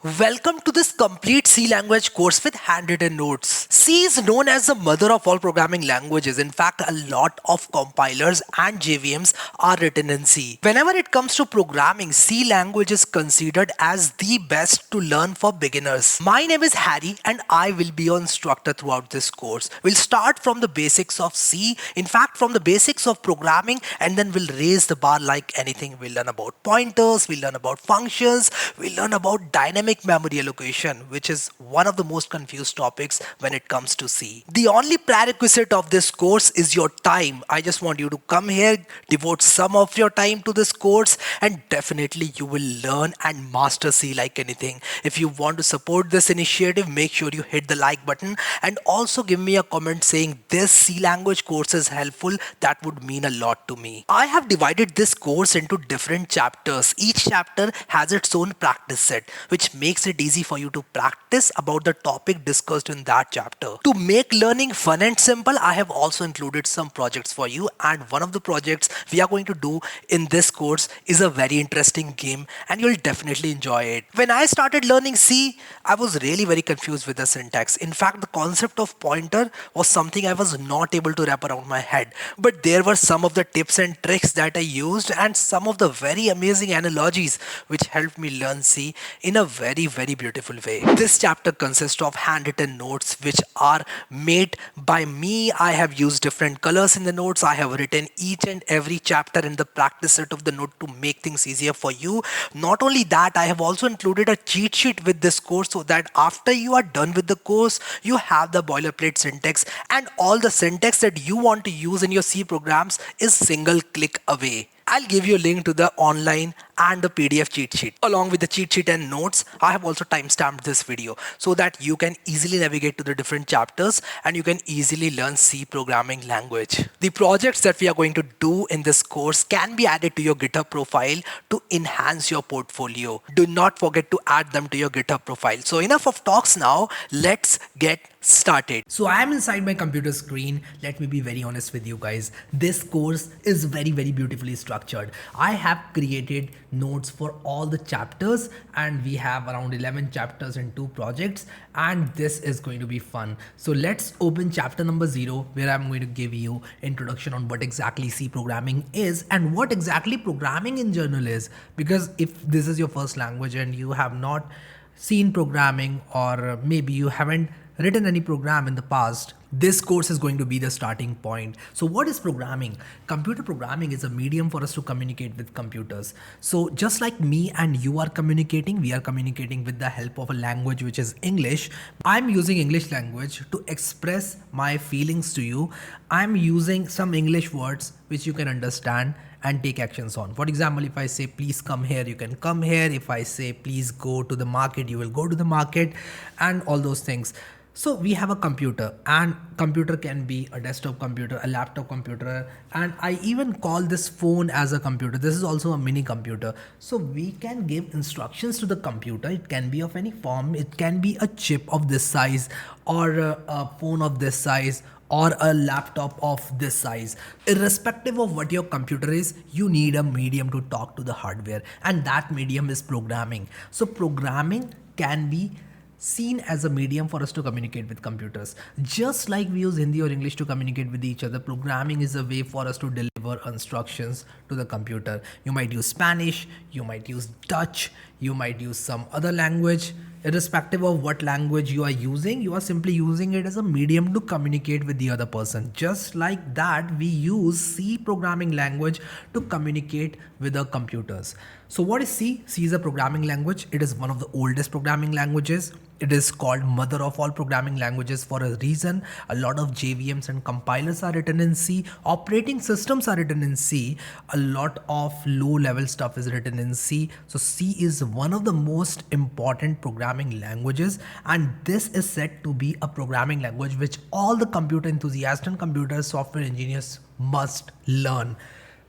Welcome to this complete C language course with handwritten notes. C is known as the mother of all programming languages. In fact, a lot of compilers and JVMs are written in C. Whenever it comes to programming, C language is considered as the best to learn for beginners. My name is Harry and I will be your instructor throughout this course. We'll start from the basics of C, in fact from the basics of programming, and then we'll raise the bar like anything. We'll learn about pointers, we'll learn about functions, we'll learn about dynamic memory allocation, which is one of the most confused topics when it comes to C. The only prerequisite of this course is your time. I just want you to come here, devote some of your time to this course, and definitely you will learn and master C like anything. If you want to support this initiative, make sure you hit the like button and also give me a comment saying this C language course is helpful. That would mean a lot to me. I have divided this course into different chapters. Each chapter has its own practice set, which makes it easy for you to practice about the topic discussed in that chapter. To make learning fun and simple, I have also included some projects for you, and one of the projects we are going to do in this course is a very interesting game and you'll definitely enjoy it. When I started learning C, I was really very confused with the syntax. In fact, the concept of pointer was something I was not able to wrap around my head, but there were some of the tips and tricks that I used and some of the very amazing analogies which helped me learn C in a very beautiful way. This chapter consists of handwritten notes which are made by me. I have used different colors in the notes. I have written each and every chapter in the practice set of the note to make things easier for you. Not only that, I have also included a cheat sheet with this course so that after you are done with the course, you have the boilerplate syntax and all the syntax that you want to use in your C programs is single click away. I'll give you a link to the online and the PDF cheat sheet. Along with the cheat sheet and notes, I have also timestamped this video so that you can easily navigate to the different chapters and you can easily learn C programming language. The projects that we are going to do in this course can be added to your GitHub profile to enhance your portfolio. Do not forget to add them to your GitHub profile. So enough of talks now, let's get started. So I am inside my computer screen. Let me be very honest with you guys. This course is very beautifully structured. I have created notes for all the chapters and we have around 11 chapters and 2 projects, and this is going to be fun. So let's open chapter number 0 where I'm going to give you introduction on what exactly C programming is and what exactly programming in general is, because if this is your first language and you have not seen programming or maybe you haven't written any program in the past, this course is going to be the starting point. So what is programming? Computer programming is a medium for us to communicate with computers. So just like me and you are communicating, we are communicating with the help of a language which is English. I'm using English language to express my feelings to you. I'm using some English words which you can understand and take actions on. For example, if I say please come here, you can come here. If I say please go to the market, you will go to the market, and all those things. So we have a computer, and computer can be a desktop computer, a laptop computer, and I even call this phone as a computer. This is also a mini computer. So we can give instructions to the computer. It can be of any form. It can be a chip of this size or a phone of this size or a laptop of this size. Irrespective of what your computer is, you need a medium to talk to the hardware, and that medium is programming. So programming can be seen as a medium for us to communicate with computers. Just like we use Hindi or English to communicate with each other, programming is a way for us to deliver instructions to the computer. You might use Spanish, you might use Dutch, you might use some other language. Irrespective of what language you are using, you are simply using it as a medium to communicate with the other person. Just like that, we use C programming language to communicate with our computers. So what is C? C is a programming language. It is one of the oldest programming languages. It is called mother of all programming languages for a reason. A lot of JVMs and compilers are written in C. Operating systems are written in C. A lot of low level stuff is written in C. So C is one of the most important programming languages, and this is said to be a programming language which all the computer enthusiasts and computer software engineers must learn.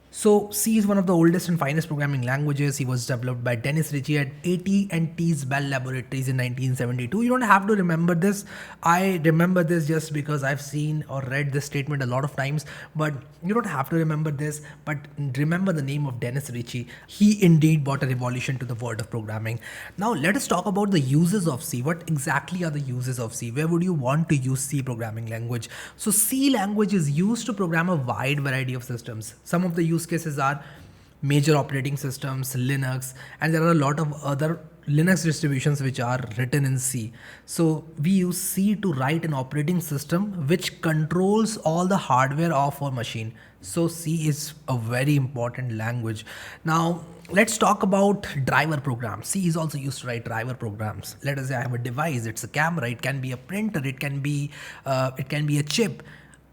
So C is one of the oldest and finest programming languages. He was developed by Dennis Ritchie at AT&T's Bell Laboratories in 1972. You don't have to remember this. I remember this just because I've seen or read this statement a lot of times, but you don't have to remember this, but remember the name of Dennis Ritchie. He indeed brought a revolution to the world of programming. Now let us talk about the uses of C. What exactly are the uses of C? Where would you want to use C programming language? So C language is used to program a wide variety of systems. Some of the use cases are major operating systems, Linux, and there are a lot of other Linux distributions which are written in C. So we use C to write an operating system which controls all the hardware of our machine. So C is a very important language. Now let's talk about driver programs. C is also used to write driver programs. Let us say I have a device, it's a camera, it can be a printer, it can be a chip.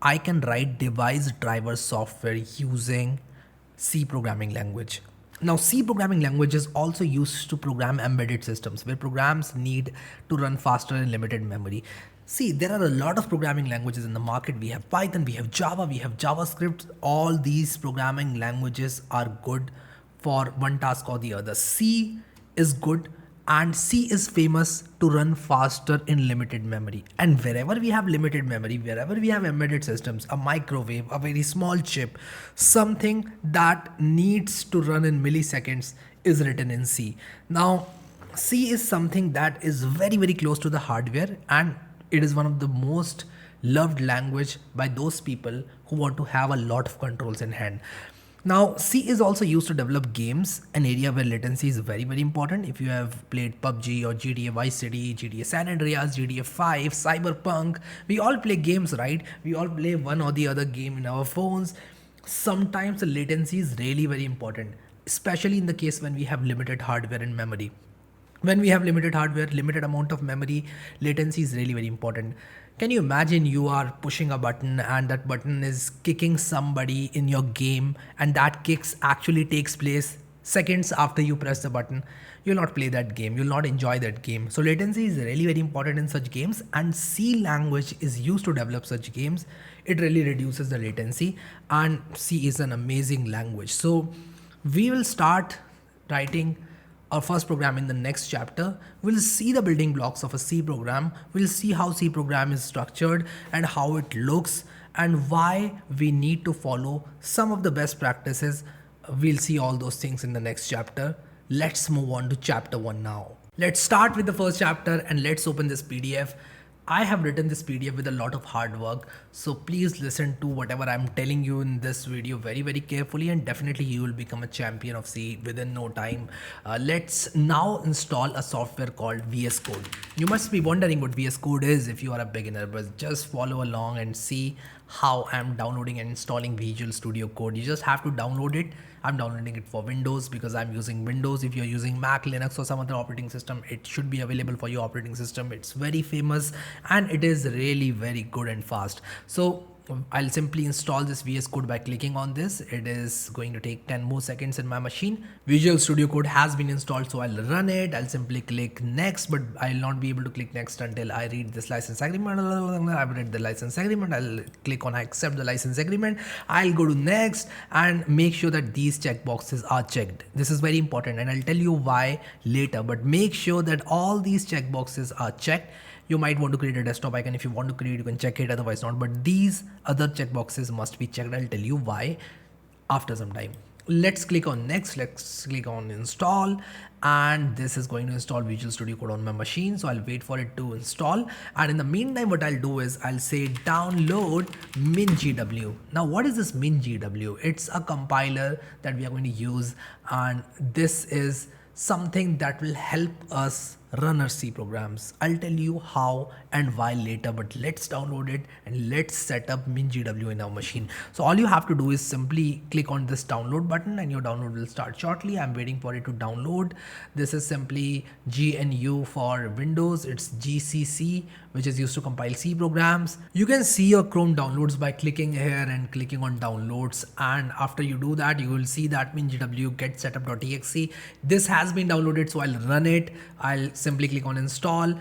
I can write device driver software using C programming language. Now, C programming language is also used to program embedded systems where programs need to run faster in limited memory. See, there are a lot of programming languages in the market. We have Python, we have Java, we have JavaScript. All these programming languages are good for one task or the other. C is good, and C is famous to run faster in limited memory. And wherever we have limited memory, wherever we have embedded systems, a microwave, a very small chip, something that needs to run in milliseconds is written in C. Now, C is something that is very, very close to the hardware, and it is one of the most loved language by those people who want to have a lot of controls in hand. Now, C is also used to develop games, an area where latency is very, very important. If you have played PUBG or GTA Vice City, GTA San Andreas, GTA 5, Cyberpunk, we all play games, right? We all play one or the other game in our phones. Sometimes the latency is really very important, especially in the case when we have limited hardware and memory. When we have limited hardware, limited amount of memory, latency is really very important. Can you imagine you are pushing a button and that button is kicking somebody in your game, and that kicks actually takes place seconds after you press the button? You'll not play that game, you'll not enjoy that game. So latency is really very important in such games, and C language is used to develop such games. It really reduces the latency, and C is an amazing language. So we will start writing our first program in the next chapter. We'll see the building blocks of a C program. We'll see how C program is structured and how it looks and why we need to follow some of the best practices. We'll see all those things in the next chapter. Let's move on to chapter 1 now. Let's start with the first chapter and let's open this PDF. I have written this PDF with a lot of hard work, so please listen to whatever I'm telling you in this video very, very carefully, and definitely you will become a champion of C within no time. Let's now install a software called VS Code. You must be wondering what VS Code is if you are a beginner, but just follow along and see how I'm downloading and installing Visual Studio Code. You just have to download it. I'm downloading it for Windows because I'm using Windows. If you're using Mac, Linux or some other operating system, it should be available for your operating system. It's very famous and it is really very good and fast. So I'll simply install this VS Code by clicking on this. It is going to take 10 more seconds in my machine. Visual Studio Code has been installed, so I'll run it. I'll simply click next, but I'll not be able to click next until I read this license agreement. I've read the license agreement. I'll click on I accept the license agreement. I'll go to next and make sure that these checkboxes are checked. This is very important and I'll tell you why later, but make sure that all these checkboxes are checked. You might want to create a desktop icon. If you want to create, you can check it, otherwise not. But these other checkboxes must be checked. I'll tell you why after some time. Let's click on next. Let's click on install. And this is going to install Visual Studio Code on my machine. So I'll wait for it to install. And in the meantime, what I'll do is I'll say download MinGW. Now, what is this MinGW? It's a compiler that we are going to use. And this is something that will help us run our C programs. I'll tell you how and why later, but let's download it and let's set up MinGW in our machine. So all you have to do is simply click on this download button and your download will start shortly. I'm waiting for it to download. This is simply GNU for Windows. It's GCC, which is used to compile C programs. You can see your Chrome downloads by clicking here and clicking on downloads. And after you do that, you will see that MinGW get setup.exe. This has been downloaded, so I'll run it. I'll simply click on install.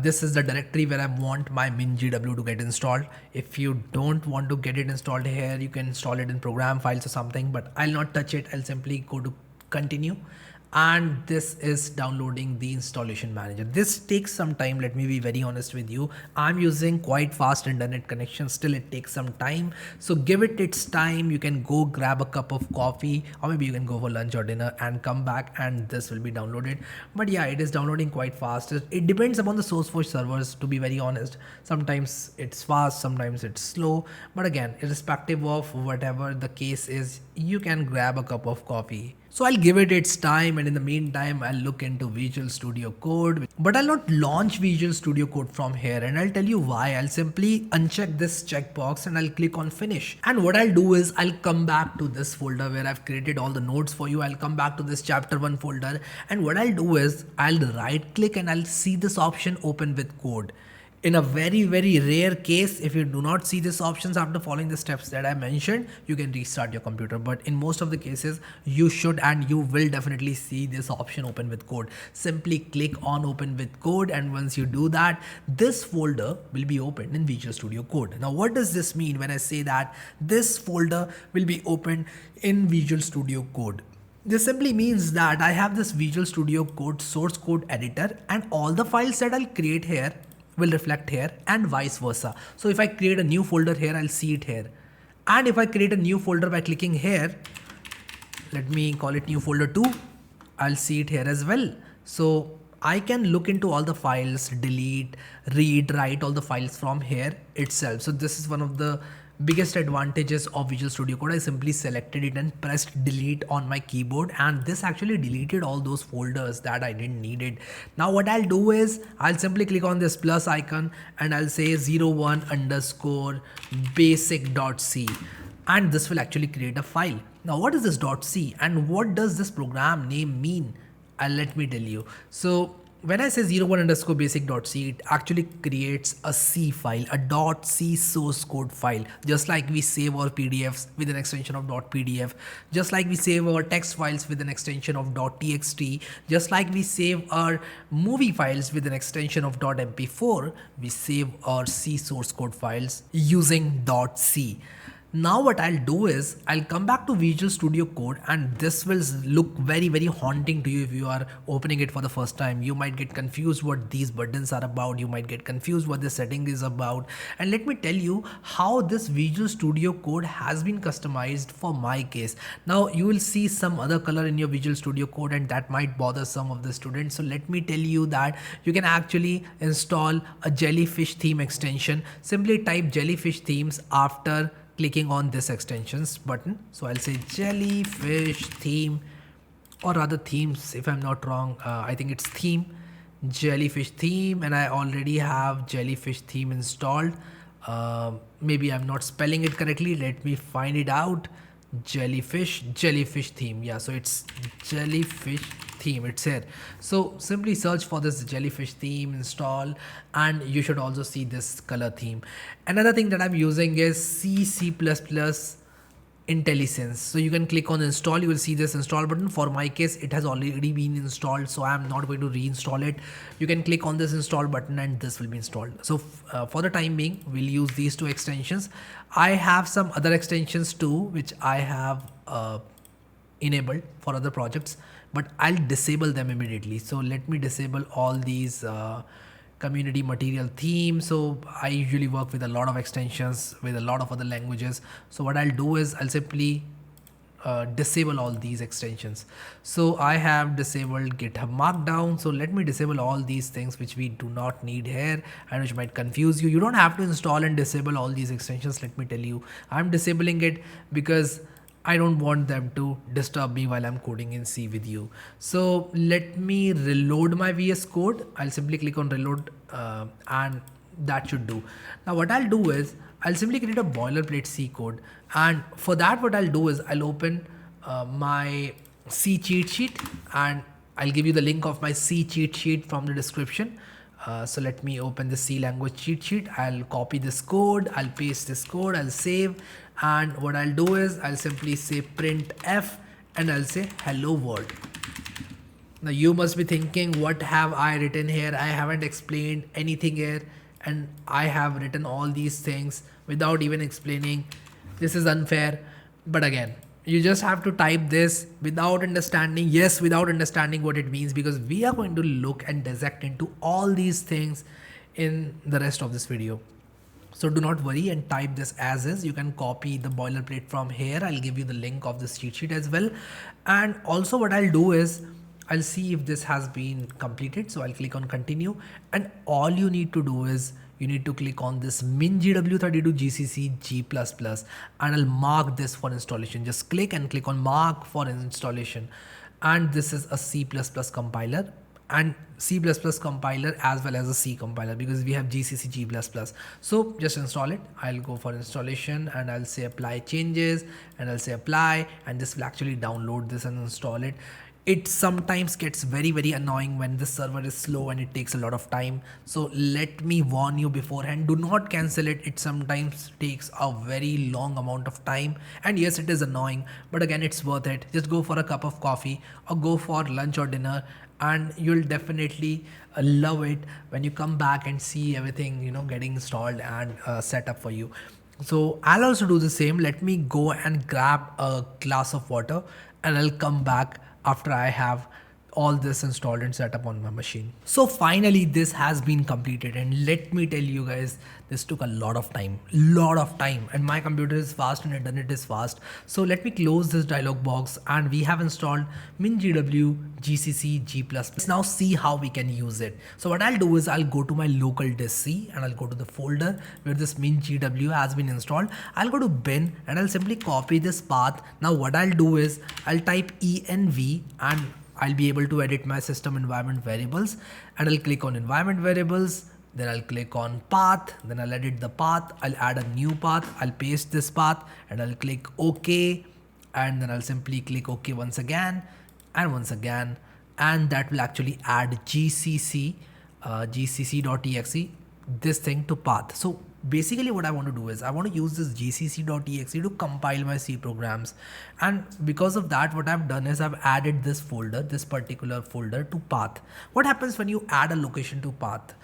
This is the directory where I want my min.gw to get installed. If you don't want to get it installed here, you can install it in program files or something, but I'll not touch it. I'll simply go to continue, and this is downloading the installation manager. This takes some time, let me be very honest with you. I'm using quite fast internet connection, still it takes some time, so give it its time. You can go grab a cup of coffee, or maybe you can go for lunch or dinner and come back and this will be downloaded. But yeah, it is downloading quite fast. It depends upon the SourceForge servers, to be very honest. Sometimes it's fast, sometimes it's slow, but again, irrespective of whatever the case is, you can grab a cup of coffee. So I'll give it its time, and in the meantime I'll look into Visual Studio Code, but I'll not launch Visual Studio Code from here, and I'll tell you why. I'll simply uncheck this checkbox and I'll click on finish. And what I'll do is I'll come back to this folder where I've created all the nodes for you. I'll come back to this chapter 1 folder, and what I'll do is I'll right click and I'll see this option open with code. In a very rare case, if you do not see these options after following the steps that I mentioned, you can restart your computer. But in most of the cases, you should and you will definitely see this option open with code. Simply click on open with code, and once you do that, this folder will be opened in Visual Studio Code. Now, what does this mean when I say that this folder will be opened in Visual Studio Code? This simply means that I have this Visual Studio Code source code editor, and all the files that I'll create here will reflect here, and vice versa. So if I create a new folder here, I'll see it here. And if I create a new folder by clicking here, let me call it new folder 2, I'll see it here as well. So I can look into all the files, delete, read, write all the files from here itself. So this is one of the biggest advantages of Visual Studio Code. I simply selected it and pressed delete on my keyboard, and this actually deleted all those folders that I didn't need it. Now what I'll do is I'll simply click on this plus icon and I'll say 01 underscore basic.c, and this will actually create a file. Now what is this .c and what does this program name mean? Let me tell you. So when I say 01 underscore basic.c, it actually creates a C file, a .c source code file, just like we save our PDFs with an extension of .pdf, just like we save our text files with an extension of .txt, just like we save our movie files with an extension of .mp4, we save our C source code files using .c. Now what I'll do is I'll come back to Visual Studio Code, and this will look very haunting to you if you are opening it for the first time. You might get confused what these buttons are about. You might get confused what the setting is about. And let me tell you how this Visual Studio Code has been customized for my case. Now you will see some other color in your Visual Studio Code, and that might bother some of the students. So let me tell you that you can actually install a jellyfish theme extension. Simply type jellyfish themes after clicking on this extensions button. So I'll say jellyfish theme, or rather themes if I'm not wrong. I think it's theme, jellyfish theme, and I already have jellyfish theme installed. Maybe I'm not spelling it correctly. Let me find it out. Jellyfish theme. Yeah, so it's jellyfish theme, it's here. So simply search for this jellyfish theme, install, and you should also see this color theme. Another thing that I'm using is C++ IntelliSense. So you can click on install, you will see this install button. For my case, it has already been installed, so I'm not going to reinstall it. You can click on this install button and this will be installed. So for the time being, we'll use these two extensions. I have some other extensions too, which I have enabled for other projects, but I'll disable them immediately. So let me disable all these community material themes. So I usually work with a lot of extensions with a lot of other languages. So what I'll do is I'll simply disable all these extensions. So I have disabled GitHub Markdown. So let me disable all these things which we do not need here and which might confuse you. You don't have to install and disable all these extensions. Let me tell you, I'm disabling it because I don't want them to disturb me while I'm coding in C with you. So let me reload my VS Code. I'll simply click on reload and that should do. Now what I'll do is I'll simply create a boilerplate C code, and for that what I'll do is I'll open my C cheat sheet, and I'll give you the link of my C cheat sheet from the description. So let me open the C language cheat sheet. I'll copy this code, I'll paste this code, I'll save, and what I'll do is I'll simply say print F and I'll say hello world. Now you must be thinking, what have I written here? I haven't explained anything here, and I have written all these things without even explaining. This is unfair. But again, you just have to type this without understanding, yes, without understanding what it means, because we are going to look and dissect into all these things in the rest of this video. So do not worry and type this as is. You can copy the boilerplate from here. I'll give you the link of this cheat sheet as well. And also what I'll do is I'll see if this has been completed. So I'll click on continue, and all you need to do is you need to click on this min-gw32 gcc g++ and I'll mark this for installation. Just click and click on mark for installation. And this is a C++ compiler, and C++ compiler as well as a C compiler, because we have GCC G++. So just install it. I'll go for installation and I'll say apply changes, and I'll say apply, and this will actually download this and install it. It sometimes gets very annoying when the server is slow and it takes a lot of time. So let me warn you beforehand, do not cancel it. It sometimes takes a very long amount of time, and yes, it is annoying, but again, it's worth it. Just go for a cup of coffee or go for lunch or dinner, and you'll definitely love it when you come back and see everything, you know, getting installed and set up for you. So I'll also do the same. Let me go and grab a glass of water, and I'll come back after I have all this installed and set up on my machine. So finally this has been completed, and let me tell you guys, this took a lot of time, and my computer is fast and internet is fast. So let me close this dialog box, and we have installed min-gw gcc g++. Let's now see how we can use it. So what I'll do is I'll go to my local disk C, and I'll go to the folder where this min-gw has been installed. I'll go to bin, and I'll simply copy this path. Now what I'll do is I'll type env, and I'll be able to edit my system environment variables, and I'll click on environment variables, then I'll click on path, then I'll edit the path, I'll add a new path, I'll paste this path, and I'll click OK, and then I'll simply click OK once again, and that will actually add gcc gcc.exe, this thing to path. So basically what I want to do is I want to use this gcc.exe to compile my C programs, and because of that what I've done is I've added this folder, this particular folder, to path. What happens when you add a location to path?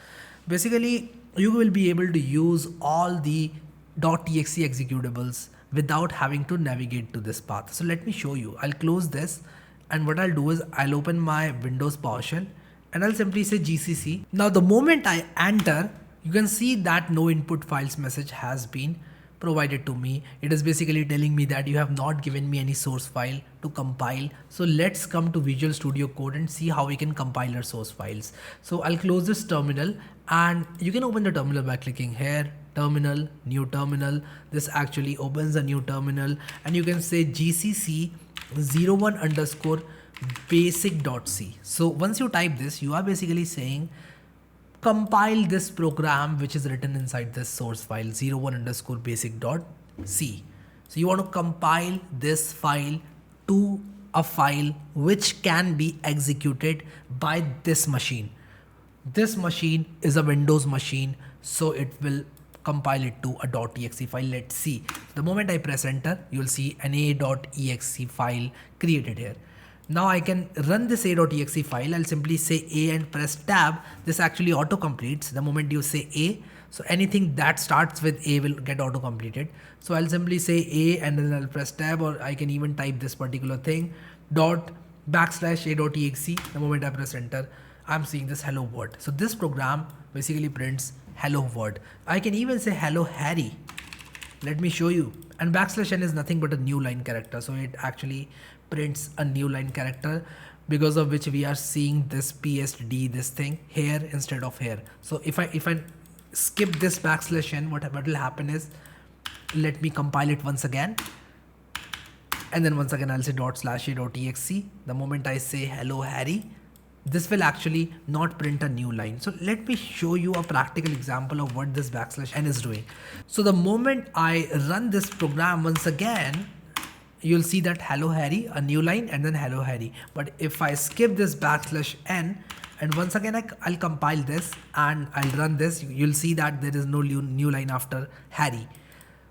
Basically you will be able to use all the .exe executables without having to navigate to this path. So let me show you. I'll close this, and what I'll do is I'll open my Windows PowerShell, and I'll simply say gcc. Now the moment I enter, you can see that no input files message has been provided to me. It is basically telling me that you have not given me any source file to compile. So let's come to Visual Studio Code and see how we can compile our source files. So I'll close this terminal, and you can open the terminal by clicking here, terminal, new terminal. This actually opens a new terminal, and you can say gcc 01 underscore basic.c. So once you type this, you are basically saying compile this program which is written inside this source file 01 underscore basic.c. So you want to compile this file to a file which can be executed by this machine. This machine is a Windows machine, so it will compile it to a .exe file. Let's see. The moment I press enter, you'll see an a.exe file created here. Now I can run this a.exe file. I'll simply say A and press tab. This actually auto completes the moment you say A. So anything that starts with A will get auto completed. So I'll simply say A, and then I'll press tab, or I can even type this particular thing /a.exe. The moment I press enter, I'm seeing this hello world. So this program basically prints hello world. I can even say hello Harry. Let me show you. And /n is nothing but a new line character. So it actually prints a new line character, because of which we are seeing this PSD, this thing here instead of here. So if I skip this /n, what will happen is, let me compile it once again, and then once again I'll say ./a.exe. The moment I say hello Harry, this will actually not print a new line. So let me show you a practical example of what this /n is doing. So the moment I run this program once again, you'll see that hello Harry, a new line, and then hello Harry. But if I skip this /n, and once again I'll compile this and I'll run this, you'll see that there is no new line after Harry.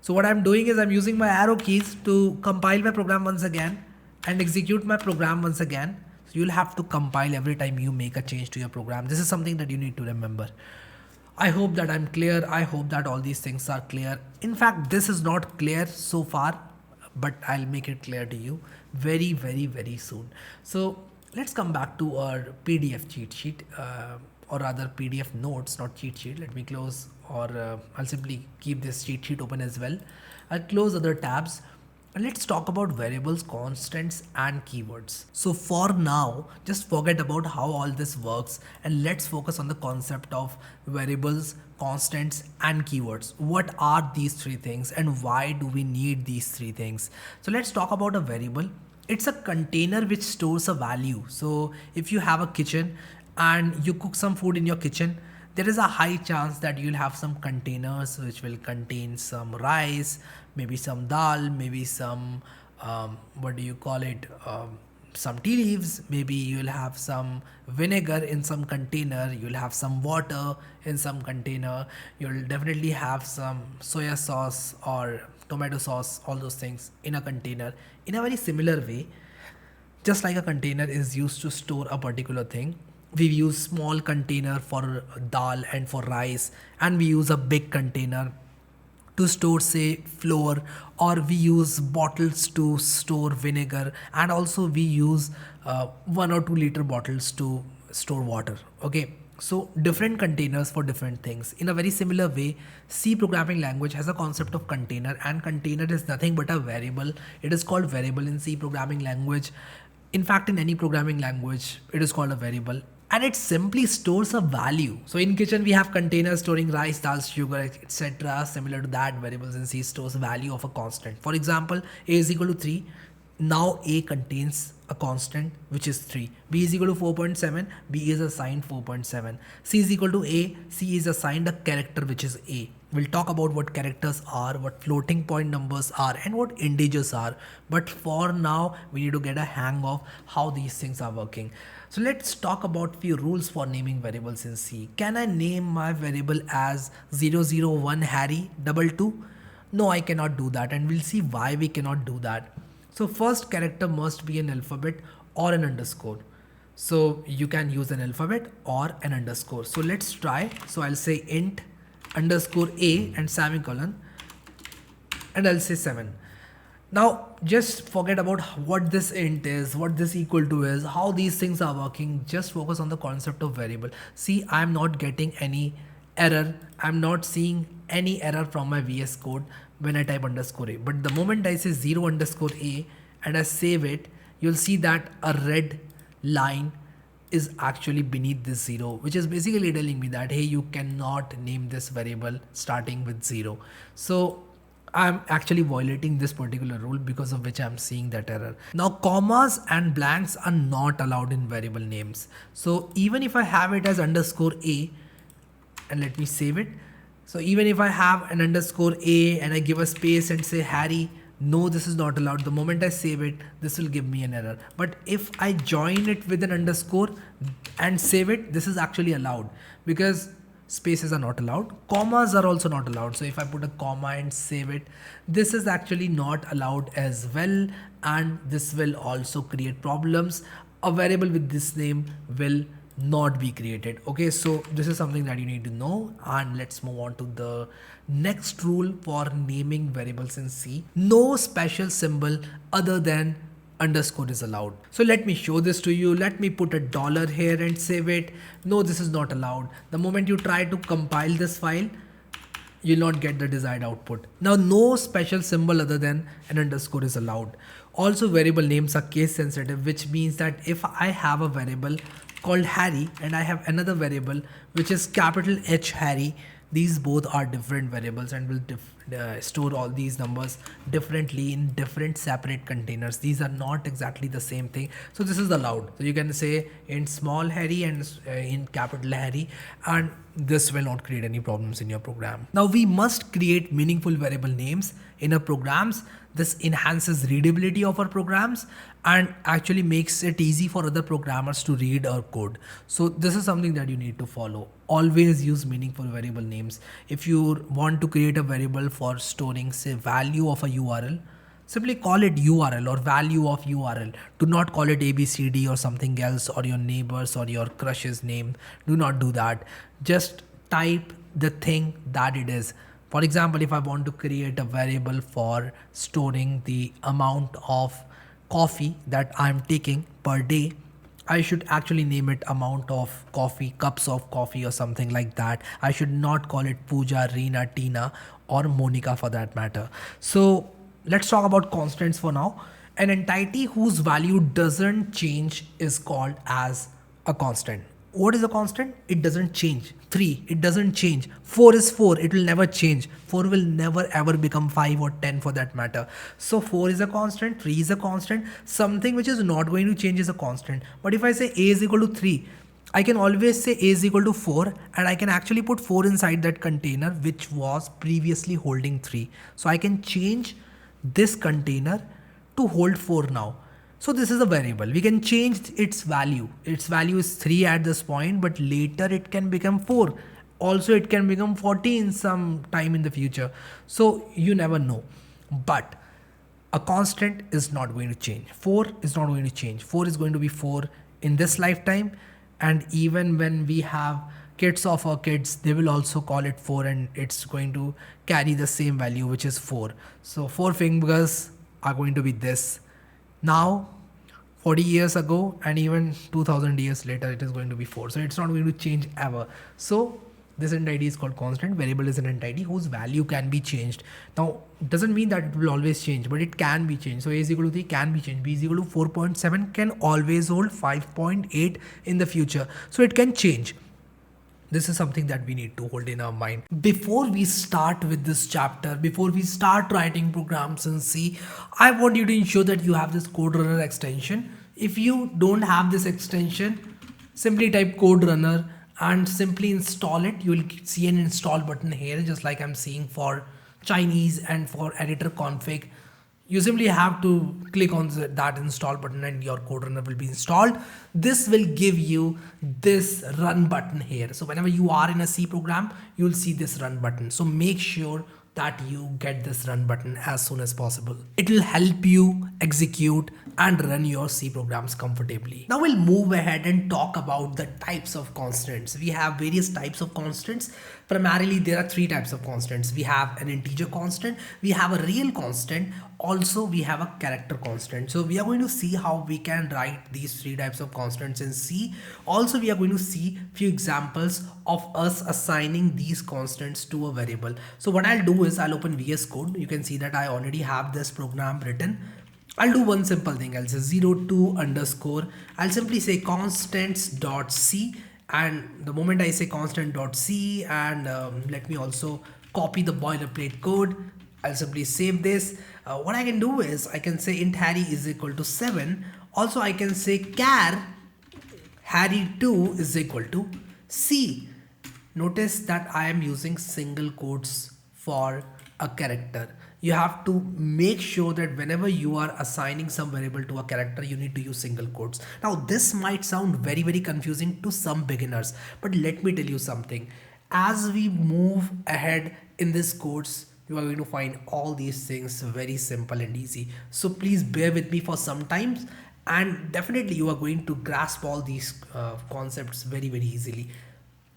So what I'm doing is I'm using my arrow keys to compile my program once again and execute my program once again. So you'll have to compile every time you make a change to your program. This is something that you need to remember. I hope that I'm clear. I hope that all these things are clear. In fact, this is not clear so far, but I'll make it clear to you very, very, very soon. So let's come back to our PDF cheat sheet, or rather PDF notes, not cheat sheet. Let me close, or I'll simply keep this cheat sheet open as well. I'll close other tabs. And let's talk about variables, constants, and keywords. So for now, just forget about how all this works and let's focus on the concept of variables, constants, and keywords. What are these three things and why do we need these three things? So let's talk about a variable. It's a container which stores a value. So if you have a kitchen and you cook some food in your kitchen, there is a high chance that you'll have some containers which will contain some rice, maybe some dal, maybe some what do you call it, some tea leaves, maybe you'll have some vinegar in some container, you'll have some water in some container, you'll definitely have some soya sauce or tomato sauce, all those things in a container. In a very similar way, just like a container is used to store a particular thing, we use small container for dal and for rice, and we use a big container to store say flour, or we use bottles to store vinegar, and also we use 1 or 2 liter bottles to store water. Okay, so different containers for different things. In a very similar way, C programming language has a concept of container, and container is nothing but a variable. It is called variable in C programming language. In fact, in any programming language, it is called a variable, and it simply stores a value. So in kitchen, we have containers storing rice, dal, sugar, etc. Similar to that, variables in C stores value of a constant. For example, A is equal to 3. Now A contains a constant which is 3. B is equal to 4.7. B is assigned 4.7. C is equal to A. C is assigned a character which is A. We'll talk about what characters are, what floating point numbers are, and what integers are. But for now, we need to get a hang of how these things are working. So let's talk about few rules for naming variables in C. Can I name my variable as 001 Harry 22? No, I cannot do that, and we'll see why we cannot do that. So first character must be an alphabet or an underscore. So you can use an alphabet or an underscore. So let's try. So I'll say int underscore A and semicolon, and I'll say 7. Now just forget about what this int is, what this equal to is, how these things are working. Just focus on the concept of variable. See, I'm not getting any error. I'm not seeing any error from my VS Code when I type underscore A. But the moment I say 0 underscore A and I save it, you'll see that a red line is actually beneath this 0, which is basically telling me that, hey, you cannot name this variable starting with 0. So I'm actually violating this particular rule, because of which I'm seeing that error. Now commas and blanks are not allowed in variable names. So even if I have it as underscore A, and let me save it. So even if I have an underscore A and I give a space and say Harry, no, this is not allowed. The moment I save it, this will give me an error. But if I join it with an underscore and save it, this is actually allowed, because spaces are not allowed. Commas are also not allowed. So if I put a comma and save it, this is actually not allowed as well. And this will also create problems. A variable with this name will not be created. Okay, so this is something that you need to know. And let's move on to the next rule for naming variables in C. No special symbol other than underscore is allowed. So let me show this to you. Let me put a dollar here and save it. No, this is not allowed. The moment you try to compile this file, you'll not get the desired output. Now no special symbol other than an underscore is allowed. Also variable names are case sensitive, which means that if I have a variable called Harry and I have another variable which is capital H Harry, these both are different variables and will store all these numbers differently in different separate containers. These are not exactly the same thing. So this is allowed. So you can say in small Harry and in capital Harry, and this will not create any problems in your program. Now we must create meaningful variable names in our programs. This enhances readability of our programs and actually makes it easy for other programmers to read our code. So this is something that you need to follow. Always use meaningful variable names. If you want to create a variable for storing say value of a URL, Simply call it URL or value of URL. Do not call it ABCD or something else or your neighbors or your crush's name. Do not do that. Just type the thing that it is. For example, if I want to create a variable for storing the amount of coffee that I'm taking per day, I should actually name it amount of coffee, cups of coffee or something like that. I should not call it Pooja, Reena, Tina or Monica for that matter. So let's talk about constants for now. An entity whose value doesn't change is called as a constant. What is a constant? It doesn't change. 3, it doesn't change. 4 is 4, it will never change. 4 will never ever become 5 or 10 for that matter. So 4 is a constant, 3 is a constant. Something which is not going to change is a constant. But if I say a is equal to 3, I can always say a is equal to 4 and I can actually put 4 inside that container which was previously holding 3. So I can change this container to hold 4 now. So this is a variable. We can change its value. Its value is 3 at this point, but later it can become 4. Also, it can become 14 some time in the future. So you never know. But a constant is not going to change. 4 is not going to change. 4 is going to be 4 in this lifetime. And even when we have kids of our kids, they will also call it 4 and it's going to carry the same value, which is 4. So 4 fingers are going to be this. Now 40 years ago and even 2000 years later it is going to be 4, so it's not going to change ever. So this entity is called constant. Variable is an entity whose value can be changed. Now it doesn't mean that it will always change, but it can be changed. So a is equal to 3 can be changed. B is equal to 4.7 can always hold 5.8 in the future, so it can change. This is something that we need to hold in our mind. Before we start with this chapter, before we start writing programs in C, I want you to ensure that you have this code runner extension. If you don't have this extension, simply type code runner and simply install it. You will see an install button here, just like I'm seeing for Chinese and for editor config. You simply have to click on that install button and your code runner will be installed. This will give you this run button here. So whenever you are in a C program, you will see this run button. So make sure that you get this run button as soon as possible. It will help you execute and run your C programs comfortably. Now we'll move ahead and talk about the types of constants. We have various types of constants. Primarily, there are 3 types of constants. We have an integer constant, we have a real constant, also we have a character constant. So we are going to see how we can write these 3 types of constants in C. Also, we are going to see few examples of us assigning these constants to a variable. So what I'll do is I'll open VS Code. You can see that I already have this program written. I'll do one simple thing. I'll say 02 underscore. I'll simply say constants.c, and the moment I say constant.c and let me also copy the boilerplate code, I'll simply save this. What I can do is I can say int Harry is equal to 7. Also I can say char Harry2 is equal to C. Notice that I am using single quotes for a character. You have to make sure that whenever you are assigning some variable to a character, you need to use single quotes. Now this might sound very confusing to some beginners, but let me tell you something. As we move ahead in this course, you are going to find all these things very simple and easy. So please bear with me for some time, and definitely you are going to grasp all these concepts very easily.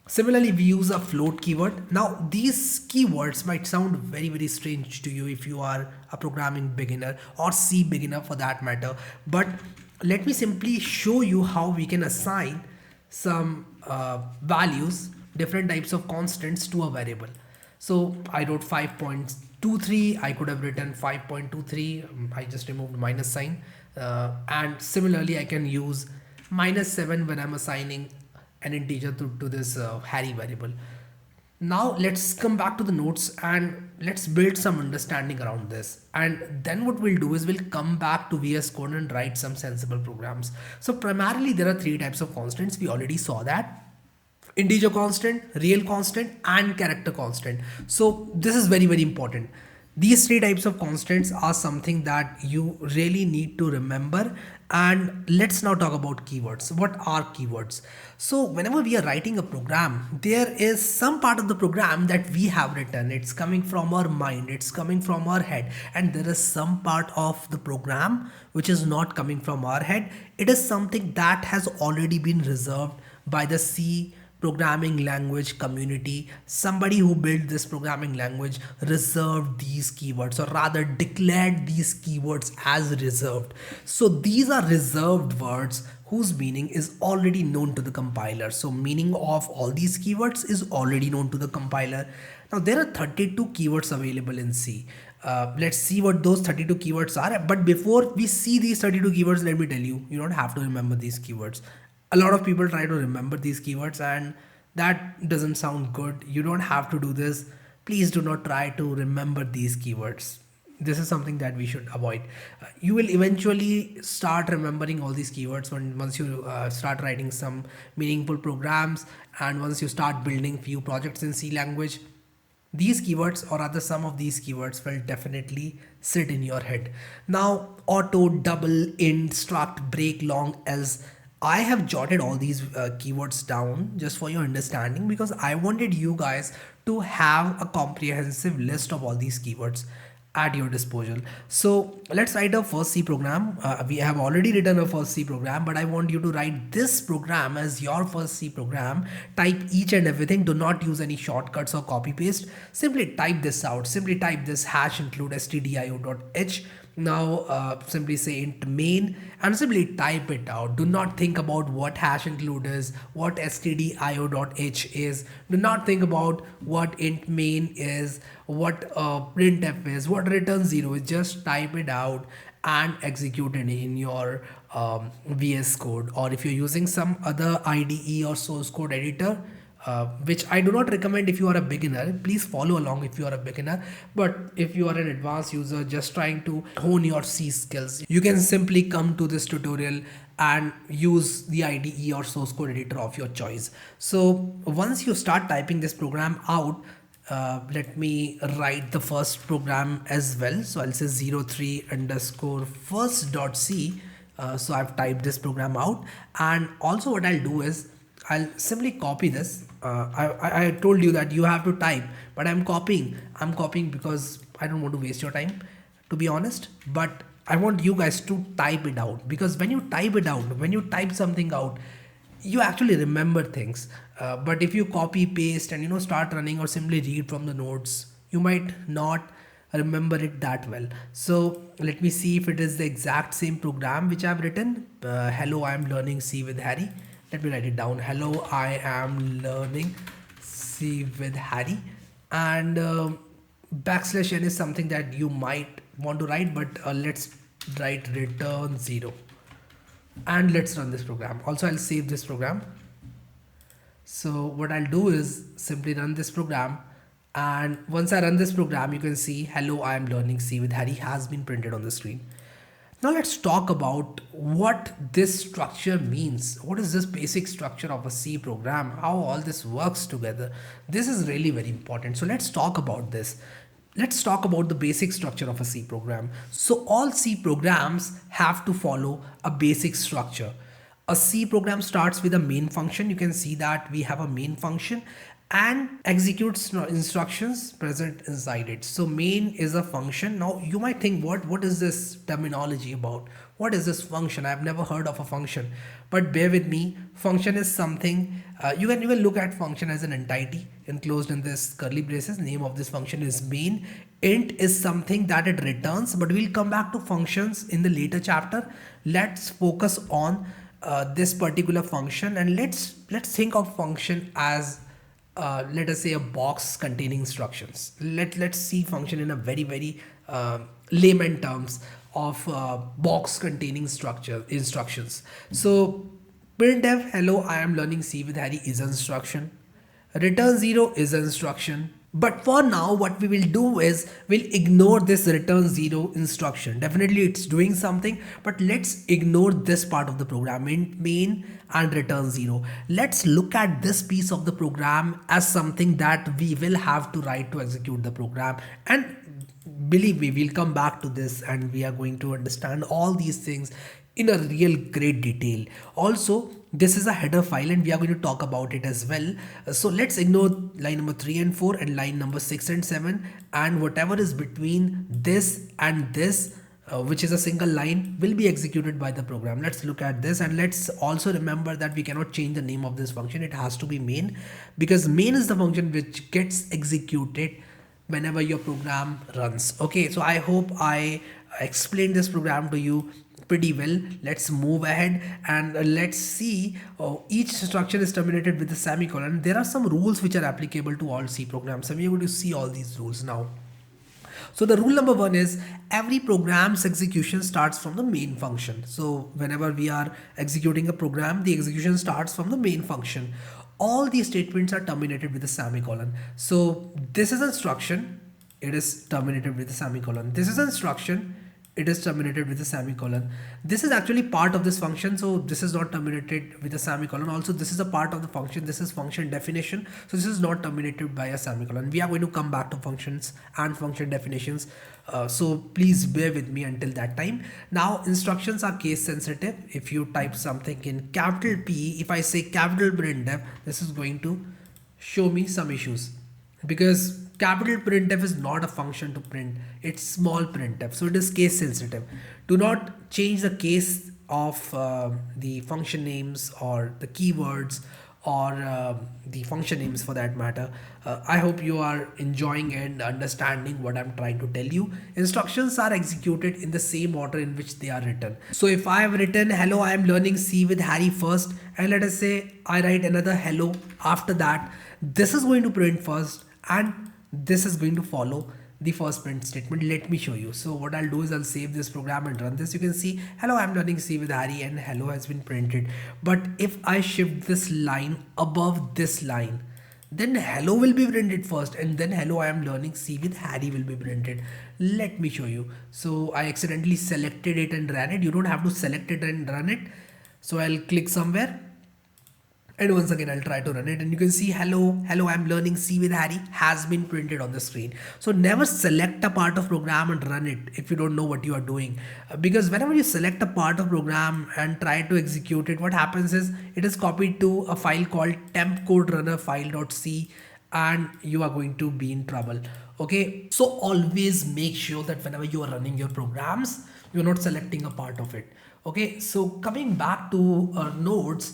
Similarly, we use a float keyword. Now, these keywords might sound very strange to you if you are a programming beginner or C beginner for that matter. But let me simply show you how we can assign some values, different types of constants to a variable. So I wrote 5.23. I could have written 5.23. I just removed minus sign. And similarly, I can use -7 when I'm assigning an integer to this Harry variable. Now let's come back to the notes and let's build some understanding around this. And then what we'll do is we'll come back to VS Code and write some sensible programs. So primarily there are 3 types of constants. We already saw that. Integer constant, real constant, and character constant. So this is very important. These 3 types of constants are something that you really need to remember And let's now talk about keywords. What are keywords? So whenever we are writing a program, there is some part of the program that we have written. It's coming from our mind, it's coming from our head, and there is some part of the program which is not coming from our head. It is something that has already been reserved by the C programming language community. Somebody who built this programming language reserved these keywords, or rather declared these keywords as reserved. So these are reserved words whose meaning is already known to the compiler. So meaning of all these keywords is already known to the compiler. Now there are 32 keywords available in C. Let's see what those 32 keywords are. But before we see these 32 keywords, let me tell you, you don't have to remember these keywords. A lot of people try to remember these keywords, and that doesn't sound good. You don't have to do this. Please do not try to remember these keywords. This is something that we should avoid. You will eventually start remembering all these keywords once you start writing some meaningful programs, and once you start building few projects in C language. These keywords, or rather some of these keywords, will definitely sit in your head. Now, auto, double, int, struct, break, long, else. I have jotted all these keywords down just for your understanding, because I wanted you guys to have a comprehensive list of all these keywords at your disposal. So let's write a first C program. We have already written a first C program, but I want you to write this program as your first C program. Type each and everything. Do not use any shortcuts or copy paste. Simply type this out. Simply type this hash include stdio.h. Now simply say int main and simply type it out. Do not think about what hash include is, what stdio.h is. Do not think about what int main is, what printf is, what return 0 is. Just type it out and execute it in your VS Code, or if you're using some other IDE or source code editor, which I do not recommend if you are a beginner. Please follow along if you are a beginner, but if you are an advanced user just trying to hone your C skills, you can simply come to this tutorial and use the IDE or source code editor of your choice. So once you start typing this program out, let me write the first program as well. So I'll say 03 underscore first dot C. So I've typed this program out, and also what I'll do is I'll simply copy this. I told you that you have to type, but I'm copying because I don't want to waste your time, to be honest. But I want you guys to type it out, because when you type it out, when you type something out, you actually remember things. But if you copy paste and start running or simply read from the notes, you might not remember it that well. So let me see if it is the exact same program which I've written. Hello, I am learning C with Harry. Let me write it down. Hello, I am learning C with Harry. And backslash n is something that you might want to write, but let's write return 0. And let's run this program. Also, I'll save this program. So what I'll do is simply run this program. And once I run this program, you can see hello, I am learning C with Harry has been printed on the screen. Now let's talk about what this structure means. What is this basic structure of a C program? How all this works together? This is really very important. So let's talk about this. Let's talk about the basic structure of a C program. So all C programs have to follow a basic structure. A C program starts with a main function. You can see that we have a main function and executes instructions present inside it. So main is a function. Now you might think, what is this terminology about? What is this function? I've never heard of a function, but bear with me. Function is something, you can even look at function as an entity enclosed in this curly braces. Name of this function is main. Int is something that it returns, but we'll come back to functions in the later chapter. Let's focus on this particular function, and let's think of function as let us say a box containing instructions. Let's see function in a very layman terms of box containing instructions. So printf hello, I am learning C with Harry is an instruction. Return 0 is an instruction. But for now, what we will do is we'll ignore this return 0 instruction. Definitely it's doing something, but let's ignore this part of the program, main and return 0. Let's look at this piece of the program as something that we will have to write to execute the program. And believe me, we'll come back to this and we are going to understand all these things in a real great detail. Also, this is a header file and we are going to talk about it as well. So let's ignore line number 3 and 4 and line number 6 and 7, and whatever is between this and this, which is a single line, will be executed by the program. Let's look at this, and let's also remember that we cannot change the name of this function. It has to be main, because main is the function which gets executed whenever your program runs. Okay, so I hope I explained this program to you pretty well. Let's move ahead and let's see. Each instruction is terminated with a semicolon. There are some rules which are applicable to all C programs, and we are going to see all these rules now. So the rule number one is every program's execution starts from the main function. So whenever we are executing a program, the execution starts from the main function. All these statements are terminated with a semicolon. So this is instruction, it is terminated with a semicolon. This is instruction, it is terminated with a semicolon. This is actually part of this function, so this is not terminated with a semicolon. Also, this is a part of the function, this is function definition, so this is not terminated by a semicolon. We are going to come back to functions and function definitions, so please bear with me until that time. Now, instructions are case sensitive. If you type something in capital P, if I say capital printf, this is going to show me some issues, because capital printf is not a function to print, it's small printf, so it is case sensitive. Do not change the case of the function names or the keywords or the function names for that matter. I hope you are enjoying and understanding what I'm trying to tell you. Instructions are executed in the same order in which they are written. So if I have written hello, I am learning C with Harry first, and let us say I write another hello after that, this is going to print first and this is going to follow the first print statement. Let me show you. So what I'll do is I'll save this program and run this. You can see hello, I'm learning C with Harry, and hello has been printed. But if I shift this line above this line, then hello will be printed first, and then hello, I am learning C with Harry will be printed. Let me show you. So I accidentally selected it and ran it. You don't have to select it and run it. So I'll click somewhere, and once again I'll try to run it, and you can see hello, I'm learning C with Harry has been printed on the screen. So never select a part of program and run it if you don't know what you are doing, because whenever you select a part of program and try to execute it, what happens is it is copied to a file called tempcoderunner.file.c, and you are going to be in trouble. Okay, so always make sure that whenever you are running your programs, you're not selecting a part of it. Okay, so coming back to our nodes,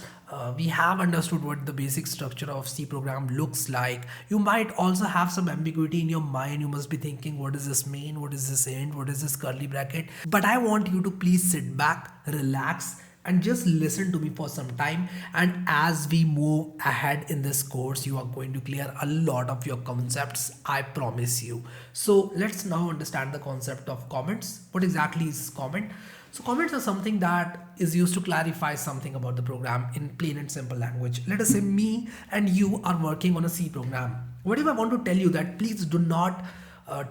we have understood what the basic structure of C program looks like. You might also have some ambiguity in your mind. You must be thinking, what is this main? What is this end? What is this curly bracket? But I want you to please sit back, relax, and just listen to me for some time. And as we move ahead in this course, you are going to clear a lot of your concepts, I promise you. So let's now understand the concept of comments. What exactly is comment? So comments are something that is used to clarify something about the program in plain and simple language. Let us say me and you are working on a C program. What if I want to tell you that please do not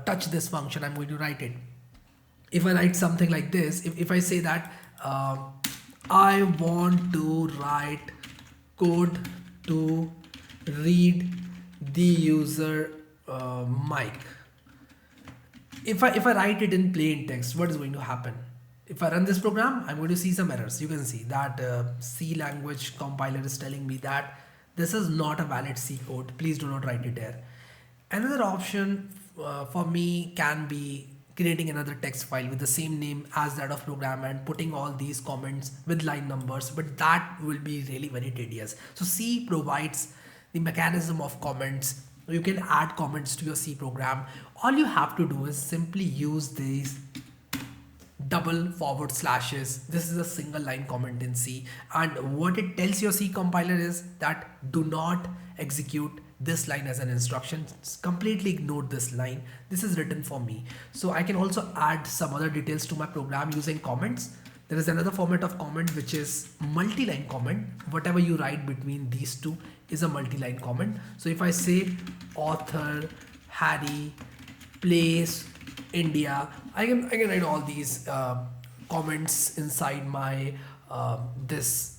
touch this function? I'm going to write it. If I write something like this, if I say that I want to write code to read the user mic. If I write it in plain text, what is going to happen? If I run this program, I'm going to see some errors. You can see that C language compiler is telling me that this is not a valid C code. Please do not write it there. Another option for me can be creating another text file with the same name as that of program and putting all these comments with line numbers, but that will be really very tedious. So C provides the mechanism of comments. You can add comments to your C program. All you have to do is simply use these double forward slashes. This is a single line comment in C, and what it tells your C compiler is that do not execute this line as an instruction. Completely ignore this line. This is written for me. So I can also add some other details to my program using comments. There is another format of comment which is multi-line comment. Whatever you write between these two is a multi-line comment. So if I say author Harry, place India, I can write all these comments inside my this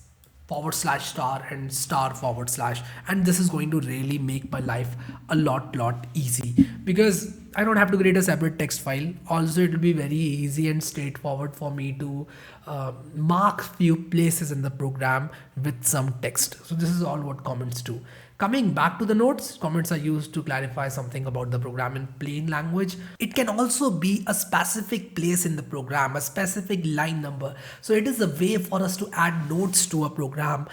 forward slash star and star forward slash, and this is going to really make my life a lot easy, because I don't have to create a separate text file. Also, it will be very easy and straightforward for me to mark few places in the program with some text. So this is all what comments do. Coming back to the notes, comments are used to clarify something about the program in plain language. It can also be a specific place in the program, a specific line number. So it is a way for us to add notes to a program.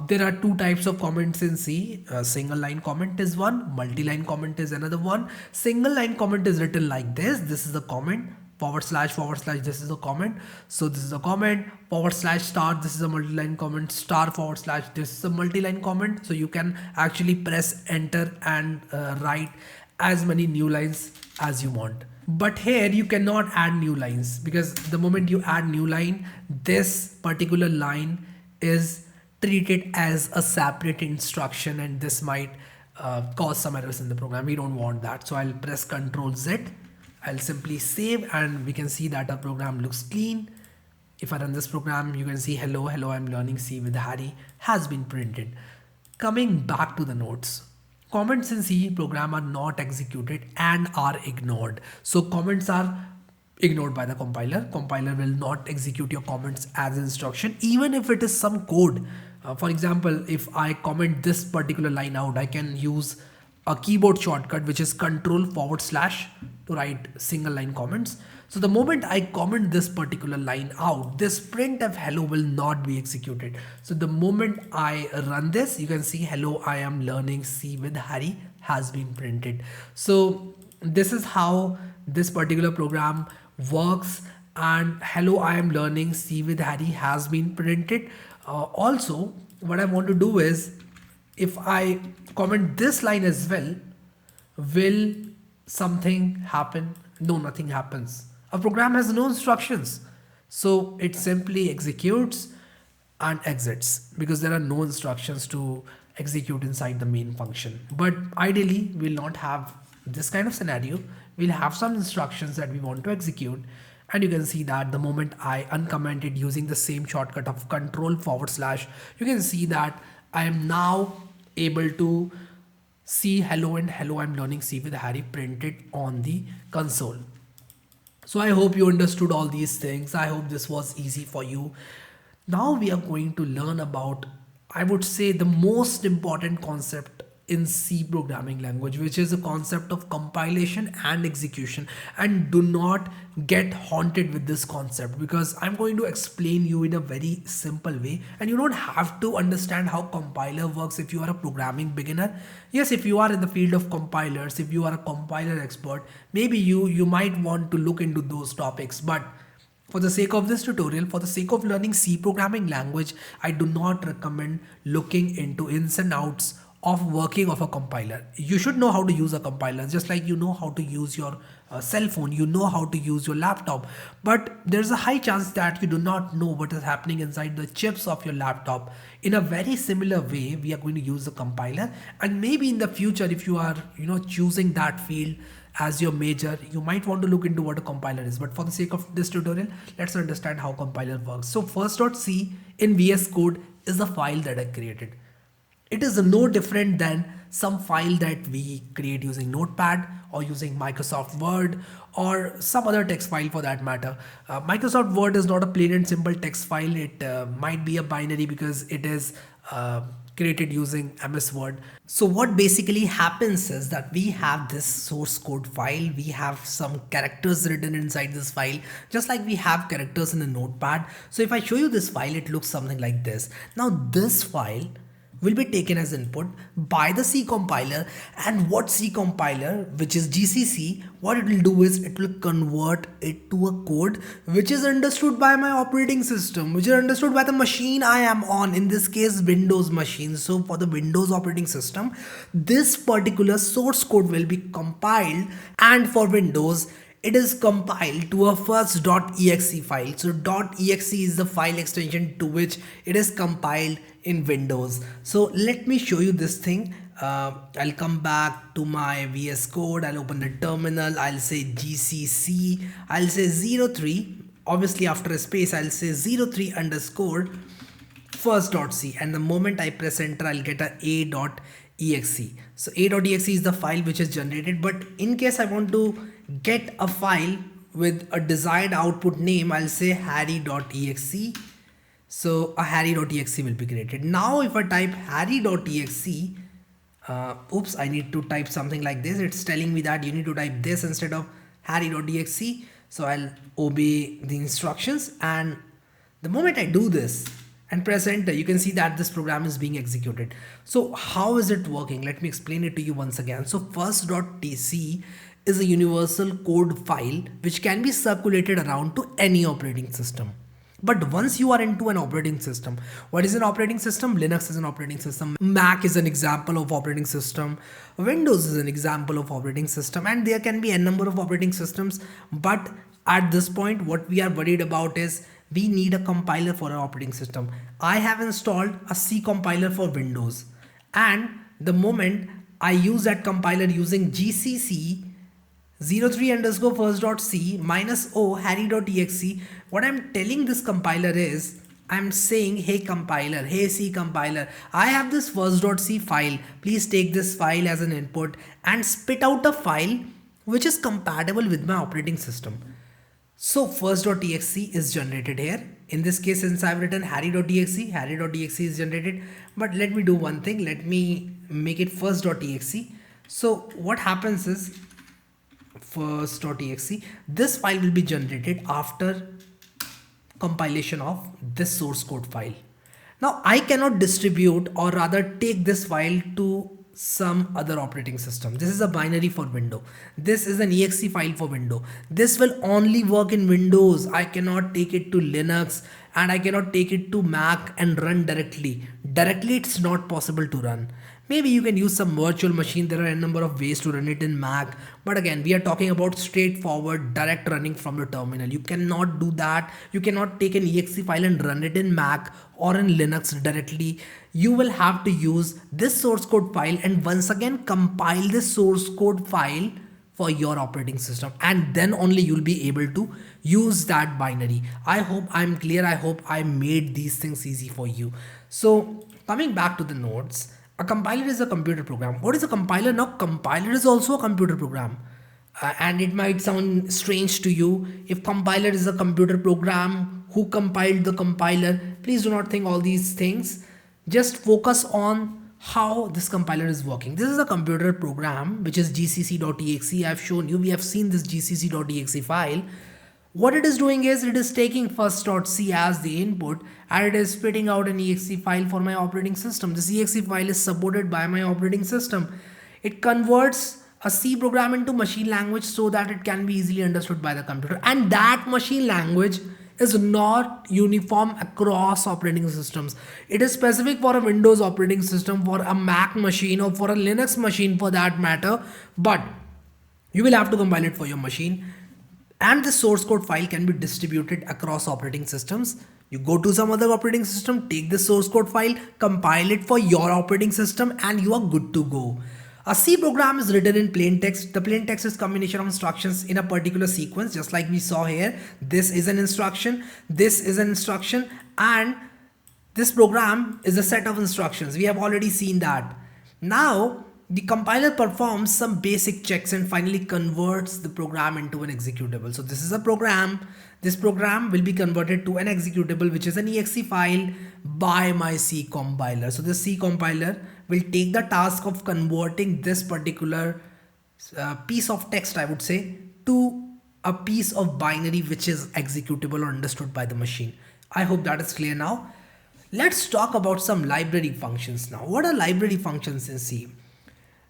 There are two types of comments in C. Single line comment is one, multi-line comment is another one. Single line comment is written like this. This is the comment, forward slash, this is a comment. So this is a comment, forward slash star, this is a multi-line comment, star forward slash, this is a multi-line comment. So you can actually press enter and write as many new lines as you want. But here you cannot add new lines, because the moment you add new line, this particular line is treated as a separate instruction, and this might cause some errors in the program. We don't want that. So I'll press Ctrl Z. I'll simply save, and we can see that our program looks clean. If I run this program, you can see hello, I'm learning C with Harry has been printed. Coming back to the notes. Comments in C program are not executed and are ignored. So comments are ignored by the compiler. Compiler will not execute your comments as instruction, even if it is some code. For example, if I comment this particular line out, I can use a keyboard shortcut, which is Ctrl// to write single line comments. So the moment I comment this particular line out, this printf hello will not be executed. So the moment I run this, you can see hello, I am learning C with Harry has been printed. So this is how this particular program works, and hello, I am learning C with Harry has been printed. Also, what I want to do is, if I comment this line as well, will something happen? No, nothing happens. A program has no instructions. So it simply executes and exits, because there are no instructions to execute inside the main function. But ideally, we'll not have this kind of scenario. We'll have some instructions that we want to execute. And you can see that the moment I uncomment it using the same shortcut of Ctrl//, you can see that I am now able to see hello and hello, I'm learning C with Harry printed on the console. So I hope you understood all these things. I hope this was easy for you. Now we are going to learn about, I would say, the most important concept in C programming language, which is the concept of compilation and execution. And do not get haunted with this concept, because I'm going to explain you in a very simple way, and you don't have to understand how compiler works if you are a programming beginner. Yes, if you are in the field of compilers, if you are a compiler expert, maybe you might want to look into those topics. But for the sake of this tutorial, for the sake of learning C programming language, I do not recommend looking into ins and outs of working of a compiler. You should know how to use a compiler, just like you know how to use your cell phone, you know how to use your laptop. But there's a high chance that you do not know what is happening inside the chips of your laptop. In a very similar way, we are going to use the compiler. And maybe in the future, if you are choosing that field as your major, you might want to look into what a compiler is. But for the sake of this tutorial, let's understand how compiler works. So first.c in VS Code is the file that I created. It is no different than some file that we create using Notepad or using Microsoft Word or some other text file for that matter. Microsoft Word is not a plain and simple text file. It might be a binary because it is created using MS Word. So what basically happens is that we have this source code file. We have some characters written inside this file, just like we have characters in a Notepad. So if I show you this file, it looks something like this. Now this file will be taken as input by the C compiler, and what C compiler, which is GCC, what it will do is it will convert it to a code which is understood by my operating system, which is understood by the machine I am on, in this case Windows machine. So for the Windows operating system, this particular source code will be compiled, and for Windows it is compiled to a first .exe file. So .exe is the file extension to which it is compiled in Windows. So let me show you this thing. I'll come back to my VS Code. I'll open the terminal. I'll say GCC. I'll say 03. Obviously after a space, I'll say 03 underscore first.c. And the moment I press enter, I'll get a exe. So a.exe is the file which is generated, but in case I want to get a file with a desired output name, I'll say harry.exe. So a harry.exe will be created. Now if I type harry.exe, oops, I need to type something like this. It's telling me that you need to type this instead of harry.exe. So I'll obey the instructions, and the moment I do this and press enter, you can see that this program is being executed. So how is it working? Let me explain it to you once again. So first.tc is a universal code file which can be circulated around to any operating system. But once you are into an operating system, what is an operating system? Linux is an operating system. Mac is an example of operating system. Windows is an example of operating system. And there can be a number of operating systems. But at this point, what we are worried about is we need a compiler for our operating system. I have installed a C compiler for Windows. And the moment I use that compiler using GCC 03 underscore first.c minus o harry.exe, what I'm telling this compiler is, I'm saying, hey compiler, hey C compiler, I have this first.c file. Please take this file as an input and spit out a file which is compatible with my operating system. So first.exe is generated here. In this case, since I've written harry.exe, harry.exe is generated. But let me do one thing. Let me make it first.exe. So what happens is, first.exe, this file will be generated after compilation of this source code file. Now I cannot distribute, or rather take this file to some other operating system. This is a binary for Windows. This is an exe file for Windows. This will only work in Windows. I cannot take it to Linux, and I cannot take it to Mac and run directly. Directly it's not possible to run. Maybe you can use some virtual machine. There are a number of ways to run it in Mac. But again, we are talking about straightforward, direct running from the terminal. You cannot do that. You cannot take an exe file and run it in Mac or in Linux directly. You will have to use this source code file and once again compile this source code file for your operating system, and then only you'll be able to use that binary. I hope I'm clear. I hope I made these things easy for you. So coming back to the notes, a compiler is a computer program. What is a compiler? Now compiler is also a computer program. And it might sound strange to you. If compiler is a computer program, who compiled the compiler? Please do not think all these things. Just focus on how this compiler is working. This is a computer program which is gcc.exe. I've shown you, we have seen this gcc.exe file. What it is doing is it is taking first.c as the input and it is spitting out an exe file for my operating system. This exe file is supported by my operating system. It converts a C program into machine language so that it can be easily understood by the computer. And that machine language is not uniform across operating systems. It is specific for a Windows operating system, for a Mac machine, or for a Linux machine for that matter. But you will have to compile it for your machine. And the source code file can be distributed across operating systems. You go to some other operating system, take the source code file, compile it for your operating system, and you are good to go. A C program is written in plain text. The plain text is combination of instructions in a particular sequence, just like we saw here. This is an instruction, this is an instruction, and this program is a set of instructions. We have already seen that. Now, the compiler performs some basic checks and finally converts the program into an executable. So this is a program. This program will be converted to an executable, which is an exe file by my C compiler. So the C compiler will take the task of converting this particular piece of text, I would say, to a piece of binary which is executable or understood by the machine. I hope that is clear now. Let's talk about some library functions now. What are library functions in C?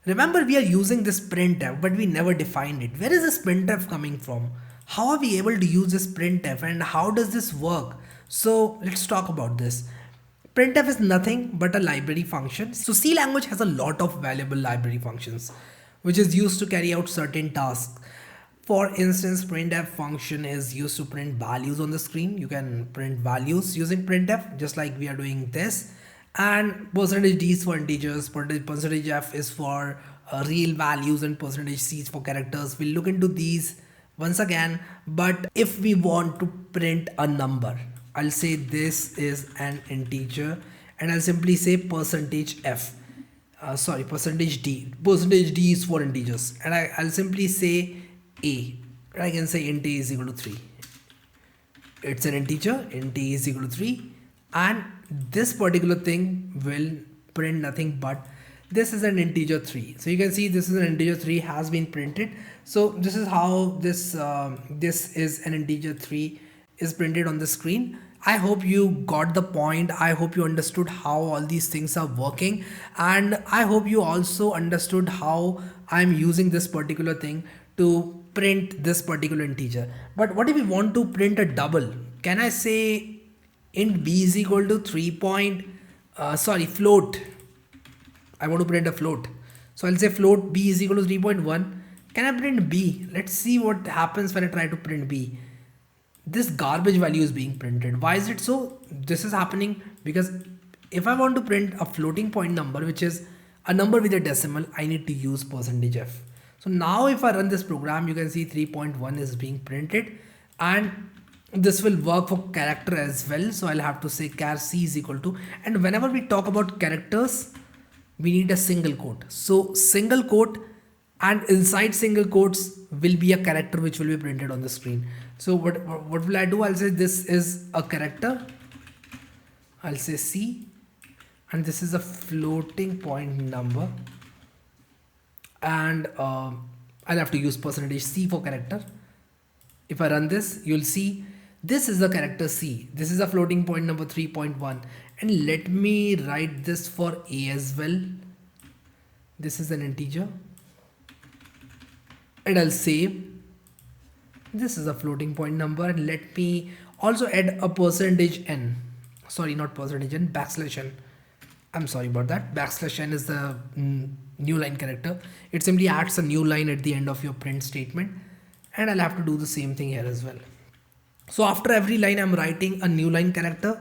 Remember, we are using this printf, but we never defined it. Where is this printf coming from? How are we able to use this printf and how does this work? So let's talk about this. Printf is nothing but a library function. So C language has a lot of valuable library functions, which is used to carry out certain tasks. For instance, printf function is used to print values on the screen. You can print values using printf, just like we are doing this. And %d is for integers, %f is for real values, and %c is for characters. We'll look into these once again. But if we want to print a number, I'll say this is an integer and I'll simply say %f. sorry, percentage d is for integers, and I'll simply say a, and I can say int a is equal to 3. It's an integer, int a is equal to 3, and this particular thing will print nothing but this is an integer 3. So you can see this is an integer 3 has been printed. So this is how this is an integer 3 is printed on the screen. I hope you got the point. I hope you understood how all these things are working, and I hope you also understood how I'm using this particular thing to print this particular integer. But what if we want to print a double? Can I say int b is equal to 3 point float? I want to print a float, so I'll say float b is equal to 3.1. Can I print b? Let's see what happens when I try to print b. This garbage value is being printed. Why is it so? This is happening because if I want to print a floating point number, which is a number with a decimal, I need to use %f. So now if I run this program, you can see 3.1 is being printed, and this will work for character as well. So I'll have to say char c is equal to, and whenever we talk about characters, we need a single quote. So single quote, and inside single quotes will be a character which will be printed on the screen. So what will I do? I'll say this is a character. I'll say C, and this is a floating point number, and I'll have to use %c for character. If I run this, you'll see this is the character C. This is a floating point number 3.1, and let me write this for A as well. This is an integer, and I'll save. This is a floating point number, and let me also add a %n. Sorry, not %n, \n. I'm sorry about that. \n is the new line character. It simply adds a new line at the end of your print statement, and I'll have to do the same thing here as well. So after every line, I'm writing a new line character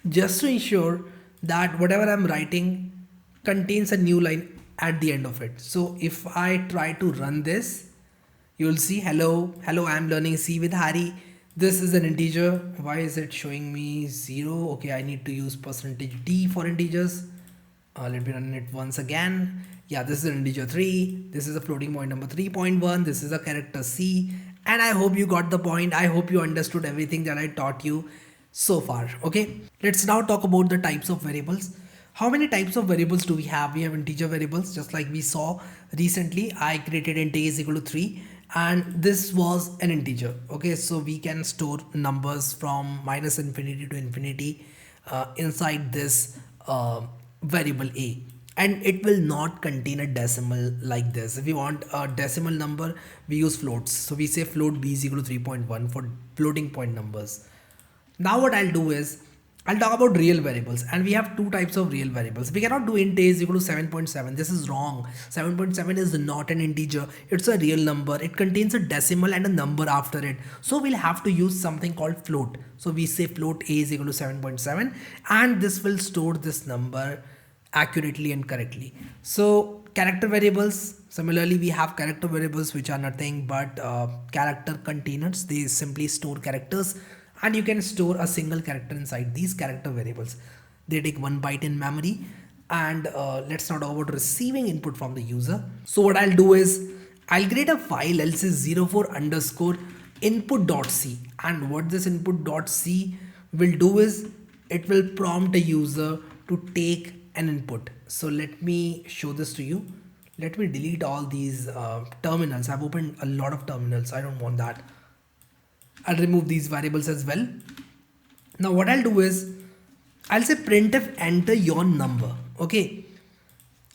just to ensure that whatever I'm writing contains a new line at the end of it. So if I try to run this, you'll see hello, I'm learning C with Harry. This is an integer. Why is it showing me 0? Okay, I need to use %d for integers. Let me run it once again. Yeah, this is an integer 3. This is a floating point number 3.1. This is a character C. And I hope you got the point. I hope you understood everything that I taught you so far. Okay, let's now talk about the types of variables. How many types of variables do we have? We have integer variables, just like we saw recently. I created int a is equal to 3, and this was an integer. Okay, so we can store numbers from -infinity to infinity inside this variable a, and it will not contain a decimal like this. If we want a decimal number, we use floats. So we say float b is equal to 3.1 for floating point numbers. Now what I'll do is I'll talk about real variables, and we have two types of real variables. We cannot do int a is equal to 7.7. This is wrong. 7.7 is not an integer. It's a real number. It contains a decimal and a number after it. So we'll have to use something called float. So we say float a is equal to 7.7, and this will store this number accurately and correctly. So character variables, similarly we have character variables which are nothing but character containers. They simply store characters, and you can store a single character inside these character variables. They take 1 byte in memory. And let's not talk about receiving input from the user. So what I'll do is I'll create a file, I'll say 04 underscore input.c, and what this input.c will do is it will prompt a user to take an input. So let me show this to you. Let me delete all these terminals. I've opened a lot of terminals. I don't want that. I'll remove these variables as well. Now what I'll do is I'll say printf enter your number. Okay,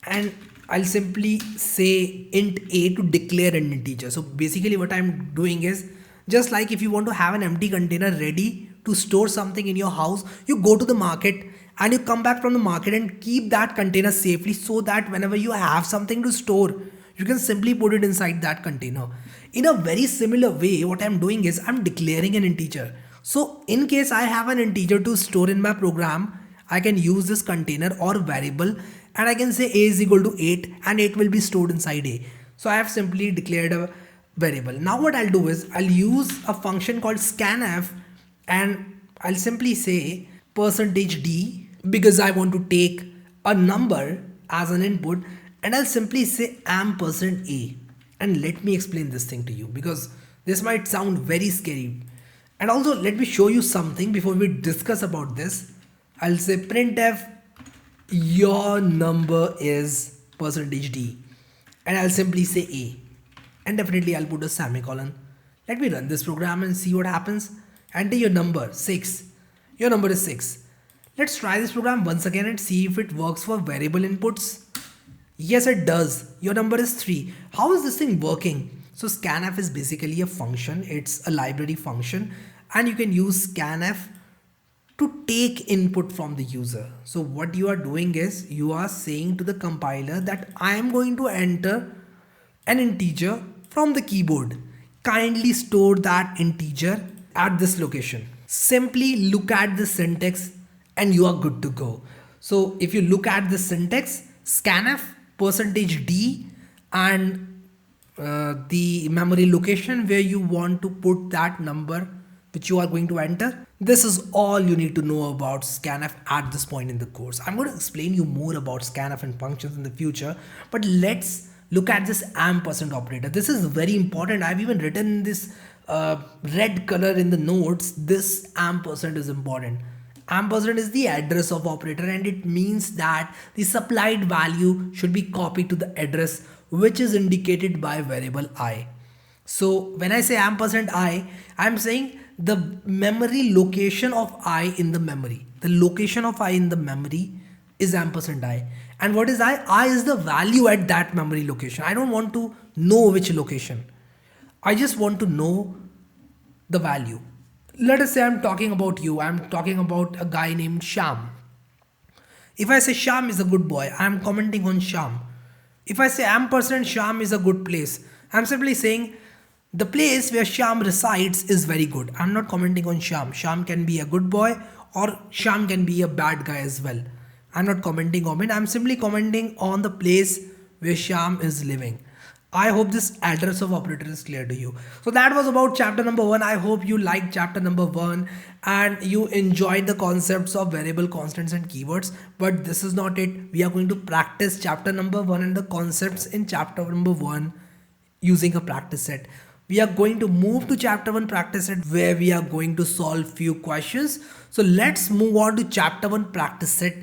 and I'll simply say int a to declare an integer. So basically what I'm doing is, just like if you want to have an empty container ready to store something in your house, you go to the market and you come back from the market and keep that container safely, so that whenever you have something to store, you can simply put it inside that container. In a very similar way, what I'm doing is I'm declaring an integer. So in case I have an integer to store in my program, I can use this container or variable, and I can say a is equal to 8, and 8 will be stored inside a. So I have simply declared a variable. Now what I'll do is I'll use a function called scanf, and I'll simply say %d, because I want to take a number as an input, and I'll simply say ampersand a. And let me explain this thing to you because this might sound very scary. And also let me show you something before we discuss about this. I'll say printf your number is percentage %d, and I'll simply say a, and definitely I'll put a semicolon. Let me run this program and see what happens. Enter your number 6. Your number is 6. Let's try this program once again and see if it works for variable inputs. Yes, it does. Your number is 3. How is this thing working? So scanf is basically a function. It's a library function, and you can use scanf to take input from the user. So what you are doing is you are saying to the compiler that I am going to enter an integer from the keyboard. Kindly store that integer at this location. Simply look at the syntax and you are good to go. So if you look at the syntax, scanf percentage %d and the memory location where you want to put that number which you are going to enter. This is all you need to know about scanf at this point in the course. I'm going to explain you more about scanf and functions in the future, but let's look at this ampersand operator. This is very important. I've even written this red color in the notes. This ampersand is important. Ampersand is the address of operator, and it means that the supplied value should be copied to the address which is indicated by variable I. So when I say ampersand I, I'm saying the memory location of I in the memory. The location of I in the memory is ampersand I. And what is I? I is the value at that memory location. I don't want to know which location. I just want to know the value. Let us say I'm talking about you. I'm talking about a guy named Sham. If I say Sham is a good boy, I'm commenting on Sham. If I say ampersand Sham is a good place, I'm simply saying the place where Sham resides is very good. I'm not commenting on Sham. Sham can be a good boy or Sham can be a bad guy as well. I'm not commenting on it. I'm simply commenting on the place where Sham is living. I hope this address of operator is clear to you. So that was about chapter number 1. I hope you liked chapter number 1 and you enjoyed the concepts of variable, constants and keywords. But this is not it. We are going to practice chapter number 1 and the concepts in chapter number 1 using a practice set. We are going to move to chapter 1 practice set where we are going to solve few questions. So let's move on to chapter 1 practice set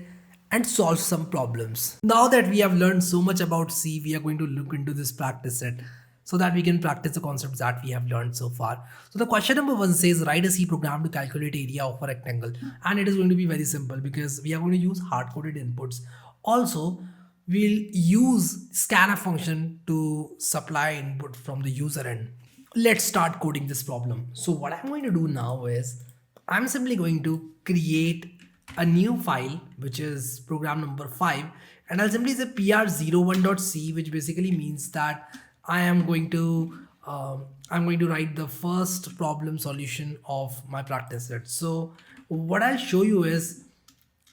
and solve some problems. Now that we have learned so much about C, we are going to look into this practice set so that we can practice the concepts that we have learned so far. So the question number 1 says write a C program to calculate area of a rectangle, and it is going to be very simple because we are going to use hard-coded inputs. Also, we'll use scanf function to supply input from the user end. Let's start coding this problem. So what I'm going to do now is I'm simply going to create a new file which is program number 5, and I'll simply say pr01.c, which basically means that I'm going to write the first problem solution of my practice set. So what I'll show you is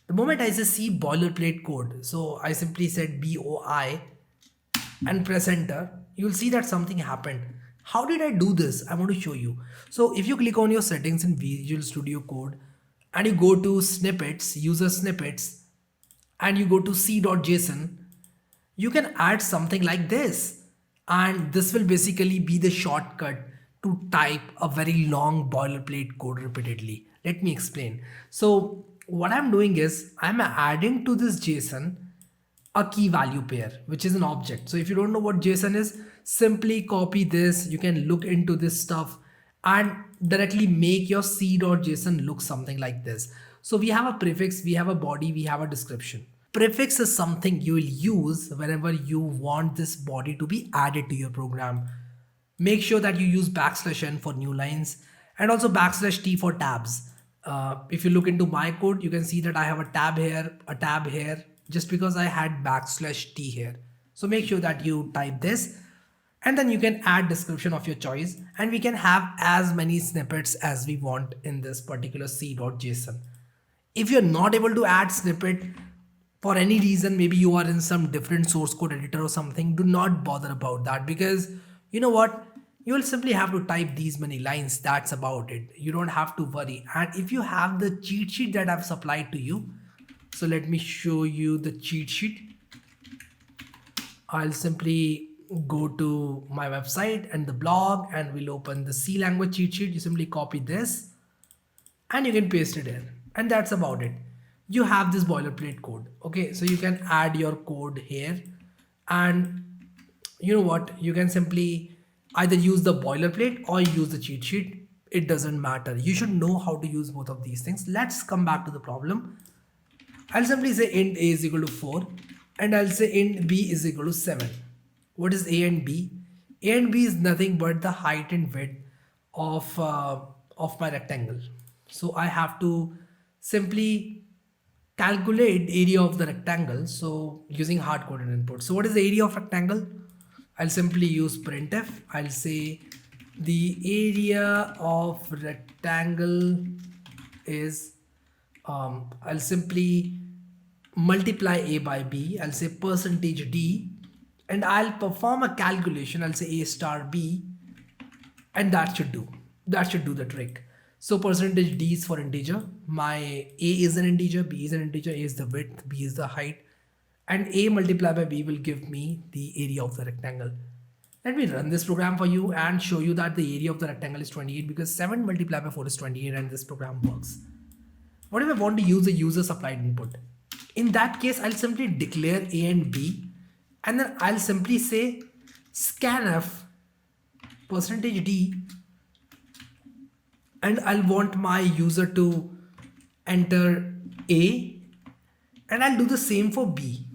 the moment I say C boilerplate code, so I simply said BOI and press enter, you'll see that something happened. How did I do this? I want to show you. So if you click on your settings in Visual Studio Code and you go to snippets, user snippets, and you go to c.json, you can add something like this. And this will basically be the shortcut to type a very long boilerplate code repeatedly. Let me explain. So what I'm doing is I'm adding to this JSON a key value pair, which is an object. So if you don't know what JSON is, simply copy this. You can look into this stuff and directly make your c.json look something like this. So we have a prefix, we have a body, we have a description. Prefix is something you will use whenever you want this body to be added to your program. Make sure that you use \n for new lines and also \t for tabs. If you look into my code, you can see that I have a tab here, just because I had \t here. So make sure that you type this, and then you can add description of your choice, and we can have as many snippets as we want in this particular c.json. If you're not able to add snippet for any reason, maybe you are in some different source code editor or something, do not bother about that, because you know what? You will simply have to type these many lines. That's about it. You don't have to worry. And if you have the cheat sheet that I've supplied to you, so let me show you the cheat sheet. I'll simply go to my website and the blog, and we'll open the C language cheat sheet. You simply copy this and you can paste it in, and that's about it. You have this boilerplate code. Okay, so you can add your code here, and you know what, you can simply either use the boilerplate or use the cheat sheet. It doesn't matter, you should know how to use both of these things. Let's come back to the problem. I'll simply say int a is equal to 4, and I'll say int b is equal to 7. What is a and b? A and b is nothing but the height and width of my rectangle. So I have to simply calculate area of the rectangle. So using hard-coded input. So what is the area of rectangle? I'll simply use printf. I'll say the area of rectangle is I'll simply multiply a by b. I'll say percentage d, and I'll perform a calculation. I'll say a star b, and that should do the trick. So percentage d is for integer. My a is an integer, b is an integer, a is the width, b is the height, and a multiplied by b will give me the area of the rectangle. Let me run this program for you and show you that the area of the rectangle is 28, because 7 multiplied by 4 is 28, and this program works. What if I want to use a user supplied input? In that case, I'll simply declare a and b, and then I'll simply say scanf percentage d, and I'll want my user to enter a, and I'll do the same for b.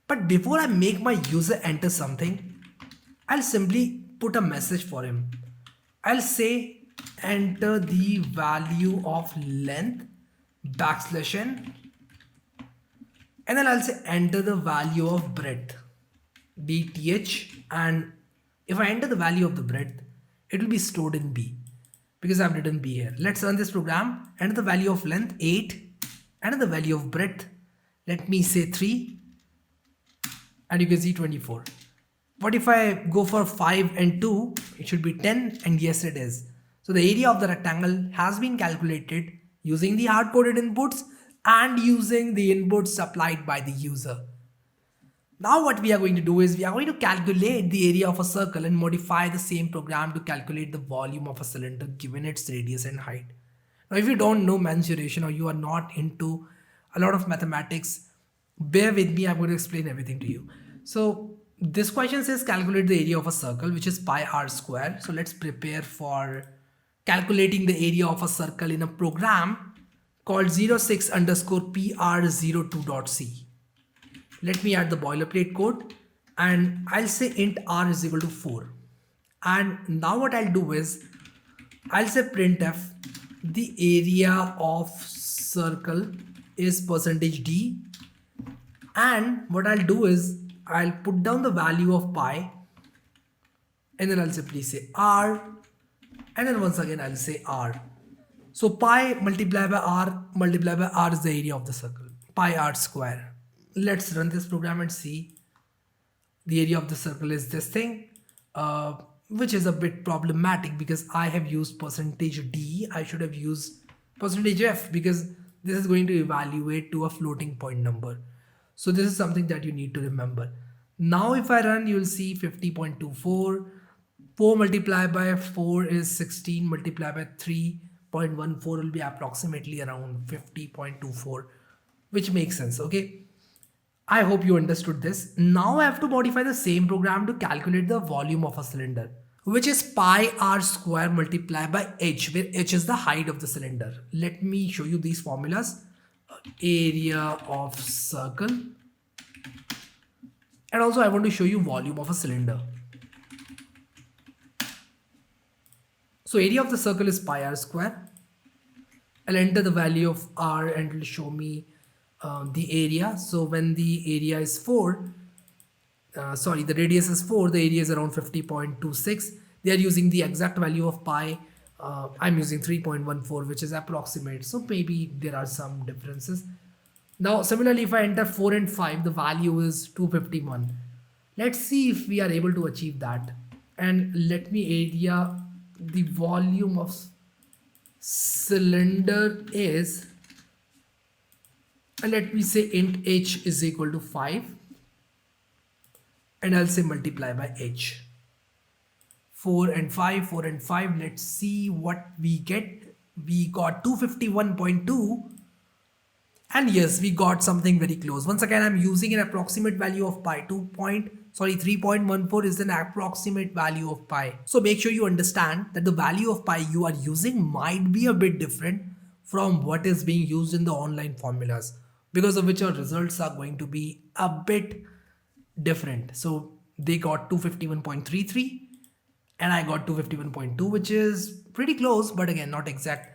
But before I make my user enter something, I'll simply put a message for him. I'll say enter the value of length \n, and then I'll say enter the value of breadth dth, and if I enter the value of the breadth, it will be stored in b because I've written b here. Let's run this program. Enter the value of length 8, enter the value of breadth, let me say 3, and you can see 24. What if I go for 5 and 2? It should be 10, and yes it is. So the area of the rectangle has been calculated using the hard-coded inputs and using the inputs supplied by the user. Now what we are going to do is we are going to calculate the area of a circle and modify the same program to calculate the volume of a cylinder given its radius and height. Now if you don't know mensuration or you are not into a lot of mathematics, bear with me, I'm going to explain everything to you. So this question says calculate the area of a circle, which is pi r square. So let's prepare for calculating the area of a circle in a program called 06 underscore pr02.c. Let me add the boilerplate code, and I'll say int r is equal to 4. And now what I'll do is I'll say printf the area of circle is percentage d, and what I'll do is I'll put down the value of pi, and then I'll simply say r, and then once again I'll say r. So pi multiplied by r is the area of the circle, pi r square. Let's run this program and see. The area of the circle is this thing, which is a bit problematic because I have used percentage d. I should have used percentage f because this is going to evaluate to a floating point number. So this is something that you need to remember. Now if I run, you will see 50.24. 4 multiplied by 4 is 16, multiplied by 3.14 will be approximately around 50.24, which makes sense. Okay, I hope you understood this. Now I have to modify the same program to calculate the volume of a cylinder, which is pi r square multiplied by h, where h is the height of the cylinder. Let me show you these formulas. Area of circle, and also I want to show you volume of a cylinder. So area of the circle is pi r square. I'll enter the value of r and it will show me the area. So when the area is 4, the radius is 4, the area is around 50.26. They are using the exact value of pi. I'm using 3.14, which is approximate, so maybe there are some differences. Now similarly, if I enter 4 and 5, the value is 251. Let's see if we are able to achieve that, and let me area the volume of cylinder is, and let me say int h is equal to 5. and I'll say multiply by h. 4 and 5, 4 and 5. Let's see what we get. We got 251.2. And yes, we got something very close. Once again, I'm using an approximate value of pi. 3.14 is an approximate value of pi. So make sure you understand that the value of pi you are using might be a bit different from what is being used in the online formulas, because of which your results are going to be a bit different. So they got 251.33 and I got 251.2, which is pretty close, but again, not exact,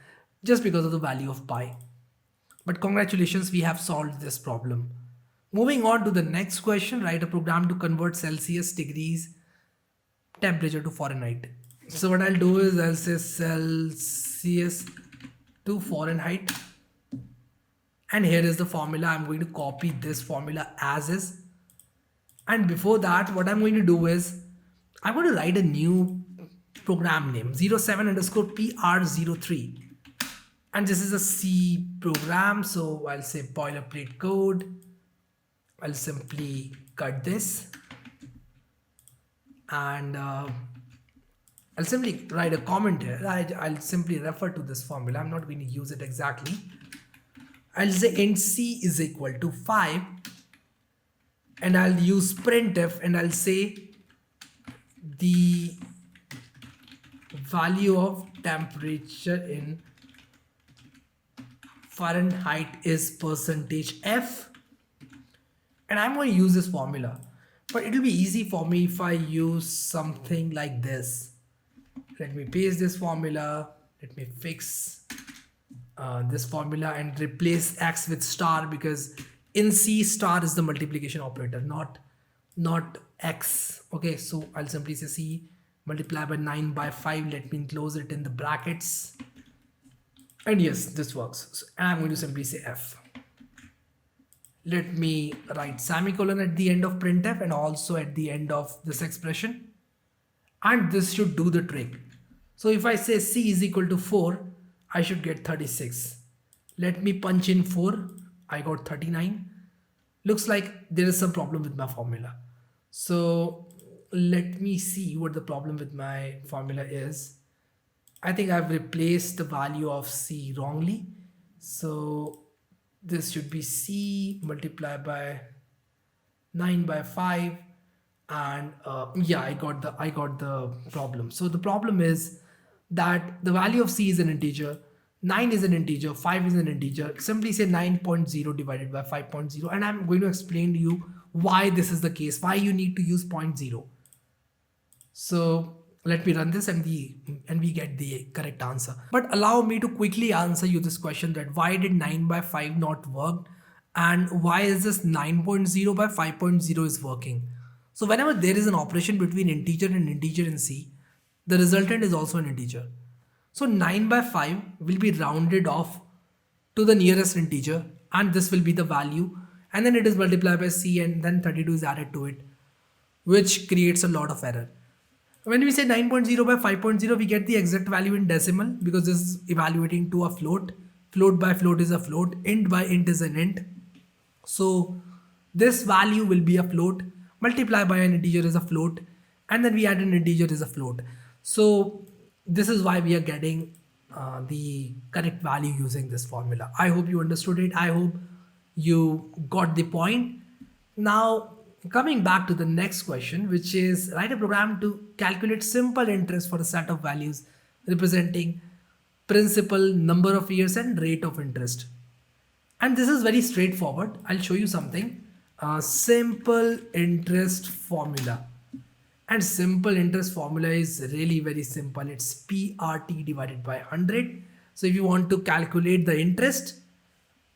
just because of the value of pi. But congratulations, we have solved this problem. Moving on to the next question, write a program to convert Celsius degrees temperature to Fahrenheit. So what I'll do is I'll say Celsius to Fahrenheit. And here is the formula. I'm going to copy this formula as is. And before that, what I'm going to do is I'm going to write a new program name 07 underscore PR03. And this is a C program, so I'll say boilerplate code. I'll simply cut this and I'll simply write a comment here. I'll simply refer to this formula. I'm not going to use it exactly. I'll say int C is equal to 5 and I'll use printf and I'll say the value of temperature in Fahrenheit is %F, and I'm going to use this formula, but it will be easy for me if I use something like this. Let me paste this formula. Let me fix this formula and replace x with star, because in C star is the multiplication operator, not x. Okay, so I'll simply say C multiply by 9 by 5. Let me enclose it in the brackets. And yes, this works. And I'm going to simply say F. Let me write semicolon at the end of printf and also at the end of this expression. And this should do the trick. So if I say C is equal to 4, I should get 36. Let me punch in 4. I got 39. Looks like there is some problem with my formula. So let me see what the problem with my formula is. I think I've replaced the value of C wrongly. So this should be C multiplied by 9 by 5. And yeah, I got the problem. So the problem is that the value of C is an integer, 9 is an integer, 5 is an integer. Simply say 9.0 divided by 5.0. And I'm going to explain to you why this is the case, why you need to use 0.0. So let me run this and we get the correct answer. But allow me to quickly answer you this question, that why did 9 by 5 not work and why is this 9.0 by 5.0 is working. So whenever there is an operation between integer and integer in C, the resultant is also an integer. So 9 by 5 will be rounded off to the nearest integer and this will be the value, and then it is multiplied by C and then 32 is added to it, which creates a lot of error. When we say 9.0 by 5.0, we get the exact value in decimal because this is evaluating to a float. Float by float is a float. Int by int is an int. So this value will be a float. Multiply by an integer is a float. And then we add an integer is a float. So this is why we are getting the correct value using this formula. I hope you understood it. I hope you got the point. Now, coming back to the next question, which is write a program to calculate simple interest for a set of values representing principal, number of years and rate of interest. And this is very straightforward. I'll show you something. Simple interest formula. And simple interest formula is really very simple. It's PRT divided by 100. So if you want to calculate the interest,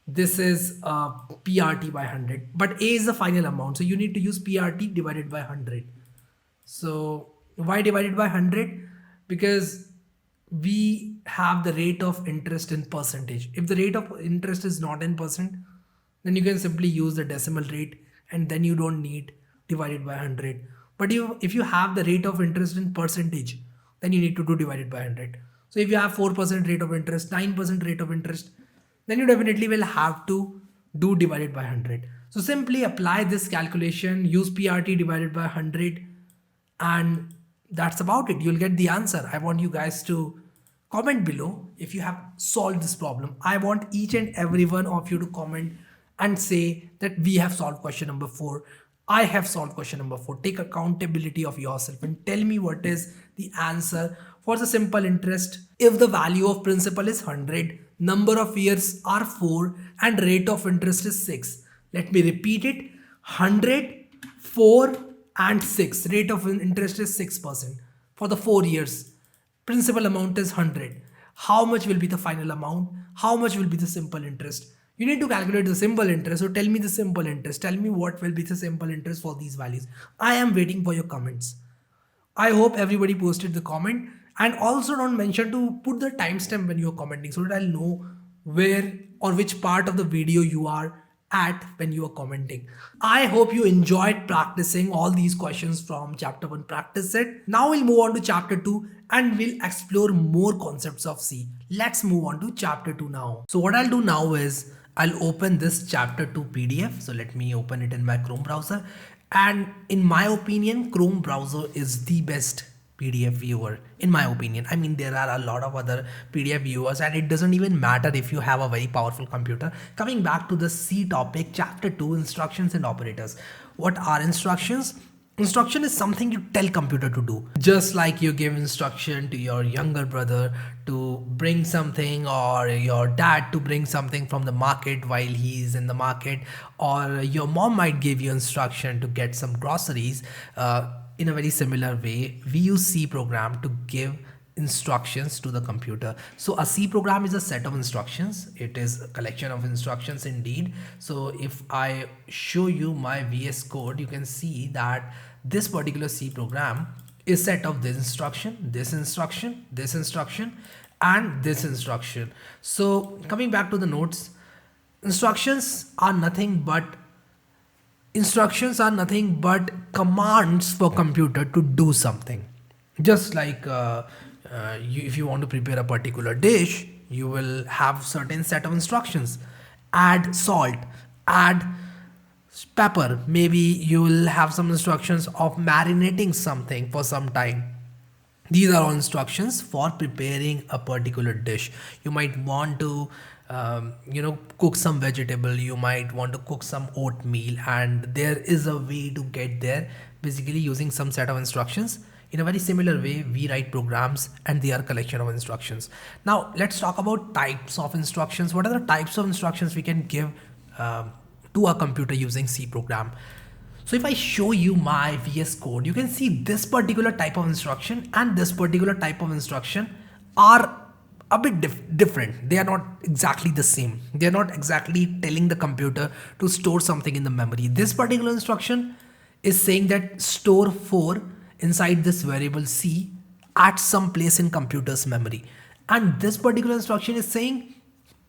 this is PRT by 100, but A is the final amount. So you need to use PRT divided by 100. So why divided by 100? Because we have the rate of interest in percentage. If the rate of interest is not in percent, then you can simply use the decimal rate and then you don't need divided by 100. But if you have the rate of interest in percentage, then you need to do divided by 100. So if you have 4% rate of interest, 9% rate of interest, then you definitely will have to do divided by 100. So simply apply this calculation, use PRT divided by 100, and that's about it. You'll get the answer. I want you guys to comment below if you have solved this problem. I want each and every one of you to comment and say that we have solved question number 4. I have solved question number 4. Take accountability of yourself and tell me what is the answer for the simple interest. If the value of principal is 100, number of years are 4, and rate of interest is 6. Let me repeat it. 100, 4 and 6. Rate of interest is 6% for the 4 years. Principal amount is 100. How much will be the final amount? How much will be the simple interest? You need to calculate the simple interest. So tell me the simple interest. Tell me what will be the simple interest for these values. I am waiting for your comments. I hope everybody posted the comment, and also don't mention to put the timestamp when you're commenting so that I'll know where or which part of the video you are at when you are commenting. I hope you enjoyed practicing all these questions from chapter 1 practice set. Now we'll move on to chapter 2 and we'll explore more concepts of C. Let's move on to chapter 2 now. So what I'll do now is I'll open this chapter 2 PDF. So let me open it in my Chrome browser. And in my opinion, Chrome browser is the best PDF viewer, in my opinion. I mean, there are a lot of other PDF viewers, and it doesn't even matter if you have a very powerful computer. Coming back to the C topic, chapter 2, instructions and operators. What are instructions? Instruction is something you tell computer to do. Just like you give instruction to your younger brother to bring something, or your dad to bring something from the market while he's in the market, or your mom might give you instruction to get some groceries. In a very similar way, we use C program to give instructions to the computer. So a C program is a set of instructions. It is a collection of instructions indeed. So if I show you my VS Code, you can see that this particular C program is set of this instruction, this instruction, this instruction, and this instruction. So coming back to the notes, instructions are nothing but commands for computer to do something. Just like if you want to prepare a particular dish, you will have certain set of instructions. Add salt, add pepper. Maybe you will have some instructions of marinating something for some time. These are all instructions for preparing a particular dish. You might want to cook some vegetable, you might want to cook some oatmeal, and there is a way to get there basically using some set of instructions. In a very similar way, we write programs and they are collection of instructions. Now let's talk about types of instructions. What are the types of instructions we can give to a computer using C program? So if I show you my VS Code, you can see this particular type of instruction and this particular type of instruction are a bit different. They are not exactly the same. They are not exactly telling the computer to store something in the memory. This particular instruction is saying that store 4 inside this variable C at some place in computer's memory. And this particular instruction is saying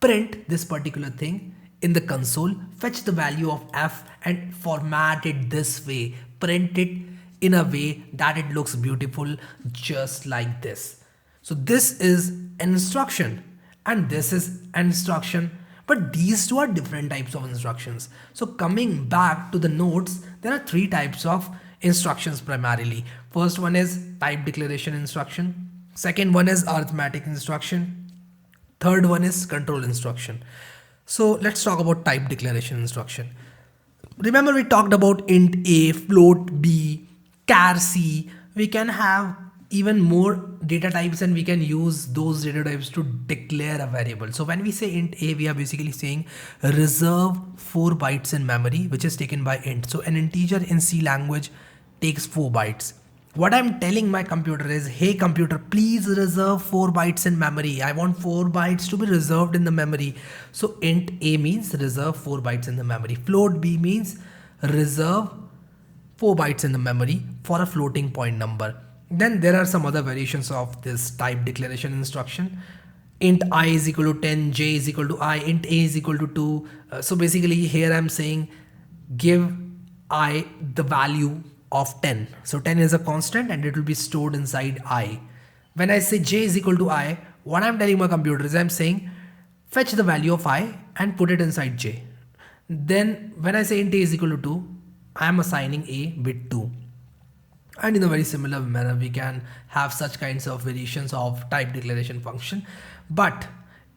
print this particular thing in the console, fetch the value of F and format it this way. Print it in a way that it looks beautiful, just like this. So this is an instruction and this is an instruction, but these two are different types of instructions. So coming back to the notes, there are 3 types of instructions primarily. First one is type declaration instruction. Second one is arithmetic instruction. Third one is control instruction. So let's talk about type declaration instruction. Remember we talked about int A, float B, char C. We can have even more data types and we can use those data types to declare a variable. So when we say int A, we are basically saying reserve 4 bytes in memory, which is taken by int. So an integer in C language takes 4 bytes. What I'm telling my computer is, hey computer, please reserve 4 bytes in memory. I want 4 bytes to be reserved in the memory. So int A means reserve 4 bytes in the memory. Float B means reserve 4 bytes in the memory for a floating point number. Then there are some other variations of this type declaration instruction. Int I is equal to 10, j is equal to I, int A is equal to 2. So basically here I'm saying give I the value of 10. So 10 is a constant and it will be stored inside I. When I say j is equal to I, what I'm telling my computer is I'm saying fetch the value of I and put it inside j. Then when I say int a is equal to 2, I am assigning a with 2. And in a very similar manner, we can have such kinds of variations of type declaration function. But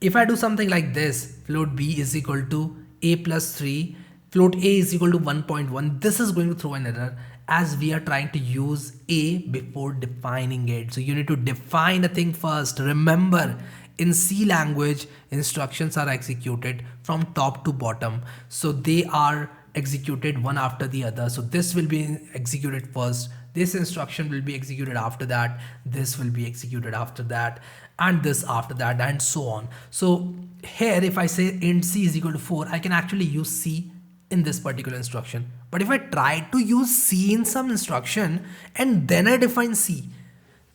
if I do something like this, float b is equal to a plus 3, float a is equal to 1.1, this is going to throw an error as we are trying to use a before defining it. So you need to define a thing first. Remember, in C language, instructions are executed from top to bottom. So they are executed one after the other. So this will be executed first. This instruction will be executed after that. This will be executed after that. And this after that, and so on. So here, if I say int C is equal to 4, I can actually use C in this particular instruction. But if I try to use C in some instruction and then I define C,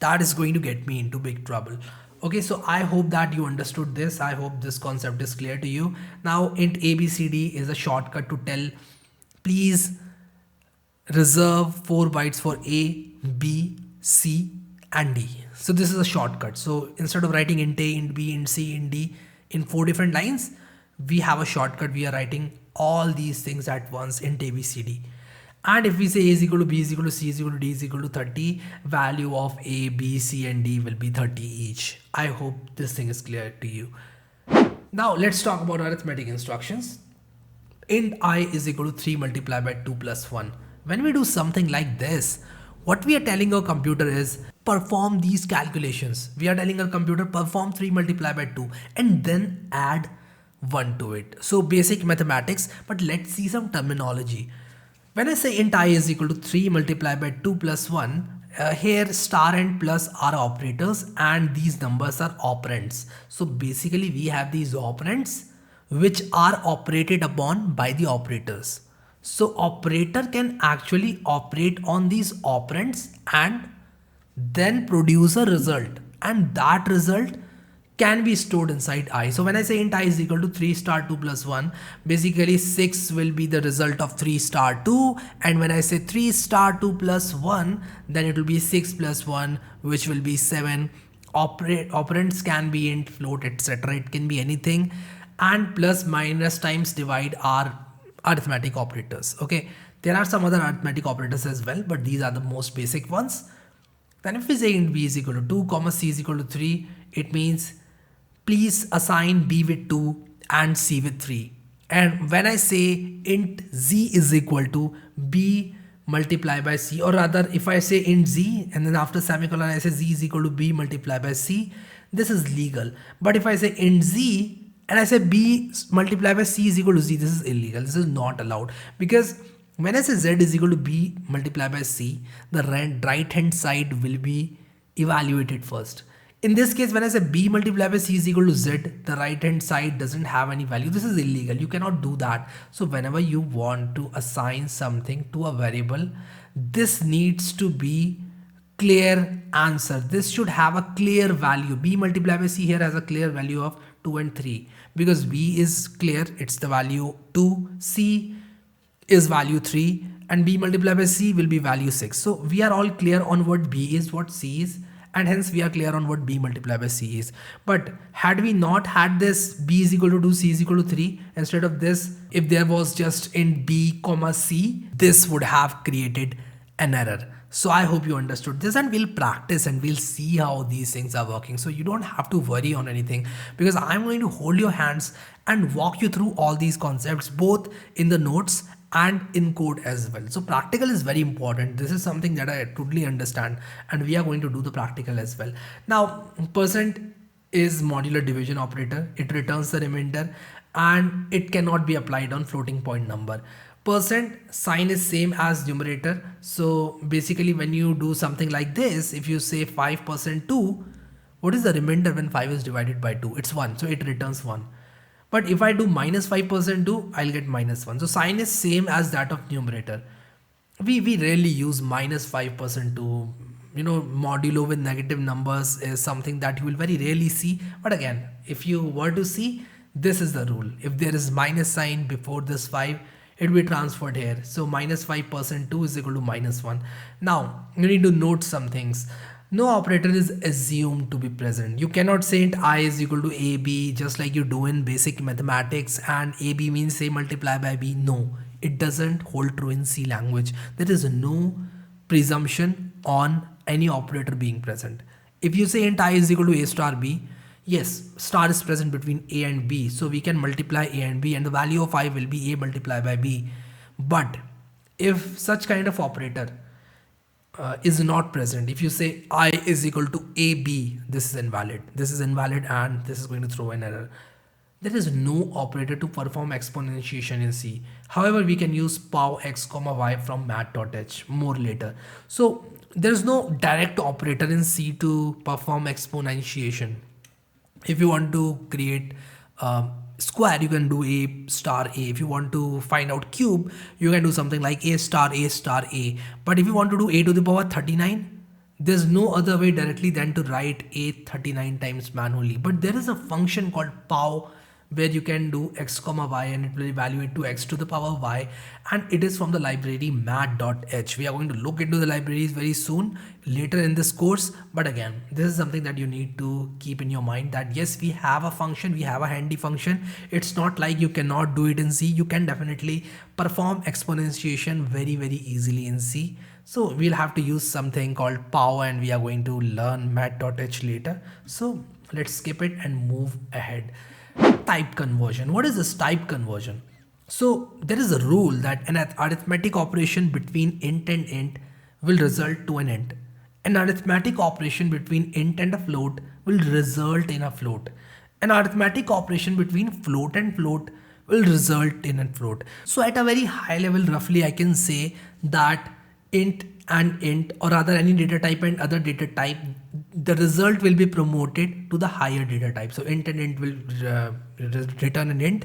that is going to get me into big trouble. Okay, so I hope that you understood this. I hope this concept is clear to you. Now int ABCD is a shortcut to tell, please reserve 4 bytes for A, B, C and D. So this is a shortcut. So instead of writing int A, int B, int C, int D in 4 different lines, we have a shortcut. We are writing all these things at once, int ABCD. And if we say A is equal to B is equal to C is equal to D is equal to 30, value of A, B, C and D will be 30 each. I hope this thing is clear to you. Now let's talk about arithmetic instructions. Int I is equal to 3 multiplied by 2 plus 1. When we do something like this, what we are telling our computer is perform these calculations. We are telling our computer perform 3 multiplied by 2 and then add 1 to it. So basic mathematics, but let's see some terminology. When I say int I is equal to 3 multiplied by 2 plus 1, here star and plus are operators and these numbers are operands. So basically we have these operands which are operated upon by the operators. So operator can actually operate on these operands and then produce a result, and that result can be stored inside I. So when I say int I is equal to 3 star 2 plus 1, basically 6 will be the result of 3 star 2, and when I say 3 star 2 plus 1, then it will be 6 plus 1, which will be 7. Operands can be int, float, etc. It can be anything, and plus, minus, times, divide are arithmetic operators. Okay, there are some other arithmetic operators as well, but these are the most basic ones. Then if we say int b is equal to 2 comma c is equal to 3, it means please assign b with 2 and c with 3. And when I say int z is equal to b multiplied by c, or rather if I say int z and then after semicolon I say z is equal to b multiplied by c, this is legal. But if I say int z and I say b multiplied by c is equal to z, this is illegal. This is not allowed, because when I say z is equal to b multiplied by c, the right hand side will be evaluated first. In this case, when I say b multiplied by c is equal to z, the right hand side doesn't have any value. This is illegal. You cannot do that. So whenever you want to assign something to a variable, this needs to be clear answer. This should have a clear value. B multiplied by c here has a clear value of 2 and 3, because b is clear, it's the value 2, c is value 3, and b multiplied by c will be value 6. So we are all clear on what b is, what c is, and hence we are clear on what b multiplied by c is. But had we not had this b is equal to 2, c is equal to 3, instead of this, if there was just in b comma c, this would have created an error. So I hope you understood this, and we'll practice and we'll see how these things are working. So you don't have to worry on anything, because I'm going to hold your hands and walk you through all these concepts, both in the notes and in code as well. So practical is very important. This is something that I totally understand, and we are going to do the practical as well. Now, percent is modular division operator. It returns the remainder and it cannot be applied on floating point number. Percent sign is same as numerator. So basically when you do something like this, if you say 5% 2, what is the remainder when 5 is divided by 2? It's 1. So it returns 1. But if I do minus 5% 2, I'll get minus 1. So sign is same as that of numerator. We rarely use minus 5% 2. Modulo with negative numbers is something that you will very rarely see. But again, if you were to see, this is the rule. If there is minus sign before this 5, it will be transferred here. So minus 5% 2 is equal to minus 1. Now you need to note some things. No operator is assumed to be present. You cannot say int I is equal to AB just like you do in basic mathematics and AB means say multiply by B. No, it doesn't hold true in C language. There is no presumption on any operator being present. If you say int I is equal to A star B, yes, star is present between A and B. So we can multiply A and B and the value of I will be A multiplied by B. But if such kind of operator is not present, if you say I is equal to AB, this is invalid. This is invalid and this is going to throw an error. There is no operator to perform exponentiation in C. However, we can use pow x comma y from math.h more later. So there is no direct operator in C to perform exponentiation. If you want to create square, you can do a star a. If you want to find out cube, you can do something like a star a star a. But if you want to do a to the power 39, there's no other way directly than to write a 39 times manually. But there is a function called pow where you can do x comma y and it will evaluate to x to the power y, and it is from the library math.h. We are going to look into the libraries very soon later in this course, but again this is something that you need to keep in your mind, that yes, we have a function, we have a handy function. It's not like you cannot do it in C. You can definitely perform exponentiation very easily in C. So we'll have to use something called pow and we are going to learn math.h later. So let's skip it and move ahead. Type conversion. What is this type conversion? So there is a rule that an arithmetic operation between int and int will result to an int. An arithmetic operation between int and a float will result in a float. An arithmetic operation between float and float will result in a float. So at a very high level, roughly I can say that int and int, or rather any data type and other data type, the result will be promoted to the higher data type. So int and int will return an int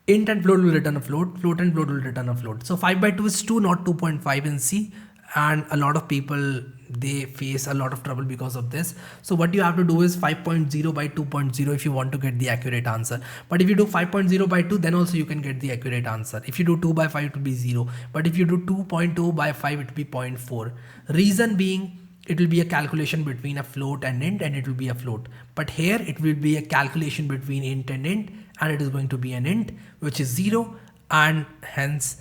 and float will return a float, float and float will return a float. So 5 by 2 is 2, not 2.5 in C, and a lot of people, they face a lot of trouble because of this. So what you have to do is 5.0 by 2.0 if you want to get the accurate answer. But if you do 5.0 by 2, then also you can get the accurate answer. If you do 2 by 5, it will be 0. But if you do 2.2 by 5, it will be 0.4. Reason being, it will be a calculation between a float and int and it will be a float. But here it will be a calculation between int and int and it is going to be an int which is 0, and hence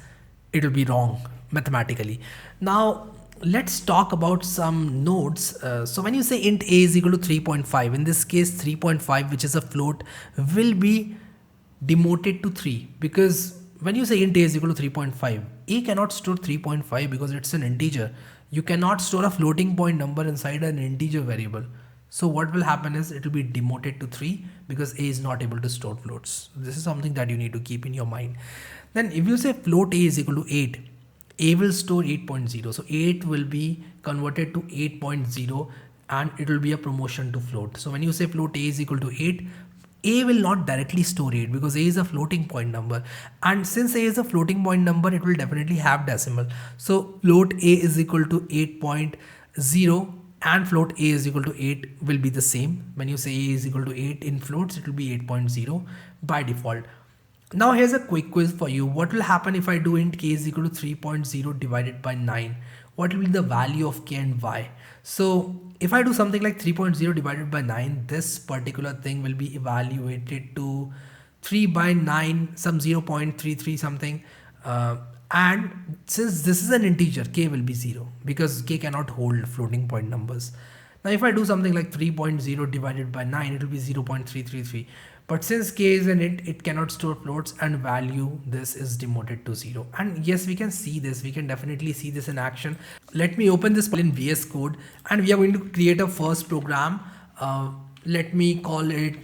it will be wrong mathematically. Now let's talk about some nodes. So when you say int a is equal to 3.5, in this case 3.5, which is a float, will be demoted to 3, because when you say int a is equal to 3.5, a cannot store 3.5 because it's an integer. You cannot store a floating point number inside an integer variable. So what will happen is it will be demoted to 3 because a is not able to store floats. This is something that you need to keep in your mind. Then if you say float a is equal to 8, a will store 8.0. So 8 will be converted to 8.0 and it will be a promotion to float. So when you say float a is equal to 8, a will not directly store 8 because a is a floating point number, and since a is a floating point number, it will definitely have decimal. So float a is equal to 8.0 and float a is equal to 8 will be the same. When you say a is equal to 8 in floats, it will be 8.0 by default. Now here's a quick quiz for you. What will happen if I do int k is equal to 3.0 divided by 9? What will be the value of k and y? So if I do something like 3.0 divided by 9, this particular thing will be evaluated to 3 by 9, some 0.33 something. And since this is an integer, k will be 0 because k cannot hold floating point numbers. Now if I do something like 3.0 divided by 9, it will be 0.333. But since k is an int, it cannot store floats and value this is demoted to 0. And yes, we can see this. We can definitely see this in action. Let me open this in VS Code and we are going to create a first program. Let me call it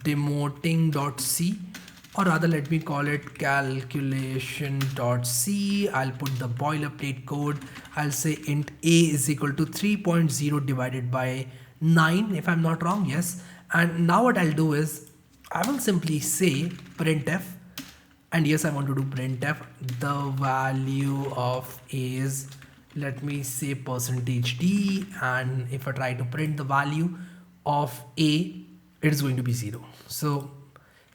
demoting.c, or rather let me call it calculation.c. I'll put the boilerplate code. I'll say int a is equal to 3.0 divided by 9 if I'm not wrong. Yes. And now what I'll do is I will simply say printf, and yes, I want to do printf. The value of a is, let me say %d, and if I try to print the value of a, it is going to be 0. So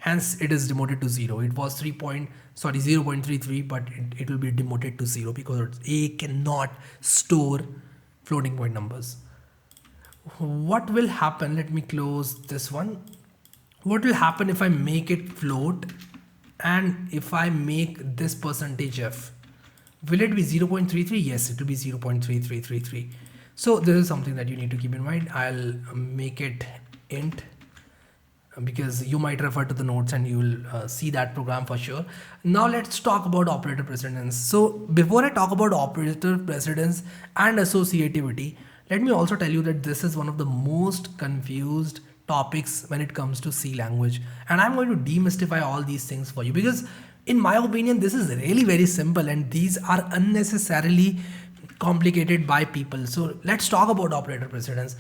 hence it is demoted to 0. It was 0.33, but it will be demoted to 0 because a cannot store floating point numbers. what will happen, let me close this one. What will happen if I make it float and if I make this percentage f? Will it be 0.33? Yes, it will be 0.3333. So this is something that you need to keep in mind. I'll make it int because you might refer to the notes and you will see that program for sure. Now let's talk about operator precedence. So before I talk about operator precedence and associativity, let me also tell you that this is one of the most confused topics when it comes to C language. And I'm going to demystify all these things for you because in my opinion, this is really very simple and these are unnecessarily complicated by people. So let's talk about operator precedence.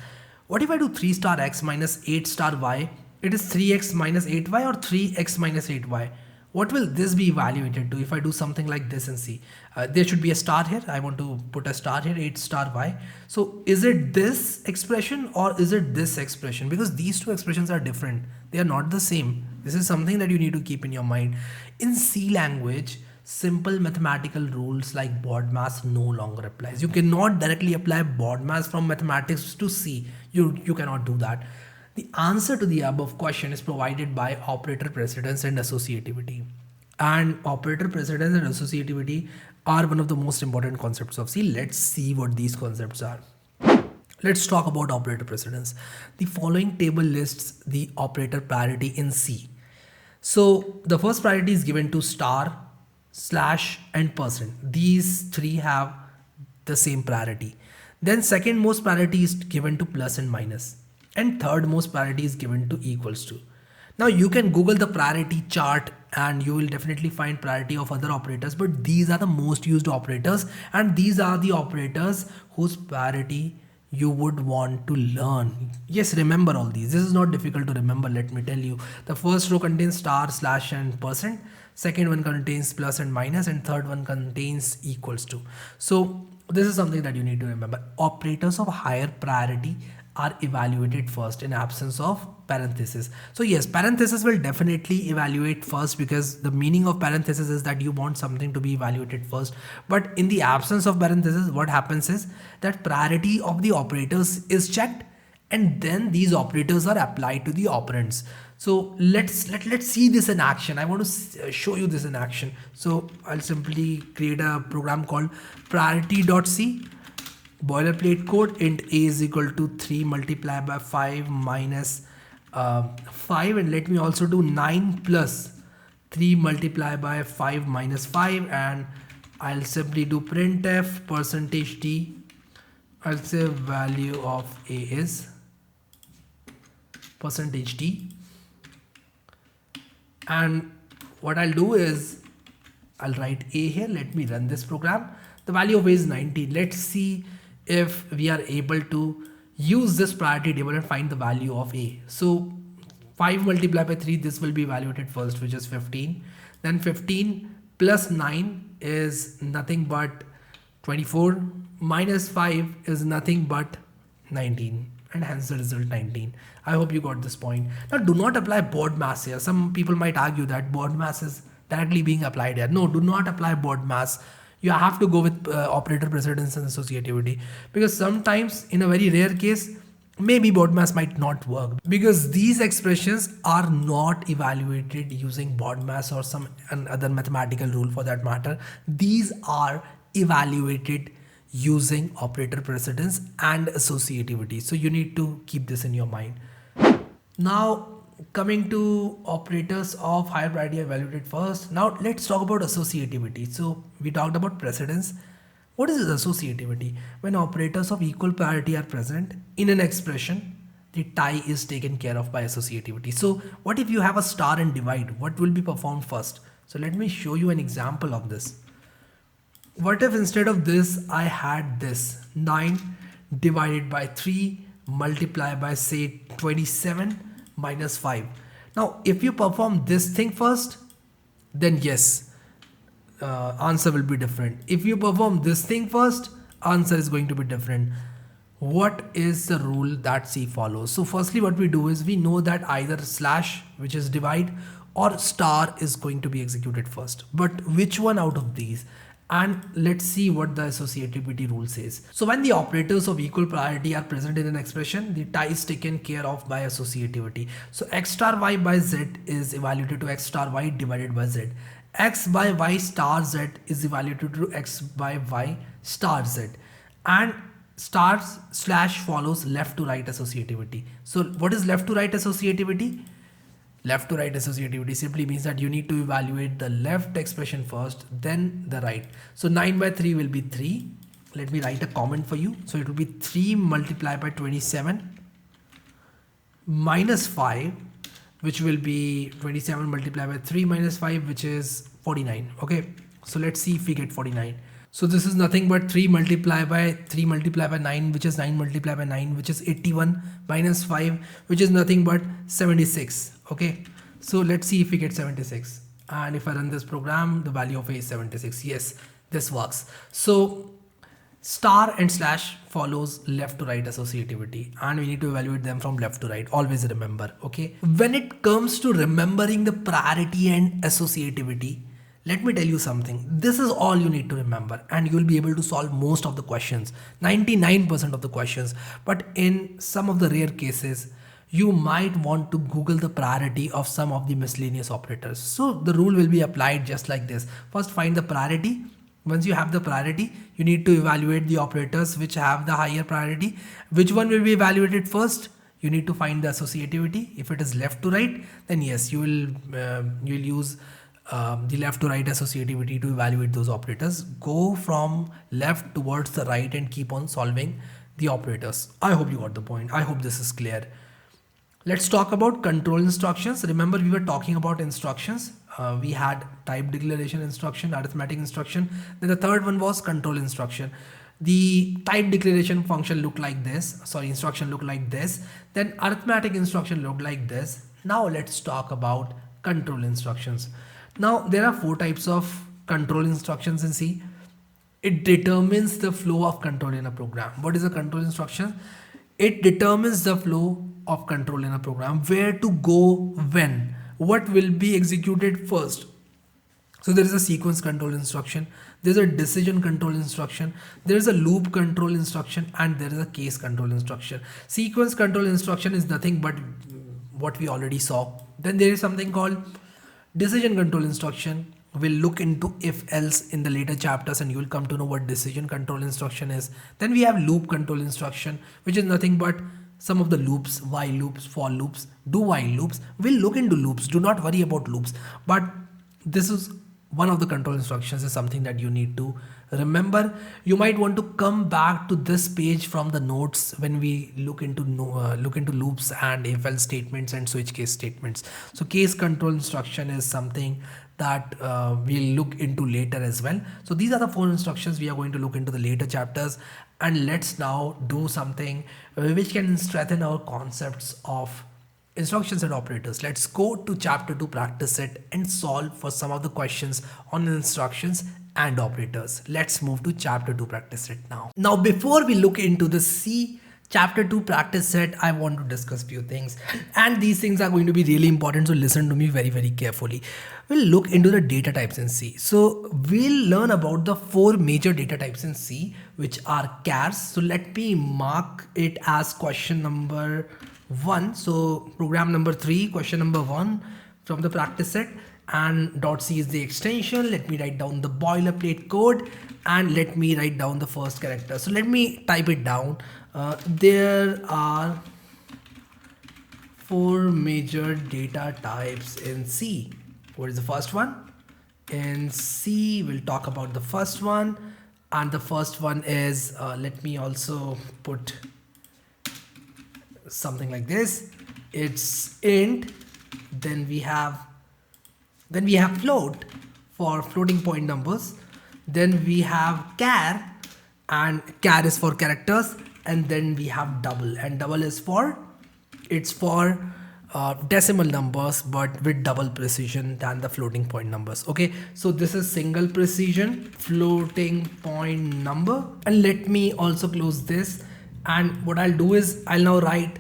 What if I do 3 star x minus 8 star y? It is 3x minus 8y or 3x minus 8y. What will this be evaluated to if I do something like this and see? There should be a star here. I want to put a star here, 8 star y. So is it this expression or is it this expression? Because these two expressions are different. They are not the same. This is something that you need to keep in your mind. In C language, simple mathematical rules like BODMAS no longer applies. You cannot directly apply BODMAS from mathematics to C. You cannot do that. The answer to the above question is provided by operator precedence and associativity. And operator precedence and associativity are one of the most important concepts of C. Let's see what these concepts are. Let's talk about operator precedence. The following table lists the operator priority in C. So the first priority is given to star, slash and percent. These three have the same priority. Then second most priority is given to plus and minus. And third most priority is given to equals to. Now you can Google the priority chart and you will definitely find priority of other operators, but these are the most used operators and these are the operators whose priority you would want to learn. Yes, remember all these. This is not difficult to remember, let me tell you. The first row contains star, slash and percent. Second one contains plus and minus and third one contains equals to. So this is something that you need to remember. Operators of higher priority are evaluated first in absence of parenthesis. So yes, parenthesis will definitely evaluate first because the meaning of parenthesis is that you want something to be evaluated first. But in the absence of parenthesis, what happens is that priority of the operators is checked and then these operators are applied to the operands. So let's see this in action. I want to show you this in action. So I'll simply create a program called priority.c. boilerplate code. Int a is equal to 3 multiplied by 5 minus 5, and let me also do 9 plus 3 multiplied by 5 minus 5, and I'll simply do printf percentage d. I'll say value of a is percentage d, and what I'll do is I'll write a here. Let me run this program. The value of a is 19. Let's see if we are able to use this priority table and find the value of a. So 5 multiplied by 3, this will be evaluated first, which is 15. Then 15 plus 9 is nothing but 24, minus 5 is nothing but 19, and hence the result 19. I hope you got this point. Now do not apply BODMAS here. Some people might argue that BODMAS is directly being applied here. No, do not apply BODMAS. You have to go with operator precedence and associativity, because sometimes in a very rare case, maybe BODMAS might not work, because these expressions are not evaluated using BODMAS or some other mathematical rule for that matter. These are evaluated using operator precedence and associativity. So you need to keep this in your mind. Now coming to operators of higher priority evaluated first. Now let's talk about associativity. So we talked about precedence. What is associativity? When operators of equal priority are present in an expression, the tie is taken care of by associativity. So what if you have a star and divide? What will be performed first? So let me show you an example of this. What if instead of this, I had this 9 divided by 3 multiplied by say 27 minus 5. Now if you perform this thing first, then yes, answer will be different. If you perform this thing first, answer is going to be different. What is the rule that C follows? So firstly what we do is we know that either slash, which is divide, or star is going to be executed first. But which one out of these? And let's see what the associativity rule says. So when the operators of equal priority are present in an expression, the tie is taken care of by associativity. So x star y by z is evaluated to x star y divided by z. X by y star z is evaluated to x by y star z. And stars slash follows left to right associativity. So what is left to right associativity? Left to right associativity simply means that you need to evaluate the left expression first, then the right. So 9 by 3 will be 3. Let me write a comment for you. So it will be 3 multiplied by 27 minus 5, which will be 27 multiplied by 3 minus 5, which is 49. Okay, so let's see if we get 49. So this is nothing but 3 multiplied by 9, which is 9 multiplied by 9, which is 81 minus 5, which is nothing but 76. Okay, so let's see if we get 76. And if I run this program, the value of a is 76. Yes, this works. So star and slash follows left to right associativity, and we need to evaluate them from left to right. Always remember. Okay, when it comes to remembering the priority and associativity, let me tell you something. This is all you need to remember, and you will be able to solve most of the questions, 99% of the questions. But in some of the rare cases, you might want to Google the priority of some of the miscellaneous operators. So the rule will be applied just like this. First, find the priority. Once you have the priority, you need to evaluate the operators which have the higher priority. Which one will be evaluated first? You need to find the associativity. If it is left to right, then yes, you will use the left to right associativity to evaluate those operators. Go from left towards the right and keep on solving the operators. I hope you got the point. I hope this is clear. Let's talk about control instructions. Remember, we were talking about instructions. We had type declaration instruction, arithmetic instruction. Then the third one was control instruction. The type declaration function looked like this. Sorry, instruction looked like this. Then arithmetic instruction looked like this. Now let's talk about control instructions. Now there are 4 types of control instructions in C. It determines the flow of control in a program. What is a control instruction? It determines the flow of control in a program, where to go when, what will be executed first. So there is a sequence control instruction, there's a decision control instruction, there is a loop control instruction, and there is a case control instruction. Sequence control instruction is nothing but what we already saw. Then there is something called decision control instruction. We'll look into if else in the later chapters, and you will come to know what decision control instruction is. Then we have loop control instruction, which is nothing but some of the loops, while loops, for loops, do while loops. We'll look into loops. Do not worry about loops. But this is one of the control instructions, is something that you need to remember. You might want to come back to this page from the notes when we look into loops and if else statements and switch case statements. So case control instruction is something that we'll look into later as well. So these are the 4 instructions we are going to look into the later chapters. And let's now do something which can strengthen our concepts of instructions and operators. Let's go to chapter 2 practice set and solve for some of the questions on instructions and operators. Let's move to chapter 2 practice set now. Now, before we look into the C chapter 2 practice set, I want to discuss few things, and these things are going to be really important, so listen to me very, very carefully. We'll look into the data types in C. So we'll learn about the 4 major data types in C, which are chars. So let me mark it as question number 1. So program number 3, question number 1 from the practice set, and .c is the extension. Let me write down the boilerplate code, and let me write down the first character. So let me type it down. There are 4 major data types in C. What is the first one? In C, we'll talk about the first one, and the first one is, let me also put something like this. It's int. Then we have float for floating point numbers. Then we have char, and char is for characters. And then we have double, and double is for decimal numbers, but with double precision than the floating point numbers. Okay, so this is single precision floating point number. And let me also close this, and what I'll do is I'll now write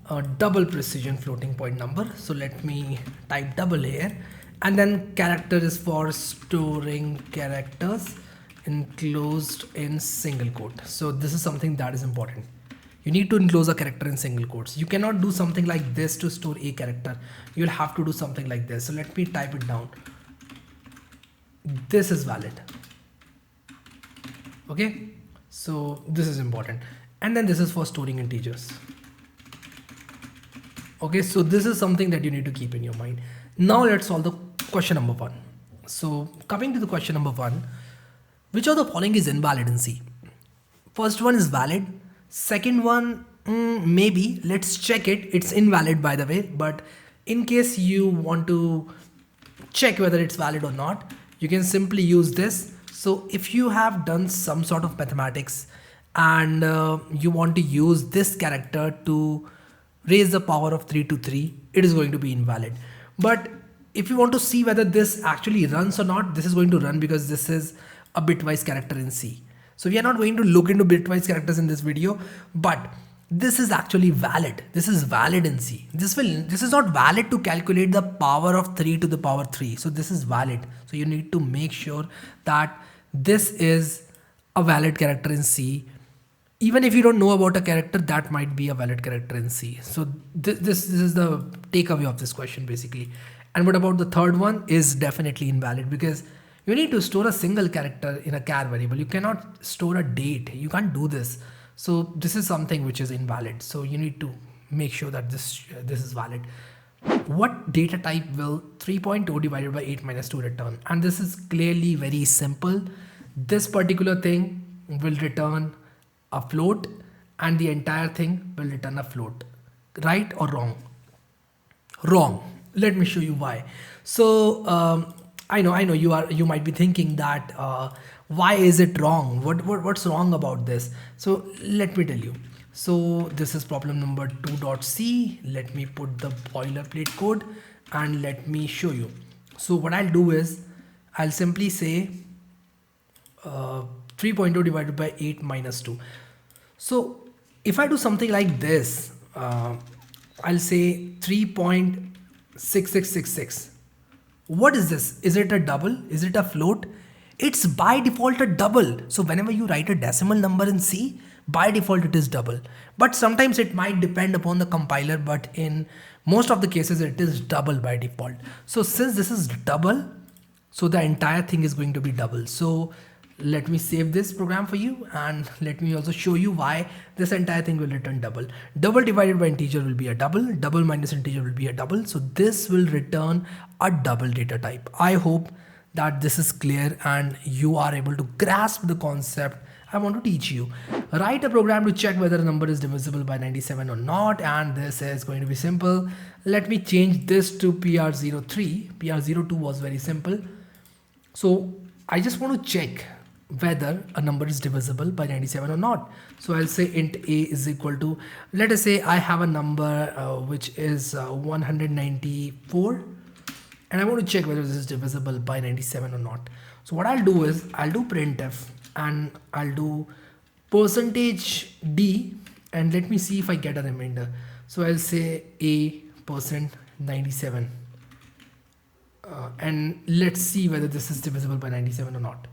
a double precision floating point number. So let me type double here, and then character is for storing characters, enclosed in single quote. So this is something that is important. You need to enclose a character in single quotes. You cannot do something like this to store a character. You'll have to do something like this. So let me type it down. This is valid. Okay, so this is important. And then this is for storing integers. Okay, so this is something that you need to keep in your mind. Now let's solve the question number 1. So coming to the question number 1, which of the following is invalid in C? First one is valid. Second one, maybe. Let's check it. It's invalid, by the way. But in case you want to check whether it's valid or not, you can simply use this. So if you have done some sort of mathematics and you want to use this character to raise the power of 3 to 3, it is going to be invalid. But if you want to see whether this actually runs or not, this is going to run because this is a bitwise character in C. So we are not going to look into bitwise characters in this video, but this is actually valid. This is valid in C. This is not valid to calculate the power of 3 to the power 3. So this is valid. So you need to make sure that this is a valid character in C. Even if you don't know about a character, that might be a valid character in C. So this is the takeaway of this question basically. And what about the third one? Is definitely invalid because you need to store a single character in a char variable. You cannot store a date. You can't do this. So this is something which is invalid. So you need to make sure that this is valid. What data type will 3.2 divided by 8 minus 2 return? And this is clearly very simple. This particular thing will return a float and the entire thing will return a float. Right or wrong? Wrong. Let me show you why. So I know you might be thinking that why is it wrong? What's wrong about this? So let me tell you. So this is problem number 2.c. Let me put the boilerplate code and let me show you. So what I'll do is I'll simply say 3.2 divided by 8 minus 2. So if I do something like this, I'll say 3.6666. What is this? Is it a double? Is it a float? It's by default a double. So whenever you write a decimal number in C, by default it is double. But sometimes it might depend upon the compiler, but in most of the cases it is double by default. So since this is double, so the entire thing is going to be double. So let me save this program for you and let me also show you why this entire thing will return double. Double divided by integer will be a double. Double minus integer will be a double. So this will return a double data type. I hope that this is clear and you are able to grasp the concept I want to teach you. Write a program to check whether a number is divisible by 97 or not, and this is going to be simple. Let me change this to PR03. PR02 was very simple. So I just want to check whether a number is divisible by 97 or not. So I'll say int a is equal to, let us say I have a number which is 194 and I want to check whether this is divisible by 97 or not. So what I'll do is I'll do printf and I'll do percentage %d and let me see if I get a remainder. So I'll say a %97 and let's see whether this is divisible by 97 or not.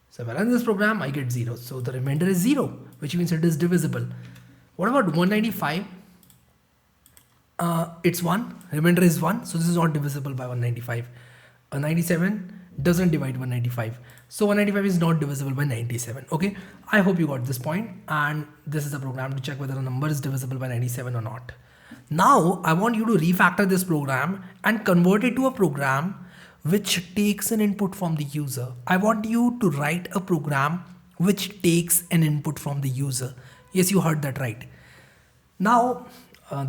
So if I run this program, I get 0. So the remainder is 0, which means it is divisible. What about 195? It's 1. Remainder is 1. So this is not divisible by 195. 97 doesn't divide 195. So 195 is not divisible by 97. Okay. I hope you got this point. And this is a program to check whether a number is divisible by 97 or not. Now I want you to refactor this program and convert it to a program which takes an input from the user. I want you to write a program which takes an input from the user. Yes, you heard that right. Now,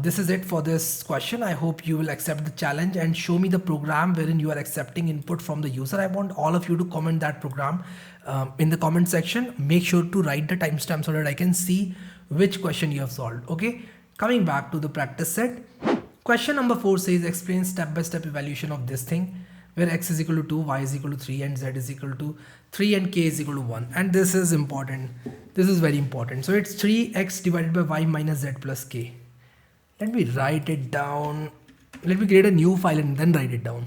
this is it for this question. I hope you will accept the challenge and show me the program wherein you are accepting input from the user. I want all of you to comment that program in the comment section. Make sure to write the timestamp so that I can see which question you have solved. Okay, coming back to the practice set. Question number 4 says explain step-by-step evaluation of this thing, where x is equal to 2, y is equal to 3 and z is equal to 3 and k is equal to 1. And this is important. This is very important. So it's 3x divided by y minus z plus k. Let me write it down. Let me create a new file and then write it down.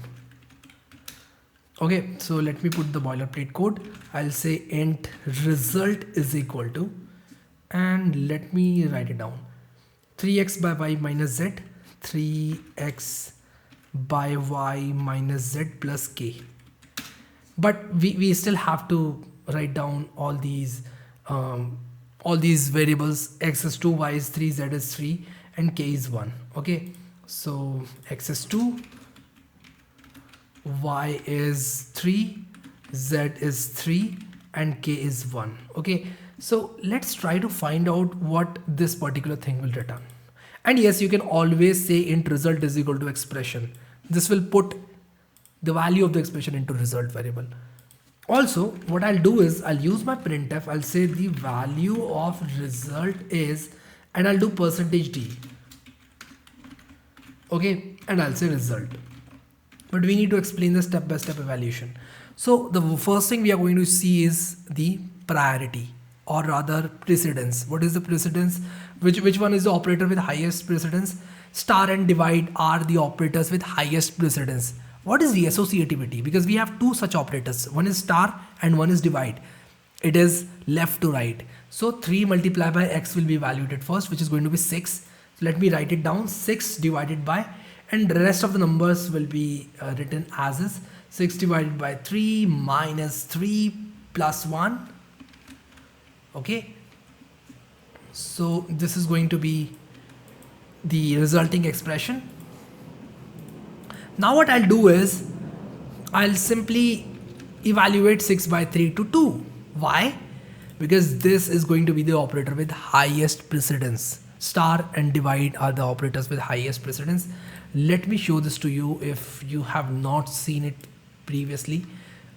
Okay, so let me put the boilerplate code. I'll say int result is equal to, and let me write it down. 3x by y minus z, 3x by y minus z plus k. But we still have to write down all these variables. X is 2, y is 3, z is 3, and k is 1. Okay, so x is 2, y is 3, z is 3, and k is 1. Okay, so let's try to find out what this particular thing will return. And yes, you can always say int result is equal to expression. This will put the value of the expression into result variable. Also, what I'll do is I'll use my printf. I'll say the value of result is, and I'll do %d. Okay, and I'll say result. But we need to explain the step-by-step evaluation. So the first thing we are going to see is the priority, or rather precedence. What is the precedence? Which one is the operator with highest precedence? Star and divide are the operators with highest precedence. What is the associativity? Because we have two such operators. One is star and one is divide. It is left to right. So 3 multiplied by x will be evaluated first, which is going to be 6. So let me write it down. 6 divided by, and the rest of the numbers will be written as is. 6 divided by 3 minus 3 plus 1. Okay. So this is going to be the resulting expression. Now what I'll do is I'll simply evaluate 6 by 3 to 2. Why? Because this is going to be the operator with highest precedence. Star and divide are the operators with highest precedence. Let me show this to you if you have not seen it previously.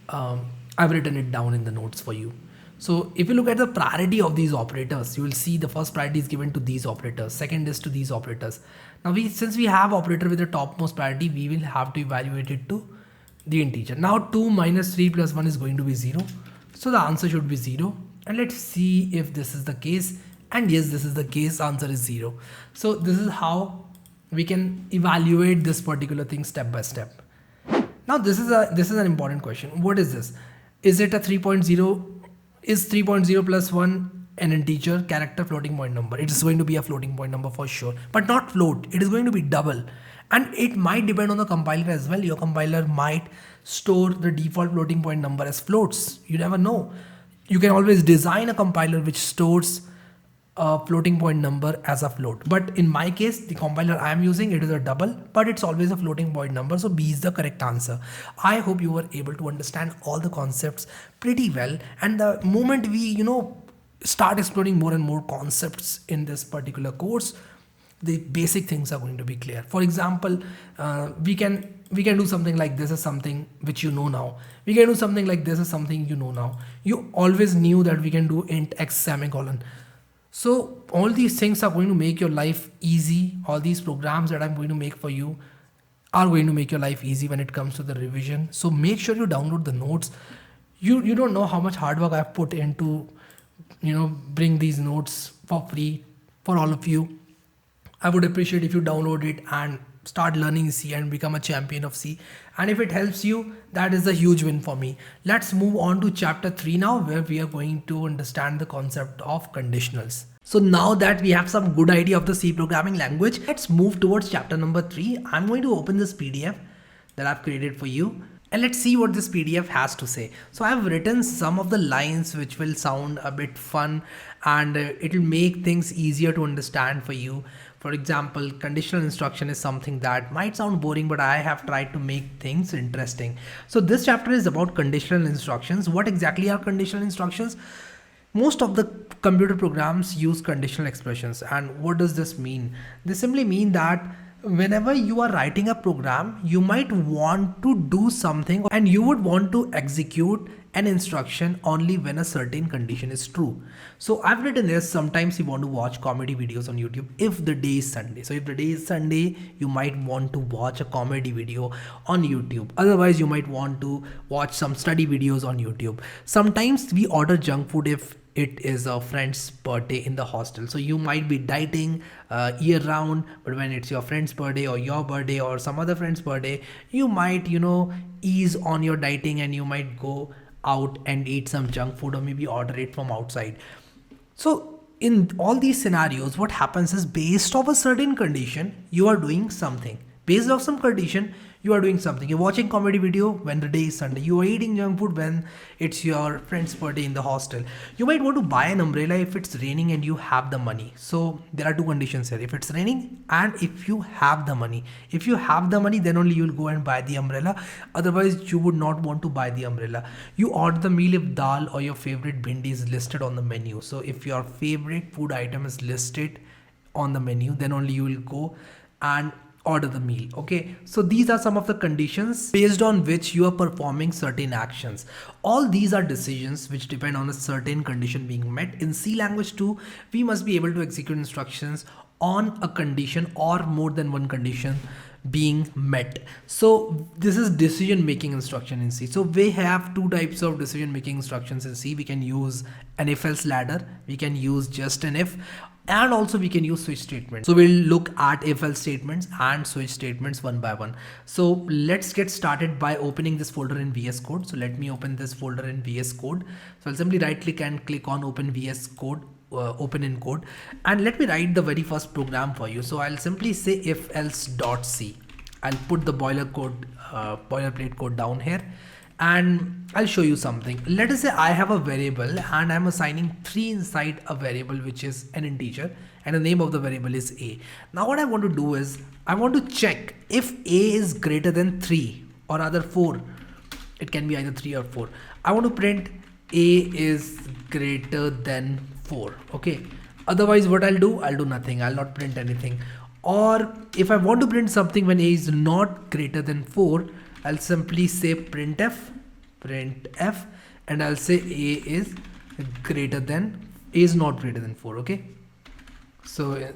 I've written it down in the notes for you. So if you look at the priority of these operators, you will see the first priority is given to these operators. Second is to these operators. Now since we have operator with the topmost priority, we will have to evaluate it to the integer. Now 2 minus 3 plus 1 is going to be 0. So the answer should be 0. And let's see if this is the case. And yes, this is the case. Answer is 0. So this is how we can evaluate this particular thing step by step. Now this is an important question. What is this? Is it a 3.0? Is 3.0 plus 1 an integer, character, floating point number? It is going to be a floating point number for sure, but not float. It is going to be double, and it might depend on the compiler as well. Your compiler might store the default floating point number as floats. You never know. You can always design a compiler which stores a floating point number as a float. But in my case, the compiler I am using, it is a double, but it's always a floating point number. So B is the correct answer. I hope you were able to understand all the concepts pretty well. And the moment we, start exploring more and more concepts in this particular course, the basic things are going to be clear. For example, we can do something like this is something which you know now. We can do something like this is something you know now. You always knew that we can do int x semicolon. So all these things are going to make your life easy. All these programs that I'm going to make for you are going to make your life easy when it comes to the revision. So make sure you download the notes. You don't know how much hard work I've put into, bring these notes for free for all of you. I would appreciate if you download it and start learning C and become a champion of C. And if it helps you, that is a huge win for me. Let's move on to chapter 3 now, where we are going to understand the concept of conditionals. So now that we have some good idea of the C programming language, let's move towards chapter number 3. I'm going to open this PDF that I've created for you. And let's see what this PDF has to say. So I've written some of the lines which will sound a bit fun, and it will make things easier to understand for you. For example, conditional instruction is something that might sound boring, but I have tried to make things interesting. So this chapter is about conditional instructions. What exactly are conditional instructions? Most of the computer programs use conditional expressions. And what does this mean? This simply mean that whenever you are writing a program, you might want to do something and you would want to execute an instruction only when a certain condition is true. So I've written this, sometimes you want to watch comedy videos on YouTube if the day is Sunday. So if the day is Sunday, you might want to watch a comedy video on YouTube. Otherwise, you might want to watch some study videos on YouTube. Sometimes we order junk food if it is a friend's birthday in the hostel. So you might be dieting year round, but when it's your friend's birthday or your birthday or some other friend's birthday, you might, ease on your dieting and you might go out and eat some junk food or maybe order it from outside. So in all these scenarios, what happens is based off a certain condition, you are doing something. Based off some condition, you are doing something. You're watching comedy video when the day is Sunday. You are eating junk food when it's your friend's birthday in the hostel. You might want to buy an umbrella if it's raining and you have the money. So there are two conditions here. If it's raining and if you have the money. If you have the money, then only you'll go and buy the umbrella. Otherwise, you would not want to buy the umbrella. You order the meal if dal or your favorite bhindi is listed on the menu. So if your favorite food item is listed on the menu, then only you will go and order the meal. Okay, so these are some of the conditions based on which you are performing certain actions. All these are decisions which depend on a certain condition being met. In C language 2, we must be able to execute instructions on a condition or more than one condition being met. So this is decision making instruction in C. So we have two types of decision making instructions in C. We can use an if else ladder, we can use just an if, and also we can use switch statements. So we'll look at if else statements and switch statements one by one. So let's get started by opening this folder in VS Code. So let me open this folder in VS Code. So I'll simply right click and click on open VS Code, open in code, and let me write the very first program for you. So I'll simply say if else dot C. I'll put the boilerplate code down here, and I'll show you something. Let us say I have a variable and I'm assigning 3 inside a variable which is an integer, and the name of the variable is a. Now what I want to do is I want to check if a is greater than 3 or rather 4. It can be either 3 or 4. I want to print a is greater than 4. Okay. Otherwise what I'll do nothing. I'll not print anything. Or if I want to print something when a is not greater than 4, I'll simply say printf, and I'll say a is not greater than 4. Okay. So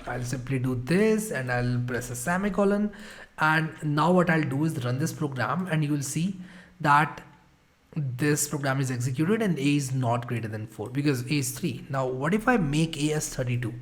I'll simply do this and I'll press a semicolon, and now what I'll do is run this program, and you will see that this program is executed and a is not greater than 4 because a is 3. Now what if I make a as 32,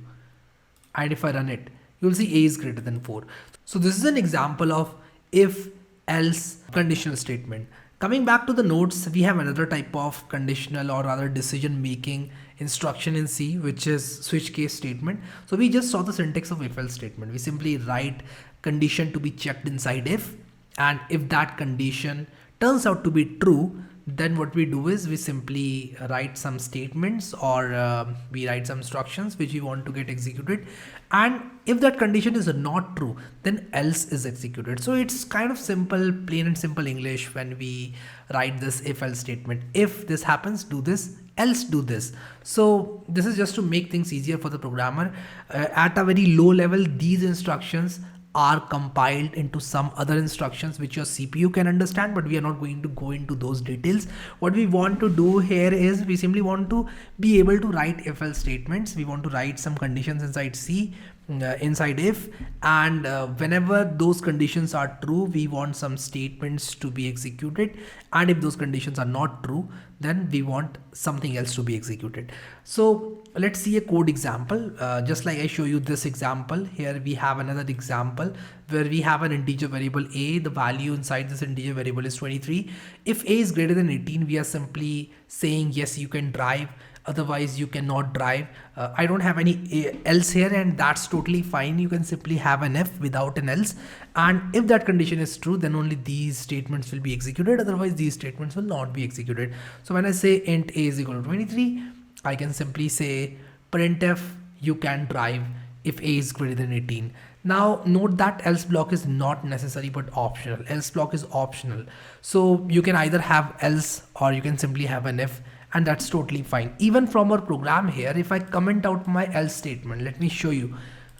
and if I run it, you will see a is greater than 4. So this is an example of if else conditional statement. Coming back to the notes, we have another type of conditional or rather decision making instruction in C, which is switch case statement. So we just saw the syntax of if else statement. We simply write condition to be checked inside if, and if that condition turns out to be true, then what we do is we simply write some statements or we write some instructions which we want to get executed, and if that condition is not true, then else is executed. So it's kind of simple, plain and simple English when we write this if else statement. If this happens, do this, else do this. So this is just to make things easier for the programmer. At a very low level, these instructions are compiled into some other instructions which your CPU can understand, but we are not going to go into those details. What we want to do here is we simply want to be able to write if else statements. We want to write some conditions inside C, inside if, and whenever those conditions are true, we want some statements to be executed, and if those conditions are not true, then we want something else to be executed. So let's see a code example. Just like I show you this example, here we have another example where we have an integer variable a. The value inside this integer variable is 23. If a is greater than 18, we are simply saying yes, you can drive, otherwise you cannot drive. I don't have any else here, and that's totally fine. You can simply have an if without an else, and if that condition is true, then only these statements will be executed, otherwise these statements will not be executed. So when I say int a is equal to 23, I can simply say printf you can drive if a is greater than 18. Now note that else block is not necessary but optional. Else block is optional, so you can either have else or you can simply have an if, and that's totally fine. Even from our program here, if I comment out my else statement, let me show you,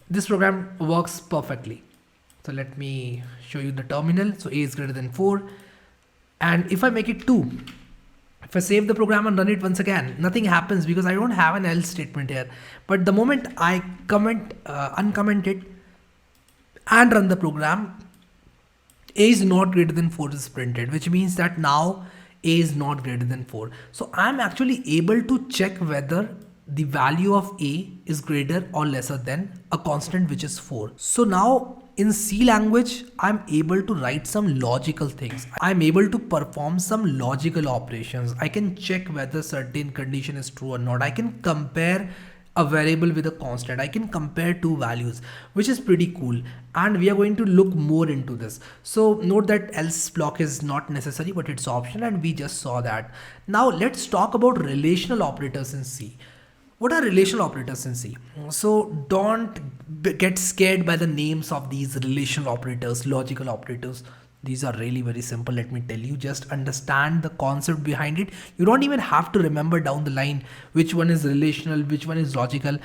this program works perfectly. So let me show you the terminal. So a is greater than 4, and if I make it 2, if I save the program and run it once again, nothing happens because I don't have an else statement here. But the moment I uncomment it and run the program, a is not greater than 4 is printed, which means that now a is not greater than 4. So I'm actually able to check whether the value of a is greater or lesser than a constant which is 4. So now in C language, I'm able to write some logical things. I'm able to perform some logical operations. I can check whether certain condition is true or not. I can compare a variable with a constant. I can compare two values, which is pretty cool. And we are going to look more into this. So note that else block is not necessary, but it's optional, and we just saw that. Now let's talk about relational operators in C. What are relational operators in C? So don't get scared by the names of these relational operators, logical operators. These are really very simple. Let me tell you, just understand the concept behind it. You don't even have to remember down the line which one is relational, which one is logical,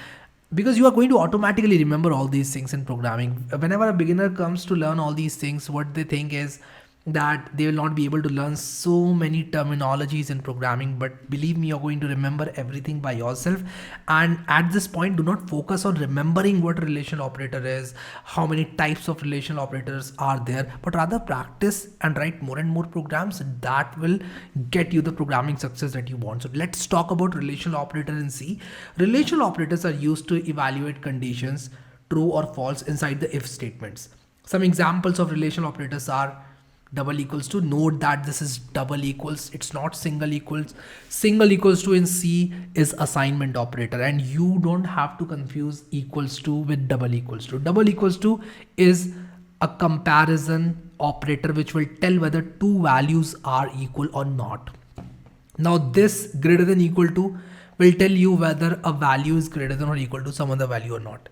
because you are going to automatically remember all these things in programming. Whenever a beginner comes to learn all these things, what they think is that they will not be able to learn so many terminologies in programming, but believe me, you're going to remember everything by yourself. And at this point, do not focus on remembering what a relational operator is, how many types of relational operators are there, but rather practice and write more and more programs that will get you the programming success that you want. So let's talk about relational operator in C. Relational operators are used to evaluate conditions true or false inside the if statements. Some examples of relational operators are double equals to. Note that this is double equals, it's not single equals. Single equals to in C is assignment operator, and you don't have to confuse equals to with double equals to. Double equals to is a comparison operator which will tell whether two values are equal or not. Now this greater than equal to will tell you whether a value is greater than or equal to some other value or not.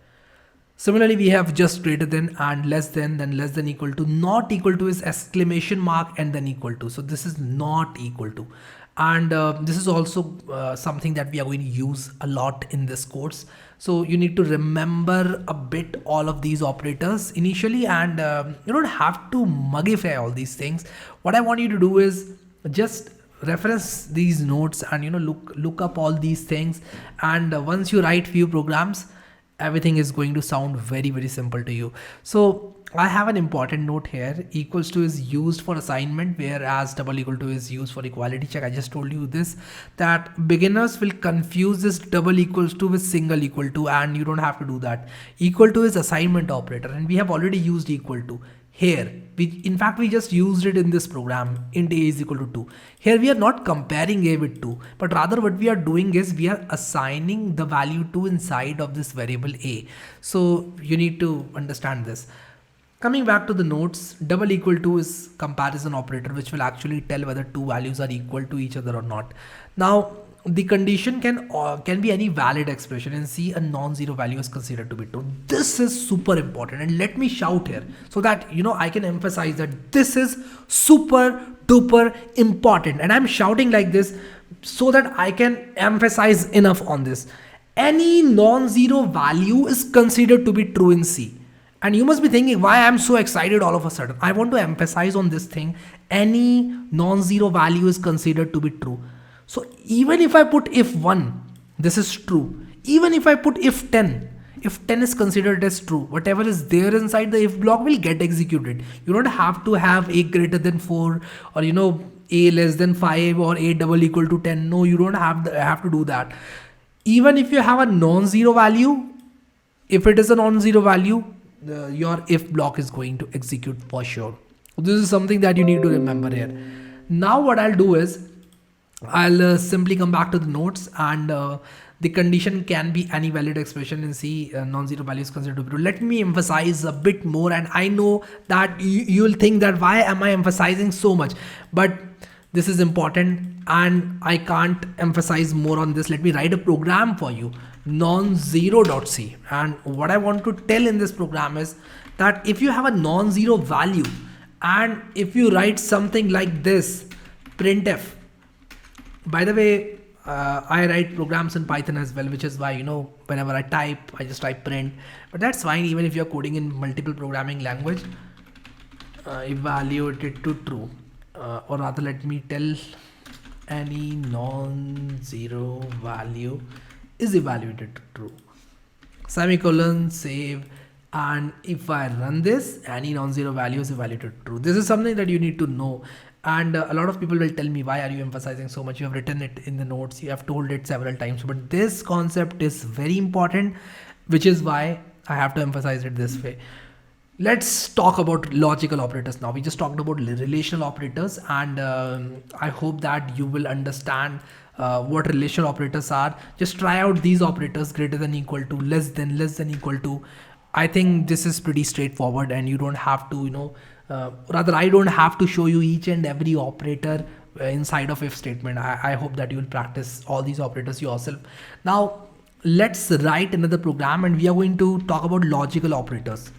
Similarly, we have just greater than and less than, then less than equal to. Not equal to is exclamation mark and then equal to. So this is not equal to. And this is also something that we are going to use a lot in this course. So you need to remember a bit all of these operators initially, and you don't have to mugify all these things. What I want you to do is just reference these notes and look up all these things. And once you write few programs, everything is going to sound very, very simple to you. So I have an important note here. Equals to is used for assignment, whereas double equal to is used for equality check. I just told you this, that beginners will confuse this double equals to with single equal to, and you don't have to do that. Equal to is assignment operator, and we have already used equal to. Here, in fact, we just used it in this program, int a is equal to 2. Here we are not comparing a with 2, but rather what we are doing is we are assigning the value 2 inside of this variable a. So you need to understand this. Coming back to the notes, double equal to is comparison operator, which will actually tell whether two values are equal to each other or not. Now, the condition can be any valid expression, and C, a non-zero value is considered to be true. This is super important, and let me shout here so that I can emphasize that this is super duper important, and I'm shouting like this so that I can emphasize enough on this. Any non-zero value is considered to be true in C. And you must be thinking why I'm so excited all of a sudden. I want to emphasize on this thing. Any non-zero value is considered to be true. So even if I put if 1, this is true. Even if I put if 10 is considered as true, whatever is there inside the if block will get executed. You don't have to have a greater than 4 or a less than 5 or a double equal to 10. No, you don't have to do that. Even if you have a non-zero value, if it is a non-zero value, your if block is going to execute for sure. This is something that you need to remember here. Now what I'll do is I'll simply come back to the notes, and the condition can be any valid expression in C. Non-zero value is considered to be true. Let me emphasize a bit more, and I know that you'll think that why am I emphasizing so much, but this is important and I can't emphasize more on this. Let me write a program for you, non-zero.c, and what I want to tell in this program is that if you have a non-zero value and if you write something like this, printf. By the way, I write programs in Python as well, which is why, whenever I type, I just type print, but that's fine. Even if you're coding in multiple programming language, evaluate it to true, or rather let me tell any non-zero value is evaluated to true. Semicolon, save, and if I run this, any non-zero value is evaluated to true. This is something that you need to know. And a lot of people will tell me, why are you emphasizing so much? You have written it in the notes, you have told it several times, but this concept is very important, which is why I have to emphasize it this way. Let's talk about logical operators now. We just talked about relational operators, and I hope that you will understand what relational operators are. Just try out these operators: greater than, equal to, less than, equal to. I think this is pretty straightforward, and you don't have to, rather, I don't have to show you each and every operator inside of if statement. I hope that you will practice all these operators yourself. Now, let's write another program, and we are going to talk about logical operators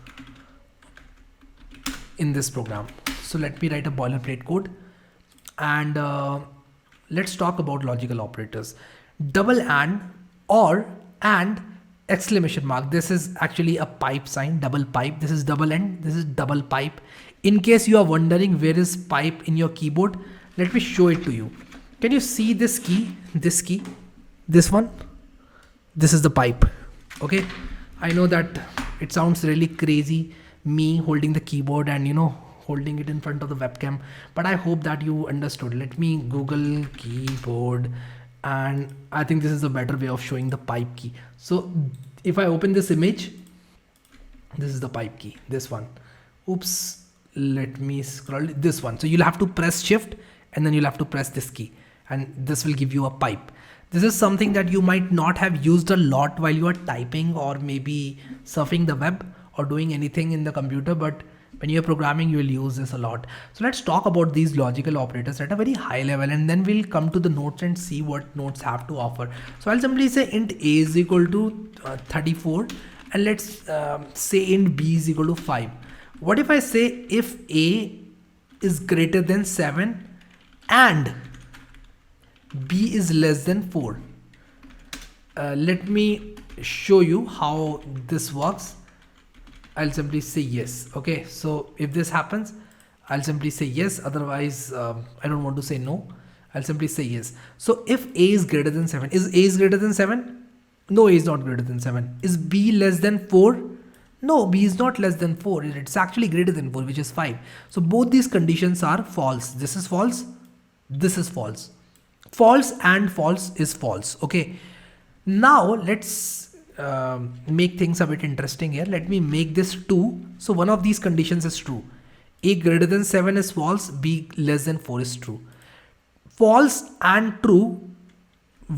in this program. So let me write a boilerplate code, and let's talk about logical operators. Double and, or, and, exclamation mark. This is actually a pipe sign, double pipe. This is double and, this is double pipe. In case you are wondering where is pipe in your keyboard, let me show it to you. Can you see this key, this one? This is the pipe. Okay, I know that it sounds really crazy, me holding the keyboard and holding it in front of the webcam, but I hope that you understood. Let me Google keyboard, and I think this is a better way of showing the pipe key. So if I open this image, this is the pipe key, this one. Oops, let me scroll, this one. So you'll have to press shift, and then you'll have to press this key, and this will give you a pipe. This is something that you might not have used a lot while you are typing, or maybe surfing the web, or doing anything in the computer, but when you're programming, you will use this a lot. So let's talk about these logical operators at a very high level, and then we'll come to the notes and see what notes have to offer. So I'll simply say int a is equal to 34, and let's say int b is equal to 5. What if I say if a is greater than 7 and b is less than 4? Let me show you how this works. I'll simply say yes. Okay, so if this happens, I'll simply say yes. Otherwise, I don't want to say no. I'll simply say yes. So if a is greater than 7, is a is greater than 7? No, a is not greater than 7. Is b less than 4? No, b is not less than 4. It's actually greater than 4, which is 5. So both these conditions are false. This is false. This is false. False and false is false. Okay. Now let's make things a bit interesting here. Let me make this 2. So one of these conditions is true. A greater than 7 is false. B less than 4 is true. False and true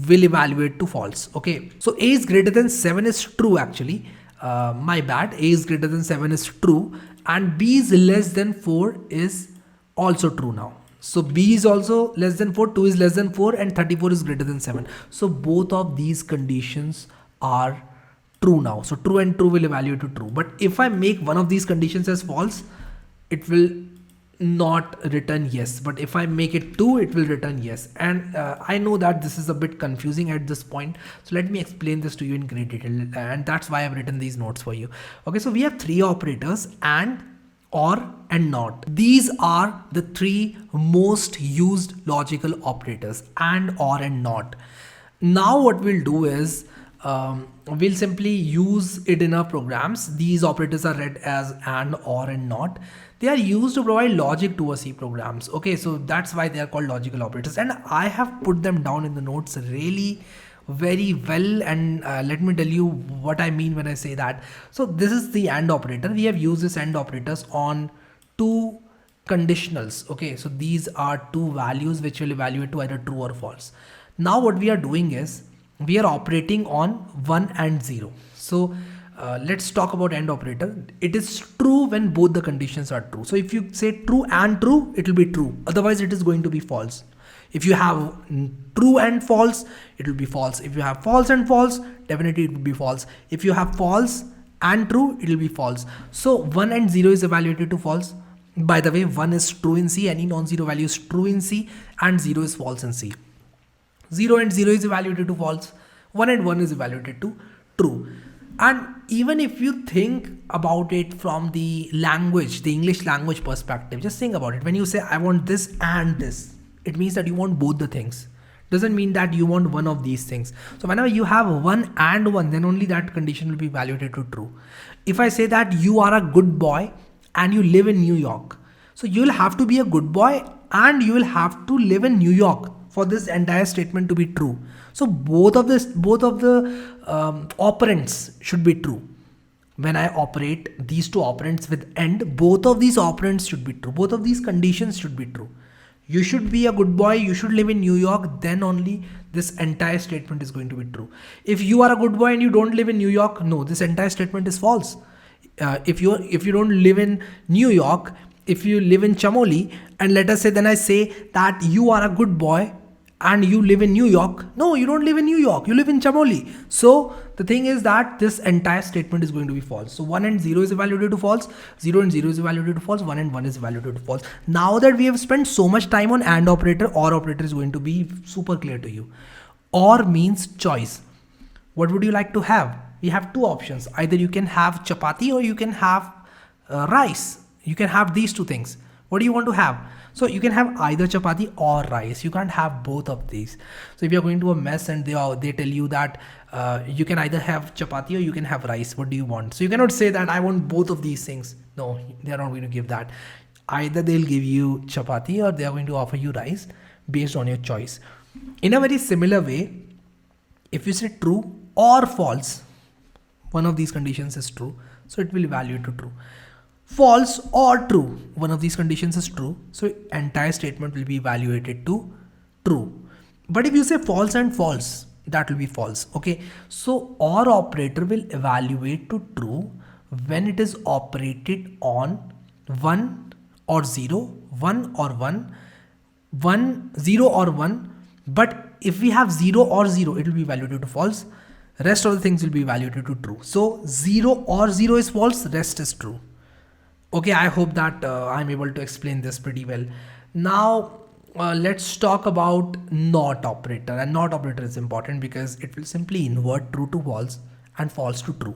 will evaluate to false. Okay. So A is greater than 7 is true actually. My bad. A is greater than 7 is true. And B is less than 4 is also true now. So B is also less than 4, 2 is less than 4, and 34 is greater than 7. So both of these conditions are true now. So true and true will evaluate to true. But if I make one of these conditions as false, it will not return yes. But if I make it 2, it will return yes. And I know that this is a bit confusing at this point. So let me explain this to you in great detail. And that's why I've written these notes for you. Okay, so we have 3 operators: and, or, and not. These are the 3 most used logical operators: and, or, and not. Now what we'll do is we'll simply use it in our programs. These operators are read as and, or, and not. They are used to provide logic to our C programs. Okay, so that's why they are called logical operators, and I have put them down in the notes really very well, and let me tell you what I mean when I say that. So this is the AND operator. We have used this AND operators on 2 conditionals. Okay, so these are 2 values which will evaluate to either true or false. Now what we are doing is we are operating on 1 and 0. So let's talk about AND operator. It is true when both the conditions are true. So if you say true and true, it will be true. Otherwise it is going to be false. If you have true and false, it will be false. If you have false and false, definitely it will be false. If you have false and true, it will be false. So 1 and 0 is evaluated to false. By the way, 1 is true in C, any non-zero value is true in C, and 0 is false in C. 0 and 0 is evaluated to false. 1 and 1 is evaluated to true. And even if you think about it from the language, the English language perspective, just think about it. When you say I want this and this, it means that you want both the things. Doesn't mean that you want one of these things. So whenever you have 1 and 1, then only that condition will be evaluated to true. If I say that you are a good boy and you live in New York, so you'll have to be a good boy and you will have to live in New York for this entire statement to be true. So both of the operands should be true. When I operate these two operands with AND, both of these operands should be true. Both of these conditions should be true. You should be a good boy, you should live in New York, then only this entire statement is going to be true. If you are a good boy and you don't live in New York, no, this entire statement is false. If you don't live in New York, if you live in Chamoli, and let us say then I say that you are a good boy and you live in New York. No, you don't live in New York, you live in Chamoli. So the thing is that this entire statement is going to be false. So 1 and 0 is evaluated to false, 0 and 0 is evaluated to false, 1 and 1 is evaluated to false. Now that we have spent so much time on AND operator, OR operator is going to be super clear to you. OR means choice. What would you like to have? We have two options. Either you can have chapati or you can have rice. You can have these two things. What do you want to have? So you can have either chapati or rice. You can't have both of these. So if you're going to a mess and they tell you that you can either have chapati or you can have rice, what do you want? So you cannot say that I want both of these things. No, they are not going to give that. Either they'll give you chapati or they are going to offer you rice based on your choice. In a very similar way, if you say true or false, one of these conditions is true, so it will evaluate to true. False or true, one of these conditions is true, so entire statement will be evaluated to true. But if you say false and false, that will be false. Okay, so OR operator will evaluate to true when it is operated on 1 or 0, 1 or 1, 1, 0 or 1. But if we have 0 or 0, it will be evaluated to false. Rest of the things will be evaluated to true. So 0 or 0 is false, rest is true. Okay, I hope that I'm able to explain this pretty well. Now let's talk about NOT operator. And NOT operator is important because it will simply invert true to false and false to true.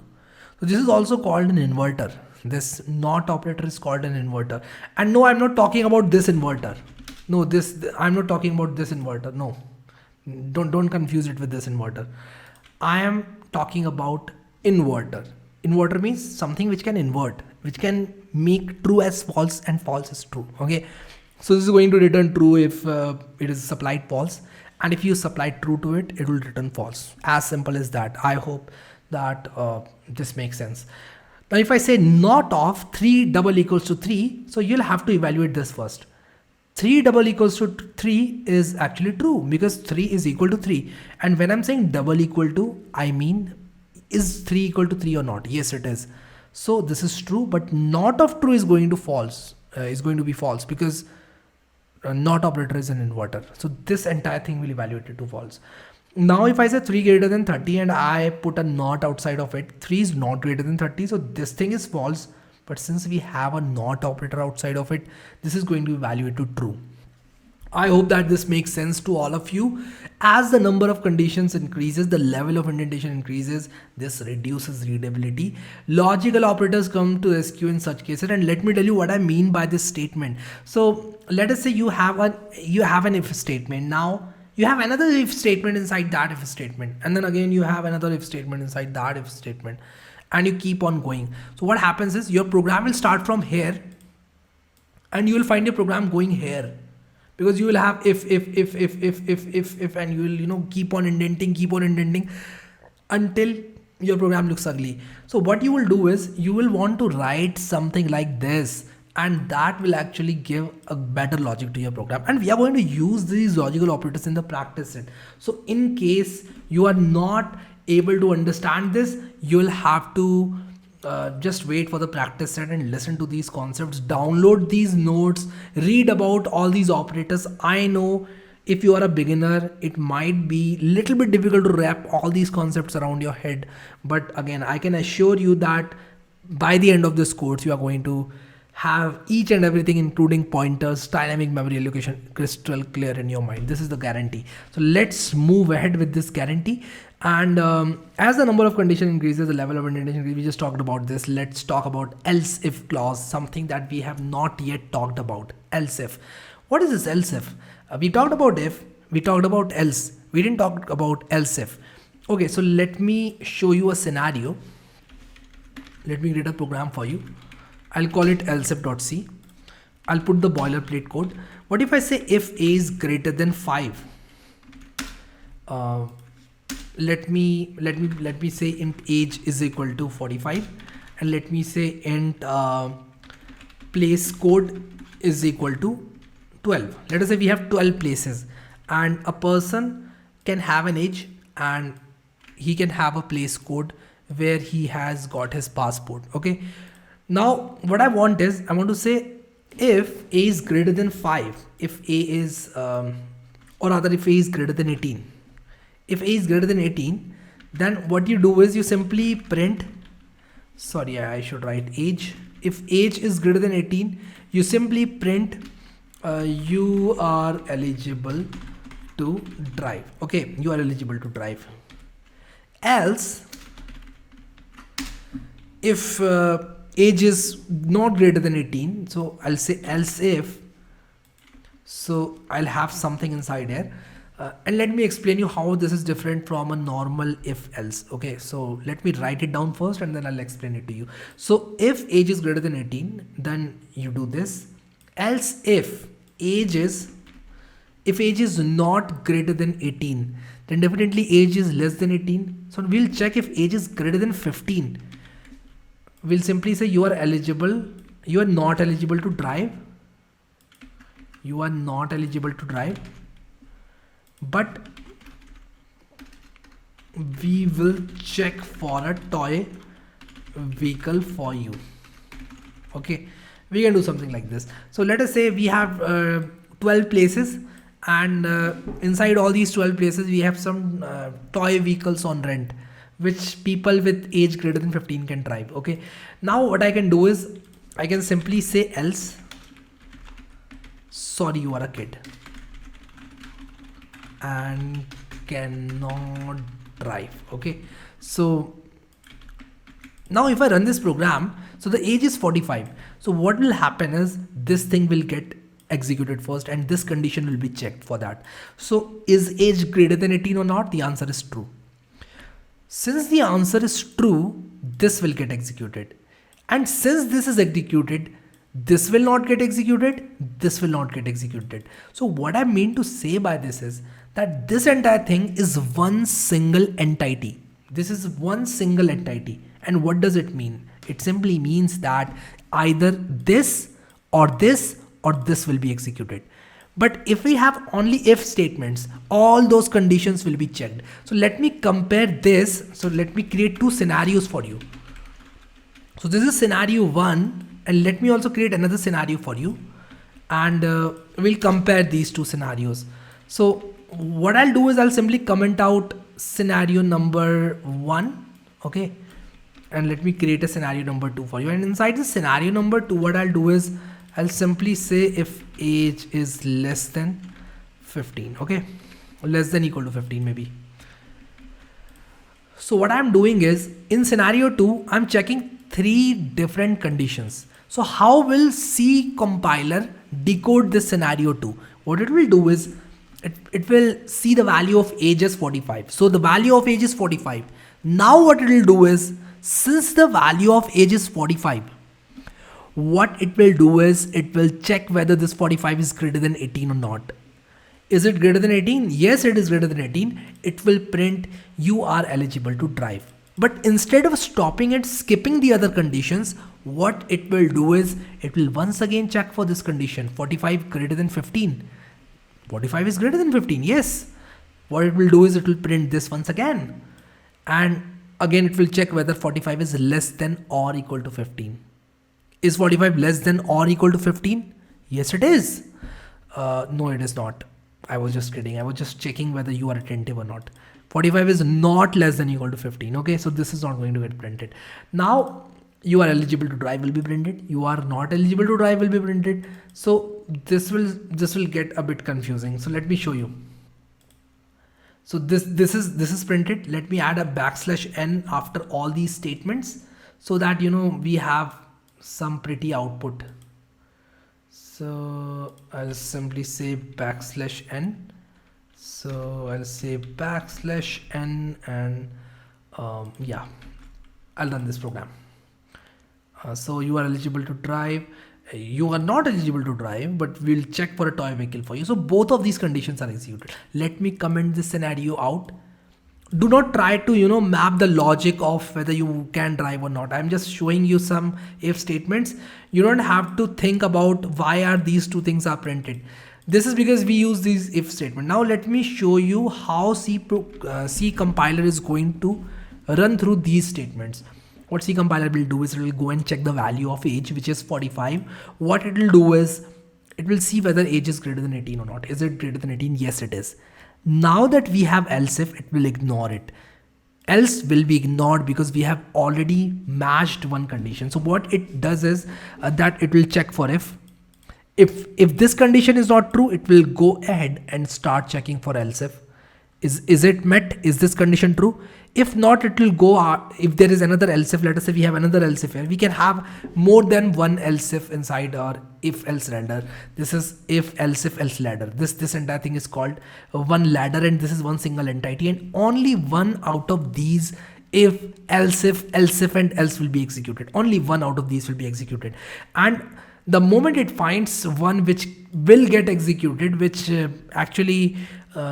So this is also called an inverter. This NOT operator is called an inverter. And no, I'm not talking about this inverter. No, I'm not talking about this inverter. No, don't confuse it with this inverter. I am talking about inverter. Inverter means something which can invert, which can make true as false and false as true. Okay, so this is going to return true if it is supplied false, and if you supply true to it, it will return false. As simple as that. I hope that this makes sense. Now if I say not of 3 double equals to 3, so you'll have to evaluate this first. 3 double equals to 3 is actually true because 3 is equal to 3. And when I'm saying double equal to, I mean, is 3 equal to 3 or not? Yes, it is. So this is true, but not of true is going to false, is going to be false because not operator is an inverter. So this entire thing will evaluate it to false. Now if I say 3 greater than 30 and I put a not outside of it, 3 is not greater than 30. So this thing is false. But since we have a not operator outside of it, this is going to evaluate to true. I hope that this makes sense to all of you. As the number of conditions increases, the level of indentation increases, this reduces readability. Logical operators come to rescue in such cases. And let me tell you what I mean by this statement. So let us say you have an if statement. Now you have another if statement inside that if statement. And then again, you have another if statement inside that if statement. And you keep on going. So what happens is your program will start from here and you will find your program going here because you will have if, and you will, keep on indenting until your program looks ugly. So what you will do is you will want to write something like this, and that will actually give a better logic to your program. And we are going to use these logical operators in the practice set. So in case you are not able to understand this, you'll have to just wait for the practice set and listen to these concepts, download these notes, read about all these operators. I know if you are a beginner, it might be a little bit difficult to wrap all these concepts around your head. But again, I can assure you that by the end of this course, you are going to have each and everything, including pointers, dynamic memory allocation, crystal clear in your mind. This is the guarantee. So let's move ahead with this guarantee. And as the number of conditions increases, the level of indentation increases. We just talked about this. Let's talk about else if clause, something that we have not yet talked about. Else if. What is this else if? We talked about if, we talked about else. We didn't talk about else if. Okay, so let me show you a scenario. Let me create a program for you. I'll call it elsif.c. I'll put the boilerplate code. What if I say if a is greater than 5? Let me say int age is equal to 45, and let me say int place code is equal to 12. Let us say we have 12 places, and a person can have an age and he can have a place code where he has got his passport. Okay, now what I want is, I want to say if a is greater than 5, if a is or rather if a is greater than 18, if a is greater than 18, then what you do is you simply print, sorry, I should write age. If age is greater than 18, you simply print you are eligible to drive. Okay, you are eligible to drive. Else, if age is not greater than 18, so I'll say else if, so I'll have something inside here. And let me explain you how this is different from a normal if else. Okay, so let me write it down first and then I'll explain it to you. So if age is greater than 18, then you do this. Else if age is not greater than 18, then definitely age is less than 18. So we'll check if age is greater than 15. We'll simply say you are eligible, you are not eligible to drive. You are not eligible to drive, but we will check for a toy vehicle for you. Okay, we can do something like this. So let us say we have 12 places, and inside all these 12 places we have some toy vehicles on rent, which people with age greater than 15 can drive. Okay, now what I can do is I can simply say else, sorry, you are a kid and cannot drive. Okay, so now if I run this program, so the age is 45. So what will happen is this thing will get executed first and this condition will be checked for that. So is age greater than 18 or not? The answer is true. Since the answer is true, this will get executed. And since this is executed, this will not get executed, this will not get executed. So what I mean to say by this is that this entire thing is one single entity. This is one single entity. And what does it mean? It simply means that either this or this or this will be executed. But if we have only if statements, all those conditions will be checked. So let me compare this. So let me create two scenarios for you. So this is scenario 1, and let me also create another scenario for you, and we'll compare these two scenarios. So what I'll do is I'll simply comment out scenario number 1. Okay, and let me create a scenario number 2 for you, and inside the scenario number 2, what I'll do is I'll simply say if age is less than 15. Okay, less than equal to 15 maybe. So what I'm doing is in scenario 2, I'm checking 3 different conditions. So how will C compiler decode this scenario 2? What it will do is it will see the value of age as 45. So the value of age is 45. Now what it will do is, since the value of age is 45, what it will do is it will check whether this 45 is greater than 18 or not. Is it greater than 18? Yes, it is greater than 18. It will print you are eligible to drive. But instead of stopping and skipping the other conditions, what it will do is it will once again check for this condition, 45 greater than 15. 45 is greater than 15. Yes. What it will do is it will print this once again. And again, it will check whether 45 is less than or equal to 15. Is 45 less than or equal to 15? Yes, it is. No, it is not. I was just kidding. I was just checking whether you are attentive or not. 45 is not less than equal to 15. Okay, so this is not going to get printed. Now you are eligible to drive will be printed. You are not eligible to drive will be printed. So this will get a bit confusing. So let me show you. So this is printed. Let me add a \n after all these statements so that we have some pretty output. So I'll simply say \n. So I'll say \n and yeah, I'll run this program. So you are eligible to drive, You are not eligible to drive, but we'll check for a toy vehicle for you. So both of these conditions are executed. Let me comment this scenario out. Do not try to map the logic of whether you can drive or not. I'm just showing you some if statements. You don't have to think about why are these two things are printed. This is because we use these if statement. Now let me show you how C compiler is going to run through these statements. What C compiler will do is it will go and check the value of age, which is 45. What it will do is it will see whether age is greater than 18 or not. Is it greater than 18? Yes, it is. Now that we have else if, it will ignore it. Else will be ignored because we have already matched one condition. So what it does is that it will check for if this condition is not true, it will go ahead and start checking for else if. Is it met? Is this condition true? If not, it will go if there is another else if. Let us say we have another else if here. We can have more than one else if inside our if else ladder. This is if else ladder. This entire thing is called one ladder, and this is one single entity, and only one out of these if and else will be executed. Only one out of these will be executed, and the moment it finds one which will get executed, which actually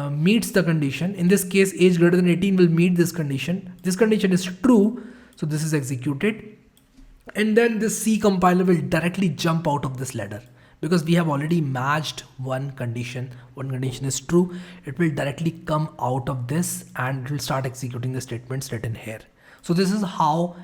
meets the condition, in this case age greater than 18 will meet this condition. This condition is true, so this is executed, and then this C compiler will directly jump out of this ladder because we have already matched one condition. One condition is true, it will directly come out of this and it will start executing the statements written here. So this is how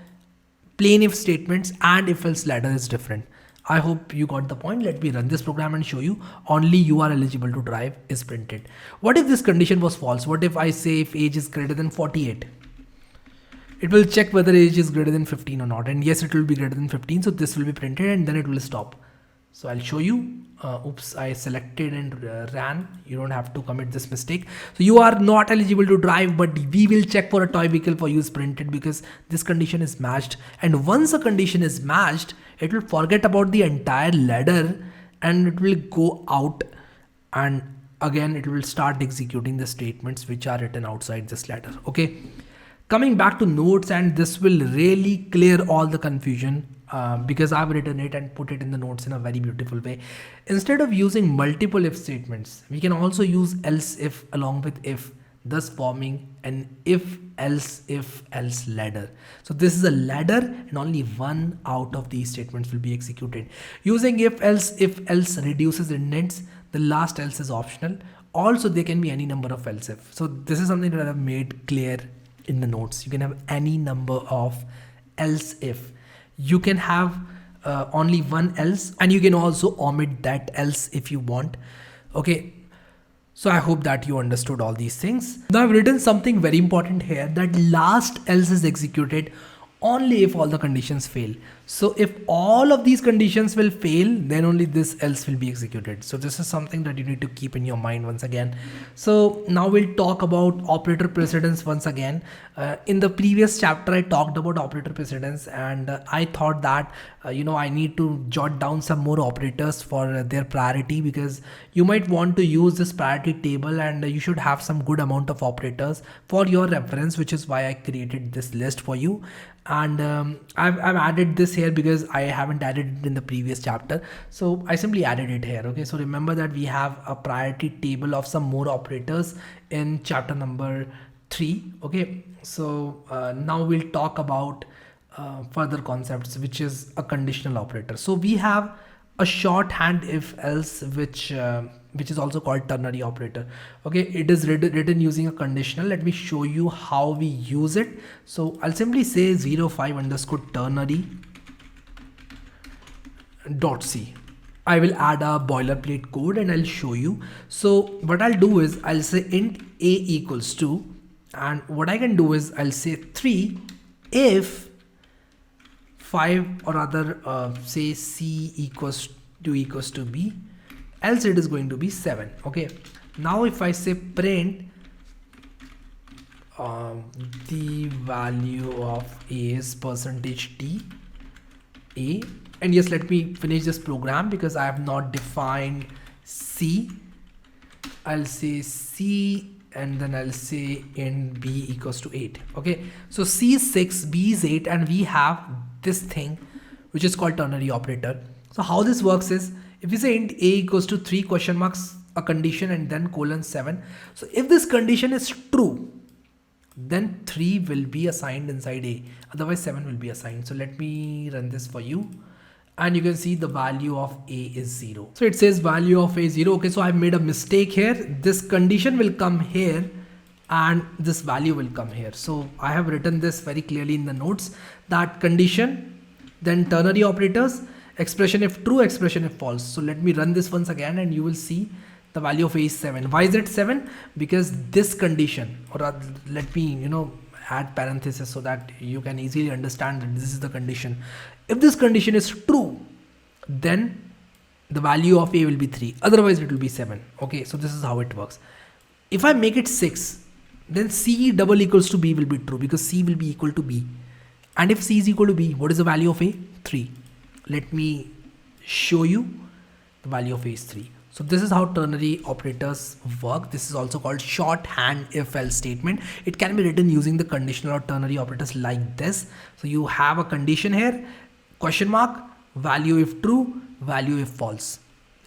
plain if statements and if else ladder is different. I hope you got the point. Let me run this program and show you. Only you are eligible to drive is printed. What if this condition was false? What if I say if age is greater than 48? It will check whether age is greater than 15 or not. And yes, it will be greater than 15. So this will be printed and then it will stop. So I'll show you. Oops, I selected and ran. You don't have to commit this mistake. So you are not eligible to drive, but we will check for a toy vehicle for you is printed because this condition is matched. And once a condition is matched, it will forget about the entire ladder and it will go out, and again it will start executing the statements which are written outside this ladder. Okay, coming back to notes, and this will really clear all the confusion because I've written it and put it in the notes in a very beautiful way. Instead of using multiple if statements, we can also use else if along with if, thus forming an if else ladder. So this is a ladder and only one out of these statements will be executed. Using if else reduces indents. The last else is optional. Also there can be any number of else if. So this is something that I've made clear in the notes. You can have any number of else if. You can have only one else, and you can also omit that else if you want. Okay, so I hope that you understood all these things. Now I've written something very important here, that last else is executed only if all the conditions fail. So if all of these conditions will fail, then only this else will be executed. So this is something that you need to keep in your mind once again. So now we'll talk about operator precedence once again. In the previous chapter, I talked about operator precedence, and I thought that I need to jot down some more operators for their priority, because you might want to use this priority table and you should have some good amount of operators for your reference, which is why I created this list for you. And I've added this here because I haven't added it in the previous chapter, so I simply added it here. Okay, so remember that we have a priority table of some more operators in chapter number 3. Okay, so now we'll talk about further concepts, which is a conditional operator. So we have a shorthand if else, which is also called ternary operator. Okay, it is written using a conditional. Let me show you how we use it. So I'll simply say 05 underscore ternary .c. I will add a boilerplate code and I'll show you. So what I'll do is I'll say int a equals 2, and what I can do is I'll say 3 if 5, or rather say c equals to b, else it is going to be 7. Okay, now if I say print the value of a is %t a, and yes, let me finish this program because I have not defined c. I'll say c and then I'll say int b equals to 8. Okay, so c is 6, b is 8, and we have this thing which is called ternary operator. So how this works is, if you say int a equals to 3 question marks a condition and then colon 7. So if this condition is true, then 3 will be assigned inside a, otherwise 7 will be assigned. So let me run this for you, and you can see the value of a is 0. So it says value of a is 0. Okay, so I've made a mistake here. This condition will come here and this value will come here. So I have written this very clearly in the notes, that condition, then ternary operators, expression if true, expression if false. So let me run this once again and you will see the value of a is 7. Why is it 7? Because this condition, or rather, let me add parenthesis so that you can easily understand that this is the condition. If this condition is true, then the value of a will be 3, otherwise it will be 7. Okay, so this is how it works. If I make it 6, then c double equals to b will be true, because c will be equal to b. And if c is equal to b, what is the value of a? 3. Let me show you. The value of a is 3. So this is how ternary operators work. This is also called shorthand if-else statement. It can be written using the conditional or ternary operators like this. So you have a condition here, question mark, value if true, value if false.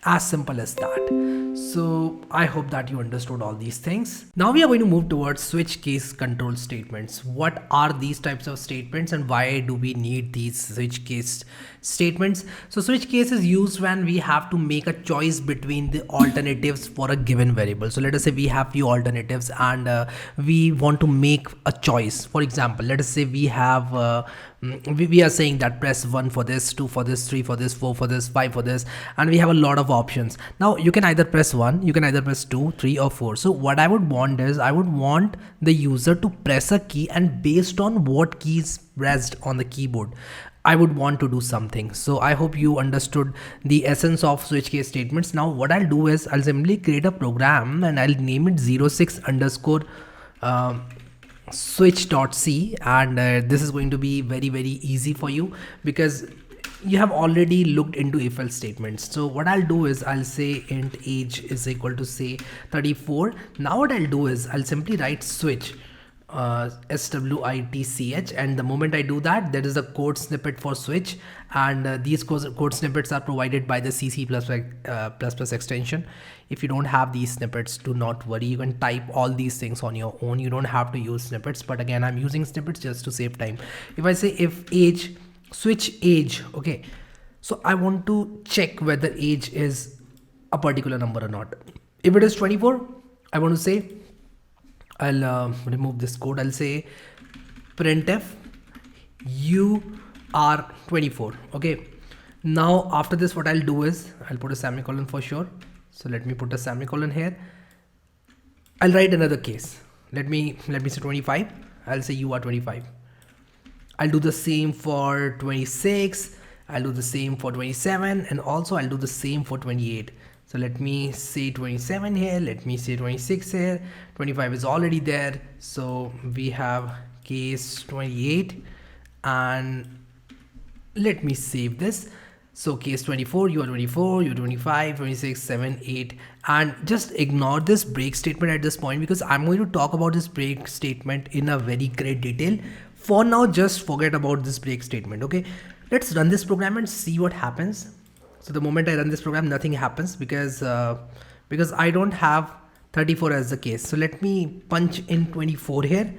As simple as that. So I hope that you understood all these things. Now we are going to move towards switch case control statements. What are these types of statements and why do we need these switch case statements? So switch case is used when we have to make a choice between the alternatives for a given variable. So let us say we have few alternatives and we want to make a choice. For example, let us say we have we are saying that press 1 for this, 2 for this, 3 for this, 4 for this, 5 for this, and we have a lot of options. Now you can either press 1, you can either press 2, 3 or 4. So what I would want is, I would want the user to press a key, and based on what key is pressed on the keyboard, I would want to do something. So I hope you understood the essence of switch case statements. Now what I'll do is, I'll simply create a program and I'll name it 06 underscore switch.c, and this is going to be very easy for you because you have already looked into if else statements. So what I'll do is, I'll say int age is equal to say 34. Now what I'll do is, I'll simply write switch switch, and the moment I do that, there is a code snippet for switch, and these code snippets are provided by the CC++ extension. If you don't have these snippets, do not worry, you can type all these things on your own. You don't have to use snippets, but again, I'm using snippets just to save time. If I say if age, switch age, okay, so I want to check whether age is a particular number or not. If it is 24, I want to say, I'll remove this code. I'll say printf you are 24. Okay, now after this, what I'll do is, I'll put a semicolon for sure. So let me put a semicolon here. I'll write another case. Let me say 25. I'll say you are 25. I'll do the same for 26. I'll do the same for 27, and also I'll do the same for 28. So let me say 27 here, let me say 26 here, 25 is already there. So we have case 28, and let me save this. So case 24, you are 24, you're 25, 26, 7, 8, and just ignore this break statement at this point, because I'm going to talk about this break statement in a very great detail. For now, just forget about this break statement. Okay, let's run this program and see what happens. So the moment I run this program, nothing happens because I don't have 34 as the case. So let me punch in 24 here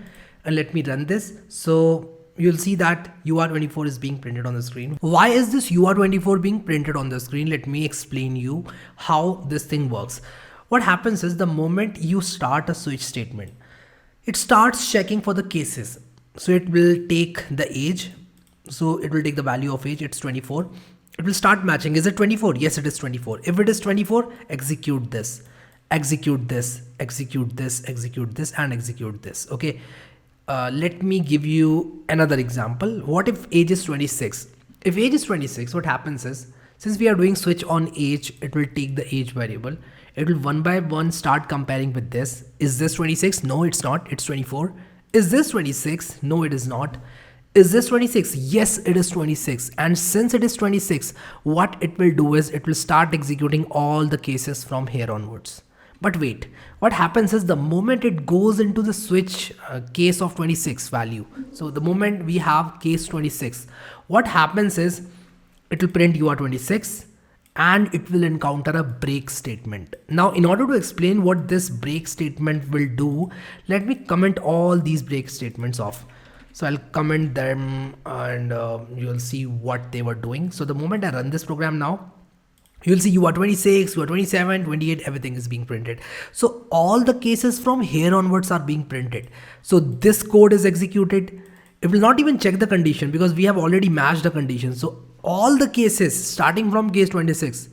and let me run this. So you'll see that UR24 is being printed on the screen. Why is this UR24 being printed on the screen? Let me explain you how this thing works. What happens is, the moment you start a switch statement, it starts checking for the cases. So it will take the age. So it will take the value of age, it's 24. It will start matching. Is it 24? Yes, it is 24. If it is 24, execute this, execute this, execute this, execute this, and execute this. Okay. Let me give you another example. What if age is 26? If age is 26, what happens is, since we are doing switch on age, it will take the age variable. It will one by one start comparing with this. Is this 26? No, it's not. It's 24. Is this 26? No, it is not. Is this 26? Yes, it is 26. And since it is 26, what it will do is, it will start executing all the cases from here onwards. But wait, what happens is, the moment it goes into the switch case of 26 value, so the moment we have case 26, what happens is, it will print UR26 and it will encounter a break statement. Now, in order to explain what this break statement will do, let me comment all these break statements off. So I'll comment them and you'll see what they were doing. So the moment I run this program now, you'll see UR26, UR27, 28, everything is being printed. So all the cases from here onwards are being printed. So this code is executed. It will not even check the condition because we have already matched the condition. So all the cases starting from case 26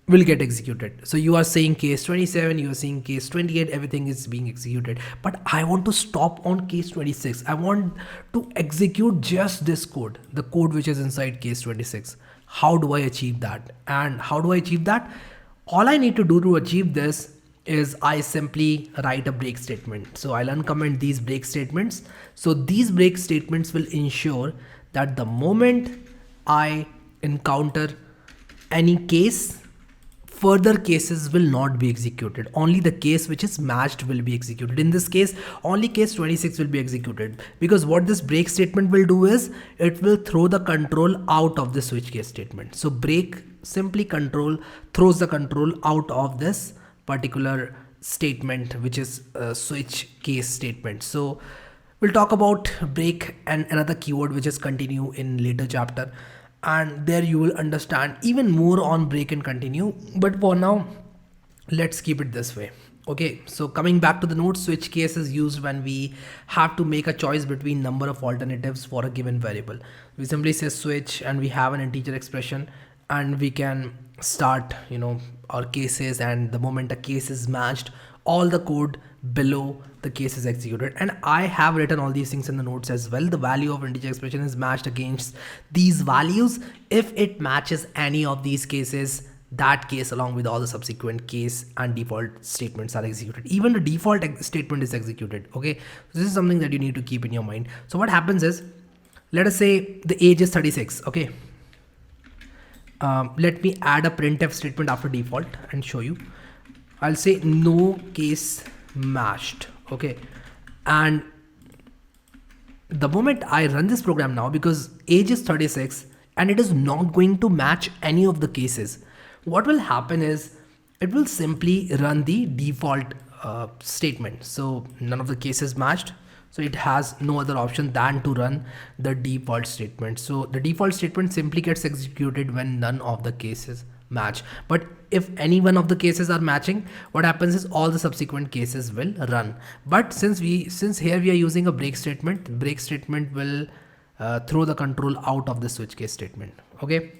will get executed. So you are saying case 27, you are saying case 28, everything is being executed. But I want to stop on case 26. I want to execute just this code, the code which is inside case 26. How do I achieve that? And how do I achieve that? All I need to do to achieve this is I simply write a break statement. So I'll uncomment these break statements. So these break statements will ensure that the moment I encounter any case, further cases will not be executed. Only the case which is matched will be executed. In this case, only case 26 will be executed, because what this break statement will do is it will throw the control out of the switch case statement. So break simply throws the control out of this particular statement, which is a switch case statement. So we'll talk about break and another keyword which is continue in later chapter, and there you will understand even more on break and continue. But for now, let's keep it this way. Okay, so coming back to the node, switch case is used when we have to make a choice between number of alternatives for a given variable. We simply say switch and we have an integer expression and we can start, our cases, and the moment a case is matched, all the code below the case is executed. And I have written all these things in the notes as well. The value of integer expression is matched against these values. If it matches any of these cases, that case along with all the subsequent case and default statements are executed. Even the default statement is executed. Okay, so this is something that you need to keep in your mind. So what happens is, let us say the age is 36. Okay, let me add a printf statement after default and show you. I'll say no case matched. Okay, and the moment I run this program now, because age is 36 and it is not going to match any of the cases, what will happen is it will simply run the default statement. So none of the cases matched, so it has no other option than to run the default statement. So the default statement simply gets executed when none of the cases match. But if any one of the cases are matching, what happens is all the subsequent cases will run. But since here we are using a break statement will throw the control out of the switch case statement. Okay,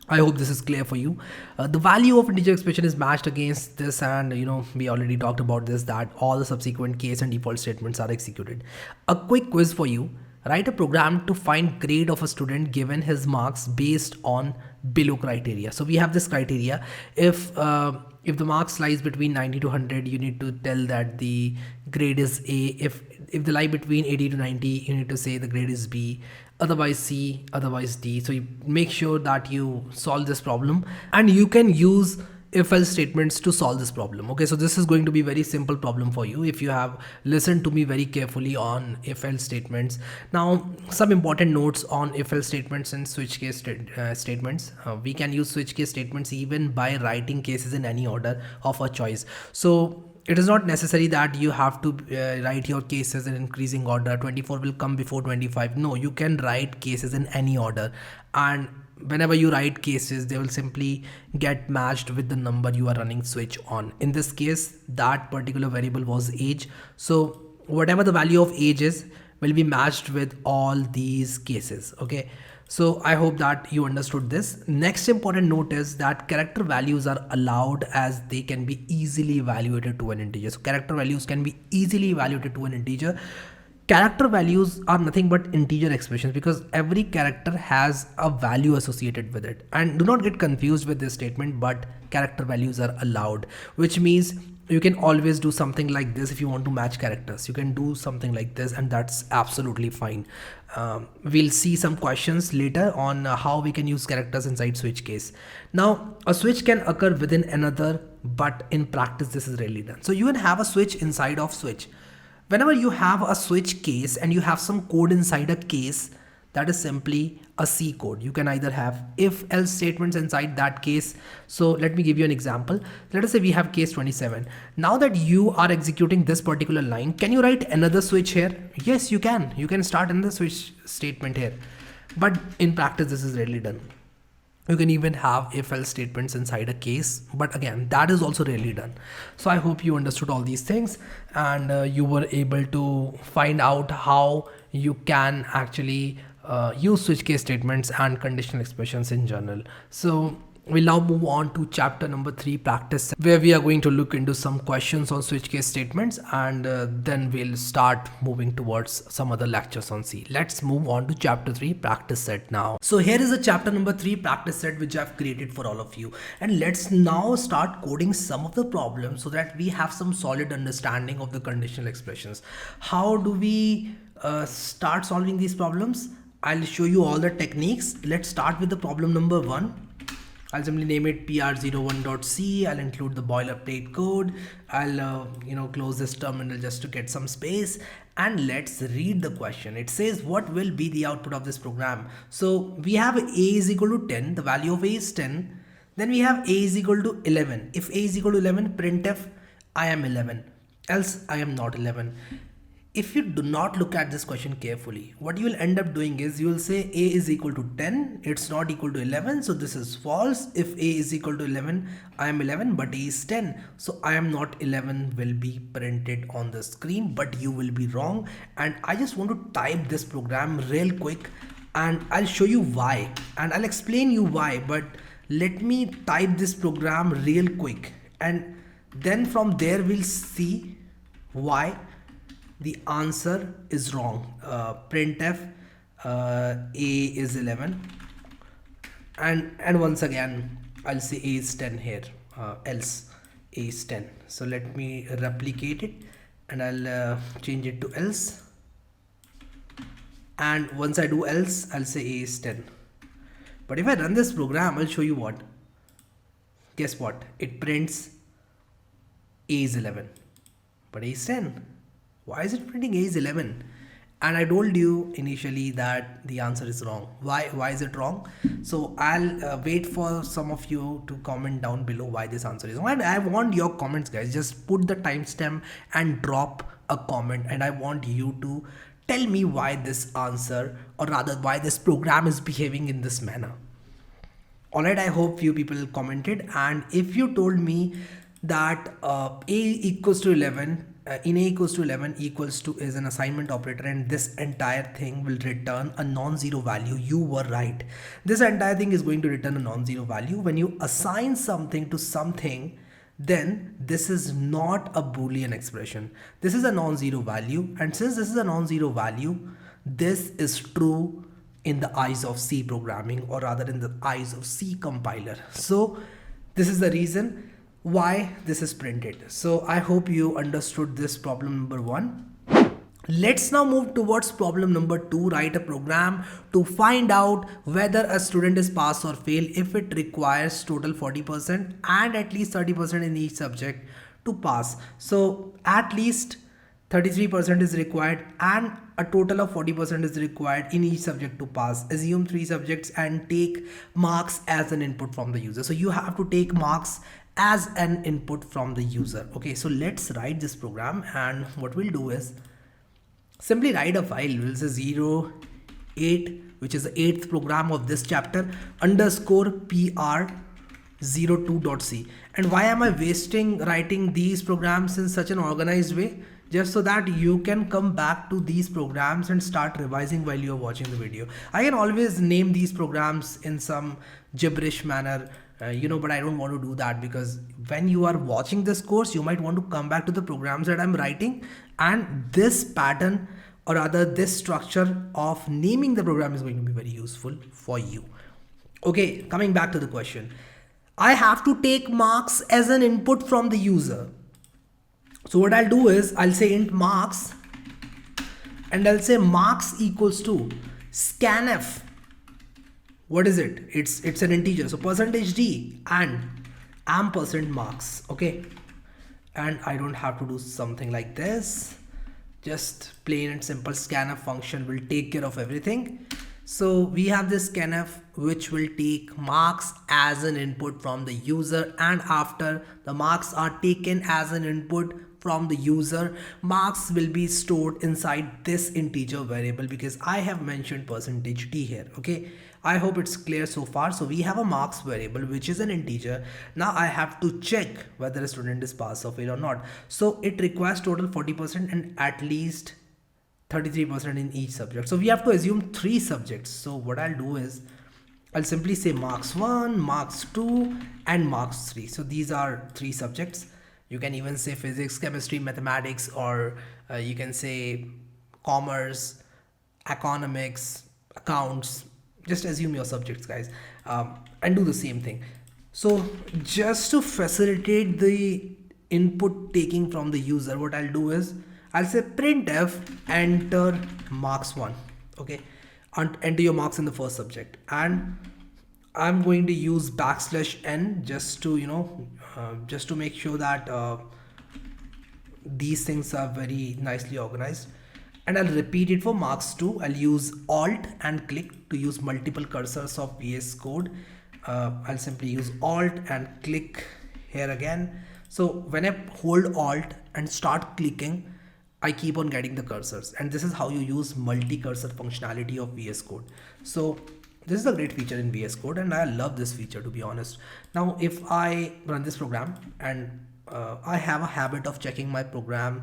I hope this is clear for you. The value of integer expression is matched against this, and we already talked about this, that all the subsequent case and default statements are executed. A quick quiz for you. Write a program to find grade of a student given his marks based on below criteria. So we have this criteria. If the marks lies between 90 to 100, you need to tell that the grade is A. If they lie between 80 to 90, you need to say the grade is B, otherwise C, otherwise D. So you make sure that you solve this problem, and you can use if-else statements to solve this problem. Okay, so this is going to be very simple problem for you if you have listened to me very carefully on if-else statements. Now, some important notes on if-else statements and switch case statements. We can use switch case statements even by writing cases in any order of our choice. So it is not necessary that you have to write your cases in increasing order. 24 will come before 25. No, you can write cases in any order, and whenever you write cases, they will simply get matched with the number you are running switch on. In this case, that particular variable was age. So whatever the value of age is will be matched with all these cases. Okay, so I hope that you understood this. Next important note is that character values are allowed as they can be easily evaluated to an integer. So character values can be easily evaluated to an integer. Character values are nothing but integer expressions, because every character has a value associated with it. And do not get confused with this statement, but character values are allowed, which means you can always do something like this. If you want to match characters, you can do something like this, and that's absolutely fine. We'll see some questions later on how we can use characters inside switch case. Now, a switch can occur within another, but in practice this is rarely done. So you can have a switch inside of switch. Whenever you have a switch case and you have some code inside a case, that is simply a C code. You can either have if else statements inside that case. So let me give you an example. Let us say we have case 27. Now that you are executing this particular line, can you write another switch here? Yes, you can. You can start another switch statement here. But in practice, this is rarely done. You can even have if else statements inside a case, but again, that is also rarely done. So I hope you understood all these things, and you were able to find out how you can actually use switch case statements and conditional expressions in general. So we'll now move on to chapter number 3, practice, where we are going to look into some questions on switch case statements, and then we'll start moving towards some other lectures on C. Let's move on to chapter 3, practice set now. So here is a chapter number 3 practice set which I've created for all of you, and let's now start coding some of the problems so that we have some solid understanding of the conditional expressions. How do we start solving these problems? I'll show you all the techniques. Let's start with the problem number 1. I'll simply name it pr01.c. I'll include the boilerplate code. I'll close this terminal just to get some space, and let's read the question. It says, what will be the output of this program? So we have a is equal to 10. The value of a is 10. Then we have a is equal to 11. If a is equal to 11, printf I am 11, else I am not 11. If you do not look at this question carefully, what you will end up doing is you will say a is equal to 10, it's not equal to 11, so this is false. If a is equal to 11, I am 11, but a is 10, so I am not 11 will be printed on the screen, but you will be wrong. And I just want to type this program real quick, and I'll show you why, and I'll explain you why, but let me type this program real quick, and then from there we'll see why the answer is wrong. Printf a is 11, and once again I'll say a is 10 here, else a is 10. So let me replicate it, and I'll change it to else, and once I do else, I'll say a is 10. But if I run this program, I'll show you what. Guess what? It prints a is 11, but a is 10. Why is it printing a is 11? And I told you initially that the answer is wrong. Why is it wrong? So I'll wait for some of you to comment down below why this answer is wrong. And I want your comments, guys. Just put the timestamp and drop a comment, and I want you to tell me why this answer, or rather why this program is behaving in this manner. Alright, I hope few people commented, and if you told me that a equals to 11, in a equals to 11 equals to is an assignment operator, and this entire thing will return a non-zero value, you were right. This entire thing is going to return a non-zero value. When you assign something to something, then this is not a Boolean expression. This is a non-zero value, and since this is a non-zero value, this is true in the eyes of C programming, or rather in the eyes of C compiler. So this is the reason why this is printed. So I hope you understood this problem number 1. Let's now move towards problem number 2. Write a program to find out whether a student is pass or fail if it requires total 40% and at least 30% in each subject to pass. So at least 33% is required and a total of 40% is required in each subject to pass. Assume 3 subjects and take marks as an input from the user. So you have to take marks as an input from the user. Okay, so let's write this program, and what we'll do is simply write a file. We'll say 08, which is the 8th program of this chapter, underscore pr02.c. And why am I writing these programs in such an organized way? Just so that you can come back to these programs and start revising while you're watching the video. I can always name these programs in some gibberish manner, but I don't want to do that, because when you are watching this course, you might want to come back to the programs that I'm writing, and this pattern, or rather this structure of naming the program, is going to be very useful for you. Okay, coming back to the question. I have to take marks as an input from the user. So what I'll do is I'll say int marks, and I'll say marks equals to scanf. What is it? It's an integer. So %d and ampersand marks. Okay. And I don't have to do something like this. Just plain and simple scanf function will take care of everything. So we have this scanf which will take marks as an input from the user, and after the marks are taken as an input from the user, marks will be stored inside this integer variable, because I have mentioned percentage %d here. Okay, I hope it's clear so far. So we have a marks variable which is an integer. Now I have to check whether a student is pass or fail or not. So it requires total 40% and at least 33% in each subject. So we have to assume 3 subjects. So what I'll do is I'll simply say marks 1, marks 2 and marks 3. So these are 3 subjects. You can even say physics, chemistry, mathematics, or you can say commerce, economics, accounts. Just assume your subjects, guys, and do the same thing. So just to facilitate the input taking from the user, what I'll do is I'll say printf enter marks 1. Okay, and enter your marks in the first subject, and I'm going to use \n just to just to make sure that these things are very nicely organized. And I'll repeat it for marks 2. I'll use alt and click to use multiple cursors of VS Code. I'll simply use alt and click here again. So when I hold alt and start clicking, I keep on getting the cursors, and this is how you use multi-cursor functionality of VS Code. So this is a great feature in VS Code, and I love this feature, to be honest. Now if I run this program, and I have a habit of checking my program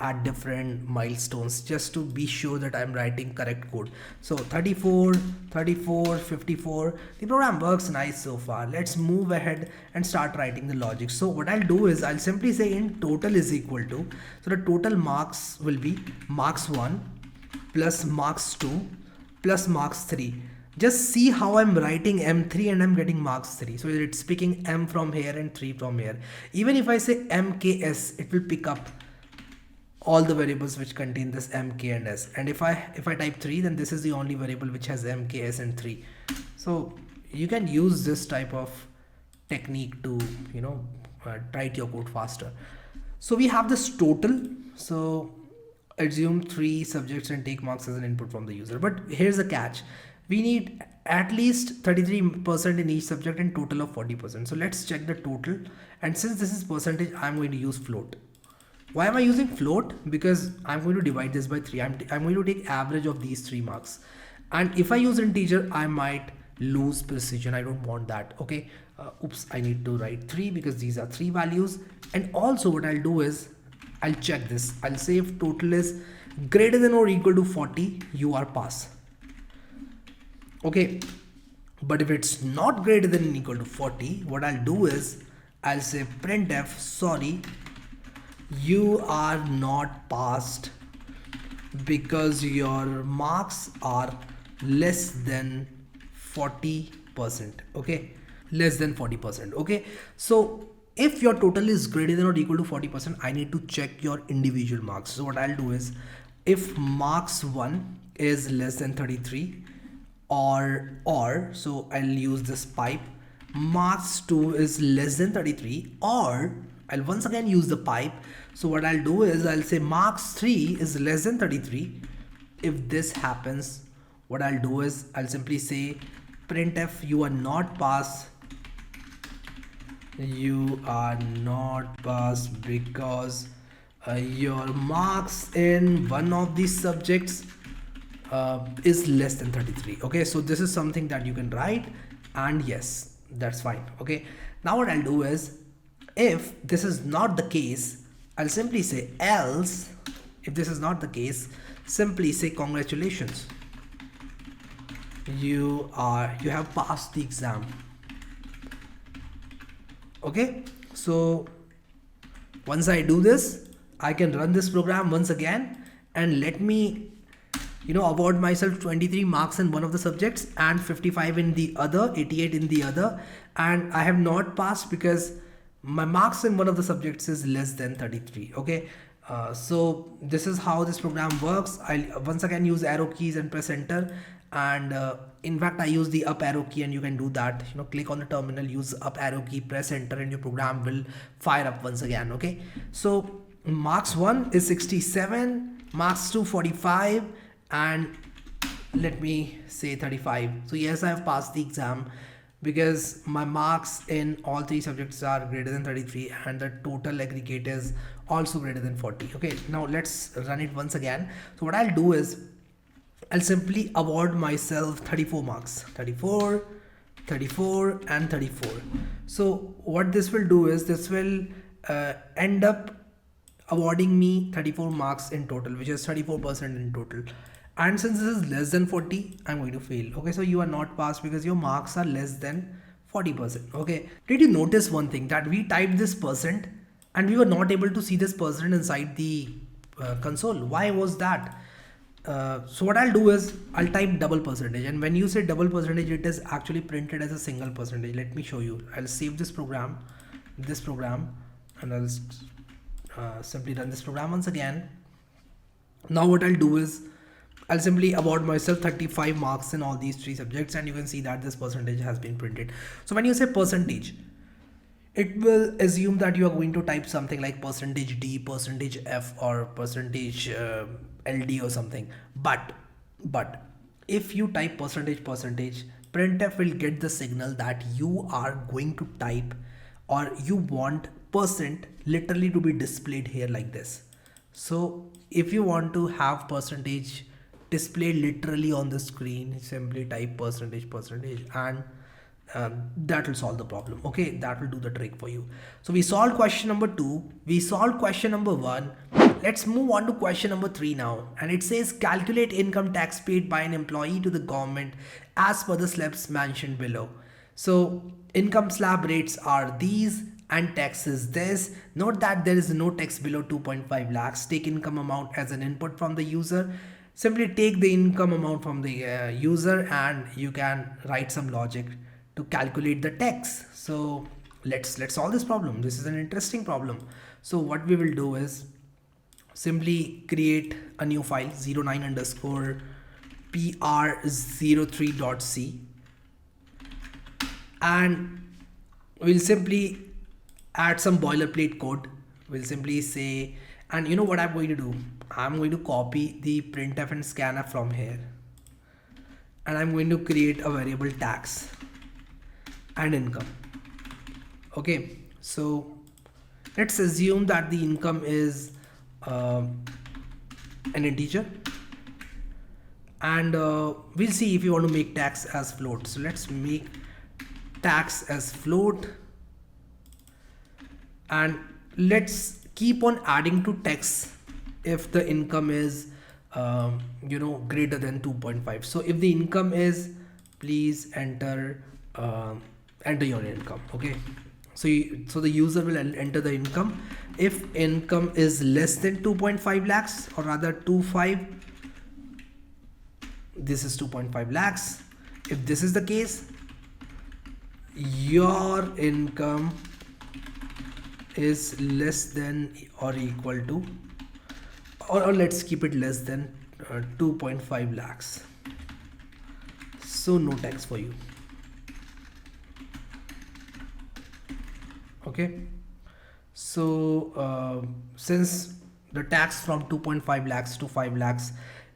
at different milestones just to be sure that I'm writing correct code. So 34, 34, 54, the program works nice so far. Let's move ahead and start writing the logic. So what I'll do is I'll simply say in total is equal to, so the total marks will be marks 1 plus marks 2 plus marks 3. Just see how I'm writing M3 and I'm getting marks 3. So it's picking M from here and 3 from here. Even if I say MKS, it will pick up all the variables which contain this MK and S. And if I type 3, then this is the only variable which has MK, S and 3. So you can use this type of technique to write your code faster. So we have this total. So assume 3 subjects and take marks as an input from the user. But here's the catch. We need at least 33% in each subject and total of 40%. So let's check the total. And since this is percentage, I'm going to use float. Why am I using float? Because I'm going to divide this by 3. I'm going to take average of these 3 marks. And if I use integer, I might lose precision. I don't want that. Okay. Oops, I need to write 3 because these are 3 values. And also what I'll do is I'll check this. I'll say if total is greater than or equal to 40, you are pass. Okay. But if it's not greater than or equal to 40, what I'll do is I'll say printf, sorry, you are not passed because your marks are less than 40%. Okay, less than 40%. Okay, so if your total is greater than or equal to 40%, I need to check your individual marks. So what I'll do is if marks 1 is less than 33 or so I'll use this pipe, marks 2 is less than 33, or I'll once again use the pipe. So what I'll do is I'll say marks 3 is less than 33. If this happens, what I'll do is I'll simply say printf, you are not pass. You are not pass because your marks in one of these subjects is less than 33. Okay, so this is something that you can write, and yes, that's fine. Okay, now what I'll do is if this is not the case, I'll simply say else. If this is not the case, simply say congratulations, you have passed the exam. Okay, so once I do this, I can run this program once again and let me award myself 23 marks in one of the subjects and 55 in the other, 88 in the other, and I have not passed because my marks in one of the subjects is less than 33. Okay, so this is how this program works. I'll once again use arrow keys and press enter, and in fact I use the up arrow key, and you can do that. Click on the terminal, use up arrow key, press enter, and your program will fire up once again. Okay, so marks 1 is 67, marks 2 45, and let me say 35. So yes, I have passed the exam because my marks in all three subjects are greater than 33 and the total aggregate is also greater than 40. Okay, now let's run it once again. So what I'll do is I'll simply award myself 34 marks, 34, 34 and 34. So what this will do is this will end up awarding me 34 marks in total, which is 34% in total. And since this is less than 40, I'm going to fail. Okay, so you are not passed because your marks are less than 40%. Okay, did you notice one thing, that we typed this percent and we were not able to see this percent inside the console? Why was that? So what I'll do is I'll type double percentage, and when you say double percentage, it is actually printed as a single percentage. Let me show you. I'll save this program, and I'll simply run this program once again. Now what I'll do is I'll simply award myself 35 marks in all these three subjects, and you can see that this percentage has been printed. So when you say percentage, it will assume that you are going to type something like percentage %D, percentage %F, or percentage %LD or something. But if you type percentage, printf will get the signal that you are going to type, or you want percent literally to be displayed here like this. So if you want to have percentage displayed literally on the screen, simply type percentage, and that will solve the problem. Okay, that will do the trick for you. So we solved question number 2, we solved question number 1. Let's move on to question number 3 now, and it says calculate income tax paid by an employee to the government as per the slabs mentioned below. So income slab rates are these and tax is this. Note that there is no tax below 2.5 lakhs. Take income amount as an input from the user. Simply take the income amount from the user and you can write some logic to calculate the tax. So let's solve this problem. This is an interesting problem. So what we will do is simply create a new file 09 underscore pr03.c, and we'll simply add some boilerplate code. We'll simply say, and you know what I'm going to do? I'm going to copy the printf and scanf from here, and I'm going to create a variable tax and income. Okay, so let's assume that the income is an integer, and we'll see if you want to make tax as float. So let's make tax as float, and let's keep on adding to tax if the income is greater than 2.5. so if the income is, please enter your income. Okay, so the user will enter the income. If income is less than 2.5 lakhs, or rather 25, this is 2.5 lakhs. If this is the case, your income is less than or equal to, or let's keep it less than 2.5 lakhs. So no tax for you. Okay, so since the tax from 2.5 lakhs to 5 lakhs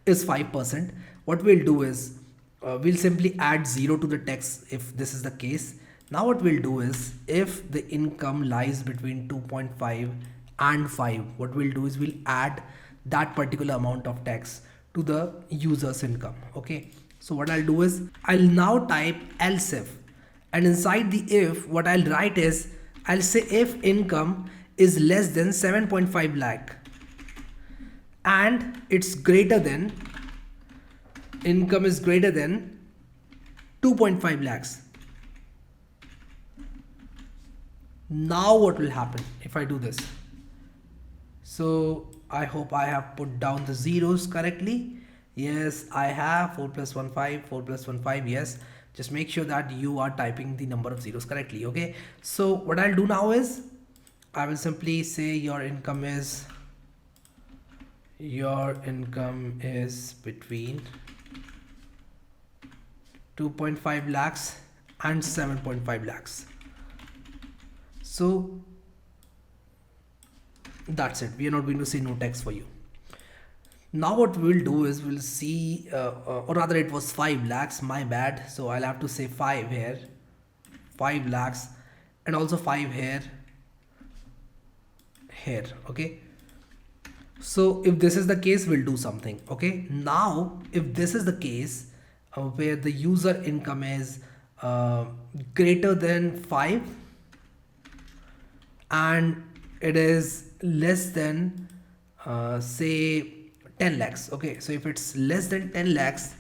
is 5%, what we'll do is we'll simply add 0 to the tax if this is the case. Now what we'll do is, if the income lies between 2.5 and 5, what we'll do is we'll add that particular amount of tax to the user's income. Okay, so what I'll do is I'll now type else if, and inside the if, what I'll write is I'll say if income is less than 7.5 lakh and it's greater than, income is greater than 2.5 lakhs. Now what will happen if I do this? So I hope I have put down the zeros correctly. Yes, I have. 4 plus 1 5, 4 plus 1 5. Yes, just make sure that you are typing the number of zeros correctly. Okay, so what I'll do now is I will simply say your income is between 2.5 lakhs and 7.5 lakhs. So that's it. We are not going to say no tax for you. Now what we'll do is we'll see, or rather it was 5 lakhs, my bad. So I'll have to say 5 here, 5 lakhs, and also 5 here, okay. So if this is the case, we'll do something, okay. Now if this is the case, where the user income is greater than 5 and it is less than say 10 lakhs, okay. So if it's less than 10 lakhs,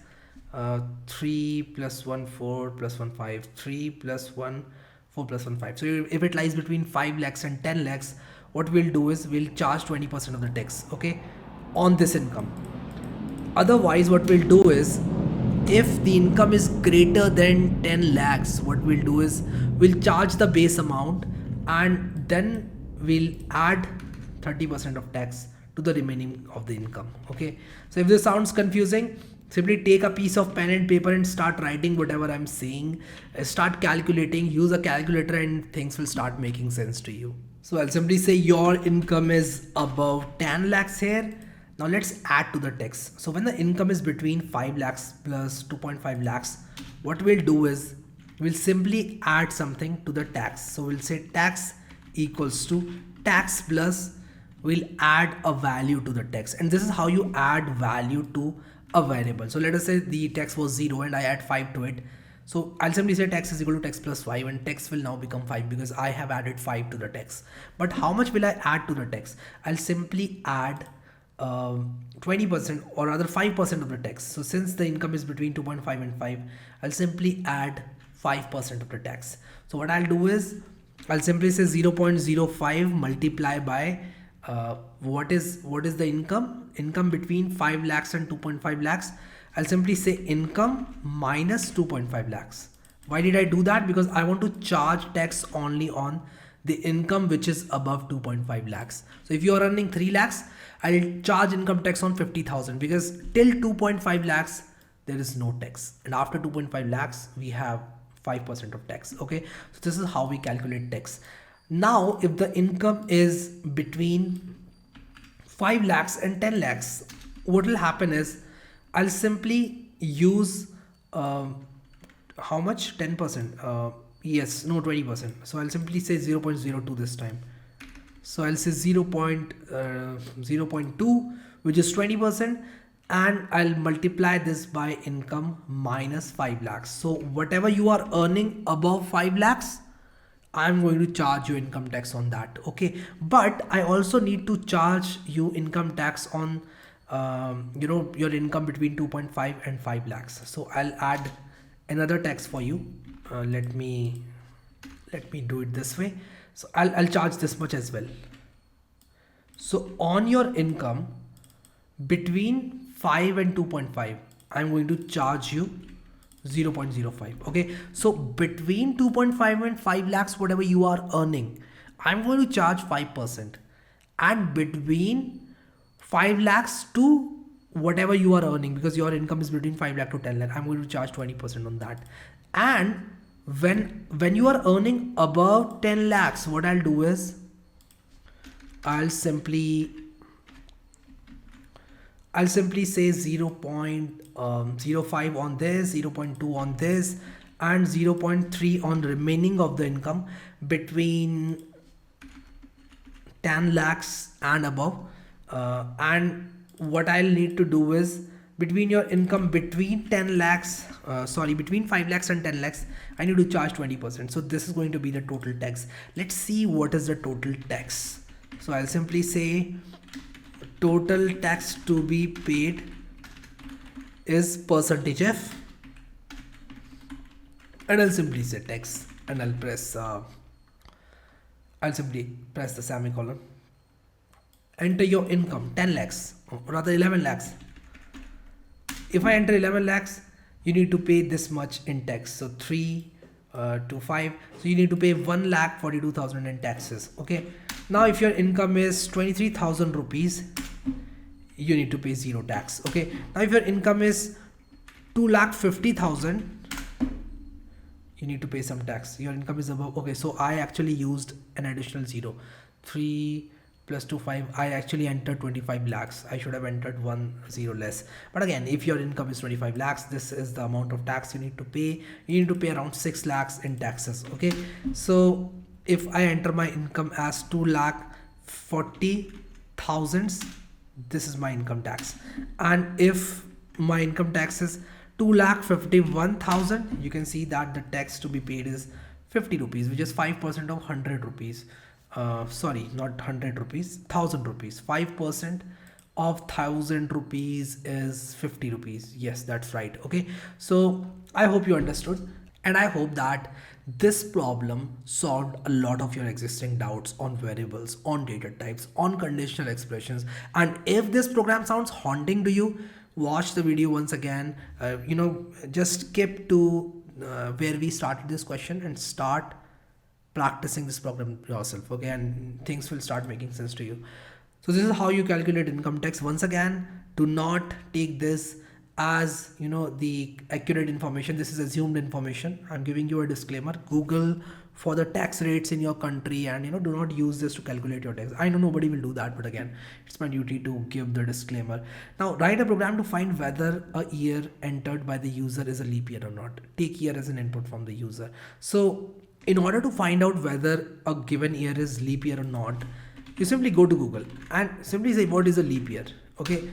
3 plus 1 4 plus 1 5, 3 plus 1 4 plus 1 5. So if it lies between 5 lakhs and 10 lakhs, what we'll do is we'll charge 20% of the tax, okay, on this income. Otherwise what we'll do is, if the income is greater than 10 lakhs, what we'll do is we'll charge the base amount and then we'll add 30% of tax to the remaining of the income, okay. So if this sounds confusing, simply take a piece of pen and paper and start writing whatever I'm saying, start calculating, use a calculator, and things will start making sense to you. So I'll simply say your income is above 10 lakhs here. Now let's add to the tax. So when the income is between 5 lakhs plus 2.5 lakhs, what we'll do is we'll simply add something to the tax. So we'll say tax equals to tax plus, we'll add a value to the tax. And this is how you add value to a variable. So let us say the tax was 0 and I add 5 to it. So I'll simply say tax is equal to tax plus 5, and tax will now become 5 because I have added 5 to the tax. But how much will I add to the tax? I'll simply add 20% or rather 5% of the tax. So since the income is between 2.5 and 5, I'll simply add 5% of the tax. So what I'll do is I'll simply say 0.05 multiply by what is the income between 5 lakhs and 2.5 lakhs. I'll simply say income minus 2.5 lakhs. Why did I do that? Because I want to charge tax only on the income which is above 2.5 lakhs. So if you are earning 3 lakhs, I'll charge income tax on 50,000 because till 2.5 lakhs there is no tax, and after 2.5 lakhs we have 5% of tax, okay. So this is how we calculate tax. Now if the income is between 5 lakhs and 10 lakhs, what will happen is I'll simply use how much? 10%, yes, no, 20%. So I'll simply say 0.02 this time. So I'll say 0.2, which is 20%, and I'll multiply this by income minus 5 lakhs. So whatever you are earning above 5 lakhs, I'm going to charge you income tax on that, okay. But I also need to charge you income tax on your income between 2.5 and 5 lakhs. So I'll add another tax for you. Let me do it this way. So I'll charge this much as well. So on your income between 5 and 2.5, I'm going to charge you 0.05, okay. So between 2.5 and 5 lakhs, whatever you are earning, I'm going to charge 5%, and between 5 lakhs to whatever you are earning, because your income is between 5 lakh to 10 lakh, I'm going to charge 20% on that. And when you are earning above 10 lakhs, what I'll do is I'll simply say 0.05 on this, 0.2 on this, and 0.3 on remaining of the income between 10 lakhs and above. And what I'll need to do is between your income between between 5 lakhs and 10 lakhs, I need to charge 20%. So this is going to be the total tax. Let's see what is the total tax. So I'll simply say total tax to be paid is percentage F, and I'll simply say tax, and I'll simply press the semicolon. Enter your income 10 lakhs or rather 11 lakhs. If I enter 11 lakhs, you need to pay this much in tax. So 3 to 5, so you need to pay 1,42,000 in taxes, okay. Now if your income is 23,000 rupees, you need to pay 0 tax, okay. Now if your income is 2,50,000, you need to pay some tax. Your income is above, okay, so I actually used an additional 0. 3 plus 25, I actually entered 25 lakhs. I should have entered 10 less. But again, if your income is 25 lakhs, this is the amount of tax you need to pay. You need to pay around 6 lakhs in taxes. Okay, so if I enter my income as 2 lakh 40 thousands, this is my income tax. And if my income tax is 2 lakh 51,000, you can see that the tax to be paid is 50 rupees, which is 5% of 100 rupees. Sorry, not 100 rupees, 1000 rupees. 5% of 1000 rupees is 50 rupees. Yes, that's right. Okay, so I hope you understood, and I hope that this problem solved a lot of your existing doubts on variables, on data types, on conditional expressions. And if this program sounds haunting to you, watch the video once again. Just skip to where we started this question and start practicing this program yourself. Okay, and things will start making sense to you. So this is how you calculate income tax. Once again, do not take this as the accurate information. This is assumed information. I'm giving you a disclaimer. Google for the tax rates in your country, and do not use this to calculate your tax. I know nobody will do that, but again, it's my duty to give the disclaimer. Now write a program to find whether a year entered by the user is a leap year or not. Take year as an input from the user. So in order to find out whether a given year is leap year or not, you simply go to Google and simply say what is a leap year. Okay,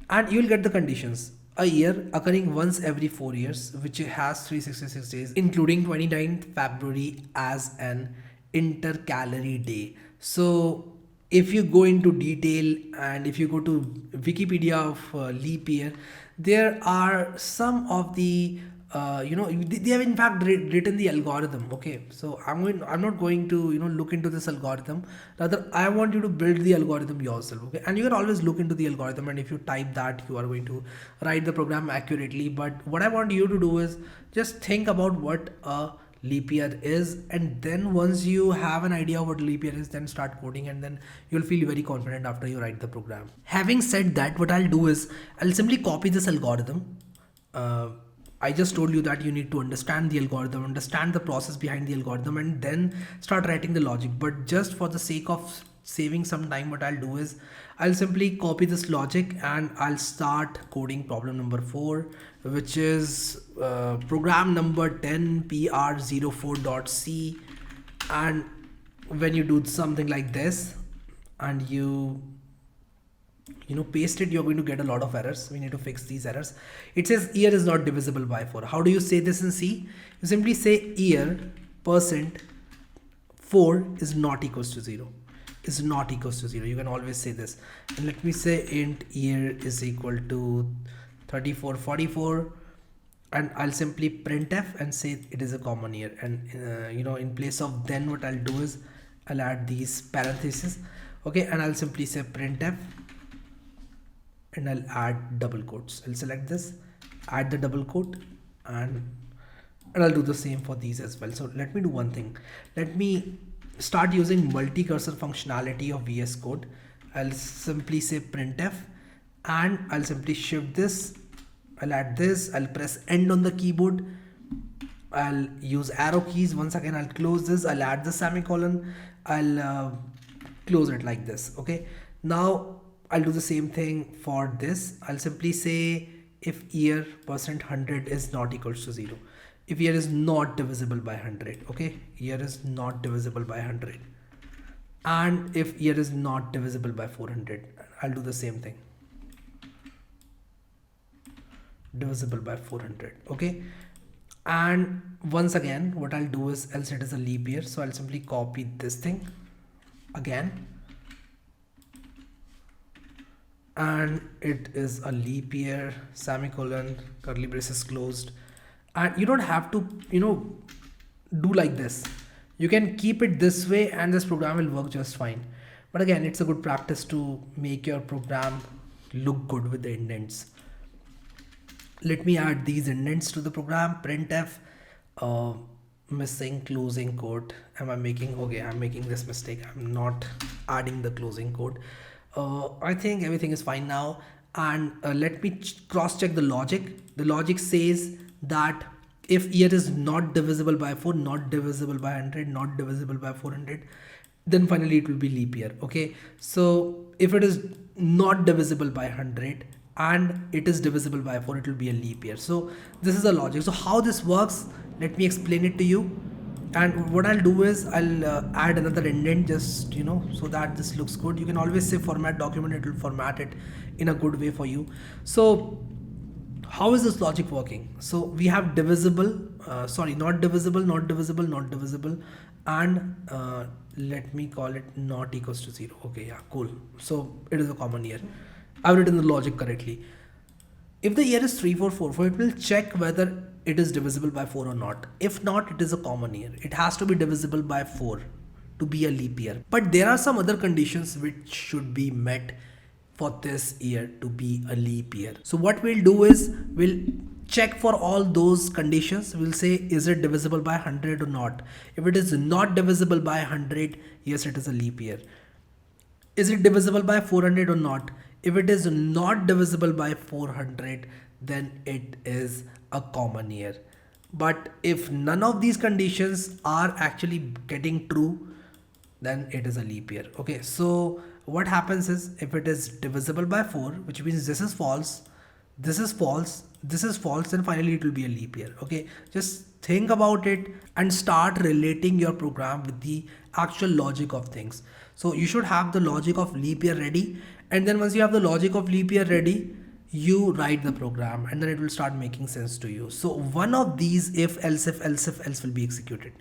and you will get the conditions. A year occurring once every 4 years, which has 366 days, including 29th February as an intercalary day. So if you go into detail and if you go to Wikipedia of leap year, there are some of the they have in fact written the algorithm. Okay, so I'm not going to look into this algorithm. Rather, I want you to build the algorithm yourself. Okay, and you can always look into the algorithm, and if you type that, you are going to write the program accurately. But what I want you to do is just think about what a leap year is, and then once you have an idea of what leap year is, then start coding, and then you'll feel very confident after you write the program. Having said that, what I'll do is I'll simply copy this algorithm. I just told you that you need to understand the algorithm, understand the process behind the algorithm, and then start writing the logic. But just for the sake of saving some time, what I'll do is I'll simply copy this logic and I'll start coding problem number 4, which is program number 10 pr04.c. And when you do something like this and you paste it, you're going to get a lot of errors. We need to fix these errors. It says year is not divisible by 4. How do you say this in C? You simply say year percent 4 is not equals to 0. Is not equals to 0. You can always say this. And let me say int year is equal to 3444, and I'll simply printf and say it is a common year. And in place of then, what I'll do is I'll add these parentheses. Okay, and I'll simply say printf, and I'll add double quotes. I'll select this, add the double quote, and I'll do the same for these as well. So let me do one thing. Let me start using multi-cursor functionality of VS Code. I'll simply say printf, and I'll simply shift this. I'll add this. I'll press end on the keyboard. I'll use arrow keys. Once again, I'll close this. I'll add the semicolon. I'll close it like this. Okay. Now I'll do the same thing for this. I'll simply say if year percent 100 is not equals to 0. If year is not divisible by 100. Okay. Year is not divisible by 100. And if year is not divisible by 400, I'll do the same thing. Divisible by 400. Okay. And once again, what I'll do is else it is a leap year. So I'll simply copy this thing again. And it is a leap year, semicolon, curly braces closed. And you don't have to, do like this. You can keep it this way and this program will work just fine. But again, it's a good practice to make your program look good with the indents. Let me add these indents to the program. Printf, missing closing quote. I'm making this mistake. I'm not adding the closing quote. I think everything is fine now. And let me cross check the logic. The logic says that if year is not divisible by 4, not divisible by 100, not divisible by 400, then finally it will be leap year. Okay, so if it is not divisible by 100 and it is divisible by 4, it will be a leap year. So this is the logic. So how this works, let me explain it to you. And what I'll do is I'll add another indent, just so that this looks good. You can always say format document, it will format it in a good way for you. So how is this logic working? So we have divisible, not divisible, not divisible, not divisible, and let me call it not equals to 0. Okay, yeah, cool. So it is a common year. I've written the logic correctly. If the year is 3444, it will check whether it is divisible by 4 or not. If not, it is a common year. It has to be divisible by 4 to be a leap year. But there are some other conditions which should be met for this year to be a leap year. So what we'll do is we'll check for all those conditions. We'll say, is it divisible by 100 or not? If it is not divisible by 100, yes, it is a leap year. Is it divisible by 400 or not? If it is not divisible by 400, then it is a common year. But if none of these conditions are actually getting true, then it is a leap year. Okay, so what happens is, if it is divisible by 4, which means this is false, this is false, this is false, then finally it will be a leap year. Okay, just think about it and start relating your program with the actual logic of things. So you should have the logic of leap year ready, and then once you have the logic of leap year ready, you write the program and then it will start making sense to you. So one of these if else will be executed.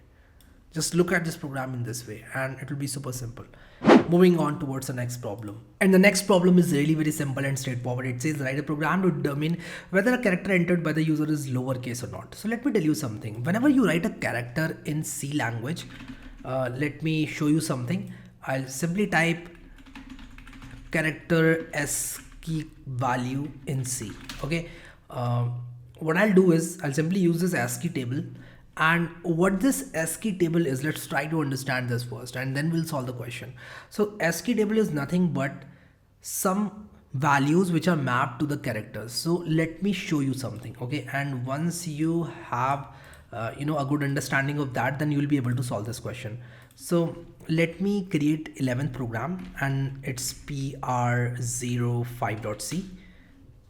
Just look at this program in this way and it will be super simple. Moving on towards the next problem. And the next problem is really very simple and straightforward. It says write a program to determine whether a character entered by the user is lowercase or not. So let me tell you something. Whenever you write a character in C language, let me show you something. I'll simply type character ASCII value in C. Okay. What I'll do is I'll simply use this ASCII table. And what this ASCII table is, let's try to understand this first and then we'll solve the question. So ASCII table is nothing but some values which are mapped to the characters. So let me show you something. Okay, and once you have a good understanding of that, then you'll be able to solve this question. So let me create 11th program and it's pr05.c.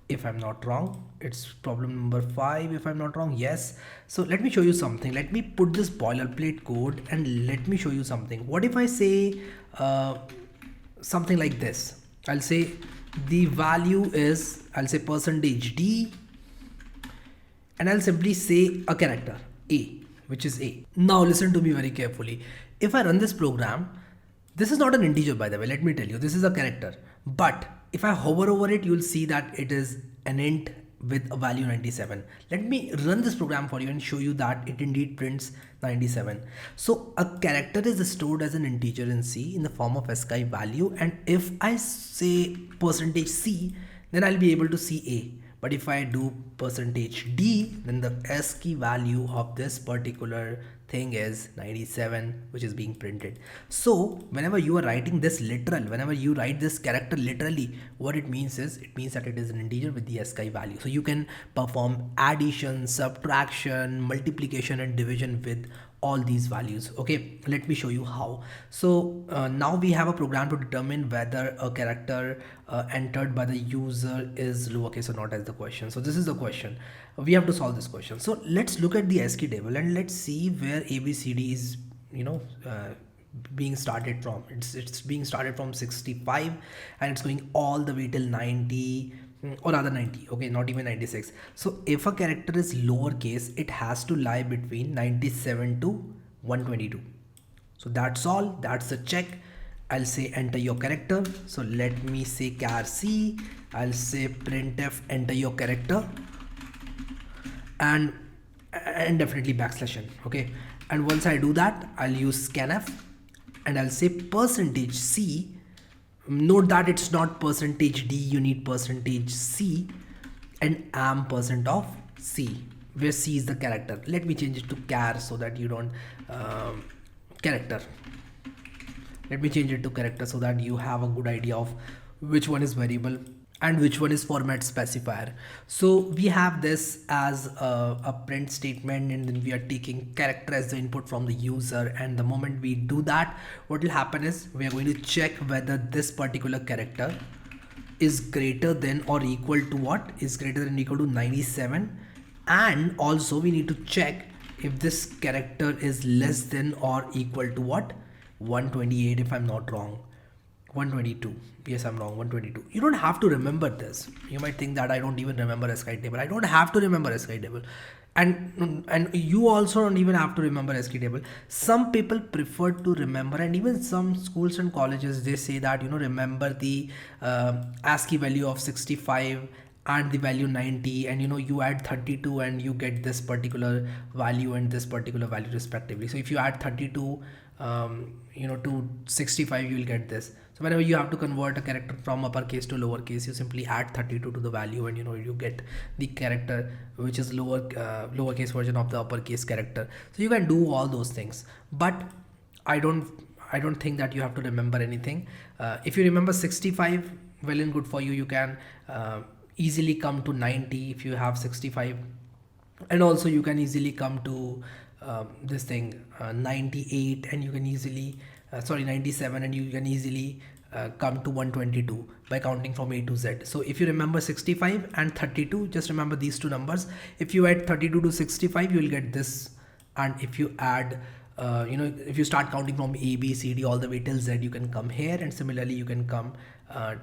if I'm not wrong. It's problem number 5 if I'm not wrong. Yes. So let me show you something. Let me put this boilerplate code and let me show you something. What if I say something like this? I'll say the value is, I'll say %d, and I'll simply say a character A, which is A. Now listen to me very carefully. If I run this program, this is not an integer, by the way, let me tell you, this is a character. But if I hover over it, you'll see that it is an int with a value 97. Let me run this program for you and show you that it indeed prints 97. So a character is stored as an integer in C in the form of ASCII value. And if I say %C, then I'll be able to see A. But if I do %d, then the ASCII value of this particular thing is 97, which is being printed. So whenever you are writing this literal, whenever you write this character literally, what it means is, it means that it is an integer with the ASCII value. So you can perform addition, subtraction, multiplication and division with all these values. Okay, let me show you how. So now we have a program to determine whether a character entered by the user is lowercase or not as the question. So this is the question. We have to solve this question. So let's look at the ASCII table and let's see where ABCD is being started from. It's being started from 65 and it's going all the way till 90, or rather 90. Okay, not even 96. So if a character is lowercase, it has to lie between 97 to 122. So that's all. That's the check. I'll say enter your character. So let me say char C. I'll say printf enter your character, and definitely \n. Okay, and once I do that, I'll use scanf and I'll say %C. Note that it's not %d, you need %C and % of C, where C is the character. Let me change it to char so that you don't character. Let me change it to character so that you have a good idea of which one is variable and which one is format specifier. So we have this as a print statement, and then we are taking character as the input from the user, and the moment we do that, what will happen is we are going to check whether this particular character is greater than or equal to what is greater than or equal to 97, and also we need to check if this character is less than or equal to what, 128 if I'm not wrong. 122, yes I'm wrong, 122. You don't have to remember this. You might think that I don't even remember SKI table. I don't have to remember SKI table, and you also don't even have to remember SKI table. Some people prefer to remember, and even some schools and colleges, they say that, you know, remember the ASCII value of 65 and the value 90, and you know, you add 32 and you get this particular value and this particular value respectively. So if you add 32 you know, to 65, you will get this. So whenever you have to convert a character from uppercase to lowercase, you simply add 32 to the value, and you know, you get the character which is lowercase version of the uppercase character. So you can do all those things, but I don't think that you have to remember anything. If you remember 65, well and good for you. You can easily come to 90 if you have 65, and also you can easily come to this thing 98, and you can easily 97, and you can easily come to 122 by counting from A to Z. So if you remember 65 and 32, just remember these two numbers. If you add 32 to 65, you will get this, and if you add you know, if you start counting from A, B, C, D all the way till Z, you can come here, and similarly you can come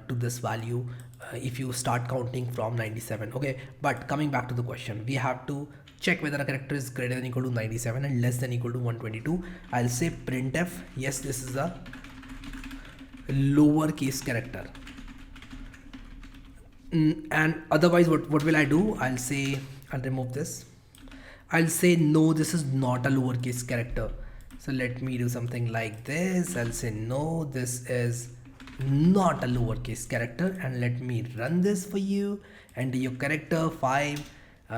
to this value if you start counting from 97. Okay, but coming back to the question, we have to check whether a character is greater than equal to 97 and less than equal to 122. I'll say printf, yes, this is a lowercase character. And otherwise, what will I do? I'll say, I'll remove this. I'll say no, this is not a lowercase character. So let me do something like this. I'll say no, this is not a lowercase character, and let me run this for you. Enter your character 5.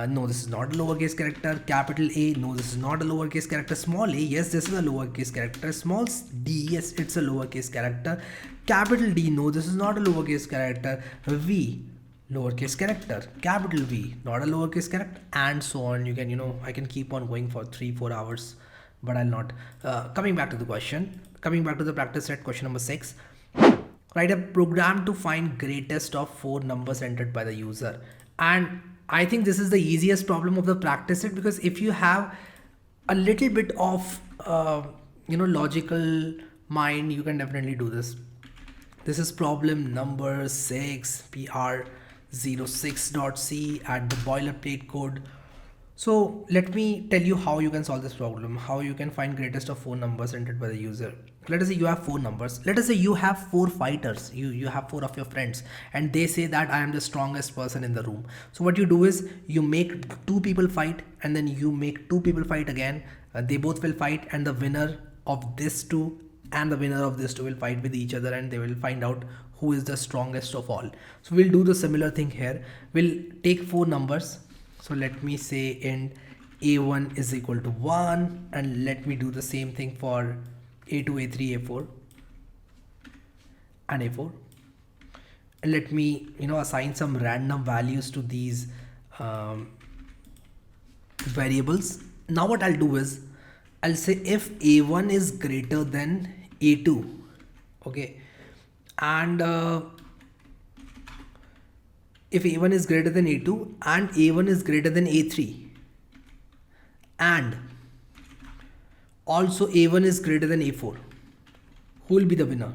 No, this is not a lowercase character. Capital A, no, this is not a lowercase character. Small a, yes, this is a lowercase character. Small d, yes, it's a lowercase character. Capital D, no, this is not a lowercase character. V, lowercase character. Capital V, not a lowercase character, and so on. You can, you know, I can keep on going for 3-4 hours, but I'll not. Coming back to the question, coming back to the practice set, question number 6. Write a program to find greatest of 4 numbers entered by the user. And I think this is the easiest problem of the practice set, because if you have a little bit of you know, logical mind, you can definitely do this. This is problem number 6, PR06.C at the boilerplate code. So let me tell you how you can solve this problem, how you can find greatest of 4 numbers entered by the user. Let us say you have 4 numbers. Let us say you have 4 fighters. You have 4 of your friends, and they say that I am the strongest person in the room. So what you do is you make 2 people fight, and then you make 2 people fight again. They both will fight, and the winner of this 2 and the winner of this 2 will fight with each other, and they will find out who is the strongest of all. So we'll do the similar thing here. We'll take 4 numbers. So let me say in A1 is equal to 1, and let me do the same thing for A2, A3, A4 and A4. And let me, you know, assign some random values to these variables. Now what I'll do is I'll say if A1 is greater than A2, okay, and if A1 is greater than A2 and A1 is greater than A3, and also A1 is greater than A4, who will be the winner?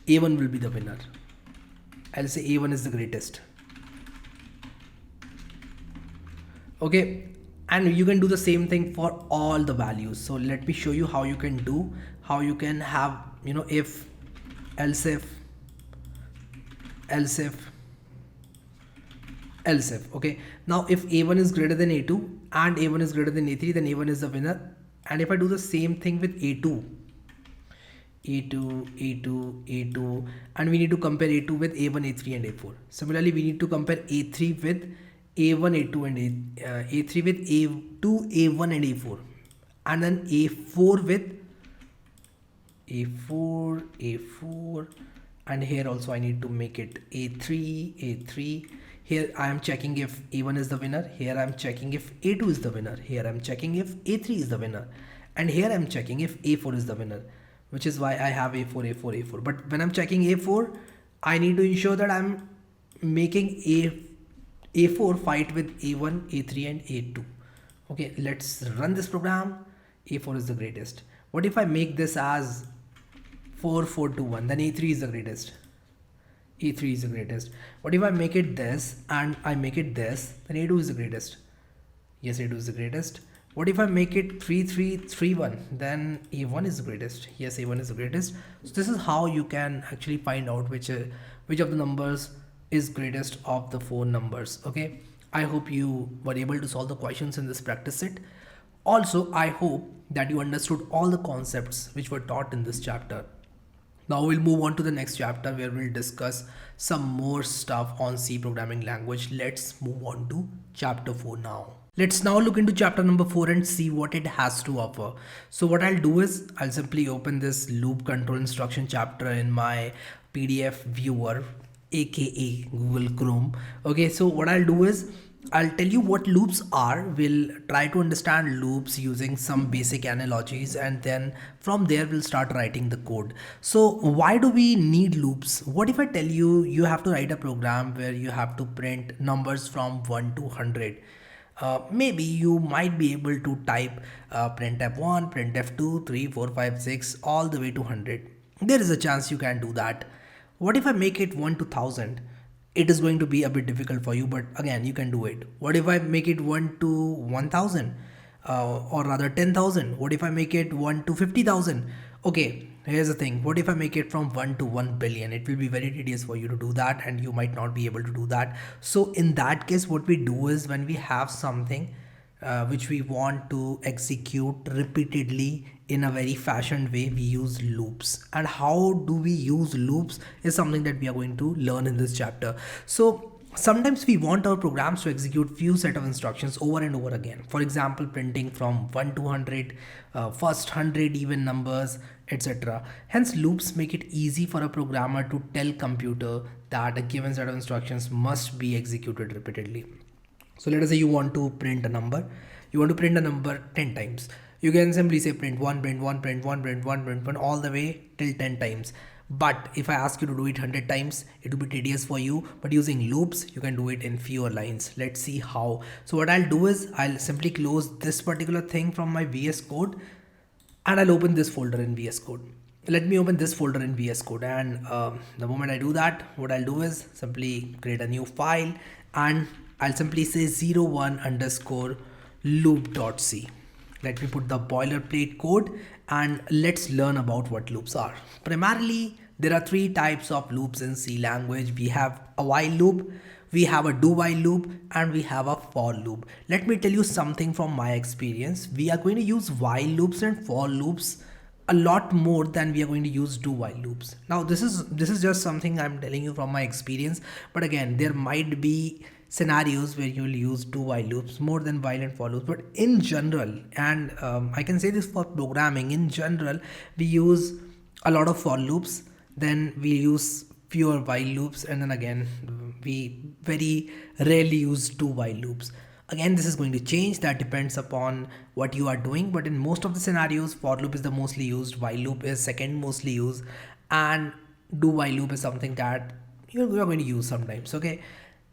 A1 will be the winner. I'll say A1 is the greatest. Okay, and you can do the same thing for all the values. So let me show you how you can do, how you can have, you know, if, else if, okay. Now if A1 is greater than A2 and A1 is greater than A3, then A1 is the winner. And if I do the same thing with A2, and we need to compare A2 with A1, A3 and A4. Similarly, we need to compare A3 with A1, A2 and A3 with A2, A1 and A4, and then A4 with A4, and here also I need to make it A3. Here I am checking if A1 is the winner. Here I am checking if A2 is the winner. Here I am checking if A3 is the winner. And here I am checking if A4 is the winner, which is why I have A4. But when I'm checking A4, I need to ensure that I'm making A4 fight with A1, A3 and A2. Okay, let's run this program. A4 is the greatest. What if I make this as 4-4-2-1? Then A3 is the greatest. A3 is the greatest. What if I make it this and I make it this? Then A2 is the greatest. Yes, A2 is the greatest. What if I make it 3-3-3-1? Then A1 is the greatest. Yes, A1 is the greatest. So this is how you can actually find out which of the numbers is greatest of the 4 numbers. Okay, I hope you were able to solve the questions in this practice set. Also, I hope that you understood all the concepts which were taught in this chapter. Now we'll move on to the next chapter where we'll discuss some more stuff on C programming language. Let's move on to chapter 4 now. Let's now look into chapter number 4 and see what it has to offer. So what I'll do is I'll simply open this loop control instruction chapter in my PDF viewer, aka Google Chrome. Okay, so what I'll do is I'll tell you what loops are. We'll try to understand loops using some basic analogies, and then from there we'll start writing the code. So why do we need loops? What if I tell you you have to write a program where you have to print numbers from 1 to 100? Maybe you might be able to type printf1, printf2, 3, 4, 5, 6 all the way to 100. There is a chance you can do that. What if I make it 1 to 1000? It is going to be a bit difficult for you, but again, you can do it. What if I make it 1 to 1000? Or rather 10,000? What if I make it 1 to 50,000? Okay, here's the thing. What if I make it from 1 to 1 billion? It will be very tedious for you to do that, and you might not be able to do that. So in that case, what we do is when we have something which we want to execute repeatedly in a very fashioned way, we use loops. And how do we use loops is something that we are going to learn in this chapter. So sometimes we want our programs to execute few set of instructions over and over again. For example, printing from 1 to 100, first 100 even numbers, etc. Hence, loops make it easy for a programmer to tell computer that a given set of instructions must be executed repeatedly. So let us say you want to print a number. You want to print a number 10 times. You can simply say print 1, print 1, print 1, print 1, print 1 all the way till 10 times. But if I ask you to do it 100 times, it will be tedious for you. But using loops, you can do it in fewer lines. Let's see how. So what I'll do is I'll simply close this particular thing from my VS Code and I'll open this folder in VS Code. Let me open this folder in VS Code, and the moment I do that, what I'll do is simply create a new file and I'll simply say 01 underscore loop.c. Let me put the boilerplate code and let's learn about what loops are. Primarily, there are 3 types of loops in C language. We have a while loop, we have a do while loop, and we have a for loop. Let me tell you something from my experience. We are going to use while loops and for loops a lot more than we are going to use do while loops. Now this is just something I'm telling you from my experience, but again, there might be scenarios where you will use do while loops more than while and for loops. But in general, and I can say this for programming, in general, we use a lot of for loops, then we use fewer while loops, and then again, we very rarely use do while loops. Again, this is going to change. That depends upon what you are doing. But in most of the scenarios, for loop is the mostly used, while loop is second mostly used, and do while loop is something that you're going to use sometimes. Okay.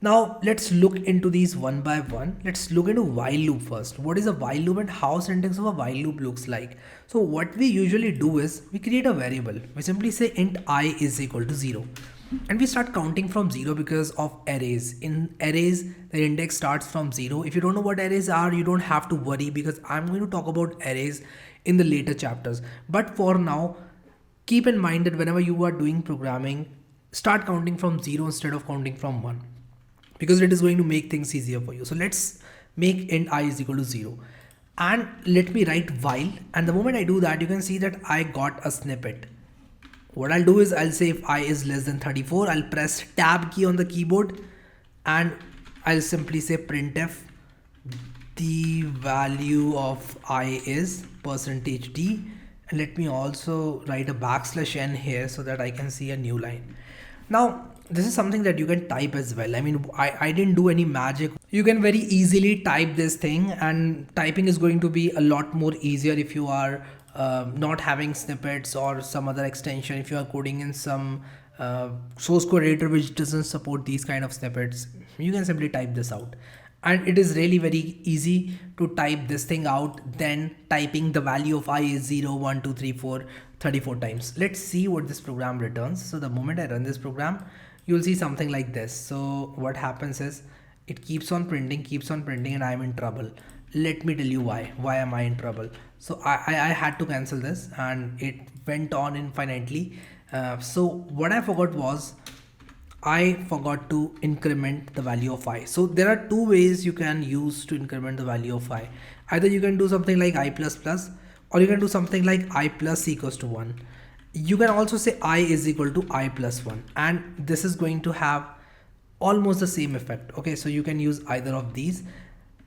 Now let's look into these one by one. Let's look into while loop first. What is a while loop and how syntax of a while loop looks like? So what we usually do is we create a variable. We simply say int I is equal to 0. And we start counting from 0 because of arrays. In arrays, the index starts from 0. If you don't know what arrays are, you don't have to worry because I'm going to talk about arrays in the later chapters. But for now, keep in mind that whenever you are doing programming, start counting from 0 instead of counting from 1. Because it is going to make things easier for you. So let's make int I is equal to 0. And let me write while. And the moment I do that, you can see that I got a snippet. What I'll do is I'll say if I is less than 34, I'll press tab key on the keyboard and I'll simply say printf the value of I is %d. And let me also write a \n here so that I can see a new line. Now, this is something that you can type as well. I mean, I didn't do any magic. You can very easily type this thing, and typing is going to be a lot more easier if you are not having snippets or some other extension. If you are coding in some source code editor which doesn't support these kind of snippets, you can simply type this out. And it is really very easy to type this thing out, then typing the value of I is 0, 1, 2, 3, 4, 34 times. Let's see what this program returns. So the moment I run this program, you'll see something like this. So what happens is it keeps on printing, and I'm in trouble. Let me tell you why am I in trouble. So I had to cancel this, and it went on infinitely. So what I forgot was I forgot to increment the value of I. So there are two ways you can use to increment the value of I. Either you can do something like I plus plus, or you can do something like I plus equals to 1. You can also say I is equal to I plus 1, and this is going to have almost the same effect. Okay, so you can use either of these.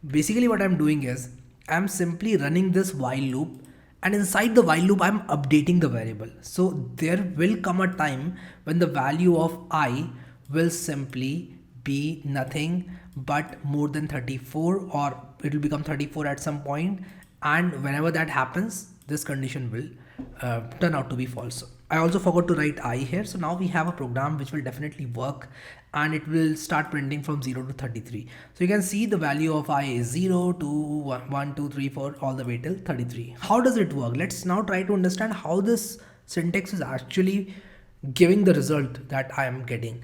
Basically what I'm doing is I'm simply running this while loop, and inside the while loop I'm updating the variable. So there will come a time when the value of I will simply be nothing but more than 34, or it will become 34 at some point, and whenever that happens, this condition will turn out to be false. I also forgot to write I here, so now we have a program which will definitely work, and it will start printing from 0 to 33. So you can see the value of I is 0, 2, 1, 2, 3, 4, all the way till 33. How does it work? Let's now try to understand how this syntax is actually giving the result that I am getting.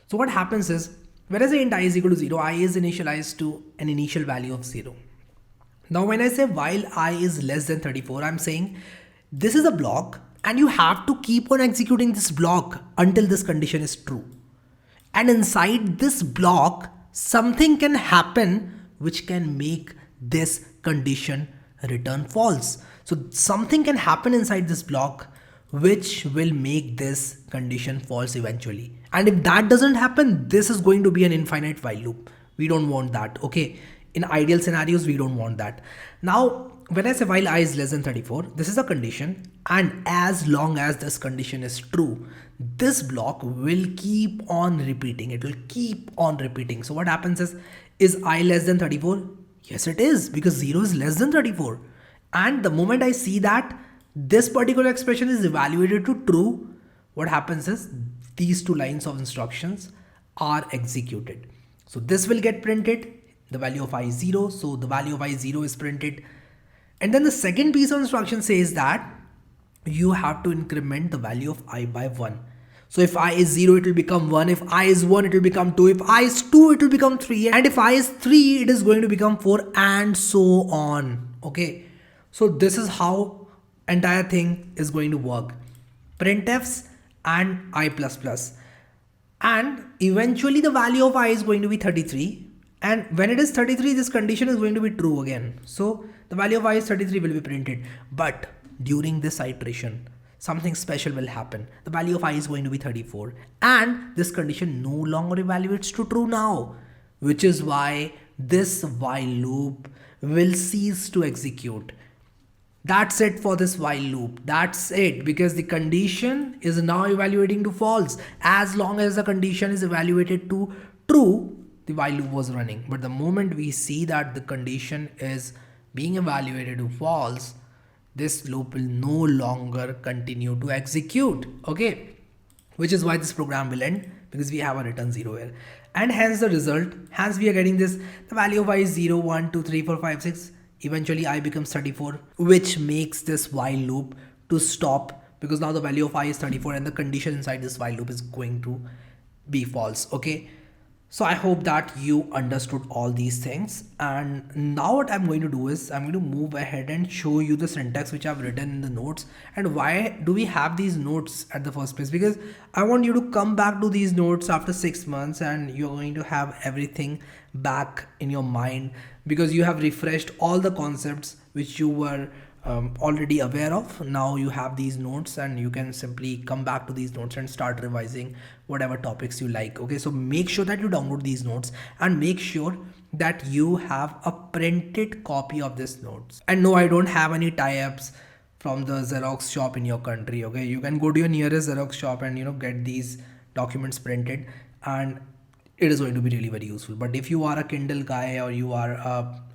So what happens is, whereas the int I is equal to 0, I is initialized to an initial value of 0. Now when I say while I is less than 34, I'm saying this is a block, and you have to keep on executing this block until this condition is true. And inside this block, something can happen which can make this condition return false. So something can happen inside this block which will make this condition false eventually. And if that doesn't happen, this is going to be an infinite while loop. We don't want that, okay? In ideal scenarios, we don't want that. Now, when I say while I is less than 34, this is a condition, and as long as this condition is true, this block will keep on repeating. It will keep on repeating. So what happens is I less than 34? Yes, it is, because 0 is less than 34. And the moment I see that this particular expression is evaluated to true, what happens is these two lines of instructions are executed. So this will get printed, the value of I is 0, so the value of I is 0 is printed. And then the second piece of instruction says that you have to increment the value of I by 1. So if I is 0, it will become 1. If I is 1, it will become 2. If I is 2, it will become 3. And if I is 3, it is going to become 4, and so on. Okay. So this is how entire thing is going to work. Printfs and I++. And eventually the value of I is going to be 33. And when it is 33, this condition is going to be true again. So the value of I is 33 will be printed. But during this iteration, something special will happen. The value of I is going to be 34. And this condition no longer evaluates to true now, which is why this while loop will cease to execute. That's it for this while loop. That's it, because the condition is now evaluating to false. As long as the condition is evaluated to true, the while loop was running. But the moment we see that the condition is being evaluated to false, this loop will no longer continue to execute. Okay, which is why this program will end, because we have a return 0 here. And hence the result, hence we are getting this, the value of I is 0, 1, 2, 3, 4, 5, 6. Eventually I becomes 34, which makes this while loop to stop, because now the value of I is 34 and the condition inside this while loop is going to be false. Okay. So I hope that you understood all these things. And now what I'm going to do is I'm going to move ahead and show you the syntax which I've written in the notes. And why do we have these notes at the first place? Because I want you to come back to these notes after 6 months and you're going to have everything back in your mind, because you have refreshed all the concepts which you were already aware of. Now you have these notes and you can simply come back to these notes and start revising whatever topics you like. Okay, so make sure that you download these notes and make sure that you have a printed copy of this notes. And no, I don't have any tie-ups from the Xerox shop in your country. Okay, you can go to your nearest Xerox shop and get these documents printed, and it is going to be really very useful. But if you are a Kindle guy, or you are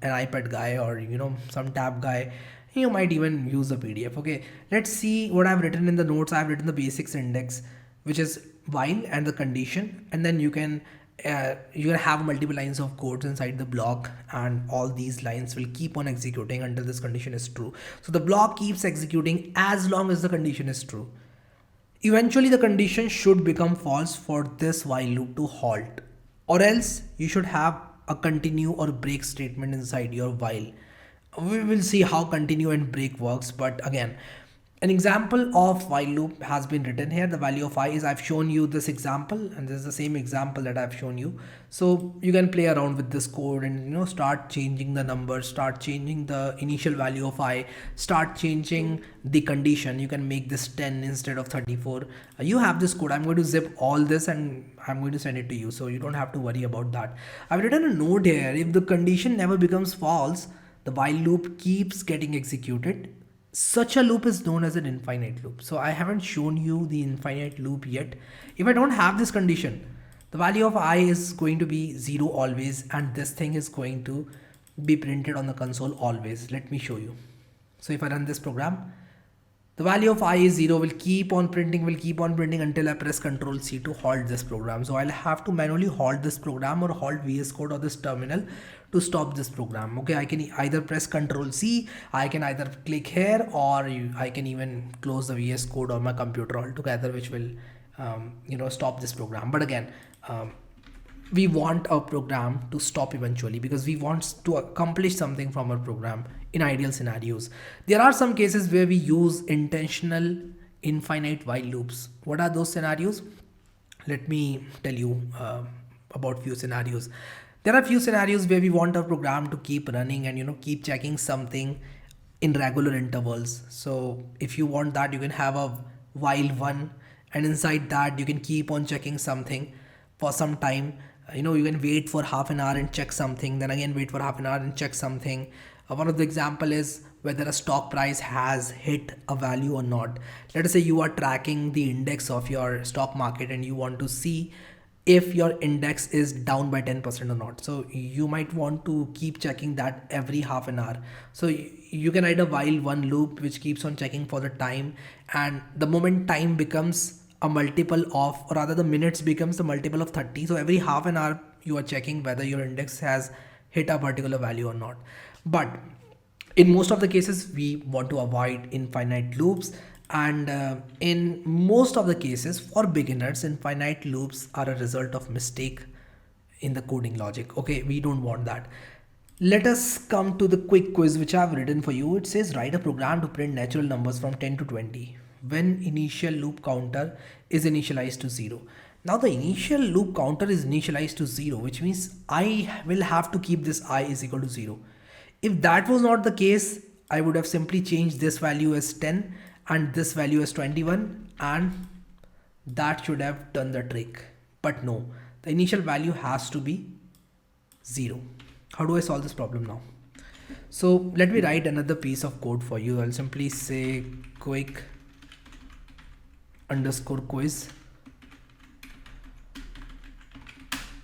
an iPad guy, or some tab guy, you might even use a PDF. Okay, let's see what I've written in the notes. I've written the basics index, which is while and the condition, and then you can have multiple lines of codes inside the block, and all these lines will keep on executing until this condition is true. So the block keeps executing as long as the condition is true. Eventually the condition should become false for this while loop to halt, or else you should have a continue or break statement inside your while. We will see how continue and break works, but again, an example of while loop has been written here. The value of I is, I've shown you this example, and this is the same example that I've shown you. So you can play around with this code and start changing the numbers, start changing the initial value of I, start changing the condition. You can make this 10 instead of 34. You have this code. I'm going to zip all this and I'm going to send it to you, so you don't have to worry about that. I've written a note here. If the condition never becomes false, the while loop keeps getting executed. Such a loop is known as an infinite loop. So I haven't shown you the infinite loop yet. If I don't have this condition, the value of I is going to be 0 always, and this thing is going to be printed on the console always. Let me show you. So if I run this program, the value of I is 0, will keep on printing until I press Ctrl C to halt this program. So I'll have to manually halt this program, or halt VS Code or this terminal to stop this program. Okay, I can either press Ctrl C, I can either click here, or I can even close the VS Code on my computer altogether, which will stop this program. But again, we want a program to stop eventually, because we want to accomplish something from our program in ideal scenarios. There are some cases where we use intentional infinite while loops. What are those scenarios? Let me tell you about few scenarios. There are few scenarios where we want our program to keep running and keep checking something in regular intervals. So if you want that, you can have a while one, and inside that you can keep on checking something for some time. You can wait for half an hour and check something, then again wait for half an hour and check something. One of the example is whether a stock price has hit a value or not. Let us say you are tracking the index of your stock market and you want to see if your index is down by 10% or not. So you might want to keep checking that every half an hour. So you can write a while one loop which keeps on checking for the time, and the moment time becomes a multiple of, or rather the minutes becomes the multiple of 30. So every half an hour you are checking whether your index has hit a particular value or not. But in most of the cases we want to avoid infinite loops, and in most of the cases for beginners, infinite loops are a result of mistake in the coding logic. Okay, we don't want that. Let us come to the quick quiz which I've written for you. It says write a program to print natural numbers from 10 to 20 when initial loop counter is initialized to 0. Now the initial loop counter is initialized to 0, which means I will have to keep this I is equal to 0. If that was not the case, I would have simply changed this value as 10 and this value as 21, and that should have done the trick. But no, the initial value has to be 0. How do I solve this problem now? So let me write another piece of code for you. I'll simply say quick underscore quiz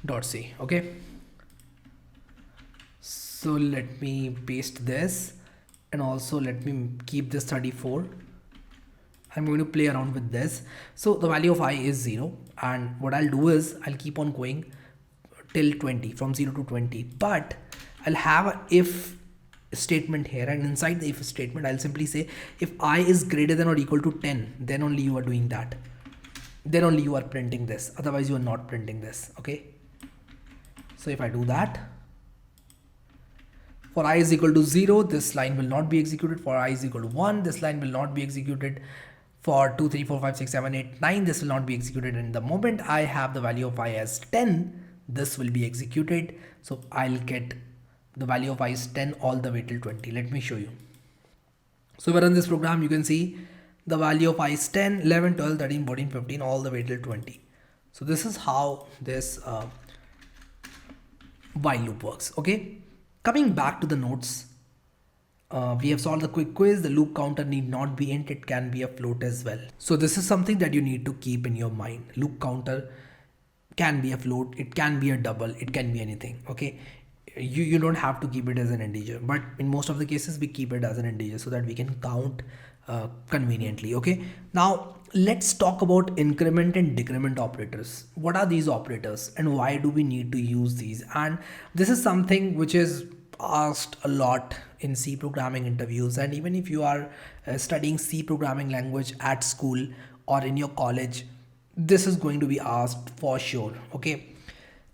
dot c. Okay, so let me paste this, and also let me keep this 34. I'm going to play around with this. So the value of I is 0, and what I'll do is I'll keep on going till 20, from 0 to 20, but I'll have a if statement here, and inside the if statement I'll simply say if I is greater than or equal to 10, then only you are doing that, then only you are printing this, otherwise you are not printing this. Okay, so if I do that, for I is equal to 0, this line will not be executed. For I is equal to 1, this line will not be executed. For 2, 3, 4, 5, 6, 7, 8, 9, this will not be executed. And the moment I have the value of I as 10, this will be executed. So I'll get the value of I is 10 all the way till 20. Let me show you. So if I run this program, you can see the value of I is 10, 11, 12, 13, 14, 15, all the way till 20. So this is how this while loop works. Okay, coming back to the notes, We have solved the quick quiz. The loop counter need not be int, it can be a float as well. So this is something that you need to keep in your mind. Loop counter can be a float, it can be a double, it can be anything. Okay, you don't have to keep it as an integer, but in most of the cases we keep it as an integer so that we can count conveniently. Okay, now let's talk about increment and decrement operators. What are these operators and why do we need to use these? And this is something which is asked a lot in C programming interviews, and even if you are studying C programming language at school or in your college, this is going to be asked for sure. Okay,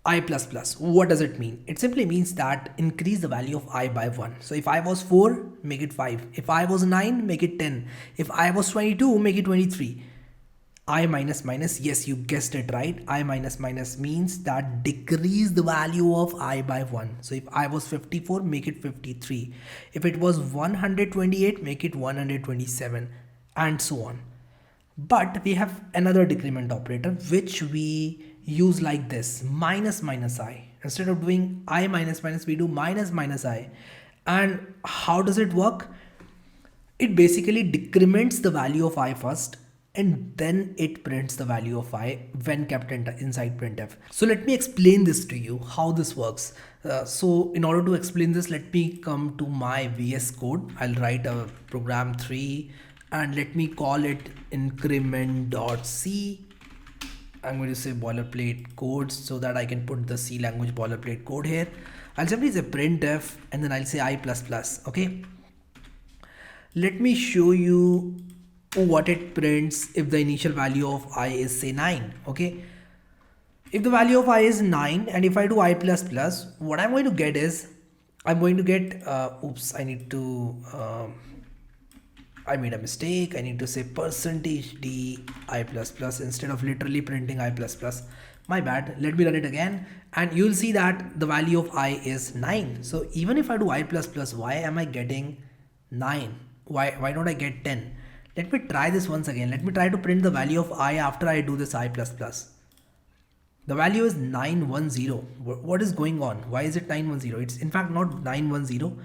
I plus plus, what does it mean? It simply means that increase the value of I by 1. So if I was 4, make it 5. If I was 9, make it 10. If I was 22, make it 23. I minus minus, yes, you guessed it right. I minus minus means that decrease the value of I by 1. So if I was 54, make it 53. If it was 128, make it 127, and so on. But we have another decrement operator which we use like this, minus minus I. Instead of doing I minus minus, we do minus minus I. And how does it work? It basically decrements the value of I first, and then it prints the value of I when kept inside printf. So let me explain this to you, how this works. So in order to explain this, let me come to my VS Code. I'll write a program 3 and let me call it increment.c. I'm going to say boilerplate codes so that I can put the C language boilerplate code here. I'll simply say printf and then I'll say I plus plus. Okay. Let me show you what it prints if the initial value of I is say 9. Okay. If the value of I is 9 and if I do I plus plus, what I'm going to get is, I'm going to get, I made a mistake. I need to say %d I plus plus instead of literally printing I plus plus. My bad. Let me run it again and you'll see that the value of I is 9. So even if I do I plus plus, why am I getting 9? Why don't I get 10? Let me try this once again. Let me try to print the value of I after I do this I plus plus. The value is 910. What is going on? Why is it 910? It's in fact not 910.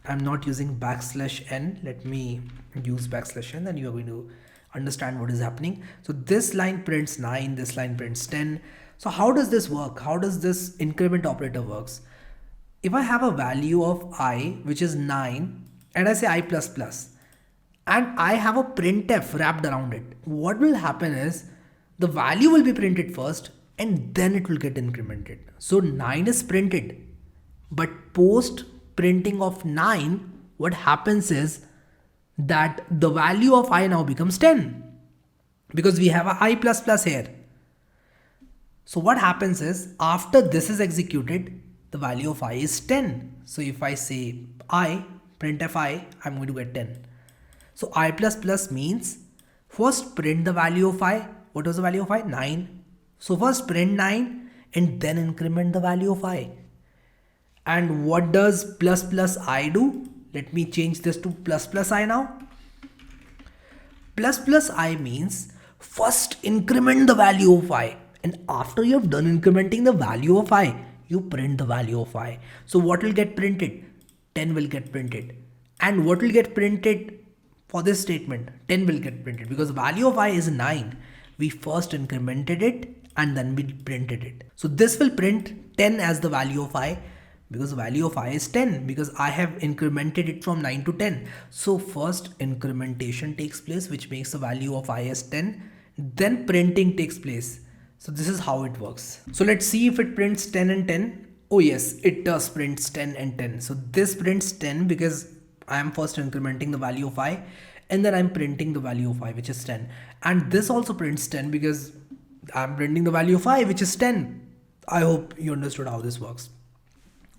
I'm not using \n. Let me use \n, and you are going to understand what is happening. So this line prints 9, this line prints 10. So how does this work? How does this increment operator works? If I have a value of I which is 9 and I say I plus plus and I have a printf wrapped around it, what will happen is the value will be printed first and then it will get incremented. So 9 is printed, but post printing of 9, what happens is that the value of I now becomes 10 because we have a I plus plus here. So what happens is after this is executed, the value of I is 10. So if I say I, printf I, I'm going to get 10. So I plus plus means first print the value of I. What was the value of I? 9. So first print 9 and then increment the value of I. And what does plus plus I do? Let me change this to plus plus I now. Plus plus I means first increment the value of I. And after you have done incrementing the value of I, you print the value of I. So what will get printed? 10 will get printed. And what will get printed for this statement? 10 will get printed because the value of I is 9. We first incremented it and then we printed it. So this will print 10 as the value of I because the value of I is 10 because I have incremented it from 9 to 10. So first incrementation takes place, which makes the value of I as 10. Then printing takes place. So this is how it works. So let's see if it prints 10 and 10. Oh yes, it does prints 10 and 10. So this prints 10 because I am first incrementing the value of I and then I'm printing the value of I, which is 10. And this also prints 10 because I'm printing the value of I, which is 10. I hope you understood how this works.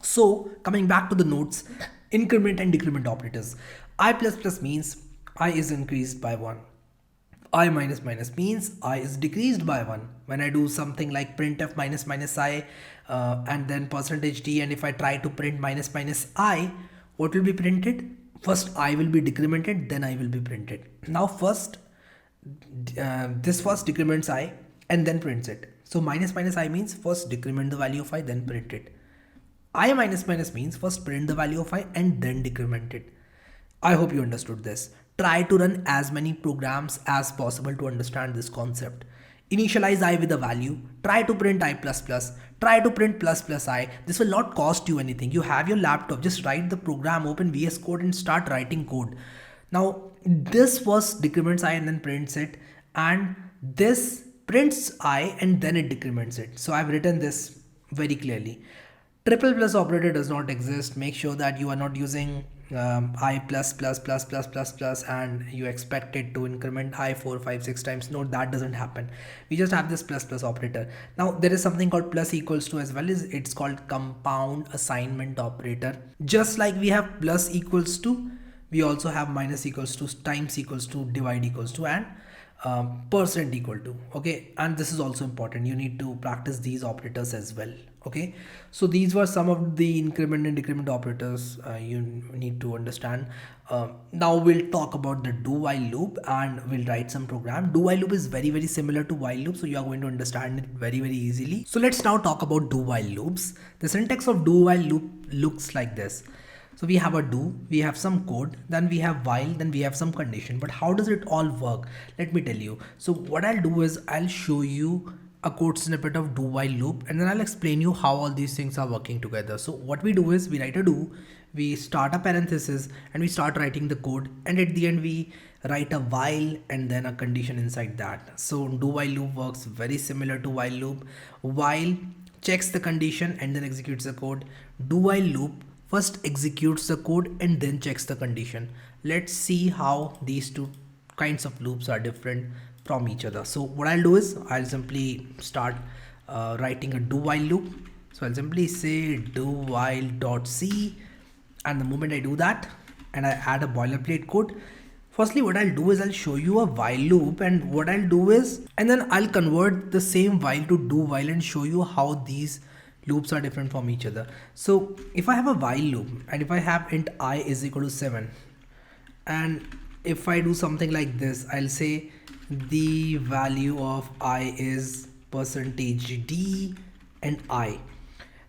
So coming back to the notes, increment and decrement operators. I plus plus means I is increased by 1. I minus minus means I is decreased by 1. When I do something like printf minus minus I and then %d, and if I try to print minus minus I, what will be printed? First I will be decremented, then I will be printed. Now first, this first decrements I and then prints it. So minus minus I means first decrement the value of I, then print it. I minus minus means first print the value of I and then decrement it. I hope you understood this. Try to run as many programs as possible to understand this concept. Initialize I with a value. Try to print I++. Try to print plus plus I. This will not cost you anything. You have your laptop. Just write the program, open VS Code and start writing code. Now, this was decrements I and then prints it. And this prints I and then it decrements it. So I've written this very clearly. Triple plus operator does not exist. Make sure that you are not using I plus plus plus plus plus plus and you expect it to increment I 4 5 6 times. No, that doesn't happen. We just have this plus plus operator. Now there is something called plus equals to as well. As it's called compound assignment operator. Just like we have plus equals to, we also have minus equals to, times equals to, divide equals to, and percent equal to. Okay, and this is also important. You need to practice these operators as well. Okay, so these were some of the increment and decrement operators you need to understand. Now we'll talk about the do while loop and we'll write some program. Do while loop is very similar to while loop, so you are going to understand it very easily. So let's now talk about do while loops. The syntax of do while loop looks like this. So we have a do, we have some code, then we have while, then we have some condition. But how does it all work? Let me tell you. So what I'll do is I'll show you a code snippet of do while loop and then I'll explain you how all these things are working together. So what we do is we write a do, we start a parenthesis and we start writing the code, and at the end we write a while and then a condition inside that. So do while loop works very similar to while loop. While checks the condition and then executes the code. Do while loop first executes the code and then checks the condition. Let's see how these two kinds of loops are different from each other. So what I'll do is I'll simply start writing a do while loop. So I'll simply say do while dot c, and the moment I do that and I add a boilerplate code, firstly what I'll do is I'll show you a while loop, and what I'll do is, and then I'll convert the same while to do while and show you how these loops are different from each other. So if I have a while loop and if I have int I is equal to 7, and if I do something like this, I'll say the value of I is percentage d and I.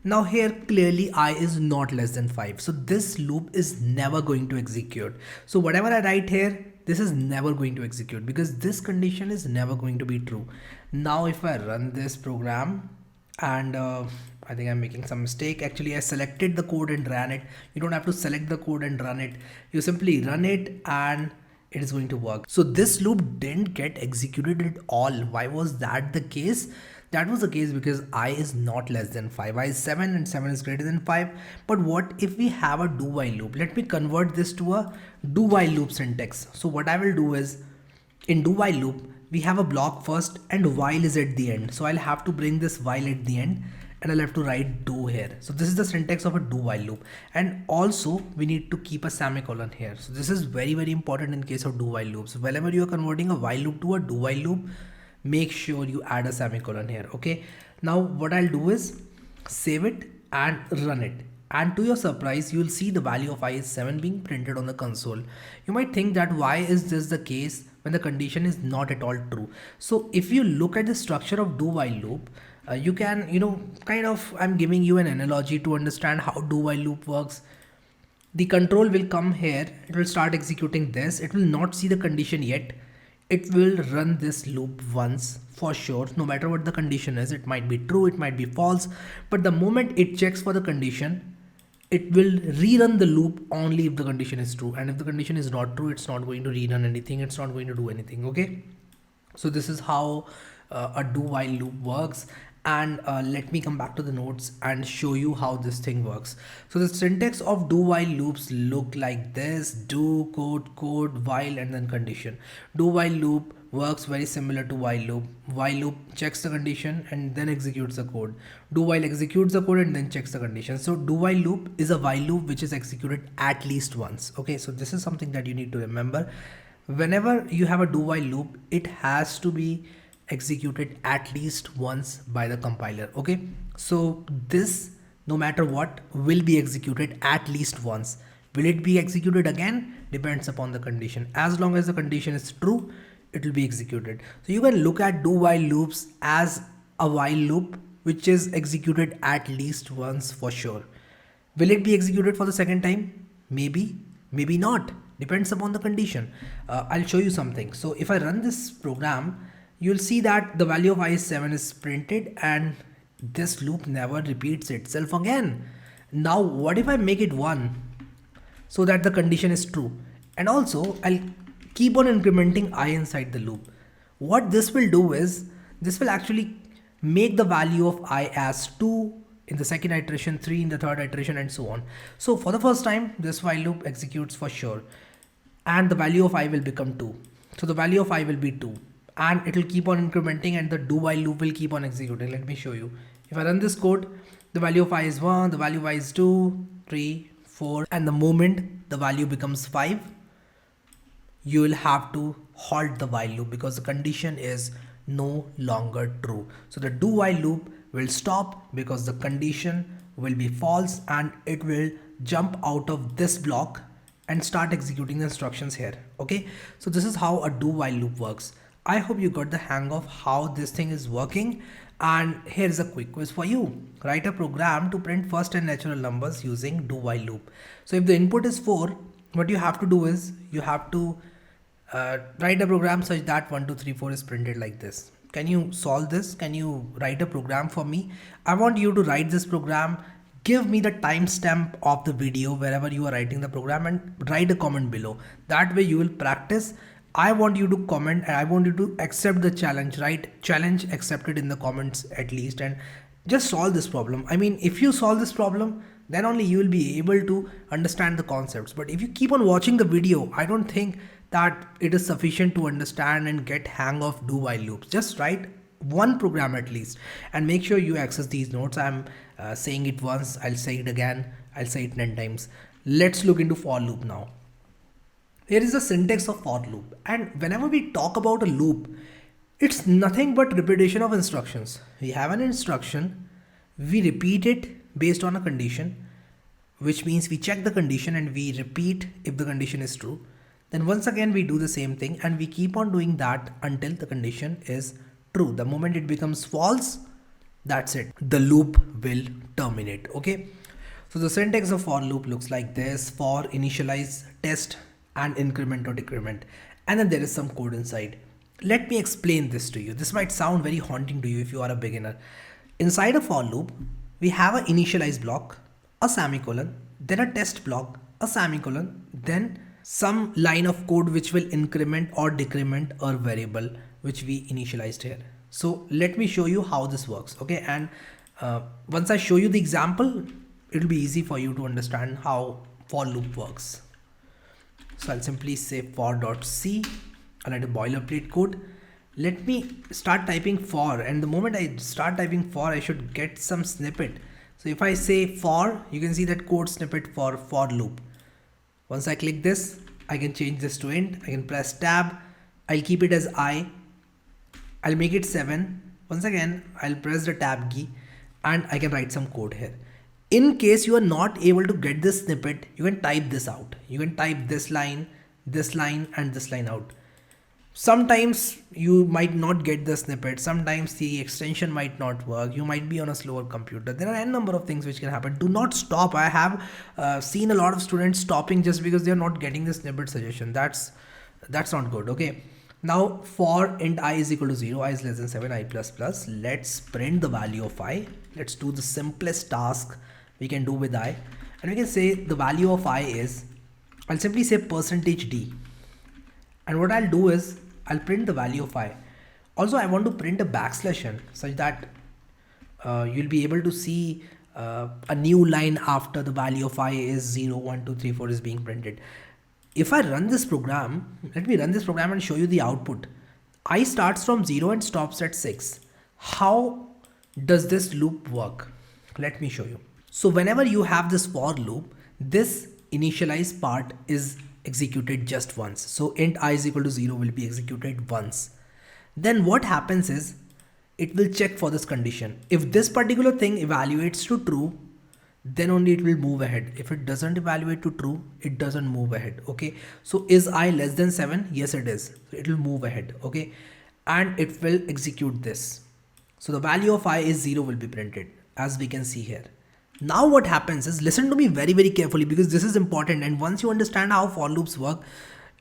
Now here clearly I is not less than 5. So this loop is never going to execute. So whatever I write here, this is never going to execute because this condition is never going to be true. Now if I run this program, and I think I'm making some mistake. Actually, I selected the code and ran it. You don't have to select the code and run it. You simply run it and it is going to work. So this loop didn't get executed at all. Why was that the case? That was the case because I is not less than 5. I is 7 and 7 is greater than 5. But what if we have a do while loop? Let me convert this to a do while loop syntax. So what I will do is, in do while loop, we have a block first and while is at the end. So I'll have to bring this while at the end and I'll have to write do here. So this is the syntax of a do while loop. And also we need to keep a semicolon here. So this is very important in case of do while loops. Whenever you are converting a while loop to a do while loop, make sure you add a semicolon here. Okay. Now what I'll do is save it and run it. And to your surprise, you'll see the value of I is 7 being printed on the console. You might think that why is this the case when the condition is not at all true? So if you look at the structure of do while loop, you can, I'm giving you an analogy to understand how do while loop works. The control will come here. It will start executing this. It will not see the condition yet. It will run this loop once for sure, no matter what the condition is. It might be true, it might be false, but the moment it checks for the condition, it will rerun the loop only if the condition is true. And if the condition is not true, it's not going to rerun anything. It's not going to do anything. Okay. So this is how a do while loop works. And let me come back to the notes and show you how this thing works. So the syntax of do while loops look like this: do, code, while, and then condition. Do while loop works very similar to while loop. While loop checks the condition and then executes the code. Do while executes the code and then checks the condition. So do while loop is a while loop which is executed at least once. Okay, so this is something that you need to remember. Whenever you have a do while loop, it has to be executed at least once by the compiler. Okay, so this, no matter what, will be executed at least once. Will it be executed again? Depends upon the condition. As long as the condition is true, it will be executed. So you can look at do while loops as a while loop which is executed at least once for sure. Will it be executed for the second time? Maybe, maybe not. depends upon the condition. I'll show you something. So if I run this program, you'll see that the value of I is 7 is printed and this loop never repeats itself again. Now what if I make it 1 so that the condition is true? And also I'll keep on incrementing I inside the loop. What this will do is this will actually make the value of I as 2 in the second iteration, 3 in the third iteration, and so on. So for the first time, this while loop executes for sure, and the value of I will become 2. So the value of I will be 2, and it will keep on incrementing, and the do while loop will keep on executing. Let me show you. If I run this code, the value of I is 1, the value of I is 2, 3, 4, and the moment the value becomes 5, you will have to halt the while loop because the condition is no longer true. So the do while loop will stop because the condition will be false and it will jump out of this block and start executing the instructions here. Okay, so this is how a do while loop works. I hope you got the hang of how this thing is working, and here's a quick quiz for you. Write a program to print first and natural numbers using do while loop. So if the input is 4, what you have to do is you have to write a program such that 1, 2, 3, 4 is printed like this. Can you solve this? Can you write a program for me? I want you to write this program. Give me the timestamp of the video wherever you are writing the program and write a comment below. That way you will practice. I want you to comment and I want you to accept the challenge, right? Challenge accepted in the comments at least, and just solve this problem. I mean, if you solve this problem, then only you will be able to understand the concepts. But if you keep on watching the video, I don't think that it is sufficient to understand and get hang of do while loops. Just write one program at least and make sure you access these notes. I'm saying it once, I'll say it again, I'll say it 10 times. Let's look into for loop now. Here is the syntax of for loop, and whenever we talk about a loop, it's nothing but repetition of instructions. We have an instruction, we repeat it based on a condition, which means we check the condition and we repeat if the condition is true. Then once again we do the same thing and we keep on doing that until the condition is true. The moment it becomes false, that's it. The loop will terminate. Okay. So the syntax of for loop looks like this: for, initialize, test, and increment or decrement. And then there is some code inside. Let me explain this to you. This might sound very haunting to you if you are a beginner. Inside a for loop, we have an initialize block, a semicolon, then a test block, a semicolon, then some line of code which will increment or decrement a variable which we initialized here. So let me show you how this works. Okay, and once I show you the example, it will be easy for you to understand how for loop works. So I'll simply say for.c. I'll write a boilerplate code. Let me start typing for, and the moment I start typing for, I should get some snippet. So if I say for, you can see that code snippet for loop. Once I click this, I can change this to int. I can press tab. I'll keep it as I. I'll make it 7. Once again, I'll press the tab key and I can write some code here. In case you are not able to get this snippet, you can type this out. You can type this line, and this line out. Sometimes you might not get the snippet. Sometimes the extension might not work. You might be on a slower computer. There are n number of things which can happen. Do not stop. I have seen a lot of students stopping just because they are not getting the snippet suggestion. That's not good. Okay. Now for int I is equal to 0, I is less than 7, I plus plus. Let's print the value of I. Let's do the simplest task we can do with I. And we can say the value of I is, I'll simply say %d. And what I'll do is, I'll print the value of I. Also, I want to print a \n such that you'll be able to see a new line after the value of I is 0, 1, 2, 3, 4 is being printed. If I run this program, let me run this program and show you the output. I starts from 0 and stops at 6. How does this loop work? Let me show you. So whenever you have this for loop, this initialize part is executed just once. So int I is equal to 0 will be executed once. Then what happens is it will check for this condition. If this particular thing evaluates to true, then only it will move ahead. If it doesn't evaluate to true, it doesn't move ahead. Okay. So is I less than 7? Yes, it is. So it will move ahead. Okay. And it will execute this. So the value of I is 0 will be printed, as we can see here. Now what happens is, listen to me very very carefully because this is important, and once you understand how for loops work,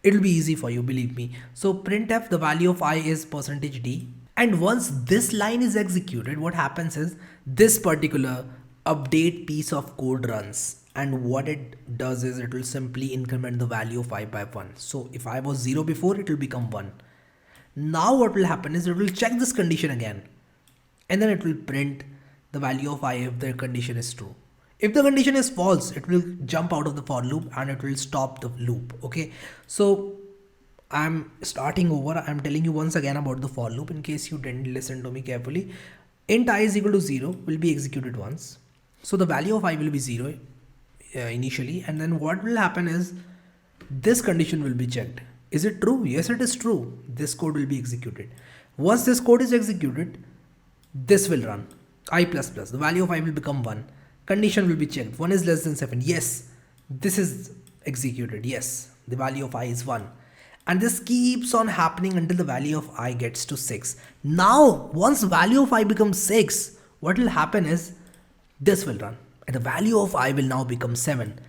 it'll be easy for you, believe me. So printf, the value of I is percentage %d, and once this line is executed, what happens is this particular update piece of code runs, and what it does is it will simply increment the value of I by 1. So if I was 0 before, it will become 1. Now what will happen is it will check this condition again, and then it will print the value of I if the condition is true. If the condition is false, it will jump out of the for loop and it will stop the loop. Okay, so I'm starting over. I'm telling you once again about the for loop in case you didn't listen to me carefully. Int I is equal to 0 will be executed once, so the value of I will be 0 initially, and then what will happen is this condition will be checked. Is it true? Yes, it is true. This code will be executed. Once this code is executed, this will run I plus plus. The value of I will become 1. Condition will be checked. 1 is less than 7. Yes, this is executed. Yes, the value of I is 1. And this keeps on happening until the value of I gets to 6. Now, once value of I becomes 6, what will happen is this will run. And the value of I will now become 7.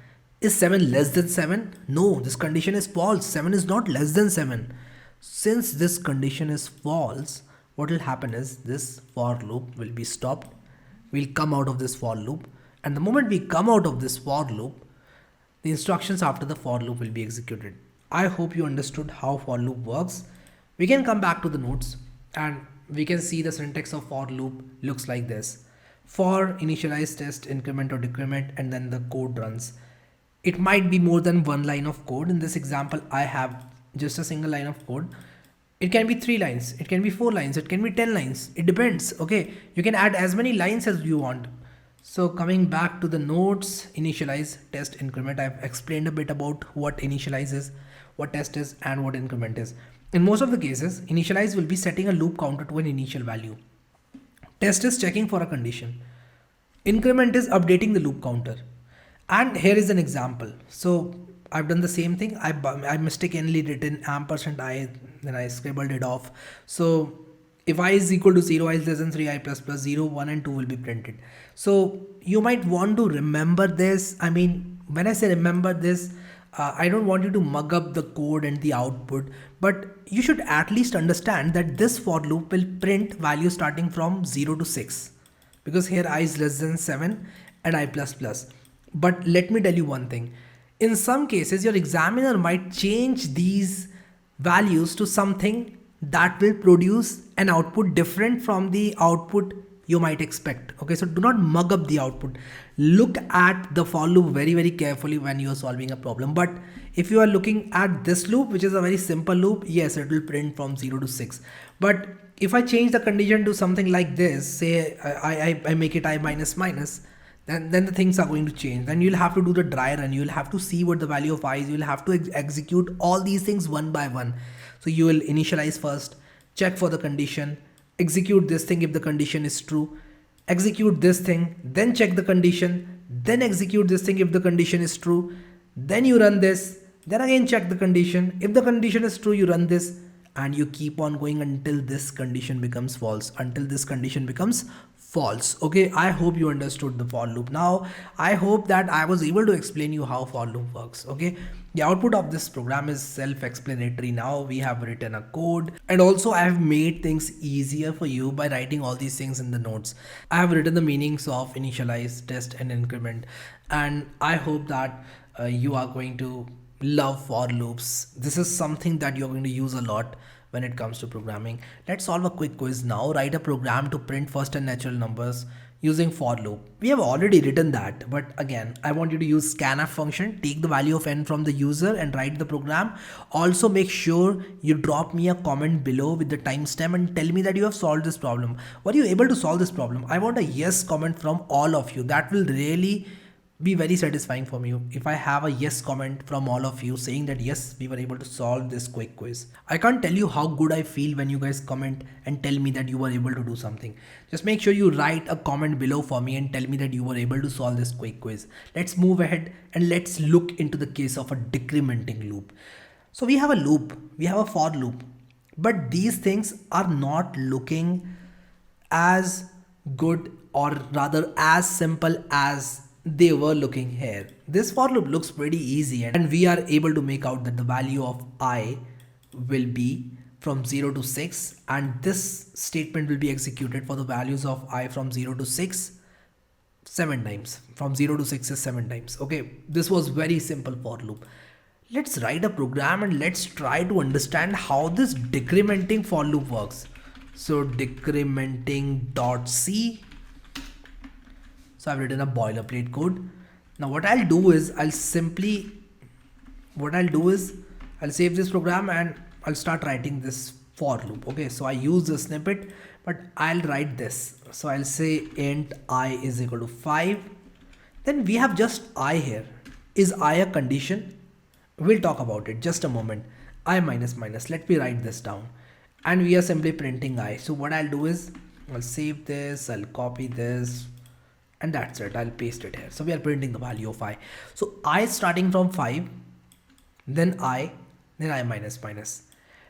Is 7 less than 7? No, this condition is false. 7 is not less than 7. Since this condition is false, what will happen is this for loop will be stopped. We'll come out of this for loop. And the moment we come out of this for loop, the instructions after the for loop will be executed. I hope you understood how for loop works. We can come back to the notes and we can see the syntax of for loop looks like this. For initialize, test, increment or decrement, and then the code runs. It might be more than one line of code. In this example, I have just a single line of code. It can be 3 lines, it can be 4 lines, it can be 10 lines. It depends. Okay, you can add as many lines as you want. So coming back to the notes, initialize, test, increment. I've explained a bit about what initialize is, what test is, and what increment is. In most of the cases, initialize will be setting a loop counter to an initial value. Test is checking for a condition. Increment is updating the loop counter. And here is an example. So I've done the same thing. I mistakenly written ampersand I, then I scribbled it off. So if I is equal to 0, I is less than 3, I plus plus 0, 1 and 2 will be printed. So you might want to remember this. I mean, when I say remember this, I don't want you to mug up the code and the output, but you should at least understand that this for loop will print values starting from 0 to 6, because here I is less than 7 and I plus plus. But let me tell you one thing. In some cases, your examiner might change these values to something that will produce an output different from the output you might expect. Okay, so do not mug up the output. Look at the for loop very, very carefully when you are solving a problem. But if you are looking at this loop, which is a very simple loop, yes, it will print from 0 to 6. But if I change the condition to something like this, say I make it I minus minus, then the things are going to change. Then you'll have to do the dry run. You'll have to see what the value of I is. You'll have to execute all these things one by one. So you will initialize first, check for the condition, execute this thing if the condition is true, execute this thing, then check the condition, then execute this thing if the condition is true, then you run this, then again check the condition. If the condition is true, you run this, and you keep on going until this condition becomes false, Okay, I hope you understood the for loop. Now I hope that I was able to explain you how for loop works. Okay, the output of this program is self-explanatory. Now we have written a code, and also I have made things easier for you by writing all these things in the notes. I have written the meanings of initialize, test and increment, and I hope that you are going to love for loops. This is something that you're going to use a lot when it comes to programming. Let's solve a quick quiz now. Write a program to print first and natural numbers using for loop. We have already written that, but again, I want you to use scanf function, take the value of n from the user and write the program. Also make sure you drop me a comment below with the timestamp and tell me that you have solved this problem. Were you able to solve this problem? I want a yes comment from all of you. That will really be very satisfying for me if I have a yes comment from all of you saying that yes, we were able to solve this quick quiz. I can't tell you how good I feel when you guys comment and tell me that you were able to do something. Just make sure you write a comment below for me and tell me that you were able to solve this quick quiz. Let's move ahead and let's look into the case of a decrementing loop. So we have a loop, we have a for loop, but these things are not looking as good, or rather as simple as they were looking here. This for loop looks pretty easy, and we are able to make out that the value of I will be from 0 to 6, and this statement will be executed for the values of I from 0 to 6 7 times. From 0 to 6 is 7 times. Okay, this was very simple for loop. Let's write a program and let's try to understand how this decrementing for loop works. So decrementing dot C. So I've written a boilerplate code. Now what I'll do is I'll save this program and I'll start writing this for loop. Okay, so I use the snippet, but I'll write this. So I'll say int I is equal to 5. Then we have just I here. Is I a condition? We'll talk about it just a moment. I minus minus. Let me write this down. And we are simply printing I. So what I'll do is I'll save this, I'll copy this, and that's it. I'll paste it here. So we are printing the value of I. So I starting from 5, then I minus minus.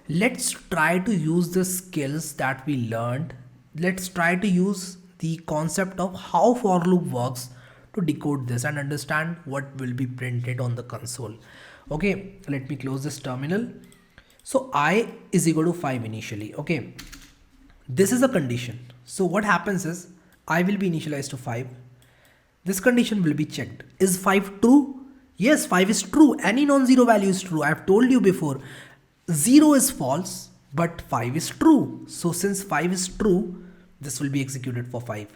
Let's try to use the skills that we learned. Let's try to use the concept of how for loop works to decode this and understand what will be printed on the console. Okay, let me close this terminal. So I is equal to 5 initially. Okay, this is a condition. So what happens is I will be initialized to 5. This condition will be checked. Is 5 true? Yes, 5 is true. Any non-zero value is true. I have told you before. 0 is false, but 5 is true. So since 5 is true, this will be executed for 5.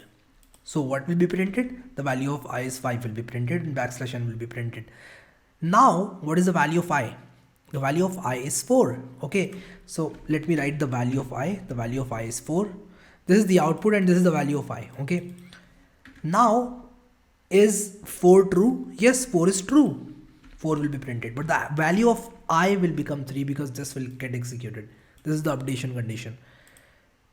So what will be printed? The value of I is 5 will be printed and backslash n will be printed. Now, what is the value of I? The value of I is 4. Okay, so let me write the value of I. The value of I is 4. This is the output and this is the value of I. Okay, now is 4 true? Yes, 4 is true. 4 will be printed, but the value of I will become 3 because this will get executed. This is the updation condition.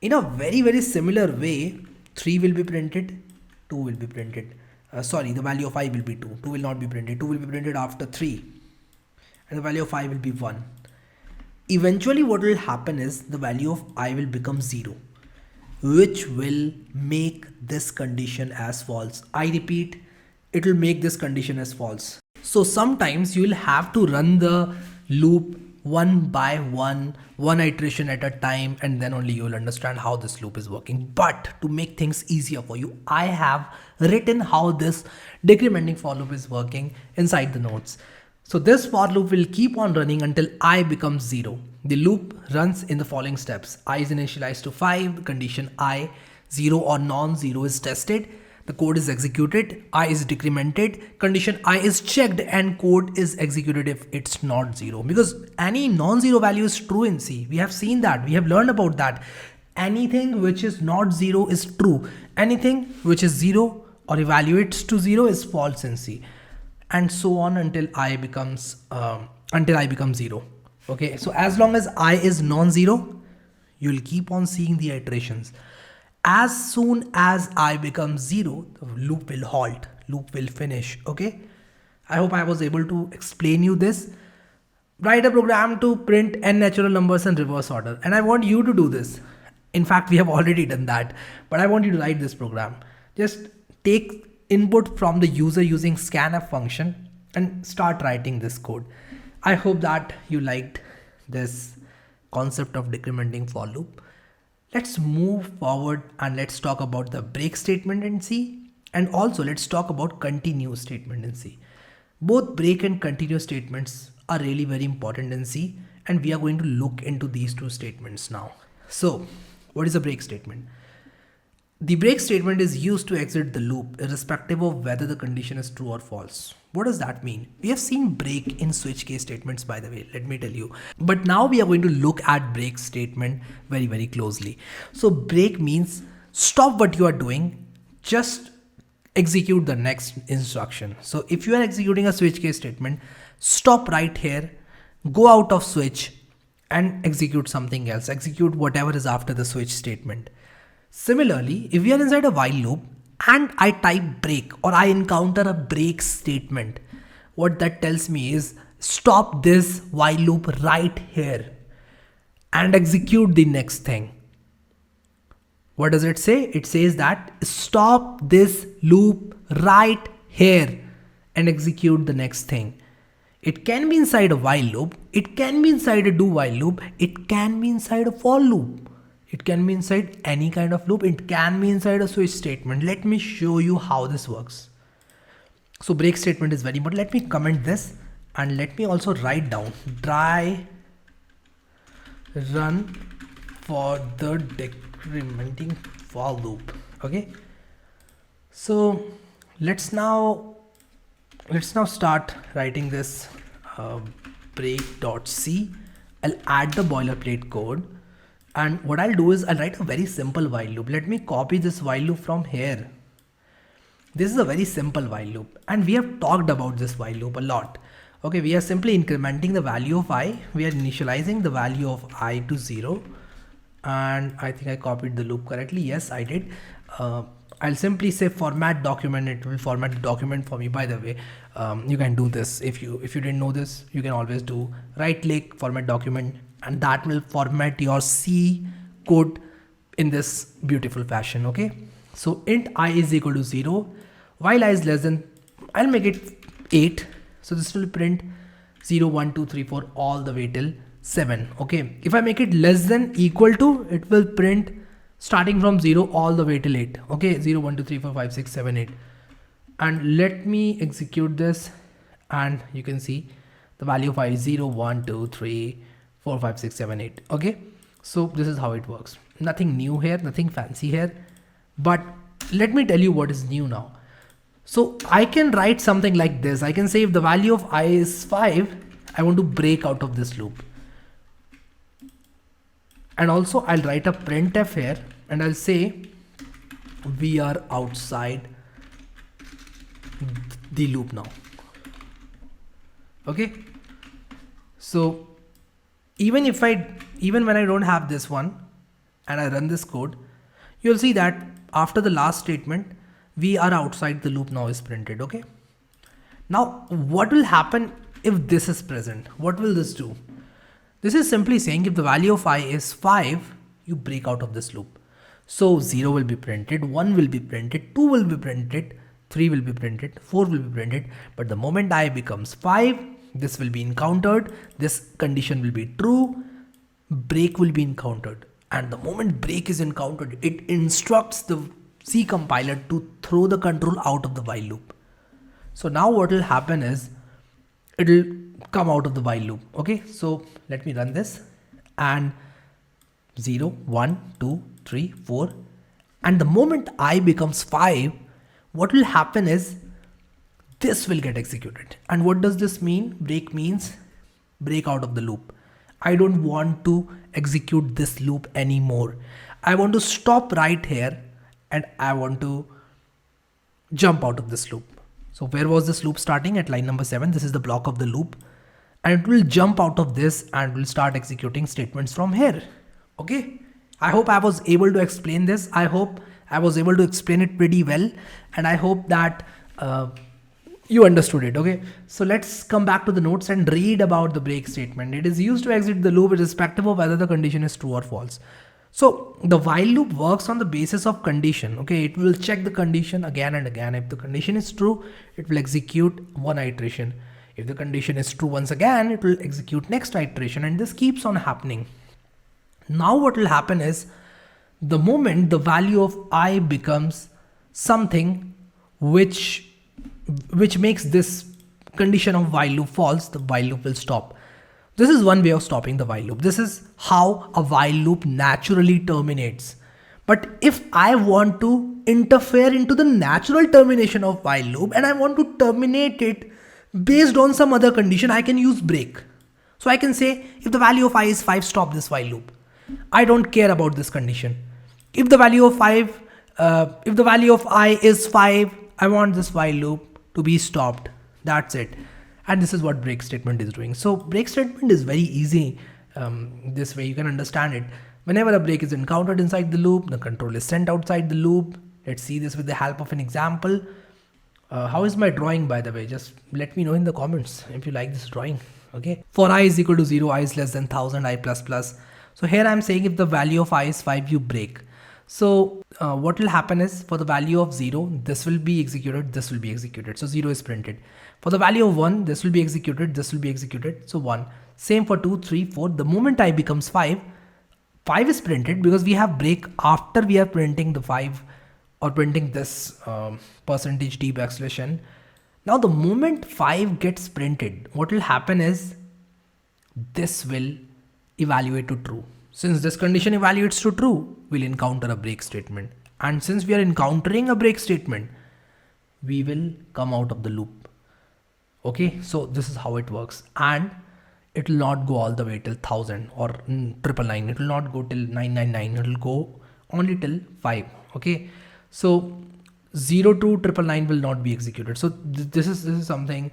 In a very similar way, 3 will be printed, 2 will be printed. The value of I will be 2. 2 will not be printed. 2 will be printed after 3. And the value of I will be 1. Eventually what will happen is the value of I will become 0, which will make this condition as false. I repeat, it will make this condition as false. So sometimes you will have to run the loop one by one iteration at a time, and then only you will understand how this loop is working. But to make things easier for you, I have written how this decrementing for loop is working inside the notes. So this for loop will keep on running until I becomes 0. The loop runs in the following steps. I is initialized to 5, condition I 0 or non-zero is tested. The code is executed, I is decremented, condition I is checked, and code is executed if it's not 0. Because any non-zero value is true in C. We have seen that, we have learned about that. Anything which is not 0 is true. Anything which is 0 or evaluates to 0 is false in C. And so on until I becomes 0. Okay, so as long as I is non-zero, you'll keep on seeing the iterations. As soon as I become 0, the loop will halt, loop will finish. Okay, I hope I was able to explain you this. Write a program to print n natural numbers in reverse order, and I want you to do this. In fact, we have already done that, but I want you to write this program. Just take input from the user using scanf function and start writing this code. I hope that you liked this concept of decrementing for loop. Let's move forward and let's talk about the break statement in C, and also let's talk about continue statement in C. Both break and continue statements are really very important in C, and we are going to look into these two statements now. So what is a break statement? The break statement is used to exit the loop irrespective of whether the condition is true or false. What does that mean? We have seen break in switch case statements, by the way, let me tell you. But now we are going to look at break statement very closely. So break means stop what you are doing, just execute the next instruction. So if you are executing a switch case statement, stop right here, go out of switch and execute something else. Execute whatever is after the switch statement. Similarly, if we are inside a while loop and I type break or I encounter a break statement, what that tells me is stop this while loop right here and execute the next thing. What does it say? It says that stop this loop right here and execute the next thing. It can be inside a while loop, it can be inside a do while loop, it can be inside a for loop, it can be inside any kind of loop, it can be inside a switch statement. Let me show you how this works. So break statement is very important. Let me comment this and let me also write down try run for the decrementing for loop. Okay, so let's now start writing this break.c. I'll add the boilerplate code, and what I'll do is I'll write a very simple while loop. Let me copy this while loop from here. This is a very simple while loop, and we have talked about this while loop a lot. Okay, we are simply incrementing the value of I. We are initializing the value of I to 0. And I think I copied the loop correctly. Yes, I did. I'll simply say format document. It will format the document for me. By the way, you can do this. If you didn't know this, you can always do right click, format document, and that will format your C code in this beautiful fashion. Okay. So int I is equal to 0. While I is less than, I'll make it 8. So this will print 0, 1, 2, 3, 4 all the way till 7. Okay. If I make it less than equal to, it will print starting from 0 all the way till 8. Okay. 0, 1, 2, 3, 4, 5, 6, 7, 8. And let me execute this, and you can see the value of I is 0, 1, 2, 3, 4, 5, 6, 7, 8. Okay. So this is how it works. Nothing new here, nothing fancy here. But let me tell you what is new now. So I can write something like this. I can say if the value of I is 5, I want to break out of this loop. And also I'll write a printf here, and I'll say we are outside the loop now. Okay. So even when I don't have this one and I run this code, you'll see that after the last statement, we are outside the loop now is printed. Okay. Now what will happen if this is present? What will this do? This is simply saying if the value of I is 5, you break out of this loop. So 0 will be printed, 1 will be printed, 2 will be printed, 3 will be printed, 4 will be printed. But the moment I becomes 5, this will be encountered. This condition will be true. Break will be encountered. And the moment break is encountered, it instructs the C compiler to throw the control out of the while loop. So now what will happen is it will come out of the while loop. Okay, so let me run this, and 0, 1, 2, 3, 4. And the moment I becomes 5, what will happen is this will get executed. And what does this mean? Break means break out of the loop. I don't want to execute this loop anymore. I want to stop right here, and I want to jump out of this loop. So where was this loop starting? At line number 7. This is the block of the loop, and it will jump out of this and will start executing statements from here. Okay. I hope I was able to explain this. I hope I was able to explain it pretty well, and I hope that you understood it. Okay. So let's come back to the notes and read about the break statement. It is used to exit the loop irrespective of whether the condition is true or false. So the while loop works on the basis of condition. Okay, it will check the condition again and again. If the condition is true, it will execute one iteration. If the condition is true once again, it will execute next iteration, and this keeps on happening. Now what will happen is the moment the value of I becomes something which makes this condition of while loop false, the while loop will stop. This is one way of stopping the while loop. This is how a while loop naturally terminates. But if I want to interfere into the natural termination of while loop and I want to terminate it based on some other condition, I can use break. So I can say if the value of I is 5, stop this while loop. I don't care about this condition. If the value of I is 5, I want this while loop to be stopped. That's it. And this is what break statement is doing. So break statement is very easy. This way you can understand it. Whenever a break is encountered inside the loop, the control is sent outside the loop. Let's see this with the help of an example. How is my drawing, by the way? Just let me know in the comments if you like this drawing. Okay. For I is equal to 0, I is less than 1000, I plus plus. So here I'm saying if the value of I is 5, you break. So what will happen is for the value of 0, this will be executed, this will be executed. So 0 is printed. For the value of 1, this will be executed, this will be executed. So 1. Same for 2, 3, 4. The moment I becomes 5, 5 is printed because we have break after we are printing the 5 or printing this percentage d backslash n. Now the moment 5 gets printed, what will happen is this will evaluate to true. Since this condition evaluates to true, we'll encounter a break statement. And since we are encountering a break statement, we will come out of the loop. Okay, so this is how it works. And it will not go all the way till 1000 or 999. It will not go till 999. It will go only till 5. Okay, so 0 to 999 will not be executed. So this is something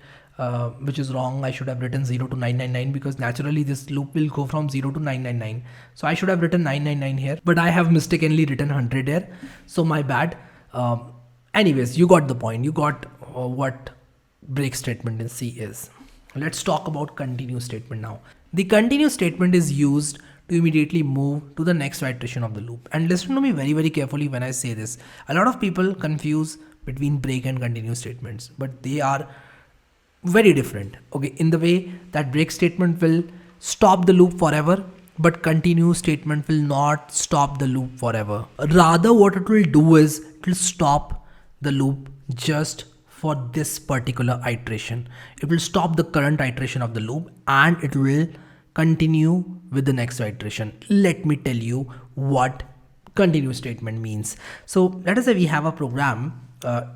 which is wrong. I should have written 0 to 999 because naturally this loop will go from 0 to 999. So I should have written 999 here, but I have mistakenly written 100 here. So my bad. Anyways, you got the point. You got what break statement in C is. Let's talk about continue statement now. The continue statement is used to immediately move to the next iteration of the loop. And listen to me very, very carefully when I say this. A lot of people confuse between break and continue statements, but they are very different. Okay, in the way that break statement will stop the loop forever, but continue statement will not stop the loop forever. Rather, what it will do is it will stop the loop just for this particular iteration. It will stop the current iteration of the loop and it will continue with the next iteration. Let me tell you what continue statement means. So let us say we have a program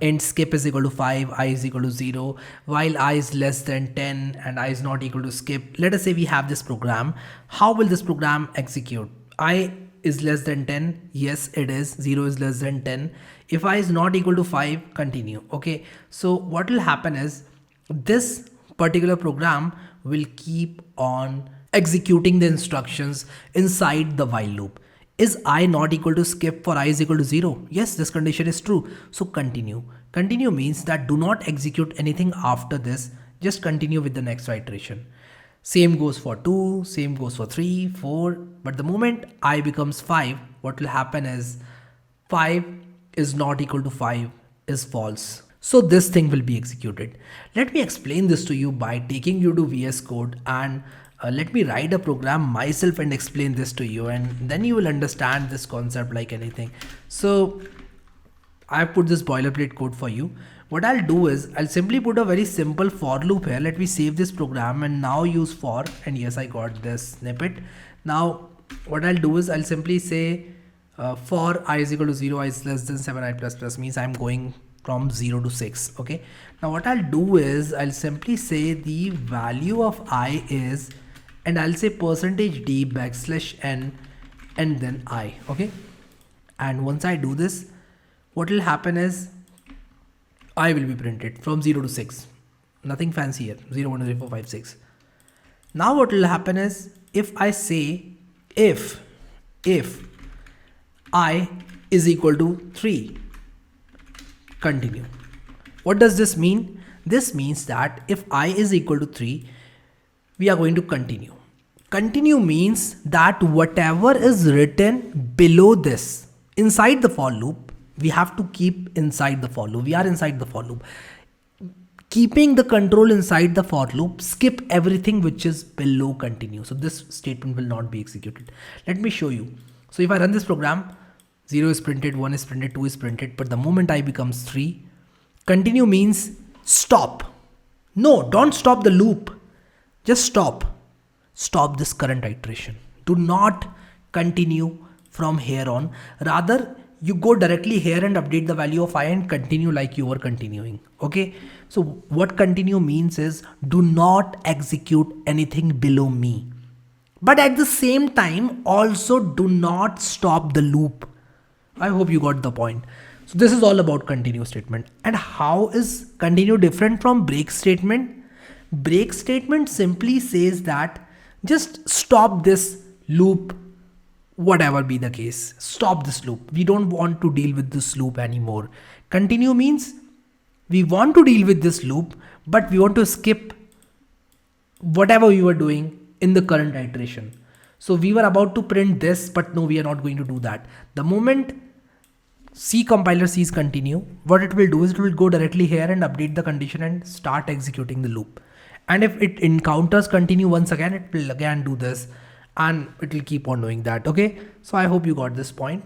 int skip is equal to 5, I is equal to 0, while I is less than 10 and I is not equal to skip. Let us say we have this program. How will this program execute? I is less than 10. Yes, it is. 0 is less than 10. If I is not equal to 5, continue. Okay. So what will happen is this particular program will keep on executing the instructions inside the while loop. Is I not equal to skip for I is equal to 0? Yes, this condition is true. So continue. Continue means that do not execute anything after this. Just continue with the next iteration. Same goes for 2, same goes for 3, 4. But the moment I becomes 5, what will happen is 5 is not equal to 5 is false. So this thing will be executed. Let me explain this to you by taking you to VS Code and let me write a program myself and explain this to you, and then you will understand this concept like anything. So I put this boilerplate code for you. What I'll do is I'll simply put a very simple for loop here. Let me save this program and now use for, and yes, I got this snippet. Now what I'll do is I'll simply say for I is equal to 0, I is less than 7, I plus plus means I'm going from 0 to 6. Okay. Now what I'll do is I'll simply say the value of I is, and I'll say percentage d backslash n and then I. Okay. And once I do this, what will happen is I will be printed from 0 to 6. Nothing fancy here. 0, 1, 2, 3, 4, 5, 6. Now what will happen is if I say if I is equal to 3, continue. What does this mean? This means that if I is equal to 3, we are going to continue. Continue means that whatever is written below this inside the for loop, we have to keep inside the for loop. We are inside the for loop. Keeping the control inside the for loop, skip everything which is below continue. So this statement will not be executed. Let me show you. So if I run this program, 0 is printed, 1 is printed, 2 is printed, but the moment I becomes 3, continue means stop. No, don't stop the loop. Just stop. Stop this current iteration. Do not continue from here on. Rather, you go directly here and update the value of I and continue like you were continuing. Okay. So what continue means is do not execute anything below me. But at the same time, also do not stop the loop. I hope you got the point. So this is all about continue statement. And how is continue different from break statement? Break statement simply says that just stop this loop, whatever be the case. Stop this loop. We don't want to deal with this loop anymore. Continue means we want to deal with this loop, but we want to skip whatever we were doing in the current iteration. So we were about to print this, but no, we are not going to do that. The moment C compiler sees continue. What it will do is it will go directly here and update the condition and start executing the loop. And if it encounters continue once again, it will again do this and it will keep on doing that. Okay. So I hope you got this point.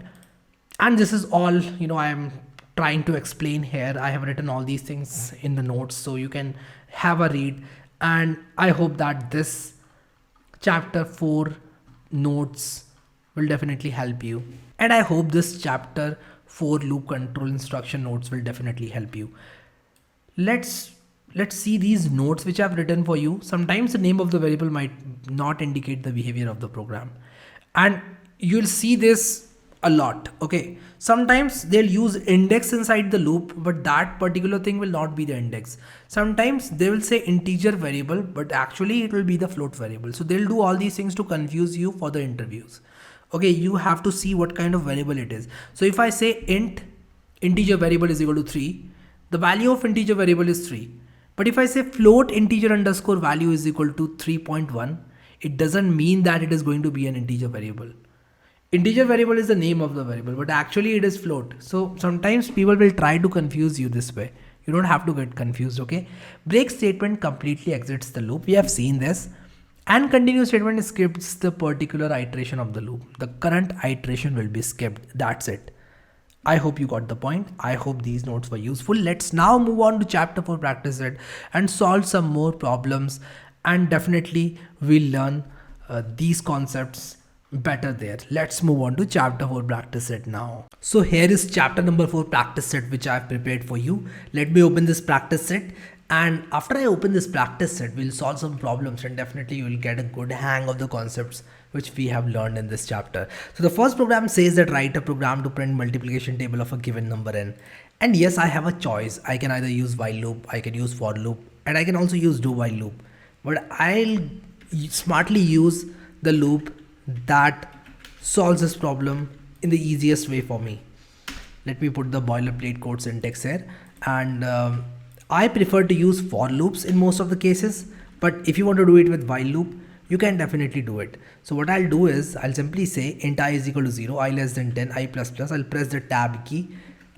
And this is all, I am trying to explain here. I have written all these things in the notes so you can have a read. And I hope that this chapter 4 notes will definitely help you. And I hope this chapter 4 loop control instruction notes will definitely help you. Let's see these notes which I've written for you. Sometimes the name of the variable might not indicate the behavior of the program. And you'll see this a lot. Okay. Sometimes they'll use index inside the loop, but that particular thing will not be the index. Sometimes they will say integer variable, but actually it will be the float variable. So they'll do all these things to confuse you for the interviews. Okay. You have to see what kind of variable it is. So if I say integer variable is equal to 3, the value of integer variable is 3. But if I say float integer underscore value is equal to 3.1, it doesn't mean that it is going to be an integer variable. Integer variable is the name of the variable, but actually it is float. So sometimes people will try to confuse you this way. You don't have to get confused, okay? Break statement completely exits the loop. We have seen this. And continue statement skips the particular iteration of the loop. The current iteration will be skipped. That's it. I hope you got the point. I hope these notes were useful. Let's now move on to chapter 4 practice set and solve some more problems. And definitely we'll learn these concepts better there. Let's move on to chapter 4 practice set now. So here is chapter number 4 practice set which I've prepared for you. Let me open this practice set. And after I open this practice set, we'll solve some problems and definitely you will get a good hang of the concepts which we have learned in this chapter. So the first program says that write a program to print multiplication table of a given number n. And yes, I have a choice. I can either use while loop, I can use for loop, and I can also use do while loop. But I'll smartly use the loop that solves this problem in the easiest way for me. Let me put the boilerplate code syntax here. And I prefer to use for loops in most of the cases, but if you want to do it with while loop, you can definitely do it. So what I'll do is I'll simply say int I is equal to 0, I less than 10, I plus plus. I'll press the tab key.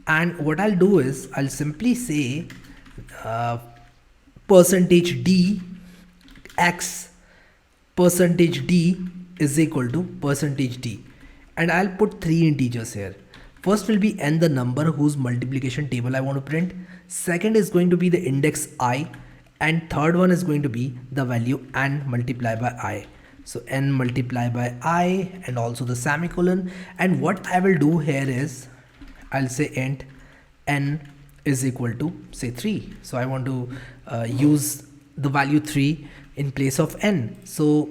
And what I'll do is I'll simply say percentage d x percentage d is equal to percentage d. And I'll put 3 integers here. First will be n, the number whose multiplication table I want to print. Second is going to be the index I, and third one is going to be the value n multiplied by I. So n multiplied by I and also the semicolon. And what I will do here is I'll say int n is equal to say 3. So I want to use the value 3 in place of n. So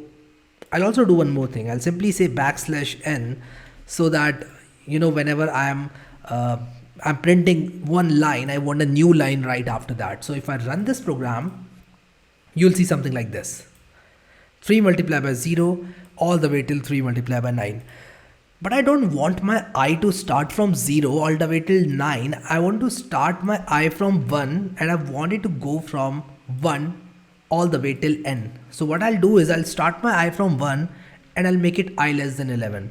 I'll also do one more thing. I'll simply say backslash n so that whenever I'm printing one line, I want a new line right after that. So if I run this program, you'll see something like this. 3 multiplied by 0 all the way till 3 multiplied by 9. But I don't want my I to start from 0 all the way till 9. I want to start my I from 1 and I want it to go from 1 all the way till n. So what I'll do is I'll start my I from 1 and I'll make it I less than 11.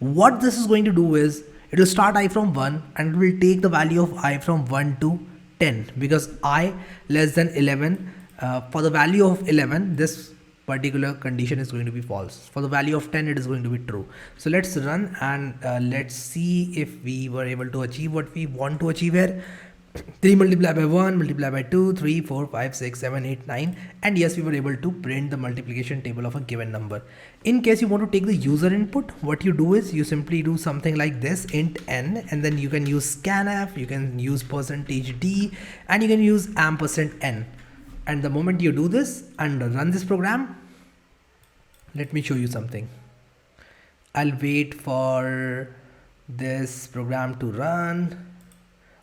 What this is going to do is it will start I from 1 and it will take the value of I from 1 to 10, because I less than 11, for the value of 11, this particular condition is going to be false. For the value of 10, it is going to be true. So let's run and let's see if we were able to achieve what we want to achieve here. 3 multiplied by 1 multiplied by 2, 3, 4, 5, 6, 7, 8, 9. And yes, we were able to print the multiplication table of a given number. In case you want to take the user input, what you do is you simply do something like this, int n, and then you can use scanf, you can use percentage d, and you can use ampersand n. And the moment you do this and run this program, let me show you something. I'll wait for this program to run.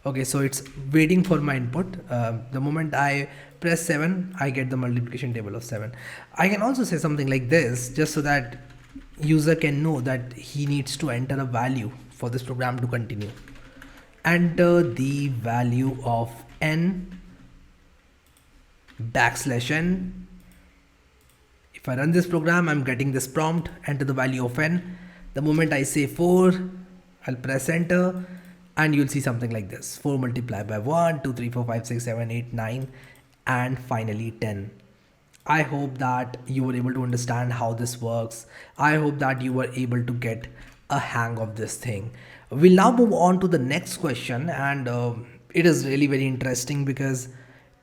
Okay, so it's waiting for my input. The moment I press 7, I get the multiplication table of 7. I can also say something like this, just so that user can know that he needs to enter a value for this program to continue. Enter the value of n backslash n. If I run this program, I'm getting this prompt, enter the value of n. The moment I say 4, I'll press enter. and you'll see something like this: 4 multiplied by 1, 2, 3, 4, 5, 6, 7, 8, 9, and finally 10. I hope that you were able to understand how this works. I hope that you were able to get a hang of this thing. We'll now move on to the next question, and it is really very interesting because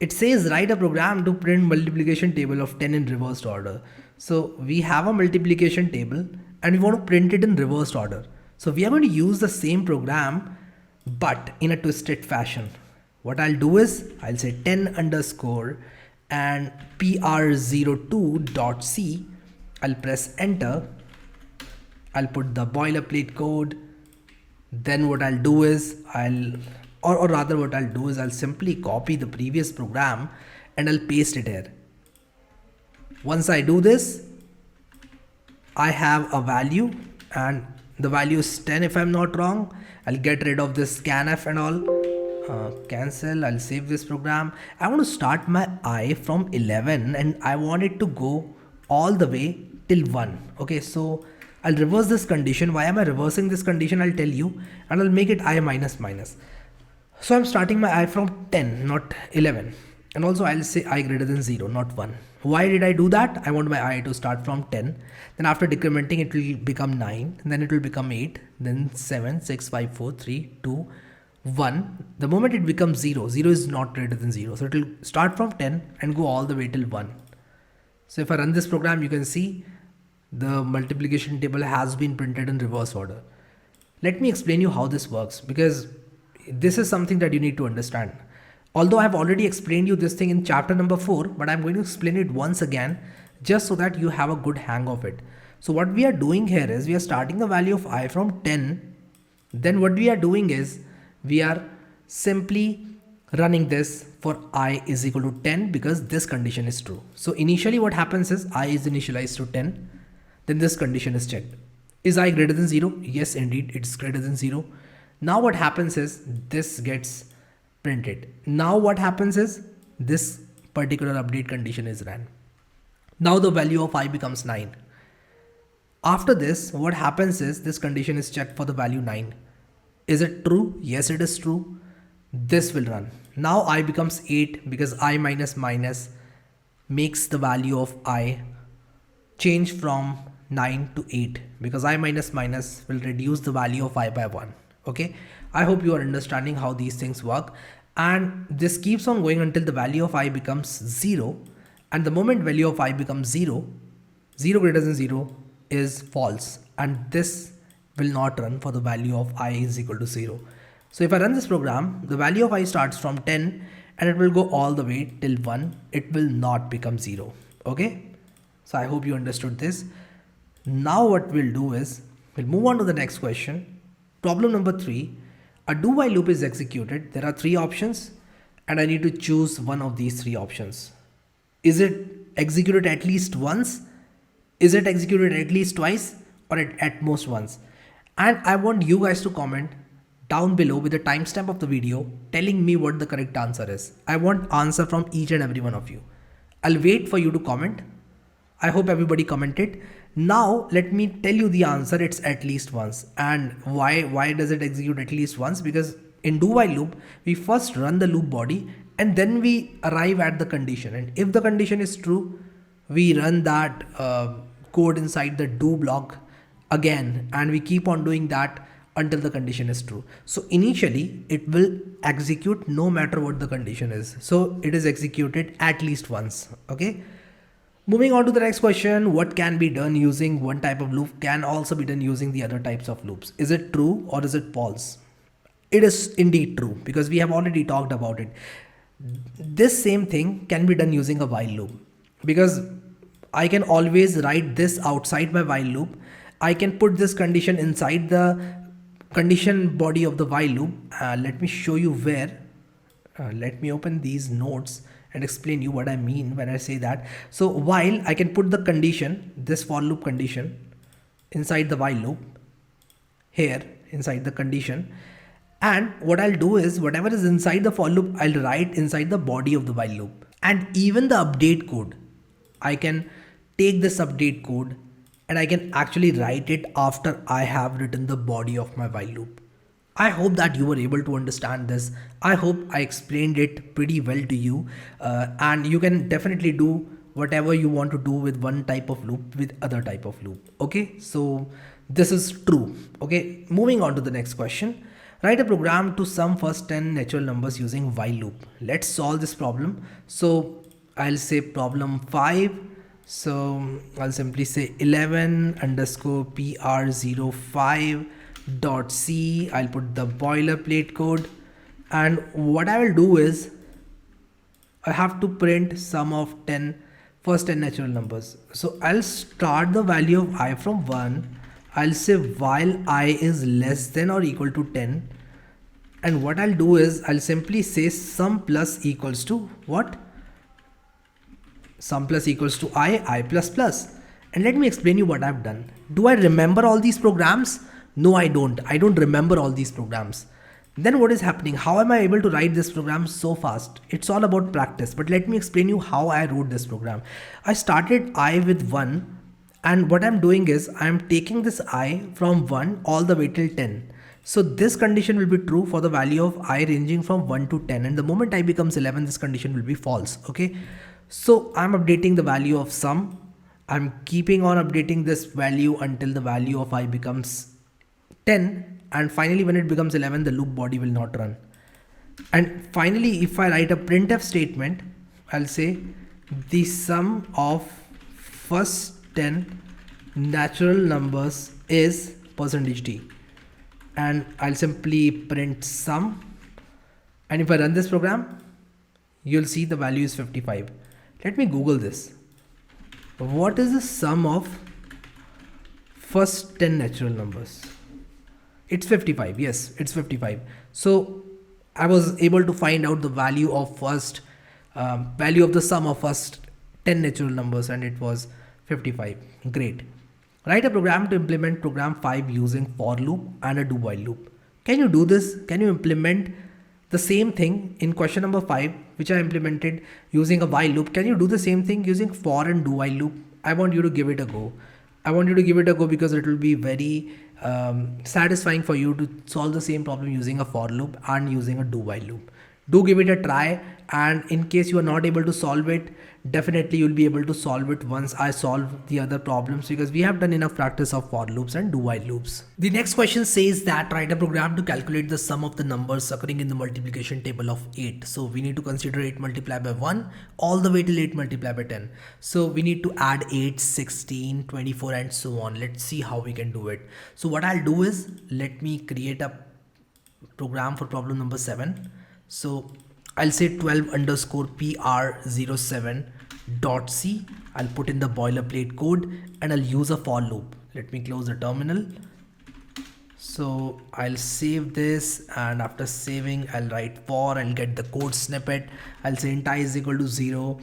it says write a program to print multiplication table of 10 in reversed order. So we have a multiplication table and we want to print it in reversed order. So we are going to use the same program but in a twisted fashion. What I'll do is I'll say 10 underscore and pr02.c. I'll press enter. I'll put the boilerplate code. Then what I'll do is I'll simply copy the previous program and I'll paste it here. Once I do this, I have a value and the value is 10 if I'm not wrong. I'll get rid of this scanf and all. Cancel. I'll save this program. I want to start my I from 11 and I want it to go all the way till 1. Okay, so I'll reverse this condition. Why am I reversing this condition? I'll tell you, and I'll make it I minus minus. So I'm starting my I from 10, not 11. And also I'll say I greater than 0, not 1. Why did I do that? I want my I to start from 10. Then after decrementing, it will become 9. And then it will become 8. Then 7, 6, 5, 4, 3, 2, 1. The moment it becomes 0, 0 is not greater than 0. So it will start from 10 and go all the way till 1. So if I run this program, you can see the multiplication table has been printed in reverse order. Let me explain you how this works, because this is something that you need to understand. Although I've already explained you this thing in chapter number 4, but I'm going to explain it once again just so that you have a good hang of it. So what we are doing here is we are starting the value of I from 10. Then what we are doing is we are simply running this for I is equal to 10 because this condition is true. So initially what happens is I is initialized to 10. Then this condition is checked. Is I greater than 0? Yes, indeed, it's greater than 0. Now what happens is this gets printed. Now what happens is this particular update condition is ran. Now the value of I becomes 9. After this, what happens is this condition is checked for the value 9. Is it true? Yes, it is true. This will run. Now I becomes 8 because I minus minus makes the value of I change from 9 to 8 because I minus minus will reduce the value of I by 1. Okay, I hope you are understanding how these things work, and this keeps on going until the value of I becomes 0, and the moment value of I becomes 0, 0 greater than 0 is false, and this will not run for the value of I is equal to 0. So if I run this program, the value of I starts from 10 and it will go all the way till 1. It will not become 0. Okay, so I hope you understood this. Now what we'll do is we'll move on to the next question. Problem number 3, a do while loop is executed. There are 3 options and I need to choose one of these 3 options. Is it executed at least once? Is it executed at least twice, or at most once? And I want you guys to comment down below with the timestamp of the video telling me what the correct answer is. I want answer from each and every one of you. I'll wait for you to comment. I hope everybody commented. Now let me tell you the answer. It's at least once. And why does it execute at least once? Because in do while loop, we first run the loop body and then we arrive at the condition. And if the condition is true, we run that code inside the do block again, and we keep on doing that until the condition is true. So initially it will execute no matter what the condition is. So it is executed at least once. Okay. Moving on to the next question, what can be done using one type of loop can also be done using the other types of loops. Is it true or is it false? It is indeed true because we have already talked about it. This same thing can be done using a while loop because I can always write this outside my while loop. I can put this condition inside the condition body of the while loop. Let me show you where. Let me open these notes and explain you what I mean when I say that. So while I can put the condition, this for loop condition inside the while loop here inside the condition. And what I'll do is whatever is inside the for loop, I'll write inside the body of the while loop. And even the update code, I can take this update code and I can actually write it after I have written the body of my while loop. I hope that you were able to understand this. I hope I explained it pretty well to you, and you can definitely do whatever you want to do with one type of loop with other type of loop. Okay, so this is true. Okay, moving on to the next question. Write a program to sum first 10 natural numbers using while loop. Let's solve this problem. So I'll say problem 5. So I'll simply say 11 underscore pr05 dot c. I'll put the boilerplate code, and what I will do is I have to print sum of 10 first 10 natural numbers. So I'll start the value of I from 1. I'll say while I is less than or equal to 10. And what I'll do is I'll simply say sum plus equals to what? Sum plus equals to I plus plus. And let me explain you what I've done. Do I remember all these programs? No, I don't. I don't remember all these programs. Then what is happening? How am I able to write this program so fast? It's all about practice. But let me explain you how I wrote this program. I started I with 1. And what I'm doing is I'm taking this I from 1 all the way till 10. So this condition will be true for the value of I ranging from 1 to 10. And the moment I becomes 11, this condition will be false. Okay. So I'm updating the value of sum. I'm keeping on updating this value until the value of I becomes 10. And finally, when it becomes 11, the loop body will not run. And finally, if I write a printf statement, I'll say the sum of first 10 natural numbers is %t. And I'll simply print sum. And if I run this program, you'll see the value is 55. Let me Google this. What is the sum of first 10 natural numbers? It's 55. Yes, it's 55. So I was able to find out the value of value of the sum of first 10 natural numbers, and it was 55. Great. Write a program to implement program 5 using for loop and a do while loop. Can you do this? Can you implement the same thing in question number 5, which I implemented using a while loop? Can you do the same thing using for and do while loop? I want you to give it a go. I want you to give it a go because it will be very satisfying for you to solve the same problem using a for loop and using a do while loop. Do give it a try, and in case you are not able to solve it, definitely you'll be able to solve it once I solve the other problems, because we have done enough practice of for loops and do while loops. The next question says that write a program to calculate the sum of the numbers occurring in the multiplication table of 8. So we need to consider 8 multiplied by 1 all the way till 8 multiplied by 10. So we need to add 8, 16, 24 and so on. Let's see how we can do it. So what I'll do is let me create a program for problem number 7. So I'll say 12 underscore pr07 dot c. I'll put in the boilerplate code and I'll use a for loop. Let me close the terminal. So I'll save this, and after saving I'll write for, I'll get the code snippet. I'll say int I is equal to 0,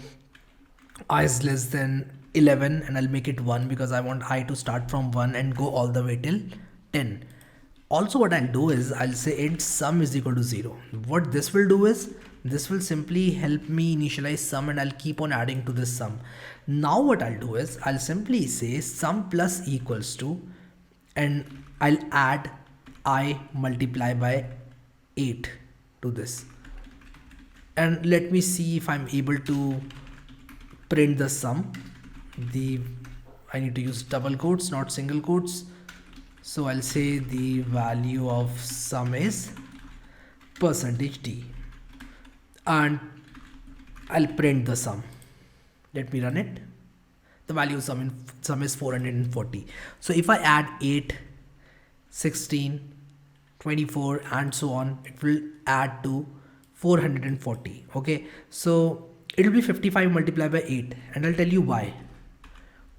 I is less than 11, and I'll make it 1 because I want I to start from 1 and go all the way till 10. Also what I'll do is I'll say int sum is equal to 0. What this will do is this will simply help me initialize sum, and I'll keep on adding to this sum. Now what I'll do is I'll simply say sum plus equals to, and I'll add I multiply by 8 to this. And let me see if I'm able to print the sum. I need to use double quotes, not single quotes. So I'll say the value of sum is %t, and I'll print the sum. Let me run it. The value of sum is 440. So if I add 8, 16, 24 and so on, it will add to 440. Okay, so it will be 55 multiplied by 8, and I'll tell you why.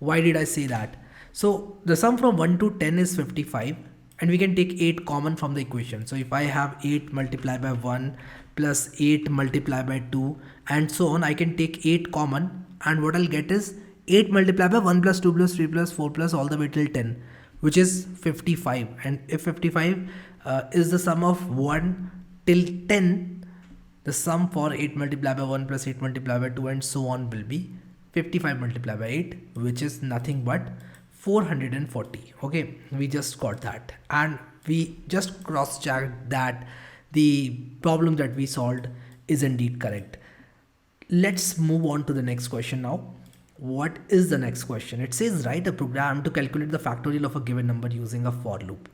Why did I say that? So the sum from 1 to 10 is 55, and we can take 8 common from the equation. So if I have 8 multiplied by 1 plus 8 multiplied by 2 and so on, I can take 8 common, and what I'll get is 8 multiplied by 1 plus 2 plus 3 plus 4 plus all the way till 10, which is 55. And if 55 is the sum of 1 till 10, the sum for 8 multiplied by 1 plus 8 multiplied by 2 and so on will be 55 multiplied by 8, which is nothing but 440. Okay, we just got that, and we just cross-checked that the problem that we solved is indeed correct. Let's move on to the next question now. What is the next question? It says write a program to calculate the factorial of a given number using a for loop.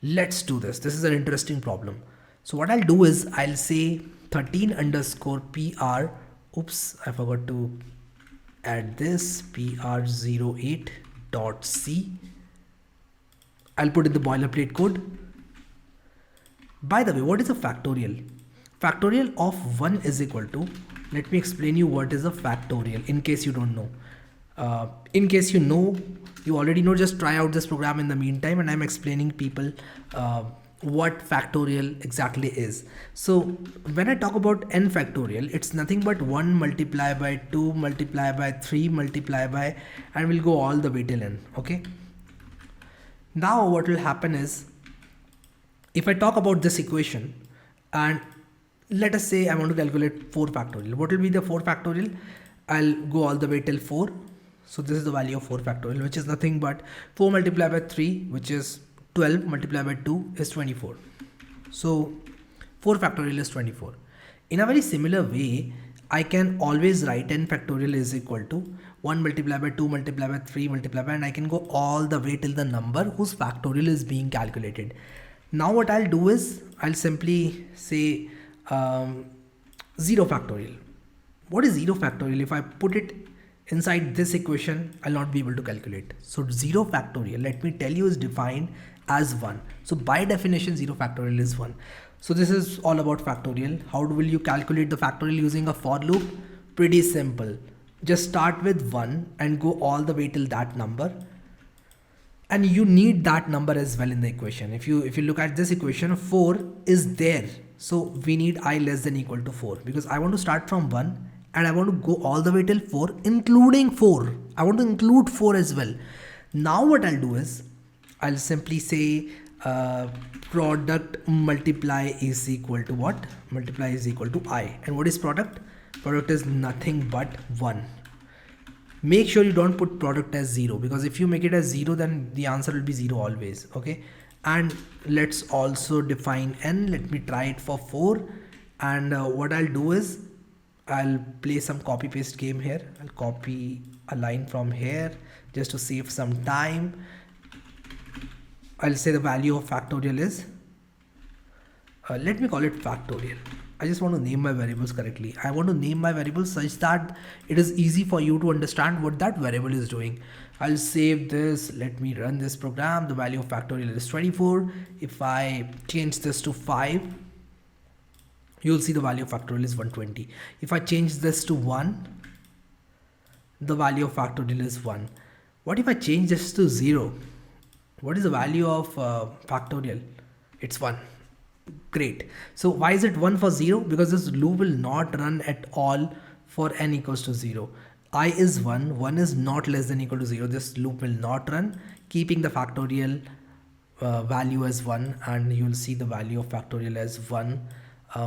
Let's do this. This is an interesting problem. So what I'll do is I'll say 13 underscore PR. Oops, I forgot to add this PR08 dot C. I'll put in the boilerplate code. By the way, what is a factorial? Factorial of 1 is equal to, let me explain you what is a factorial in case you don't know. In case you know, you already know, just try out this program in the meantime, and I'm explaining people what factorial exactly is. So when I talk about n factorial, it's nothing but 1 multiplied by 2 multiplied by 3 multiplied by, and we'll go all the way till n. Okay. Now what will happen is, if I talk about this equation and let us say I want to calculate 4 factorial, what will be the 4 factorial? I'll go all the way till 4. So this is the value of 4 factorial, which is nothing but 4 multiplied by 3, which is 12 multiplied by 2 is 24. So 4 factorial is 24. In a very similar way, I can always write n factorial is equal to 1 multiplied by 2 multiplied by 3 multiplied by, and I can go all the way till the number whose factorial is being calculated. Now what I'll do is I'll simply say 0 factorial. What is 0 factorial? If I put it inside this equation, I'll not be able to calculate. So 0 factorial, let me tell you, is defined as 1. So by definition, 0 factorial is 1. So this is all about factorial. How will you calculate the factorial using a for loop? Pretty simple. Just start with 1 and go all the way till that number. And you need that number as well in the equation. If you look at this equation, 4 is there. So we need I less than equal to 4, because I want to start from 1 and I want to go all the way till 4, including 4. I want to include 4 as well. Now what I'll do is I'll simply say product multiply is equal to what? Multiply is equal to I. And what is product? Product is nothing but 1. Make sure you don't put product as 0, because if you make it as 0, then the answer will be 0 always. Okay. And let's also define n. Let me try it for 4. And what I'll do is I'll play some copy paste game here. I'll copy a line from here just to save some time. I'll say the value of factorial is, let me call it factorial. I just want to name my variables correctly. I want to name my variables such that it is easy for you to understand what that variable is doing. I'll save this. Let me run this program. The value of factorial is 24. If I change this to 5, you'll see the value of factorial is 120. If I change this to 1, the value of factorial is 1. What if I change this to 0? What is the value of factorial? It's 1. Great. So why is it 1 for 0? Because this loop will not run at all for n equals to 0. I is 1. 1 is not less than equal to 0. This loop will not run, keeping the factorial value as 1, and you will see the value of factorial as 1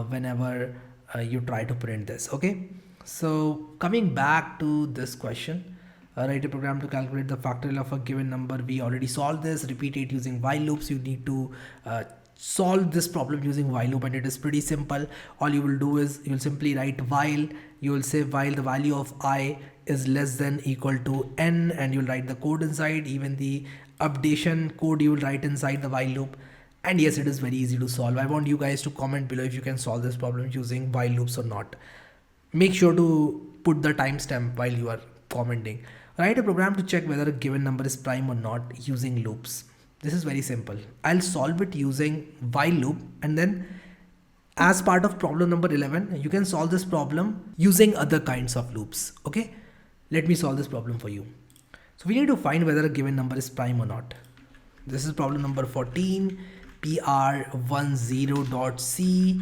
whenever you try to print this. Okay. So coming back to this question, write a program to calculate the factorial of a given number. We already solved this. Repeat it using while loops. You need to solve this problem using while loop, and it is pretty simple. All you will do is you'll simply write while. You will say while the value of I is less than equal to n, and you'll write the code inside. Even the updation code you will write inside the while loop. And yes, it is very easy to solve. I want you guys to comment below if you can solve this problem using while loops or not. Make sure to put the timestamp while you are commenting. Write a program to check whether a given number is prime or not using loops. This is very simple. I'll solve it using while loop, and then as part of problem number 11, you can solve this problem using other kinds of loops. Okay, let me solve this problem for you. So we need to find whether a given number is prime or not. This is problem number 14, PR10.C,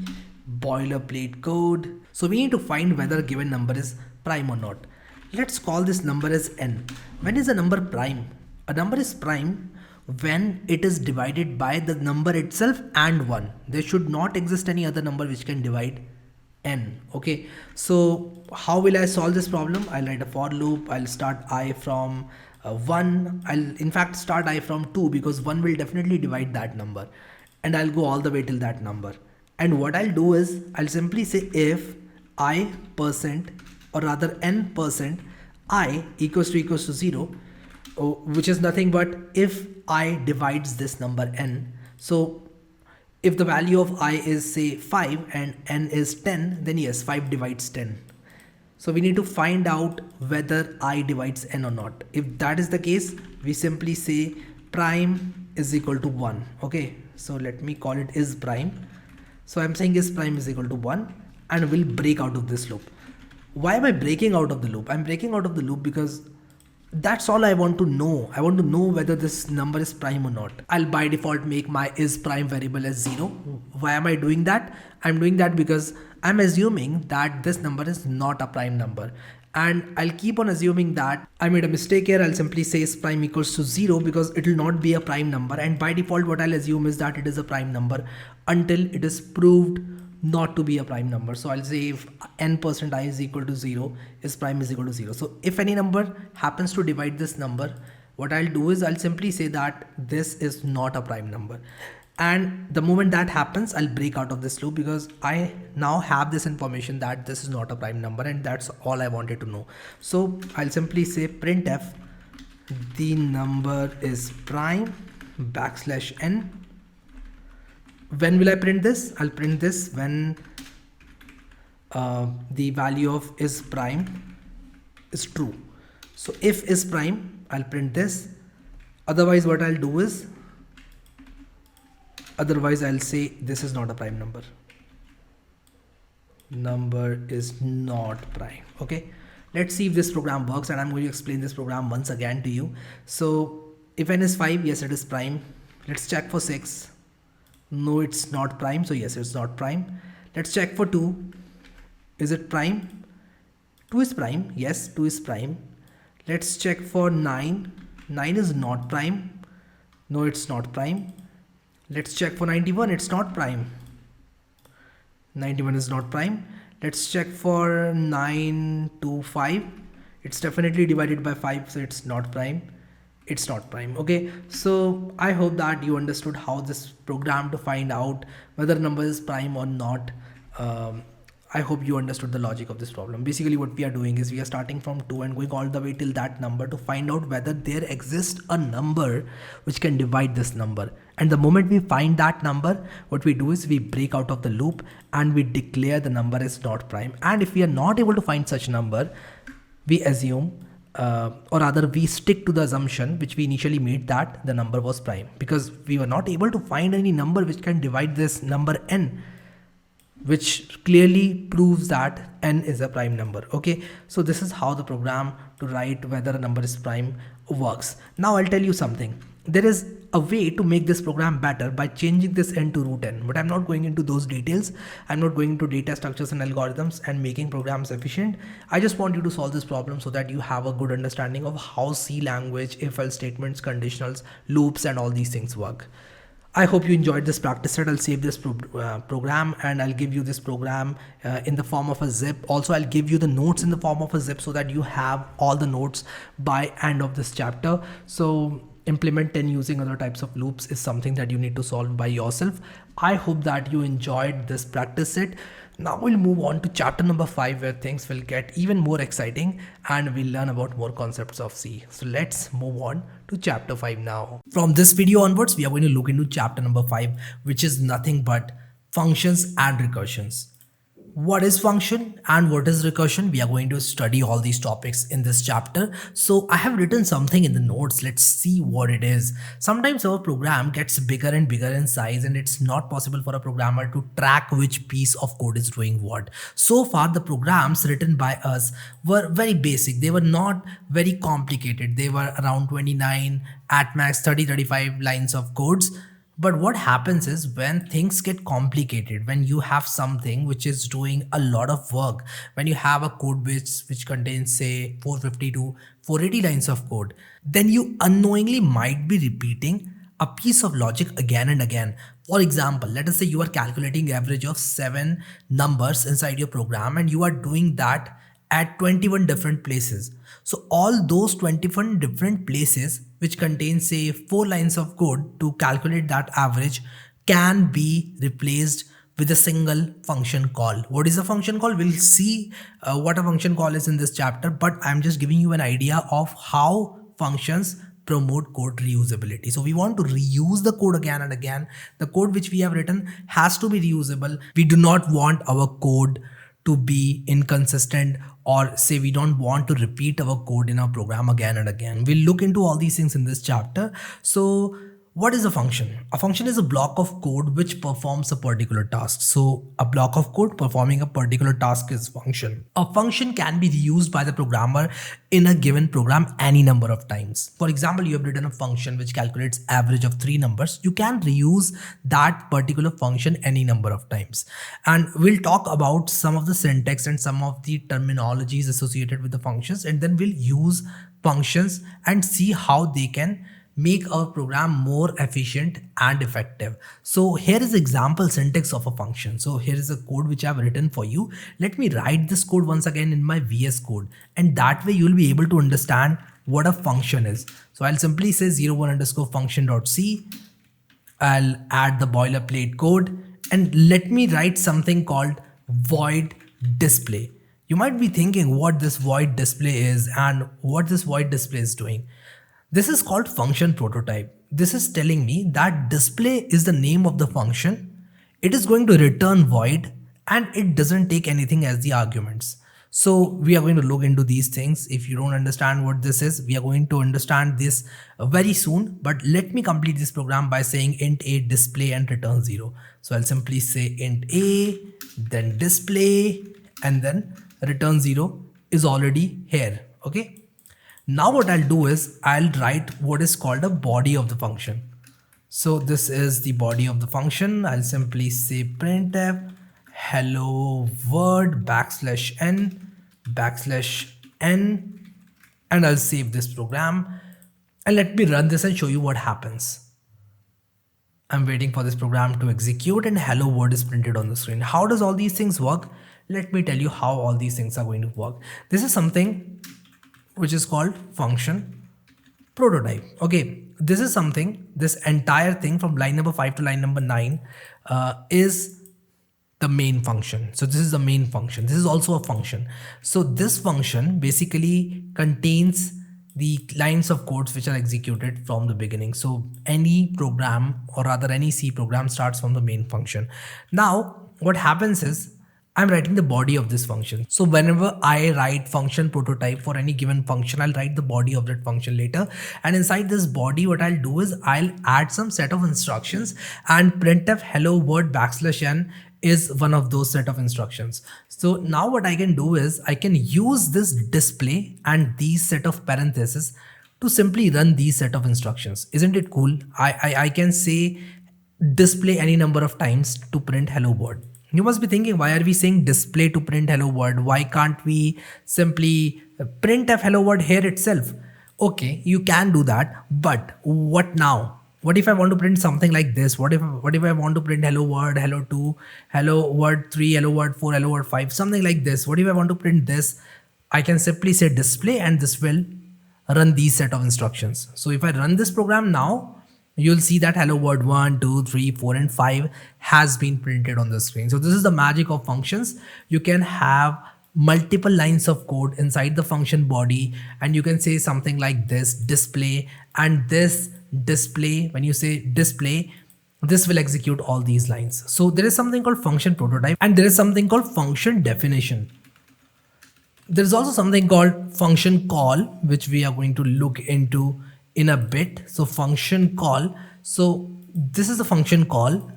boilerplate code. So we need to find whether a given number is prime or not. Let's call this number as n. When is a number prime? A number is prime when it is divided by the number itself and 1. There should not exist any other number which can divide n. Okay, so how will I solve this problem? I'll write a for loop. I'll start I from 1. I'll in fact start I from 2, because 1 will definitely divide that number. and I'll go all the way till that number. And what I'll do is I'll simply say if I percent, or rather n percent I equals to 0, which is nothing but if I divides this number n. So if the value of I is say 5 and n is 10, then yes, 5 divides 10. So we need to find out whether I divides n or not. If that is the case, we simply say prime is equal to 1. Okay, so let me call it is prime. So I'm saying is prime is equal to 1, and we'll break out of this loop. Why am I breaking out of the loop? I'm breaking out of the loop because that's all I want to know. I want to know whether this number is prime or not. I'll by default make my is prime variable as 0. Why am I doing that? I'm doing that because I'm assuming that this number is not a prime number. And I'll keep on assuming that I made a mistake here. I'll simply say is prime equals to 0 because it will not be a prime number. And by default, what I'll assume is that it is a prime number until it is proved not to be a prime number. So I'll say if n% I is equal to 0, is prime is equal to 0. So if any number happens to divide this number, what I'll do is I'll simply say that this is not a prime number. And the moment that happens, I'll break out of this loop because I now have this information that this is not a prime number, and that's all I wanted to know. So I'll simply say printf the number is prime \n. When will I print this? I'll print this when the value of is prime is true. So if is prime, I'll print this. Otherwise, what I'll do is, I'll say this is not a prime number. Number is not prime. Okay. Let's see if this program works, and I'm going to explain this program once again to you. So if n is 5, yes, it is prime. Let's check for 6. No, it's not prime. So yes, it's not prime. Let's check for 2. Is it prime? 2 is prime. Yes, 2 is prime. Let's check for 9. 9 is not prime. No, it's not prime. Let's check for 91. It's not prime. 91 is not prime. Let's check for 9 to 5. It's definitely divided by 5, so it's not prime. It's not prime. Okay, so I hope that you understood how this program to find out whether number is prime or not. I hope you understood the logic of this problem. Basically what we are doing is we are starting from 2 and going all the way till that number to find out whether there exists a number which can divide this number. And the moment we find that number, what we do is we break out of the loop and we declare the number is not prime. And if we are not able to find such number, we assume or rather we stick to the assumption which we initially made that the number was prime, because we were not able to find any number which can divide this number n, which clearly proves that n is a prime number. Okay, so this is how the program to write whether a number is prime works. Now I'll tell you something. There is a way to make this program better by changing this n to root n, but I'm not going into those details. I'm not going into data structures and algorithms and making programs efficient. I just want you to solve this problem so that you have a good understanding of how C language, if-else statements, conditionals, loops, and all these things work. I hope you enjoyed this practice set. I'll save this program and I'll give you this program in the form of a zip. Also, I'll give you the notes in the form of a zip so that you have all the notes by end of this chapter. So implement 10 using other types of loops is something that you need to solve by yourself. I hope that you enjoyed this practice set. Now we'll move on to chapter number 5, where things will get even more exciting and we'll learn about more concepts of C. So let's move on to chapter 5 now. From this video onwards, we are going to look into chapter number 5, which is nothing but functions and recursions. What is function and what is recursion? We are going to study all these topics in this chapter. So I have written something in the notes. Let's see what it is. Sometimes our program gets bigger and bigger in size and it's not possible for a programmer to track which piece of code is doing what. So far, the programs written by us were very basic. They were not very complicated. They were around 29, at max 30-35 lines of codes. But what happens is when things get complicated, when you have something which is doing a lot of work, when you have a code base which contains say 450 to 480 lines of code, then you unknowingly might be repeating a piece of logic again and again. For example, let us say you are calculating average of 7 numbers inside your program and you are doing that at 21 different places. So all those 21 different places which contain say 4 lines of code to calculate that average can be replaced with a single function call. What is a function call? We'll see what a function call is in this chapter, but I'm just giving you an idea of how functions promote code reusability. So we want to reuse the code again and again. The code which we have written has to be reusable. We do not want our code to be inconsistent, or say we don't want to repeat our code in our program again and again. We'll look into all these things in this chapter. So what is a function? A function is a block of code which performs a particular task. So a block of code performing a particular task is function. A function can be reused by the programmer in a given program any number of times. For example, you have written a function which calculates average of 3 numbers. You can reuse that particular function any number of times. And we'll talk about some of the syntax and some of the terminologies associated with the functions, and then we'll use functions and see how they can make our program more efficient and effective. So here is example syntax of a function. So here is a code which I have written for you. Let me write this code once again in my VS Code, and that way you'll be able to understand what a function is. So I'll simply say 01 underscore function.c. I'll add the boilerplate code, and let me write something called void display. You might be thinking what this void display is and what this void display is doing. This is called function prototype. This is telling me that display is the name of the function. It is going to return void, and it doesn't take anything as the arguments. So we are going to look into these things. If you don't understand what this is, we are going to understand this very soon. But let me complete this program by saying int a display and return 0. So I'll simply say int a, then display, and then return 0 is already here. Okay. Now what I'll do is I'll write what is called a body of the function. So this is the body of the function. I'll simply say printf hello world \n, and I'll save this program, and let me run this and show you what happens. I'm waiting for this program to execute, and hello world is printed on the screen. How does all these things work? Let me tell you how all these things are going to work. This is something which is called function prototype. Okay, this is something, this entire thing from line number 5 to line number 9 is the main function. So this is the main function. This is also a function. So this function basically contains the lines of codes which are executed from the beginning. So any program, or rather any C program, starts from the main function. Now what happens is I'm writing the body of this function. So whenever I write function prototype for any given function, I'll write the body of that function later. And inside this body, what I'll do is I'll add some set of instructions, and printf hello world \n is one of those set of instructions. So now what I can do is I can use this display and these set of parentheses to simply run these set of instructions. Isn't it cool? I can say display any number of times to print hello world. You must be thinking, why are we saying display to print hello world? Why can't we simply printf hello world here itself? Okay, you can do that, but what now? What if I want to print something like this? What if I want to print hello world, hello 2, hello world 3, hello world 4, hello world 5, something like this? What if I want to print this? I can simply say display, and this will run these set of instructions. So if I run this program now, you'll see that hello world 1, 2, 3, 4, and 5 has been printed on the screen. So this is the magic of functions. You can have multiple lines of code inside the function body, and you can say something like this display, and this display, when you say display, this will execute all these lines. So there is something called function prototype, and there is something called function definition. There is also something called function call, which we are going to look into in a bit. So function call, so this is a function call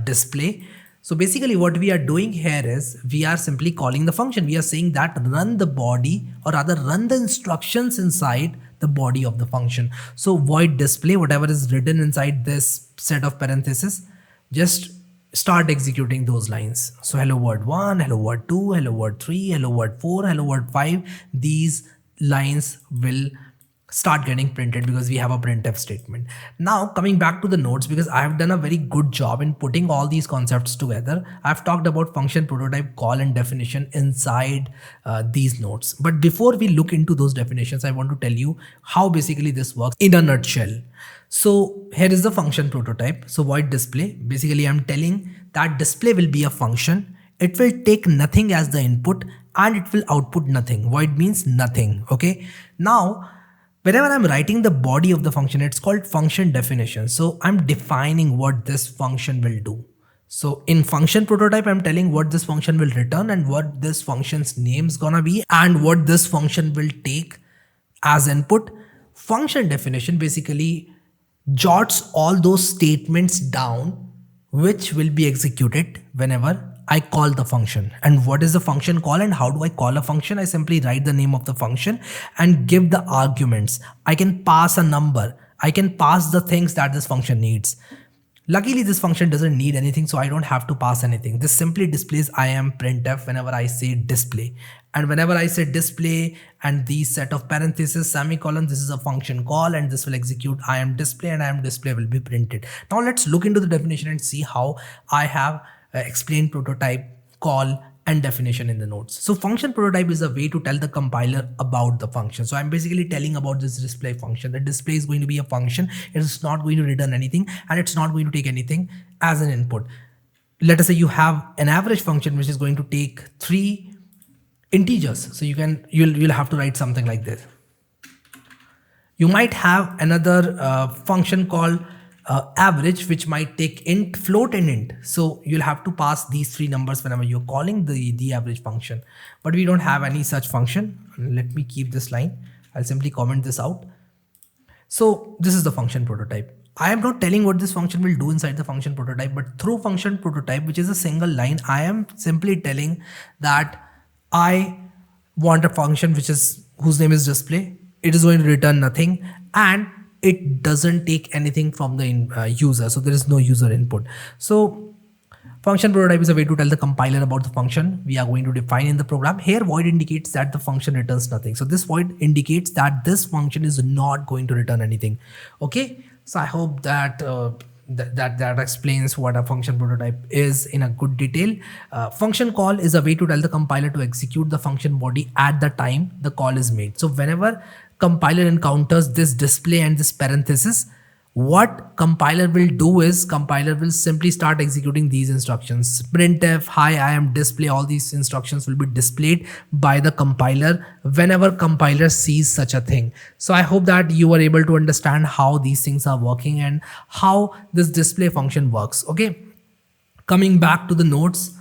display. So basically what we are doing here is we are simply calling the function. We are saying that run the body, or rather run the instructions inside the body of the function. So void display, whatever is written inside this set of parentheses, just start executing those lines. So hello world 1, hello world 2, hello world 3, hello world 4, hello world 5, these lines will start getting printed because we have a printf statement. Now coming back to the notes, because I have done a very good job in putting all these concepts together, I've talked about function, prototype, call and definition inside these notes. But before we look into those definitions, I want to tell you how basically this works in a nutshell. So here is the function prototype. So void display, basically I'm telling that display will be a function. It will take nothing as the input and it will output nothing. Void means nothing. Okay. Now, whenever I'm writing the body of the function, it's called function definition. So I'm defining what this function will do. So in function prototype, I'm telling what this function will return and what this function's name is gonna be and what this function will take as input. Function definition basically jots all those statements down which will be executed whenever I call the function. And what is the function call and how do I call a function? I simply write the name of the function and give the arguments. I can pass a number. I can pass the things that this function needs. Luckily, this function doesn't need anything, so I don't have to pass anything. This simply displays I am printf whenever I say display. And whenever I say display and these set of parentheses, semicolon, this is a function call and this will execute I am display and I am display will be printed. Now let's look into the definition and see how I have explained prototype, call and definition in the notes. So function prototype is a way to tell the compiler about the function. So I'm basically telling about this display function. The display is going to be a function. It is not going to return anything and it's not going to take anything as an input. Let us say you have an average function which is going to take 3 integers. So you'll have to write something like this. You might have another function called average, which might take int, float and int. So you'll have to pass these 3 numbers whenever you're calling the average function. But we don't have any such function. Let me keep this line. I'll simply comment this out. So this is the function prototype. I am not telling what this function will do inside the function prototype, but through function prototype, which is a single line, I am simply telling that I want a function whose name is display. It is going to return nothing and it doesn't take anything from the user. So there is no user input. So function prototype is a way to tell the compiler about the function we are going to define in the program. Here void indicates that the function returns nothing. So this void indicates that this function is not going to return anything. Okay. So I hope that that explains what a function prototype is in a good detail. Function call is a way to tell the compiler to execute the function body at the time the call is made. So whenever compiler encounters this display and this parenthesis, what compiler will do is compiler will simply start executing these instructions. Printf, hi, I am display, all these instructions will be displayed by the compiler whenever compiler sees such a thing. So I hope that you are able to understand how these things are working and how this display function works. Okay, coming back to the notes,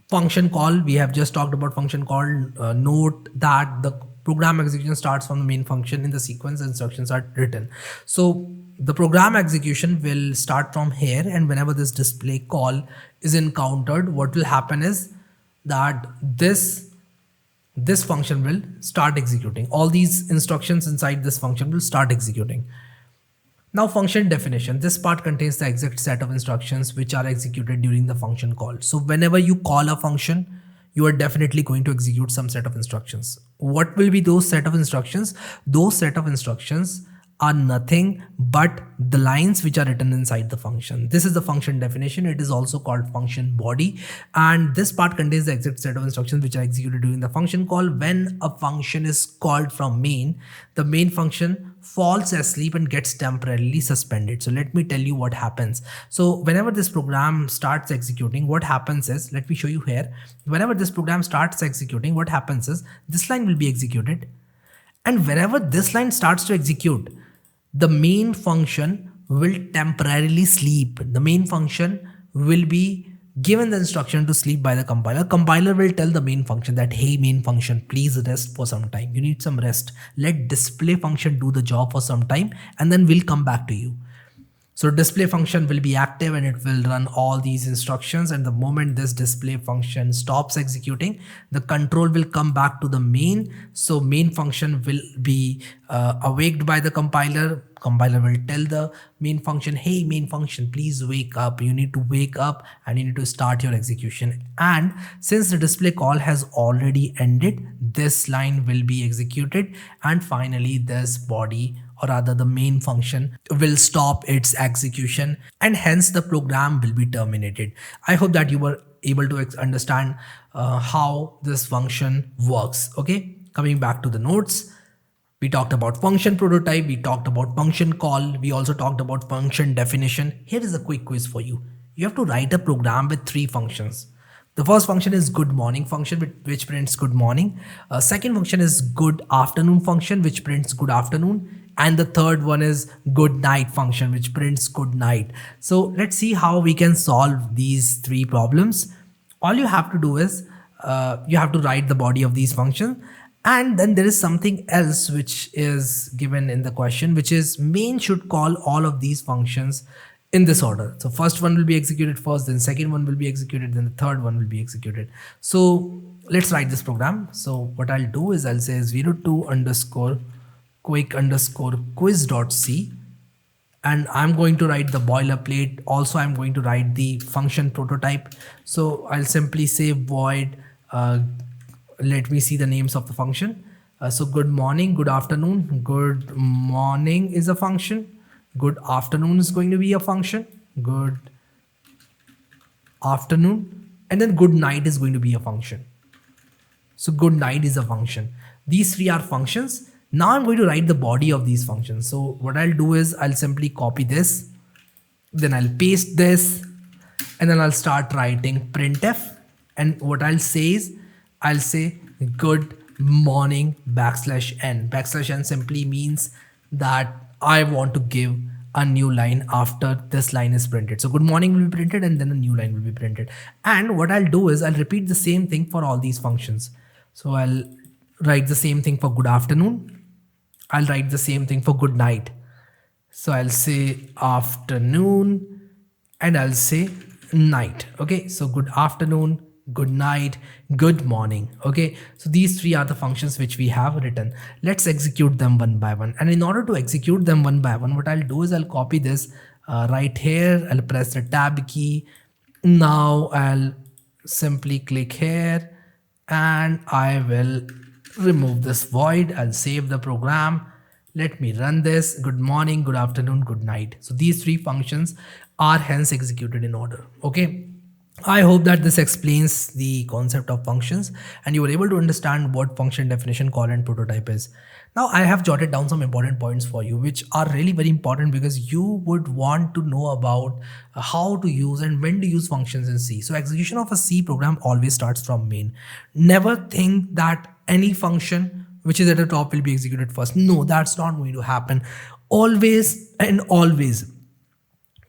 function call, we have just talked about function call. Note that the program execution starts from the main function in the sequence instructions are written. So the program execution will start from here, and whenever this display call is encountered, what will happen is that this function will start executing. All these instructions inside this function will start executing. Now function definition, this part contains the exact set of instructions which are executed during the function call. So whenever you call a function, you are definitely going to execute some set of instructions. What will be those set of instructions? Those set of instructions are nothing but the lines which are written inside the function. This is the function definition. It is also called function body. And this part contains the exact set of instructions which are executed during the function call. When a function is called from main, the main function falls asleep and gets temporarily suspended. So let me tell you what happens. So whenever this program starts executing, what happens is, let me show you here. Whenever this program starts executing, what happens is this line will be executed. And whenever this line starts to execute, the main function will temporarily sleep. The main function will be given the instruction to sleep by the compiler. Compiler will tell the main function that, hey, main function, please rest for some time. You need some rest. Let display function do the job for some time and then we'll come back to you. So display function will be active and it will run all these instructions, and the moment this display function stops executing, the control will come back to the main. So main function will be awaked by the compiler. Compiler will tell the main function, hey main function, please wake up. You need to wake up and you need to start your execution. And since the display call has already ended, this line will be executed, and finally this body, or rather the main function, will stop its execution, and hence the program will be terminated. I hope that you were able to understand how this function works. Okay, coming back to the notes, we talked about function prototype, we talked about function call, we also talked about function definition. Here is a quick quiz for you. You have to write a program with three functions. The first function is good morning function, which prints good morning. Second function is good afternoon function, which prints good afternoon. And the third one is good night function, which prints good night. So let's see how we can solve these three problems. All you have to do is you have to write the body of these functions, and then there is something else which is given in the question, which is main should call all of these functions in this order. So first one will be executed first, then second one will be executed, then the third one will be executed. So let's write this program. So what I'll do is I'll say 02 underscore quick underscore quiz.c, and I'm going to write the boilerplate. Also, I'm going to write the function prototype. So I'll simply say void, let me see the names of the function. So good morning, good afternoon. Good morning is a function. Good afternoon is going to be a function. Good afternoon. And then good night is going to be a function. So good night is a function. These three are functions. Now I'm going to write the body of these functions. So what I'll do is I'll simply copy this, then I'll paste this, and then I'll start writing printf. And what I'll say is I'll say good morning \n. \n simply means that I want to give a new line after this line is printed. So good morning will be printed and then a new line will be printed. And what I'll do is I'll repeat the same thing for all these functions. So I'll write the same thing for good afternoon. I'll write the same thing for good night. So I'll say afternoon and I'll say night. Okay, so good afternoon, good night, good morning. Okay, so these three are the functions which we have written. Let's execute them one by one. And in order to execute them one by one, what I'll do is I'll copy this right here. I'll press the tab key. Now I'll simply click here and I will remove this void. I'll save the program. Let me run this. Good morning, good afternoon, good night. So these three functions are hence executed in order. Okay. I hope that this explains the concept of functions and you were able to understand what function definition, call, and prototype is. Now I have jotted down some important points for you which are really very important because you would want to know about how to use and when to use functions in C. So execution of a C program always starts from main. Never think that any function which is at the top will be executed first. No, that's not going to happen. Always and always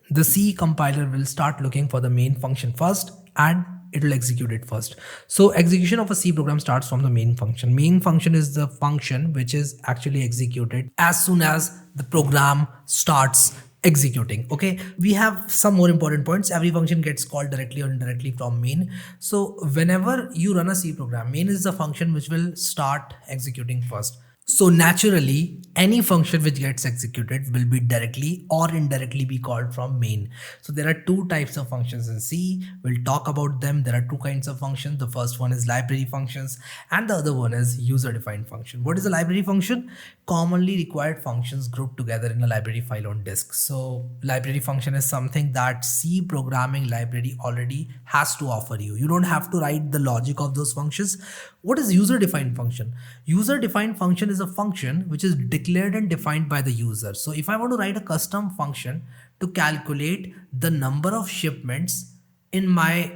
the C compiler will start looking for the main function first and it will execute it first. So execution of a C program starts from the main function. Main function is the function which is actually executed as soon as the program starts executing. Okay, we have some more important points. Every function gets called directly or indirectly from main. So whenever you run a C program, main is the function which will start executing first. So naturally, any function which gets executed will be directly or indirectly be called from main. So there are two types of functions in C. We'll talk about them. There are two kinds of functions. The first one is library functions and the other one is user-defined function. What is a library function? Commonly required functions grouped together in a library file on disk. So library function is something that C programming library already has to offer you. You don't have to write the logic of those functions. What is user-defined function? User-defined function is a function which is declared and defined by the user. So if I want to write a custom function to calculate the number of shipments in my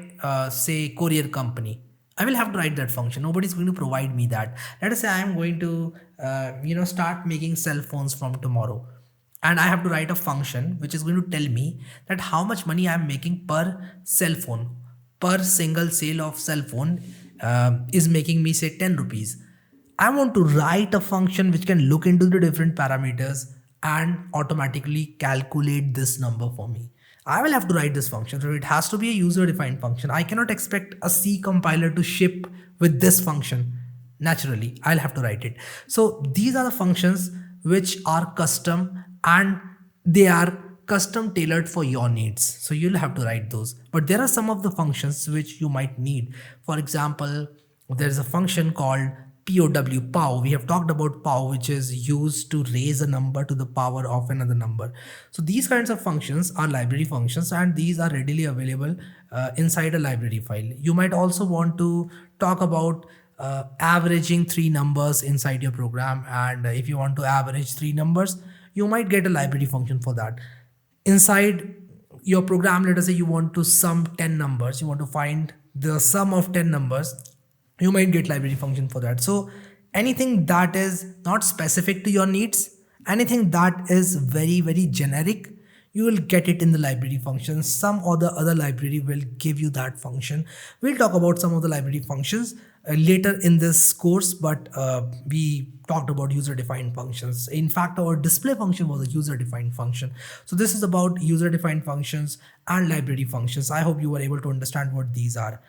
say courier company, I will have to write that function. Nobody's going to provide me that. Let us say I am going to start making cell phones from tomorrow, and I have to write a function which is going to tell me that how much money I am making per cell phone. Per single sale of cell phone is making me say 10 rupees. I want to write a function which can look into the different parameters and automatically calculate this number for me. I will have to write this function, so it has to be a user-defined function. I cannot expect a C compiler to ship with this function. Naturally, I'll have to write it. So these are the functions which are custom, and they are custom tailored for your needs. So you'll have to write those. But there are some of the functions which you might need. For example, there's a function called POW. We have talked about POW, which is used to raise a number to the power of another number. So these kinds of functions are library functions, and these are readily available inside a library file. You might also want to talk about averaging three numbers inside your program, and if you want to average three numbers, you might get a library function for that. Inside your program, let us say you want to sum 10 numbers, you want to find the sum of 10 numbers, you might get library function for that. So anything that is not specific to your needs, anything that is very generic, you will get it in the library function. Some other library will give you that function. We'll talk about some of the library functions later in this course, but we talked about user-defined functions. In fact, our display function was a user-defined function. So this is about user-defined functions and library functions. I hope you were able to understand what these are.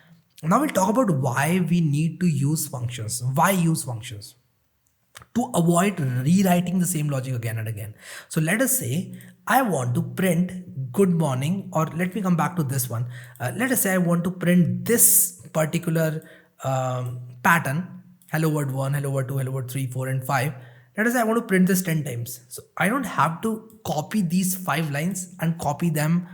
Now we'll talk about why we need to use functions. Why use functions? To avoid rewriting the same logic again and again. So let us say I want to print good morning, or let me come back to this one. Let us say I want to print this particular pattern, hello world 1, hello world 2, hello world 3, 4 and 5. Let us say I want to print this 10 times. So I don't have to copy these 5 lines and copy them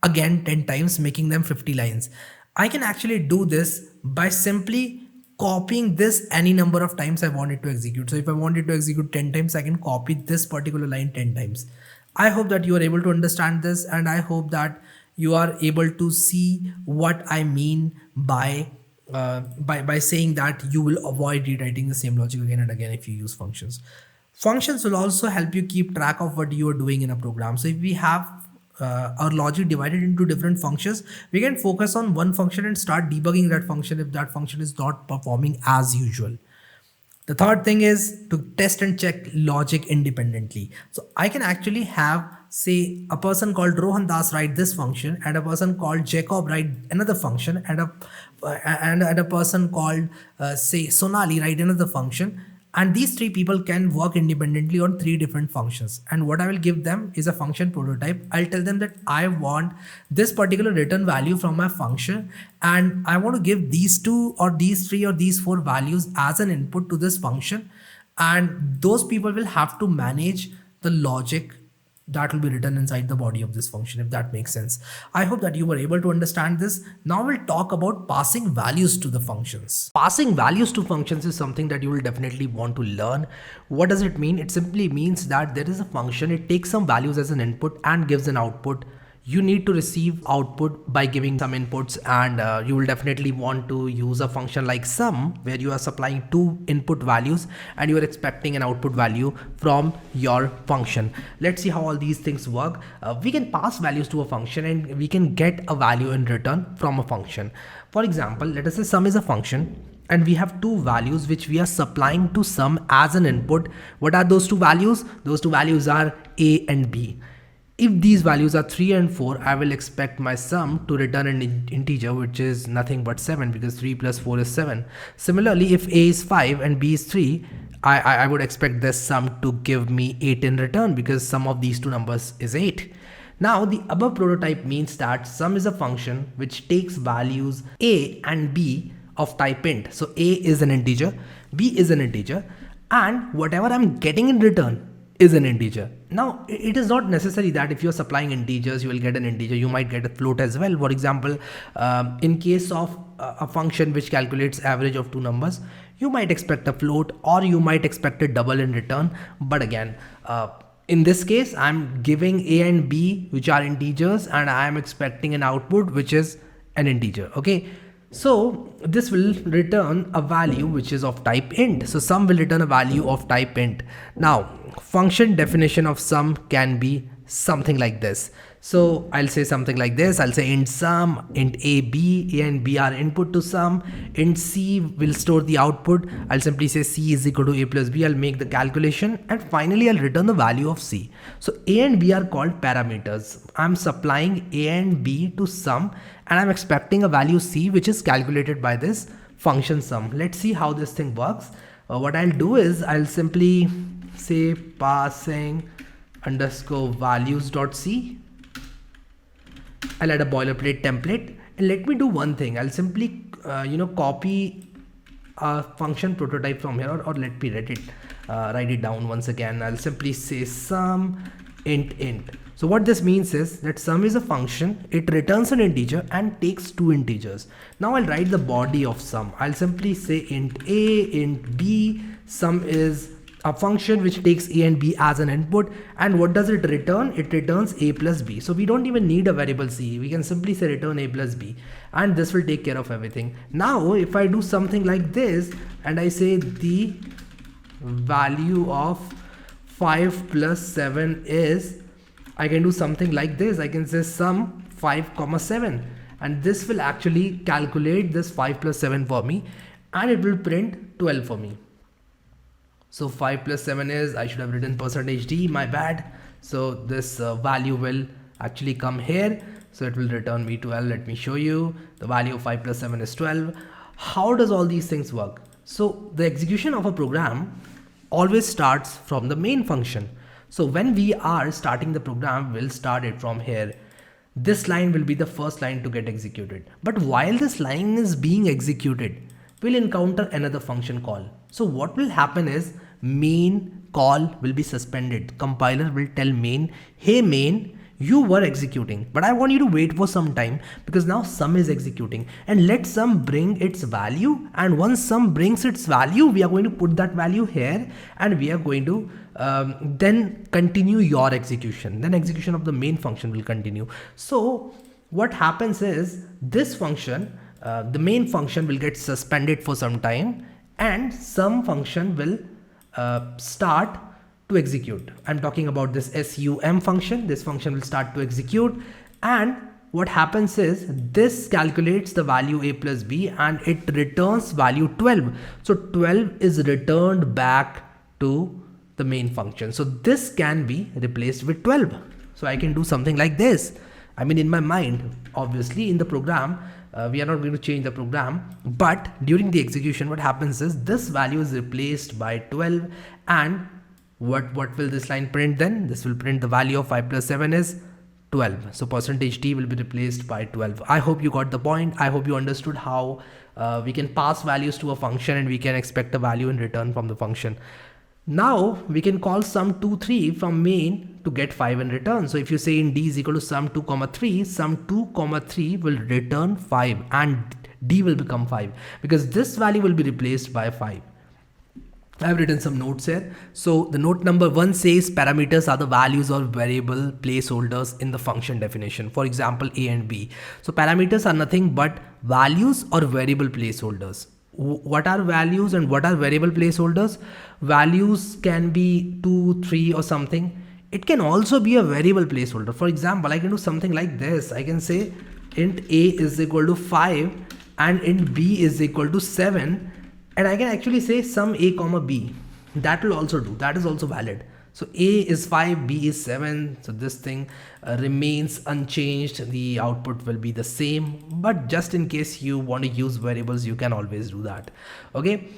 again 10 times, making them 50 lines. I can actually do this by simply copying this any number of times I want it to execute. So if I want it to execute 10 times, I can copy this particular line 10 times. I hope that you are able to understand this, and I hope that you are able to see what I mean by saying that you will avoid rewriting the same logic again and again if you use functions. Functions will also help you keep track of what you are doing in a program. So if we have our logic divided into different functions, we can focus on one function and start debugging that function if that function is not performing as usual. The third thing is to test and check logic independently. So I can actually have, say, a person called Rohan Das write this function, and a person called Jacob write another function, and a person called say Sonali write another function. And these three people can work independently on 3 different functions. And what I will give them is a function prototype. I'll tell them that I want this particular return value from my function, and I want to give these 2 or these 3 or these 4 values as an input to this function. And those people will have to manage the logic that will be written inside the body of this function, if that makes sense. I hope that you were able to understand this. Now we'll talk about passing values to the functions. Passing values to functions is something that you will definitely want to learn. What does it mean? It simply means that there is a function, it takes some values as an input and gives an output. You need to receive output by giving some inputs, and you will definitely want to use a function like sum, where you are supplying 2 input values and you are expecting an output value from your function. Let's see how all these things work. We can pass values to a function and we can get a value in return from a function. For example, let us say sum is a function, and we have 2 values which we are supplying to sum as an input. What are those 2 values? Those 2 values are A and B. If these values are 3 and 4, I will expect my sum to return an integer, which is nothing but 7, because 3 plus 4 is 7. Similarly, if A is 5 and B is 3, I would expect this sum to give me 8 in return, because sum of these 2 numbers is 8. Now, the above prototype means that sum is a function which takes values A and B of type int. So A is an integer, B is an integer, and whatever I'm getting in return is an integer. Now, it is not necessary that if you're supplying integers, you will get an integer. You might get a float as well. For example, in case of a function which calculates average of 2 numbers, you might expect a float, or you might expect a double in return. But again, in this case, I'm giving A and B, which are integers, and I'm expecting an output which is an integer. Okay. So this will return a value which is of type int. So sum will return a value of type int. Now, function definition of sum can be something like this. So I'll say something like this. I'll say int sum, int a and b are input to sum, int c will store the output. I'll simply say c is equal to a plus b. I'll make the calculation, and finally I'll return the value of c. So a and b are called parameters. I'm supplying a and b to sum, and I'm expecting a value c, which is calculated by this function sum. Let's see how this thing works. What I'll do is I'll simply say passing underscore values dot c. I'll add a boilerplate template, and let me do one thing. I'll simply copy a function prototype from here, or let me write it down once again. I'll simply say sum int. So what this means is that sum is a function, it returns an integer and takes two integers. Now I'll write the body of sum. I'll simply say int a, int b. Sum is a function which takes a and b as an input, and what does it return? It returns a plus b. So we don't even need a variable c. We can simply say return a plus b, and this will take care of everything. Now if I do something like this and I say the value of 5 plus 7 is, I can do something like this. I can say sum 5 comma 7, and this will actually calculate this 5 plus 7 for me, and it will print 12 for me. So 5 plus 7 is, I should have written %d, my bad. So this value will actually come here. So it will return me 12. Let me show you. The value of 5 plus 7 is 12. How does all these things work? So the execution of a program always starts from the main function. So when we are starting the program, we'll start it from here. This line will be the first line to get executed. But while this line is being executed, we'll encounter another function call. So what will happen is main call will be suspended. Compiler will tell main, hey main, you were executing, but I want you to wait for some time because now sum is executing, and let sum bring its value. And once sum brings its value, we are going to put that value here, and we are going to then continue your execution. Then execution of the main function will continue. So what happens is this function, the main function will get suspended for some time, and some function will start to execute. I'm talking about this sum function. This function will start to execute, and what happens is this calculates the value a plus b, and it returns value 12. So 12 is returned back to the main function. So this can be replaced with 12. So I can do something like this. I mean, in my mind, obviously in the program, we are not going to change the program, but during the execution, what happens is this value is replaced by 12, and what will this line print then? This will print the value of 5 plus 7 is 12. So %d will be replaced by 12. I hope you got the point. I hope you understood how we can pass values to a function and we can expect a value in return from the function. Now we can call sum2 3 from main to get 5 in return. So if you say in d is equal to sum2 comma 3, sum2 comma 3 will return 5, and d will become 5 because this value will be replaced by 5. I've written some notes here. So the note number 1 says parameters are the values or variable placeholders in the function definition. For example, a and b. So parameters are nothing but values or variable placeholders. What are values and what are variable placeholders? Values can be 2, 3 or something. It can also be a variable placeholder. For example, I can do something like this. I can say int a is equal to 5 and int b is equal to 7. And I can actually say sum a comma b. That will also do. That is also valid. So a is 5, b is 7. So this thing remains unchanged. The output will be the same. But just in case you want to use variables, you can always do that. Okay.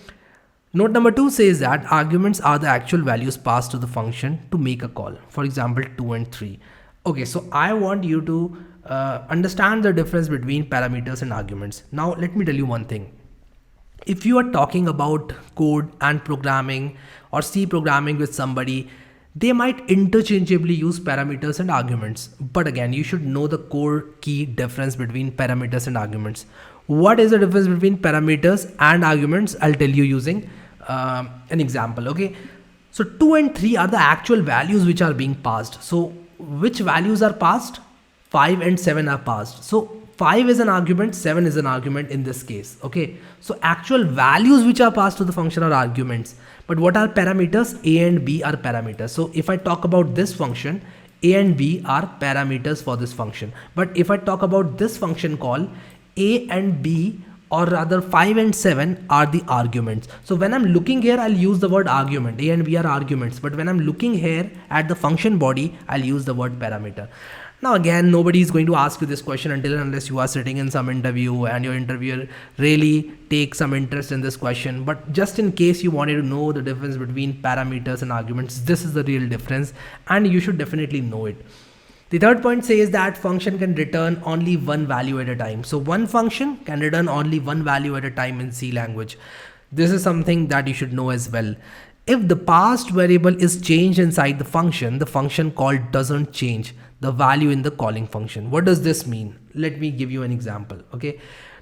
Note number 2 says that arguments are the actual values passed to the function to make a call. For example, 2 and 3. Okay. So I want you to understand the difference between parameters and arguments. Now let me tell you one thing. If you are talking about code and programming or C programming with somebody, they might interchangeably use parameters and arguments. But again, you should know the core key difference between parameters and arguments. What is the difference between parameters and arguments? I'll tell you using an example. Okay. So 2 and 3 are the actual values which are being passed. So which values are passed? 5 and 7 are passed. So 5 is an argument, 7 is an argument in this case. Okay. So actual values which are passed to the function are arguments. But what are parameters? A and B are parameters. So if I talk about this function, A and B are parameters for this function. But if I talk about this function call, A and B, or rather 5 and 7 are the arguments. So when I'm looking here, I'll use the word argument. A and B are arguments. But when I'm looking here at the function body, I'll use the word parameter. Now again, nobody is going to ask you this question until and unless you are sitting in some interview and your interviewer really takes some interest in this question. But just in case you wanted to know the difference between parameters and arguments, this is the real difference and you should definitely know it. The third point says that function can return only one value at a time. So one function can return only one value at a time in C language. This is something that you should know as well. If the passed variable is changed inside the function called doesn't change the value in the calling function. What does this mean? Let me give you an example. Okay.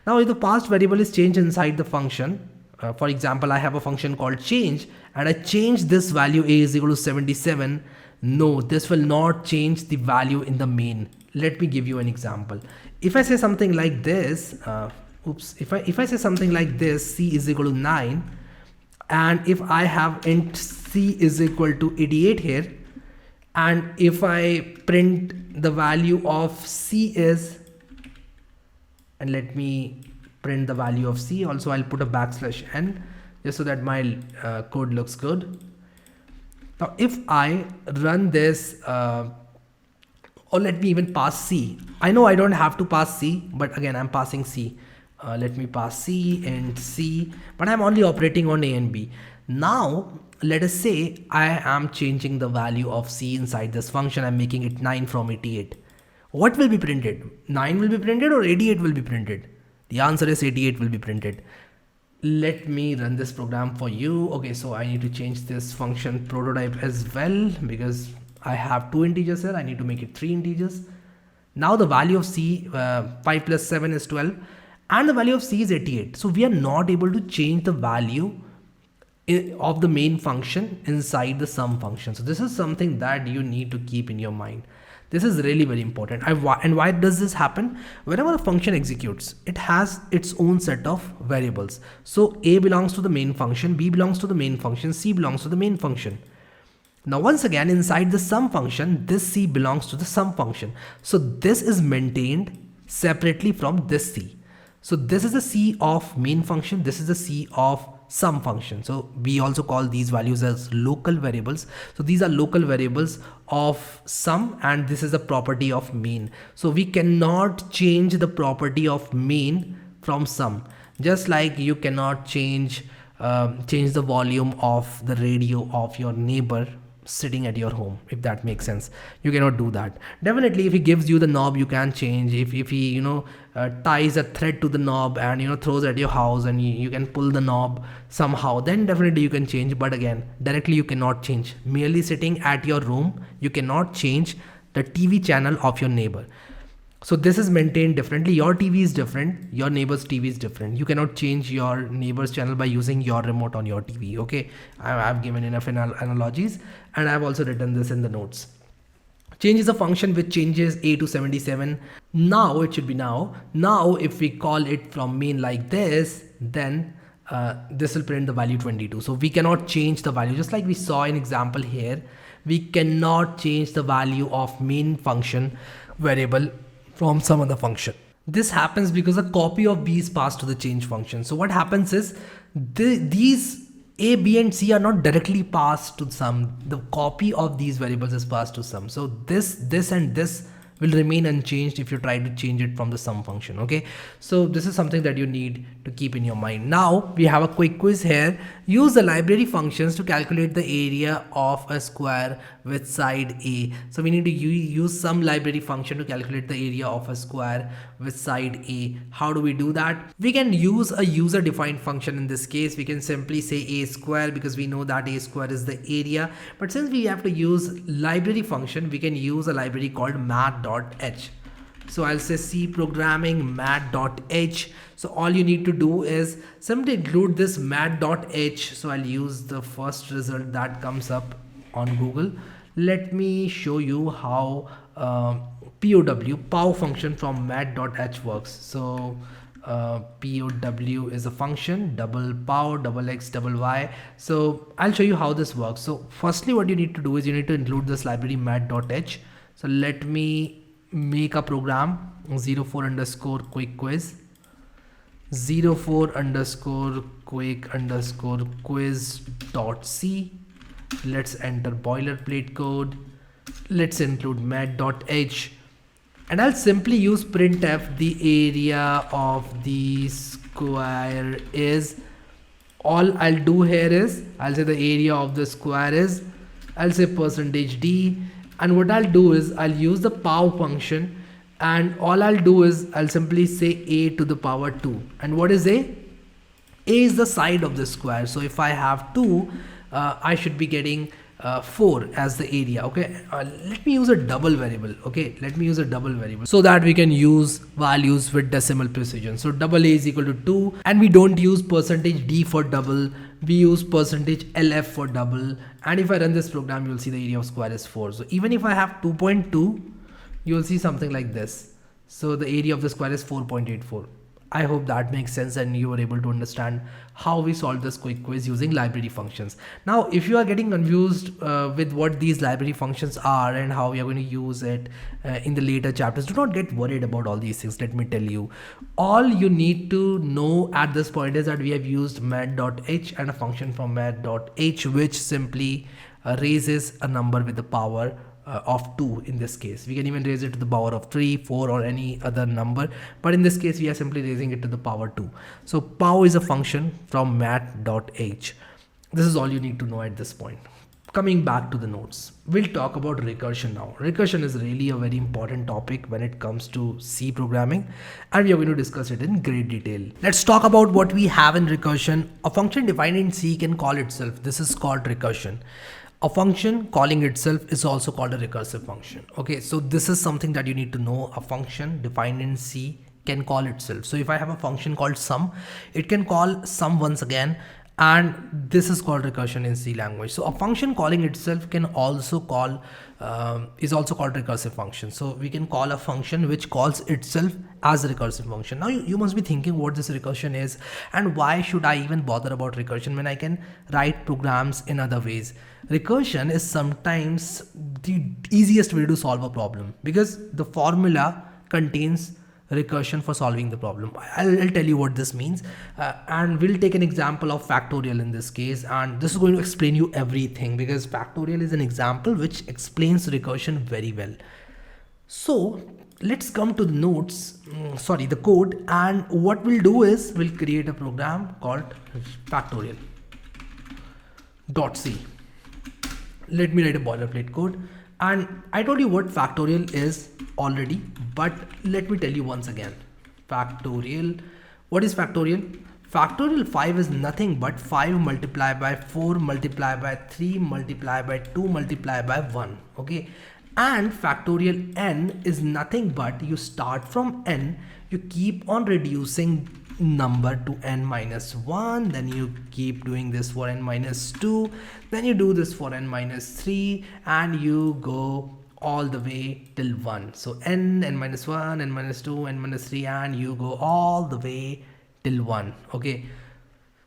Now if the passed variable is changed inside the function, for example, I have a function called change and I change this value A is equal to 77. No, this will not change the value in the main. Let me give you an example. If I say something like this, if I say something like this, C is equal to 9, and if I have int C is equal to 88 here, and if I print the value of C is, and let me print the value of C, also I'll put a \n just so that my code looks good. Now, if I run this, or let me even pass C. I know I don't have to pass C, but again, I'm passing C. Let me pass C and C, but I'm only operating on A and B. Now, let us say I am changing the value of C inside this function. I'm making it 9 from 88. What will be printed? 9 will be printed or 88 will be printed? The answer is 88 will be printed. Let me run this program for you. Okay, so I need to change this function prototype as well because I have 2 integers here. I need to make it 3 integers. Now the value of C, 5 plus 7 is 12 and the value of C is 88. So we are not able to change the value of the main function inside the sum function. So this is something that you need to keep in your mind. This is really very important. And why does this happen? Whenever a function executes, it has its own set of variables. So A belongs to the main function, B belongs to the main function, C belongs to the main function. Now once again, inside the sum function, this C belongs to the sum function. So this is maintained separately from this C. So this is the C of main function, this is the C of sum function. So we also call these values as local variables. So these are local variables of sum and this is a property of main. So we cannot change the property of main from sum. Just like you cannot change the volume of the radio of your neighbor sitting at your home, if that makes sense. You cannot do that. Definitely if he gives you the knob, you can change. If he ties a thread to the knob and throws at your house and you can pull the knob somehow, then definitely you can change. But again, directly you cannot change. Merely sitting at your room, you cannot change the TV channel of your neighbor. So this is maintained differently. Your TV is different, your neighbor's TV is different. You cannot change your neighbor's channel by using your remote on your TV. Okay, I've given enough analogies and I've also written this in the notes. Change is a function which changes A to 77. Now it should be now. Now if we call it from main like this, then this will print the value 22. So we cannot change the value, just like we saw in example here. We cannot change the value of main function variable from some other function. This happens because a copy of B is passed to the change function. So what happens is these A, B and C are not directly passed to sum. The copy of these variables is passed to sum. So this and this will remain unchanged if you try to change it from the sum function. Okay, so this is something that you need to keep in your mind. Now we have a quick quiz here. Use the library functions to calculate the area of a square with side A. So we need to use some library function to calculate the area of a square with side A. How do we do that? We can use a user defined function. In this case, we can simply say A square because we know that A square is the area. But since we have to use library function, we can use a library called math.h. So I'll say C programming math.h. So all you need to do is simply include this math.h. So I'll use the first result that comes up on Google. Let me show you how POW function from math.h works. So POW is a function, double pow, double x, double y. So I'll show you how this works. So firstly, what you need to do is you need to include this library math.h. So let me make a program 04 underscore quick quiz 04 underscore quick underscore quiz dot c. Let's enter boilerplate code. Let's include mat.h, and I'll simply use printf. The area of the square is, all I'll do here is I'll say the area of the square is, I'll say %d, and what I'll do is I'll use the pow function, and all I'll do is I'll simply say a to the power 2. And what is a? A is the side of the square. So if I have 2, I should be getting 4 as the area. Okay, let me use a double variable. Okay, let me use a double variable so that we can use values with decimal precision. So double a is equal to 2, and we don't use %d for double, we use %lf for double. And if I run this program, you'll see the area of square is 4. So even if I have 2.2, you'll see something like this. So the area of the square is 4.84. I hope that makes sense and you were able to understand how we solve this quick quiz using library functions. Now, if you are getting confused with what these library functions are and how we are going to use it in the later chapters, do not get worried about all these things. Let me tell you, all you need to know at this point is that we have used mat.h and a function from mat.h which simply raises a number with the power of 2. In this case, we can even raise it to the power of 3, 4, or any other number, but in this case we are simply raising it to the power 2. So pow is a function from mat.h. This is all you need to know at this point. Coming back to the notes, we'll talk about recursion now. Recursion is really a very important topic when it comes to C programming, and we are going to discuss it in great detail. Let's talk about what we have in recursion. A function defined in C can call itself. This is called recursion. A function calling itself is also called a recursive function. Okay, so this is something that you need to know. A function defined in C can call itself. So if I have a function called sum, it can call sum once again, and this is called recursion in C language. So a function calling itself can also call is also called recursive function. So we can call a function which calls itself as a recursive function. Now you must be thinking what this recursion is and why should I even bother about recursion when I can write programs in other ways. Recursion is sometimes the easiest way to solve a problem because the formula contains recursion for solving the problem. I'll tell you what this means, and we'll take an example of factorial in this case, and this is going to explain you everything because factorial is an example which explains recursion very well. So let's come to the notes, the code, and what we'll do is we'll create a program called factorial.c. Let me write a boilerplate code, and I told you what factorial is already, but let me tell you once again. Factorial, what is factorial? Factorial 5 is nothing but 5 multiplied by 4 multiplied by 3 multiplied by 2 multiplied by 1. Okay, and factorial n is nothing but you start from n, you keep on reducing number to n minus 1, then you keep doing this for n minus 2, then you do this for n minus 3, and you go all the way till 1. So n minus 1, n minus 2, n minus 3, and you go all the way till 1. Okay,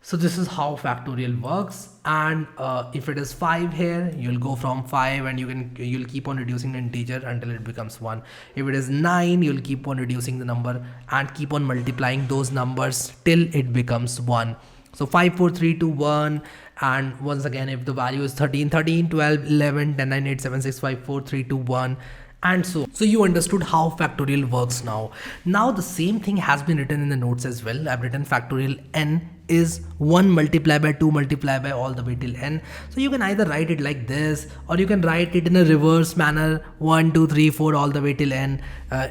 so this is how factorial works. And if it is 5 here, you'll go from 5 and you'll keep on reducing the integer until it becomes 1. If it is 9, you'll keep on reducing the number and keep on multiplying those numbers till it becomes 1. So 5, 4, 3, 2, 1. And once again, if the value is 13, 12, 11, 10, 9, 8, 7, 6, 5, 4, 3, 2, 1. And so you understood how factorial works now. Now the same thing has been written in the notes as well. I've written factorial n is 1 multiplied by 2 multiplied by all the way till n. So you can either write it like this, or you can write it in a reverse manner, 1, 2, 3, 4 all the way till n.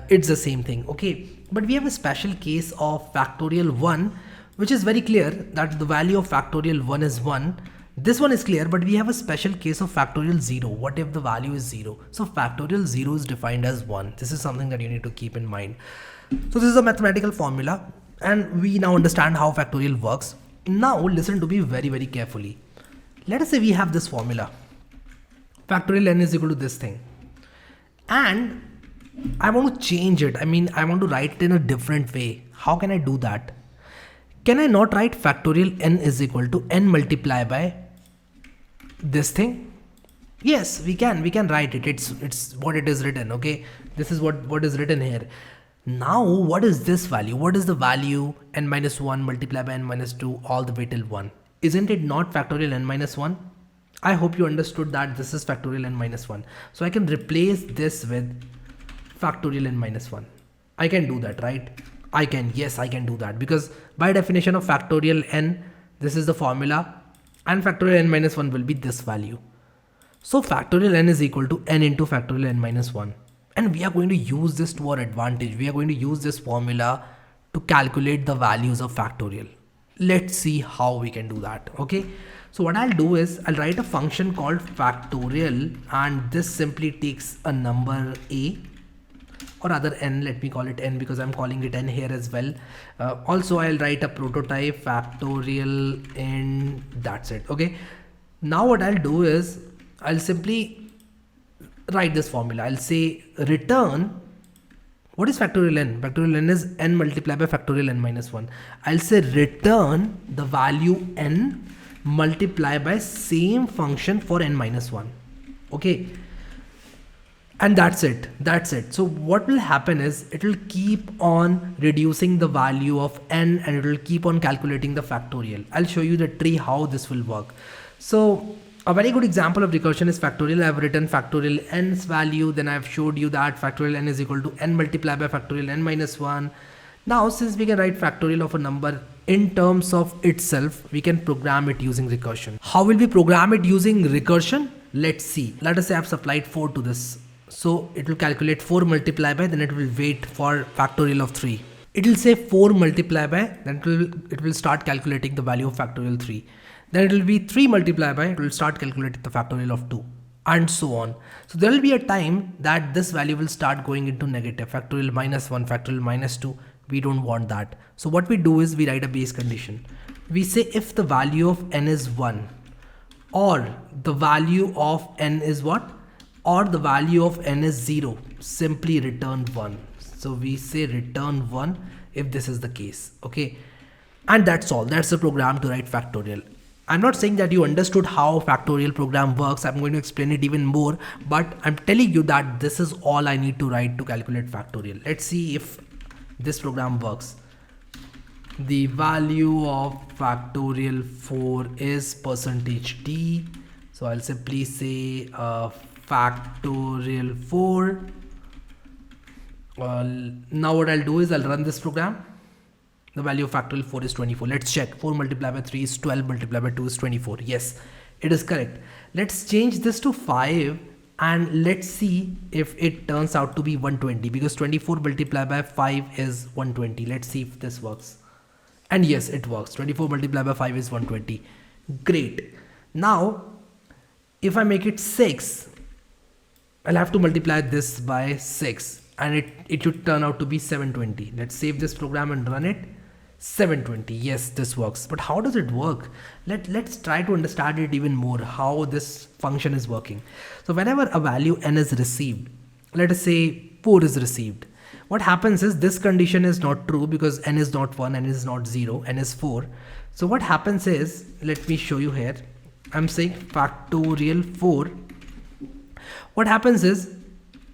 It's the same thing. Okay, but we have a special case of factorial 1, which is very clear that the value of factorial 1 is 1. This one is clear, but we have a special case of factorial 0. What if the value is 0? So factorial 0 is defined as 1. This is something that you need to keep in mind. So this is a mathematical formula, and we now understand how factorial works. Now listen to me very, very carefully. Let us say we have this formula. Factorial n is equal to this thing. And I want to change it. I want to write it in a different way. How can I do that? Can I not write factorial n is equal to n multiplied by this thing? Yes, we can write it. It's what it is written. Okay, this is what is written here. Now what is this value? What is the value n minus 1 multiplied by n minus 2 all the way till 1? Isn't it not factorial n minus 1? I hope you understood that this is factorial n minus 1. So I can replace this with factorial n minus 1. I can do that, right? I can, yes, I can do that, because by definition of factorial n, this is the formula, and factorial n minus 1 will be this value. So factorial n is equal to n into factorial n minus 1. And we are going to use this to our advantage. We are going to use this formula to calculate the values of factorial. Let's see how we can do that. Okay. So what I'll do is I'll write a function called factorial, and this simply takes a number a, or rather n, let me call it n because I'm calling it n here as well. Also I'll write a prototype factorial and that's it. Okay. Now what I'll do is I'll simply write this formula. I'll say return, what is factorial n? Factorial n is n multiplied by factorial n minus 1. I'll say return the value n multiplied by same function for n minus 1. Okay. And that's it. That's it. So what will happen is it will keep on reducing the value of n and it will keep on calculating the factorial. I'll show you the tree how this will work. So a very good example of recursion is factorial. I've written factorial n's value. Then I've showed you that factorial n is equal to n multiplied by factorial n minus 1. Now, since we can write factorial of a number in terms of itself, we can program it using recursion. How will we program it using recursion? Let's see. Let us say I've supplied 4 to this. So it will calculate 4 multiplied by, then it will wait for factorial of 3. It will say 4 multiplied by, then it will start calculating the value of factorial 3. Then it will be 3 multiplied by, it will start calculating the factorial of 2, and so on. So there will be a time that this value will start going into negative, factorial minus 1, factorial minus 2. We don't want that. So what we do is we write a base condition. We say if the value of n is 1, or the value of n is what? Or the value of n is 0, simply return 1. So we say return 1 if this is the case. Okay. And that's all. That's the program to write factorial. I'm not saying that you understood how factorial program works. I'm going to explain it even more, but I'm telling you that this is all I need to write to calculate factorial. Let's see if this program works. The value of factorial 4 is %d. So I'll simply say factorial 4. Now what I'll do is I'll run this program. The value of factorial 4 is 24. Let's check. 4 multiplied by 3 is 12, multiplied by 2 is 24. Yes, it is correct. Let's change this to 5 and let's see if it turns out to be 120, because 24 multiplied by 5 is 120. Let's see if this works. And yes, it works. 24 multiplied by 5 is 120. Great. Now, if I make it 6, I'll have to multiply this by 6 and it should turn out to be 720. Let's save this program and run it. 720. Yes, this works. But how does it work? Let's try to understand it even more, how this function is working. So whenever a value n is received, let us say 4 is received, what happens is this condition is not true because n is not 1, n is not 0, n is 4. So what happens is, let me show you here. I'm saying factorial 4. What happens is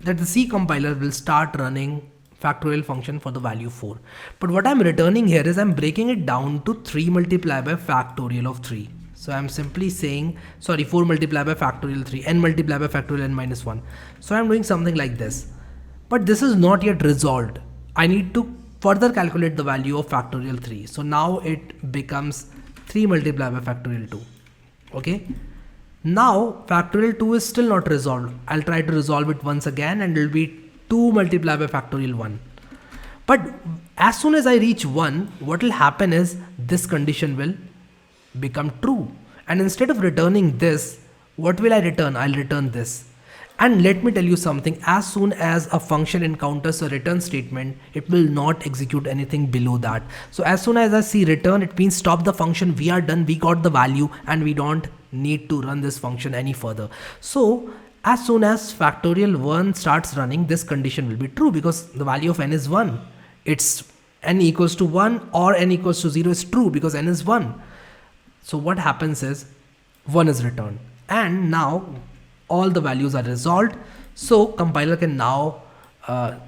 that the C compiler will start running factorial function for the value 4. But what I'm returning here is I'm breaking it down to 3 multiplied by factorial of 3. So I'm simply saying, 4 multiplied by factorial 3, n multiplied by factorial n minus 1. So I'm doing something like this. But this is not yet resolved. I need to further calculate the value of factorial 3. So now it becomes 3 multiplied by factorial 2. Okay. Now factorial 2 is still not resolved. I'll try to resolve it once again and it will be 2 multiplied by factorial 1. But as soon as I reach 1, what will happen is this condition will become true. And instead of returning this, what will I return? I'll return this. And let me tell you something, as soon as a function encounters a return statement, it will not execute anything below that. So as soon as I see return, it means stop the function, we are done, we got the value and we don't need to run this function any further. So as soon as factorial 1 starts running, this condition will be true because the value of n is 1. It's n equals to 1 or n equals to 0 is true because n is 1. So what happens is 1 is returned. And now all the values are resolved. So compiler can uh,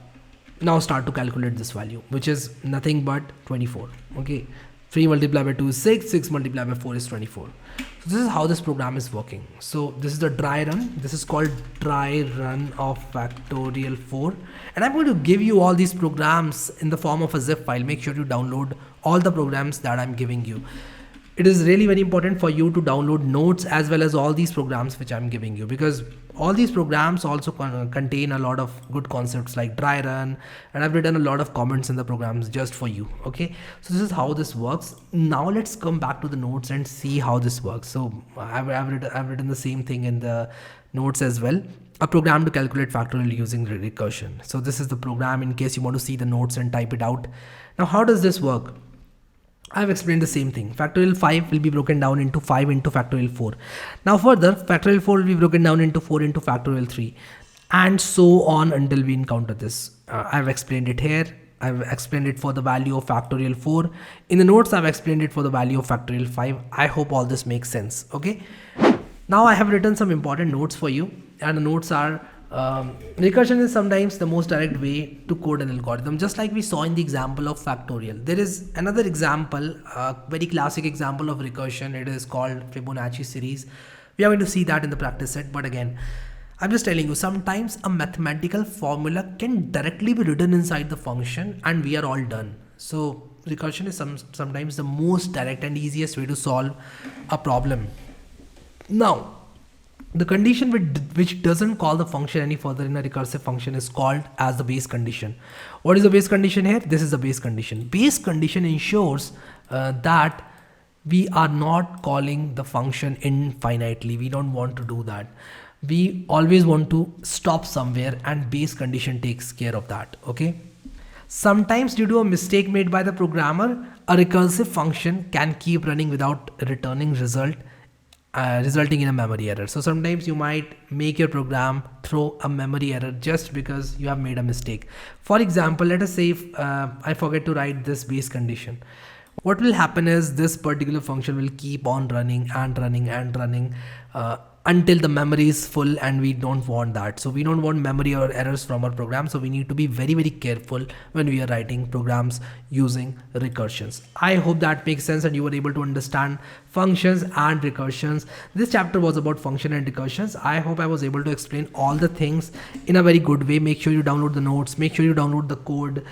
now start to calculate this value, which is nothing but 24. Okay, 3 multiplied by 2 is 6, 6 multiplied by 4 is 24. So this is how this program is working. So this is the dry run. This is called dry run of factorial 4. And I'm going to give you all these programs in the form of a zip file. Make sure you download all the programs that I'm giving you. It is really very important for you to download notes as well as all these programs which I'm giving you, because all these programs also contain a lot of good concepts like dry run, and I've written a lot of comments in the programs just for you. Okay, so this is how this works. Now let's come back to the notes and see how this works. So I've written the same thing in the notes as well. A program to calculate factorial using recursion. So this is the program in case you want to see the notes and type it out. Now how does this work? I've explained the same thing. Factorial 5 will be broken down into 5 into factorial 4. Now further, factorial 4 will be broken down into 4 into factorial 3, and so on until we encounter this. I've explained it here. I've explained it for the value of factorial 4. In the notes, I've explained it for the value of factorial 5. I hope all this makes sense. Okay. Now I have written some important notes for you, and the notes are recursion is sometimes the most direct way to code an algorithm, just like we saw in the example of factorial. There is another example, a very classic example of recursion. It is called Fibonacci series. We are going to see that in the practice set, but again, I'm just telling you, sometimes a mathematical formula can directly be written inside the function and we are all done. So recursion is sometimes the most direct and easiest way to solve a problem. Now, the condition which doesn't call the function any further in a recursive function is called as the base condition. What is the base condition here? This is the base condition. Base condition ensures that we are not calling the function infinitely. We don't want to do that. We always want to stop somewhere, and base condition takes care of that. Okay. Sometimes due to a mistake made by the programmer, a recursive function can keep running without returning result, resulting in a memory error. So sometimes you might make your program throw a memory error just because you have made a mistake. For example, let us say if I forget to write this base condition. What will happen is this particular function will keep on running and running and running until the memory is full, and we don't want that. So we don't want memory or errors from our program. So we need to be very, very careful when we are writing programs using recursions. I hope that makes sense and you were able to understand functions and recursions. This chapter was about function and recursions. I hope I was able to explain all the things in a very good way. Make sure you download the notes, make sure you download the code.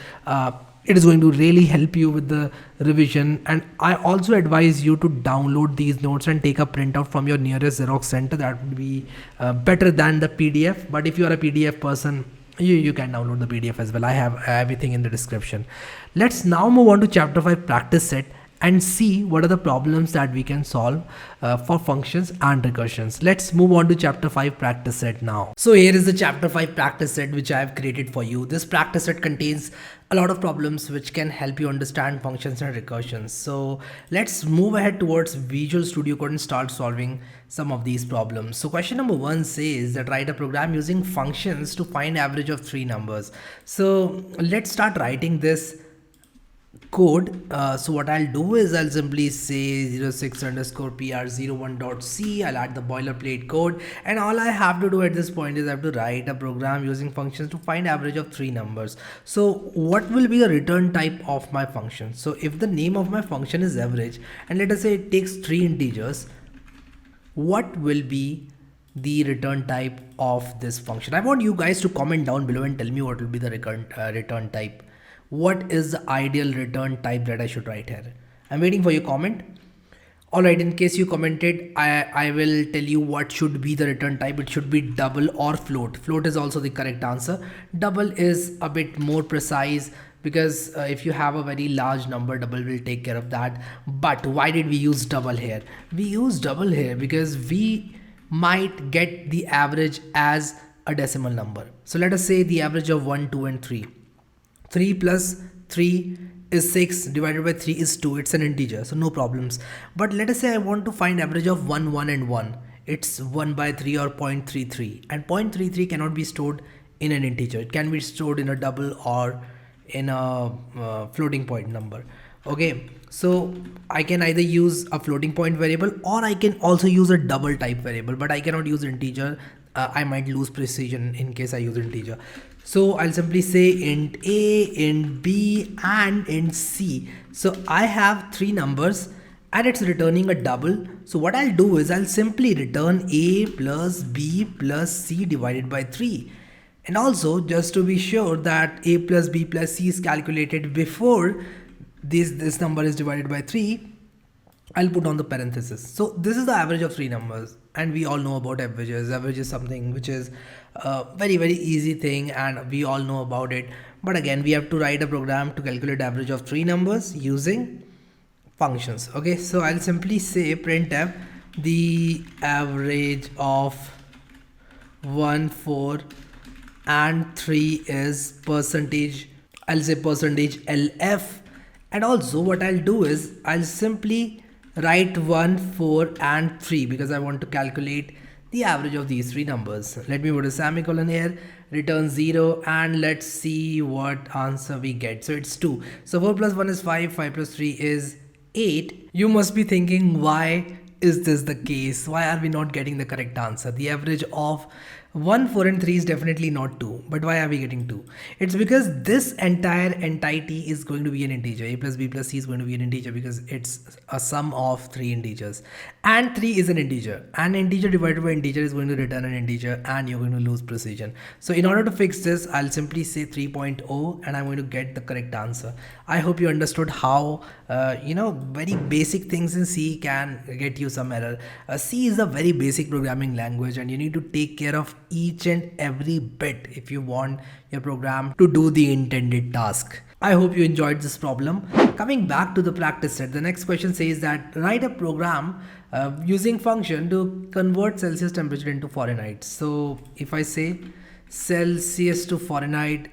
It is going to really help you with the revision, and I also advise you to download these notes and take a printout from your nearest Xerox center. That would be better than the PDF, but if you are a PDF person, you can download the PDF as well. I have everything in the description. Let's now move on to chapter 5 practice set and see what are the problems that we can solve for functions and recursions. Let's move on to chapter 5 practice set now. So here is the chapter 5 practice set which I have created for you. This practice set contains a lot of problems which can help you understand functions and recursions. So let's move ahead towards Visual Studio Code and start solving some of these problems. So question number 1 says that write a program using functions to find average of 3 numbers. So let's start writing this code. So what I'll do is I'll simply say 06 underscore pr01.c. I'll add the boilerplate code, and all I have to do at this point is I have to write a program using functions to find average of 3 numbers. So what will be the return type of my function? So if the name of my function is average, and let us say it takes 3 integers, what will be the return type of this function? I want you guys to comment down below and tell me what will be the return type. What is the ideal return type that I should write here? I'm waiting for your comment. Alright, in case you commented, I will tell you what should be the return type. It should be double or float. Float is also the correct answer. Double is a bit more precise because if you have a very large number, double will take care of that. But why did we use double here? We use double here because we might get the average as a decimal number. So let us say the average of 1, 2 and 3. 3 plus 3 is 6, divided by 3 is 2. It's an integer, so no problems. But let us say I want to find average of 1, 1 and 1. It's 1 by 3 or 0.33, and 0.33 cannot be stored in an integer. It can be stored in a double or in a floating point number. Okay, so I can either use a floating point variable or I can also use a double type variable, but I cannot use integer. I might lose precision in case I use integer. So I'll simply say int a, int b, and int c. So I have three numbers and it's returning a double. So what I'll do is I'll simply return a plus b plus c divided by 3. And also, just to be sure that a plus b plus c is calculated before this number is divided by 3, I'll put on the parenthesis. So this is the average of three numbers, and we all know about averages. Average is something which is a very easy thing, and we all know about it. But again, we have to write a program to calculate average of three numbers using functions. Okay, so I'll simply say printf the average of 1, 4, and 3 is percentage. I'll say percentage LF, and also what I'll do is I'll simply write 1, 4, and 3 because I want to calculate the average of these three numbers. Let me put a semicolon here, return 0, and let's see what answer we get. So it's 2. So 4 plus 1 is 5, 5 plus 3 is 8. You must be thinking, why is this the case? Why are we not getting the correct answer? The average of 1, 4, and 3 is definitely not 2. But why are we getting 2? It's because this entire entity is going to be an integer. A plus b plus c is going to be an integer because it's a sum of three integers. And 3 is an integer. An integer divided by integer is going to return an integer, and you're going to lose precision. So in order to fix this, I'll simply say 3.0 and I'm going to get the correct answer. I hope you understood how, very basic things in C can get you some error. C is a very basic programming language, and you need to take care of each and every bit if you want your program to do the intended task. I hope you enjoyed this problem. Coming back to the practice set, the next question says that write a program using function to convert Celsius temperature into Fahrenheit. So if I say Celsius to Fahrenheit,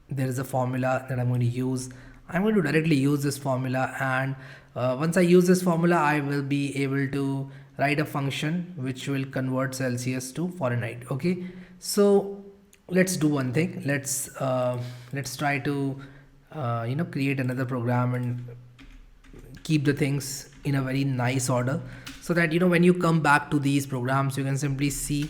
there is a formula that I'm going to use. I'm going to directly use this formula, and once I use this formula, I will be able to write a function which will convert Celsius to Fahrenheit. Okay, so let's do one thing. Let's try to create another program and keep the things in a very nice order, so that when you come back to these programs, you can simply see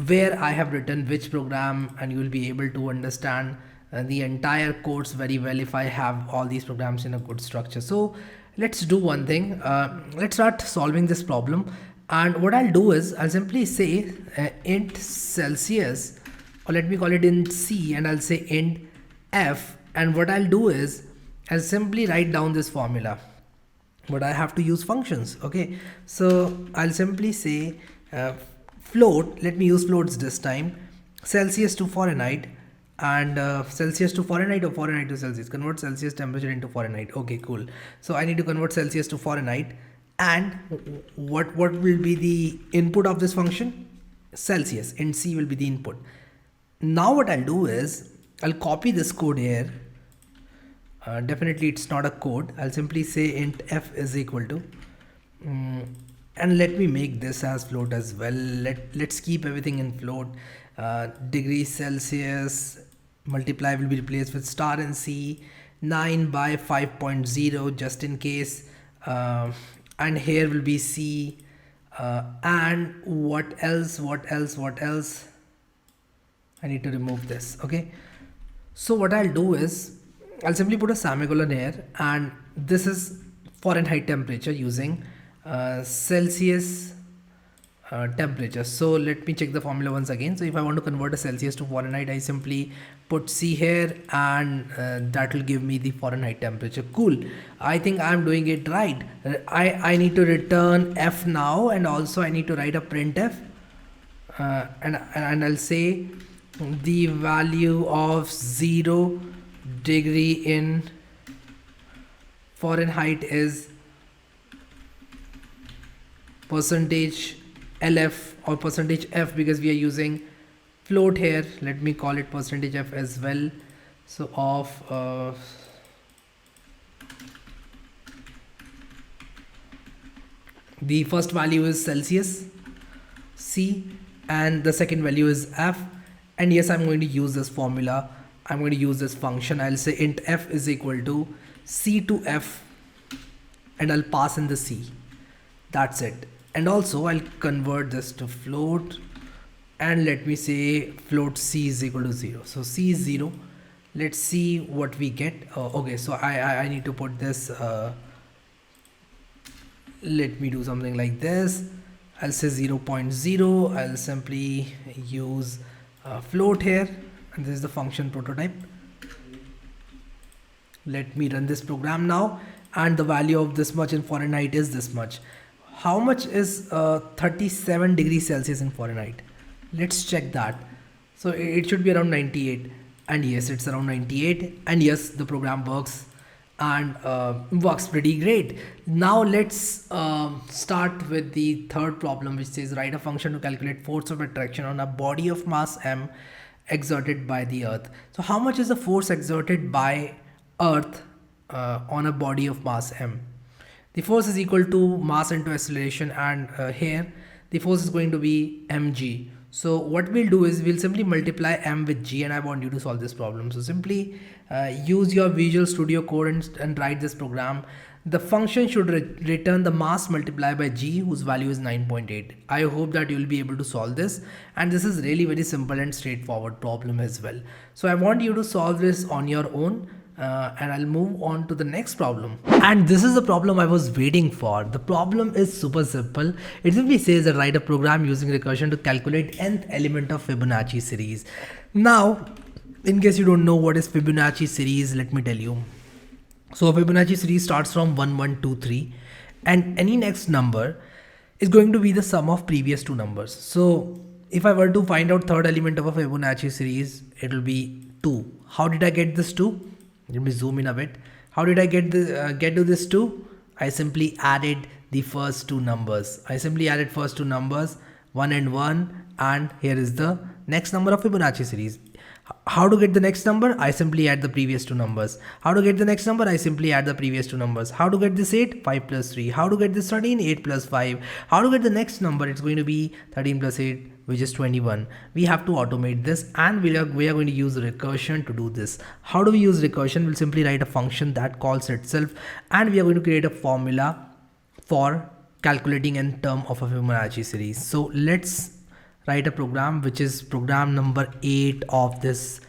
where I have written which program, and you will be able to understand the entire course very well if I have all these programs in a good structure. So let's do one thing. Let's start solving this problem, and what I'll do is I'll simply say int Celsius, or let me call it int C, and I'll say int F, and what I'll do is I'll simply write down this formula, but I have to use functions. Okay, so I'll simply say float, let me use floats this time, Celsius to Fahrenheit, and Celsius to Fahrenheit or Fahrenheit to Celsius, convert Celsius temperature into Fahrenheit. Okay, cool. So I need to convert Celsius to Fahrenheit, and what will be the input of this function? Celsius, and C will be the input. Now what I'll do is I'll copy this code here. Definitely it's not a code. I'll simply say int F is equal to and let me make this as float as well. Let's keep everything in float. Degree Celsius multiply will be replaced with star and C, 9 by 5.0 just in case, and here will be C, and what else, I need to remove this. Okay, so what I'll do is I'll simply put a semicolon here, and this is Fahrenheit temperature using Celsius temperature. So let me check the formula once again. So if I want to convert a Celsius to Fahrenheit, I simply put C here, and that will give me the Fahrenheit temperature. Cool. I think I'm doing it right. I need to return F now, and also I need to write a printf, and I'll say the value of 0 degree in Fahrenheit is percentage LF or percentage F, because we are using float here. Let me call it percentage F as well. So of the first value is Celsius, C, and the second value is F. And yes, I'm going to use this formula. I'm going to use this function. I'll say int F is equal to C to F, and I'll pass in the C. That's it. And also I'll convert this to float, and let me say float c is equal to 0. So c is 0. Let's see what we get. Okay, so I need to put this, let me do something like this. I'll say 0.0. I'll simply use float here, and this is the function prototype. Let me run this program now, and the value of this much in Fahrenheit is this much. How much is 37 degrees Celsius in Fahrenheit? Let's check that. So it should be around 98, and yes, it's around 98, and yes, the program works and works pretty great. Now let's start with the third problem, which says write a function to calculate force of attraction on a body of mass m exerted by the earth. So how much is the force exerted by earth on a body of mass m? The force is equal to mass into acceleration, and here the force is going to be mg. So what we'll do is we'll simply multiply m with g, and I want you to solve this problem. So simply use your Visual Studio Code and write this program. The function should return the mass multiplied by g, whose value is 9.8. I hope that you will be able to solve this, and this is really very simple and straightforward problem as well. So I want you to solve this on your own. And I'll move on to the next problem. And this is the problem I was waiting for. The problem is super simple. It simply says that write a program using recursion to calculate nth element of Fibonacci series. Now, in case you don't know what is Fibonacci series, let me tell you. So a Fibonacci series starts from 1, 1, 2, 3, and any next number is going to be the sum of previous two numbers. So if I were to find out third element of a Fibonacci series, it will be 2. How did I get this 2? Let me zoom in a bit. How did I get to this 2? I simply added the first two numbers. I simply added first two numbers, 1 and 1, and here is the next number of Fibonacci series. How to get the next number? I simply add the previous two numbers. How to get the next number? I simply add the previous two numbers. How to get this 8? 5 plus 3. How to get this 13? 8 plus 5. How to get the next number? It's going to be 13 plus 8, which is 21. We have to automate this, and we are going to use recursion to do this. How do we use recursion? We'll simply write a function that calls itself, and we are going to create a formula for calculating in term of a Fibonacci series. So let's write a program, which is program number 8 of this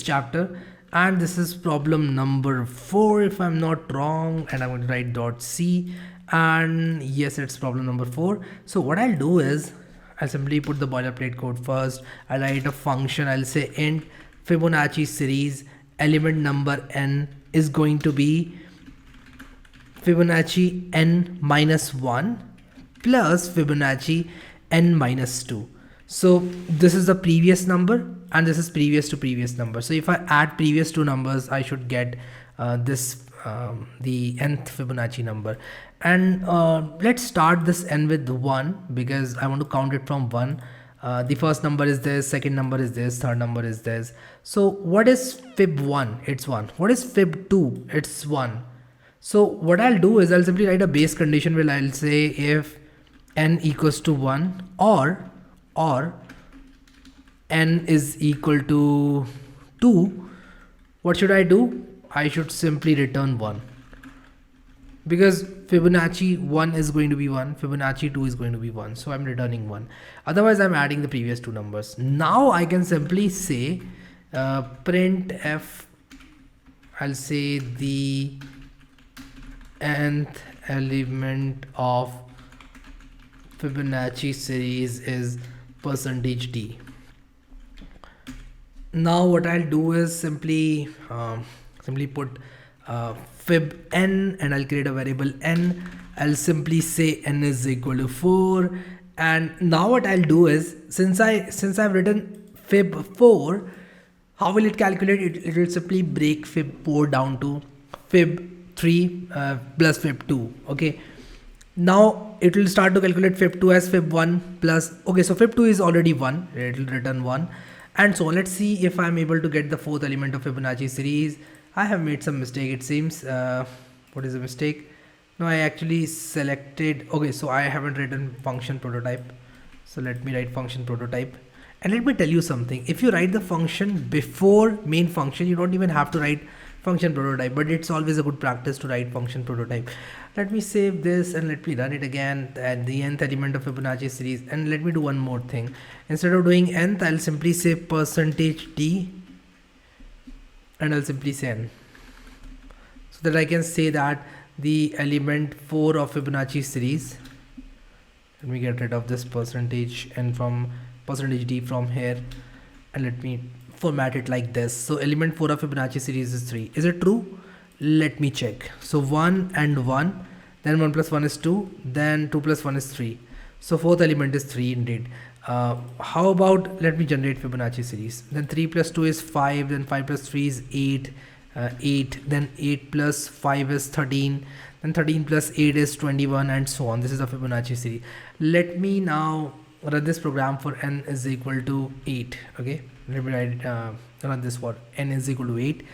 chapter, and this is problem number 4 if I'm not wrong, and I'm going to write .c, and yes, it's problem number 4. So what I'll do is I'll simply put the boilerplate code first. I'll write a function. I'll say int Fibonacci series element number n is going to be Fibonacci n minus 1 plus Fibonacci n minus 2. So this is the previous number, and this is previous to previous number. So if I add previous two numbers, I should get the nth Fibonacci number. And let's start this n with 1, because I want to count it from 1. The first number is this, second number is this, third number is this. So what is fib 1? It's 1. What is fib 2? It's 1. So what I'll do is I'll simply write a base condition where I'll say if n equals to 1 or n is equal to 2, what should I do? I should simply return 1, because Fibonacci 1 is going to be 1, Fibonacci 2 is going to be 1, so I'm returning 1. Otherwise I'm adding the previous two numbers. Now I can simply say printf, I'll say the nth element of Fibonacci series is %d. Now what I'll do is simply put fib n, and I'll create a variable n. I'll simply say n is equal to 4, and now what I'll do is since I've written fib 4, how will it calculate it? It will simply break fib 4 down to fib 3 plus fib 2. Okay, now it will start to calculate fib 2 as fib 1 plus, okay, so fib 2 is already 1, it will return 1, and so let's see if I'm able to get the fourth element of Fibonacci series. I have made some mistake, it seems. What is the mistake? No, I actually selected, okay, so I haven't written function prototype. So let me write function prototype. And let me tell you something. If you write the function before main function, you don't even have to write function prototype, but it's always a good practice to write function prototype. Let me save this and let me run it again at the nth element of Fibonacci series. And let me do one more thing. Instead of doing nth, I'll simply say %d and I'll simply say n, so that I can say that the element 4 of Fibonacci series. Let me get rid of this %n from %d from here, and let me format it like this. So element 4 of Fibonacci series is 3. Is it true? Let me check. So 1 and 1, then 1 plus 1 is 2, then 2 plus 1 is 3. So fourth element is 3 indeed. How about, let me generate Fibonacci series. Then 3 plus 2 is 5, then 5 plus 3 is 8, 8, then 8 plus 5 is 13, then 13 plus 8 is 21, and so on. This is a Fibonacci series. Let me now run this program for n is equal to 8. Okay, let me run this for n is equal to 8,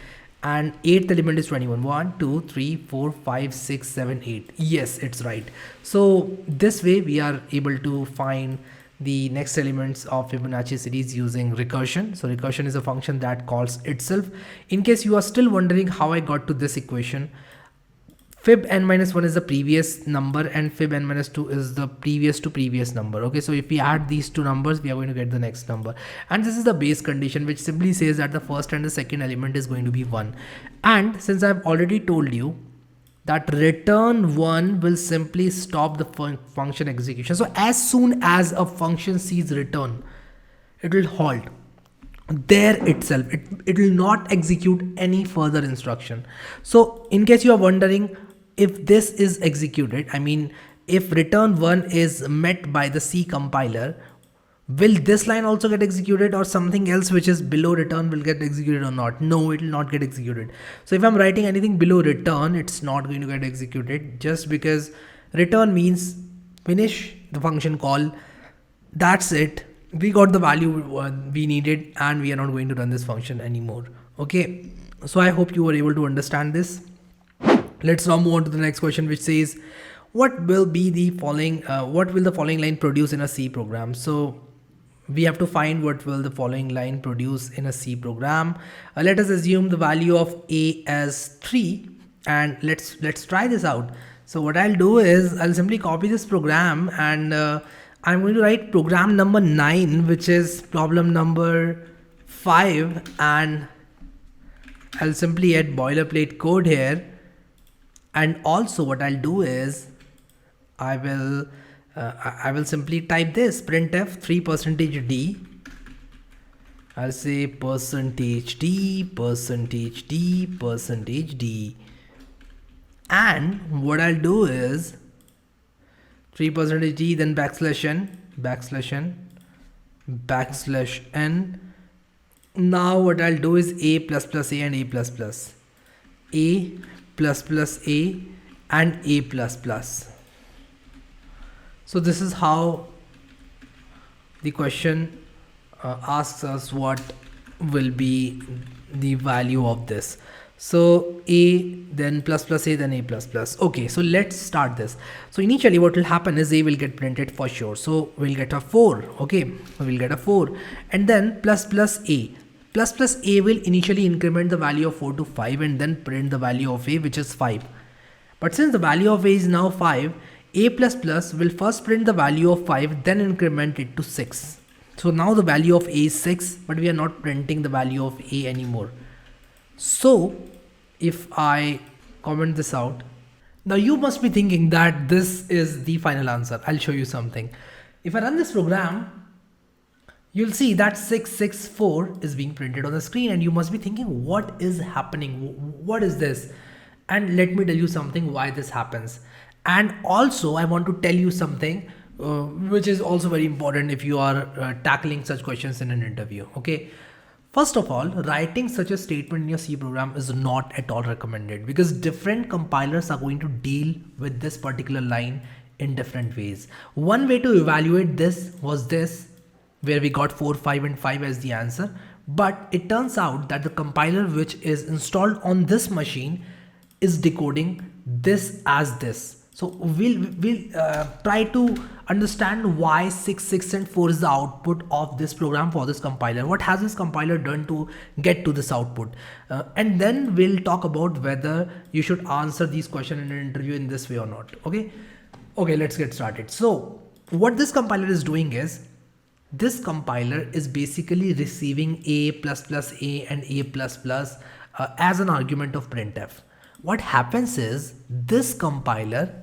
and 8th element is 21. 1 2 3 4 5 6 7 8. Yes, it's right. So this way we are able to find the next elements of Fibonacci series using recursion. So recursion is a function that calls itself. In case you are still wondering how I got to this equation, fib n minus 1 is the previous number and fib n minus 2 is the previous to previous number. Okay, so if we add these two numbers, we are going to get the next number. And this is the base condition, which simply says that the first and the second element is going to be 1. And since I've already told you that return 1 will simply stop the function execution. So as soon as a function sees return, it will halt there itself. It will not execute any further instruction. So in case you are wondering if this is executed, I mean, if return 1 is met by the C compiler, will this line also get executed, or something else which is below return will get executed or not? No, it will not get executed. So if I'm writing anything below return, it's not going to get executed, just because return means finish the function call. That's it. We got the value we needed, and we are not going to run this function anymore. Okay, so I hope you were able to understand this. Let's now move on to the next question, which says, what will be the following what will the following line produce in a C program? So we have to find what will the following line produce in a C program. Let us assume the value of a as 3, and let's try this out. So what I'll do is I'll simply copy this program, and I'm going to write program number 9, which is problem number 5, and I'll simply add boilerplate code here. And also what I'll do is I will simply type this printf 3%d. I'll say %d, %d. And what I'll do is 3%d, then \n. Now what I'll do is a plus plus a and a plus plus, a plus plus a and a plus plus. So this is how the question asks us what will be the value of this. So a, then plus plus a, then a plus plus. Okay, so let's start this. So initially what will happen is a will get printed for sure. So we'll get a 4. Okay, so we'll get a 4, and then plus plus a. Plus plus a will initially increment the value of 4 to 5 and then print the value of a, which is 5. But since the value of a is now 5, a plus plus will first print the value of 5, then increment it to 6. So now the value of a is 6, but we are not printing the value of a anymore. So if I comment this out, now you must be thinking that this is the final answer. I'll show you something. If I run this program, you'll see that 664 is being printed on the screen, and you must be thinking, what is happening? What is this? And let me tell you something why this happens. And also I want to tell you something which is also very important if you are tackling such questions in an interview. Okay. First of all, writing such a statement in your C program is not at all recommended, because different compilers are going to deal with this particular line in different ways. One way to evaluate this was this, where we got 4, 5 and 5 as the answer. But it turns out that the compiler which is installed on this machine is decoding this as this. So we'll try to understand why 6, 6 and 4 is the output of this program for this compiler. What has this compiler done to get to this output? And then we'll talk about whether you should answer these questions in an interview in this way or not. Okay. Okay, let's get started. So what this compiler is doing is, this compiler is basically receiving a plus plus a and a plus plus as an argument of printf. What happens is, this compiler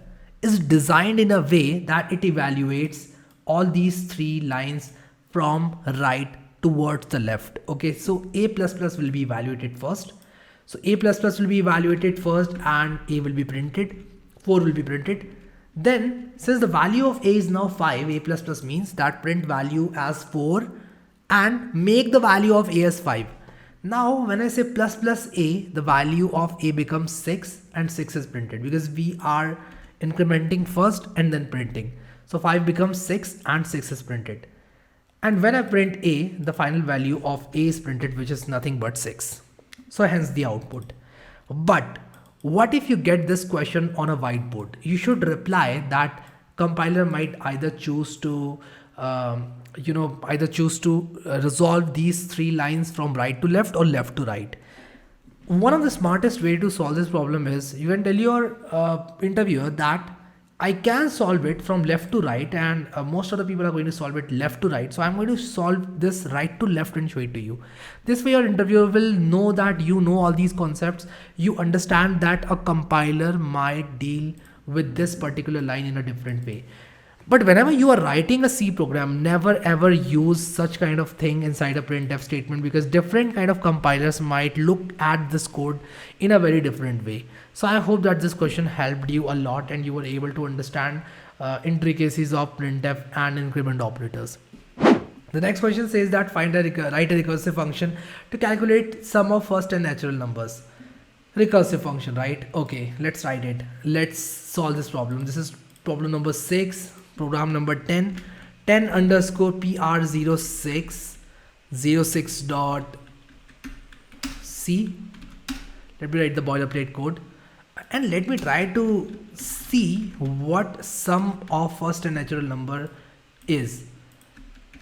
is designed in a way that it evaluates all these three lines from right towards the left. Okay, so a plus plus will be evaluated first. So a plus plus will be evaluated first and a will be printed, 4 will be printed. Then since the value of a is now 5, a plus plus means that print value as 4 and make the value of a as 5. Now when I say plus plus a, the value of a becomes 6 and 6 is printed because we are incrementing first and then printing. So 5 becomes 6 and 6 is printed. And when I print a, the final value of a is printed, which is nothing but 6. So hence the output. But what if you get this question on a whiteboard? You should reply that compiler might either choose to resolve these three lines from right to left or left to right. One of the smartest way to solve this problem is, you can tell your interviewer that I can solve it from left to right, and most of the people are going to solve it left to right. So I'm going to solve this right to left and show it to you. This way your interviewer will know that you know all these concepts. You understand that a compiler might deal with this particular line in a different way. But whenever you are writing a C program, never ever use such kind of thing inside a printf statement, because different kind of compilers might look at this code in a very different way. So I hope that this question helped you a lot and you were able to understand intricacies of printf and increment operators. The next question says that write a recursive function to calculate sum of first and natural numbers. Recursive function, right? Okay, let's write it. Let's solve this problem. This is problem number 6. Program number 10 underscore pr06 dot c. Let me write the boilerplate code and let me try to see what sum of first and natural number is.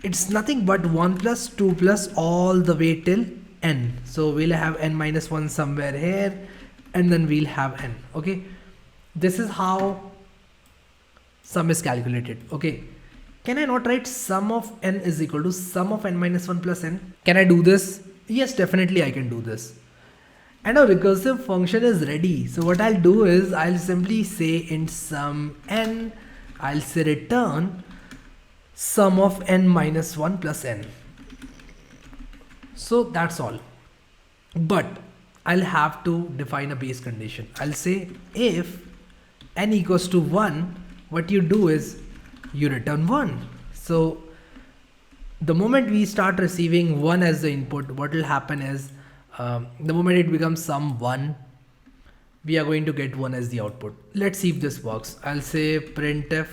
It's nothing but 1 plus 2 plus all the way till n. So we'll have n minus 1 somewhere here and then we'll have n. Okay, this is how sum is calculated. Okay, can I not write sum of n is equal to sum of n minus 1 plus n? Can I do this? Yes, definitely I can do this. And our recursive function is ready. So what I'll do is I'll simply say in sum n, I'll say return sum of n minus 1 plus n. So that's all. But I'll have to define a base condition. I'll say if n equals to 1, what you do is you return 1. So the moment we start receiving 1 as the input, what will happen is the moment it becomes sum 1, we are going to get 1 as the output. Let's see if this works. I'll say printf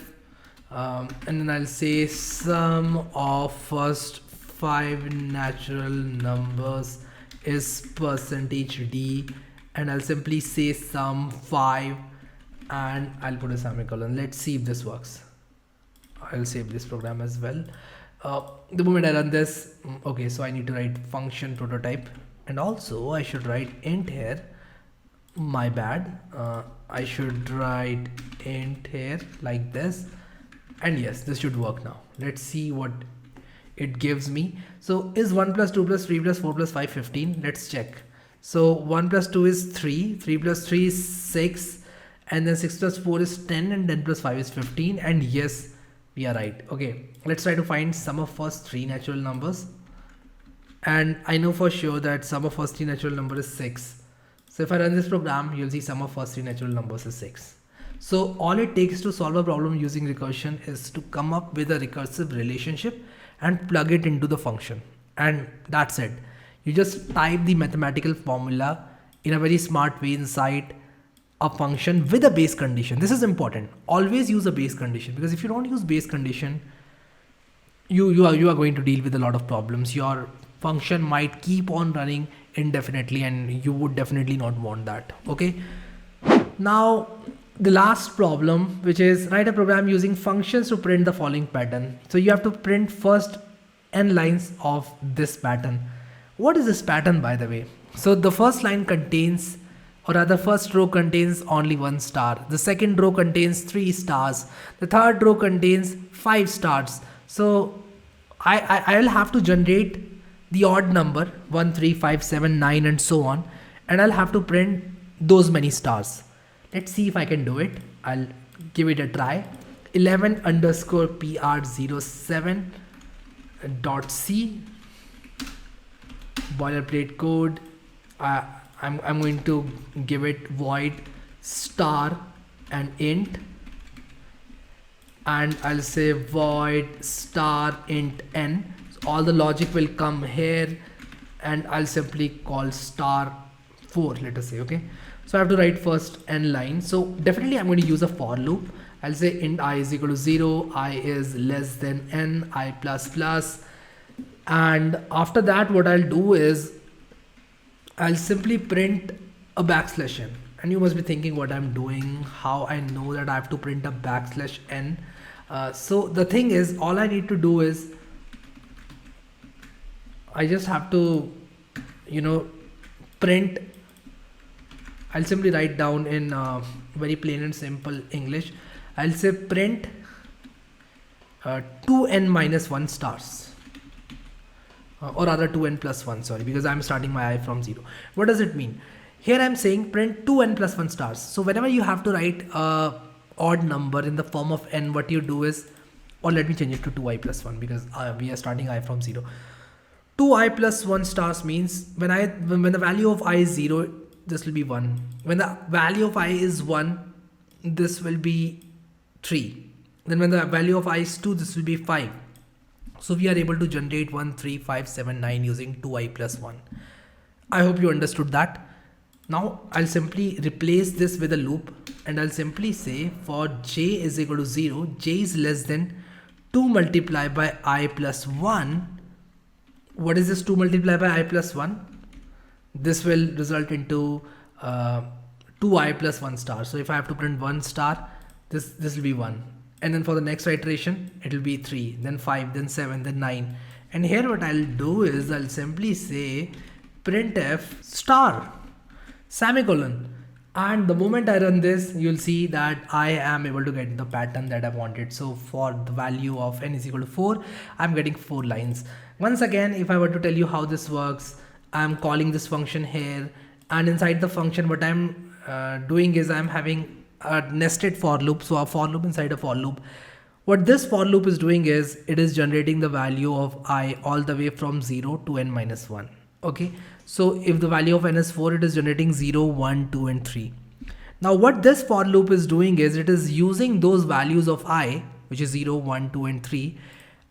and then I'll say sum of first 5 natural numbers is %d, and I'll simply say sum 5 and I'll put a semicolon. Let's see if this works. I'll save this program as well. The moment I run this, okay, so I need to write function prototype, and also I should write int here. My bad. I should write int here like this, and yes, this should work now. Let's see what it gives me. So is 1 plus 2 plus 3 plus 4 plus 5 15? Let's check. So 1 plus 2 is 3, 3 plus 3 is 6, and then 6 plus 4 is 10, and 10 plus 5 is 15, and yes, we are right. Okay, let's try to find sum of first 3 natural numbers, and I know for sure that sum of first 3 natural number is 6. So if I run this program, you'll see sum of first 3 natural numbers is 6. So all it takes to solve a problem using recursion is to come up with a recursive relationship and plug it into the function, and that's it. You just type the mathematical formula in a very smart way inside a function with a base condition. This is important. Always use a base condition, because if you don't use base condition, you are going to deal with a lot of problems. Your function might keep on running indefinitely and you would definitely not want that. Okay, now the last problem, which is write a program using functions to print the following pattern. So you have to print first n lines of this pattern. What is this pattern, by the way? So the first line contains, or rather first row contains only one star. The second row contains 3 stars. The third row contains 5 stars. So I'll have to generate the odd number 1, 3, 5, 7, 9 and so on, and I'll have to print those many stars. Let's see if I can do it. I'll give it a try. 11 underscore pr07 dot c boilerplate code. I'm going to give it void star and int, and I'll say void star int n. So all the logic will come here, and I'll simply call star 4, let us say. Okay, so I have to write first n line. So definitely I'm going to use a for loop. I'll say int I is equal to 0, I is less than n, I plus plus, and after that what I'll do is I'll simply print a backslash n. And you must be thinking what I'm doing, how I know that I have to print a backslash n. So the thing is, all I need to do is I just have to, print. I'll simply write down in very plain and simple English. I'll say print 2n minus 1 stars. Or rather 2n plus 1, sorry, because I'm starting my I from 0. What does it mean? Here I'm saying print 2n plus 1 stars. So whenever you have to write a odd number in the form of n, what you do is, or let me change it to 2i plus 1, because we are starting I from 0. 2i plus 1 stars means when the value of I is 0, this will be 1. When the value of I is 1, this will be 3. Then when the value of I is 2, this will be 5. So we are able to generate 1, 3, 5, 7, 9 using 2i plus 1. I hope you understood that. Now I'll simply replace this with a loop, and I'll simply say for j is equal to 0, j is less than 2 multiplied by I plus 1. What is this 2 multiplied by I plus 1? This will result into 2i plus 1 star. So if I have to print 1 star, this will be 1. And then for the next iteration, it will be 3, then 5, then 7, then 9. And here what I'll do is I'll simply say printf star semicolon. And the moment I run this, you'll see that I am able to get the pattern that I wanted. So for the value of n is equal to 4, I'm getting 4 lines. Once again, if I were to tell you how this works, I'm calling this function here, and inside the function what I'm doing is I'm having a nested for loop. So a for loop inside a for loop. What this for loop is doing is it is generating the value of I all the way from 0 to n minus 1. Okay, so if the value of n is 4, it is generating 0, 1, 2 and 3. Now what this for loop is doing is it is using those values of I, which is 0, 1, 2 and 3,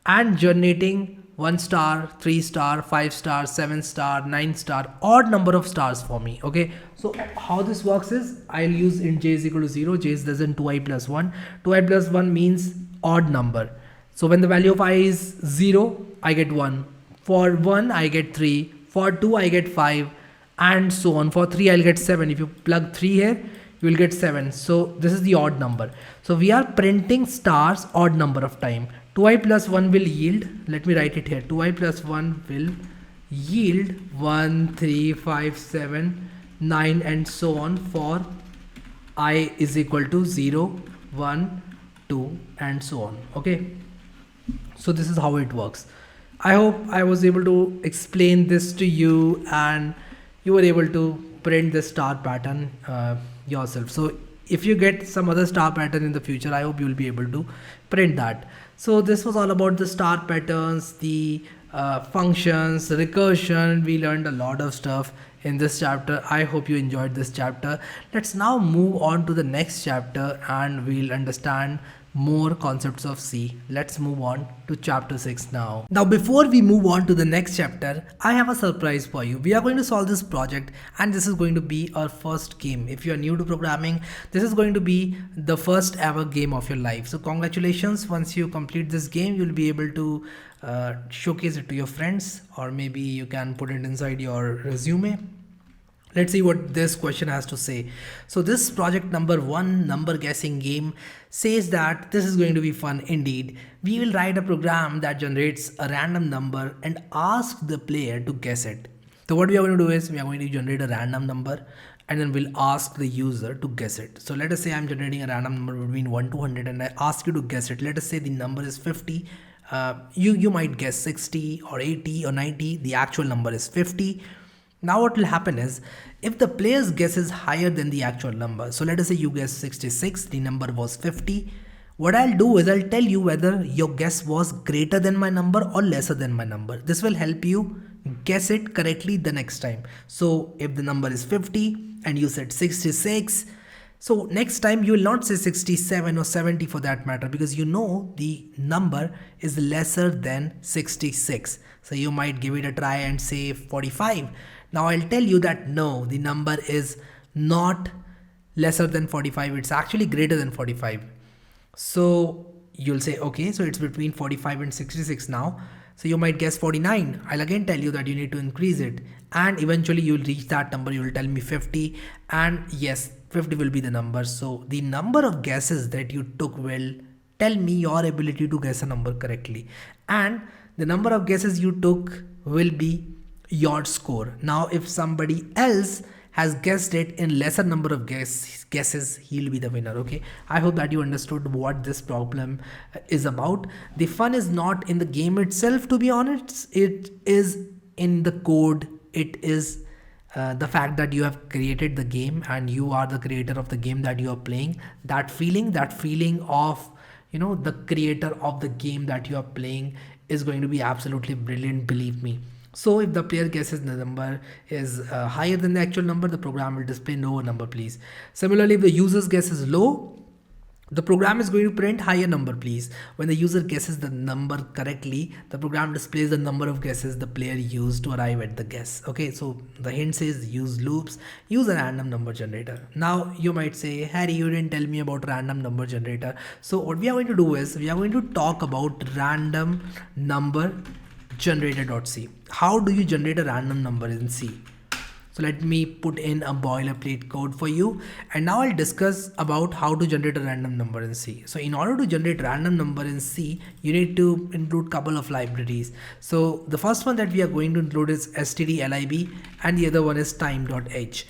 and generating 1 star, 3 star, 5 star, 7 star, 9 star, odd number of stars for me. Okay, so how this works is I'll use int j is equal to 0, j is less than 2i plus 1. 2i plus 1 means odd number. So when the value of I is 0, I get 1. For 1, I get 3. For 2, I get 5, and so on. For 3, I'll get 7. If you plug 3 here, you will get 7. So this is the odd number. So we are printing stars odd number of time. 2i plus 1 will yield, let me write it here, 2i plus 1 will yield 1, 3, 5, 7, 9 and so on for I is equal to 0, 1, 2 and so on. Okay, so this is how it works. I hope I was able to explain this to you and you were able to print the star pattern yourself. So if you get some other star pattern in the future, I hope you will be able to print that. So this was all about the star patterns, the functions, recursion. We learned a lot of stuff in this chapter. I hope you enjoyed this chapter. Let's now move on to the next chapter and we'll understand more concepts of C. Let's move on to chapter 6 now. Now before we move on to the next chapter, I have a surprise for you. We are going to solve this project and this is going to be our first game. If you are new to programming, this is going to be the first ever game of your life. So congratulations, once you complete this game, you'll be able to showcase it to your friends, or maybe you can put it inside your resume. Let's see what this question has to say. So this project number 1 number guessing game says that this is going to be fun indeed. We will write a program that generates a random number and ask the player to guess it. So what we are going to do is we are going to generate a random number and then we'll ask the user to guess it. So let us say I'm generating a random number between 1 to 100 and I ask you to guess it. Let us say the number is 50. You might guess 60 or 80 or 90. The actual number is 50. Now what will happen is if the player's guess is higher than the actual number, so let us say you guess 66, the number was 50. What I'll do is I'll tell you whether your guess was greater than my number or lesser than my number. This will help you guess it correctly the next time. So if the number is 50 and you said 66, so next time you will not say 67 or 70 for that matter, because you know the number is lesser than 66. So you might give it a try and say 45. Now I'll tell you that no, the number is not lesser than 45. It's actually greater than 45. So you'll say, okay, so it's between 45 and 66 now. So you might guess 49. I'll again tell you that you need to increase it. And eventually you'll reach that number. You'll tell me 50. And yes, 50 will be the number. So the number of guesses that you took will tell me your ability to guess a number correctly. And the number of guesses you took will be your score. Now, if somebody else has guessed it in lesser number of guesses, he'll be the winner. Okay, I hope that you understood what this problem is about. The fun is not in the game itself, to be honest. It is in the code. It is the fact that you have created the game and you are the creator of the game that you are playing. That feeling of, you know, the creator of the game that you are playing is going to be absolutely brilliant, believe me. So if the player guesses the number is higher than the actual number, the program will display lower number, please. Similarly, if the user's guess is low, the program is going to print higher number, please. When the user guesses the number correctly, the program displays the number of guesses the player used to arrive at the guess. Okay, so the hint says use loops, use a random number generator. Now you might say, Harry, you didn't tell me about random number generator. So what we are going to do is we are going to talk about random number generator.c. How do you generate a random number in C? So let me put in a boilerplate code for you, and now I'll discuss about how to generate a random number in C. So in order to generate random number in C, you need to include couple of libraries. So the first one that we are going to include is stdlib, and the other one is time.h.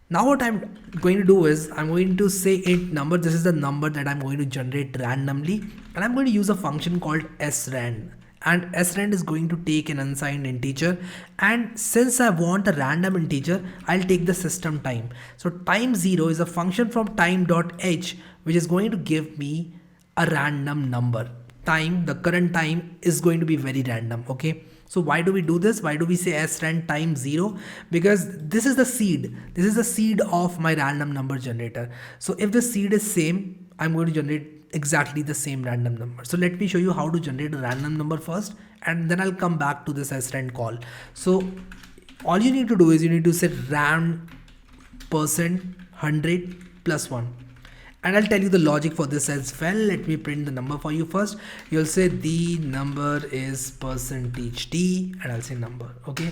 Now what I'm going to do is I'm going to say int number. This is the number that I'm going to generate randomly, and I'm going to use a function called srand. And srand is going to take an unsigned integer, and since I want a random integer, I'll take the system time. So time 0 is a function from time.h which is going to give me a random number. Time, the current time, is going to be very random. Okay, so why do we do this? Why do we say srand time 0? Because this is the seed. This is the seed of my random number generator. So if the seed is same, I'm going to generate exactly the same random number. So let me show you how to generate a random number first, and then I'll come back to this srand call. So all you need to do is you need to set rand %100 plus 1. And I'll tell you the logic for this as well. Let me print the number for you first. You'll say the number is %d, and I'll say number. Okay.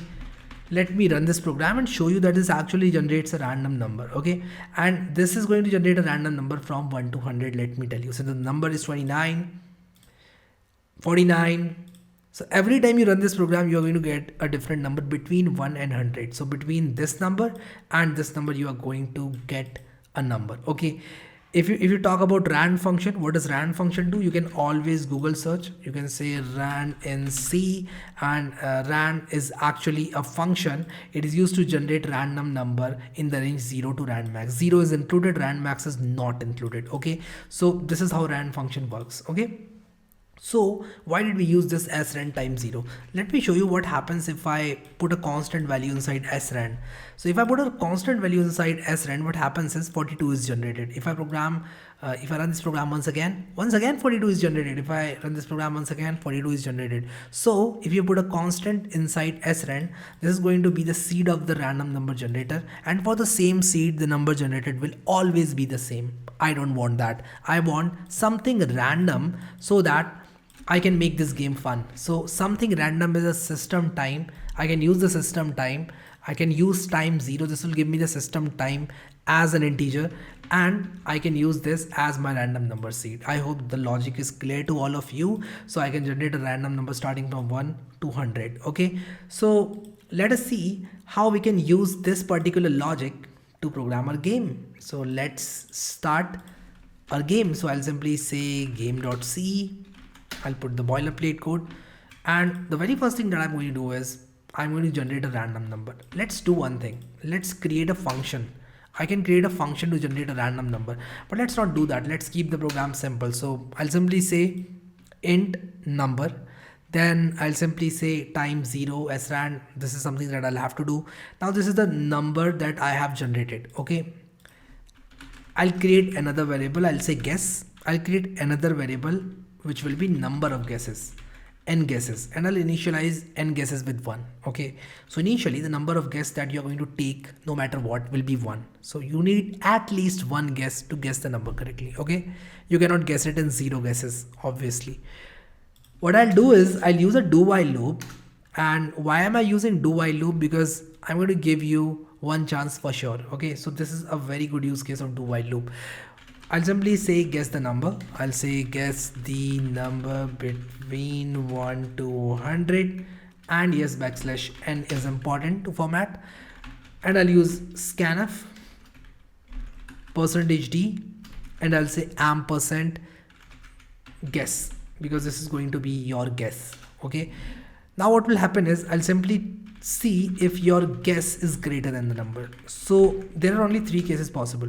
Let me run this program and show you that this actually generates a random number. Okay, and this is going to generate a random number from 1 to 100. Let me tell you. So the number is 29, 49. So every time you run this program, you are going to get a different number between 1 and 100. So between this number and this number, you are going to get a number. Okay. If you talk about rand function, what does rand function do? You can always Google search. You can say rand in C, and rand is actually a function. It is used to generate random number in the range 0 to rand max. 0 is included, rand max is not included. Okay, so this is how rand function works. Okay, so why did we use this srand time 0? Let me show you what happens if I put a constant value inside srand. So if I put a constant value inside srand, what happens is 42 is generated. If I run this program once again 42 is generated. If I run this program once again, 42 is generated. So if you put a constant inside srand, this is going to be the seed of the random number generator, and for the same seed, the number generated will always be the same. I don't want that. I want something random so that I can make this game fun. So something random is a system time. I can use the system time I can use time 0. This will give me the system time as an integer, and I can use this as my random number seed. I hope the logic is clear to all of you. So I can generate a random number starting from 1 to 100. Okay, so let us see how we can use this particular logic to program our game. So let's start our game. So I'll simply say game.c. I'll put the boilerplate code, and the very first thing that I'm going to do is I'm going to generate a random number. Let's do one thing. Let's create a function. I can create a function to generate a random number, but let's not do that. Let's keep the program simple. So I'll simply say int number. Then I'll simply say time 0 srand. This is something that I'll have to do. Now this is the number that I have generated. Okay. I'll create another variable. I'll say guess. I'll create another variable which will be number of guesses, n guesses, and I'll initialize n guesses with 1. Okay, so initially the number of guesses that you're going to take no matter what will be 1. So you need at least one guess to guess the number correctly. Okay, you cannot guess it in 0 guesses, obviously. What I'll do is I'll use a do while loop. And why am I using do while loop? Because I'm going to give you one chance for sure. Okay, so this is a very good use case of do while loop. I'll simply say guess the number. I'll say guess the number between 1 to 100, and yes, backslash n is important to format. And I'll use scanf %d, and I'll say ampersand guess, because this is going to be your guess. Okay, now what will happen is I'll simply see if your guess is greater than the number. So there are only 3 cases possible.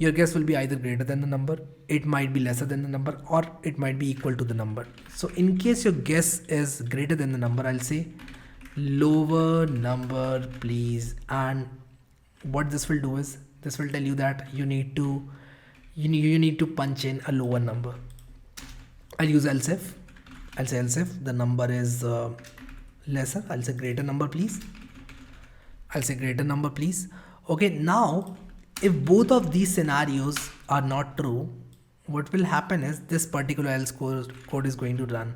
Your guess will be either greater than the number, it might be lesser than the number, or it might be equal to the number. So in case your guess is greater than the number, I'll say lower number please. And what this will do is this will tell you that you need to punch in a lower number. I'll use else if. I'll say else if the number is lesser, I'll say greater number please. I'll say greater number please. Okay, now if both of these scenarios are not true, what will happen is this particular else code is going to run,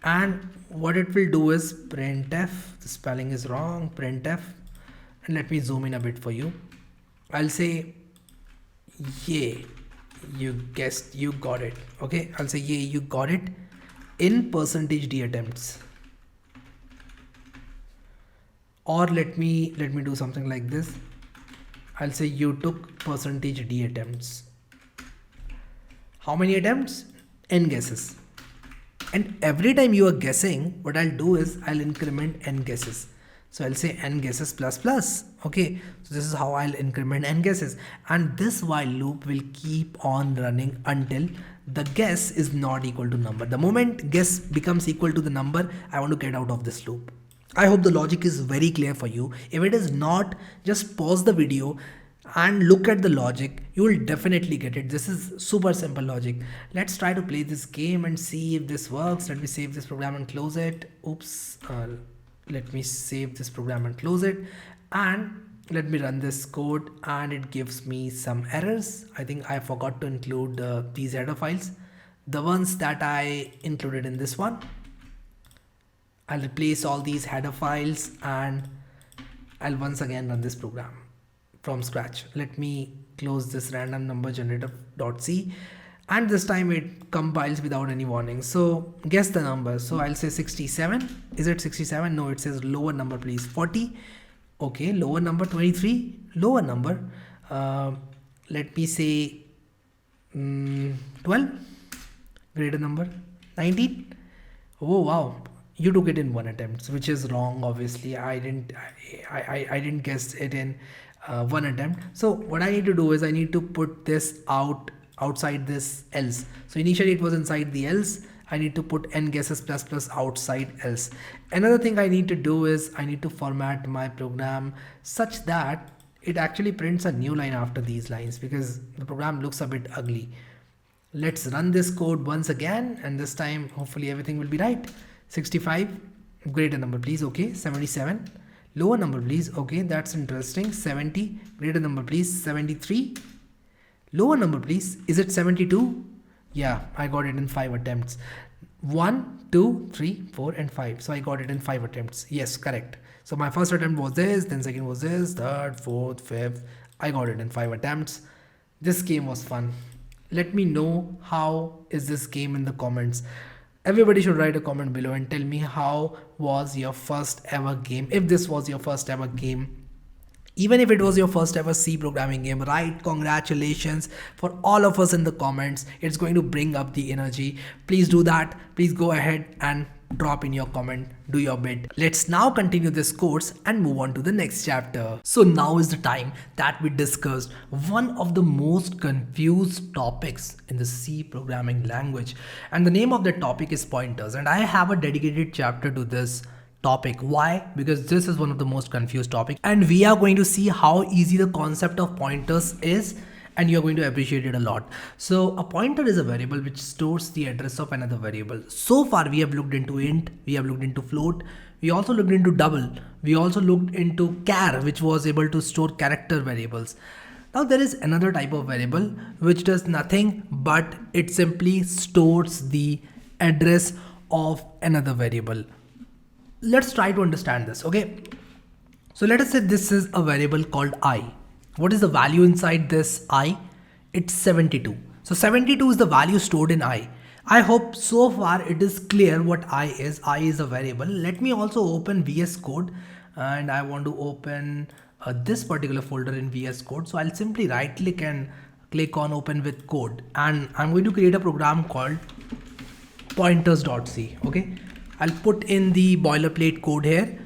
and what it will do is printf, the spelling is wrong, printf, and let me zoom in a bit for you. I'll say yay, you guessed, you got it. Okay, I'll say yay, you got it in %d attempts. Or let me do something like this. I'll say you took %d attempts. How many attempts? N guesses. And every time you are guessing, what I'll do is I'll increment n guesses. So I'll say n guesses plus plus. Okay, so this is how I'll increment n guesses. And this while loop will keep on running until the guess is not equal to number. The moment guess becomes equal to the number, I want to get out of this loop. I hope the logic is very clear for you. If it is not, just pause the video and look at the logic. You will definitely get it. This is super simple logic. Let's try to play this game and see if this works. Let me save this program and close it. Oops. Let me save this program and close it. And let me run this code, and it gives me some errors. I think I forgot to include these header files, the ones that I included in this one. I'll replace all these header files, and I'll once again run this program from scratch. Let me close this random number generator.c, and this time it compiles without any warning. So guess the number. So I'll say 67. Is it 67? No, it says lower number please, 40. Okay, lower number 23, lower number. Let me say 12, greater number 19. Oh wow, you took it in 1 attempt, which is wrong. Obviously, I didn't guess it in 1 attempt. So what I need to do is I need to put this outside this else. So initially it was inside the else. I need to put n guesses plus plus outside else. Another thing I need to do is I need to format my program such that it actually prints a new line after these lines, because the program looks a bit ugly. Let's run this code once again, and this time hopefully everything will be right. 65, greater number please. Okay, 77, lower number please. Okay, that's interesting. 70, greater number please. 73, lower number please. Is it 72? Yeah, I got it in 5 attempts. 1, 2, 3, 4 and 5. So I got it in 5 attempts. Yes, correct. So my first attempt was this, then second was this, third, fourth, fifth. I got it in 5 attempts. This game was fun. Let me know how is this game in the comments. Everybody should write a comment below and tell me how was your first ever game. If this was your first ever game, even if it was your first ever C programming game, right? Congratulations for all of us in the comments. It's going to bring up the energy. Please do that. Please go ahead and drop in your comment, do your bit. Let's now continue this course and move on to the next chapter. So now is the time that we discussed one of the most confused topics in the C programming language. And the name of the topic is pointers. And I have a dedicated chapter to this topic. Why? Because this is one of the most confused topics, and we are going to see how easy the concept of pointers is, and you're going to appreciate it a lot. So a pointer is a variable which stores the address of another variable. So far we have looked into int, we have looked into float, we also looked into double, we also looked into char, which was able to store character variables. Now there is another type of variable which does nothing but it simply stores the address of another variable. Let's try to understand this. Okay, so let us say this is a variable called I. What is the value inside this I? It's 72. So 72 is the value stored in I. I hope so far it is clear what I is. I is a variable. Let me also open VS Code, and I want to open this particular folder in VS Code. So I'll simply right click and click on open with code, and I'm going to create a program called pointers.c. Okay, I'll put in the boilerplate code here,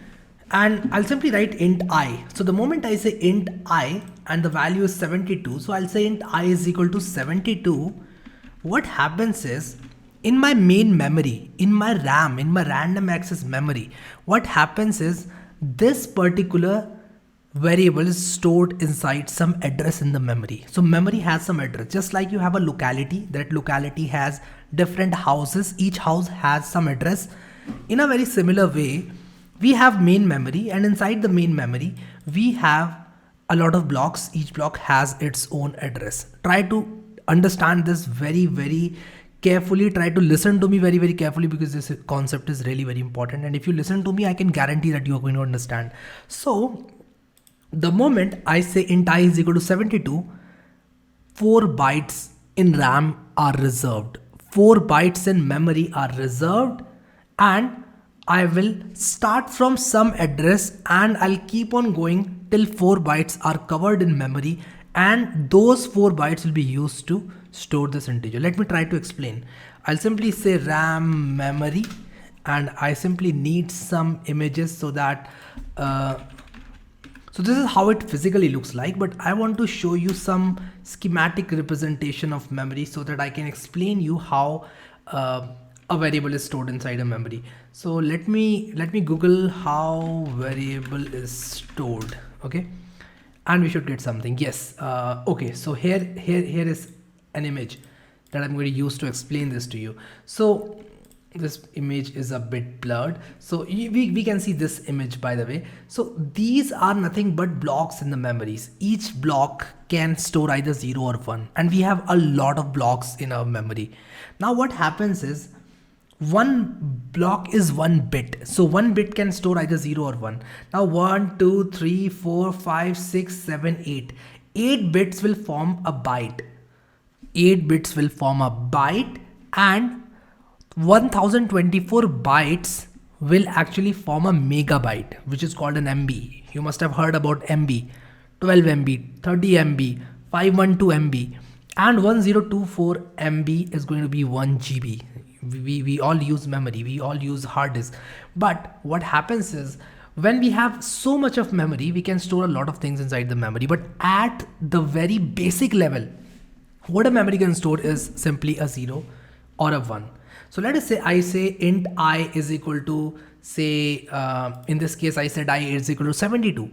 and I'll simply write int I. So the moment I say int I and the value is 72, so I'll say int I is equal to 72. What happens is, in my main memory, in my RAM, in my random access memory, what happens is this particular variable is stored inside some address in the memory. So memory has some address, just like you have a locality. That locality has different houses. Each house has some address. In a very similar way, we have main memory, and inside the main memory, we have a lot of blocks. Each block has its own address. Try to understand this very, very carefully. Try to listen to me very, very carefully, because this concept is really very important. And if you listen to me, I can guarantee that you are going to understand. So the moment I say int I is equal to 72, 4 bytes in RAM are reserved. 4 bytes in memory are reserved, and I will start from some address and I'll keep on going till 4 bytes are covered in memory, and those 4 bytes will be used to store this integer. Let me try to explain. I'll simply say RAM memory, and I simply need some images so that so this is how it physically looks like, but I want to show you some schematic representation of memory so that I can explain you how a variable is stored inside a memory. So let me Google how variable is stored. Okay, and we should get something. Yes. Okay, so here is an image that I'm going to use to explain this to you. So this image is a bit blurred, so we can see this image, by the way. So these are nothing but blocks in the memories. Each block can store either 0 or 1, and we have a lot of blocks in our memory. Now what happens is, one block is 1 bit, so 1 bit can store either 0 or 1. Now 1 2 3 4 5 6 7 8 8 bits will form a byte. 8 bits will form a byte, and 1024 bytes will actually form a megabyte, which is called an MB. You must have heard about MB, 12 MB, 30 MB, 512 MB, and 1024 MB is going to be 1 GB. We all use memory, we all use hard disk. But what happens is, when we have so much of memory, we can store a lot of things inside the memory. But at the very basic level, what a memory can store is simply a 0 or a 1. So let us say I say int I is equal to, say, in this case I said I is equal to 72.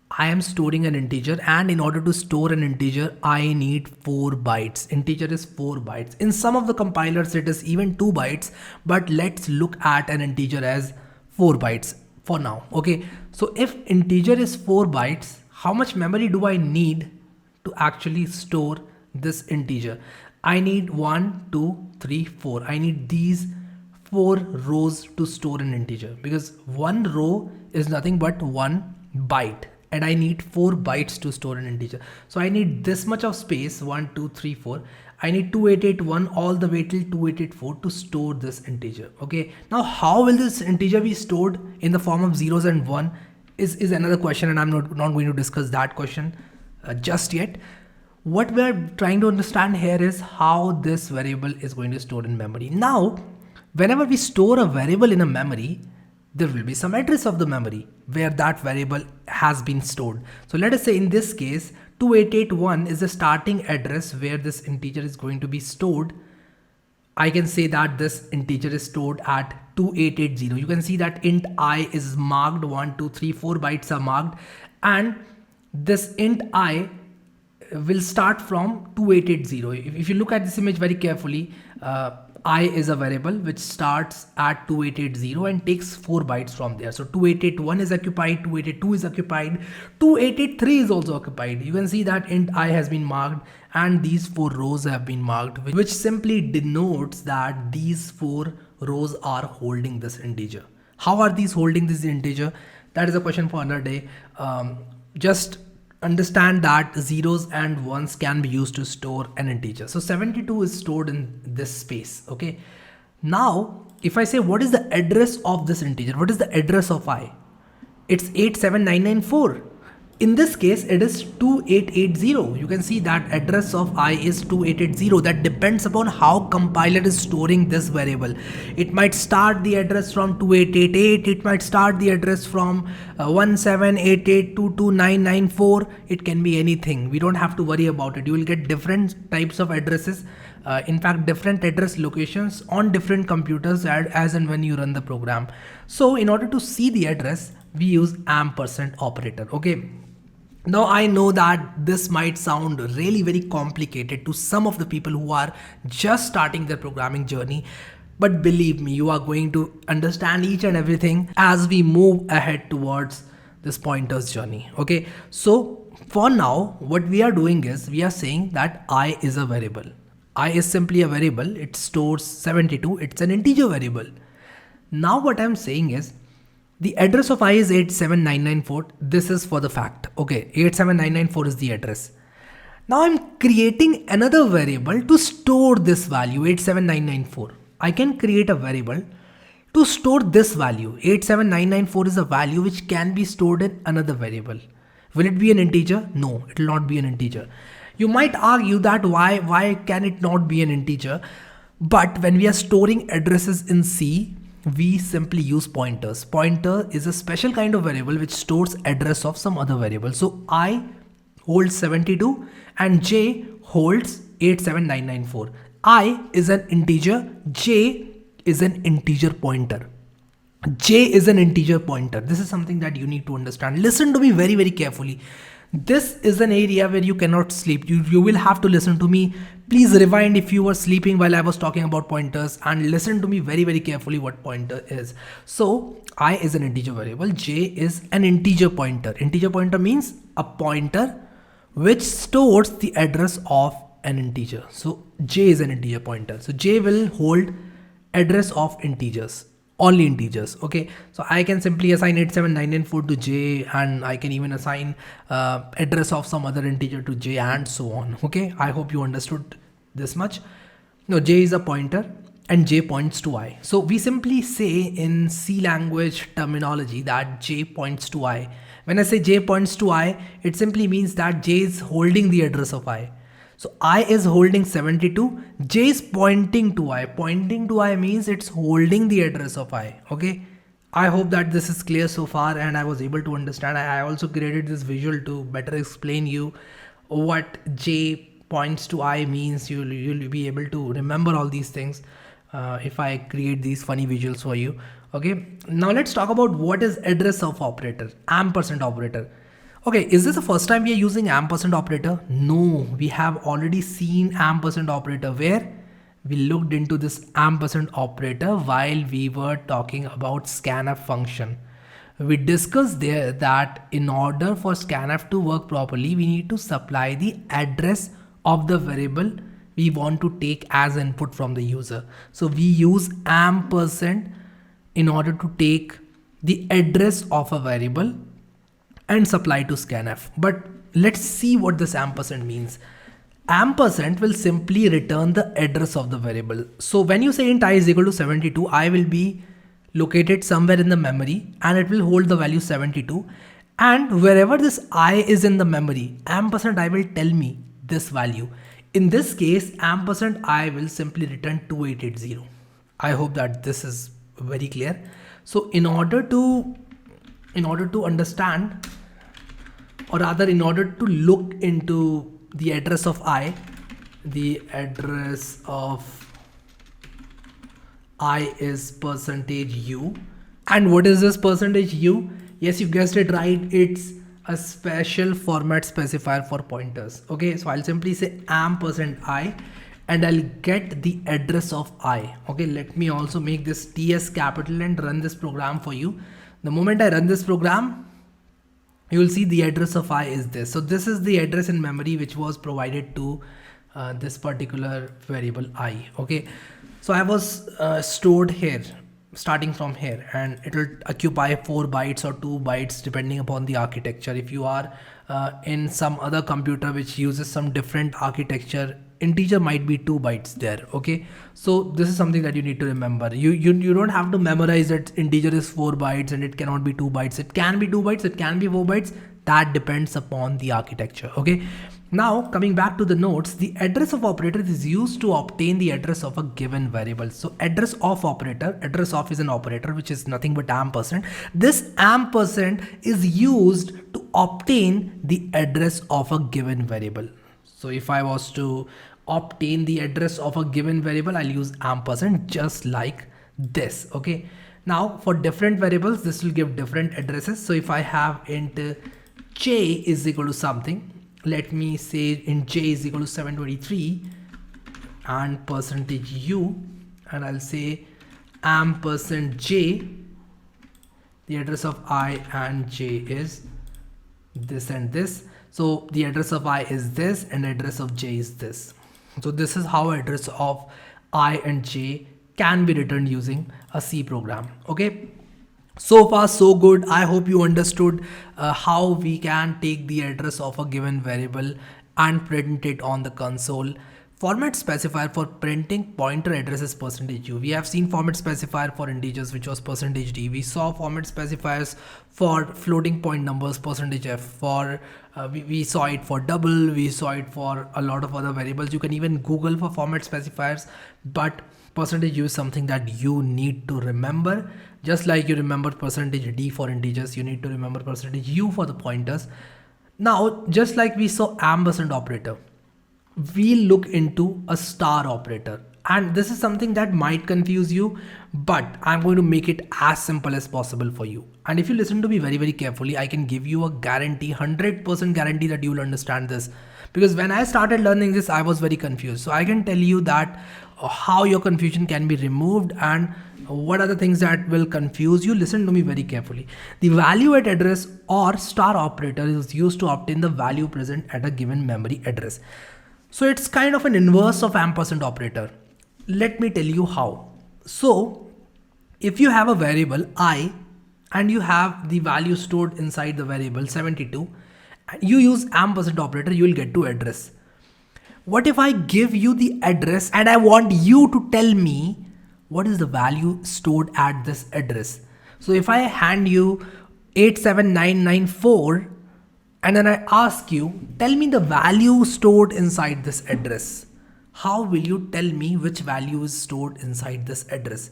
I am storing an integer, and in order to store an integer, I need 4 bytes. Integer is 4 bytes. In some of the compilers, it is even 2 bytes, but let's look at an integer as 4 bytes for now. Okay, so if integer is 4 bytes, how much memory do I need to actually store this integer? I need 1 2 3 4. I need these 4 rows to store an integer, because one row is nothing but one byte and I need 4 bytes to store an integer. So I need this much of space, 1, 2, 3, 4. I need 2881 all the way till 2884 to store this integer. Okay. Now how will this integer be stored in the form of zeros and 1 is another question, and I'm not going to discuss that question just yet. What we are trying to understand here is how this variable is going to store in memory. Now, whenever we store a variable in a memory, there will be some address of the memory where that variable has been stored. So let us say in this case, 2881 is the starting address where this integer is going to be stored. I can say that this integer is stored at 2880. You can see that int I is marked, 1, 2, 3, 4 bytes are marked, and this int I will start from 2880. If you look at this image very carefully, I is a variable which starts at 2880 and takes 4 bytes from there. So 2881 is occupied, 2882 is occupied, 2883 is also occupied. You can see that int I has been marked and these 4 rows have been marked, which simply denotes that these 4 rows are holding this integer. How are these holding this integer? That is a question for another day. Just understand that zeros and ones can be used to store an integer. So 72 is stored in this space. Okay. Now, if I say what is the address of this integer, what is the address of I? It's 87994. In this case, it is 2880. You can see that address of I is 2880. That depends upon how compiler is storing this variable. It might start the address from 2888. It might start the address from 1788229994. It can be anything. We don't have to worry about it. You will get different types of addresses. In fact, different address locations on different computers as and when you run the program. So in order to see the address, we use ampersand operator. Okay. Now I know that this might sound really very complicated to some of the people who are just starting their programming journey, but believe me, you are going to understand each and everything as we move ahead towards this pointers journey. Okay, so for now, what we are doing is we are saying that I is a variable. I is simply a variable. It stores 72. It's an integer variable. Now what I'm saying is, the address of I is 87994. This is for the fact. Okay, 87994 is the address. Now I'm creating another variable to store this value 87994. I can create a variable to store this value. 87994 is a value which can be stored in another variable. Will it be an integer? No, it will not be an integer. You might argue that why can it not be an integer? But when we are storing addresses in C, we simply use pointers. Pointer is a special kind of variable which stores address of some other variable. So I holds 72 and J holds 87994. I is an integer, J is an integer pointer. J is an integer pointer. This is something that you need to understand. Listen to me very, very carefully. This is an area where you cannot sleep. You will have to listen to me. Please rewind if you were sleeping while I was talking about pointers, and listen to me very, very carefully what pointer is. So I is an integer variable. J is an integer pointer. Integer pointer means a pointer which stores the address of an integer. So J is an integer pointer. So J will hold address of integers. Only integers. Okay, so I can simply assign 87994 to J, and I can even assign address of some other integer to J, and so on. Okay, I hope you understood this much. No, J is a pointer and J points to I. So we simply say in C language terminology that J points to I. When I say J points to I, it simply means that J is holding the address of I. So I is holding 72, J is pointing to I. Pointing to I means it's holding the address of I. Okay, I hope that this is clear so far and I was able to understand. I also created this visual to better explain you what J points to I means. You'll be able to remember all these things if I create these funny visuals for you. Okay, now let's talk about what is address of operator, ampersand operator. Okay, is this the first time we are using ampersand operator? No, we have already seen ampersand operator where we looked into this ampersand operator while we were talking about scanf function. We discussed there that in order for scanf to work properly, we need to supply the address of the variable we want to take as input from the user. So we use ampersand in order to take the address of a variable and supply to scanf. But let's see what this ampersand means. Ampersand will simply return the address of the variable. So when you say int I is equal to 72, I will be located somewhere in the memory and it will hold the value 72. And wherever this I is in the memory, ampersand I will tell me this value. In this case, ampersand I will simply return 2880. I hope that this is very clear. So in order to understand, or rather in order to look into the address of I, the address of I is %u. And what is this %u? Yes, you guessed it right. It's a special format specifier for pointers. Okay, so I'll simply say ampersand I and I'll get the address of I. Okay, let me also make this TS capital and run this program for you. The moment I run this program, you will see the address of I is this. So this is the address in memory which was provided to this particular variable I. Okay, so I was stored here, starting from here, and it will occupy 4 bytes or 2 bytes depending upon the architecture. If you are in some other computer which uses some different architecture, integer might be 2 bytes there. Okay, so this is something that you need to remember. You don't have to memorize that integer is 4 bytes and it cannot be 2 bytes. It can be 2 bytes, it can be 4 bytes. That depends upon the architecture. Okay, now coming back to the notes, the address of operator is used to obtain the address of a given variable. So address of operator, address of is an operator which is nothing but ampersand. This ampersand is used to obtain the address of a given variable. So if I was to obtain the address of a given variable, I'll use ampersand just like this. Okay, now for different variables, this will give different addresses. So if I have int j is equal to something, let me say int j is equal to 723 and %u, and I'll say ampersand j, the address of I and j is this and this. So the address of I is this and address of j is this. So this is how address of I and j can be written using a C program. Okay, so far so good. I hope you understood how we can take the address of a given variable and print it on the console. Format specifier for printing pointer address is %u. We have seen format specifier for integers which was %d. We saw format specifiers for floating point numbers %f. For we saw it for double, we saw it for a lot of other variables. You can even Google for format specifiers, but %u is something that you need to remember. Just like you remember %d for integers, you need to remember %u for the pointers. Now, just like we saw ampersand operator, we look into a star operator, and this is something that might confuse you, but I'm going to make it as simple as possible for you. And if you listen to me very, very carefully, I can give you a guarantee, 100% guarantee that you will understand this. Because when I started learning this, I was very confused. So I can tell you that how your confusion can be removed and what are the things that will confuse you. Listen to me very carefully. The value at address or star operator is used to obtain the value present at a given memory address. So it's kind of an inverse of ampersand operator. Let me tell you how. So if you have a variable I and you have the value stored inside the variable 72, you use ampersand operator, you will get to address. What if I give you the address and I want you to tell me what is the value stored at this address? So if I hand you 87994 and then I ask you, tell me the value stored inside this address, how will you tell me which value is stored inside this address?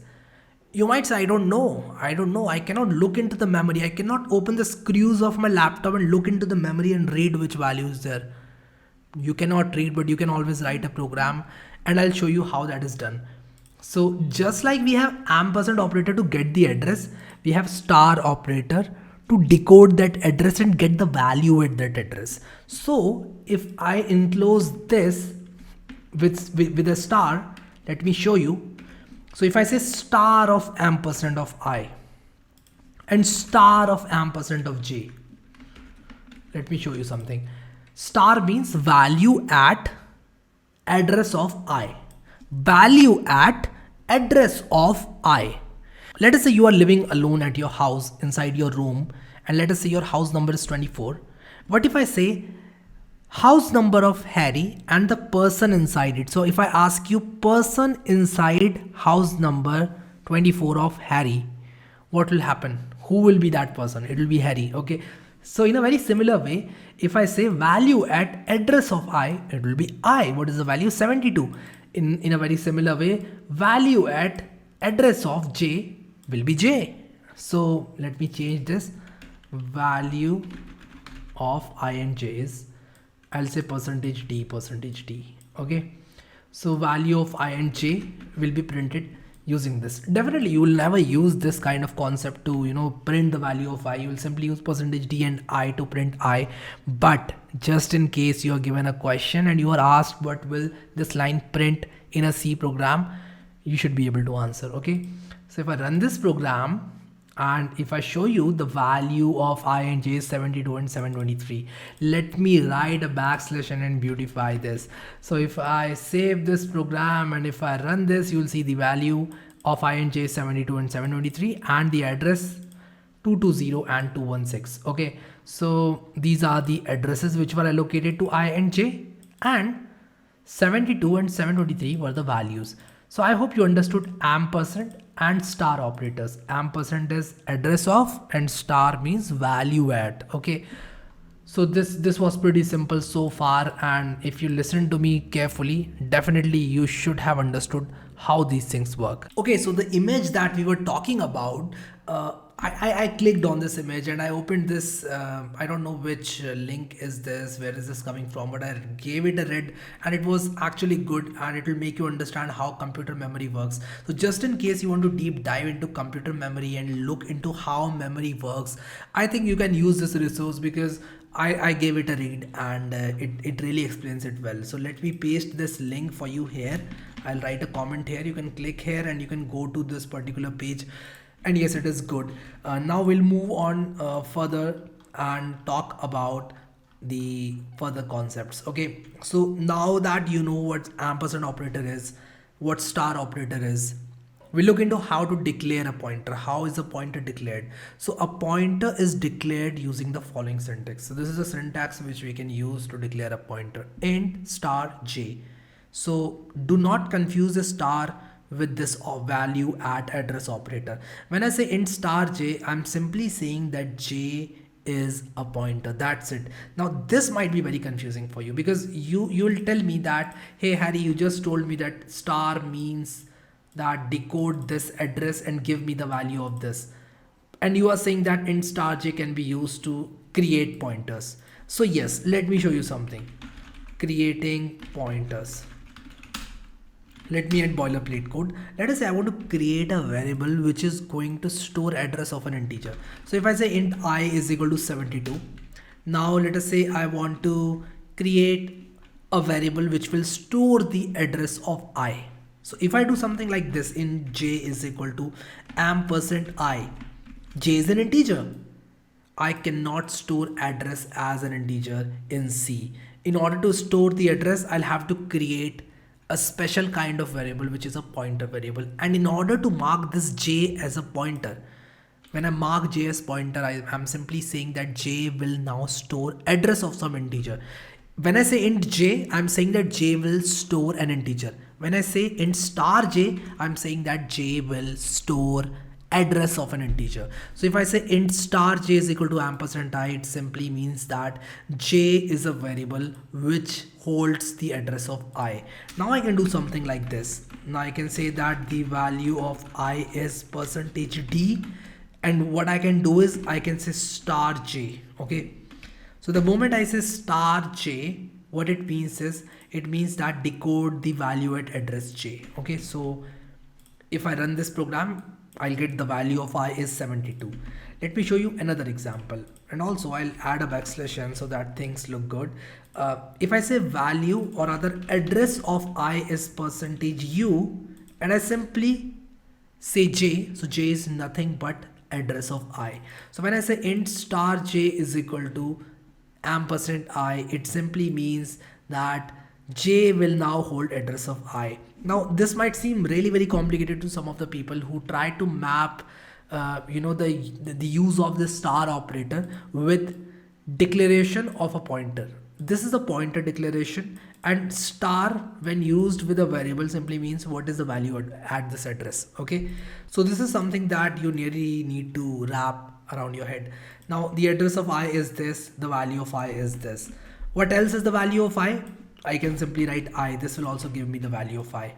You might say, I don't know. I cannot look into the memory. I cannot open the screws of my laptop and look into the memory and read which value is there. You cannot read, but you can always write a program, and I'll show you how that is done. So just like we have ampersand operator to get the address, we have star operator to decode that address and get the value at that address. So if I enclose this with a star, let me show you. So if I say star of ampersand of I and star of ampersand of j, let me show you something. Star means value at address of I. Value at address of I. Let us say you are living alone at your house inside your room, and let us say your house number is 24. What if I say house number of Harry and the person inside it? So if I ask you person inside house number 24 of Harry, what will happen? Who will be that person? It will be Harry. Okay. So in a very similar way, if I say value at address of I, it will be I. What is the value? 72. In a very similar way, value at address of J will be J. So let me change this. Value of I and J is, I'll say percentage D. Okay. So value of I and J will be printed using this. Definitely you will never use this kind of concept to print the value of I. You will simply use percentage D and I to print I. But just in case you are given a question and you are asked what will this line print in a C program, you should be able to answer. Okay. So if I run this program and if I show you the value of I and J is 72 and 723, let me write a backslash and beautify this. So if I save this program and if I run this, you will see the value of I and J is 72 and 723 and the address 220 and 216. Okay, so these are the addresses which were allocated to I and J, and 72 and 723 were the values. So I hope you understood ampersand and star operators. Ampersand is address of and star means value at. Okay. So this was pretty simple so far, and if you listen to me carefully, definitely you should have understood how these things work. Okay, so the image that we were talking about, I clicked on this image and I opened this, I don't know which link is this, where is this coming from, but I gave it a read and it was actually good, and it will make you understand how computer memory works. So just in case you want to deep dive into computer memory and look into how memory works, I think you can use this resource because I gave it a read and it really explains it well. So let me paste this link for you here. I'll write a comment here. You can click here and you can go to this particular page. And yes, it is good. Now we'll move on further and talk about the further concepts. Okay, so now that you know what ampersand operator is, what star operator is, we look into how to declare a pointer. How is a pointer declared? So a pointer is declared using the following syntax. So this is a syntax which we can use to declare a pointer. Int star j. So do not confuse the star with this value at address operator. When I say int star j, I'm simply saying that j is a pointer. That's it. Now this might be very confusing for you because you'll tell me that, hey Harry, you just told me that star means that decode this address and give me the value of this, and you are saying that int star j can be used to create pointers. So yes, let me show you something. Creating pointers. Let me add boilerplate code. Let us say I want to create a variable which is going to store address of an integer. So if I say int I is equal to 72, now let us say I want to create a variable which will store the address of I. So if I do something like this, int j is equal to ampersand I, j is an integer. I cannot store address as an integer in C. In order to store the address, I'll have to create a special kind of variable which is a pointer variable. And in order to mark this j as a pointer, when I mark j as pointer, I'm simply saying that j will now store address of some integer. When I say int j, I'm saying that j will store an integer. When I say int star j, I'm saying that j will store address of an integer. So if I say int star j is equal to ampersand I, it simply means that j is a variable which holds the address of I. Now I can do something like this. Now I can say that the value of I is percentage d, and what I can do is I can say star j. Okay, so the moment I say star j, what it means is it means that decode the value at address j. Okay, so if I run this program, I'll get the value of I is 72. Let me show you another example, and also I'll add a backslash n so that things look good. If I say value or other address of I is percentage u, and I simply say j, so j is nothing but address of I. So when I say int star j is equal to ampersand I, it simply means that j will now hold address of I. Now this might seem really very complicated to some of the people who try to map the use of the star operator with declaration of a pointer. This is a pointer declaration, and star when used with a variable simply means what is the value at this address. Okay, so this is something that you really need to wrap around your head. Now the address of I is this, the value of I is this. What else is the value of I can simply write I. This will also give me the value of I.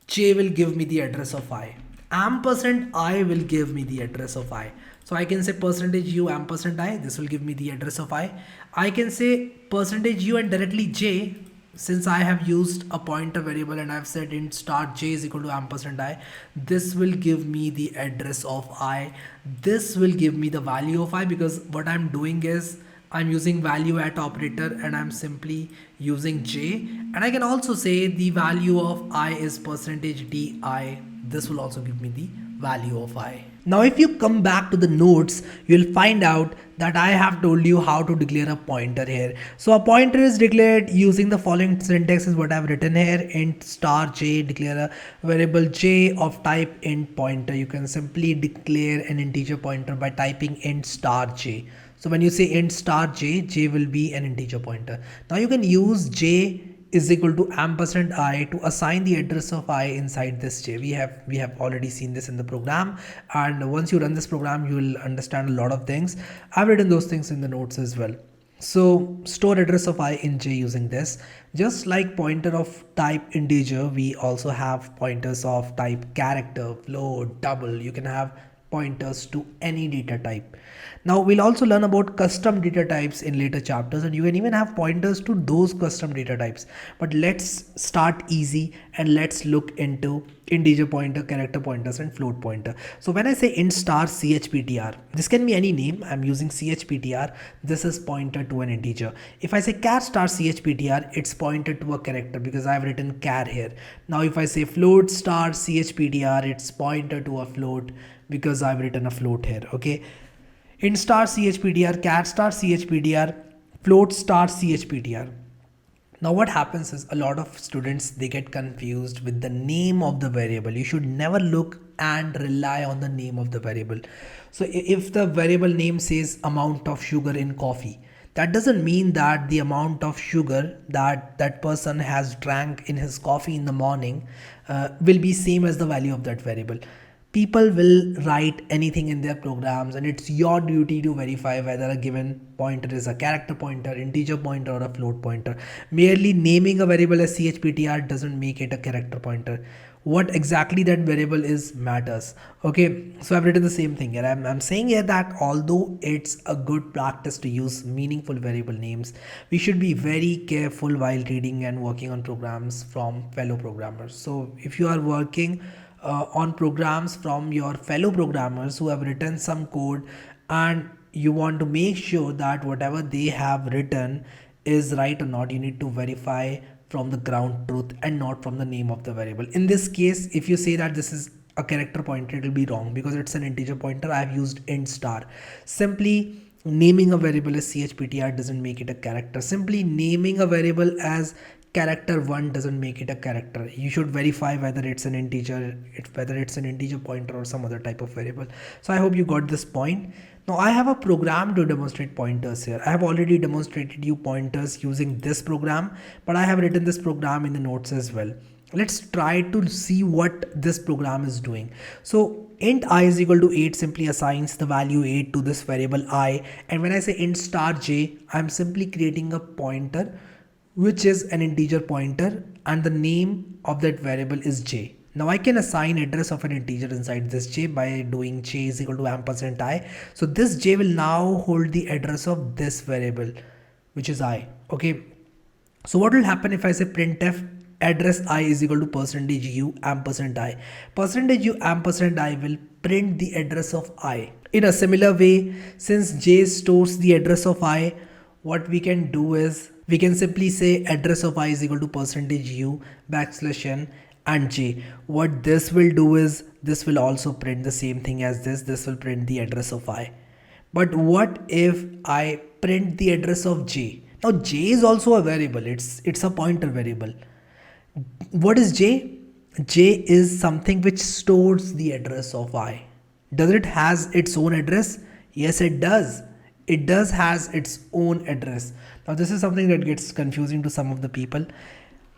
J will give me the address of I. Ampersand I will give me the address of I. So I can say percentage U ampersand I. This will give me the address of I. I can say percentage U and directly J. Since I have used a pointer variable and I've said int start j is equal to ampersand I, this will give me the address of I. This will give me the value of I, because what I'm doing is I'm using value at operator and I'm simply using j. And I can also say the value of I is percentage di. This will also give me the value of I. Now if you come back to the notes, you'll find out that I have told you how to declare a pointer here. So a pointer is declared using the following syntax is what I've written here. Int star j, declare a variable j of type int pointer. You can simply declare an integer pointer by typing int star j. So when you say int star j, j will be an integer pointer. Now you can use j is equal to ampersand I to assign the address of I inside this j. We have already seen this in the program, and once you run this program you will understand a lot of things. I've written those things in the notes as well. So store address of I in j using this. Just like pointer of type integer, we also have pointers of type character, float, double. You can have pointers to any data type. Now we'll also learn about custom data types in later chapters, and you can even have pointers to those custom data types. But let's start easy and let's look into integer pointer, character pointers and float pointer. So when I say int star chptr, this can be any name. I'm using chptr. This is pointer to an integer. If I say char star chptr, it's pointed to a character because I've written char here. Now if I say float star chptr, it's pointer to a float because I've written a float here. Okay, int star chptr, char star chptr, float star chptr. Now what happens is a lot of students, they get confused with the name of the variable. You should never look and rely on the name of the variable. So if the variable name says amount of sugar in coffee, that doesn't mean that the amount of sugar that person has drank in his coffee in the morning will be same as the value of that variable. People will write anything in their programs, and it's your duty to verify whether a given pointer is a character pointer, integer pointer or a float pointer. Merely naming a variable as chptr doesn't make it a character pointer. What exactly that variable is matters. Okay, so I've written the same thing here. I'm saying here that although it's a good practice to use meaningful variable names, we should be very careful while reading and working on programs from fellow programmers. So if you are working on programs from your fellow programmers who have written some code and you want to make sure that whatever they have written is right or not, you need to verify from the ground truth and not from the name of the variable. In this case, if you say that this is a character pointer, it will be wrong because it's an integer pointer. I have used int star. Simply naming a variable as chptr doesn't make it a character. Simply naming a variable as character 1 doesn't make it a character. You should verify whether it's an integer, whether it's an integer pointer or some other type of variable. So I hope you got this point. Now I have a program to demonstrate pointers here. I have already demonstrated you pointers using this program, but I have written this program in the notes as well. Let's try to see what this program is doing. So int I is equal to 8 simply assigns the value 8 to this variable I, and when I say int star j, I'm simply creating a pointer which is an integer pointer, and the name of that variable is j. Now I can assign address of an integer inside this j by doing j is equal to ampersand I. So this j will now hold the address of this variable, which is I. Okay, so what will happen if I say printf address I is equal to percentage u ampersand I? Percentage u ampersand I will print the address of I. In a similar way, since j stores the address of I, what we can do is we can simply say address of I is equal to percentage u backslash n and j. What this will do is this will also print the same thing as this. This will print the address of I. But what if I print the address of j? Now j is also a variable. It's a pointer variable. What is j? J is something which stores the address of I. Does it has its own address? Yes, it does. It does has its own address. Now this is something that gets confusing to some of the people.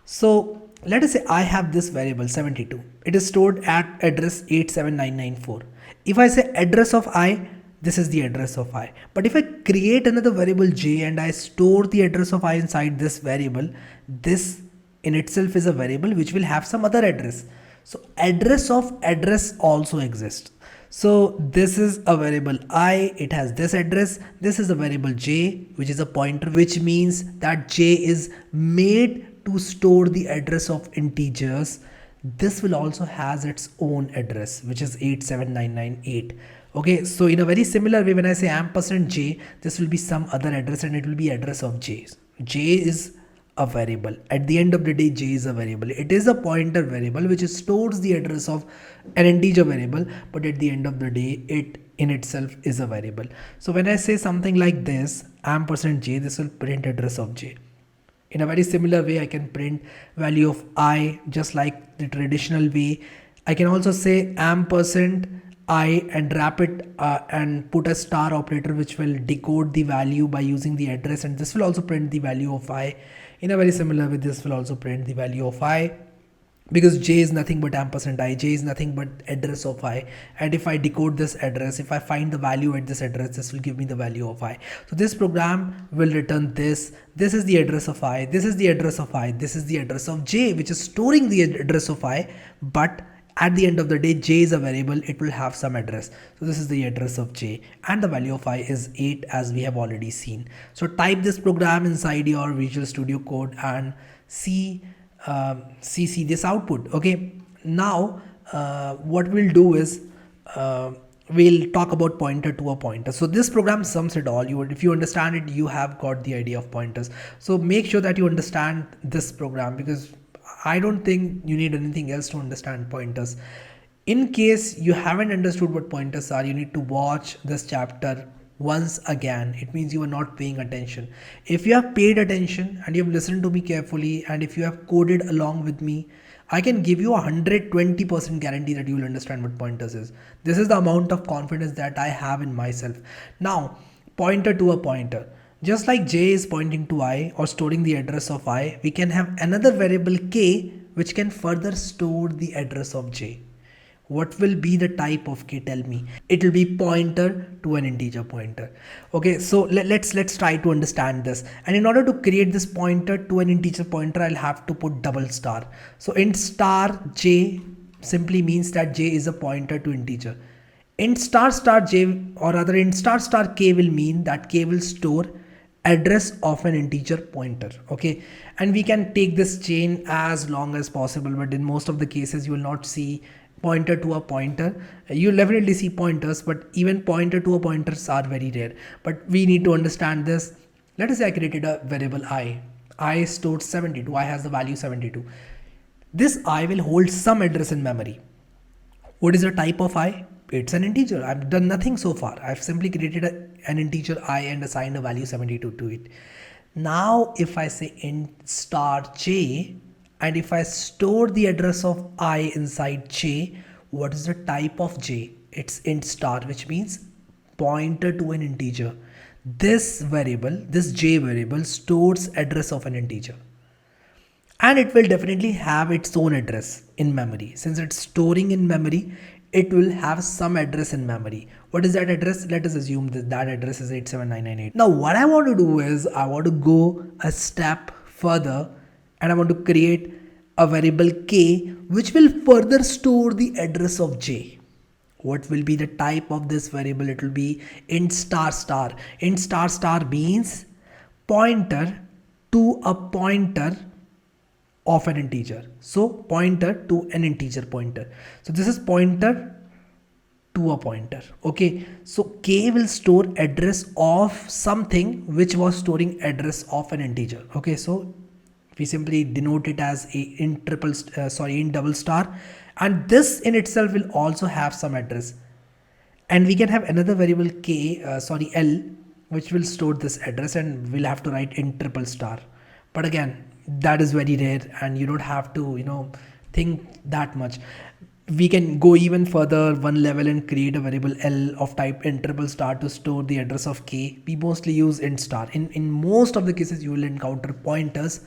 So let us say I have this variable 72. It is stored at address 87994. If I say address of I, this is the address of I. But if I create another variable j and I store the address of I inside this variable, this in itself is a variable which will have some other address. So address of address also exists. So this is a variable I, it has this address. This is a variable j, which is a pointer, which means that j is made to store the address of integers. This will also has its own address, which is 87998. Okay, so in a very similar way, when I say ampersand j, this will be some other address and it will be address of j. J is a variable. At the end of the day, j is a variable. It is a pointer variable which stores the address of an integer variable, but at the end of the day, it in itself is a variable. So when I say something like this, ampersand j, this will print address of j. In a very similar way, I can print value of I just like the traditional way. I can also say ampersand I and wrap it and put a star operator which will decode the value by using the address, and this will also print the value of I. In a very similar way, this will also print the value of I, because j is nothing but ampersand I, j is nothing but address of I, and if I decode this address, if I find the value at this address, this will give me the value of I. So this program will return this is the address of I, this is the address of I, this is the address of j, which is storing the address of I, but at the end of the day, j is a variable, it will have some address. So this is the address of j, and the value of I is 8, as we have already seen. So type this program inside your Visual Studio Code and see this output. Okay, now what we'll do is we'll talk about pointer to a pointer. So this program sums it all. If you understand it, you have got the idea of pointers. So make sure that you understand this program, because I don't think you need anything else to understand pointers. In case you haven't understood what pointers are, you need to watch this chapter once again. It means you are not paying attention. If you have paid attention and you have listened to me carefully, and if you have coded along with me, I can give you 120% guarantee that you will understand what pointers is. This is the amount of confidence that I have in myself. Now, pointer to a pointer. Just like j is pointing to I or storing the address of I, we can have another variable k which can further store the address of j. What will be the type of k? Tell me. It will be pointer to an integer pointer. Okay, so let's try to understand this. And in order to create this pointer to an integer pointer, I'll have to put double star. So int star j simply means that j is a pointer to integer. Int star star j, or rather int star star k, will mean that k will store address of an integer pointer. Okay, and we can take this chain as long as possible, but in most of the cases you will not see pointer to a pointer. You'll definitely see pointers, but even pointer to a pointers are very rare. But we need to understand this. Let us say I created a variable I stored 72. I has the value 72. This I will hold some address in memory. What is the type of I? It's an integer. I've done nothing so far. I've simply created an integer I and assigned a value 72 to it. Now if I say int star j, and if I store the address of I inside j, what is the type of j? It's int star, which means pointer to an integer. This variable, this j variable, stores address of an integer. And it will definitely have its own address in memory. Since it's storing in memory, it will have some address in memory. What is that address? Let us assume that address is 87998. Now what I want to do is I want to go a step further, and I want to create a variable k which will further store the address of j. What will be the type of this variable? It will be int star star. Int star star means pointer to a pointer of an integer. So pointer to an integer pointer. So this is pointer to a pointer. Okay, so k will store address of something which was storing address of an integer. Okay, so we simply denote it as int double star, and this in itself will also have some address. And we can have another variable L, which will store this address, and we'll have to write int triple star. But again, that is very rare and you don't have to, think that much. We can go even further one level and create a variable L of type int triple star to store the address of K. We mostly use int star. In most of the cases, you will encounter pointers.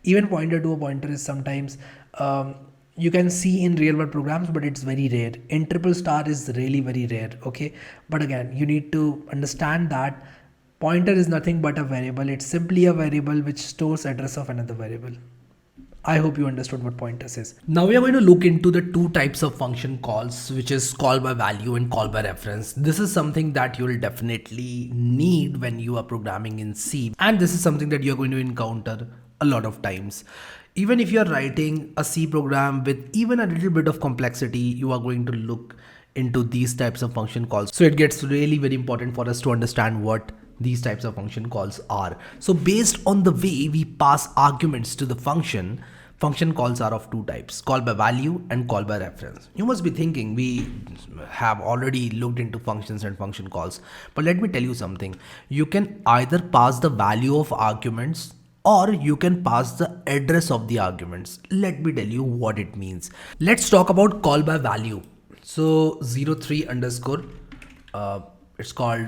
Even pointer to a pointer is sometimes you can see in real world programs, but it's very rare. Int triple star is really very rare. Okay, but again, you need to understand that pointer is nothing but a variable. It's simply a variable which stores address of another variable. I hope you understood what pointers is. Now we are going to look into the two types of function calls, which is call by value and call by reference. This is something that you will definitely need when you are programming in C. And this is something that you're going to encounter a lot of times. Even if you're writing a C program with even a little bit of complexity, you are going to look into these types of function calls. So it gets really very important for us to understand what these types of function calls are. So based on the way we pass arguments to the function calls are of two types, call by value and call by reference. You must be thinking we have already looked into functions and function calls, but let me tell you something. You can either pass the value of arguments or you can pass the address of the arguments. Let me tell you what it means. Let's talk about call by value. So 03 underscore, it's called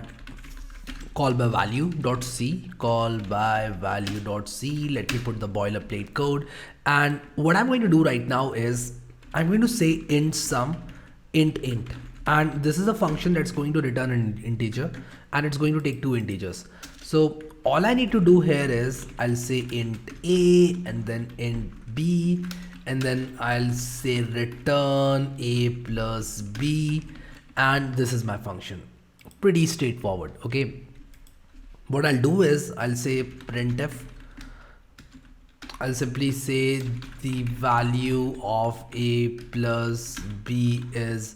call by value.c, call by value.c. Let me put the boilerplate code. And what I'm going to do right now is I'm going to say int sum, int. And this is a function that's going to return an integer and it's going to take two integers. So all I need to do here is I'll say int a and then int b, and then I'll say return a plus b, and this is my function. Pretty straightforward. Okay. What I'll do is I'll say printf. I'll simply say the value of a plus b is,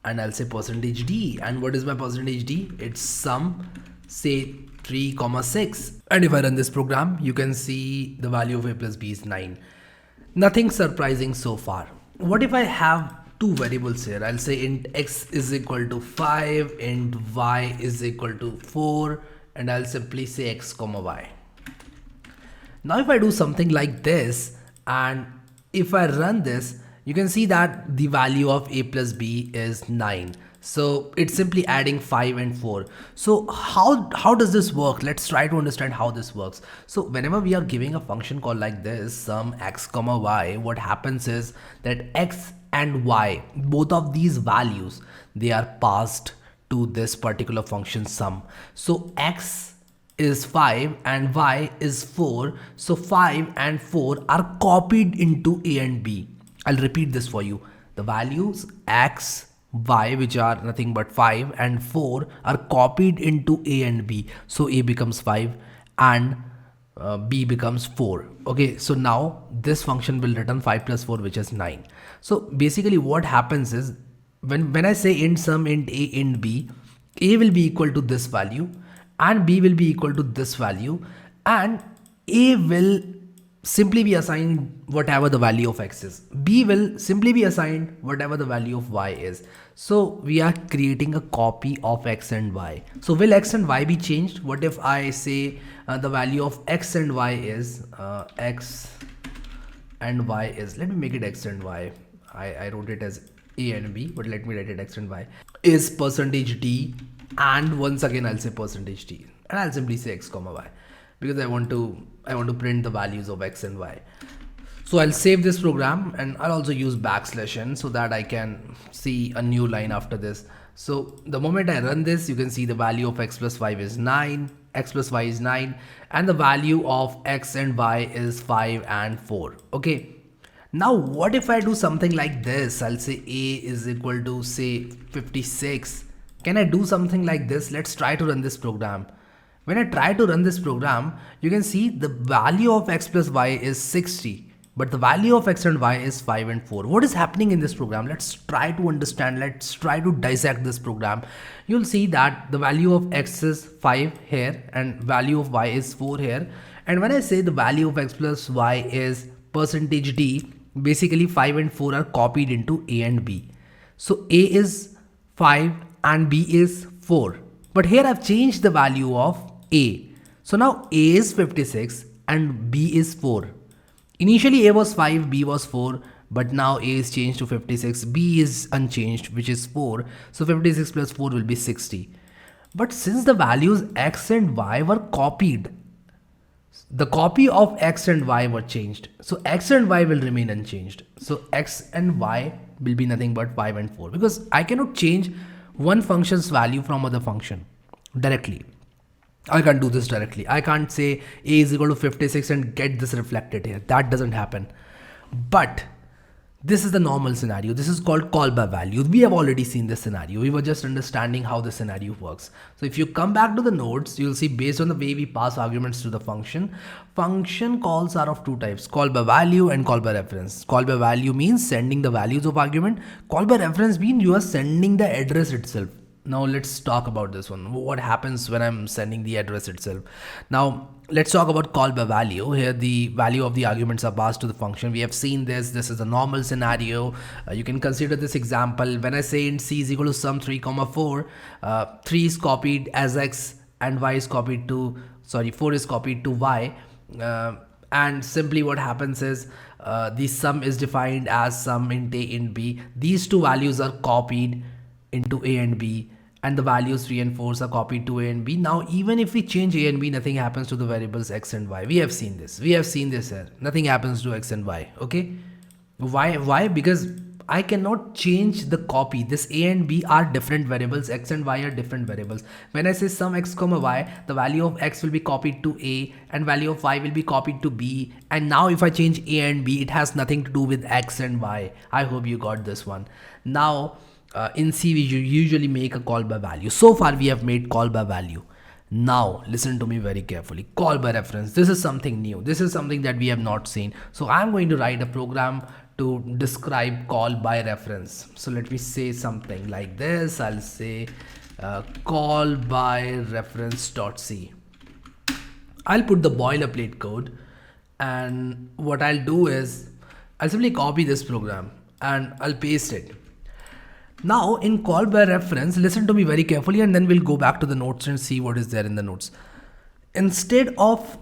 and I'll say percentage d. And what is my percentage d? It's sum, say 3,6. And if I run this program, you can see the value of a plus b is 9. Nothing surprising so far. What if I have two variables here? I'll say int x is equal to 5, int y is equal to 4, and I'll simply say x comma y. Now if I do something like this and if I run this, you can see that the value of a plus b is 9. So it's simply adding 5 and 4. So how does this work? Let's try to understand how this works. So whenever we are giving a function call like this, sum x comma y, what happens is that x and y, both of these values, they are passed to this particular function sum. So x is 5 and y is 4. So 5 and 4 are copied into a and b. I'll repeat this for you. The values x, y, which are nothing but 5 and 4, are copied into a and b. So a becomes 5 and b becomes 4. Okay, so now this function will return 5 plus 4, which is 9. So basically what happens is when I say int sum, int a, int b, a will be equal to this value and b will be equal to this value, and a will simply be assigned whatever the value of x is. B will simply be assigned whatever the value of y is. So we are creating a copy of x and y. So will x and y be changed? What if I say the value of x and y is x and y is, let me make it x and y. I wrote it as a and b, but let me write it x and y is percentage d, and once again I'll say percentage d, and I'll simply say x comma y because I want to print the values of x and y. So I'll save this program and I'll also use \n so that I can see a new line after this. So the moment I run this, you can see the value of x plus 5 is 9, x plus y is 9, and the value of x and y is 5 and 4. Okay. Now what if I do something like this? I'll say a is equal to say 56. Can I do something like this? Let's try to run this program. When I try to run this program, you can see the value of x plus y is 60, but the value of x and y is 5 and 4. What is happening in this program? Let's try to understand. Let's try to dissect this program. You'll see that the value of x is 5 here and value of y is 4 here. And when I say the value of x plus y is percentage d, basically 5 and 4 are copied into a and b. So a is 5 and b is 4. But here I've changed the value of A. So now A is 56 and B is 4. Initially A was 5, B was 4, but now A is changed to 56, B is unchanged, which is 4. So 56 plus 4 will be 60. But since the values X and Y were copied, the copy of X and Y were changed. So X and Y will remain unchanged. So X and Y will be nothing but 5 and 4, because I cannot change one function's value from other function directly. I can't do this directly. I can't say A is equal to 56 and get this reflected here. That doesn't happen. But this is the normal scenario. This is called call by value. We have already seen this scenario. We were just understanding how the scenario works. So if you come back to the nodes, you'll see based on the way we pass arguments to the function calls are of two types: call by value and call by reference. Call by value means sending the values of argument. Call by reference means you are sending the address itself. Now let's talk about this one. What happens when I'm sending the address itself? Now let's talk about call by value. Here the value of the arguments are passed to the function. We have seen this. This is a normal scenario. You can consider this example. When I say int c is equal to sum 3 comma 4, 3 is copied as x and y is copied to, 4 is copied to y. And simply what happens is the sum is defined as sum int a int b. These two values are copied into a and b, and the values 3 and 4 are copied to a and b. Now even if we change a and b, nothing happens to the variables x and y. We have seen this here. Nothing happens to x and y. Okay, why? Because I cannot change the copy. This a and b are different variables. X and y are different variables. When I say sum x comma y, the value of x will be copied to a and value of y will be copied to b. And now if I change a and b, it has nothing to do with x and y. I hope you got this one. Now in C we usually make a call by value. So far we have made call by value. Now listen to me very carefully. Call by reference. This is something new. This is something that we have not seen. So I'm going to write a program to describe call by reference. So let me say something like this. I'll say call by reference.c. I'll put the boilerplate code, and what I'll do is I'll simply copy this program and I'll paste it. Now in call by reference, listen to me very carefully, and then we'll go back to the notes and see what is there in the notes. Instead of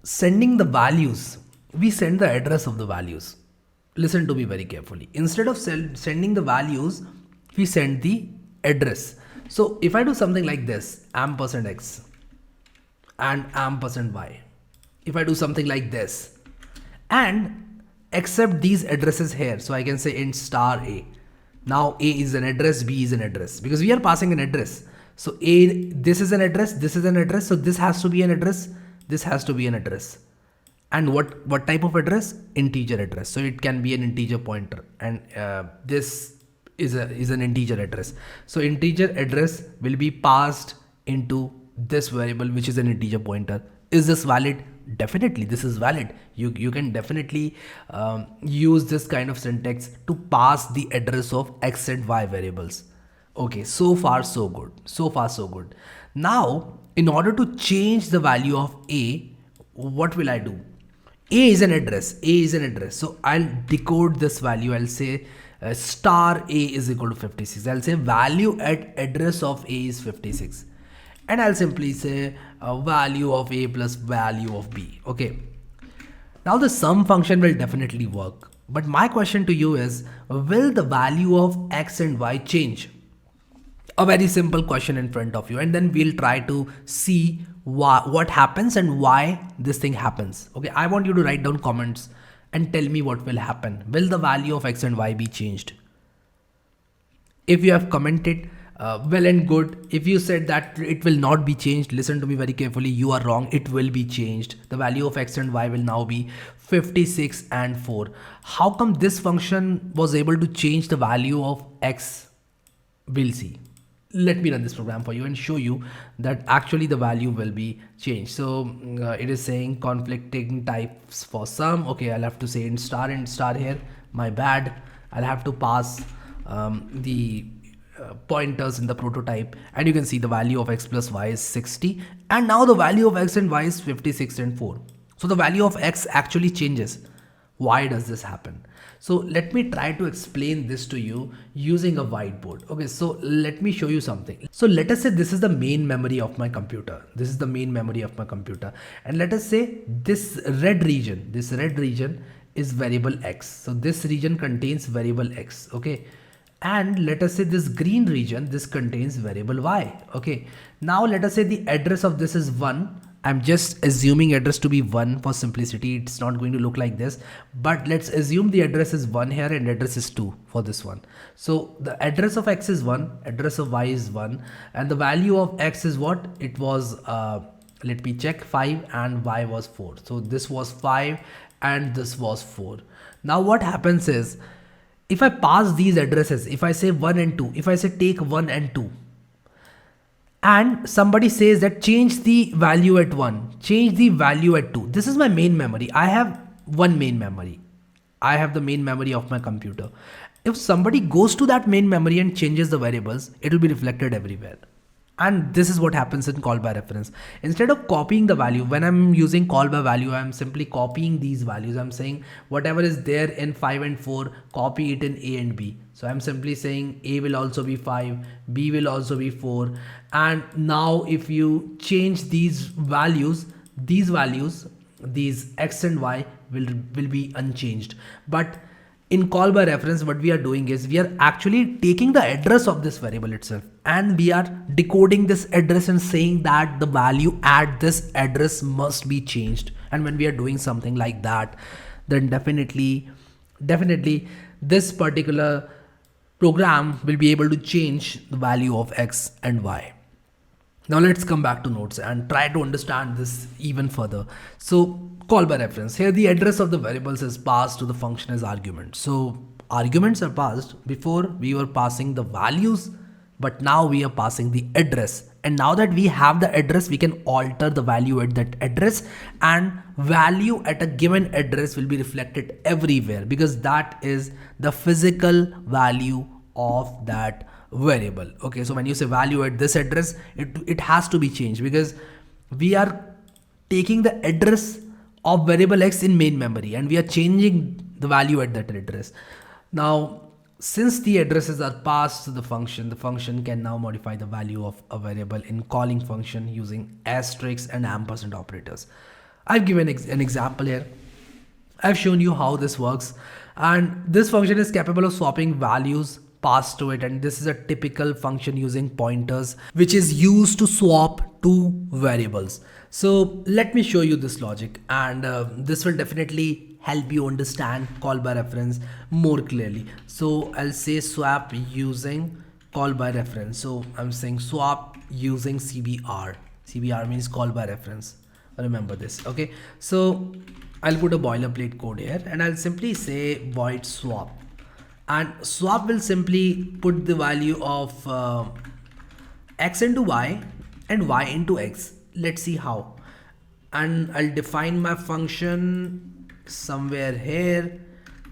sending the values, we send the address of the values. Listen to me very carefully. Instead of sending the values, we send the address. So if I do something like this, %x and %y, if I do something like this and accept these addresses here, so I can say int star a. Now a is an address, b is an address, because we are passing an address. So a, this is an address, this is an address, so this has to be an address, this has to be an address. And what type of address? Integer address. So it can be an integer pointer, and this is an integer address. So integer address will be passed into this variable, which is an integer pointer. Is this valid? Definitely this is valid. You can definitely use this kind of syntax to pass the address of x and y variables. Okay, so far so good. Now in order to change the value of a, what will I do? A is an address. So I'll decode this value. I'll say star a is equal to 56. I'll say value at address of a is 56. And I'll simply say value of a plus value of b. Okay. Now the sum function will definitely work. But my question to you is, will the value of x and y change? A very simple question in front of you, and then we'll try to see what happens and why this thing happens. Okay, I want you to write down comments and tell me what will happen. Will the value of x and y be changed? If you have commented, well and good. If you said that it will not be changed, listen to me very carefully. You are wrong. It will be changed. The value of x and y will now be 56 and 4. How come this function was able to change the value of x? We'll see. Let me run this program for you and show you that actually the value will be changed. So it is saying conflicting types for sum. Okay, I'll have to say int star here. My bad. I'll have to pass the pointers in the prototype, and you can see the value of x plus y is 60, and now the value of x and y is 56 and 4. So the value of x actually changes. Why does this happen? So let me try to explain this to you using a whiteboard. Okay, so let me show you something. So let us say this is the main memory of my computer. This is the main memory of my computer. And let us say this red region is variable X. So this region contains variable X. Okay. And let us say this green region, this contains variable Y. Okay. Now let us say the address of this is 1. I'm just assuming address to be 1 for simplicity. It's not going to look like this, but let's assume the address is 1 here and address is 2 for this one. So the address of X is 1, address of Y is 1, and the value of X is what? It was, let me check, 5, and Y was 4. So this was 5 and this was 4. Now what happens is, if I pass these addresses, if I say 1 and 2, if I say take 1 and 2, and somebody says that change the value at 1, change the value at 2. This is my main memory. I have one main memory. I have the main memory of my computer. If somebody goes to that main memory and changes the variables, it will be reflected everywhere. And this is what happens in call by reference. Instead of copying the value, when I'm using call by value, I'm simply copying these values. I'm saying whatever is there in 5 and 4, copy it in A and B. So I'm simply saying A will also be 5, B will also be 4. And now if you change these values, these X and Y will be unchanged. But in call by reference, what we are doing is we are actually taking the address of this variable itself and we are decoding this address and saying that the value at this address must be changed. And when we are doing something like that, then definitely this particular program will be able to change the value of X and Y. Now let's come back to notes and try to understand this even further. So call by reference, here the address of the variables is passed to the function as argument. So arguments are passed. Before we were passing the values, but now we are passing the address. And now that we have the address, we can alter the value at that address, and value at a given address will be reflected everywhere because that is the physical value of that variable. Okay, so when you say value at this address, it has to be changed because we are taking the address of variable X in main memory and we are changing the value at that address. Now since the addresses are passed to the function can now modify the value of a variable in calling function using asterisks and ampersand operators. I've given an example here. I've shown you how this works, and this function is capable of swapping values passed to it, and this is a typical function using pointers which is used to swap two variables. So let me show you this logic, and this will definitely help you understand call by reference more clearly. So I'll say swap using call by reference. So I'm saying swap using CBR. CBR means call by reference. Remember this. Okay, so I'll put a boilerplate code here and I'll simply say void swap, and swap will simply put the value of X into Y and Y into X. Let's see how. And I'll define my function somewhere here,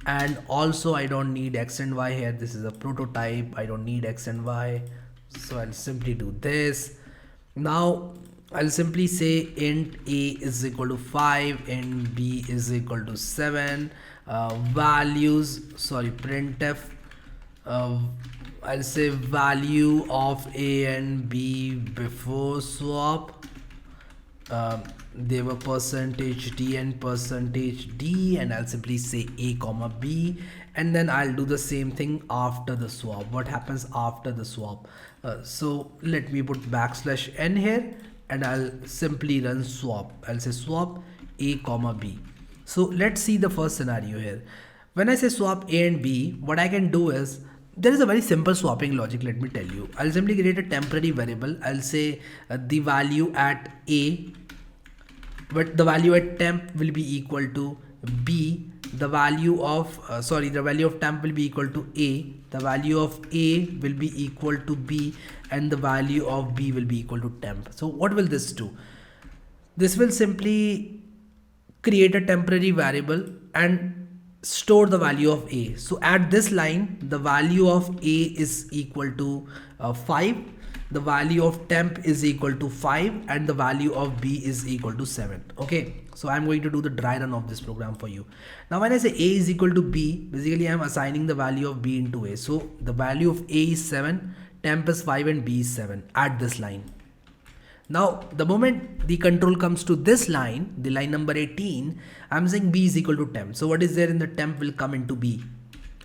and also I don't need X and Y here. This is a prototype. I don't need X and Y. So I'll simply do this. Now I'll simply say int A is equal to 5, int B is equal to 7, printf, I'll say value of A and B before swap, they were %d and %d, and I'll simply say A comma B, and then I'll do the same thing after the swap. What happens after the swap? So let me put \n here and I'll simply run swap. I'll say swap A comma B. So let's see the first scenario here. When I say swap A and B, what I can do is, there is a very simple swapping logic, let me tell you. I'll simply create a temporary variable. I'll say the value at A, but the value at temp will be equal to B. The value of the value of temp will be equal to A. The value of A will be equal to B, and the value of B will be equal to temp. So what will this do? This will simply create a temporary variable and store the value of A. So at this line, the value of A is equal to 5, the value of temp is equal to 5 and the value of b is equal to 7. Okay, so I'm going to do the dry run of this program for you. Now when I say a is equal to b, basically I'm assigning the value of b into a. So the value of a is 7, temp is 5 and b is 7 at this line. Now, the moment the control comes to this line, the line number 18, I'm saying b is equal to temp. So what is there in the temp will come into b.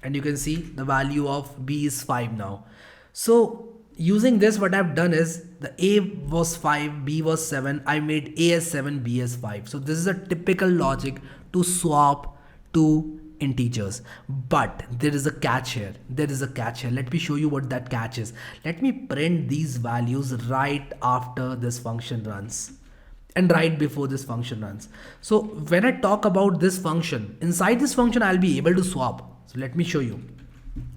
And you can see the value of b is 5 now. So using this, what I've done is the a was 5, b was 7. I made a as 7, b as 5. So this is a typical logic to swap two integers, but there is a catch here. Let me show you what that catch is. Let me print these values right after this function runs and right before this function runs. So when I talk about this function, inside this function I'll be able to swap. So let me show you.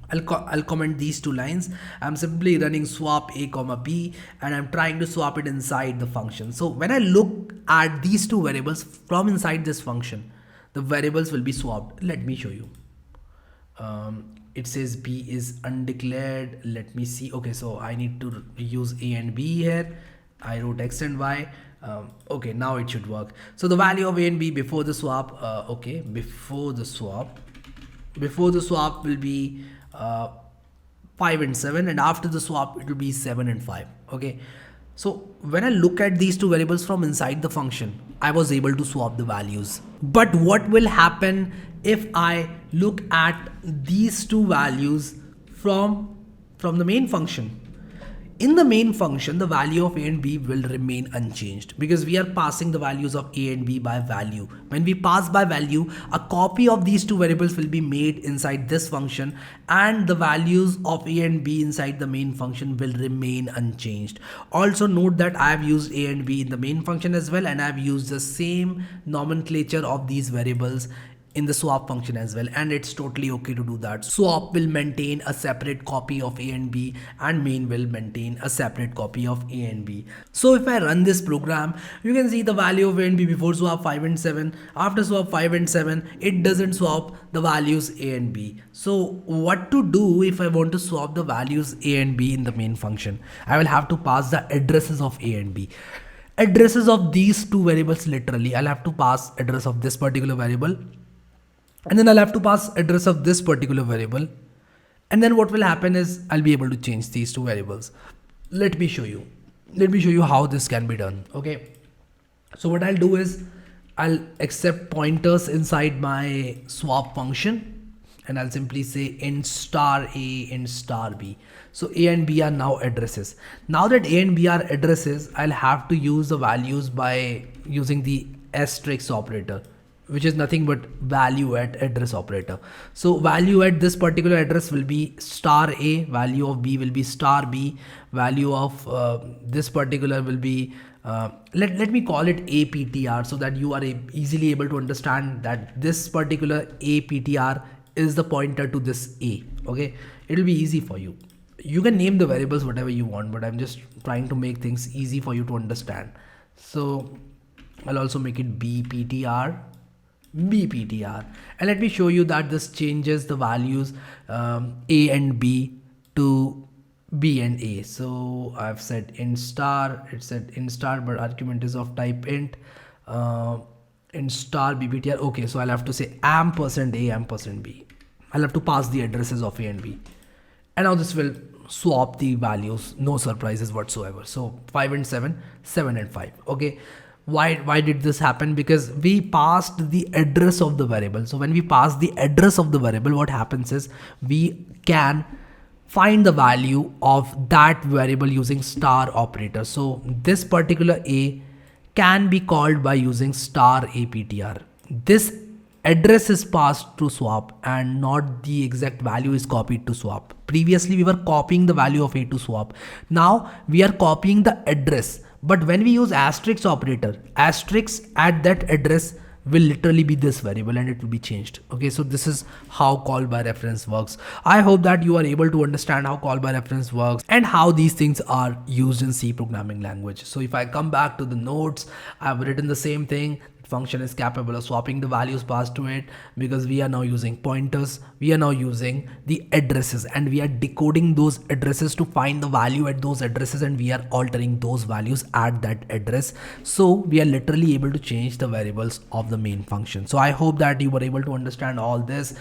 I'll comment these two lines. I'm simply running swap a comma b and I'm trying to swap it inside the function. So when I look at these two variables from inside this function, the variables will be swapped. Let me show you. It says b is undeclared. Let me see. Okay, so I need to use a and b here. I wrote x and y. Okay, now it should work. So the value of a and b before the swap, before the swap will be 5 and 7, and after the swap it will be 7 and 5. Okay, so when I look at these two variables from inside the function, I was able to swap the values. But what will happen if I look at these two values from the main function? In the main function, the value of a and b will remain unchanged because we are passing the values of a and b by value. When we pass by value, a copy of these two variables will be made inside this function and the values of a and b inside the main function will remain unchanged. Also note that I have used a and b in the main function as well, and I have used the same nomenclature of these variables in the swap function as well, and it's totally okay to do that. Swap will maintain a separate copy of a and b and main will maintain a separate copy of a and b. So if I run this program, you can see the value of a and b before swap 5 and 7, after swap 5 and 7, it doesn't swap the values a and b. So what to do if I want to swap the values a and b in the main function? I will have to pass the addresses of a and b. Addresses of these two variables, literally I'll have to pass address of this particular variable, and then I'll have to pass address of this particular variable. And then what will happen is I'll be able to change these two variables. Let me show you how this can be done. Okay. So what I'll do is I'll accept pointers inside my swap function and I'll simply say int star a, int star b. So a and b are now addresses. Now that a and b are addresses, I'll have to use the values by using the asterisk operator, which is nothing but value at address operator. So value at this particular address will be star a, value of b will be star b, value of this particular will be let me call it aptr, so that you are easily able to understand that this particular aptr is the pointer to this a. Okay, it will be easy for you. You can name the variables whatever you want, but I'm just trying to make things easy for you to understand. So I'll also make it bptr, and let me show you that this changes the values a and b to b and a. So I've said int star, it said int star, but argument is of type int star bptr. Okay, so I'll have to say ampersand a ampersand b. I'll have to pass the addresses of a and b, and now this will swap the values, no surprises whatsoever. So 5 and 7, 7 and 5. Okay, why did this happen? Because we passed the address of the variable. So when we pass the address of the variable, what happens is we can find the value of that variable using star operator. So this particular a can be called by using star aptr. This address is passed to swap and not the exact value is copied to swap. Previously we were copying the value of a to swap. Now we are copying the address. But when we use asterisk operator, asterisk at that address will literally be this variable and it will be changed. Okay, so this is how call by reference works. I hope that you are able to understand how call by reference works and how these things are used in C programming language. So if I come back to the notes, I've written the same thing. function is capable of swapping the values passed to it, because we are now using pointers, we are now using the addresses, and we are decoding those addresses to find the value at those addresses, and we are altering those values at that address. So we are literally able to change the variables of the main function. So I hope that you were able to understand all this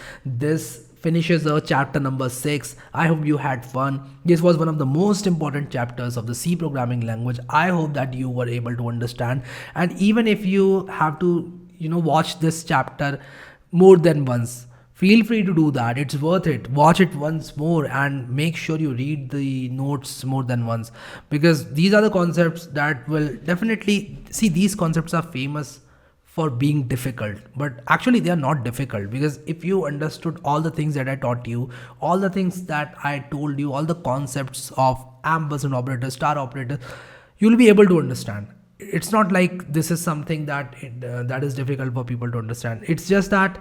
finishes our chapter number 6. I hope you had fun. This was one of the most important chapters of the C programming language. I hope that you were able to understand, and even if you have to watch this chapter more than once, feel free to do that. It's worth it. Watch it once more and make sure you read the notes more than once, because these are the concepts that will definitely see. These concepts are famous for being difficult, but actually they are not difficult, because if you understood all the things that I taught you, all the things that I told you, all the concepts of ampersand operator, star operator, you'll be able to understand. It's not like this is something that is difficult for people to understand. It's just that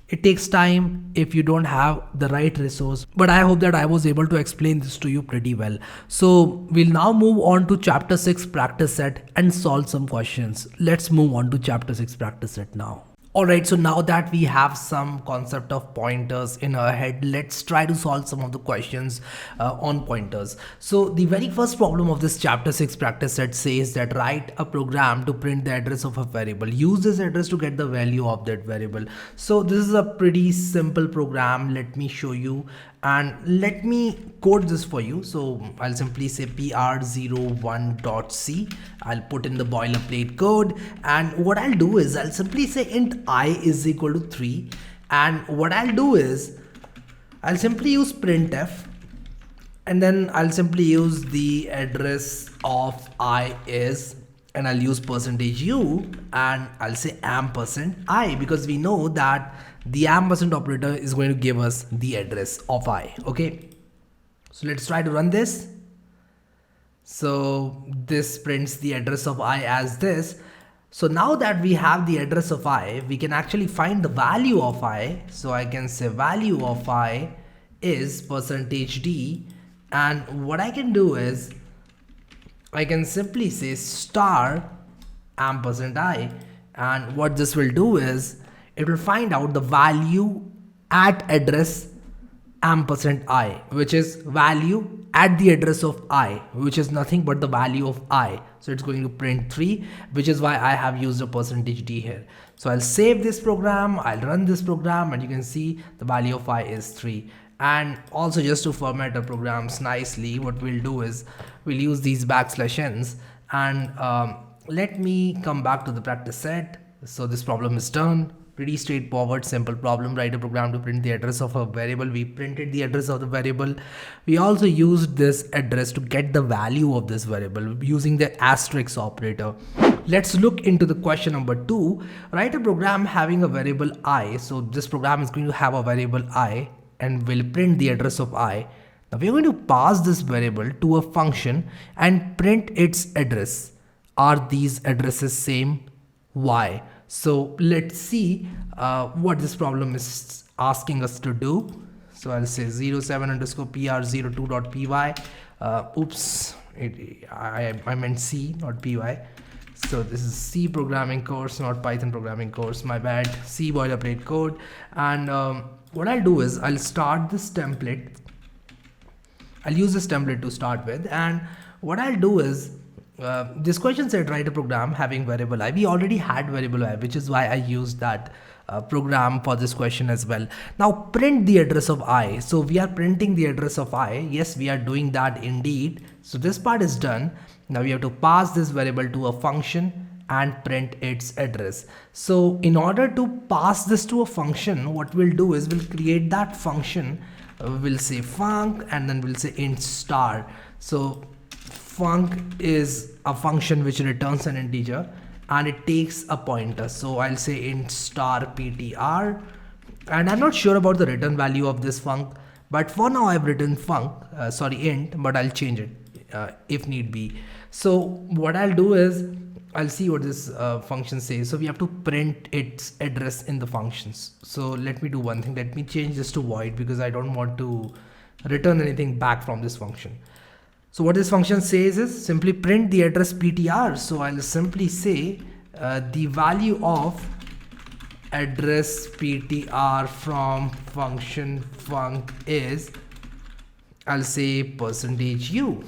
it takes time if you don't have the right resource. But I hope that I was able to explain this to you pretty well. So we'll now move on to chapter 6 practice set and solve some questions. Let's move on to chapter 6 practice set now. Alright, so now that we have some concept of pointers in our head, let's try to solve some of the questions on pointers. So the very first problem of this chapter 6 practice set says that write a program to print the address of a variable. Use this address to get the value of that variable. So this is a pretty simple program. Let me show you, and let me code this for you. So I'll simply say pr01.c. I'll put in the boilerplate code, and what I'll do is I'll simply say int I is equal to 3, and what I'll do is I'll simply use printf, and then I'll simply use the address of I is, and I'll use %u, and I'll say ampersand I, because we know that the ampersand operator is going to give us the address of I. Okay, so let's try to run this. So this prints the address of I as this. So now that we have the address of I, we can actually find the value of I. So I can say value of I is %d, and what I can do is I can simply say star ampersand I, and what this will do is it will find out the value at address ampersand I, which is value at the address of I, which is nothing but the value of I. So it's going to print 3, which is why I have used a %d here. So I'll save this program, I'll run this program, and you can see the value of I is 3. And also, just to format our programs nicely, what we'll do is we'll use these \n's, and let me come back to the practice set. So this problem is done. Pretty straightforward, simple problem. Write a program to print the address of a variable. We printed the address of the variable. We also used this address to get the value of this variable using the asterisk operator. Let's look into the question number 2. Write a program having a variable I. So this program is going to have a variable I and will print the address of I. Now we're going to pass this variable to a function and print its address. Are these addresses same? Why? So let's see what this problem is asking us to do. So I'll say 07_pr02.py. Oops, I meant C, not py. So this is C programming course, not Python programming course. My bad. C boilerplate code. And what I'll do is I'll start this template. I'll use this template to start with. And what I'll do is this question said write a program having variable I. We already had variable I, which is why I used that program for this question as well. Now print the address of I. So we are printing the address of I. Yes, we are doing that indeed. So this part is done. Now we have to pass this variable to a function and print its address. So in order to pass this to a function, what we'll do is we'll create that function. We'll say func, and then we'll say int star. So func is a function which returns an integer and it takes a pointer. So I'll say int star ptr, and I'm not sure about the return value of this func, but for now I've written int, but I'll change it if need be. So what I'll do is I'll see what this function says. So we have to print its address in the functions. So let me do one thing. Let me change this to void because I don't want to return anything back from this function. So what this function says is simply print the address ptr. So I'll simply say the value of address ptr from function func is, I'll say percentage %u,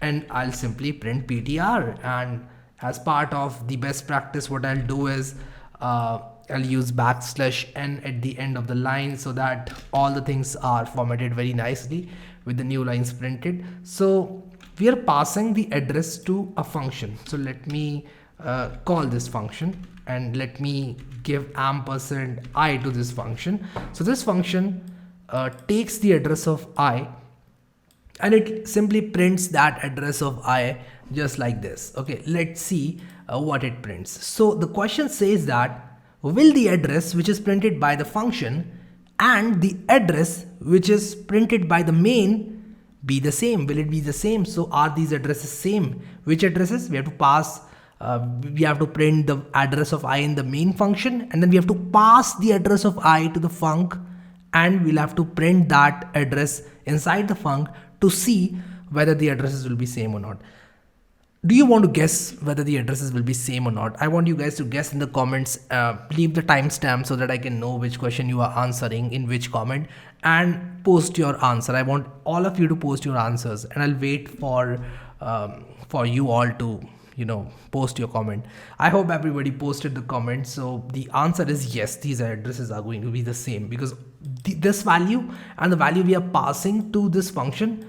and I'll simply print ptr. And as part of the best practice, what I'll do is I'll use \n at the end of the line so that all the things are formatted very nicely with the new lines printed. So we are passing the address to a function. So let me call this function and let me give %i to this function. So this function takes the address of I and it simply prints that address of I just like this. Okay, let's see what it prints. So the question says that will the address which is printed by the function and the address which is printed by the main be the same? Will it be the same? So are these addresses same? Which addresses? We have to pass, we have to print the address of I in the main function, and then we have to pass the address of I to the func, and we'll have to print that address inside the func to see whether the addresses will be same or not. Do you want to guess whether the addresses will be same or not? I want you guys to guess in the comments. Leave the timestamp so that I can know which question you are answering in which comment, and post your answer. I want all of you to post your answers, and I'll wait for you all to post your comment. I hope everybody posted the comment. So the answer is yes, these addresses are going to be the same, because this value and the value we are passing to this function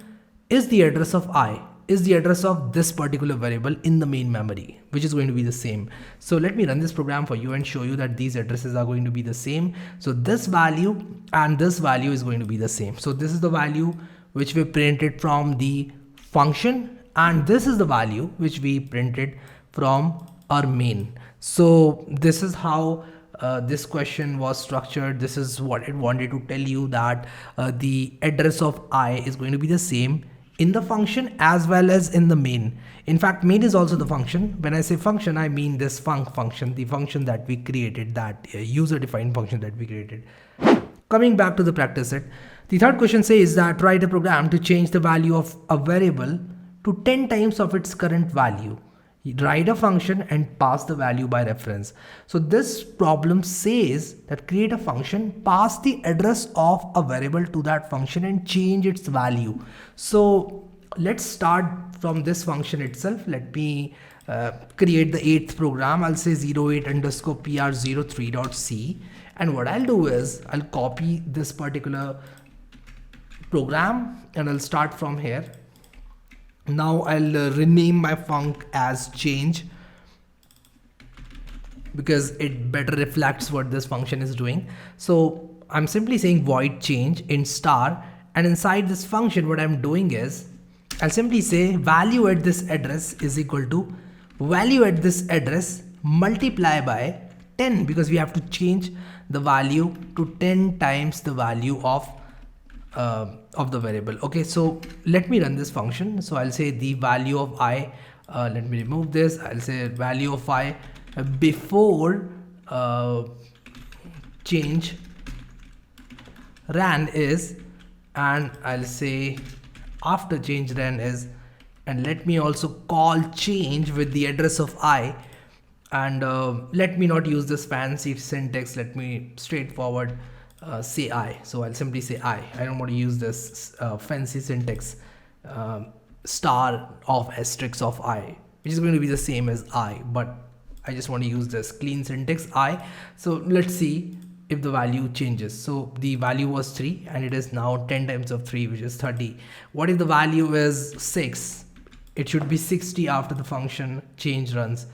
is the address of I, is the address of this particular variable in the main memory, which is going to be the same. So let me run this program for you and show you that these addresses are going to be the same. So this value and this value is going to be the same. So this is the value which we printed from the function, and this is the value which we printed from our main. So this is how this question was structured. This is what it wanted to tell you, that the address of I is going to be the same in the function as well as in the main. In fact, main is also the function. When I say function, I mean this func function, the function that we created, that user defined function that we created. Coming back to the practice set, the third question says that write a program to change the value of a variable to 10 times of its current value. Write a function and pass the value by reference. So this problem says that create a function, pass the address of a variable to that function and change its value. So let's start from this function itself. Let me create the 8th program. I'll say 08_pr03.c, and what I'll do is I'll copy this particular program and I'll start from here. Now I'll rename my func as change, because it better reflects what this function is doing. So I'm simply saying void change in star, and inside this function what I'm doing is I'll simply say value at this address is equal to value at this address multiply by 10, because we have to change the value to 10 times the value of the variable. Okay, so let me run this function. So I'll say the value of I, let me remove this. I'll say value of I before change ran is, and I'll say after change ran is, and let me also call change with the address of I, and let me not use this fancy syntax. Let me straightforward say I. So I'll simply say I don't want to use this fancy syntax star of asterisk of I, which is going to be the same as I, but I just want to use this clean syntax I. So let's see if the value changes. So the value was 3 and it is now 10 times of 3, which is 30. What if the value is 6? It should be 60 after the function change runs.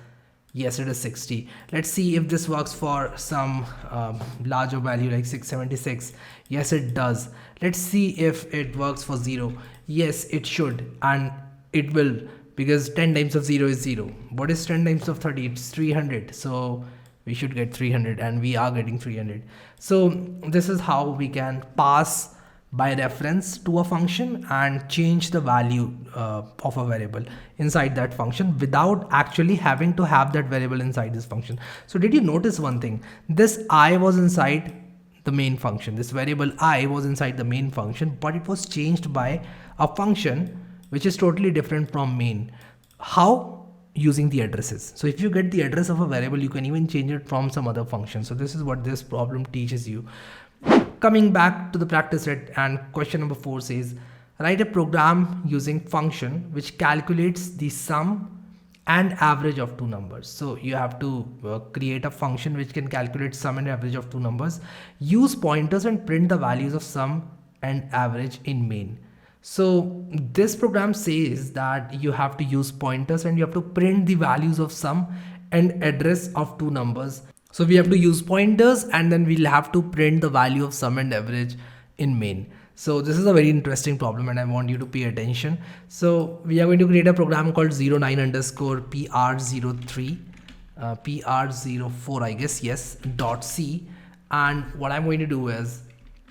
Yes, it is 60. Let's see if this works for some larger value like 676. Yes, it does. Let's see if it works for 0. Yes, it should, and it will, because 10 times of 0 is 0. What is 10 times of 30? It's 300. So we should get 300, and we are getting 300. So this is how we can pass by reference to a function and change the value of a variable inside that function without actually having to have that variable inside this function. So did you notice one thing? This I was inside the main function. This variable I was inside the main function, but it was changed by a function which is totally different from main. How? using the addresses. So if you get the address of a variable, you can even change it from some other function. So this is what this problem teaches you. Coming back to the practice set, and question number 4 says, write a program using function which calculates the sum and average of two numbers. So you have to create a function which can calculate sum and average of two numbers. Use pointers and print the values of sum and average in main. So this program says that you have to use pointers and you have to print the values of sum and address of two numbers. So we have to use pointers and then we'll have to print the value of sum and average in main. So this is a very interesting problem and I want you to pay attention. So we are going to create a program called 09 underscore PR03, PR04, I guess, yes, dot C. And what I'm going to do is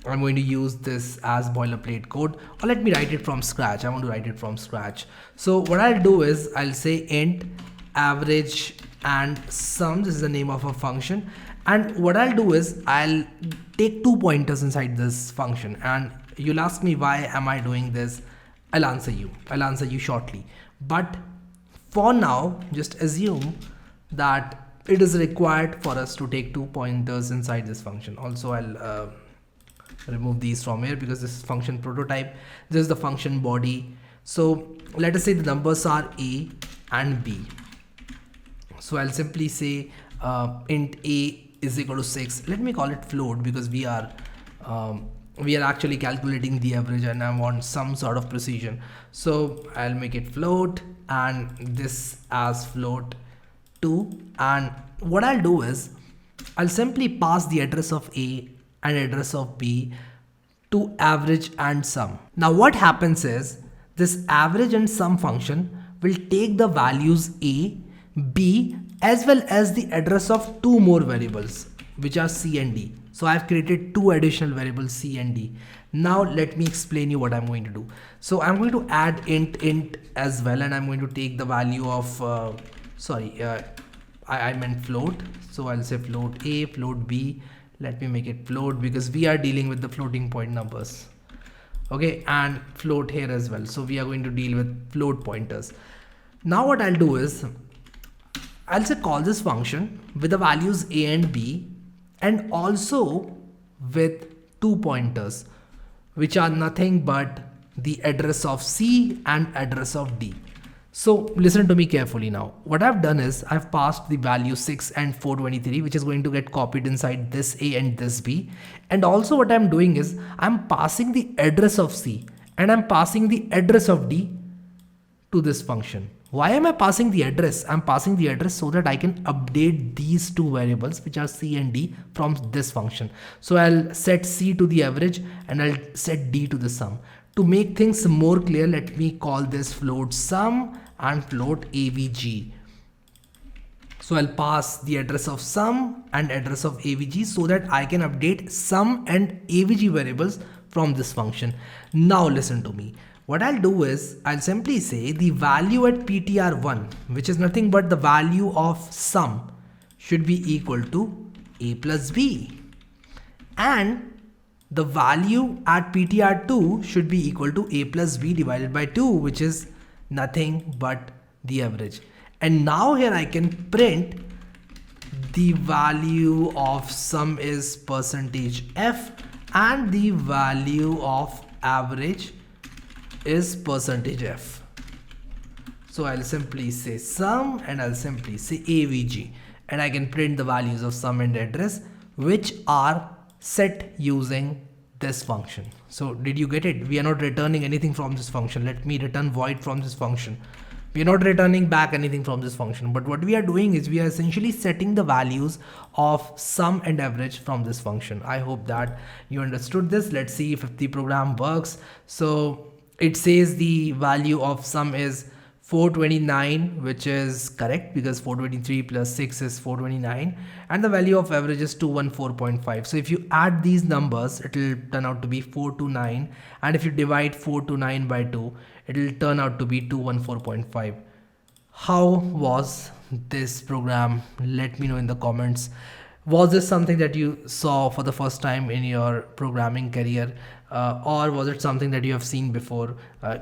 I'm going to use this as boilerplate code, or let me write it from scratch. I want to write it from scratch. So what I'll do is I'll say int average and sum. This is the name of a function. And what I'll do is I'll take two pointers inside this function, and you'll ask me why am I doing this. I'll answer you shortly. But for now, just assume that it is required for us to take two pointers inside this function. Also, I'll remove these from here because this is function prototype. This is the function body. So let us say the numbers are a and b. So I'll simply say int a is equal to 6. Let me call it float because we are actually calculating the average and I want some sort of precision. So I'll make it float and this as float 2. And what I'll do is I'll simply pass the address of a and address of b to average and sum. Now what happens is this average and sum function will take the values a, b as well as the address of two more variables which are c and d. So I've created two additional variables c and d. Now let me explain you what I'm going to do. So I'm going to add int as well, and I'm going to take the value of I meant float. So I'll say float a, float b. Let me make it float because we are dealing with the floating point numbers. Okay, and float here as well. So we are going to deal with float pointers. Now what I'll do is I'll say call this function with the values a and b and also with two pointers which are nothing but the address of c and address of d. So listen to me carefully now. What I've done is I've passed the value 6 and 423, which is going to get copied inside this a and this b. And also what I'm doing is I'm passing the address of c and I'm passing the address of d to this function. Why am I passing the address? I'm passing the address so that I can update these two variables which are c and d from this function. So I'll set c to the average and I'll set d to the sum. To make things more clear, let me call this float sum and float avg. So I'll pass the address of sum and address of avg so that I can update sum and avg variables from this function. Now listen to me. What I'll do is I'll simply say the value at ptr1, which is nothing but the value of sum, should be equal to a plus b, and the value at ptr2 should be equal to a plus b divided by 2, which is nothing but the average. And now here I can print the value of sum is percentage f and the value of average is percentage f. So I'll simply say sum and I'll simply say avg, and I can print the values of sum and address which are set using this function. So did you get it? We are not returning anything from this function. Let me return void from this function. We are not returning back anything from this function, but what we are doing is we are essentially setting the values of sum and average from this function. I hope that you understood this. Let's see if the program works. So it says the value of sum is 429, which is correct because 423 plus 6 is 429, and the value of average is 214.5. So if you add these numbers, it will turn out to be 429, and if you divide 429 by 2, it will turn out to be 214.5. How was this program? Let me know in the comments. Was this something that you saw for the first time in your programming career, or was it something that you have seen before?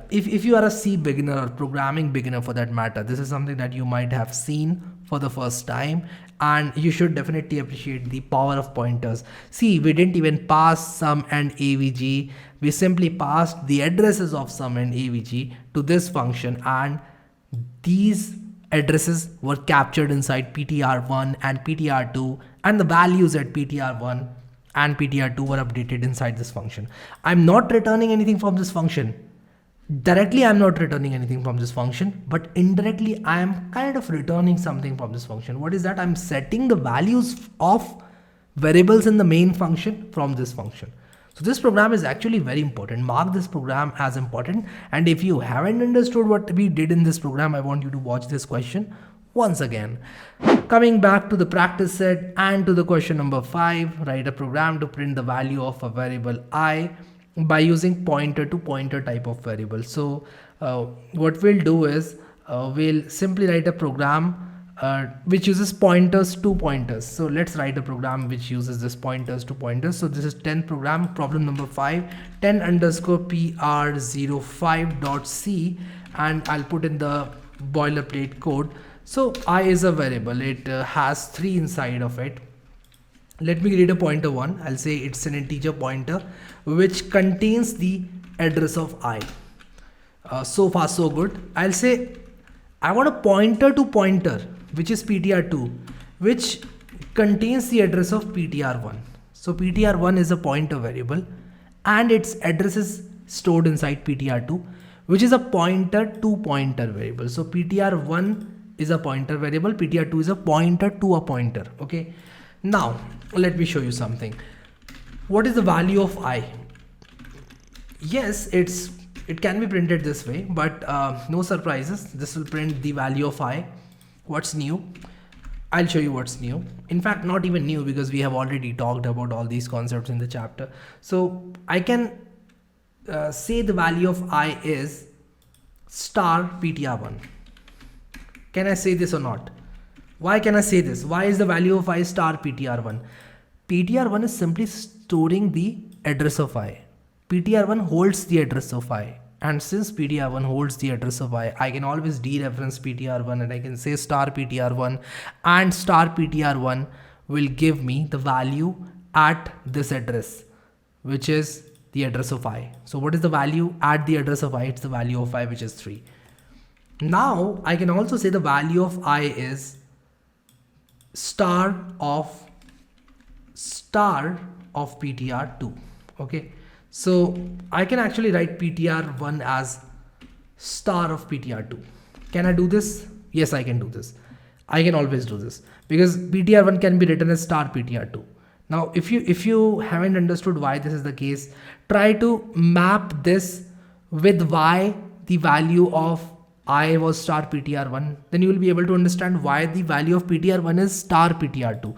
If you are a C beginner or programming beginner for that matter, this is something that you might have seen for the first time, and you should definitely appreciate the power of pointers. See, we didn't even pass sum and avg, we simply passed the addresses of sum and avg to this function, and these addresses were captured inside ptr1 and ptr2, and the values at ptr1 and ptr2 were updated inside this function. I'm not returning anything from this function. Directly I'm not returning anything from this function, but indirectly I am kind of returning something from this function. What is that? I'm setting the values of variables in the main function from this function. So this program is actually very important. Mark this program as important. And if you haven't understood what we did in this program, I want you to watch this question once again. Coming back to the practice set and to the question number 5, write a program to print the value of a variable I by using pointer to pointer type of variable. So what we'll do is we'll simply write a program which uses pointers to pointers. So let's write a program which uses this pointers to pointers. So this is 10 program, problem number 5, 10 underscore pr05.c, and I'll put in the boilerplate code. So I is a variable, it has 3 inside of it. Let me create a pointer 1. I'll say it's an integer pointer which contains the address of I. So far so good. I'll say I want a pointer to pointer which is ptr2, which contains the address of ptr1. So ptr1 is a pointer variable and its address is stored inside ptr2, which is a pointer to pointer variable. So ptr1 is a pointer variable, ptr2 is a pointer to a pointer. Okay, now let me show you something. What is the value of I? Yes, it can be printed this way, but no surprises, this will print the value of I. What's new? I'll show you what's new. In fact, not even new, because we have already talked about all these concepts in the chapter. So I can say the value of I is star ptr1. Can I say this or not? Why can I say this? Why is the value of I star ptr1? ptr1 is simply storing the address of I. ptr1 holds the address of I. And since ptr1 holds the address of I can always dereference ptr1 and I can say star ptr1, and star ptr1 will give me the value at this address, which is the address of I. So what is the value at the address of I? It's the value of I, which is 3. Now I can also say the value of I is star of ptr2. Okay. So I can actually write ptr1 as star of ptr2. Can I do this? Yes, I can do this. I can always do this because ptr1 can be written as star ptr2. Now, if you haven't understood why this is the case, try to map this with why the value of I was star ptr1. Then you will be able to understand why the value of ptr1 is star ptr2.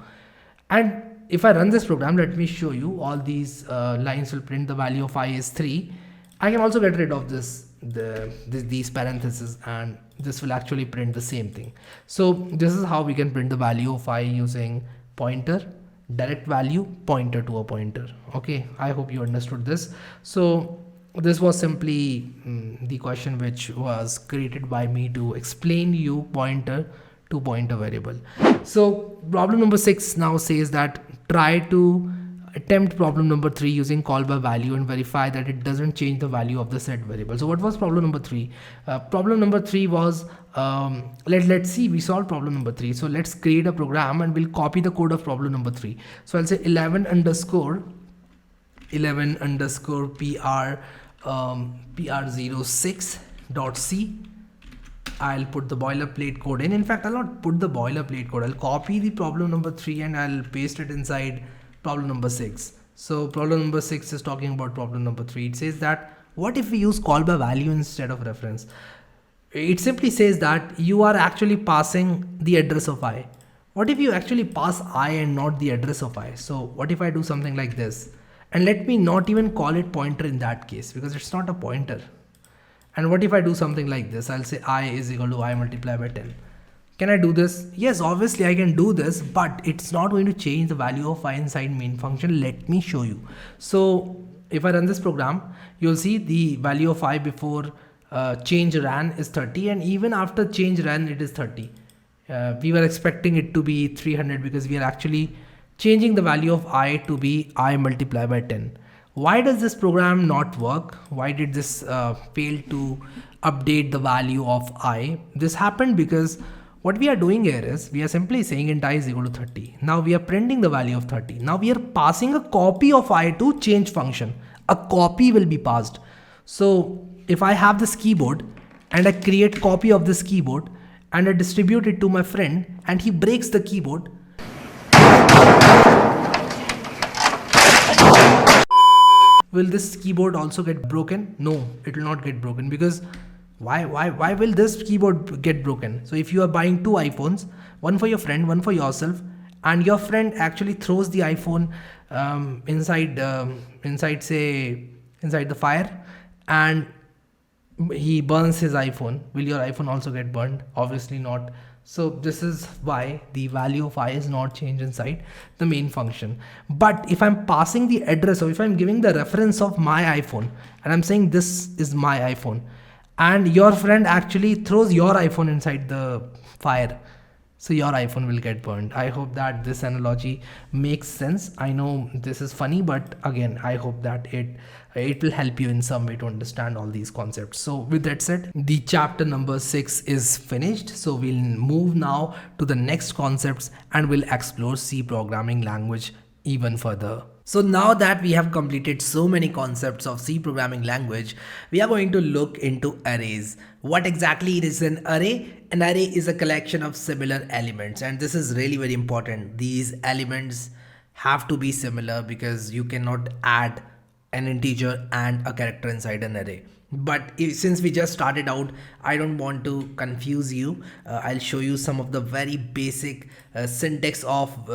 And if I run this program, let me show you, all these lines will print the value of I is 3. I can also get rid of these parentheses, and this will actually print the same thing. So this is how we can print the value of I using pointer, direct value, pointer to a pointer. Okay, I hope you understood this. So this was simply the question which was created by me to explain you pointer to pointer variable. So problem number 6 now says that try to attempt problem number 3 using call by value and verify that it doesn't change the value of the set variable. So what was problem number 3? Problem number 3 was, let's see, we solved problem number 3. So let's create a program and we'll copy the code of problem number 3. So I'll say 11 underscore pr06.c. I'll put the boilerplate code in. In fact, I'll not put the boilerplate code. I'll copy the problem number 3 and I'll paste it inside problem number 6. So problem number 6 is talking about problem number 3. It says that what if we use call by value instead of reference? It simply says that you are actually passing the address of I. What if you actually pass I and not the address of I? So what if I do something like this? And let me not even call it pointer in that case, because it's not a pointer. And what if I do something like this? I'll say I is equal to I multiplied by 10. Can I do this? Yes, obviously I can do this, but it's not going to change the value of I inside main function. Let me show you. So if I run this program, you'll see the value of I before change ran is 30, and even after change ran it is 30. We were expecting it to be 300 because we are actually changing the value of I to be I multiplied by 10. Why does this program not work? Why did this fail to update the value of I? This happened because what we are doing here is we are simply saying int I is equal to 30. Now we are printing the value of 30. Now we are passing a copy of I to change function. A copy will be passed. So if I have this keyboard and I create copy of this keyboard and I distribute it to my friend and he breaks the keyboard, will this keyboard also get broken? No, it will not get broken because why will this keyboard get broken? So if you are buying two iPhones, one for your friend, one for yourself, and your friend actually throws the iPhone inside the fire, and he burns his iPhone, will your iPhone also get burned? Obviously not. So this is why the value of I is not changed inside the main function. But if I'm passing the address, or if I'm giving the reference of my iPhone and I'm saying this is my iPhone, and your friend actually throws your iPhone inside the fire, so your iPhone will get burned. I hope that this analogy makes sense. I know this is funny, but again, I hope that it will help you in some way to understand all these concepts. So with that said, the chapter number 6 is finished. So we'll move now to the next concepts and we'll explore C programming language even further. So now that we have completed so many concepts of C programming language, we are going to look into arrays. What exactly is an array? An array is a collection of similar elements, and this is really very important. These elements have to be similar because you cannot add an integer and a character inside an array. But since we just started out, I don't want to confuse you. I'll show you some of the very basic syntax of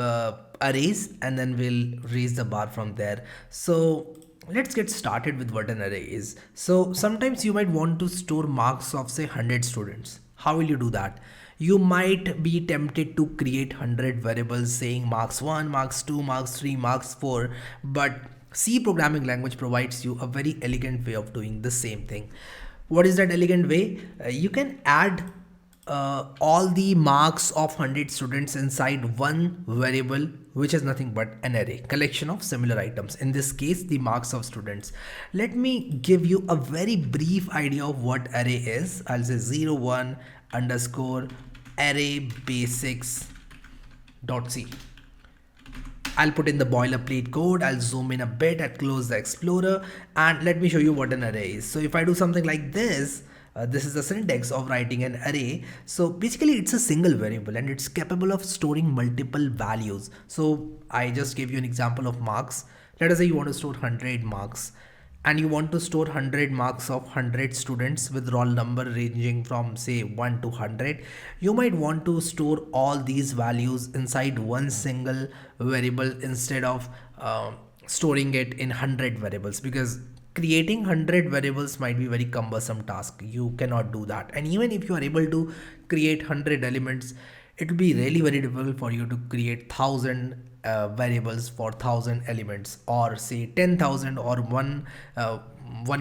arrays, and then we'll raise the bar from there. So let's get started with what an array is. So sometimes you might want to store marks of say 100 students. How will you do that? You might be tempted to create 100 variables saying marks 1, marks 2, marks 3, marks 4, but C programming language provides you a very elegant way of doing the same thing. What is that elegant way? You can add all the marks of 100 students inside one variable, which is nothing but an array, collection of similar items. In this case, the marks of students. Let me give you a very brief idea of what array is. I'll say 01 underscore array basics dot C. I'll put in the boilerplate code, I'll zoom in a bit, I'll close the explorer, and let me show you what an array is. So if I do something like this, this is the syntax of writing an array. So basically it's a single variable and it's capable of storing multiple values. So I just gave you an example of marks. Let us say you want to store 100 marks, and you want to store 100 marks of 100 students with roll number ranging from say 1 to 100. You might want to store all these values inside one single variable instead of storing it in 100 variables, because creating 100 variables might be very cumbersome task. You cannot do that, and even if you are able to create 100 elements, it will be really very difficult for you to create 1000 variables for 1000 elements, or say 10,000 or 1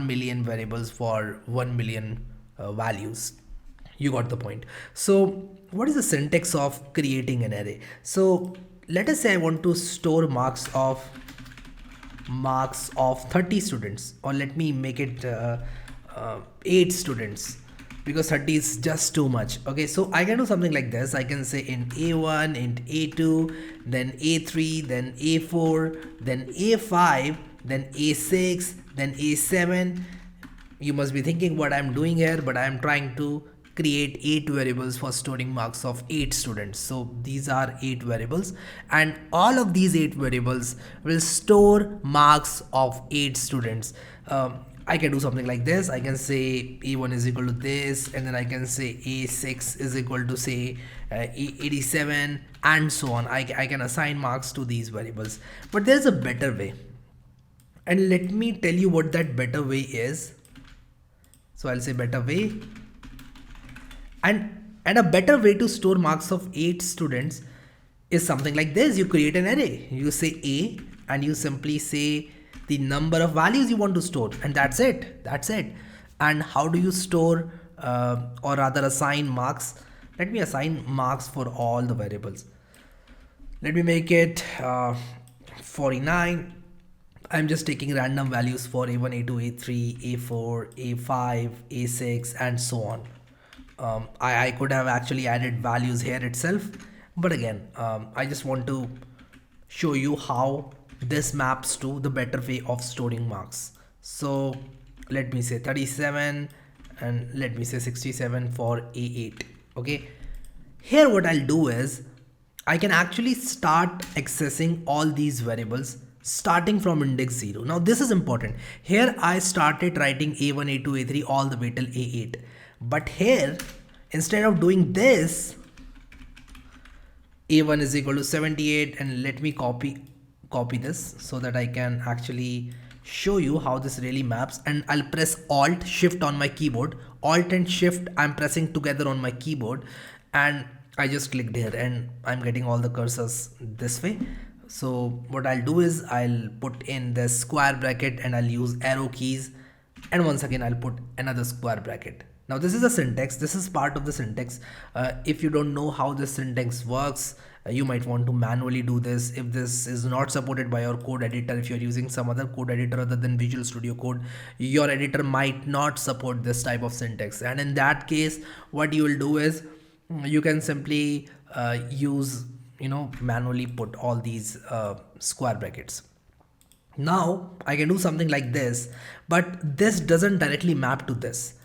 million variables for 1 million values. You got the point. So what is the syntax of creating an array? So let us say I want to store marks of 30 students, or let me make it 8 students, because 30 is just too much. Okay, so I can do something like this. I can say int a1, int a2, then a3, then a4, then a5, then a6, then a7. You must be thinking what I'm doing here, but I'm trying to create 8 variables for storing marks of 8 students. So these are 8 variables, and all of these 8 variables will store marks of 8 students. I can do something like this. I can say a1 is equal to this, and then I can say a6 is equal to say 87, and so on. I can assign marks to these variables, but there's a better way, and let me tell you what that better way is. So I'll say better way, and And a better way to store marks of 8 students is something like this. You create an array. You say A and you simply say the number of values you want to store, and that's it. That's it. And how do you store or rather assign marks? Let me assign marks for all the variables. Let me make it 49. I'm just taking random values for A1, A2, A3, A4, A5, A6, and so on. I could have actually added values here itself, but again, I just want to show you how this maps to the better way of storing marks. So let me say 37 and let me say 67 for A8. Okay, here what I'll do is I can actually start accessing all these variables starting from index 0. Now this is important. Here I started writing A1, A2, A3 all the way till A8. But here, instead of doing this, A1 is equal to 78, and let me copy this so that I can actually show you how this really maps. And I'll press Alt Shift on my keyboard. Alt and Shift I'm pressing together on my keyboard, and I just clicked here and I'm getting all the cursors this way. So what I'll do is I'll put in the square bracket and I'll use arrow keys, and once again I'll put another square bracket. Now this is a syntax. This is part of the syntax. If you don't know how this syntax works, you might want to manually do this. If this is not supported by your code editor, if you're using some other code editor other than Visual Studio Code, your editor might not support this type of syntax. And in that case, what you will do is you can simply use, manually put all these square brackets. Now I can do something like this, but this doesn't directly map to this.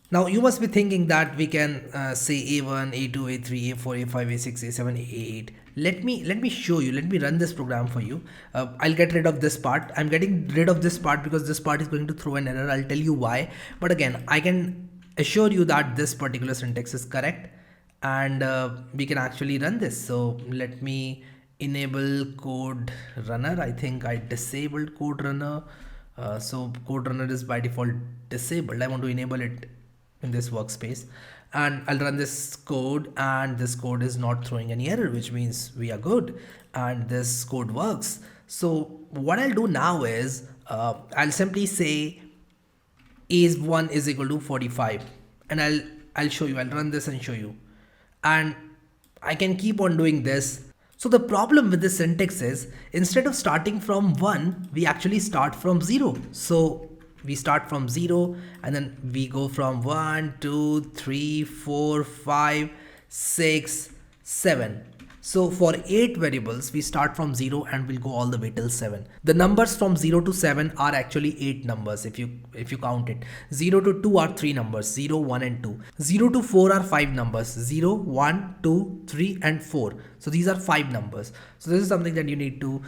Now you must be thinking that we can say A1, A2, A3, A4, A5, A6, A7, A8. Let me show you. Let me run this program for you. I'll get rid of this part. I'm getting rid of this part because this part is going to throw an error. I'll tell you why. But again, I can assure you that this particular syntax is correct, and we can actually run this. So let me enable code runner. I think I disabled code runner. So code runner is by default disabled. I want to enable it in this workspace, and I'll run this code, and this code is not throwing any error, which means we are good and this code works. So what I'll do now is I'll simply say A1 is equal to 45, and I'll show you. I'll run this and show you, and I can keep on doing this. So the problem with this syntax is instead of starting from 1, we actually start from 0. So we start from 0 and then we go from 1, 2, 3, 4, 5, 6, 7. So for 8 variables, we start from 0 and we'll go all the way till 7. The numbers from 0 to 7 are actually 8 numbers if you count it. 0 to 2 are 3 numbers, 0, 1 and 2. 0 to 4 are 5 numbers, 0, 1, 2, 3 and 4. So these are 5 numbers. So this is something that you need to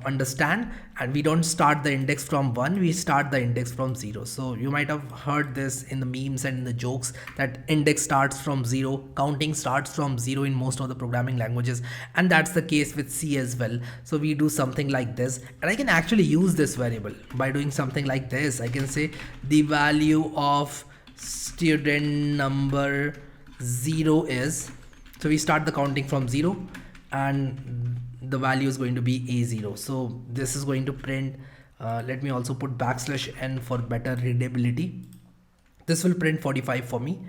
understand, and we don't start the index from 1, we start the index from 0. So you might have heard this in the memes and in the jokes that index starts from 0, counting starts from 0 in most of the programming languages, and that's the case with C as well. So we do something like this, and I can actually use this variable by doing something like this. I can say the value of student number 0 is, so we start the counting from 0 and the value is going to be A0. So this is going to print, let me also put \n for better readability. This will print 45 for me,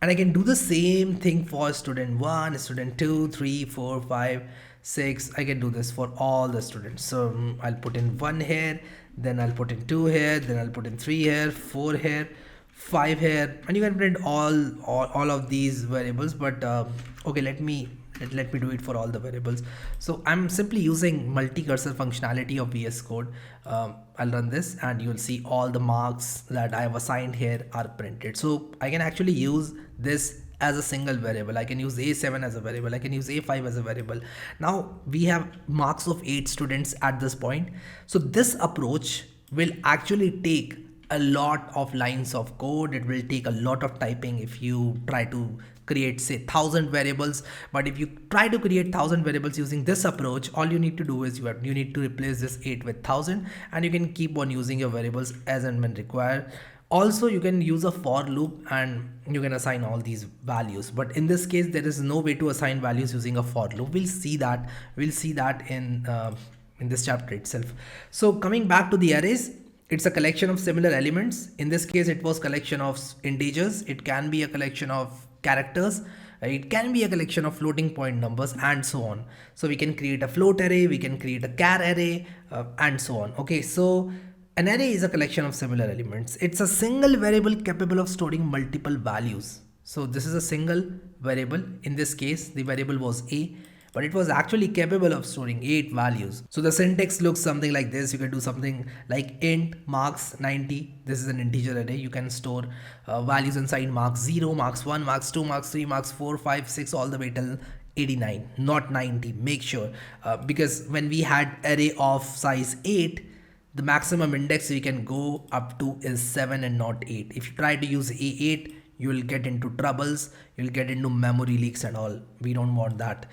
and I can do the same thing for student 1, student 2, 3, 4, 5, 6. I can do this for all the students. So I'll put in 1 here, then I'll put in 2 here, then I'll put in 3 here, 4 here, 5 here, and you can print all of these variables. But okay, let me do it for all the variables. So I'm simply using multi-cursor functionality of VS Code. I'll run this and you'll see all the marks that I have assigned here are printed. So I can actually use this as a single variable. I can use A7 as a variable. I can use A5 as a variable. Now we have marks of 8 students at this point. So this approach will actually take a lot of lines of code. It will take a lot of typing if you try to create say 1000 variables. But if you try to create 1000 variables using this approach, all you need to do is you need to replace this 8 with 1000, and you can keep on using your variables as and when required. Also, you can use a for loop and you can assign all these values, but in this case there is no way to assign values using a for loop. We'll see that in this chapter itself. So coming back to the arrays, it's a collection of similar elements. In this case it was collection of integers, it can be a collection of characters, it can be a collection of floating point numbers, and so on. So we can create a float array, we can create a char array, and so on. Okay, so an array is a collection of similar elements. It's a single variable capable of storing multiple values. So this is a single variable. In this case, the variable was a, but it was actually capable of storing 8 values. So the syntax looks something like this. You can do something like int marks 90. This is an integer array. You can store values inside marks 0, marks 1, marks 2, marks 3, marks 4, 5, 6, all the way till 89, not 90. Make sure, because when we had array of size 8, the maximum index we can go up to is 7 and not 8. If you try to use A8, you will get into troubles, you'll get into memory leaks and all. We don't want that.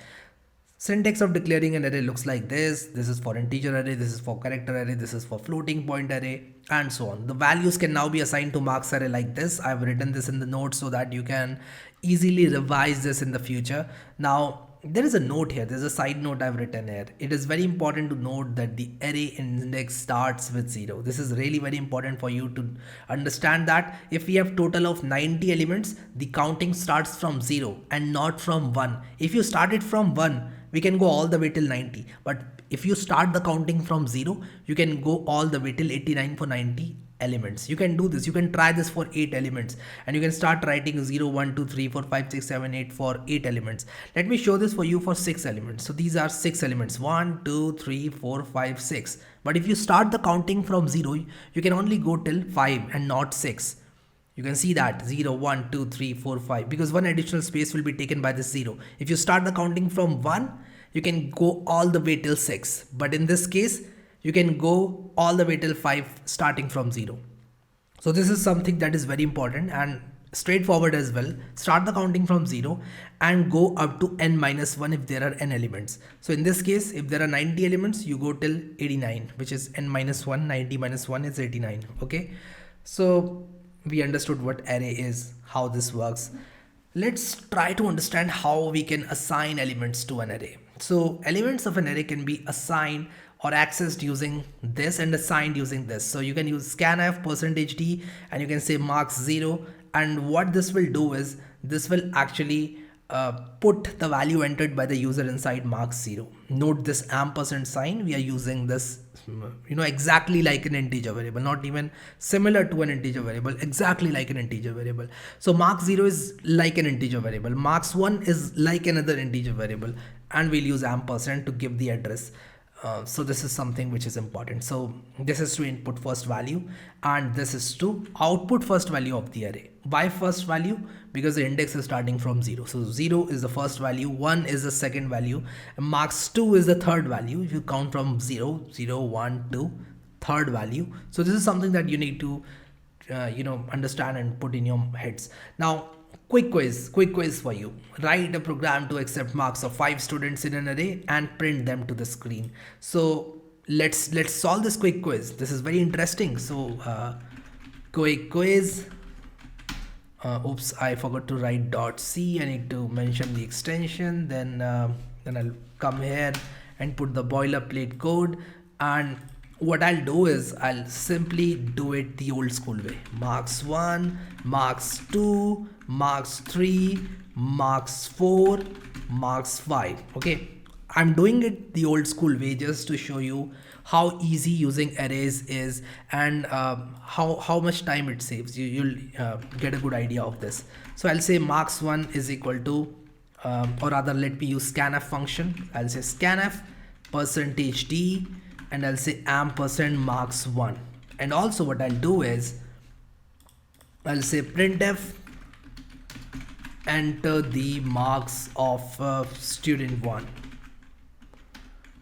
Syntax of declaring an array looks like this. This is for integer array, this is for character array, this is for floating point array, and so on. The values can now be assigned to marks array like this. I've written this in the notes so that you can easily revise this in the future. Now, there is a note here, there's a side note I've written here. It is very important to note that the array index starts with 0. This is really very important for you to understand that if we have total of 90 elements, the counting starts from 0 and not from 1. If you start it from 1, we can go all the way till 90. But if you start the counting from 0, you can go all the way till 89 for 90 elements. You can do this. You can try this for 8 elements and you can start writing 0, 1, 2, 3, 4, 5, 6, 7, 8 for 8 elements. Let me show this for you for 6 elements. So these are 6 elements, 1, 2, 3, 4, 5, 6. But if you start the counting from 0, you can only go till 5 and not 6. You can see that 0, 1, 2, 3, 4, 5, because one additional space will be taken by this 0. If you start the counting from 1, you can go all the way till 6. But in this case, you can go all the way till 5 starting from 0. So this is something that is very important and straightforward as well. Start the counting from 0 and go up to n minus 1 if there are n elements. So in this case, if there are 90 elements, you go till 89, which is n minus 1. 90 minus 1 is 89. Okay. So we understood what array is, how this works. Let's try to understand how we can assign elements to an array. So elements of an array can be assigned or accessed using this and assigned using this. So you can use scanf %d and you can say marks 0, and what this will do is this will actually put the value entered by the user inside marks 0. Note this ampersand sign, we are using this exactly like an integer variable, not even similar to an integer variable, exactly like an integer variable. So marks 0 is like an integer variable, marks 1 is like another integer variable, and we'll use ampersand to give the address. So this is something which is important. So this is to input first value and this is to output first value of the array. Why first value? Because the index is starting from 0. So 0 is the first value, 1 is the second value, and marks 2 is the third value. If you count from 0, 0, 1, 2, third value. So this is something that you need to understand and put in your heads. Now, quick quiz for you. Write a program to accept marks of 5 students in an array and print them to the screen. So let's solve this quick quiz. This is very interesting. So quick quiz. Oops, I forgot to write .c. I need to mention the extension. Then I'll come here and put the boilerplate code, and what I'll do is I'll simply do it the old school way. Marks 1, marks 2, marks 3, marks 4, marks 5. Okay, I'm doing it the old school way just to show you how easy using arrays is and how much time it saves. You'll get a good idea of this. So I'll say marks 1 is equal to, or rather let me use scanf function. I'll say scanf %d and I'll say ampersand marks 1. And also what I'll do is I'll say printf enter the marks of student 1.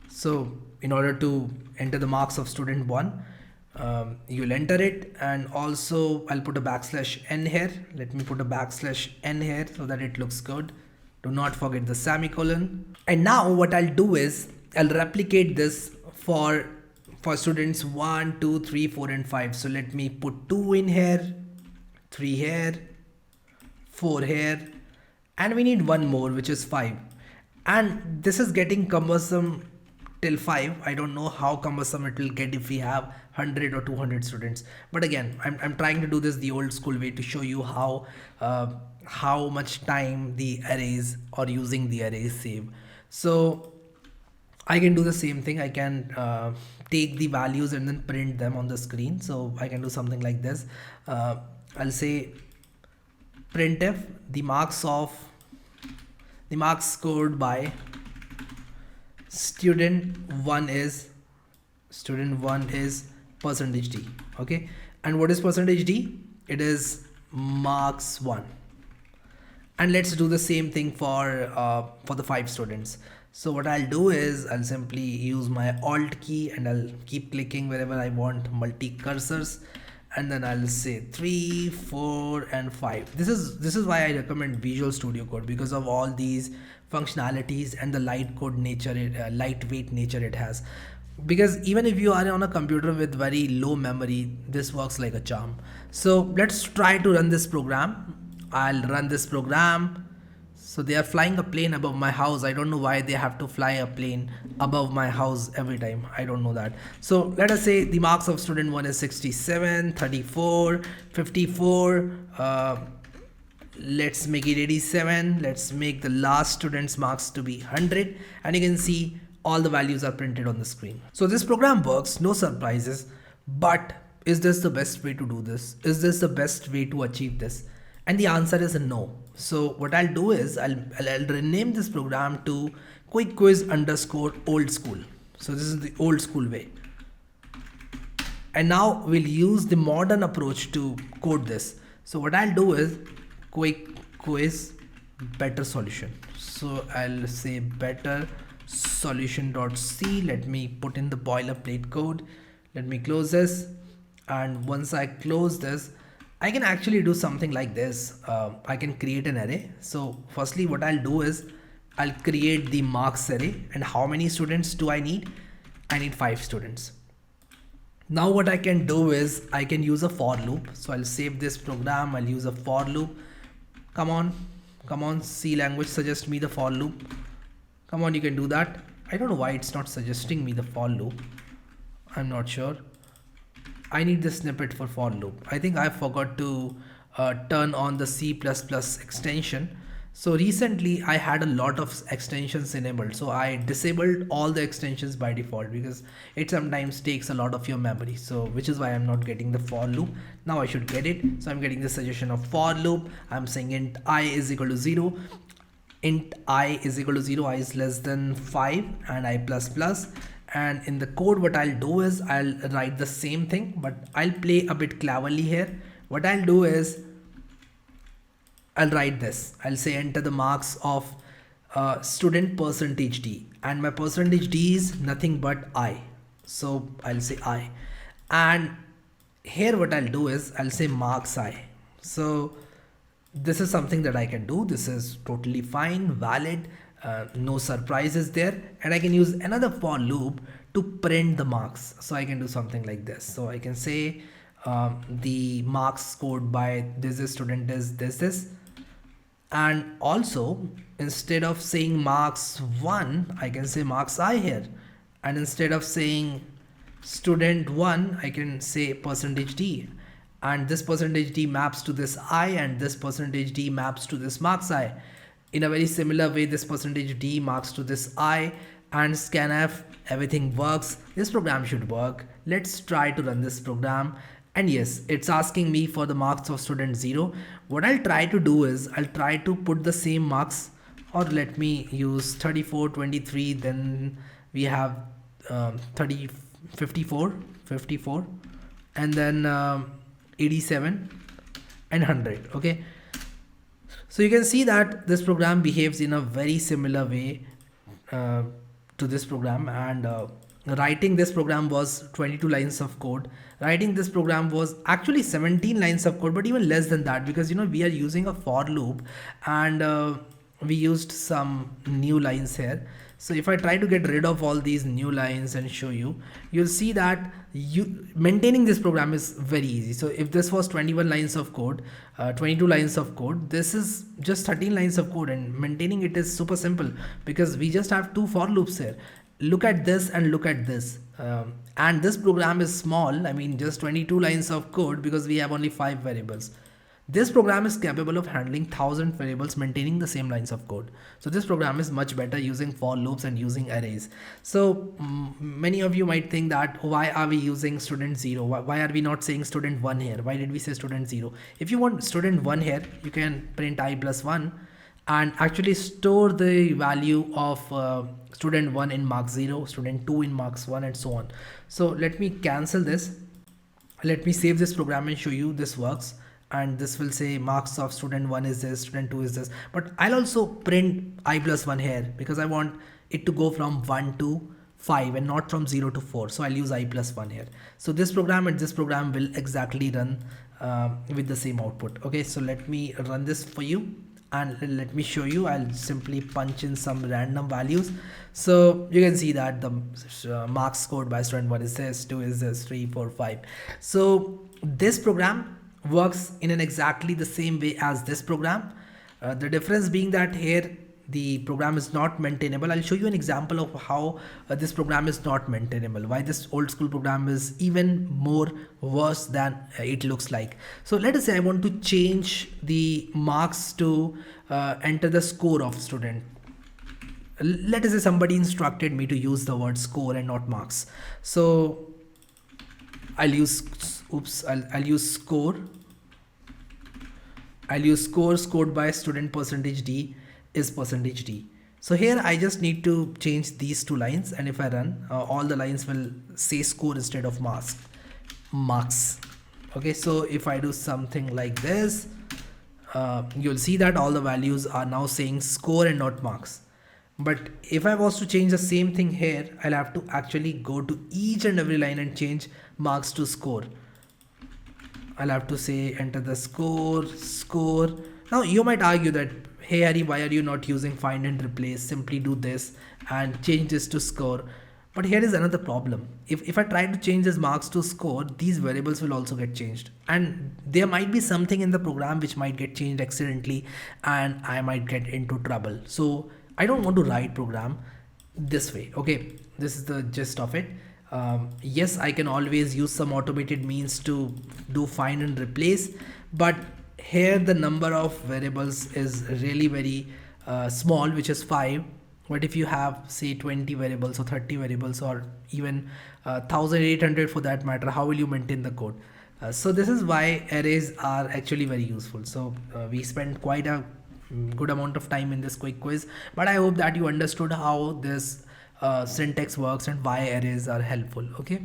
So in order to enter the marks of student 1, you'll enter it, and also I'll put a \n here. Let me put a \n here so that it looks good. Do not forget the semicolon. And now what I'll do is I'll replicate this for students 1, 2, 3, 4 and 5. So let me put 2 in here, 3 here, 4 here, and we need one more, which is 5. And this is getting cumbersome till 5. I don't know how cumbersome it will get if we have 100 or 200 students. But again, I'm trying to do this the old school way to show you how much time the arrays or using the arrays save. So I can do the same thing. I can take the values and then print them on the screen. So I can do something like this. I'll say printf the marks scored by student 1 is percentage d. Okay, and what is percentage d? It is marks 1. And let's do the same thing for the 5 students. So what I'll do is I'll simply use my alt key and I'll keep clicking wherever I want multi cursors, and then I'll say 3, 4 and 5. This is why I recommend Visual Studio Code, because of all these functionalities and the lightweight nature it has. Because even if you are on a computer with very low memory, this works like a charm. So let's try to run this program. I'll run this program. So they are flying a plane above my house. I don't know why they have to fly a plane above my house every time. I don't know that. So let us say the marks of student 1 is 67, 34, 54. Let's make it 87. Let's make the last student's marks to be 100. And you can see all the values are printed on the screen. So this program works, no surprises. But is this the best way to do this? Is this the best way to achieve this? And the answer is no. So what I'll do is I'll rename this program to quick quiz underscore old school. So this is the old school way. And now we'll use the modern approach to code this. So what I'll do is quick quiz better solution. So I'll say better solution.c. Let me put in the boilerplate code. Let me close this. And once I close this, I can actually do something like this. I can create an array. So firstly, what I'll do is I'll create the marks array. And how many students do I need? I need 5 students. Now what I can do is I can use a for loop. So I'll save this program. I'll use a for loop. Come on, C language, suggest me the for loop. Come on, you can do that. I don't know why it's not suggesting me the for loop. I'm not sure. I need the snippet for loop. I think I forgot to turn on the C++ extension. So recently I had a lot of extensions enabled. So I disabled all the extensions by default because it sometimes takes a lot of your memory. So which is why I'm not getting the for loop. Now I should get it. So I'm getting the suggestion of for loop. I'm saying int I is equal to 0. Int I is equal to 0. I is less than 5 and I plus plus. And in the code, what I'll do is I'll write the same thing, but I'll play a bit cleverly here. What I'll do is I'll write this. I'll say enter the marks of student percentage D, and my percentage D is nothing but I. So I'll say I, and here what I'll do is I'll say marks I. So this is something that I can do. This is totally fine, valid. No surprises there, and I can use another for loop to print the marks. So I can do something like this. So I can say the marks scored by this student is this, and also instead of saying marks 1, I can say marks I here, and instead of saying student 1, I can say percentage D, and this percentage D maps to this I, and this percentage D maps to this marks I. In a very similar way, this percentage D marks to this I, and scanf, everything works. This program should work. Let's try to run this program. And yes, it's asking me for the marks of student 0. What I'll try to do is I'll try to put the same marks, or let me use 34, 23, then we have 30, 54, and then 87 and 100. Okay. So you can see that this program behaves in a very similar way to this program, and writing this program was 22 lines of code. Writing this program was actually 17 lines of code, but even less than that, because we are using a for loop, and we used some new lines here. So if I try to get rid of all these new lines and show you, you'll see that you maintaining this program is very easy. So if this was 21 lines of code, 22 lines of code, this is just 13 lines of code, and maintaining it is super simple because we just have two for loops here. Look at this and look at this. And this program is small, I mean just 22 lines of code because we have only 5 variables. This program is capable of handling 1000 variables maintaining the same lines of code. So this program is much better using for loops and using arrays. So many of you might think that why are we using student 0? Why are we not saying student 1 here? Why did we say student 0? If you want student 1 here, you can print I plus 1 and actually store the value of student 1 in marks 0, student 2 in marks 1 and so on. So let me cancel this. Let me save this program and show you this works. And this will say marks of student 1 is this, student 2 is this. But I'll also print I plus 1 here because I want it to go from 1 to 5 and not from 0 to 4. So I'll use I plus 1 here. So this program and this program will exactly run with the same output. Okay, so let me run this for you. And let me show you. I'll simply punch in some random values. So you can see that the marks scored by student 1 is this, 2 is this, 3, 4, 5. So this program works in an exactly the same way as this program. The difference being that here the program is not maintainable. I'll show you an example of how this program is not maintainable, why this old school program is even more worse than it looks like. So let us say I want to change the marks to enter the score of student. Let us say somebody instructed me to use the word score and not marks. So I'll use score. I'll use score scored by student percentage D is percentage D. So here I just need to change these two lines, and if I run, all the lines will say score instead of marks. Okay, so if I do something like this, you'll see that all the values are now saying score and not marks. But if I was to change the same thing here, I'll have to actually go to each and every line and change marks to score. I'll have to say enter the score. Now you might argue that, hey Harry, why are you not using find and replace? Simply do this and change this to score. But here is another problem. If I try to change this marks to score, these variables will also get changed. And there might be something in the program which might get changed accidentally and I might get into trouble. So I don't want to write program this way. Okay, this is the gist of it. Yes, I can always use some automated means to do find and replace, but here the number of variables is really very small, which is 5. But if you have say 20 variables or 30 variables or even 1800 for that matter, how will you maintain the code? So this is why arrays are actually very useful. So we spent quite a good amount of time in this quick quiz, but I hope that you understood how this syntax works and why arrays are helpful. Okay,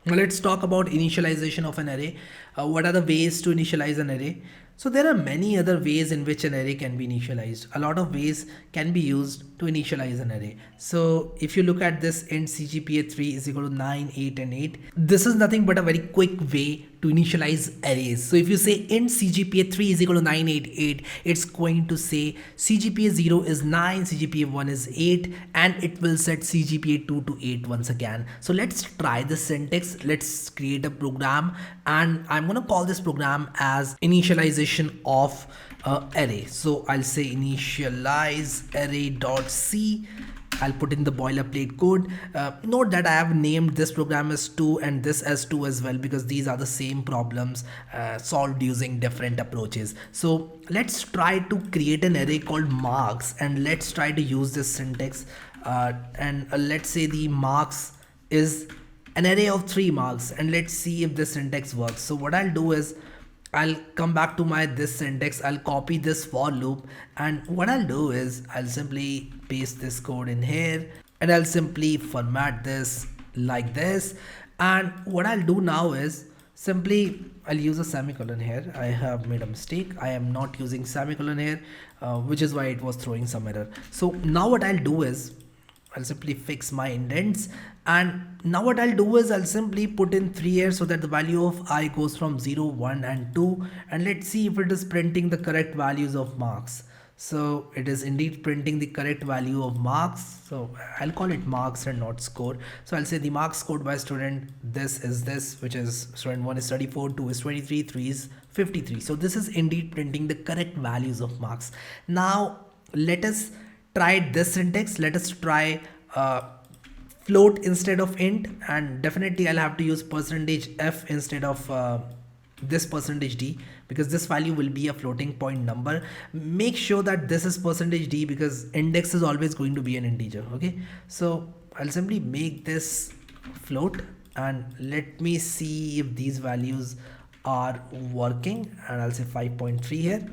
now let's talk about initialization of an array. What are the ways to initialize an array? So there are many other ways in which an array can be initialized. A lot of ways can be used to initialize an array. So if you look at this int cgpa 3 is equal to 9, 8 and 8, this is nothing but a very quick way to initialize arrays. So if you say int cgpa 3 is equal to 9, 8, 8, it's going to say cgpa 0 is 9, cgpa 1 is 8, and it will set cgpa 2 to 8 once again. So let's try this syntax. Let's create a program, and I'm going to call this program as initialization of array. So I'll say initialize array.c. I'll put in the boilerplate code. Note that I have named this program as 2 and this as 2 as well, because these are the same problems solved using different approaches. So let's try to create an array called marks, and let's try to use this syntax. Let's say the marks is an array of 3 marks, and let's see if this syntax works. So what I'll do is I'll come back to my this syntax. I'll copy this for loop, and what I'll do is I'll simply paste this code in here, and I'll simply format this like this. And what I'll do now is simply I'll use a semicolon here. I have made a mistake. I am not using semicolon here, which is why it was throwing some error. So now what I'll do is I'll simply fix my indents, and now what I'll do is I'll simply put in 3 here so that the value of I goes from 0, 1 and 2, and let's see if it is printing the correct values of marks. So it is indeed printing the correct value of marks. So I'll call it marks and not score. So I'll say the marks scored by student, this is this, which is student 1 is 34, 2 is 23, 3 is 53. So this is indeed printing the correct values of marks. Now let us try this syntax. Let us try float instead of int, and definitely I'll have to use percentage f instead of this percentage d, because this value will be a floating point number. Make sure that this is percentage d because index is always going to be an integer. Okay, so I'll simply make this float and let me see if these values are working, and I'll say 5.3 here.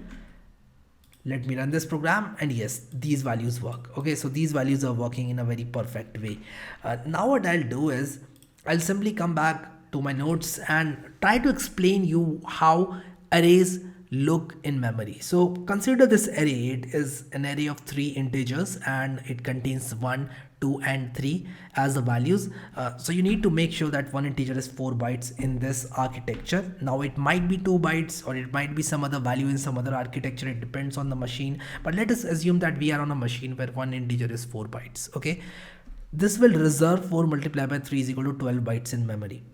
Let me run this program, and yes, these values work. Okay, so these values are working in a very perfect way. Now what I'll do is I'll simply come back to my notes and try to explain you how arrays look in memory. So consider this array. It is an array of 3 integers and it contains 1, 2 and 3 as the values. So you need to make sure that one integer is 4 bytes in this architecture. Now it might be 2 bytes or it might be some other value in some other architecture. It depends on the machine, but let us assume that we are on a machine where one integer is 4 bytes. Okay, this will reserve 4 multiplied by 3 is equal to 12 bytes in memory.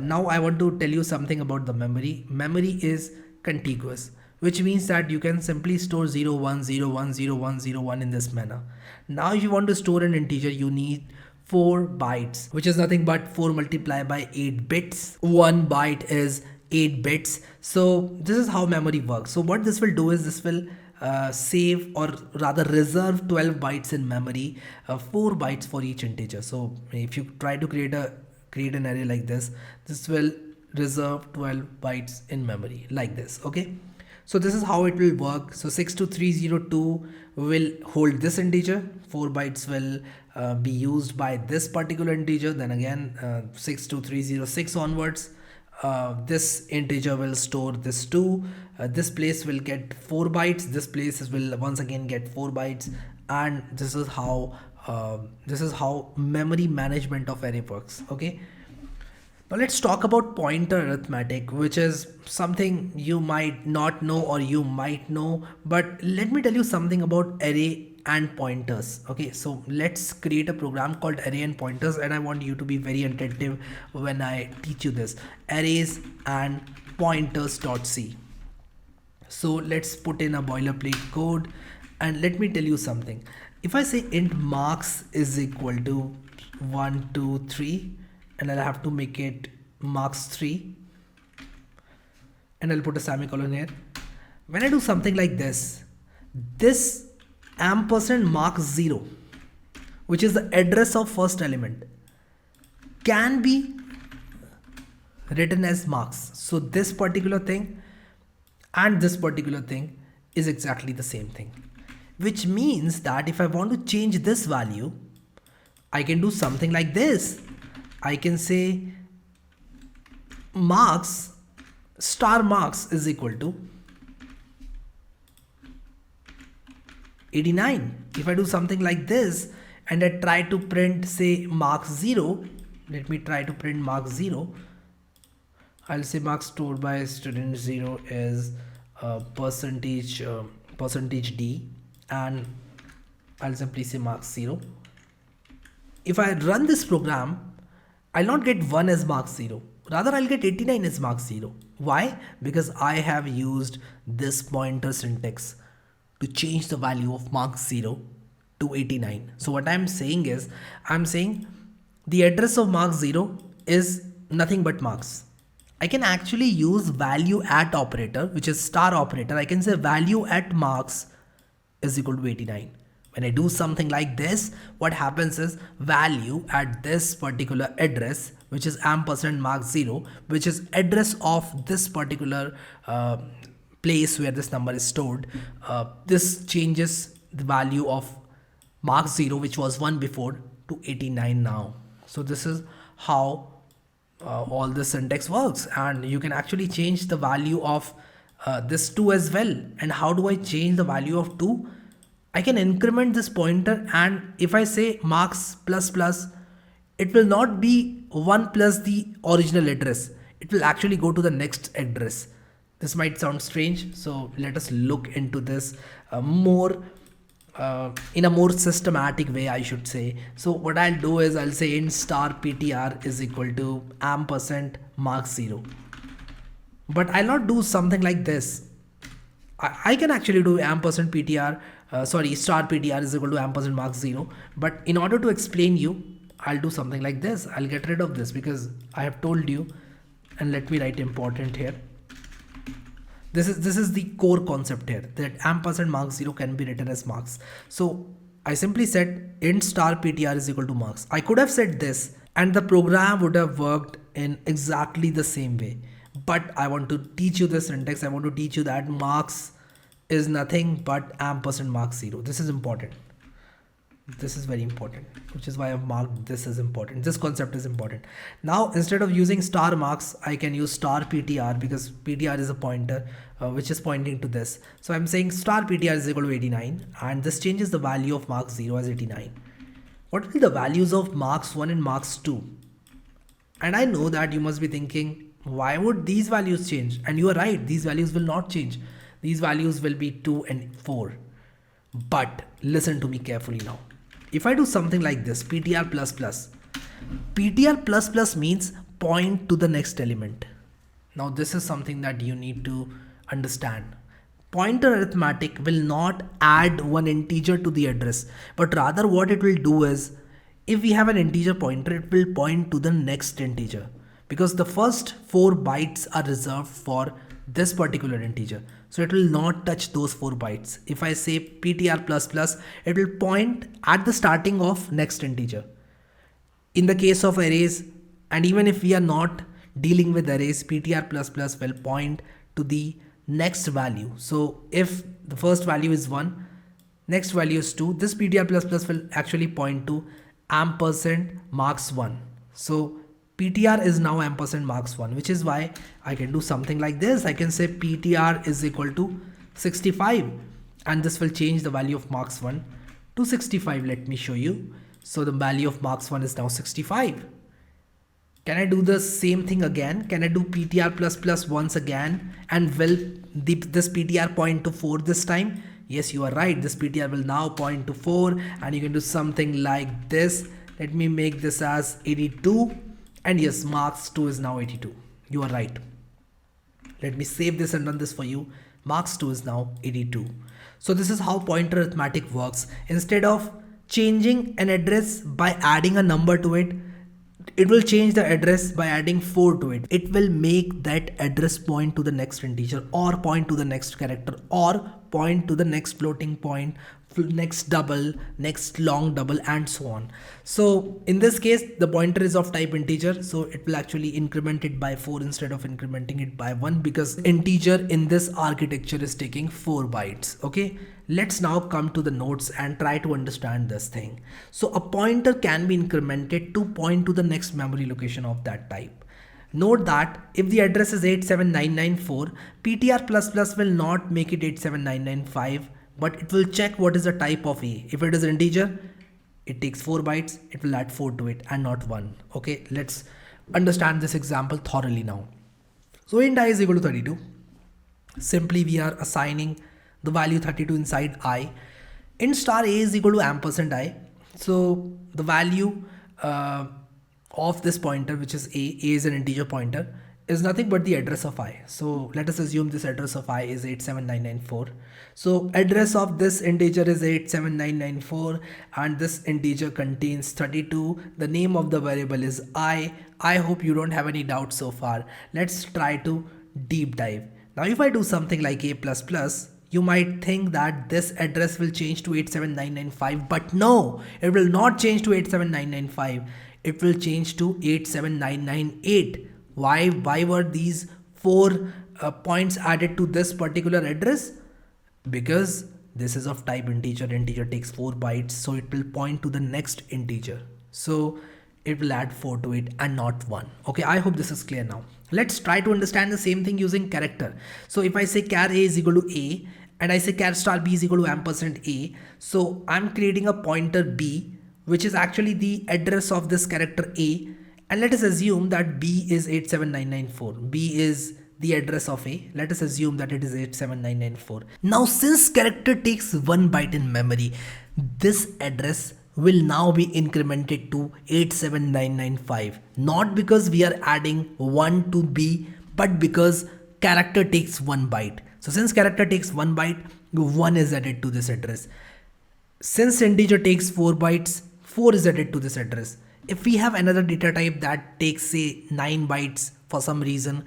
Now I want to tell you something about the memory. Memory is contiguous, which means that you can simply store 0, 1, 0, 1, 0, 1, 0, 1 in this manner. Now if you want to store an integer, you need 4 bytes, which is nothing but 4 multiplied by 8 bits. 1 byte is 8 bits. So this is how memory works. So what this will do is this will save or rather reserve 12 bytes in memory, 4 bytes for each integer. So if you try to create an array like this, this will reserve 12 bytes in memory like this. Okay, so this is how it will work. So 62302 will hold this integer, 4 bytes will be used by this particular integer, then again 62306 onwards, this integer will store this 2, this place will get 4 bytes, this place will once again get 4 bytes, and this is how memory management of array works. Okay, now let's talk about pointer arithmetic, which is something you might not know or you might know, but let me tell you something about array and pointers. Okay, so let's create a program called array and pointers, and I want you to be very attentive when I teach you this. Arrays and pointers.c. So let's put in a boilerplate code, and let me tell you something. If I say int marks is equal to 1, 2, 3, and I'll have to make it marks 3, and I'll put a semicolon here. When I do something like this, this ampersand marks 0, which is the address of first element, can be written as marks. So this particular thing and this particular thing is exactly the same thing, which means that if I want to change this value, I can do something like this. I can say marks star marks is equal to 89. If I do something like this and I try to print say marks 0, let me try to print marks 0. I'll say marks stored by student 0 is percentage d, and I'll simply say marks 0. If I run this program, I'll not get 1 as marks 0. Rather, I'll get 89 as marks 0. Why? Because I have used this pointer syntax to change the value of marks 0 to 89. So what I'm saying is, I'm saying the address of marks 0 is nothing but marks. I can actually use value at operator, which is star operator. I can say value at marks is equal to 89. When I do something like this, what happens is value at this particular address, which is ampersand marks 0, which is address of this particular place where this number is stored. This changes the value of marks 0, which was 1 before, to 89 now. So this is how all this syntax works, and you can actually change the value of this 2 as well. And how do I change the value of 2? I can increment this pointer, and if I say marks plus plus, it will not be 1 plus the original address. It will actually go to the next address. This might sound strange, so let us look into this more in a more systematic way, I should say. So what I'll do is I'll say int star ptr is equal to ampersand mark 0, but I'll not do something like this. I can actually do ampersand ptr, sorry, star ptr is equal to ampersand mark 0, but in order to explain you, I'll do something like this. I'll get rid of this because I have told you, and let me write important here. This is the core concept here, that ampersand marks 0 can be written as marks. So I simply said int star ptr is equal to marks. I could have said this and the program would have worked in exactly the same way, but I want to teach you the syntax. I want to teach you that marks is nothing but ampersand marks 0. This is important. This is very important, which is why I've marked this as important. This concept is important. Now, instead of using star marks, I can use star PTR because PTR is a pointer which is pointing to this. So I'm saying star PTR is equal to 89, and this changes the value of marks 0 as 89. What will be the values of marks 1 and marks 2? And I know that you must be thinking, why would these values change? And you are right, these values will not change. These values will be 2 and 4. But listen to me carefully now. If I do something like this, PTR++, PTR++ means point to the next element. Now this is something that you need to understand. Pointer arithmetic will not add one integer to the address, but rather what it will do is, if we have an integer pointer, it will point to the next integer, because the first 4 bytes are reserved for this particular integer. So it will not touch those 4 bytes. If I say PTR++, it will point at the starting of next integer. In the case of arrays, and even if we are not dealing with arrays, PTR++ will point to the next value. So if the first value is 1, next value is 2, this PTR++ will actually point to ampersand marks 1. So PTR is now ampersand marks 1, which is why I can do something like this. I can say PTR is equal to 65, and this will change the value of marks 1 to 65. Let me show you. So the value of marks 1 is now 65. Can I do the same thing again? Can I do PTR++ once again, and will this PTR point to 4 this time? Yes, you are right. This PTR will now point to 4, and you can do something like this. Let me make this as 82. And yes, marks 2 is now 82. You are right. Let me save this and run this for you. Marks 2 is now 82. So this is how pointer arithmetic works. Instead of changing an address by adding a number to it, it will change the address by adding 4 to it. It will make that address point to the next integer, or point to the next character, or point to the next floating point, next double, next long double, and so on. So in this case, the pointer is of type integer, so it will actually increment it by 4 instead of incrementing it by 1, because integer in this architecture is taking 4 bytes. Okay, let's now come to the nodes and try to understand this thing. So a pointer can be incremented to point to the next memory location of that type. Note that if the address is 87994, PTR++ will not make it 87995, but it will check what is the type of A. If it is an integer, it takes 4 bytes, it will add 4 to it and not 1. Okay, let's understand this example thoroughly now. So int I is equal to 32. Simply we are assigning the value 32 inside I. Int star A is equal to ampersand I. So the value of this pointer, which is A is an integer pointer, is nothing but the address of I. So let us assume this address of I is 87994. So address of this integer is 87994, and this integer contains 32. The name of the variable is I. I hope you don't have any doubts so far. Let's try to deep dive. Now if I do something like A++, you might think that this address will change to 87995, but no, it will not change to 87995. It will change to 87998. Why were these 4 points added to this particular address? Because this is of type integer. Integer takes 4 bytes, so it will point to the next integer. So it will add 4 to it and not 1. Okay, I hope this is clear now. Let's try to understand the same thing using character. So if I say char A is equal to A, and I say char star B is equal to ampersand A, so I'm creating a pointer B, which is actually the address of this character A. And let us assume that B is 87994. B is the address of A. Let us assume that it is 87994. Now since character takes 1 byte in memory, this address will now be incremented to 87995. Not because we are adding 1 to B, but because character takes 1 byte. So since character takes 1 byte, 1 is added to this address. Since integer takes 4 bytes, 4 is added to this address. If we have another data type that takes say 9 bytes for some reason,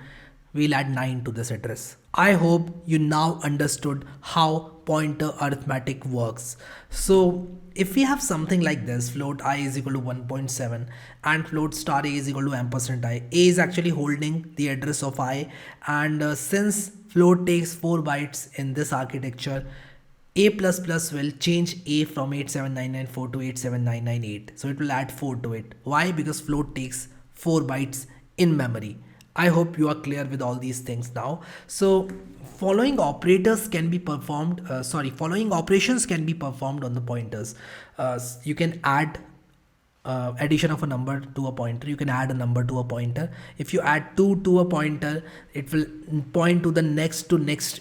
we'll add 9 to this address. I hope you now understood how pointer arithmetic works. So if we have something like this, float I is equal to 1.7 and float star A is equal to ampersand I. A is actually holding the address of I, and since float takes 4 bytes in this architecture, A++ will change A from 87994 to 87998. So it will add 4 to it. Why? Because float takes 4 bytes in memory. I hope you are clear with all these things now. So following operations can be performed on the pointers. You can add addition of a number to a pointer. You can add a number to a pointer. If you add 2 to a pointer, it will point to the next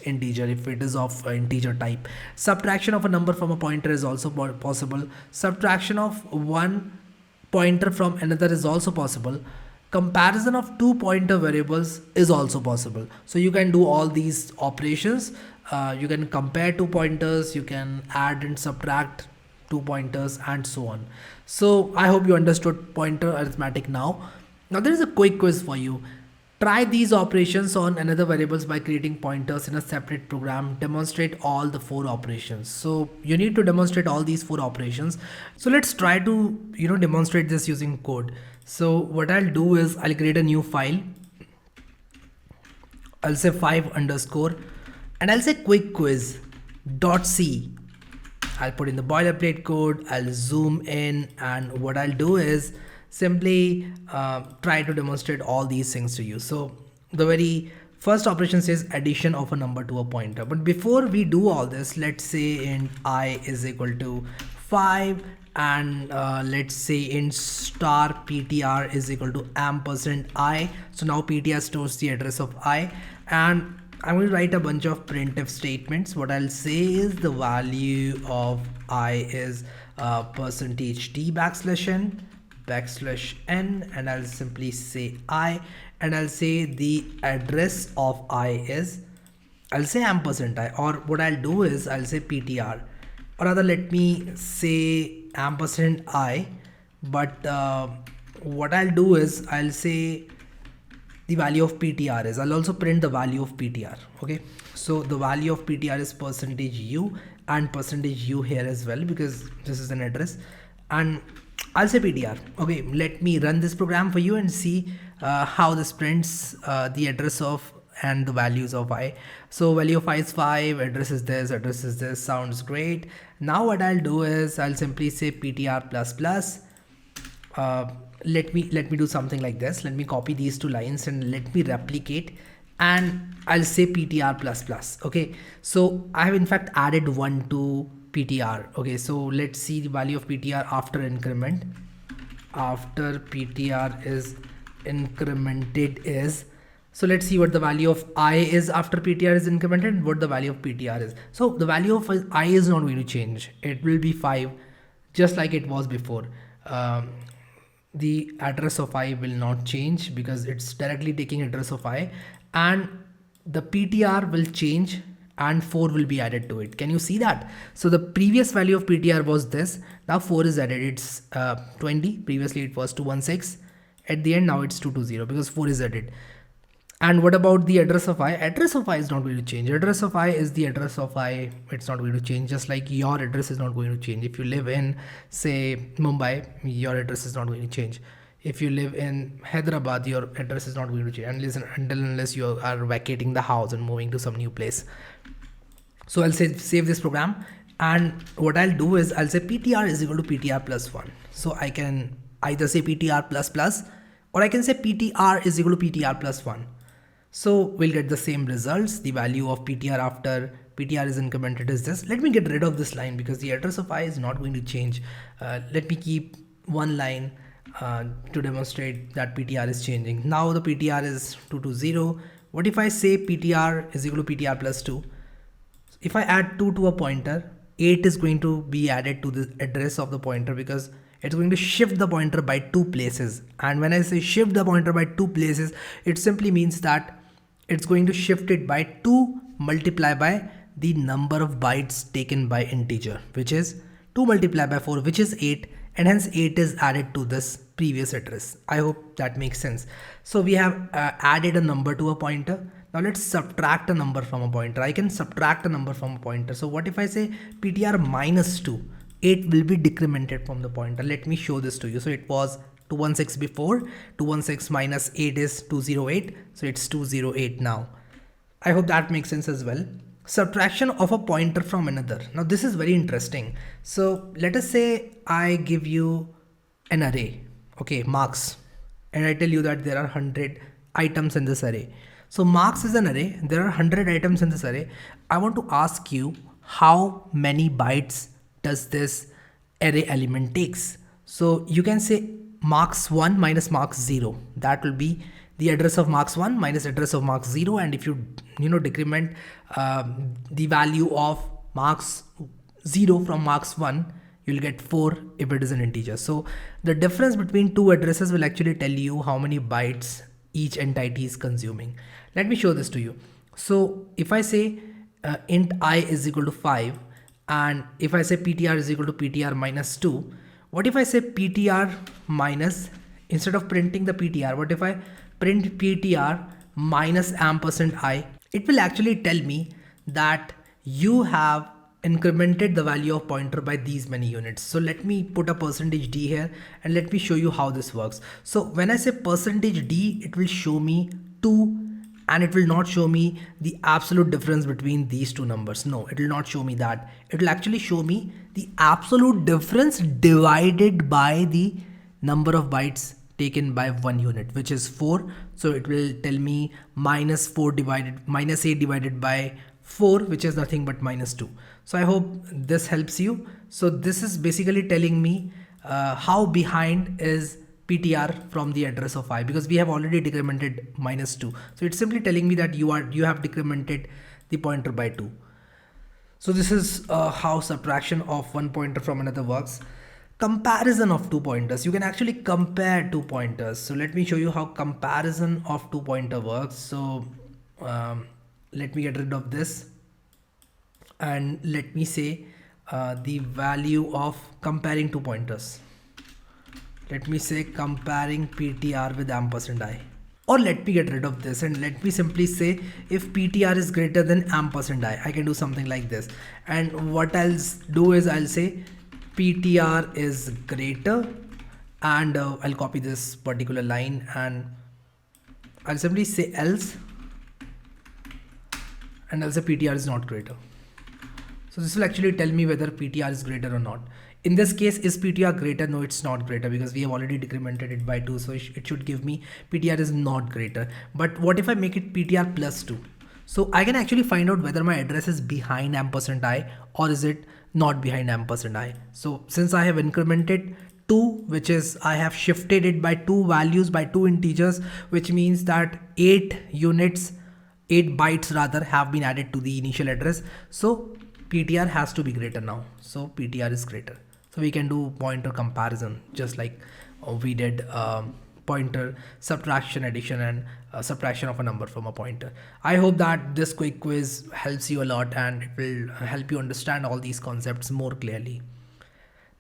integer if it is of integer type. Subtraction of a number from a pointer is also possible. Subtraction of one pointer from another is also possible. Comparison of 2 pointer variables is also possible. So you can do all these operations. You can compare 2 pointers, you can add and subtract 2 pointers, and so on. So I hope you understood pointer arithmetic now. Now there is a quick quiz for you. Try these operations on another variables by creating pointers in a separate program. Demonstrate all the 4 operations. So you need to demonstrate all these 4 operations. So let's try to demonstrate this using code. So what I'll do is I'll create a new file. I'll say 5 underscore and I'll say quick quiz .c. I'll put in the boilerplate code, I'll zoom in, and what I'll do is simply try to demonstrate all these things to you. So the very first operation says addition of a number to a pointer. But before we do all this, let's say int I is equal to 5 and let's say int star ptr is equal to ampersand I. So now ptr stores the address of I, and I'm going to write a bunch of printf statements. What I'll say is the value of I is %t \n and I'll simply say I, and I'll say the address of I is, I'll say ampersand I, or what I'll do is I'll say ptr, or rather let me say ampersand I, but what I'll do is I'll say the value of ptr is, I'll also print the value of ptr. Okay, so the value of ptr is %u and %u here as well because this is an address, and I'll say ptr. Okay, let me run this program for you and see how this prints the address of and the values of I. So value of I is 5, address is this, sounds great. Now what I'll do is I'll simply say ptr plus. Let me do something like this. Let me copy these 2 lines and let me replicate, and I'll say ptr plus. Okay, so I have in fact added 1 to ptr. Okay, so let's see the value of ptr after increment. After ptr is incremented is, so let's see what the value of I is after ptr is incremented and what the value of ptr is. So the value of I is not going to change. It will be 5 just like it was before. The address of I will not change because it's directly taking address of I, and the ptr will change and 4 will be added to it. Can you see that? So the previous value of ptr was this, now 4 is added, it's 20, previously it was 216, at the end now it's 220 because 4 is added. And what about the address of I? Address of I is not going to change. Address of I is the address of I. It's not going to change, just like your address is not going to change. If you live in, say, Mumbai, your address is not going to change. If you live in Hyderabad, your address is not going to change unless you are vacating the house and moving to some new place. So I'll say save this program, and what I'll do is I'll say ptr is equal to ptr plus 1. So I can either say ptr plus or I can say ptr is equal to ptr plus 1. So we'll get the same results. The value of ptr after ptr is incremented is this. Let me get rid of this line because the address of I is not going to change. Let me keep one line to demonstrate that ptr is changing. Now the ptr is 220. What if I say ptr is equal to ptr plus 2? If I add 2 to a pointer, 8 is going to be added to the address of the pointer because it's going to shift the pointer by 2 places. And when I say shift the pointer by 2 places, it simply means that it's going to shift it by 2 multiplied by the number of bytes taken by integer, which is 2 multiplied by 4, which is 8, and hence 8 is added to this previous address. I hope that makes sense. So we have added a number to a pointer. Now let's subtract a number from a pointer. I can subtract a number from a pointer. So what if I say ptr minus 2? 8 will be decremented from the pointer. Let me show this to you. So it was 216 before. 216 minus 8 is 208. So it's 208 now. I hope that makes sense as well. Subtraction of a pointer from another. Now this is very interesting. So let us say I give you an array, okay, marks, and I tell you that there are 100 items in this array. So marks is an array. There are 100 items in this array. I want to ask you how many bytes does this array element takes. So you can say marks 1 minus marks 0. That will be the address of marks 1 minus address of marks 0. And if you decrement the value of marks 0 from marks 1, you'll get 4 if it is an integer. So the difference between two addresses will actually tell you how many bytes each entity is consuming. Let me show this to you. So if I say int I is equal to 5, and if I say ptr is equal to ptr minus 2, what if I say ptr minus, instead of printing the ptr, what if I print ptr minus ampersand I? It will actually tell me that you have incremented the value of pointer by these many units. So let me put a percentage d here and let me show you how this works. So when I say percentage d, it will show me 2, and it will not show me the absolute difference between these two numbers. No, it will not show me that. It will actually show me the absolute difference divided by the number of bytes taken by 1 unit, which is 4. So it will tell me minus 8 divided by 4, which is nothing but minus 2. So I hope this helps you. So this is basically telling me how behind is ptr from the address of I, because we have already decremented minus 2. So it's simply telling me that you have decremented the pointer by 2. So this is how subtraction of one pointer from another works. Comparison of two pointers. You can actually compare two pointers. So let me show you how comparison of two pointer works. So let me get rid of this and let me say the value of comparing two pointers. Let me say comparing ptr with ampersand I. Or let me get rid of this and let me simply say if ptr is greater than ampersand I can do something like this. And what I'll do is I'll say ptr is greater, and I'll copy this particular line and I'll simply say else, and I'll say ptr is not greater. So this will actually tell me whether ptr is greater or not. In this case, is ptr greater? No, it's not greater because we have already decremented it by 2. So it should give me ptr is not greater. But what if I make it ptr plus 2? So I can actually find out whether my address is behind ampersand I or is it not behind ampersand I. So since I have incremented 2, which is I have shifted it by 2 values, by 2 integers, which means that 8 bytes rather have been added to the initial address. So ptr has to be greater now. So ptr is greater. So we can do pointer comparison just like we did pointer subtraction, addition, and subtraction of a number from a pointer. I hope that this quick quiz helps you a lot and it will help you understand all these concepts more clearly.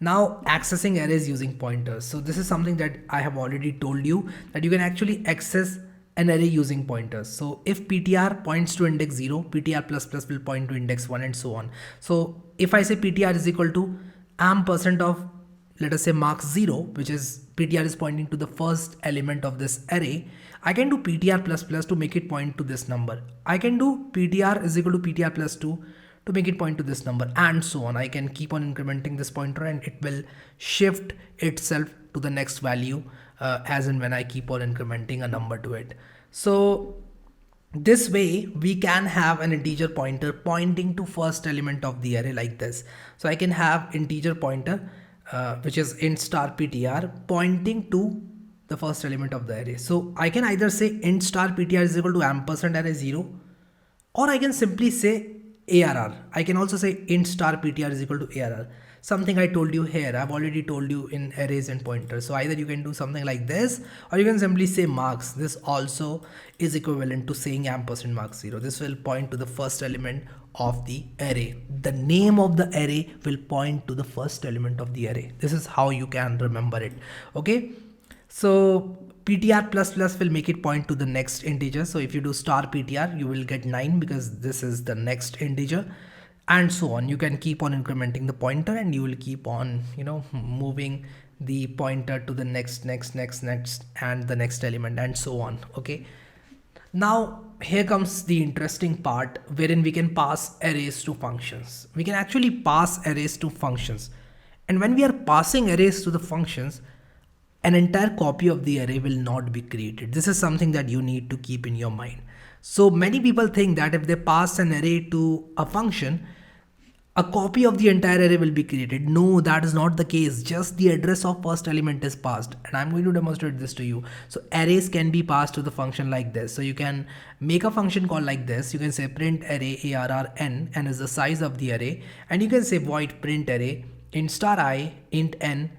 Now accessing arrays using pointers. So this is something that I have already told you, that you can actually access an array using pointers. So if ptr points to index 0, ptr plus plus will point to index 1 and so on. So if I say ptr is equal to ampersand of, let us say, marks 0, which is ptr is pointing to the first element of this array, I can do ptr plus plus to make it point to this number. I can do ptr is equal to ptr plus 2 to make it point to this number, and so on. I can keep on incrementing this pointer and it will shift itself to the next value as and when I keep on incrementing a number to it. So this way we can have an integer pointer pointing to first element of the array like this. So I can have integer pointer which is int star ptr pointing to the first element of the array. So I can either say int star ptr is equal to ampersand array 0, or I can simply say ARR. I can also say int star ptr is equal to ARR. Something I told you here, I've already told you in arrays and pointers. So either you can do something like this, or you can simply say marks. This also is equivalent to saying ampersand marks 0. This will point to the first element of the array. The name of the array will point to the first element of the array. This is how you can remember it. Okay. So ptr plus plus will make it point to the next integer. So if you do star ptr, you will get 9 because this is the next integer, and so on. You can keep on incrementing the pointer, and you will keep on, moving the pointer to the next, and the next element, and so on. Okay. Now here comes the interesting part wherein we can pass arrays to functions. We can actually pass arrays to functions. And when we are passing arrays to the functions, an entire copy of the array will not be created. This is something that you need to keep in your mind. So many people think that if they pass an array to a function, a copy of the entire array will be created. No, that is not the case. Just the address of first element is passed, and I'm going to demonstrate this to you. So arrays can be passed to the function like this. So you can make a function call like this. You can say print array arr n is the size of the array, and you can say void print array int star I int n,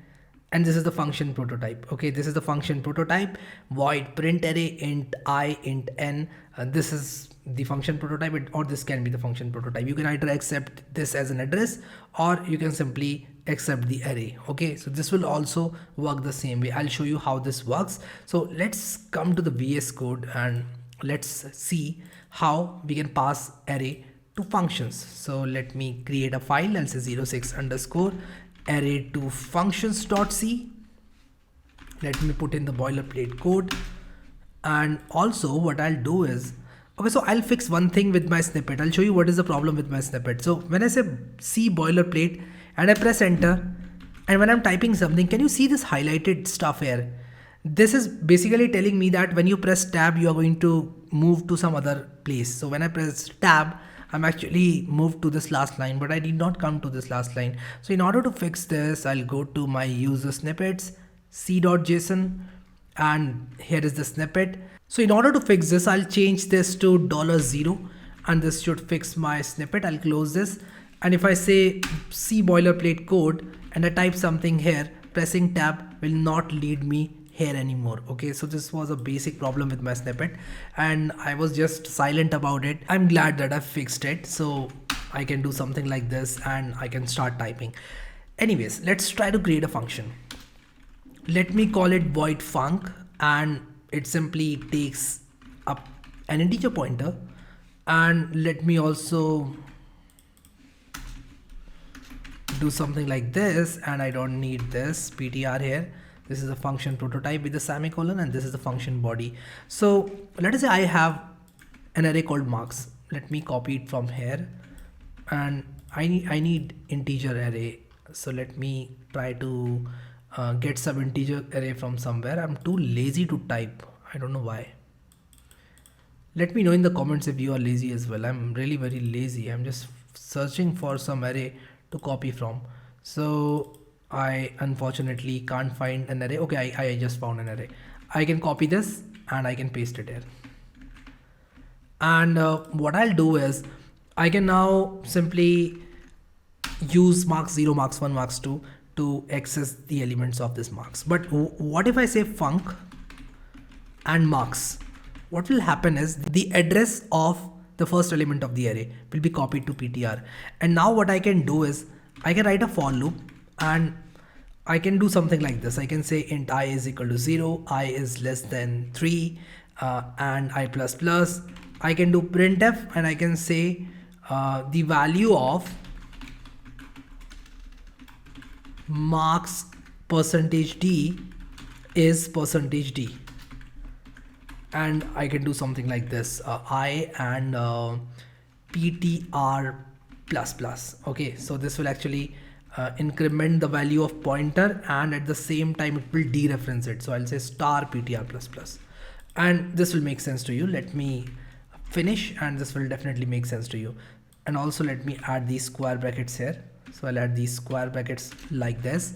and this is the function prototype. Okay, this is the function prototype, void print array int I int n. This is the function prototype, or this can be the function prototype. You can either accept this as an address, or you can simply accept the array. Okay, so this will also work the same way. I'll show you how this works. So let's come to the VS Code and let's see how we can pass array to functions. So let me create a file. I'll say 06 underscore array to functions.c. Let me put in the boilerplate code. And also what I'll do is, okay, so I'll fix one thing with my snippet. I'll show you what is the problem with my snippet. So when I say C boilerplate and I press enter, and when I'm typing something, can you see this highlighted stuff here? This is basically telling me that when you press tab, you are going to move to some other place. So when I press tab, I'm actually moved to this last line, but I did not come to this last line. So in order to fix this, I'll go to my user snippets, c.json, and here is the snippet. So in order to fix this, I'll change this to $0, and this should fix my snippet. I'll close this. And if I say C boilerplate code and I type something here, pressing tab will not lead me here anymore. Okay, so this was a basic problem with my snippet, and I was just silent about it. I'm glad that I fixed it. So I can do something like this and I can start typing. Anyways, let's try to create a function. Let me call it void func, and it simply takes up an integer pointer. And let me also do something like this, and I don't need this ptr here. This is a function prototype with a semicolon, and this is the function body. So let us say I have an array called marks. Let me copy it from here, and I need integer array. So let me try to get some integer array from somewhere. I'm too lazy to type. I don't know why. Let me know in the comments if you are lazy as well. I'm really very lazy. I'm just searching for some array to copy from. So I unfortunately can't find an array. Okay, I just found an array. I can copy this and I can paste it here. And what I'll do is I can now simply use marks 0, marks 1, marks 2 to access the elements of this marks. But what if I say func and marks? What will happen is the address of the first element of the array will be copied to ptr. And now what I can do is I can write a for loop, and I can do something like this. I can say int I is equal to 0, I is less than 3, and I plus plus. I can do printf, and I can say the value of marks %d is %d. And I can do something like this, I and ptr plus plus. Okay, so this will actually increment the value of pointer, and at the same time it will dereference it. So I'll say star ptr plus plus, and this will make sense to you. Let me finish, and this will definitely make sense to you. And also let me add these square brackets here. So I'll add these square brackets like this,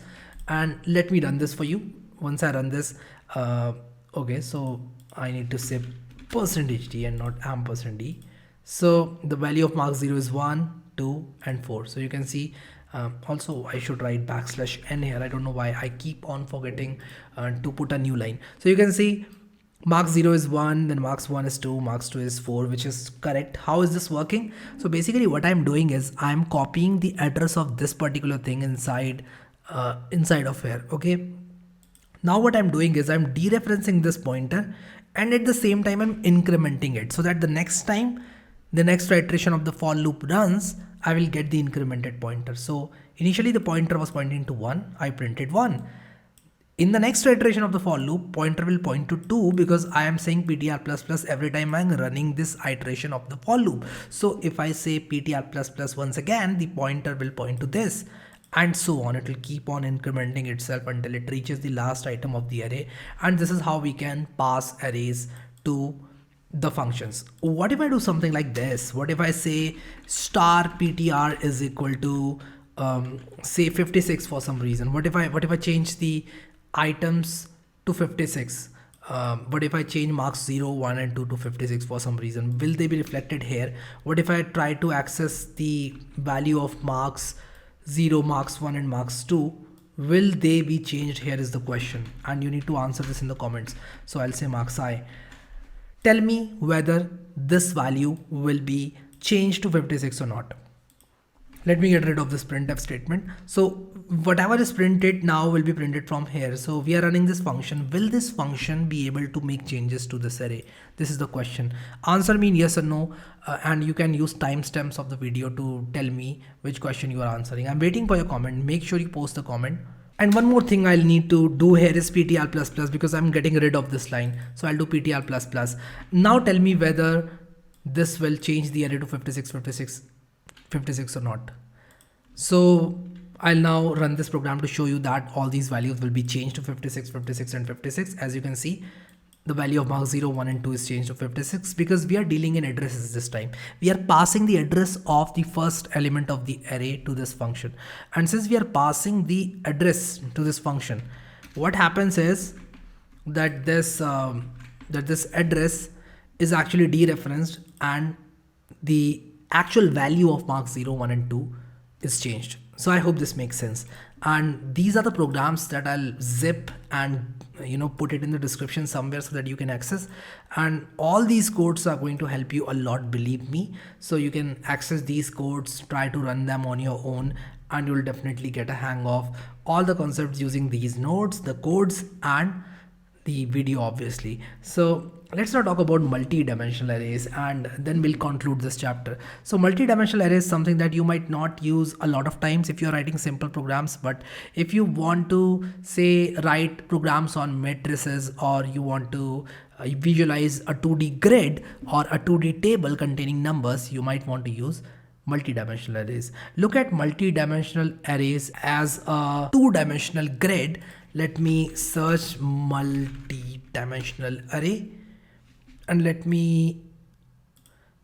and let me run this for you. Once I run this, uh, okay, so I need to say percentage d and not ampersand d. So the value of mark 0 is 1, 2 and 4. So you can see, also I should write backslash n here. I don't know why I keep on forgetting to put a new line. So you can see mark 0 is 1, then marks 1 is 2, marks 2 is 4, which is correct. How is this working? So basically what I'm doing is I'm copying the address of this particular thing inside of here. Okay, now what I'm doing is I'm dereferencing this pointer, and at the same time I'm incrementing it, so that the next time the next iteration of the for loop runs, I will get the incremented pointer. So initially the pointer was pointing to 1, I printed 1. In the next iteration of the for loop, pointer will point to 2 because I am saying ptr++ every time I'm running this iteration of the for loop. So if I say ptr++ once again, the pointer will point to this, and so on. It will keep on incrementing itself until it reaches the last item of the array. And this is how we can pass arrays to the functions. What if I do something like this? What if I say star ptr is equal to say 56 for some reason? What if I change the items to 56? What if I change marks 0, 1 and 2 to 56 for some reason? Will they be reflected here? What if I try to access the value of marks 0, marks 1 and marks 2? Will they be changed? Here is the question, and you need to answer this in the comments. So I'll say marks I. Tell me whether this value will be changed to 56 or not. Let me get rid of this printf statement. So whatever is printed now will be printed from here. So we are running this function. Will this function be able to make changes to this array? This is the question. Answer me in yes or no, and you can use timestamps of the video to tell me which question you are answering. I'm waiting for your comment. Make sure you post the comment. And one more thing I'll need to do here is ptr++ because I'm getting rid of this line. So I'll do ptr++. Now tell me whether this will change the array to 56 or not. So I'll now run this program to show you that all these values will be changed to 56, 56 and 56. As you can see, the value of mark 0, 1 and 2 is changed to 56 because we are dealing in addresses this time. We are passing the address of the first element of the array to this function. And since we are passing the address to this function, what happens is that this address is actually dereferenced, and the actual value of mark 0, 1 and 2 is changed. So I hope this makes sense. And these are the programs that I'll zip and put it in the description somewhere so that you can access. And all these codes are going to help you a lot, believe me. So you can access these codes, try to run them on your own, and you'll definitely get a hang of all the concepts using these nodes, the codes and the video obviously. So let's now talk about multi-dimensional arrays, and then we'll conclude this chapter. So multi-dimensional array is something that you might not use a lot of times if you're writing simple programs, but if you want to say write programs on matrices, or you want to visualize a 2D grid or a 2D table containing numbers, you might want to use multi-dimensional arrays. Look at multi-dimensional arrays as a two-dimensional grid. Let me search multi-dimensional array, and let me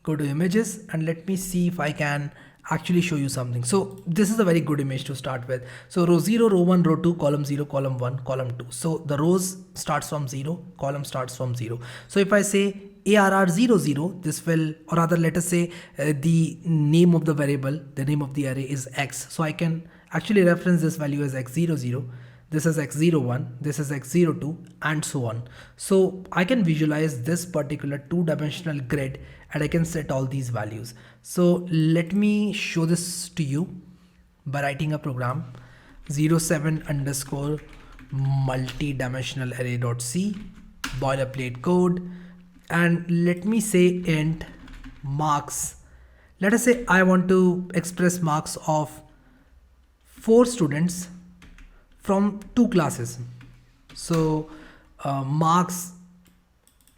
go to images, and let me see if I can actually show you something. So this is a very good image to start with. So row 0, row 1, row 2, column 0, column 1, column 2. So the rows starts from 0, column starts from 0. So if I say ARR00, this will, or rather let us say the name of the variable, the name of the array is X. So I can actually reference this value as X00. This is X01, this is X02 and so on. So I can visualize this particular two-dimensional grid, and I can set all these values. So let me show this to you by writing a program 07 underscore multi-dimensional array.c, boilerplate code, and let me say int marks. Let us say I want to express marks of 4 students from 2 classes. So marks,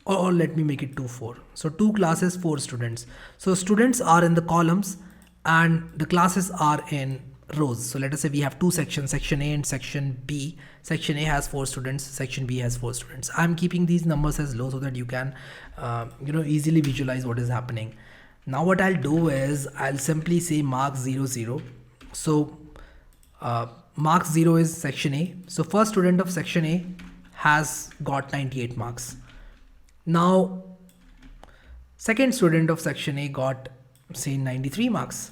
or let me make it 2, 4. So 2 classes, 4 students. So students are in the columns and the classes are in rows. So let us say we have 2 sections, section A and section B. Section A has 4 students, section B has 4 students. I'm keeping these numbers as low so that you can easily visualize what is happening. Now what I'll do is I'll simply say mark 0, 0. So mark 0 is section A. So first student of section A has got 98 marks. Now, second student of section A got say 93 marks.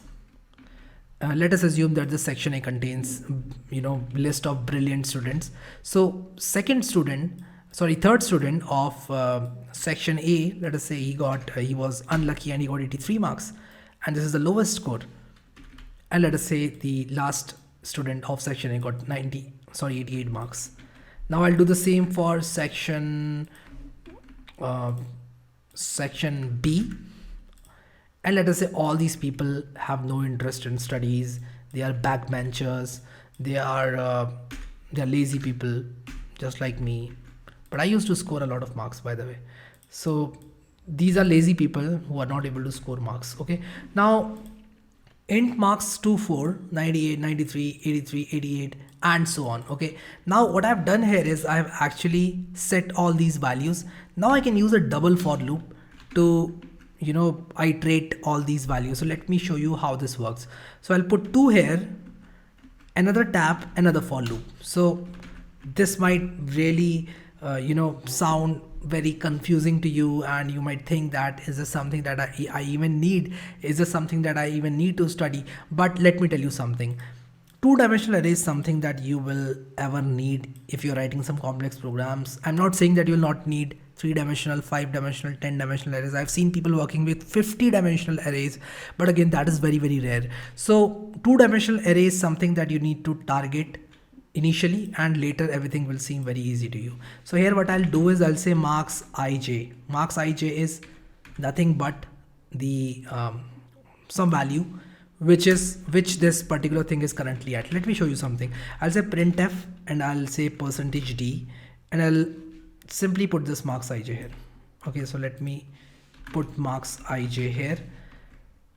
Let us assume that the section A contains, list of brilliant students. So third student of section A, let us say he was unlucky and he got 83 marks, and this is the lowest score. And let us say the last student of section A got 88 marks. Now I'll do the same for section B, and let us say all these people have no interest in studies. They are backbenchers. They are lazy people, just like me. But I used to score a lot of marks, by the way. So these are lazy people who are not able to score marks. Okay. Now int marks 2, 4, 98, 93, 83, 88, and so on. Okay. Now what I've done here is I've actually set all these values. Now I can use a double for loop to iterate all these values. So let me show you how this works. So I'll put 2 here, another tab, another for loop. So this might really sound very confusing to you, and you might think that is this something that I even need? Is this something that I even need to study? But let me tell you something. Two-dimensional array is something that you will ever need if you're writing some complex programs. I'm not saying that you'll not need 3-dimensional, 5-dimensional, 10-dimensional arrays. I've seen people working with 50-dimensional arrays, but again, that is very, very rare. So two-dimensional array is something that you need to target initially, and later everything will seem very easy to you. So here what I'll do is I'll say marks ij. Marks ij is nothing but the some value which this particular thing is currently at. Let me show you something. I'll say printf and I'll say %d, and I'll simply put this marks ij here. Okay, so let me put marks ij here.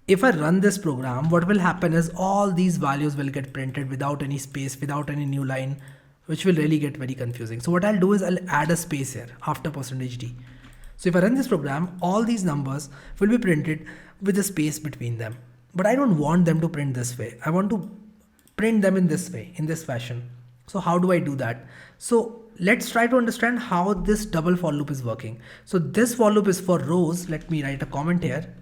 If I run this program, what will happen is all these values will get printed without any space, without any new line, which will really get very confusing. So what I'll do is I'll add a space here after %d. So if I run this program, all these numbers will be printed with a space between them. But I don't want them to print this way. I want to print them in this way, in this fashion. So how do I do that? So let's try to understand how this double for loop is working. So this for loop is for rows. Let me write a comment here.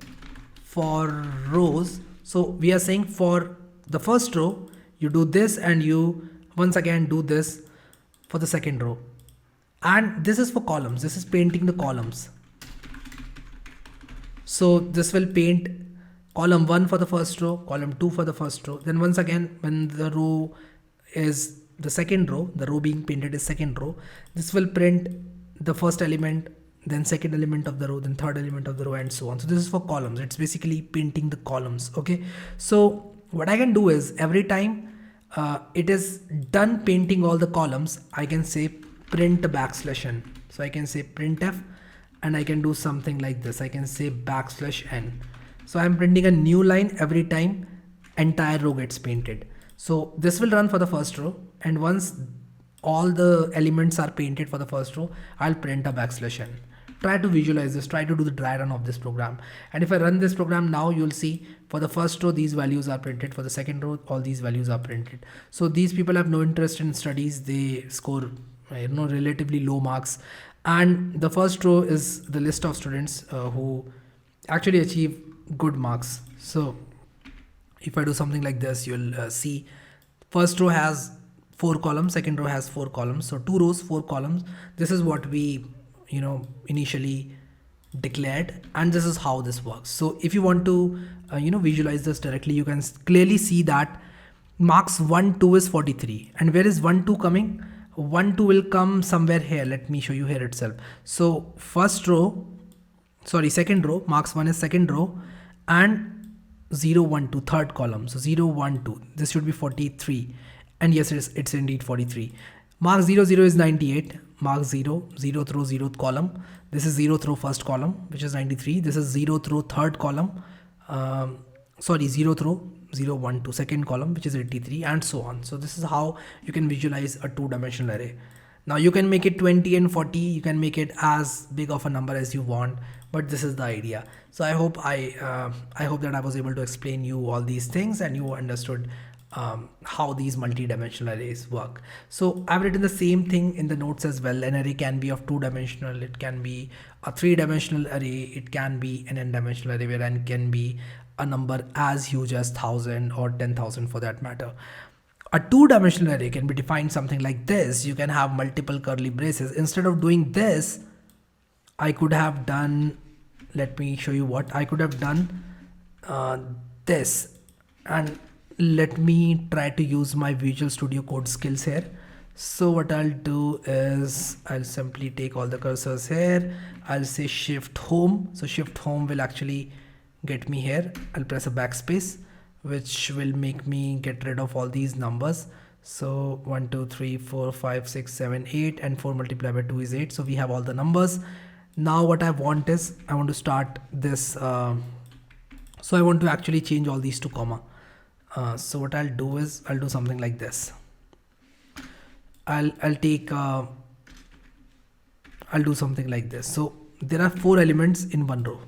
For rows, so we are saying for the first row, you do this, and you once again do this for the second row. And this is for columns. This is painting the columns. So this will paint column 1 for the first row, column 2 for the first row. Then once again, when the row is the second row, the row being painted is second row, this will print the first element, then second element of the row, then third element of the row, and so on. So this is for columns. It's basically painting the columns. Okay. So what I can do is every time it is done painting all the columns, I can say print \n. So I can say printf, and I can do something like this. I can say \n. So I'm printing a new line every time entire row gets painted. So this will run for the first row, and once all the elements are painted for the first row, I'll print a \n. Try to visualize this, try to do the dry run of this program. And if I run this program now, you'll see for the first row, these values are printed. For the second row, all these values are printed. So these people have no interest in studies. They score relatively low marks. And the first row is the list of students who actually achieve good marks. So if I do something like this, you'll see first row has 4 columns, second row has 4 columns. So 2 rows, 4 columns. This is what we initially declared, and this is how this works. So if you want to visualize this directly, you can clearly see that marks 1 2 is 43, and where is 1 2 coming? 1 2 will come somewhere here. Let me show you here itself. So second row, marks 1 is second row, and 0 1 2 third column. So 0 1 2, this should be 43, and yes, it's indeed 43. Mark 0 0 is 98. Mark 0 0th row, 0th column. This is 0th row first column, which is 93. This is 0th row third column. 0th row 0 1 2 second column, which is 83, and so on. So this is how you can visualize a two-dimensional array. Now you can make it 20 and 40. You can make it as big of a number as you want, but this is the idea. So I hope that I was able to explain you all these things, and you understood how these multi-dimensional arrays work. So I've written the same thing in the notes as well. An array can be of 2-dimensional, it can be a 3-dimensional array, it can be an n-dimensional array, where n can be a number as huge as 1000 or 10,000 for that matter. A 2-dimensional array can be defined something like this. You can have multiple curly braces. Instead of doing this, I could have done, let me show you what I could have done, this. And let me try to use my Visual Studio Code skills here. So what I'll do is I'll simply take all the cursors here. I'll say shift home. So shift home will actually get me here. I'll press a backspace, which will make me get rid of all these numbers. So 1 2 3 4 5 6 7 8, and 4 multiplied by 2 is 8. So we have all the numbers. Now what I want is I want to start this. So I want to actually change all these to comma. So what I'll do is I'll do something like this. I'll do something like this. So there are 4 elements in one row.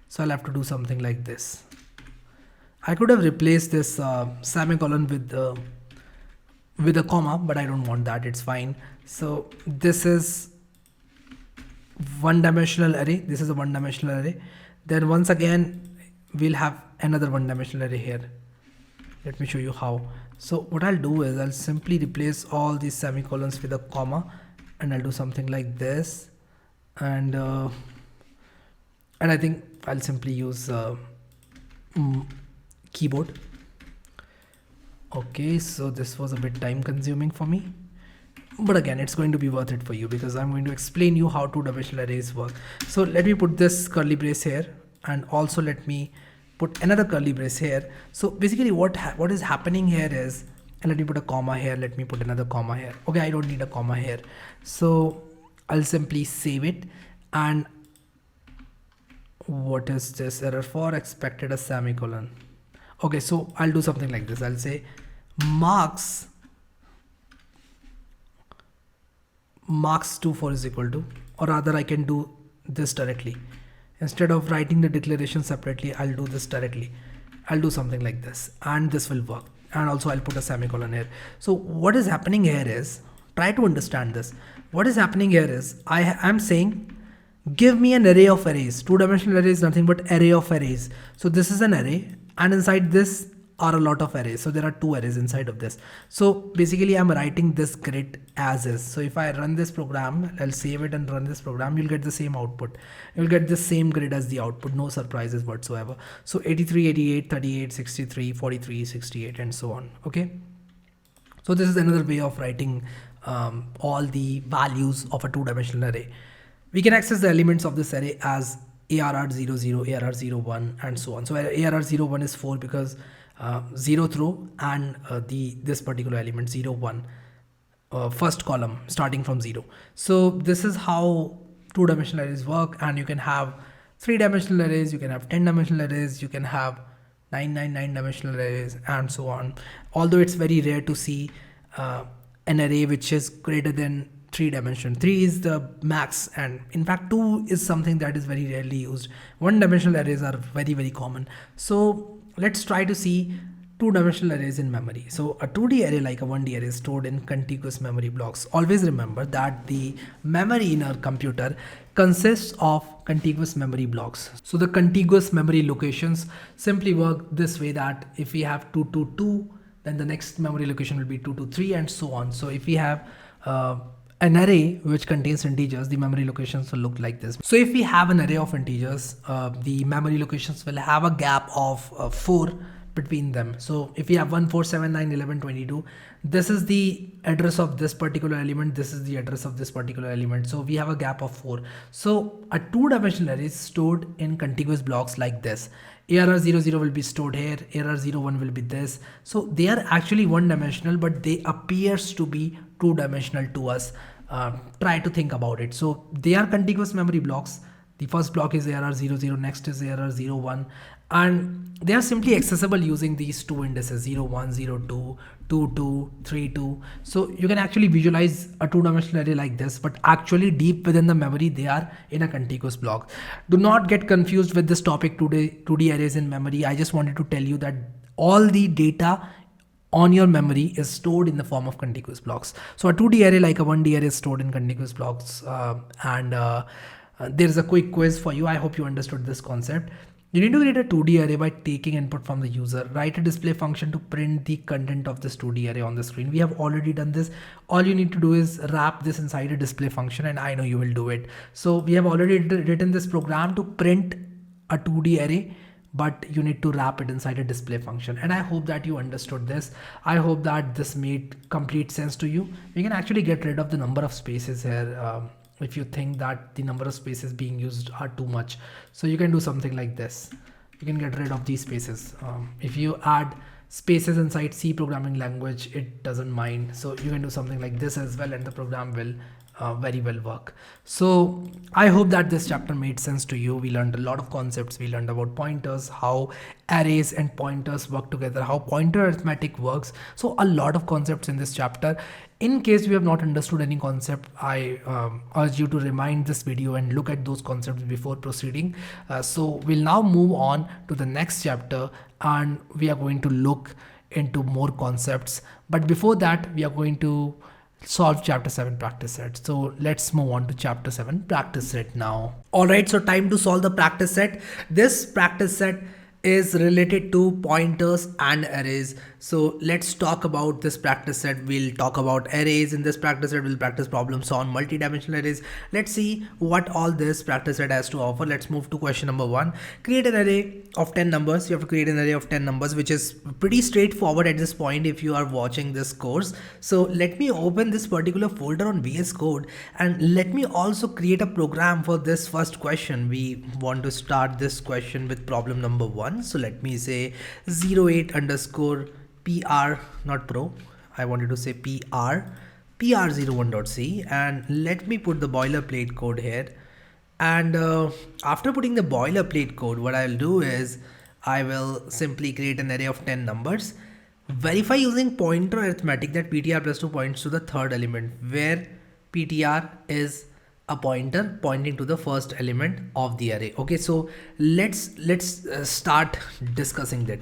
So I'll have to do something like this. I could have replaced this semicolon with a comma, but I don't want that. It's fine. So this is one-dimensional array. This is a one-dimensional array. Then once again, we'll have another one-dimensional array here. Let me show you how. So what I'll do is I'll simply replace all these semicolons with a comma, and I'll do something like this. And I think I'll simply use keyboard. Okay, so this was a bit time consuming for me, but again, it's going to be worth it for you because I'm going to explain you how 2-dimensional arrays work. So let me put this curly brace here, and also let me put another curly brace here. So basically what is happening here is, and let me put a comma here, let me put another comma here. Okay, I don't need a comma here. So I'll simply save it. And what is this error for? Expected a semicolon. Okay, so I'll do something like this. I'll say marks 24 is equal to, or rather I can do this directly. Instead of writing the declaration separately, I'll do this directly. I'll do something like this, and this will work. And also I'll put a semicolon here. So what is happening here is, try to understand this. What is happening here is, I'm saying, give me an array of arrays. 2-dimensional array is nothing but array of arrays. So this is an array, and inside this are a lot of arrays. So there are 2 arrays inside of this. So basically I'm writing this grid as is. So if I run this program, I'll save it and run this program, you'll get the same output. You'll get the same grid as the output, no surprises whatsoever. So 83, 88, 38, 63, 43, 68, and so on. Okay. So this is another way of writing all the values of a 2-dimensional array. We can access the elements of this array as ARR00, ARR01, and so on. So ARR01 is 4 because 0th row and this particular element 0 1, first column starting from 0. So this is how 2-dimensional arrays work, and you can have 3-dimensional arrays, you can have 10-dimensional arrays, you can have 999-dimensional arrays, and so on. Although it's very rare to see an array which is greater than 3 dimension. 3 is the max, and in fact 2 is something that is very rarely used. 1-dimensional arrays are very, very common. So let's try to see 2-dimensional arrays in memory. So a 2D array like a 1D array is stored in contiguous memory blocks. Always remember that the memory in our computer consists of contiguous memory blocks. So the contiguous memory locations simply work this way, that if we have 222, then the next memory location will be 223, and so on. So if we have an array which contains integers, the memory locations will look like this. So if we have an array of integers, the memory locations will have a gap of 4 between them. So if we have 1 4 7 9 11 22, this is the address of this particular element, this is the address of this particular element. So we have a gap of 4. So a 2-dimensional array is stored in contiguous blocks like this. ARR00 will be stored here, ARR01 will be this. So they are actually 1-dimensional, but they appears to be 2-dimensional to us. Try to think about it. So they are contiguous memory blocks. The first block is ARR00, next is ARR01, and they are simply accessible using these 2 indices 01, 02, 22, 32. So you can actually visualize a 2-dimensional array like this, but actually deep within the memory they are in a contiguous block. Do not get confused with this topic today, 2D arrays in memory. I just wanted to tell you that all the data on your memory is stored in the form of contiguous blocks. So a 2D array like a 1D array is stored in contiguous blocks. There's a quick quiz for you. I hope you understood this concept. You need to create a 2D array by taking input from the user. Write a display function to print the content of this 2D array on the screen. We have already done this. All you need to do is wrap this inside a display function, and I know you will do it. So we have already written this program to print a 2D array, but you need to wrap it inside a display function. And I hope that you understood this. I hope that this made complete sense to you. You can actually get rid of the number of spaces here if you think that the number of spaces being used are too much. So you can do something like this. You can get rid of these spaces. If you add spaces inside C programming language, it doesn't mind. So you can do something like this as well, and the program will very well work. So I hope that this chapter made sense to you. We learned a lot of concepts. We learned about pointers, how arrays and pointers work together, how pointer arithmetic works. So a lot of concepts in this chapter. In case you have not understood any concept, I urge you to rewind this video and look at those concepts before proceeding. So we'll now move on to the next chapter, and we are going to look into more concepts. But before that, we are going to solve chapter 7 practice set. So let's move on to chapter 7 practice set now. Alright, so time to solve the practice set. This practice set is related to pointers and arrays. So let's talk about this practice set. We'll talk about arrays in this practice set. We'll practice problems on multi-dimensional arrays. Let's see what all this practice set has to offer. Let's move to question number 1. Create an array of 10 numbers. You have to create an array of 10 numbers, which is pretty straightforward at this point if you are watching this course. So let me open this particular folder on VS Code, and let me also create a program for this first question. We want to start this question with problem number 1. So let me say 08 underscore PR, not pro. I wanted to say PR01.c, and let me put the boilerplate code here. And after putting the boilerplate code, what I'll do is I will simply create an array of 10 numbers. Verify using pointer arithmetic that PTR plus 2 points to the third element, where PTR is a pointer pointing to the first element of the array. Okay, so let's start discussing that.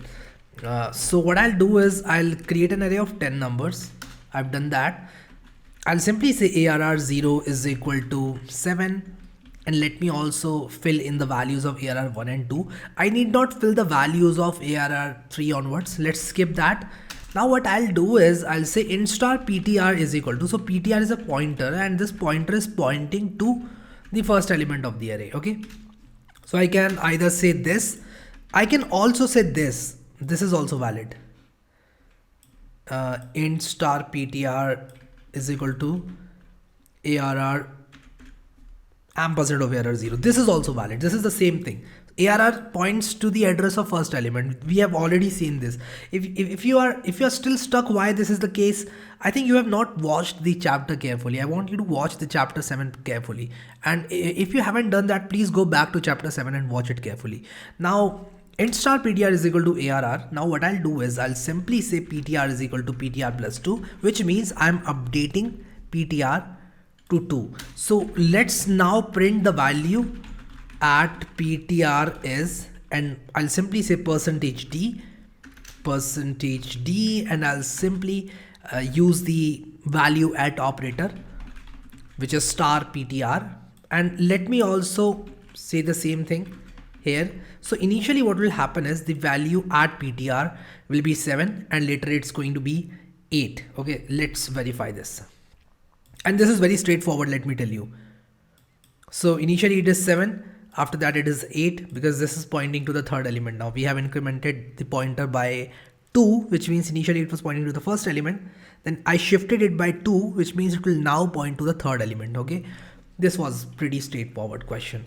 So what I'll do is I'll create an array of 10 numbers. I've done that. I'll simply say ARR0 is equal to 7, and let me also fill in the values of ARR1 and 2. I need not fill the values of ARR3 onwards. Let's skip that. Now what I'll do is I'll say int star PTR is equal to, so PTR is a pointer, and this pointer is pointing to the first element of the array. Okay, so I can either say this, I can also say this. This is also valid. Int star PTR is equal to ARR ampersand of ARR0. This is also valid. This is the same thing. ARR points to the address of first element. We have already seen this. If you are still stuck why this is the case, I think you have not watched the chapter carefully. I want you to watch the chapter 7 carefully. And if you haven't done that, please go back to chapter 7 and watch it carefully. Now, int star PTR is equal to ARR. Now what I'll do is I'll simply say PTR is equal to PTR plus 2, which means I'm updating PTR to 2. So let's now print the value at PTR is, and I'll simply say %d, and I'll simply use the value at operator, which is star PTR. And let me also say the same thing here. So initially what will happen is the value at PTR will be 7, and later it's going to be 8. Okay, let's verify this. And this is very straightforward, let me tell you. So initially it is 7. After that it is 8, because this is pointing to the third element. Now we have incremented the pointer by 2, which means initially it was pointing to the first element. Then I shifted it by 2, which means it will now point to the third element. Okay, this was pretty straightforward question.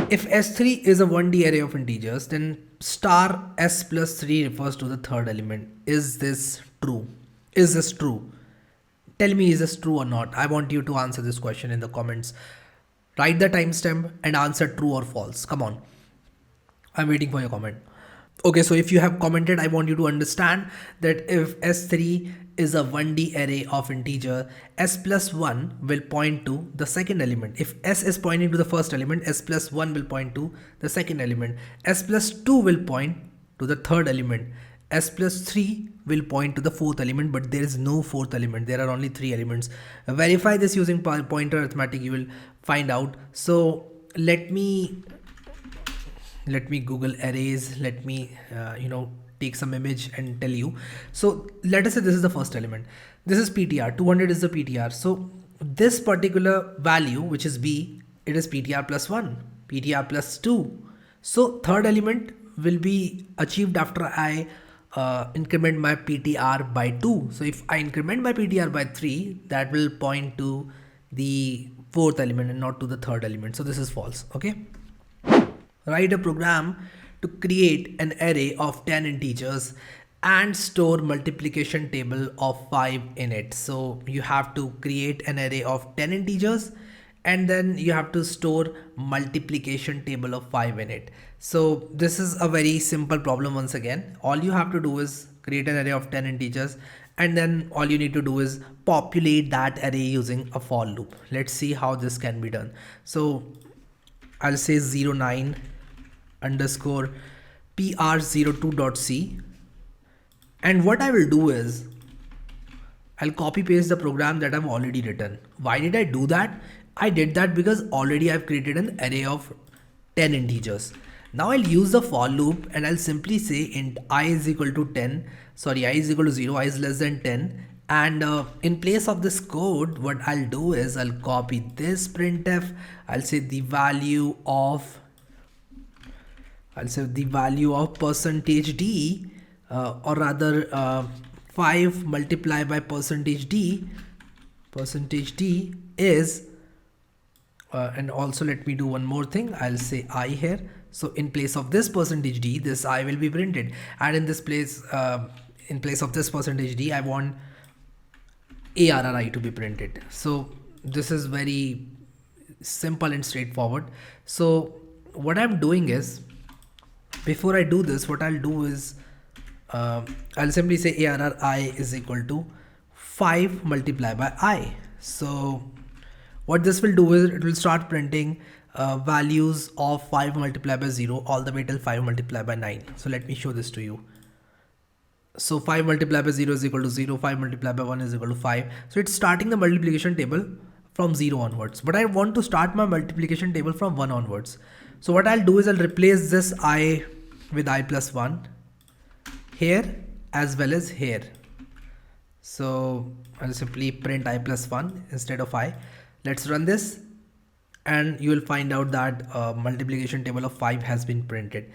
If S3 is a 1D array of integers, then star S plus 3 refers to the third element. Is this true? Is this true? Tell me, is this true or not? I want you to answer this question in the comments. Write the timestamp and answer true or false. Come on. I'm waiting for your comment. Okay, so if you have commented, I want you to understand that if S3 is a 1D array of integer, S plus 1 will point to the second element. If S is pointing to the first element, S plus 1 will point to the second element. S plus 2 will point to the third element. s plus 3 will point to the fourth element, but there is no fourth element. There are only three elements. Verify this using pointer arithmetic, you will find out. So let me google arrays. Let me take some image and tell you. So let us say this is the first element. This is ptr, 200 is the ptr. So this particular value, which is b, it is ptr plus 1, ptr plus 2. So third element will be achieved after I increment my ptr by 2. So if I increment my ptr by 3, that will point to the fourth element and not to the third element. So this is false. Okay, write a program to create an array of 10 integers and store multiplication table of 5 in it. So you have to create an array of 10 integers and then you have to store multiplication table of 5 in it. So this is a very simple problem. Once again, all you have to do is create an array of 10 integers and then all you need to do is populate that array using a for loop. Let's see how this can be done. So I'll say 09 underscore pr02.c, and what I will do is I'll copy paste the program that I've already written. Why did I do that? I did that because already I've created an array of 10 integers. Now I'll use the for loop and I'll simply say int I is equal to 10, sorry, I is equal to 0, I is less than 10. And in place of this code, what I'll do is I'll copy this printf. I'll say the value of percentage d, or rather 5 multiplied by percentage d is, and also let me do one more thing. I'll say I here. So in place of this percentage d, this I will be printed, and in this place, in place of this percentage d, I want ARRI to be printed. So this is very simple and straightforward. So what I'm doing is, before I do this, what I'll do is I'll simply say ARRI is equal to 5 multiplied by I. So what this will do is it will start printing values of 5 multiplied by 0 all the way till 5 multiplied by 9. So let me show this to you. So 5 multiplied by 0 is equal to 0, 5 multiplied by 1 is equal to 5. So it's starting the multiplication table from 0 onwards. But I want to start my multiplication table from 1 onwards. So what I'll do is I'll replace this I with I plus 1 here as well as here. So I'll simply print I plus 1 instead of I. Let's run this and you will find out that multiplication table of 5 has been printed.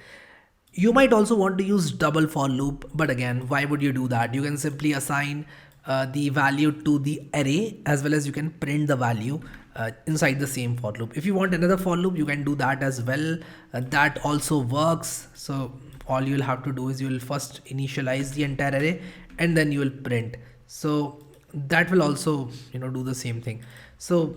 You might also want to use double for loop, but again, why would you do that? You can simply assign the value to the array as well as you can print the value inside the same for loop. If you want another for loop, you can do that as well. That also works. So all you'll have to do is you will first initialize the entire array and then you will print. So that will also do the same thing. So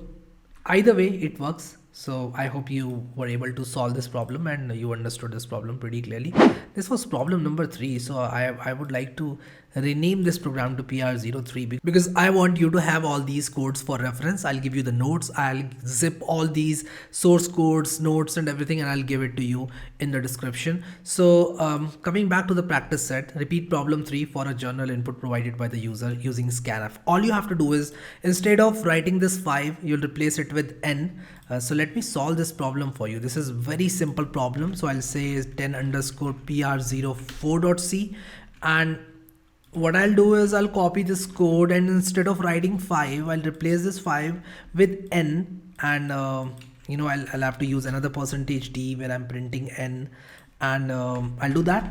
either way it works. So I hope you were able to solve this problem and you understood this problem pretty clearly. This was problem number 3. So I would like to rename this program to PR03 because I want you to have all these codes for reference. I'll give you the notes. I'll zip all these source codes, notes and everything, and I'll give it to you in the description. So coming back to the practice set, repeat problem 3 for a journal input provided by the user using scanf. All you have to do is, instead of writing this 5, you'll replace it with n. So let me solve this problem for you. This is very simple problem. So I'll say 10 underscore pr04.c, and what I'll do is I'll copy this code and instead of writing 5, I'll replace this 5 with n, and I'll have to use another percentage d where I'm printing n, and I'll do that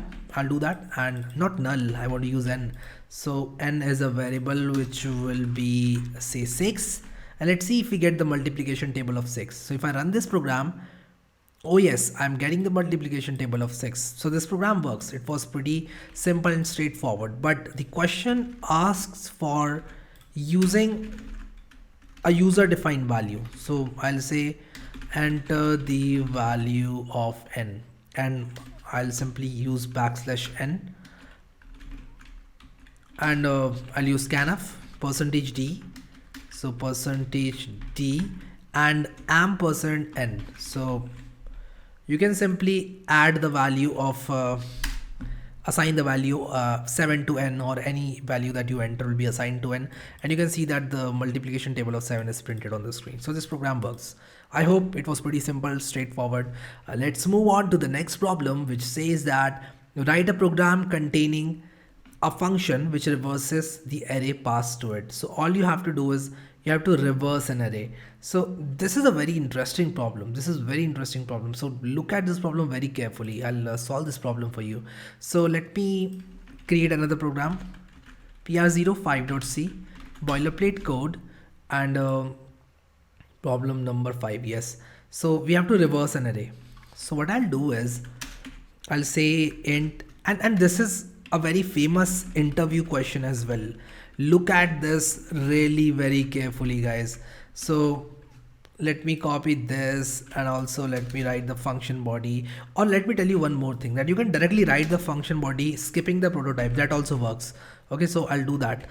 and not null, I want to use n. So n is a variable which will be say 6, and let's see if we get the multiplication table of 6. So if I run this program, oh yes, I'm getting the multiplication table of 6. So this program works. It was pretty simple and straightforward, but the question asks for using a user defined value. So I'll say enter the value of n, and I'll simply use \n, and I'll use scanf percentage d. So percentage d and %n. So you can simply add the value of assign the value 7 to n, or any value that you enter will be assigned to n, and you can see that the multiplication table of 7 is printed on the screen. So this program works. I hope it was pretty simple, straightforward. Let's move on to the next problem, which says that write a program containing a function which reverses the array passed to it. So all you have to do is you have to reverse an array. So this is a very interesting problem. This is very interesting problem. So look at this problem very carefully. I'll solve this problem for you. So let me create another program, pr05.c, boilerplate code, and problem number 5. Yes, so we have to reverse an array. So what I'll do is I'll say int, and this is a very famous interview question as well. Look at this really very carefully, guys. So let me copy this, and also let me write the function body, or let me tell you one more thing, that you can directly write the function body skipping the prototype. That also works. Okay, so I'll do that.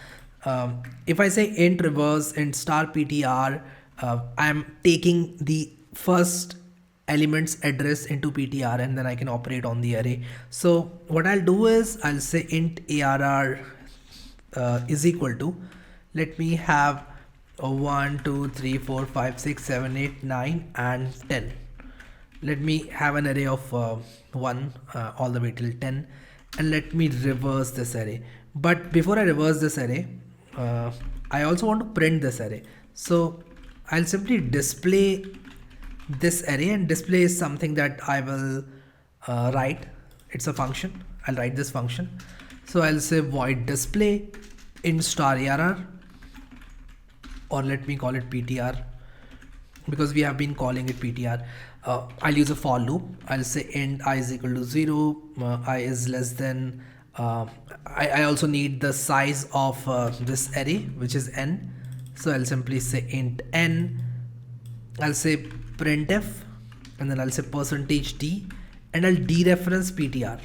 If I say int reverse int star ptr, I'm taking the first element's address into ptr, and then I can operate on the array. So what I'll do is I'll say int arr is equal to, let me have 1 2 3 4 5 6 7 8 9 and 10. Let me have an array of 1 all the way till 10, and let me reverse this array. But before I reverse this array, I also want to print this array. So I'll simply display this array, and display is something that I will write. It's a function. I'll write this function. So I'll say void display int star arr, or let me call it ptr, because we have been calling it ptr. I'll use a for loop. I'll say int I is equal to 0, I is less than, I also need the size of this array, which is n. So I'll simply say int n. I'll say printf, and then I'll say %d, and I'll dereference ptr.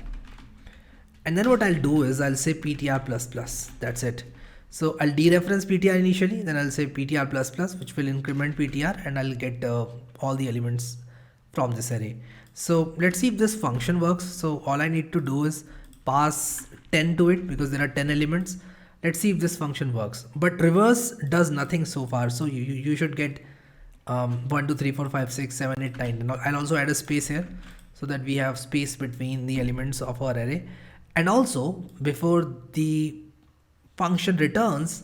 And then what I'll do is I'll say ptr++. That's it. So I'll dereference ptr initially, then I'll say ptr++, which will increment ptr, and I'll get all the elements from this array. So let's see if this function works. So all I need to do is pass 10 to it, because there are 10 elements. Let's see if this function works. But reverse does nothing so far. So you should get 1 2 3 4 5 6 7 8 9. I'll also add a space here, so that we have space between the elements of our array. And also, before the function returns,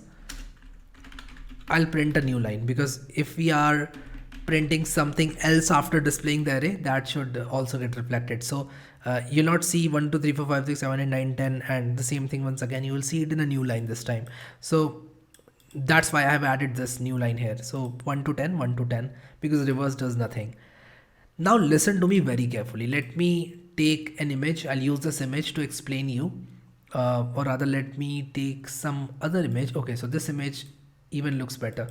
I'll print a new line, because if we are printing something else after displaying the array, that should also get reflected. So you'll not see 1 2 3 4 5 6 7 8 9 10 and the same thing once again. You will see it in a new line this time. So that's why I have added this new line here. So 1 to 10 1 to 10, because reverse does nothing. Now listen to me very carefully. Let me take an image. I'll use this image to explain you, or rather let me take some other image. Okay, so this image even looks better.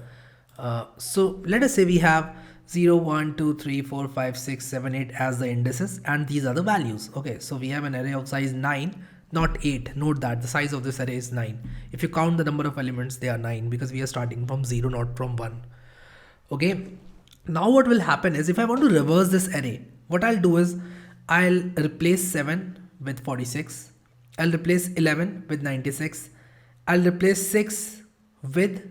So let us say we have 0 1 2 3 4 5 6 7 8 as the indices, and these are the values. Okay, so we have an array of size 9, not 8. Note that the size of this array is 9. If you count the number of elements, they are 9, because we are starting from 0, not from 1. Okay, now what will happen is, if I want to reverse this array, what I'll do is I'll replace 7 with 46. I'll replace 11 with 96. I'll replace 6 with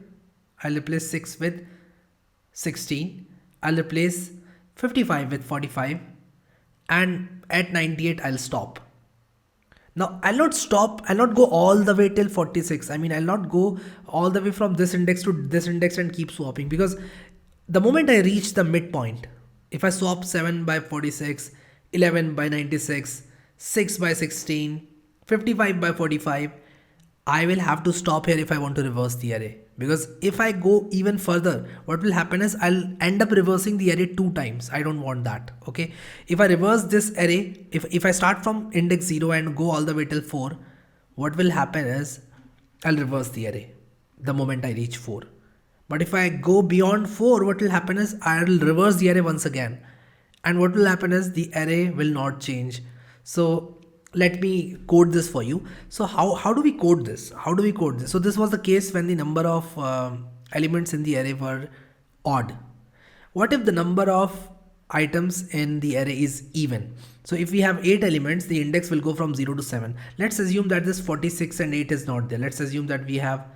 16. I'll replace 55 with 45, and at 98 I'll stop. Now I'll not stop, I'll not go all the way till 46. I mean, I'll not go all the way from this index to this index and keep swapping, because the moment I reach the midpoint, if I swap 7 by 46, 11 by 96, 6 by 16, 55 by 45, I will have to stop here if I want to reverse the array. Because if I go even further, what will happen is I'll end up reversing the array 2 times. I don't want that. Okay. If I reverse this array, if I start from index 0 and go all the way till 4, what will happen is I'll reverse the array the moment I reach 4. But if I go beyond 4, what will happen is I'll reverse the array once again. And what will happen is the array will not change. So let me code this for you. So how do we code this? So this was the case when the number of elements in the array were odd. What if the number of items in the array is even. So if we have 8 elements, the index will go from 0 to 7. Let's assume that this 46 and 8 is not there. Let's assume that we have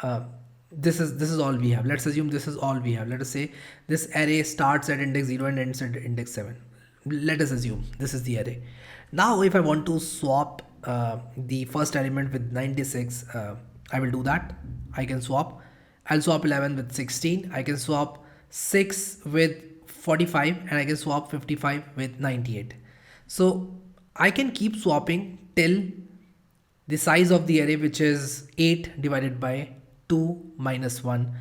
uh, this is all we have. Let's assume this is all we have. Let us say this array starts at index 0 and ends at index 7. Let us assume this is the array. Now if I want to swap the first element with 96, I will do that. I can swap. I'll swap 11 with 16. I can swap 6 with 45, and I can swap 55 with 98. So I can keep swapping till the size of the array, which is 8 divided by 2 minus 1.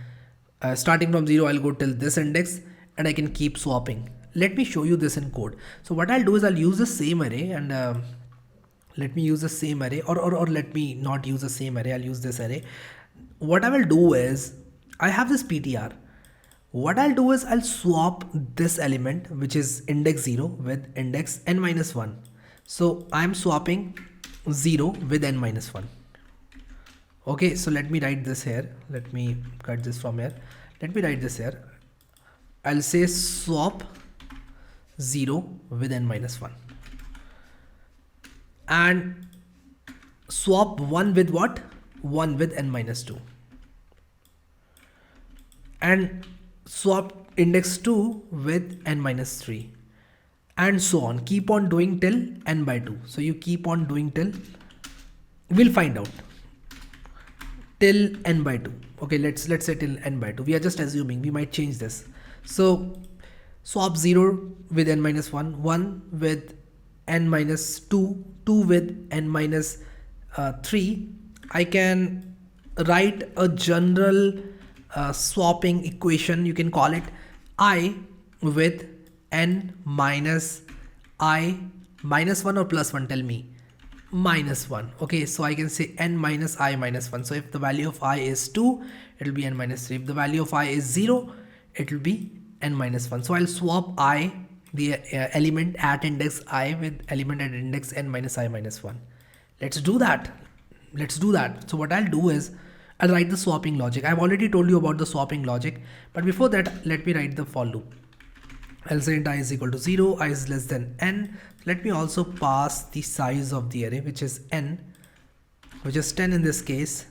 Starting from 0, I'll go till this index, and I can keep swapping. Let me show you this in code. So what I'll do is I'll use the same array, and let me use the same array, or let me not use the same array. I'll use this array. What I will do is I have this PTR. What I'll do is I'll swap this element, which is index 0, with index n minus 1. So I'm swapping 0 with n minus 1. Okay, so let me write this here. Let me cut this from here. Let me write this here. I'll say swap 0 with n minus 1. And swap 1 with what? 1 with n minus 2. And swap index 2 with n minus 3, and so on. Keep on doing till n by 2. So you keep on doing till, we'll find out, till n by 2. Okay, let's say till n by 2. We are just assuming, we might change this. So swap 0 with n minus 1, 1 with n minus 2, 2 with n minus 3. I can write a general swapping equation. You can call it I with n minus I minus 1 or plus 1. Tell me. Minus 1. Okay, so I can say n minus I minus 1. So if the value of I is 2, it will be n minus 3. If the value of I is 0, it will be n minus 1. So I'll swap I, the element at index I, with element at index n minus I minus 1. Let's do that. Let's do that. So what I'll do is I'll write the swapping logic. I've already told you about the swapping logic, but before that, let me write the for loop. I'll say int I is equal to 0, I is less than n. Let me also pass the size of the array, which is n, which is 10 in this case.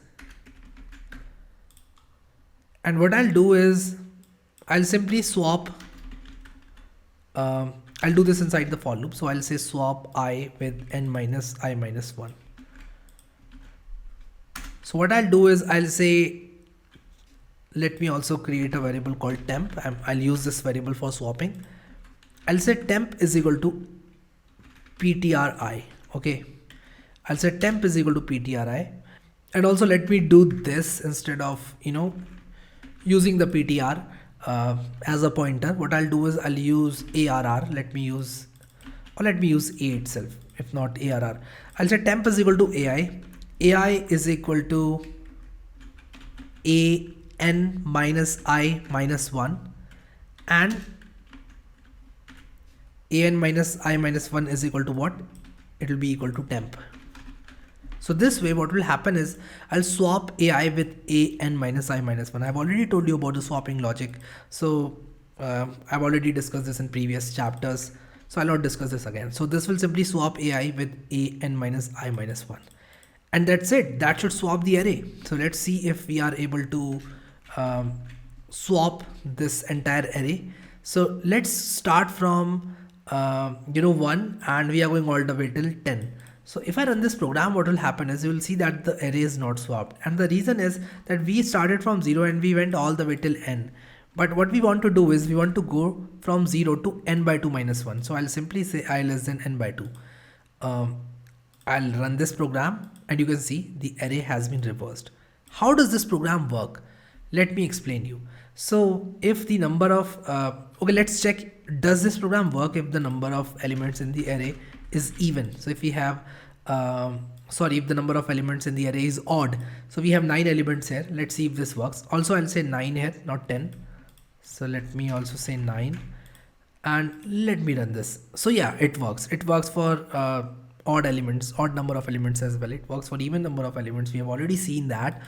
And what I'll do is I'll simply swap, I'll do this inside the for loop. So I'll say swap I with n minus I minus 1. So what I'll do is I'll say, let me also create a variable called temp. I'll use this variable for swapping. I'll say temp is equal to ptri. Okay, I'll say temp is equal to ptri. And also let me do this instead of, using the ptr as a pointer. What I'll do is I'll use arr. Let me use a itself, if not arr. I'll say temp is equal to ai. AI is equal to an minus I minus 1, and an minus I minus 1 is equal to what? It will be equal to temp. So this way what will happen is I'll swap AI with an minus I minus 1. I've already told you about the swapping logic. So I've already discussed this in previous chapters. So I'll not discuss this again. So this will simply swap AI with an minus I minus 1. And that's it. That should swap the array. So let's see if we are able to swap this entire array. So let's start from 1, and we are going all the way till 10. So if I run this program, what will happen is you will see that the array is not swapped. And the reason is that we started from 0 and we went all the way till n. But what we want to do is we want to go from 0 to n by 2 minus 1. So I'll simply say I less than n by 2. I'll run this program, and you can see the array has been reversed. How does this program work? Let me explain you. So if the number of, okay, let's check, does this program work if the number of elements in the array is even? So if we have, if the number of elements in the array is odd. So we have 9 elements here. Let's see if this works. Also, I'll say 9 here, not 10. So let me also say 9, and let me run this. So yeah, it works. It works for odd number of elements as well. It works for even number of elements. We have already seen that.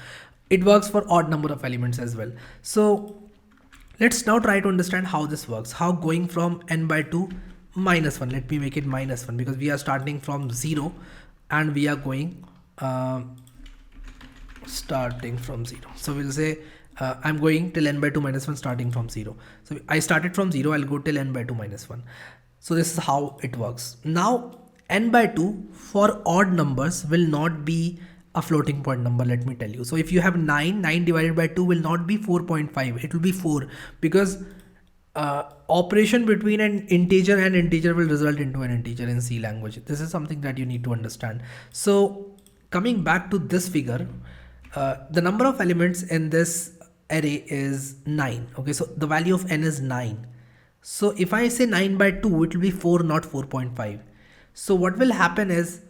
It works for odd number of elements as well. So Let's now try to understand how this works. How going from n by 2 minus 1. Let me make it minus 1 because we are starting from 0 and we are going starting from 0. So we'll say I'm going till n by 2 minus 1 starting from 0. So I started from 0, I'll go till n by 2 minus 1. So this is how it works. Now n by 2 for odd numbers will not be a floating point number, let me tell you. So if you have 9 divided by 2 will not be 4.5, it will be 4 because operation between an integer and integer will result into an integer in C language. This is something that you need to understand. So coming back to this figure, the number of elements in this array is 9. Okay, so the value of n is 9. So if I say 9 by 2, it will be 4, not 4.5. So what will happen is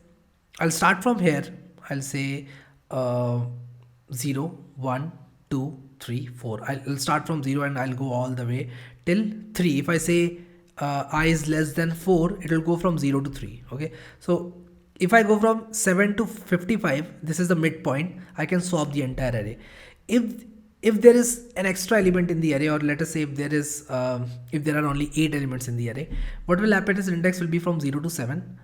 I'll start from here. I'll say 0, 1, 2, 3, 4. I'll start from 0 and I'll go all the way till 3. If I say I is less than 4, it will go from 0 to 3. Okay, so if I go from 7 to 55, this is the midpoint, I can swap the entire array. If there is an extra element in the array, or let us say if there are only 8 elements in the array, what will happen is index will be from 0 to 7.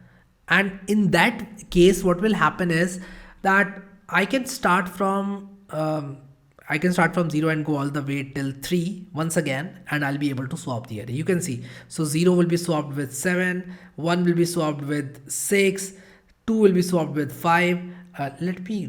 And in that case, what will happen is that I can start from 0 and go all the way till 3 once again, and I'll be able to swap the array. You can see, so 0 will be swapped with 7, 1 will be swapped with 6, 2 will be swapped with 5. Let me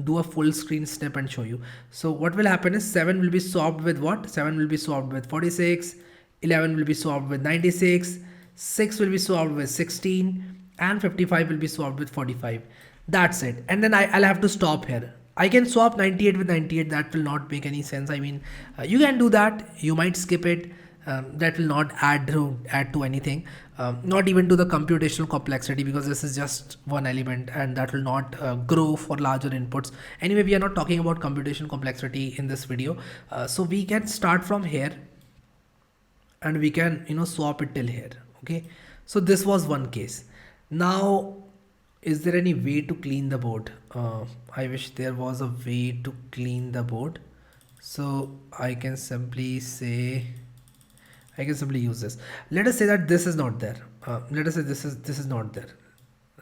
do a full screen snip and show you. So what will happen is 7 will be swapped with what? 7 will be swapped with 46, 11 will be swapped with 96, 6 will be swapped with 16, and 55 will be swapped with 45. That's it. And then I'll have to stop here. I can swap 98 with 98. That will not make any sense. I mean, you can do that. You might skip it. That will not add to anything, not even to the computational complexity, because this is just one element and that will not grow for larger inputs. Anyway, we are not talking about computational complexity in this video. So we can start from here and we can swap it till here. Okay, so this was one case. Now, is there any way to clean the board? I wish there was a way to clean the board. So I can simply use this. Let us say that this is not there. Let us say this is not there.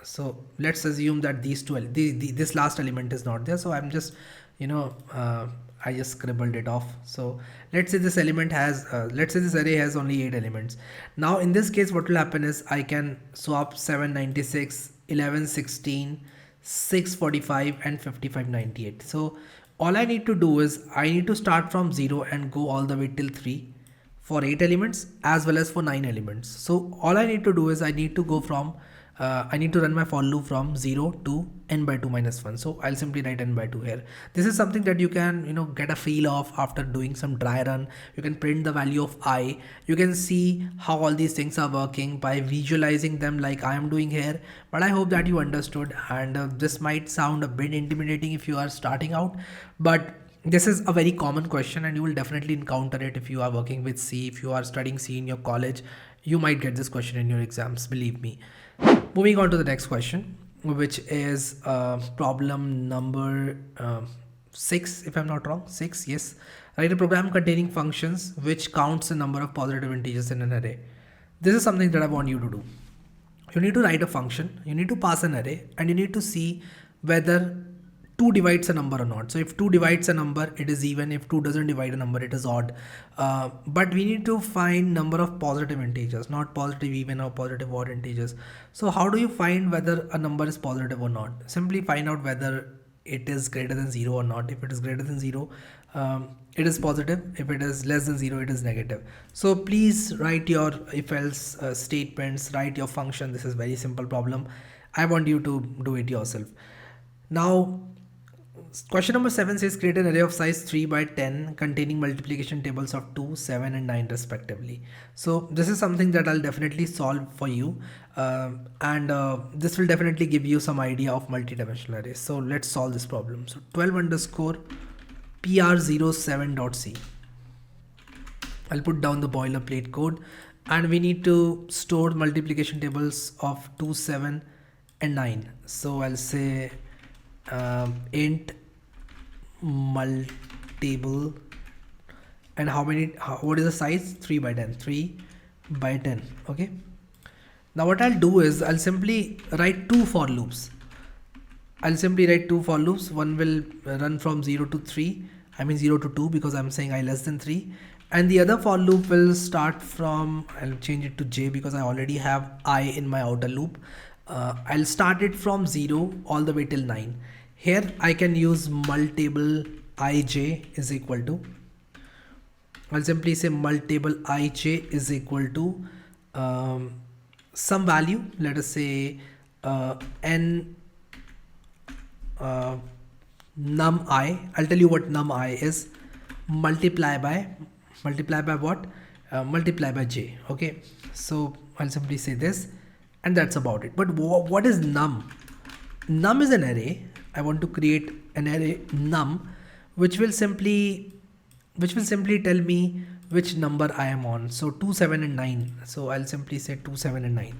So let's assume that this last element is not there. So I'm just I just scribbled it off. So let's say this element has let's say this array has only 8 elements. Now in this case, what will happen is I can swap 796, 1116, 645 and 5598. So all I need to do is I need to start from 0 and go all the way till 3 for 8 elements as well as for 9 elements. So all I need to do is I need to run my for loop from 0 to n by 2 minus 1. So I'll simply write n by 2 here. This is something that you can get a feel of after doing some dry run. You can print the value of I. You can see how all these things are working by visualizing them like I am doing here. But I hope that you understood, and this might sound a bit intimidating if you are starting out, but this is a very common question and you will definitely encounter it if you are working with C. If you are studying C in your college, you might get this question in your exams, believe me. Moving on to the next question, which is problem number 6, if I'm not wrong. 6, yes. Write a program containing functions which counts the number of positive integers in an array. This is something that I want you to do. You need to write a function, you need to pass an array, and you need to see whether 2 divides a number or not. So if 2 divides a number, it is even. If 2 doesn't divide a number, it is odd. But we need to find number of positive integers, not positive even or positive odd integers. So how do you find whether a number is positive or not? Simply find out whether it is greater than 0 or not. If it is greater than 0, it is positive. If it is less than 0, it is negative. So please write your if else statements, write your function. This is very simple problem. I want you to do it yourself. Now, question number 7 says create an array of size 3 by 10 containing multiplication tables of 2, 7 and 9 respectively. So this is something that I'll definitely solve for you, and this will definitely give you some idea of multidimensional arrays. So let's solve this problem. So 12 underscore pr07.c. I'll put down the boilerplate code, and we need to store multiplication tables of 2, 7 and 9. So I'll say int multable And what is the size? 3 by 10. 3 by 10. Okay. Now what I'll do is I'll simply write two for loops. I'll simply write two for loops. One will run from 0 to 3. I mean 0 to 2 because I'm saying I less than 3. And the other for loop will start from, I'll change it to j because I already have I in my outer loop. I'll start it from 0 all the way till 9. Here I can use multable ij is equal to, I'll simply say multable ij is equal to some value. Let us say n num I. I'll tell you what num I is. Multiply by what? Multiply by j. Okay, so I'll simply say this, and that's about it. But what is num? Num is an array. I want to create an array num, which will simply tell me which number I am on. So 2, 7 and 9. So I'll simply say 2, 7 and 9.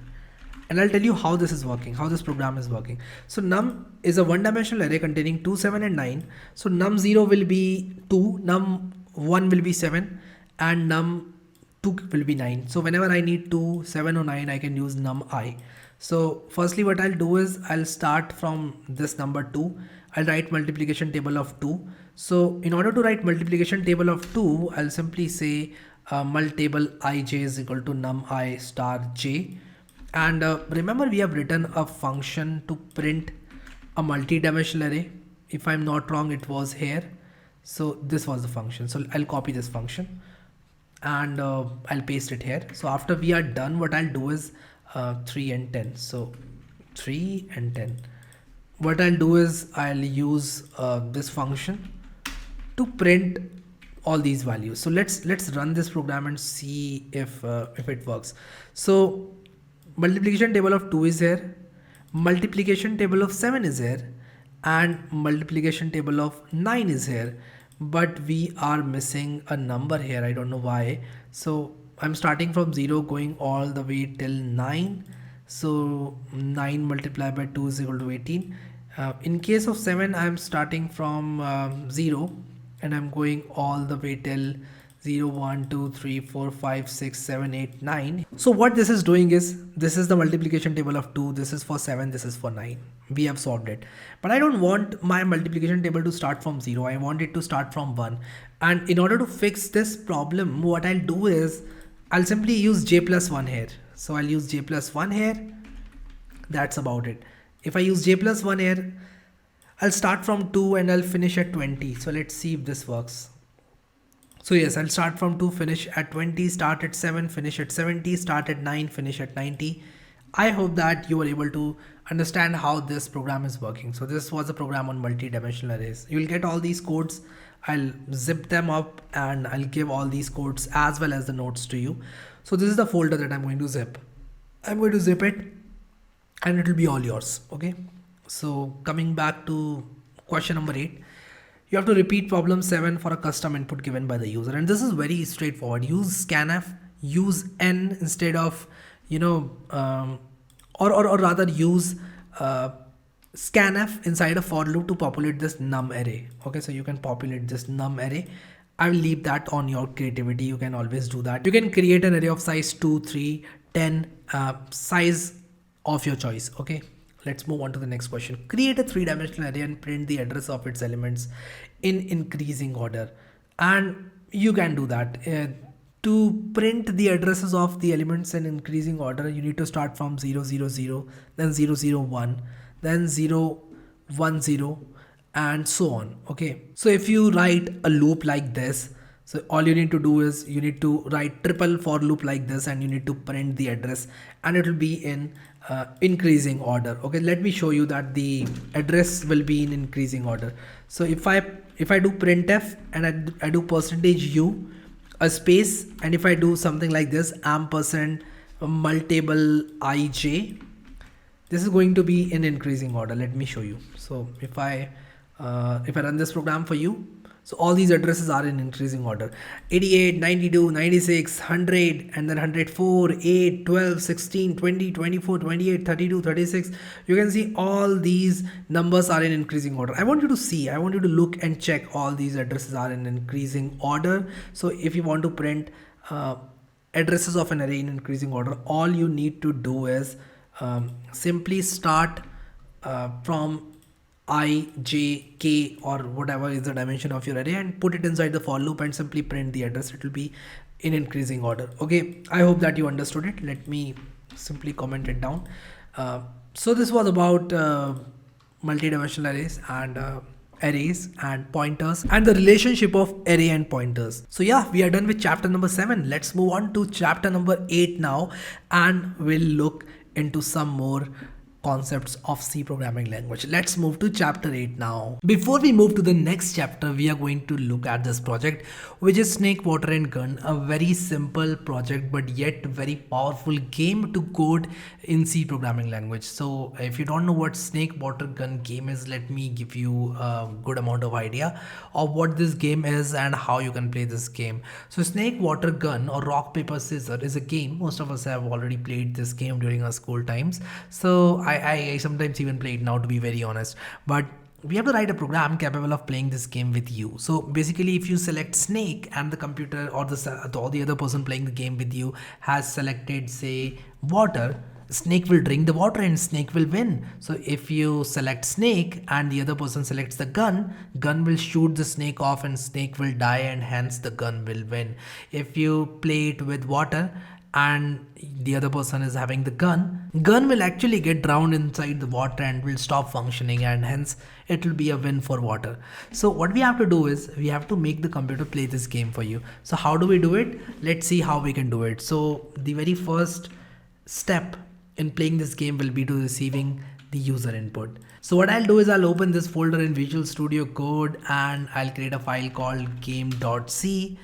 And I'll tell you how this is working, how this program is working. So num is a one-dimensional array containing 2, 7 and 9. So num 0 will be 2, num 1 will be 7, and num 2 will be 9. So whenever I need 2, 7 or 9, I can use num I. So firstly what I'll do is I'll start from this number 2. I'll write multiplication table of 2. So in order to write multiplication table of 2, I'll simply say multable ij is equal to num I star j. And remember we have written a function to print a multi-dimensional array. If I'm not wrong, it was here. So this was the function. So I'll copy this function and I'll paste it here. So after we are done, what I'll do is 3 and 10. So 3 and 10. What I'll do is I'll use this function to print all these values. So let's run this program and see if it works. So multiplication table of 2 is here, multiplication table of 7 is here, and multiplication table of 9 is here, but we are missing a number here. I don't know why. So I'm starting from 0 going all the way till 9. So 9 multiplied by 2 is equal to 18. In case of 7, I'm starting from 0 and I'm going all the way till 0, 1, 2, 3, 4, 5, 6, 7, 8, 9. So what this is doing is, this is the multiplication table of 2, this is for 7, this is for 9. We have solved it. But I don't want my multiplication table to start from 0. I want it to start from 1. And in order to fix this problem, what I'll do is, I'll simply use j plus 1 here. So I'll use j plus 1 here. That's about it. If I use j plus 1 here, I'll start from 2 and I'll finish at 20. So let's see if this works. So yes, I'll start from 2, finish at 20, start at 7, finish at 70, start at 9, finish at 90. I hope that you were able to understand how this program is working. So this was a program on multi-dimensional arrays. You'll get all these codes. I'll zip them up and I'll give all these codes as well as the notes to you. So this is the folder that I'm going to zip. I'm going to zip it and it will be all yours. Okay. So coming back to question number 8. You have to repeat problem 7 for a custom input given by the user. And this is very straightforward. Use scanf, use n instead of, or rather use scanf inside a for loop to populate this num array. Okay, so you can populate this num array. I will leave that on your creativity. You can always do that. You can create an array of size 2, 3, 10, size of your choice. Okay. Let's move on to the next question. Create a 3-dimensional array and print the address of its elements in increasing order. And you can do that. To print the addresses of the elements in increasing order, you need to start from 0, 0, 0, then 0, 0, 1, then 0, 1, 0, and so on. Okay. So if you write a loop like this, so all you need to do is you need to write triple for loop like this and you need to print the address and it will be in increasing order. Okay, let me show you that the address will be in increasing order. So if I do printf and I do %u a space, and if I do something like this ampersand multiple ij, this is going to be in increasing order. Let me show you. So if I run this program for you, So all these addresses are in increasing order: 88, 92, 96, 100, and then 104, 8, 12, 16, 20, 24, 28, 32, 36. You can see all these numbers are in increasing order. I want you to see, I want you to look and check all these addresses are in increasing order. So if you want to print addresses of an array in increasing order, all you need to do is simply start from I, J, K, or whatever is the dimension of your array, and put it inside the for loop and simply print the address. It will be in increasing order. Okay, I hope that you understood it. Let me simply comment it down. So this was about multi-dimensional arrays and pointers and the relationship of array and pointers. So yeah, we are done with chapter number 7. Let's move on to chapter number 8 now, and we'll look into some more concepts of C programming language. Let's move to chapter 8 now. Before we move to the next chapter, we are going to look at this project, which is Snake, Water and Gun, a very simple project but yet very powerful game to code in C programming language. So if you don't know what Snake, Water, Gun game is, let me give you a good amount of idea of what this game is and how you can play this game. So Snake, Water, Gun, or Rock, Paper, Scissors is a game. Most of us have already played this game during our school times. So I sometimes even play it now, to be very honest. But we have to write a program capable of playing this game with you. So basically, if you select Snake and the computer or the other person playing the game with you has selected, say, water, Snake will drink the water and Snake will win. So if you select Snake and the other person selects the gun, gun will shoot the snake off and Snake will die, and hence the gun will win. If you play it with water and the other person is having the gun will actually get drowned inside the water and will stop functioning, and hence it will be a win for water. So what we have to do is we have to make the computer play this game for you. So how do we do it? Let's see how we can do it. So the very first step in playing this game will be to receiving the user input. So what I'll do is I'll open this folder in Visual Studio Code and I'll create a file called game.c.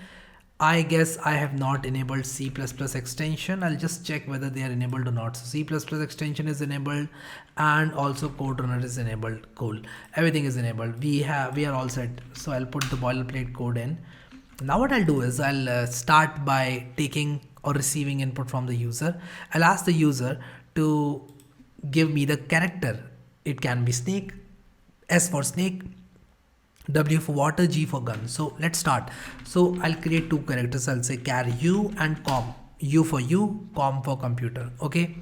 I guess I have not enabled C++ extension. I'll just check whether they are enabled or not. So C++ extension is enabled and also code runner is enabled. Cool. Everything is enabled. We are all set. So I'll put the boilerplate code in. Now what I'll do is I'll start by taking or receiving input from the user. I'll ask the user to give me the character. It can be snake, S for snake, W for water, G for gun. So let's start. So I'll create two characters. I'll say char U and com. U for you, com for computer. Okay.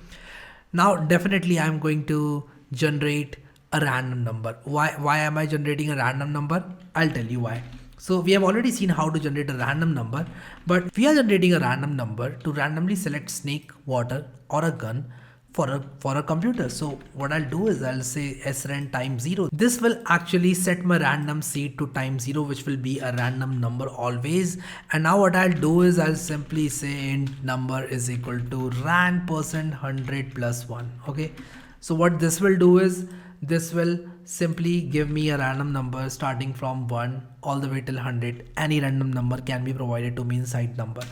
Now definitely I'm going to generate a random number. Why am I generating a random number? I'll tell you why. So we have already seen how to generate a random number, but we are generating a random number to randomly select snake, water, or a gun for a computer. So what I'll do is I'll say srand times 0. This will actually set my random seed to times 0, which will be a random number always. And now what I'll do is I'll simply say int number is equal to rand %100 plus 1. Okay. So what this will do is this will simply give me a random number starting from 1 all the way till 100. Any random number can be provided to me inside number.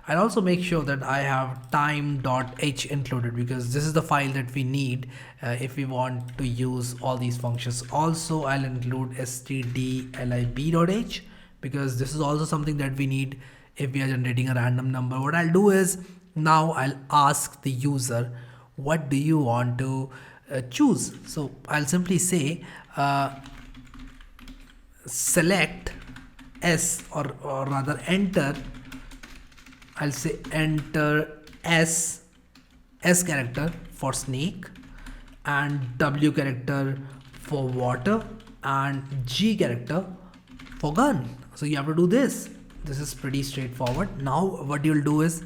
I'll also make sure that I have time.h included because this is the file that we need if we want to use all these functions. Also, I'll include stdlib.h because this is also something that we need if we are generating a random number. What I'll do is now I'll ask the user, what do you want to choose? So I'll simply say select S or rather enter. I'll say enter S character for snake and W character for water and G character for gun. So you have to do this. This is pretty straightforward. Now what you'll do is,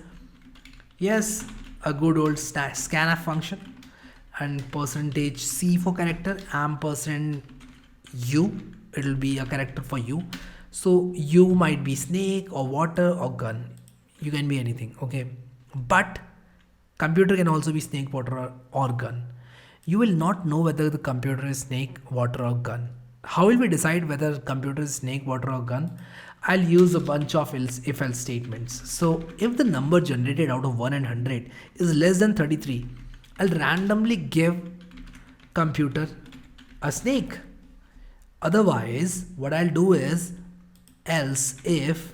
yes, a good old scanf function and %C for character, %U, it'll be a character for you. So U might be snake or water or gun. You can be anything, okay? But computer can also be snake, water or gun. You will not know whether the computer is snake, water or gun. How will we decide whether computer is snake, water or gun? I'll use a bunch of if-else statements. So if the number generated out of 1 and 100 is less than 33, I'll randomly give computer a snake. Otherwise, what I'll do is else if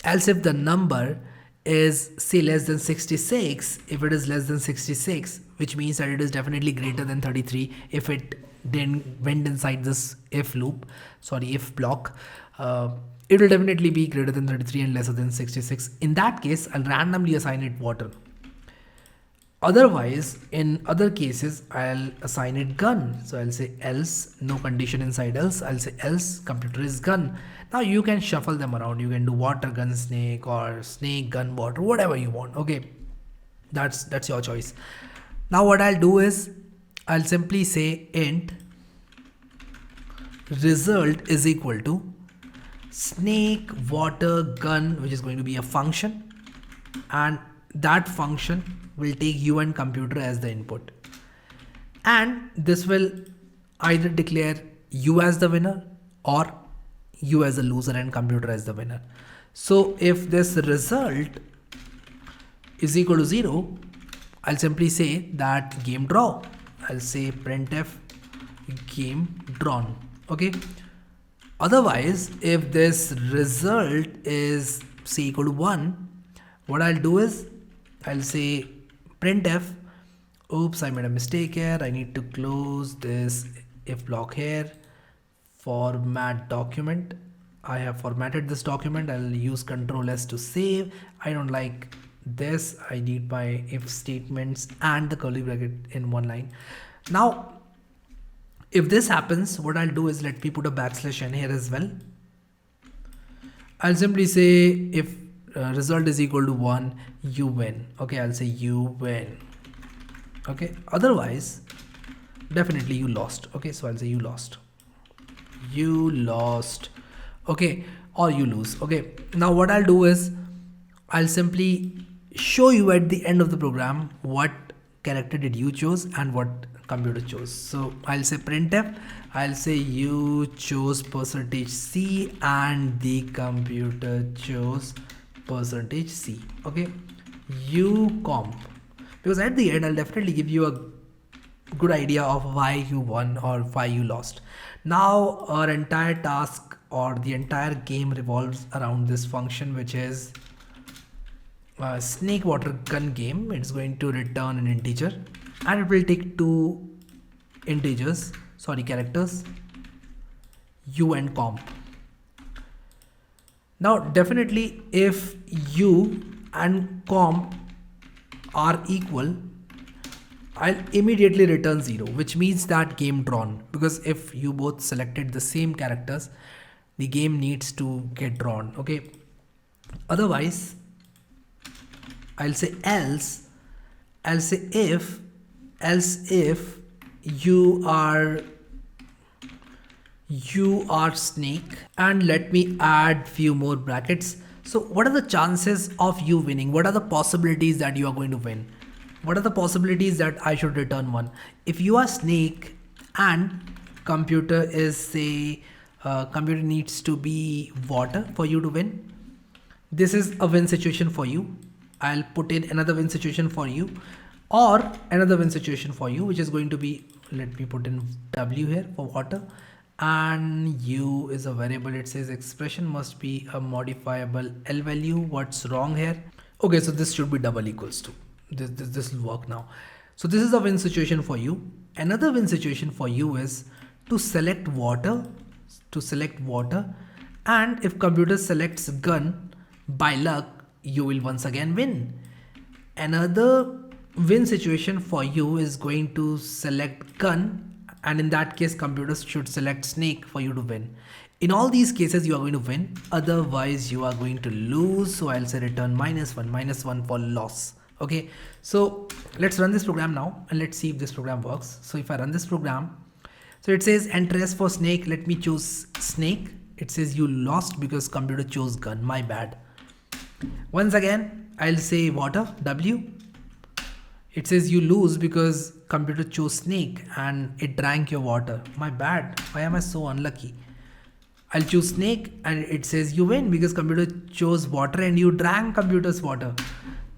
the number is say less than 66. If it is less than 66, which means that it is definitely greater than 33, if it then went inside this if block, it will definitely be greater than 33 and lesser than 66. In that case, I'll randomly assign it water. Otherwise, in other cases, I'll assign it gun. So I'll say else, no condition inside else. I'll say else computer is gun. Now you can shuffle them around. You can do water gun snake or snake gun water, whatever you want. Okay, that's your choice. Now what I'll do is I'll simply say int result is equal to snake water gun, which is going to be a function, and that function will take u and computer as the input, and this will either declare you as the winner or you as a loser and computer as the winner. So if this result is equal to 0, I'll simply say that game draw. I'll say printf game drawn. Okay, otherwise if this result is say equal to 1, what I'll do is I'll say printf, oops, I made a mistake here, I need to close this if block here, format document. I have formatted this document. I'll use Control S to save. I don't like this. I need my if statements and the curly bracket in one line. Now if this happens, what I'll do is let me put a backslash n here as well. I'll simply say if result is equal to 1, you win. Okay, I'll say you win. Okay, otherwise definitely you lost. Okay, so I'll say you lost. You lost. Okay, or you lose. Okay, now what I'll do is I'll simply show you at the end of the program what character did you choose and what computer chose. So I'll say printf, I'll say you chose %C and the computer chose %C. Okay, you comp, because at the end I'll definitely give you a good idea of why you won or why you lost. Now our entire task or the entire game revolves around this function, which is snake water gun game. It's going to return an integer and it will take two characters, u and comp. Now definitely if u and comp are equal, I'll immediately return 0, which means that game drawn, because if you both selected the same characters, the game needs to get drawn. Okay, otherwise I'll say else, I'll say if you are snake, and let me add few more brackets. So what are the chances of you winning? What are the possibilities that you are going to win? What are the possibilities that I should return 1? If you are snake and computer is say computer needs to be water for you to win, this is a win situation for you. I'll put in another win situation for you, or another win situation for you, which is going to be, let me put in w here for water, and u is a variable. It says expression must be a modifiable L value. What's wrong here? Okay, so this should be double equals to this will work now. So this is a win situation for you. Another win situation for you is to select water, and if computer selects gun, by luck you will once again win. Another win situation for you is going to select gun, and in that case computers should select snake for you to win. In all these cases you are going to win, otherwise you are going to lose. So I'll say return -1 for loss. Okay, so let's run this program now and let's see if this program works. So if I run this program, so it says enter S for snake. Let me choose snake. It says you lost because computer chose gun, my bad. Once again I'll say water, W. It says you lose because computer chose snake and it drank your water, my bad. Why am I so unlucky? I'll choose snake and it says you win because computer chose water and you drank computer's water.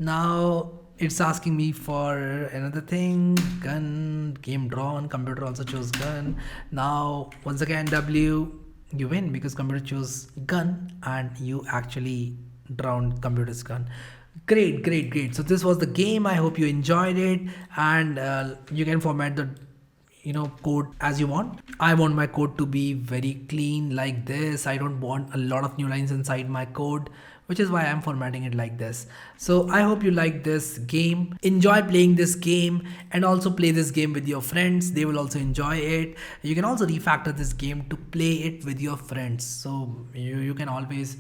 Now it's asking me for another thing, gun, game drawn, computer also chose gun. Now once again W, you win because computer chose gun and you actually drowned computer's gun. Great, great, great. So this was the game. I hope you enjoyed it, and you can format the code as you want. I want my code to be very clean like this. I don't want a lot of new lines inside my code, which is why I'm formatting it like this. So I hope you like this game. Enjoy playing this game, and also play this game with your friends. They will also enjoy it. You can also refactor this game to play it with your friends. So you can always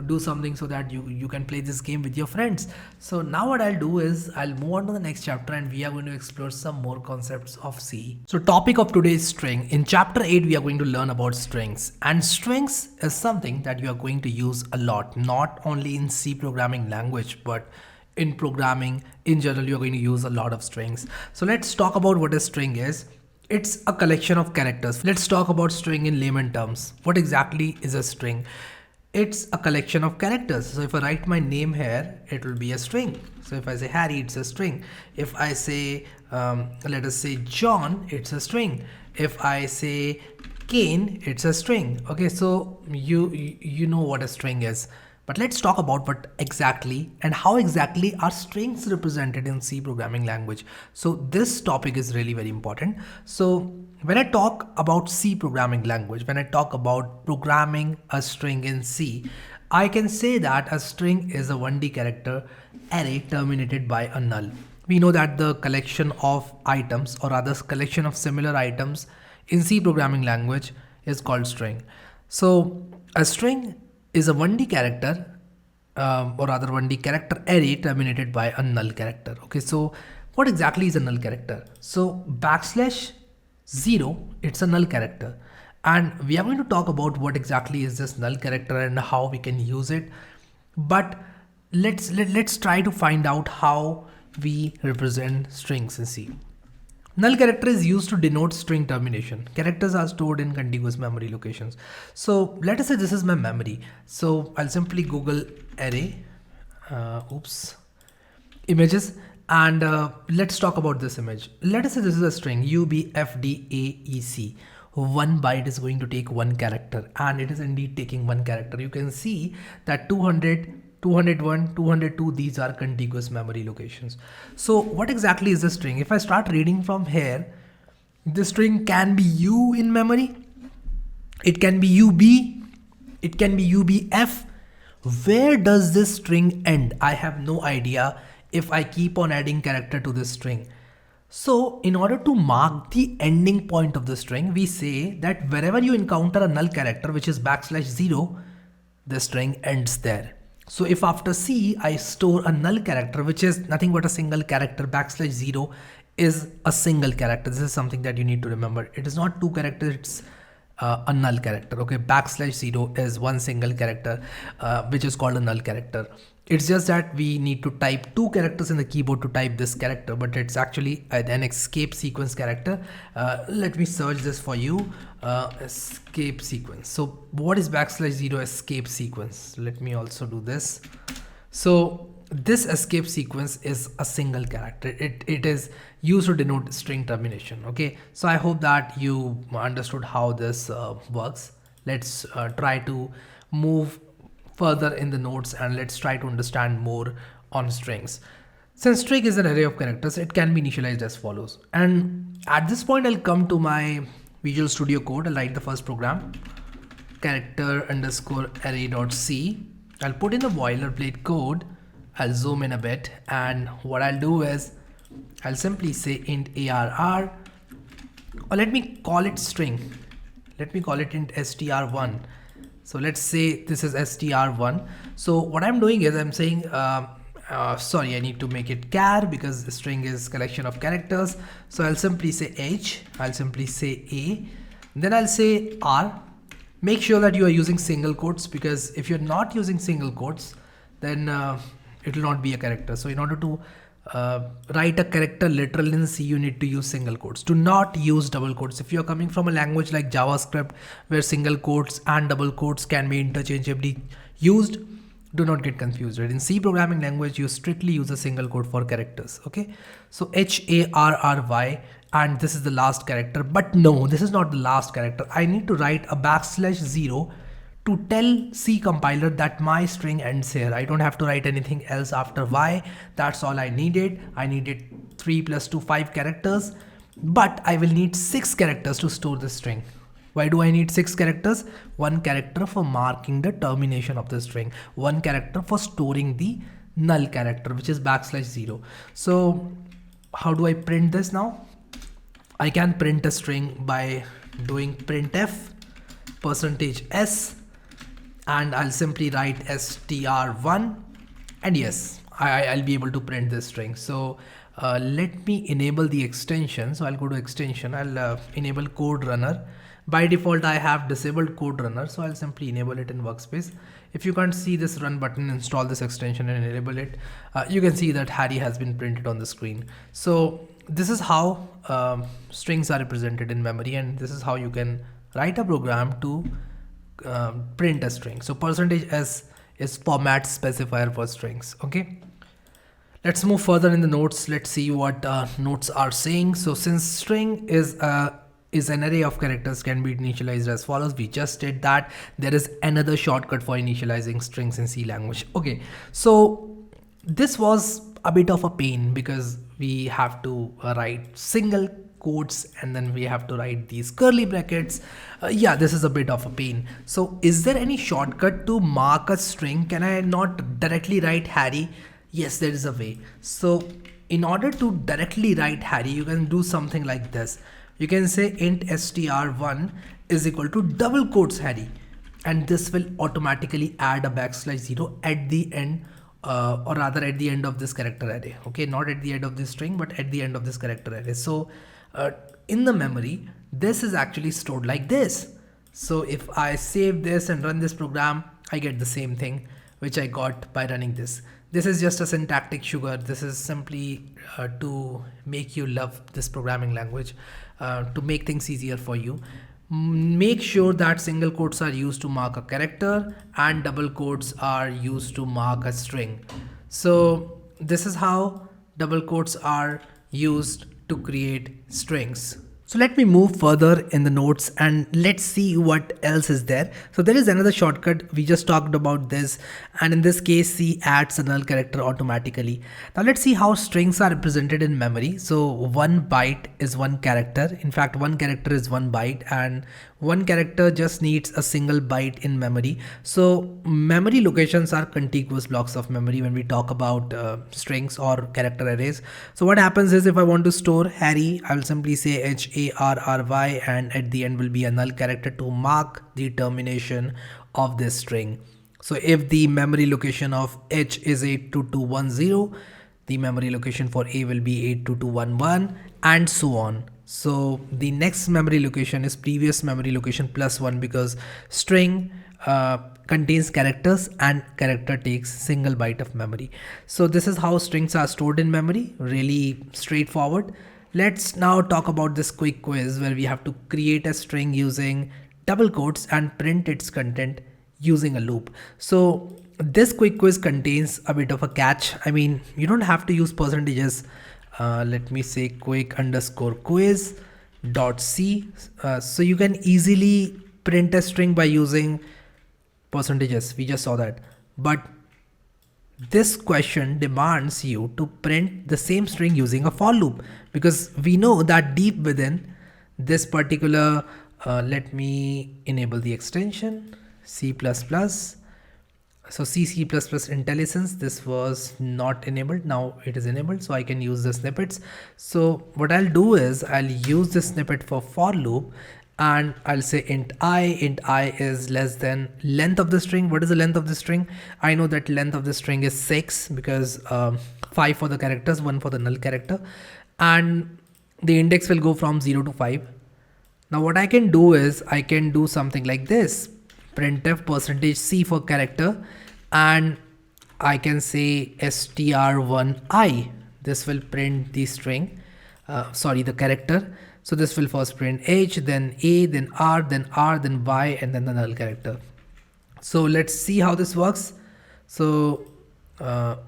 do something so that you can play this game with your friends. So now what I'll do is I'll move on to the next chapter, and we are going to explore some more concepts of C. So topic of today is string. In chapter 8 we are going to learn about strings, and strings is something that you are going to use a lot, not only in C programming language but in programming in general. You're going to use a lot of strings. So let's talk about what a string is. It's a collection of characters. Let's talk about string in layman terms. What exactly is a string? It's a collection of characters. So if I write my name here, it will be a string. So if I say Harry, it's a string. If I say let us say John, it's a string. If I say Kane, it's a string. Okay, so you know what a string is. But let's talk about what exactly and how exactly are strings represented in C programming language. So this topic is really very important. So when I talk about C programming language, when I talk about programming a string in C, I can say that a string is a 1D character array terminated by a null. We know that the collection of items, or rather collection of similar items in C programming language, is called string. So a string is a 1D character or rather 1D character array terminated by a null character. Okay, so what exactly is a null character? So \0, it's a null character, and we are going to talk about what exactly is this null character and how we can use it. But let's try to find out how we represent strings in C. Null character is used to denote string termination. Characters are stored in contiguous memory locations. So let us say this is my memory. So I'll simply Google array, images, and let's talk about this image. Let us say this is a string UBFDAEC. 1 byte is going to take 1 character, and it is indeed taking 1 character. You can see that 200, 201, 202, these are contiguous memory locations. So what exactly is the string? If I start reading from here, the string can be U in memory, it can be UB, it can be UBF. Where does this string end? I have no idea if I keep on adding character to this string. So in order to mark the ending point of the string, we say that wherever you encounter a null character, which is \0, the string ends there. So if after C I store a null character, which is nothing but a single character, \0 is a single character. This is something that you need to remember. It is not 2 characters, it's a null character. Okay, \0 is one single character, which is called a null character. It's just that we need to type 2 characters in the keyboard to type this character, but it's actually an escape sequence character. Let me search this for you. Escape sequence. So what is \0 escape sequence? Let me also do this. So this escape sequence is a single character. It is used to denote string termination. Okay, so I hope that you understood how this works. Let's try to move further in the notes, and let's try to understand more on strings. Since string is an array of characters, it can be initialized as follows. And at this point, I'll come to my Visual Studio Code. I'll write the first program, character underscore array.c. I'll put in the boilerplate code. I'll zoom in a bit, and what I'll do is I'll simply say int arr, or let me call it string. Let me call it int str1. So let's say this is str1. So what I'm doing is I'm saying, sorry, I need to make it char because the string is collection of characters. So I'll simply say h, I'll simply say a, then I'll say r. Make sure that you are using single quotes, because if you're not using single quotes, then it will not be a character. So in order to write a character literal in C, you need to use single quotes. Do not use double quotes. If you're coming from a language like JavaScript, where single quotes and double quotes can be interchangeably used, Do not get confused, right? In C programming language, you strictly use a single quote for characters, okay? So HARRY, and this is the last character, but no, this is not the last character. I need to write a \0 to tell C compiler that my string ends here. I don't have to write anything else after Y. That's all I needed. I needed 3 plus 2, 5 characters, but I will need 6 characters to store the string. Why do I need 6 characters? One character for marking the termination of the string, one character for storing the null character, which is \0. So how do I print this now? I can print a string by doing printf %s, and I'll simply write str1, and yes, I'll be able to print this string. So let me enable the extension. So I'll go to extension, I'll enable code runner. By default, I have disabled code runner, so I'll simply enable it in workspace. If you can't see this run button, install this extension and enable it. You can see that Harry has been printed on the screen. So this is how strings are represented in memory, and this is how you can write a program to print a string. So %s is format specifier for strings. Okay. Let's move further in the notes. Let's see what notes are saying. So since string is an array of characters can be initialized as follows. We just did that. There is another shortcut for initializing strings in C language. Okay, so this was a bit of a pain because we have to write single quotes and then we have to write these curly brackets. Yeah, this is a bit of a pain. So is there any shortcut to mark a string? Can I not directly write Harry? Yes, there is a way. So in order to directly write Harry, you can do something like this. You can say int str1 is equal to double quotes Harry, and this will automatically add a \0 at the end, or rather at the end of this character array. Okay, not at the end of this string, but at the end of this character array. So in the memory, this is actually stored like this. So if I save this and run this program, I get the same thing which I got by running this. This is just a syntactic sugar. This is simply to make you love this programming language, to make things easier for you. Make sure that single quotes are used to mark a character and double quotes are used to mark a string. So this is how double quotes are used to create strings. So let me move further in the notes and let's see what else is there. So there is another shortcut. We just talked about this, and in this case C adds a null character automatically. Now let's see how strings are represented in memory. So 1 byte is 1 character. In fact, 1 character is 1 byte, and 1 character just needs a single byte in memory. So memory locations are contiguous blocks of memory when we talk about strings or character arrays. So what happens is if I want to store Harry, I will simply say HARRY, and at the end will be a null character to mark the termination of this string. So if the memory location of H is 82210, the memory location for A will be 82211, and so on. So the next memory location is previous memory location plus 1, because string contains characters and character takes single byte of memory. So this is how strings are stored in memory. Really straightforward. Let's now talk about this quick quiz where we have to create a string using double quotes and print its content using a loop. So this quick quiz contains a bit of a catch. I mean, you don't have to use percentages. Let me say quick_quiz.c. So you can easily print a string by using percentages. We just saw that. But this question demands you to print the same string using a for loop, because we know that deep within this particular, let me enable the extension C++. So C++ IntelliSense, this was not enabled. Now it is enabled, so I can use the snippets. So what I'll do is I'll use this snippet for loop, and I'll say int I is less than length of the string. What is the length of the string? I know that length of the string is 6 because 5 for the characters, 1 for the null character, and the index will go from 0 to 5. Now what I can do is I can do something like this: printf %c for character, and I can say str1i. This will print the string, the character. So this will first print H, then A, then R, then Y, and then the null character. So let's see how this works. So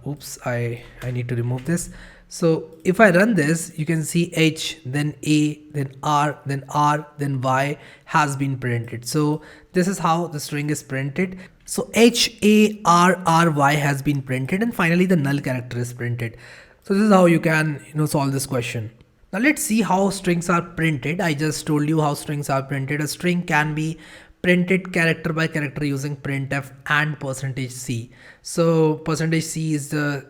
oops, I need to remove this. So if I run this, you can see H, then A, then R, then Y has been printed. So this is how the string is printed. So H, A, R, R, Y has been printed, and finally the null character is printed. So this is how you can solve this question. Now let's see how strings are printed. I just told you how strings are printed. A string can be printed character by character using printf and %c. So %c is the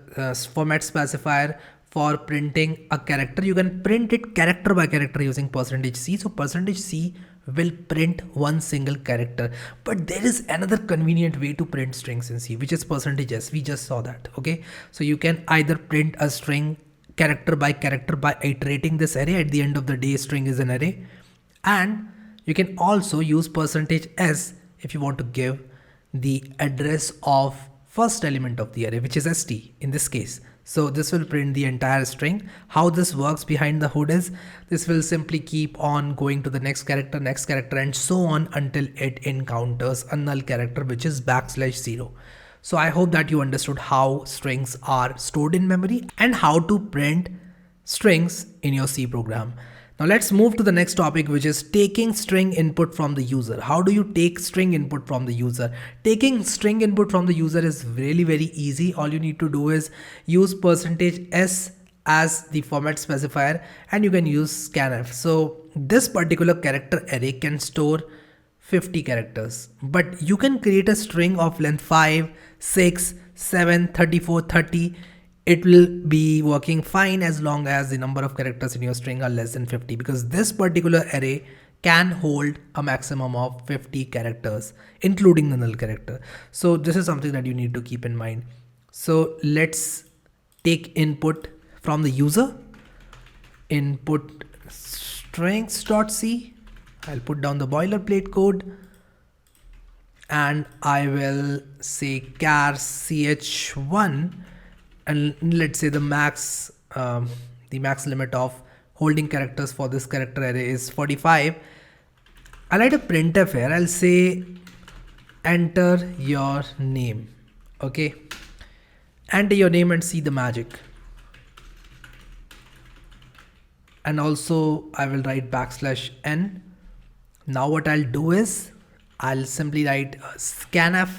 format specifier for printing a character. You can print it character by character using %c. So %c will print one single character. But there is another convenient way to print strings in C, which is %s. We just saw that. Okay. So you can either print a string character by iterating this array. At the end of the day, string is an array. And you can also use %s if you want to give the address of first element of the array, which is st in this case. So this will print the entire string. How this works behind the hood is this will simply keep on going to the next character, and so on until it encounters a null character, which is \0. So I hope that you understood how strings are stored in memory and how to print strings in your C program. Now let's move to the next topic, which is taking string input from the user. How do you take string input from the user? Taking string input from the user is really very easy. All you need to do is use %s as the format specifier, and you can use scanf. So this particular character array can store 50 characters, but you can create a string of length 5, 6, 7, 34, 30. It will be working fine as long as the number of characters in your string are less than 50, because this particular array can hold a maximum of 50 characters, including the null character. So this is something that you need to keep in mind. So let's take input from the user. Input strings.c. I'll put down the boilerplate code, and I will say char ch1, and let's say the max limit of holding characters for this character array is 45. I'll write a printf here. I'll say enter your name. Okay, enter your name and see the magic. And also I will write \n. Now what I'll do is I'll simply write scanf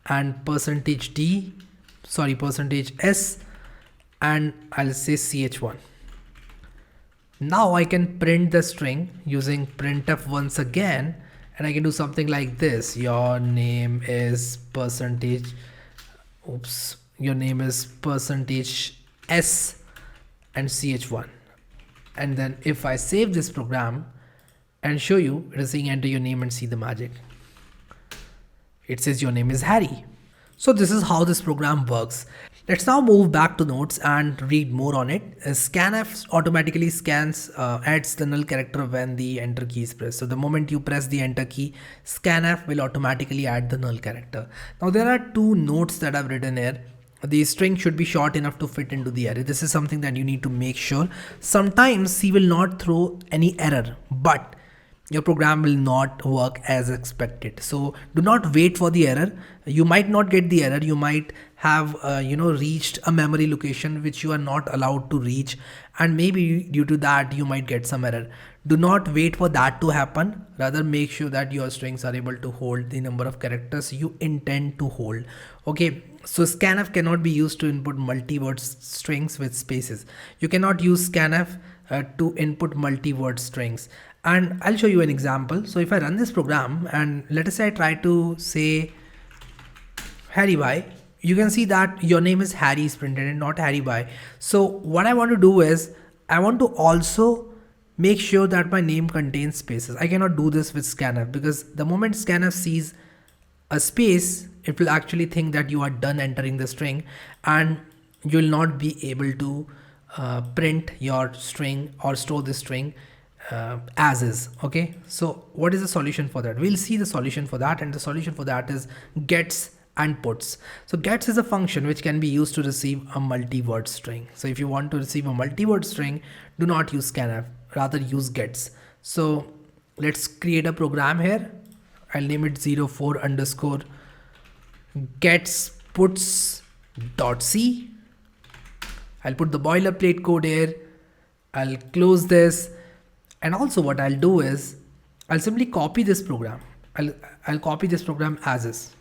and %s, and I'll say ch1. Now I can print the string using printf once again, and I can do something like this. Your name is your name is %s and ch1. And then if I save this program and show you, it is saying enter your name and see the magic. It says your name is Harry. So this is how this program works. Let's now move back to notes and read more on it. Scanf automatically adds the null character when the enter key is pressed. So the moment you press the enter key, scanf will automatically add the null character. Now there are two notes that I've written here. The string should be short enough to fit into the array. This is something that you need to make sure. Sometimes C will not throw any error, but your program will not work as expected. So do not wait for the error. You might not get the error. You might have reached a memory location which you are not allowed to reach, and maybe due to that you might get some error. Do not wait for that to happen. Rather make sure that your strings are able to hold the number of characters you intend to hold. Okay, so scanf cannot be used to input multi-word strings with spaces. You cannot use scanf to input multi-word strings. And I'll show you an example. So if I run this program and let us say I try to say Harry Bhai, you can see that your name is Harry is printed and not Harry Bhai. So what I want to do is I want to also make sure that my name contains spaces. I cannot do this with scanf, because the moment scanf sees a space, it will actually think that you are done entering the string, and you will not be able to print your string or store the string as is. Okay, so what is the solution for that? We'll see the solution for that, and the solution for that is gets and puts. So gets is a function which can be used to receive a multi-word string. So if you want to receive a multi-word string, do not use scanf, rather use gets. So let's create a program here. I'll name it 04 underscore gets puts.c. I'll put the boilerplate code here. I'll close this. And also what I'll do is I'll simply copy this program. I'll copy this program as is.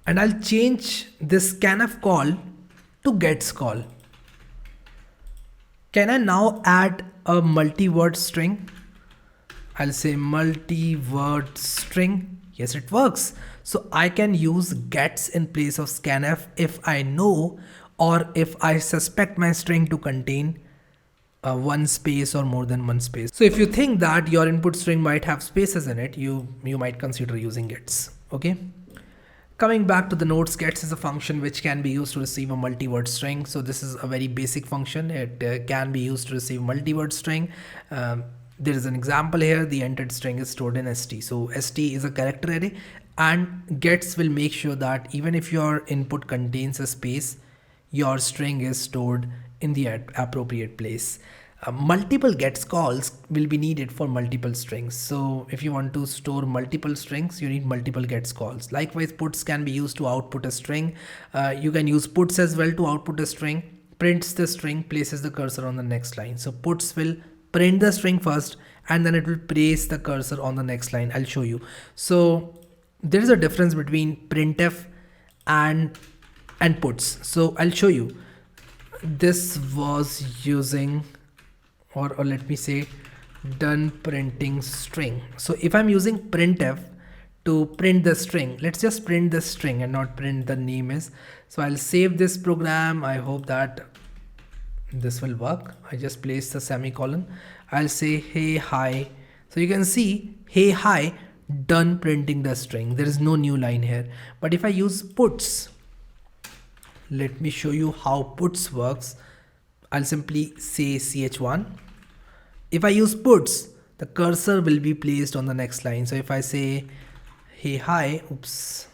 And I'll change this scanf call to gets call. Can I now add a multi-word string? I'll say multi-word string. Yes, it works. So I can use gets in place of scanf if I know or if I suspect my string to contain one space or more than one space. So if you think that your input string might have spaces in it, you might consider using gets. Okay. Coming back to the notes, gets is a function which can be used to receive a multi-word string. So this is a very basic function. It can be used to receive multi-word string. There is an example here. The entered string is stored in st. So st is a character array, and gets will make sure that even if your input contains a space, your string is stored in the appropriate place. Multiple gets calls will be needed for multiple strings. So if you want to store multiple strings, you need multiple gets calls. Likewise, puts can be used to output a string. You can use puts as well to output a string. Prints the string, places the cursor on the next line. So puts will print the string first and then it will place the cursor on the next line. I'll show you. So there is a difference between printf and puts. So I'll show you. This was using or let me say done printing string. So if I'm using printf to print the string, let's just print the string and not print the name is. So I'll save this program. I hope that this will work. I just place the semicolon. I'll say hey hi. So you can see hey hi, done printing the string. There is no new line here. But if I use puts, let me show you how puts works. I'll simply say ch1. If I use puts, the cursor will be placed on the next line. So if I say hey hi, oops,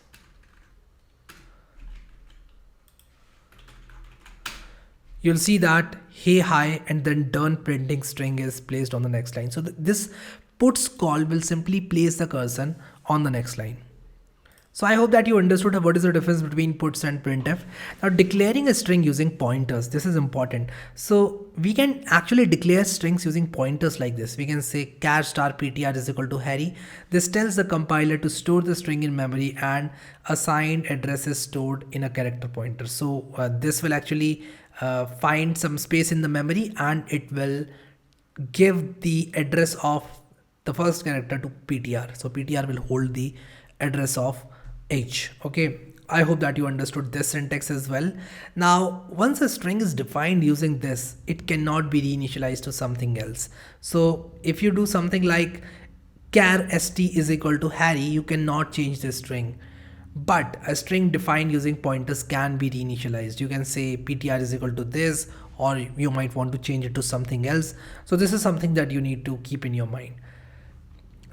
you'll see that hey hi and then done printing string is placed on the next line. So this puts call will simply place the cursor on the next line. So I hope that you understood what is the difference between puts and printf. Now declaring a string using pointers, this is important. So we can actually declare strings using pointers like this. We can say char star ptr is equal to Harry. This tells the compiler to store the string in memory and assigned address is stored in a character pointer. So this will actually find some space in the memory and it will give the address of the first character to ptr. So ptr will hold the address of h. Okay, I hope that you understood this syntax as well. Now once a string is defined using this, it cannot be reinitialized to something else. So if you do something like char st is equal to Harry, you cannot change this string. But a string defined using pointers can be reinitialized. You can say ptr is equal to this, or you might want to change it to something else. So this is something that you need to keep in your mind.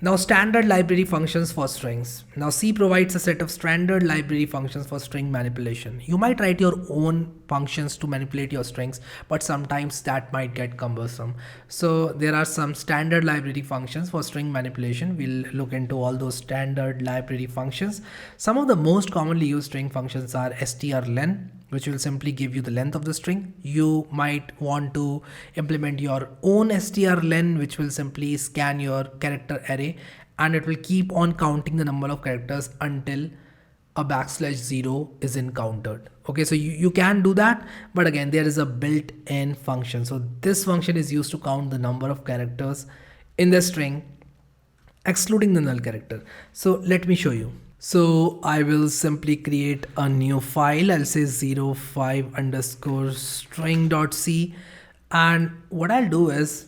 Now standard library functions for strings. Now C provides a set of standard library functions for string manipulation. You might write your own functions to manipulate your strings, but sometimes that might get cumbersome. So there are some standard library functions for string manipulation. We'll look into all those standard library functions. Some of the most commonly used string functions are strlen, which will simply give you the length of the string. You might want to implement your own strlen, which will simply scan your character array and it will keep on counting the number of characters until a \0 is encountered. Okay, so you can do that, but again, there is a built-in function. So this function is used to count the number of characters in the string, excluding the null character. So let me show you. So I will simply create a new file. I'll say 05 underscore string.c. And what I'll do is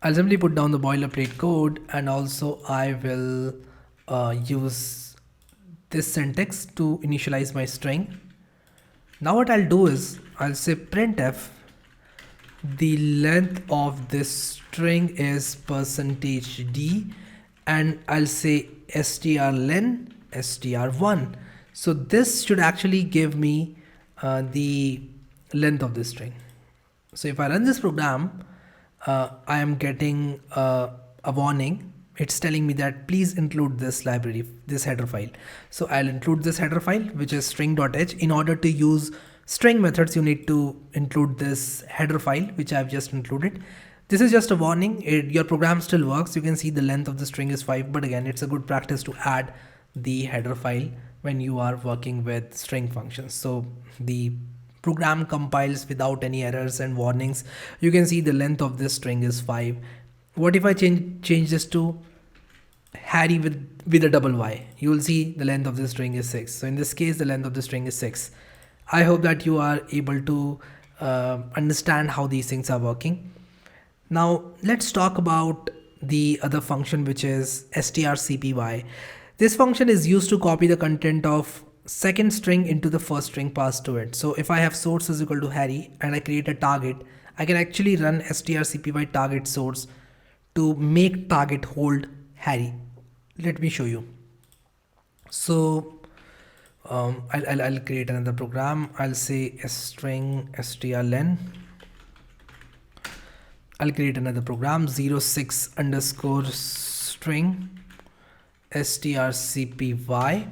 I'll simply put down the boilerplate code, and also I will use this syntax to initialize my string. Now what I'll do is I'll say printf, the length of this string is %d, and I'll say strlen str1. So this should actually give me the length of this string. So if I run this program, I am getting a warning. it's telling me that please include this library, this header file. So I'll include this header file, which is string.h. In order to use string methods, you need to include this header file, which I've just included. This is just a warning. Your program still works. You can see the length of the string is 5, but again, it's a good practice to add the header file when you are working with string functions. So the program compiles without any errors and warnings. You can see the length of this string is 5. What if I change this to Harry with a double Y? You will see the length of the string is 6. So in this case, the length of the string is 6. I hope that you are able to understand how these things are working. Now let's talk about the other function, which is strcpy. This function is used to copy the content of second string into the first string passed to it. So if I have source is equal to Harry and I create a target, I can actually run strcpy target source to make target hold Harry. Let me show you. So I'll create another program. I'll say string strlen. I'll create another program 06 underscore string strcpy,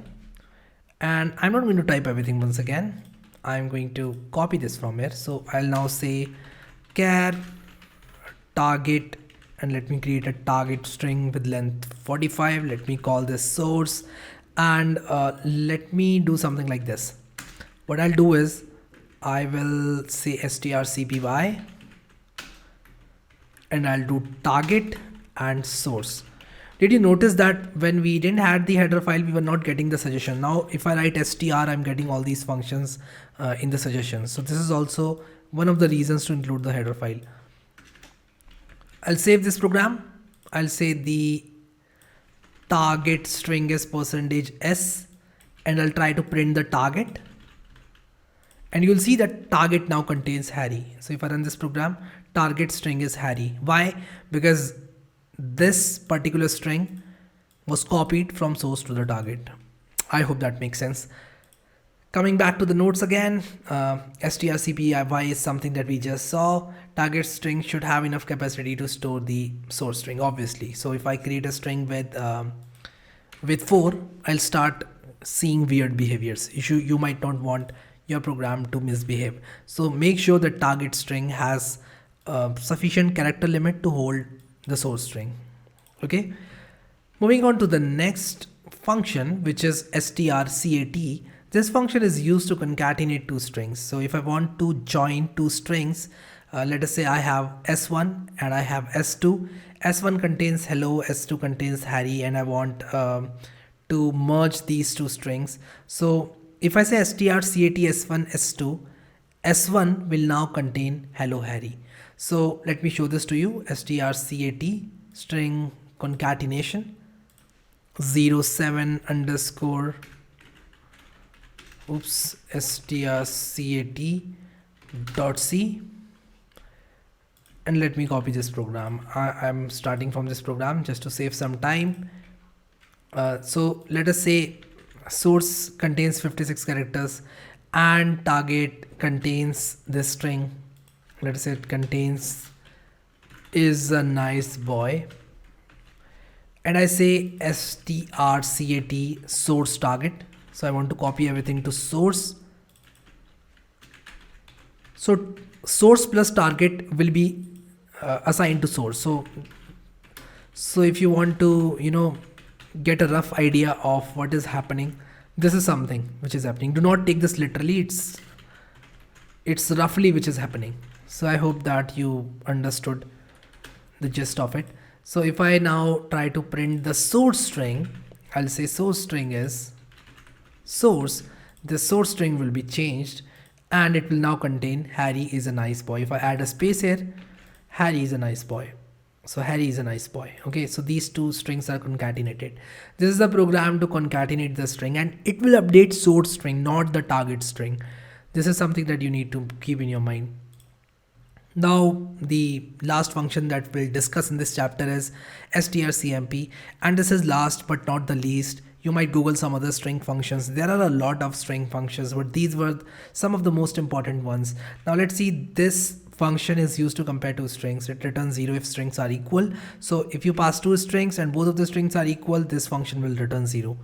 and I'm not going to type everything once again. I'm going to copy this from here. So I'll now say char target, and let me create a target string with length 45. Let me call this source, and let me do something like this. What I'll do is I will say strcpy, and I'll do target and source. Did you notice that when we didn't have the header file, we were not getting the suggestion? Now, if I write str, I'm getting all these functions in the suggestions. So this is also one of the reasons to include the header file. I'll save this program. I'll say the target string is %s, and I'll try to print the target. And you'll see that target now contains Harry. So if I run this program, target string is Harry. Why? Because this particular string was copied from source to the target. I hope that makes sense. Coming back to the notes again, strcpy is something that we just saw. Target string should have enough capacity to store the source string, obviously. So if I create a string with 4, I'll start seeing weird behaviors. You might not want your program to misbehave. So make sure the target string has sufficient character limit to hold the source string. Okay. Moving on to the next function, which is strcat. This function is used to concatenate two strings. So if I want to join two strings, let us say I have S1 and I have S2. S1 contains hello, S2 contains Harry, and I want to merge these two strings. So if I say strcat S1 S2, S1 will now contain hello Harry. So let me show this to you. strcat string concatenation 07 underscore strcat dot c, and let me copy this program. I'm starting from this program just to save some time. So let us say source contains 56 characters and target contains this string. Let us say it contains is a nice boy, and I say strcat source target. So I want to copy everything to source. So source plus target will be assigned to source. So if you want to get a rough idea of what is happening, this is something which is happening. Do not take this literally. It's roughly which is happening. So I hope that you understood the gist of it. So if I now try to print the source string, I'll say source string is source. The source string will be changed and it will now contain Harry is a nice boy. If I add a space here, Harry is a nice boy. So Harry is a nice boy. Okay, so these two strings are concatenated. This is the program to concatenate the string, and it will update source string, not the target string. This is something that you need to keep in your mind. Now, the last function that we'll discuss in this chapter is strcmp, and this is last but not the least. You might Google some other string functions. There are a lot of string functions, but these were some of the most important ones. Now let's see this function is used to compare two strings. It returns 0 if strings are equal. So if you pass two strings and both of the strings are equal, this function will return 0.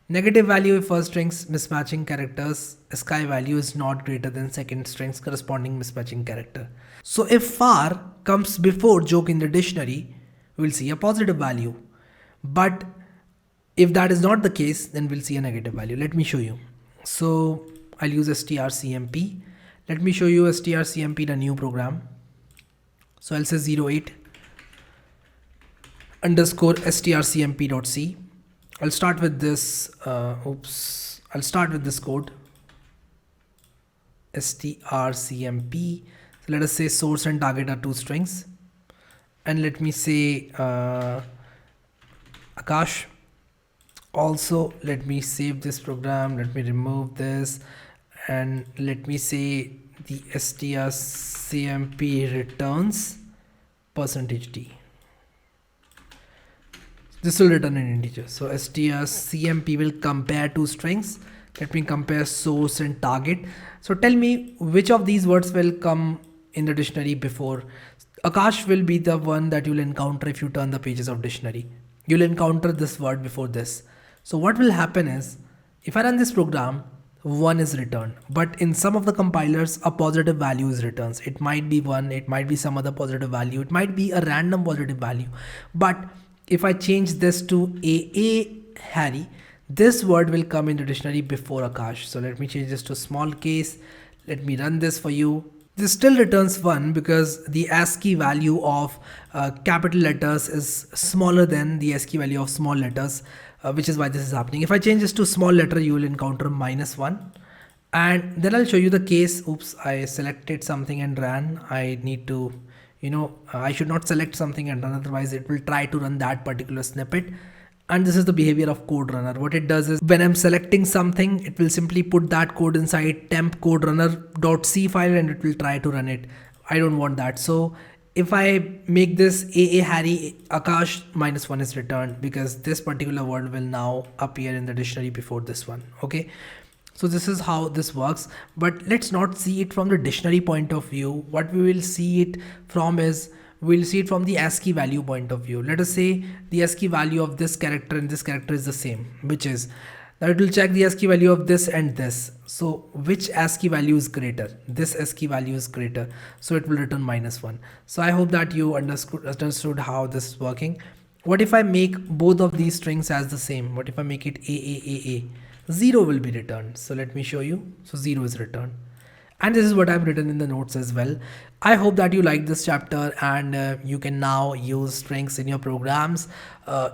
Negative value if first strings mismatching characters, sky value is not greater than second strings corresponding mismatching character. So if far comes before joke in the dictionary, we'll see a positive value. But if that is not the case, then we'll see a negative value. Let me show you. So I'll use strcmp. Let me show you strcmp, the new program. So I'll say 08 underscore strcmp.c. I'll start with this. I'll start with this code. strcmp. So let us say source and target are two strings, and let me say Akash. Also, let me save this program. Let me remove this, and let me say the strcmp returns %d. This will return an integer. So strcmp will compare two strings. Let me compare source and target. So tell me which of these words will come in the dictionary before. Akash will be the one that you'll encounter if you turn the pages of dictionary. You'll encounter this word before this. So what will happen is, if I run this program, 1 is returned, but in some of the compilers a positive value is returned. It might be 1, it might be some other positive value, it might be a random positive value. But if I change this to Harry, this word will come in the dictionary before Akash. So let me change this to small case. Let me run this for you. This still returns 1 because the ASCII value of capital letters is smaller than the ASCII value of small letters, which is why this is happening. If I change this to small letter, you will encounter -1. And then I'll show you the case. Oops, I selected something and ran. I need to, I should not select something and run, otherwise it will try to run that particular snippet. And this is the behavior of code runner. What it does is, when I'm selecting something, it will simply put that code inside temp code runner.c file and it will try to run it. I don't want that. So if I make this Harry Akash, -1 is returned because this particular word will now appear in the dictionary before this one. Okay. So this is how this works, but let's not see it from the dictionary point of view. What we will see it from is, we'll see it from the ASCII value point of view. Let us say the ASCII value of this character and this character is the same, which is that it will check the ASCII value of this and this. So which ASCII value is greater? This ASCII value is greater. So it will return -1. So I hope that you understood how this is working. What if I make both of these strings as the same? What if I make it A? 0 will be returned. So let me show you. So 0 is returned. And this is what I've written in the notes as well. I hope that you like this chapter and you can now use strings in your programs.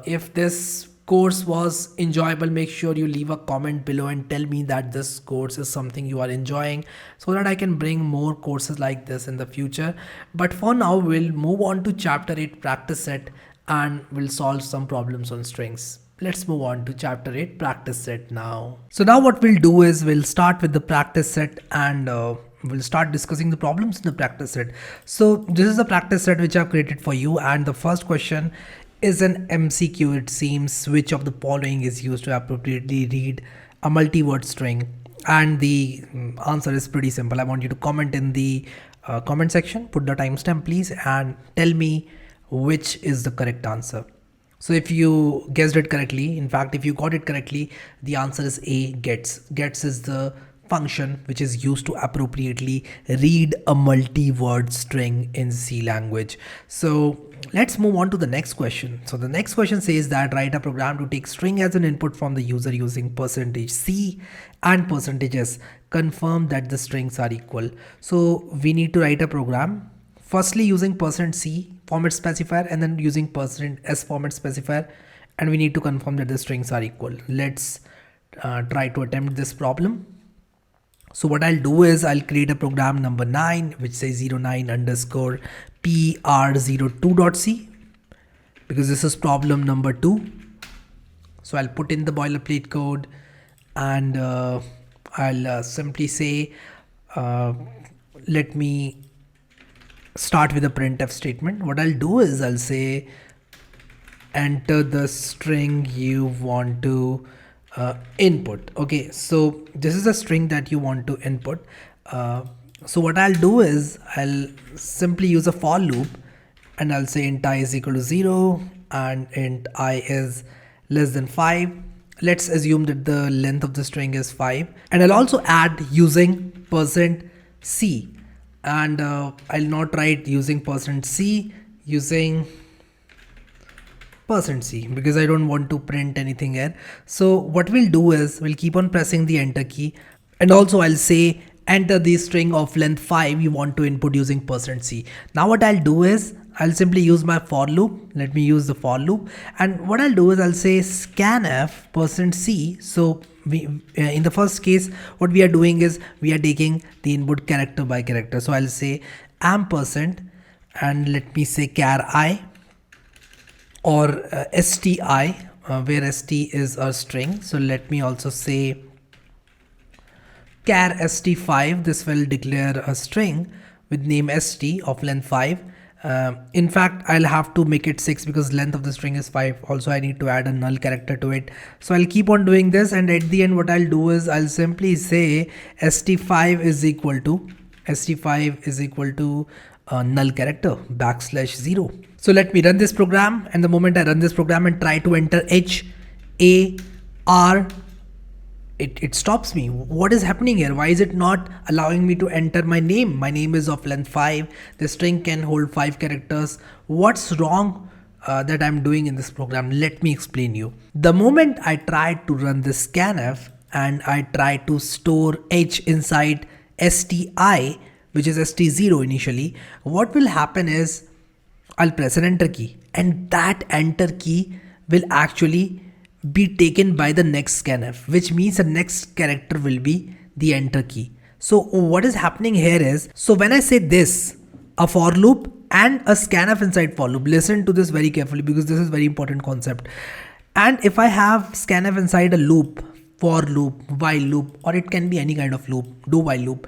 If this course was enjoyable, make sure you leave a comment below and tell me that this course is something you are enjoying, so that I can bring more courses like this in the future. But for now, we'll move on to chapter 8 practice set and we'll solve some problems on strings. Let's move on to chapter 8 practice set now. So now what we'll do is we'll start with the practice set and we'll start discussing the problems in the practice set. So this is the practice set which I've created for you, and the first question is an MCQ. It seems, which of the following is used to appropriately read a multi-word string? And the answer is pretty simple. I want you to comment in the comment section, put the timestamp please, and tell me which is the correct answer. So if you guessed it correctly, in fact, if you got it correctly, the answer is A, gets. Gets is the function which is used to appropriately read a multi-word string in C language. So let's move on to the next question. So the next question says that write a program to take string as an input from the user using %C and %S. Confirm that the strings are equal. So we need to write a program, firstly using %C format specifier and then using %S format specifier, and we need to confirm that the strings are equal. Let's try to attempt this problem. So what I'll do is I'll create a program number 9 which says 09 underscore PR02.c, because this is problem number 2. So I'll put in the boilerplate code and I'll simply say let me start with a printf statement. What I'll do is I'll say enter the string you want to input. Okay, so this is a string that you want to input. So what I'll do is I'll simply use a for loop, and I'll say int I is equal to 0 and int I is less than 5. Let's assume that the length of the string is 5, and I'll also add using %c, and I'll not write using %c, using %c, because I don't want to print anything here. So what we'll do is we'll keep on pressing the enter key, and also I'll say enter the string of length 5 you want to input using %c. Now what I'll do is I'll simply use my for loop. Let me use the for loop, and what I'll do is I'll say scanf %c. So we in the first case what we are doing is we are taking the input character by character. So I'll say ampersand, and let me say char I, or sti, where st is a string. So let me also say char st5. This will declare a string with name st of length 5. In fact, I'll have to make it 6 because length of the string is 5. Also, I need to add a null character to it. So I'll keep on doing this, and at the end what I'll do is I'll simply say st5 is equal to null character \0. So let me run this program, and the moment I run this program and try to enter HAR, it stops me. What is happening here? Why is it not allowing me to enter my name? My name is of length 5. The string can hold 5 characters. What's wrong that I'm doing in this program? Let me explain you. The moment I try to run this scanf and I try to store H inside STI, which is ST0 initially, what will happen is I'll press an enter key, and that enter key will actually be taken by the next scanf, which means the next character will be the enter key. So what is happening here is, so when I say this, a for loop and a scanf inside for loop, listen to this very carefully because this is very important concept. And if I have scanf inside a loop, for loop, while loop, or it can be any kind of loop, do while loop,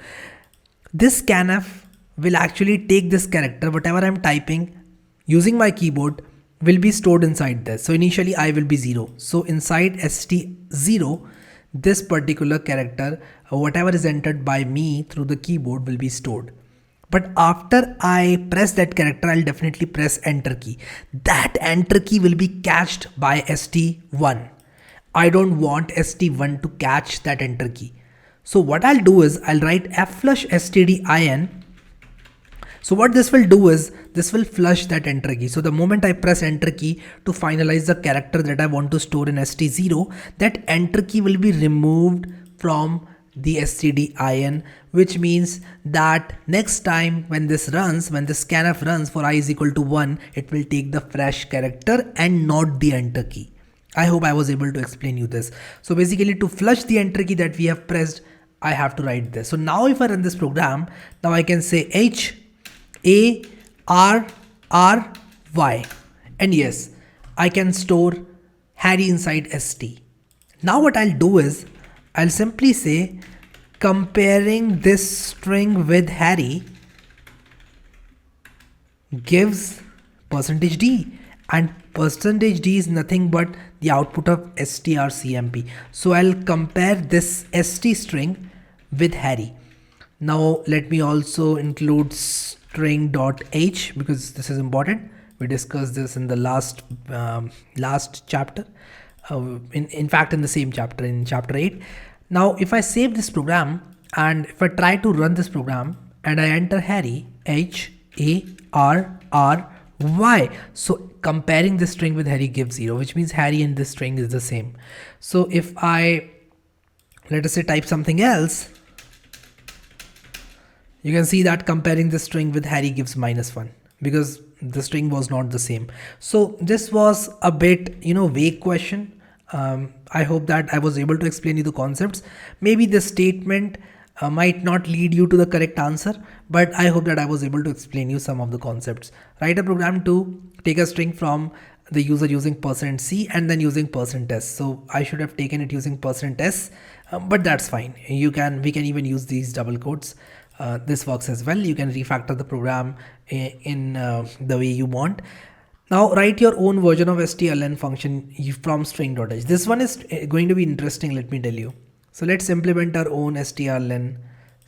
this scanf will actually take this character, whatever I'm typing using my keyboard, will be stored inside this. So initially I will be 0. So inside st0, this particular character, whatever is entered by me through the keyboard, will be stored. But after I press that character, I'll definitely press enter key. That enter key will be catched by st1. I don't want st1 to catch that enter key. So what I'll do is I'll write fflush stdin. So what this will do is this will flush that enter key. So the moment I press enter key to finalize the character that I want to store in st0, that enter key will be removed from the stdin, which means that next time when this runs, when the scanf runs for I is equal to 1, it will take the fresh character and not the enter key. I hope I was able to explain you this. So basically, to flush the enter key that we have pressed, I have to write this. So now if I run this program, now I can say HARRY, and yes, I can store Harry inside ST. Now what I'll do is I'll simply say comparing this string with Harry gives %d, and %d is nothing but the output of strcmp. So I'll compare this st string with Harry. Now let me also include string.h because this is important. We discussed this in the last chapter. In fact, in the same chapter, in chapter 8. Now if I save this program and if I try to run this program and I enter Harry, HARRY, so comparing this string with Harry gives 0, which means Harry and this string is the same. So if I, let us say, type something else, you can see that comparing this string with Harry gives -1 because the string was not the same. So this was a bit, vague question. I hope that I was able to explain you the concepts. Maybe the statement might not lead you to the correct answer, but I hope that I was able to explain you some of the concepts. Write a program to take a string from the user using %c and then using %s. So I should have taken it using %s, but that's fine. We can even use these double quotes. This works as well. You can refactor the program in the way you want. Now write your own version of strlen function from string.h. This one is going to be interesting, let me tell you. So let's implement our own strlen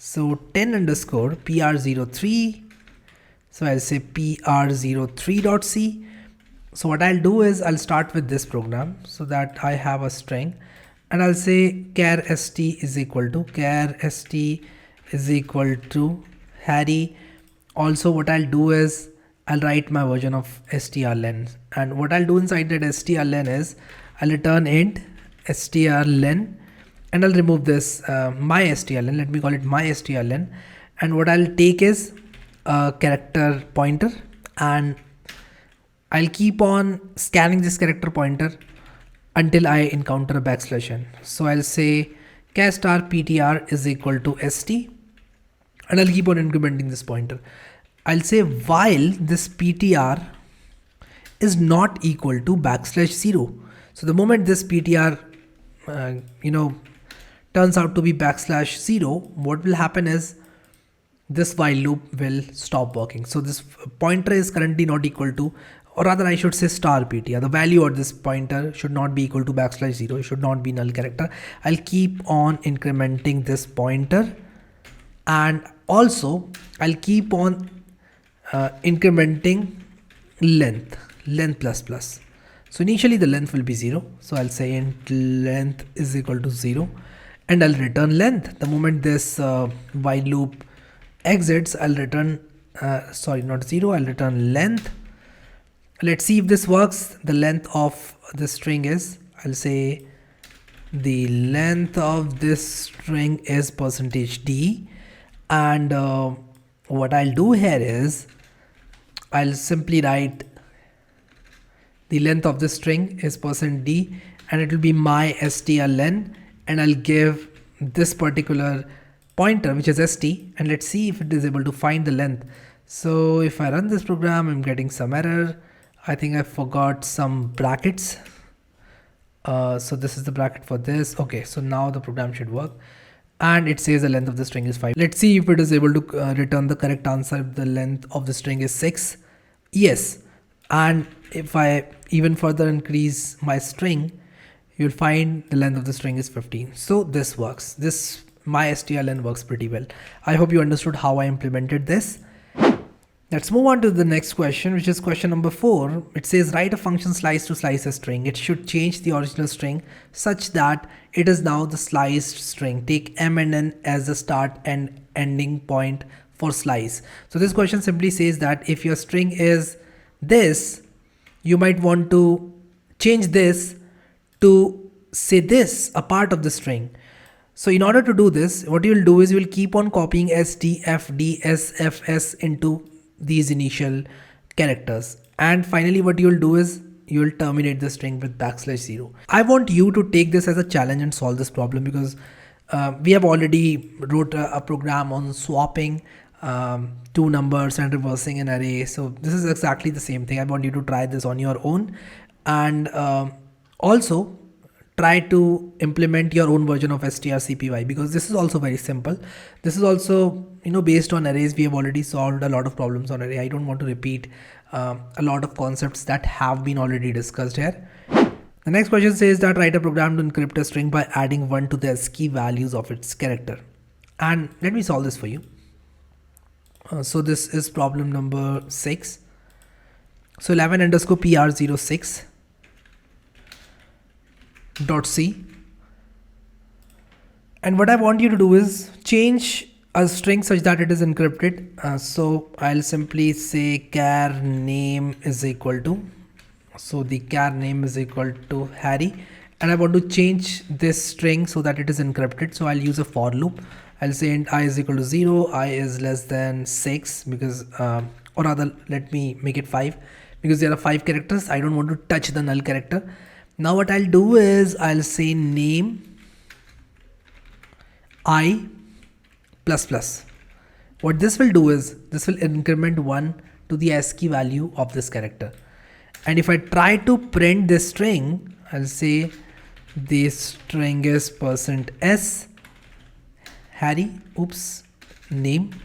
So 10 underscore pr03. So I'll say pr03.c. So what I'll do is I'll start with this program so that I have a string, and I'll say char st is equal to Harry. Also what I'll do is I'll write my version of strlen, and what I'll do inside that strlen is I'll return int strlen, and I'll remove this my strlen. Let me call it my strlen, and what I'll take is a character pointer, and I'll keep on scanning this character pointer until I encounter a \n. So I'll say char star ptr is equal to st, and I'll keep on incrementing this pointer. I'll say while this ptr is not equal to \0. So the moment this ptr turns out to be \0, what will happen is this while loop will stop working. So this pointer is currently not equal to, or rather I should say star ptr. The value of this pointer should not be equal to \0. It should not be null character. I'll keep on incrementing this pointer, and also I'll keep on incrementing length plus. So initially the length will be 0. So I'll say int length is equal to 0, and I'll return length. The moment this while loop exits, I'll return not 0, I'll return length. Let's see if this works. The length of the string is, I'll say the length of this string is %d, and what I'll do here is I'll simply write the length of the string is %d, and it will be my strlen, and I'll give this particular pointer which is st, and let's see if it is able to find the length. So if I run this program, I'm getting some error. I think I forgot some brackets. So this is the bracket for this. Okay, so now the program should work, and it says the length of the string is 5. Let's see if it is able to return the correct answer if the length of the string is 6. Yes, and if I even further increase my string, you'll find the length of the string is 15. So this works. This my strlen works pretty well. I hope you understood how I implemented this. Let's move on to the next question, which is question number 4. It says write a function slice to slice a string. It should change the original string such that it is now the sliced string. Take m and n as the start and ending point for slice. So this question simply says that if your string is this, you might want to change this to say this, a part of the string. So in order to do this, what you will do is you will keep on copying S, T, F, D, S, F, S into these initial characters. And finally what you will do is you will terminate the string with \0. I want you to take this as a challenge and solve this problem, because we have already wrote a program on swapping two numbers and reversing an array. So this is exactly the same thing. I want you to try this on your own, and also try to implement your own version of strcpy, because this is also very simple. This is also based on arrays. We have already solved a lot of problems on array. I don't want to repeat a lot of concepts that have been already discussed here. The next question says that write a program to encrypt a string by adding 1 to the ASCII values of its character. And let me solve this for you. So this is problem number 6. So 11 underscore pr06 .c, and what I want you to do is change a string such that it is encrypted. So I'll simply say char name is equal to, so the char name is equal to Harry, and I want to change this string so that it is encrypted. So I'll use a for loop. I'll say int I is equal to 0, I is less than 6, because or rather let me make it 5, because there are 5 characters. I don't want to touch the null character. Now what I'll do is I'll say name I plus plus. What this will do is this will increment 1 to the ASCII value of this character. And if I try to print this string, I'll say the string is %s Harry, name,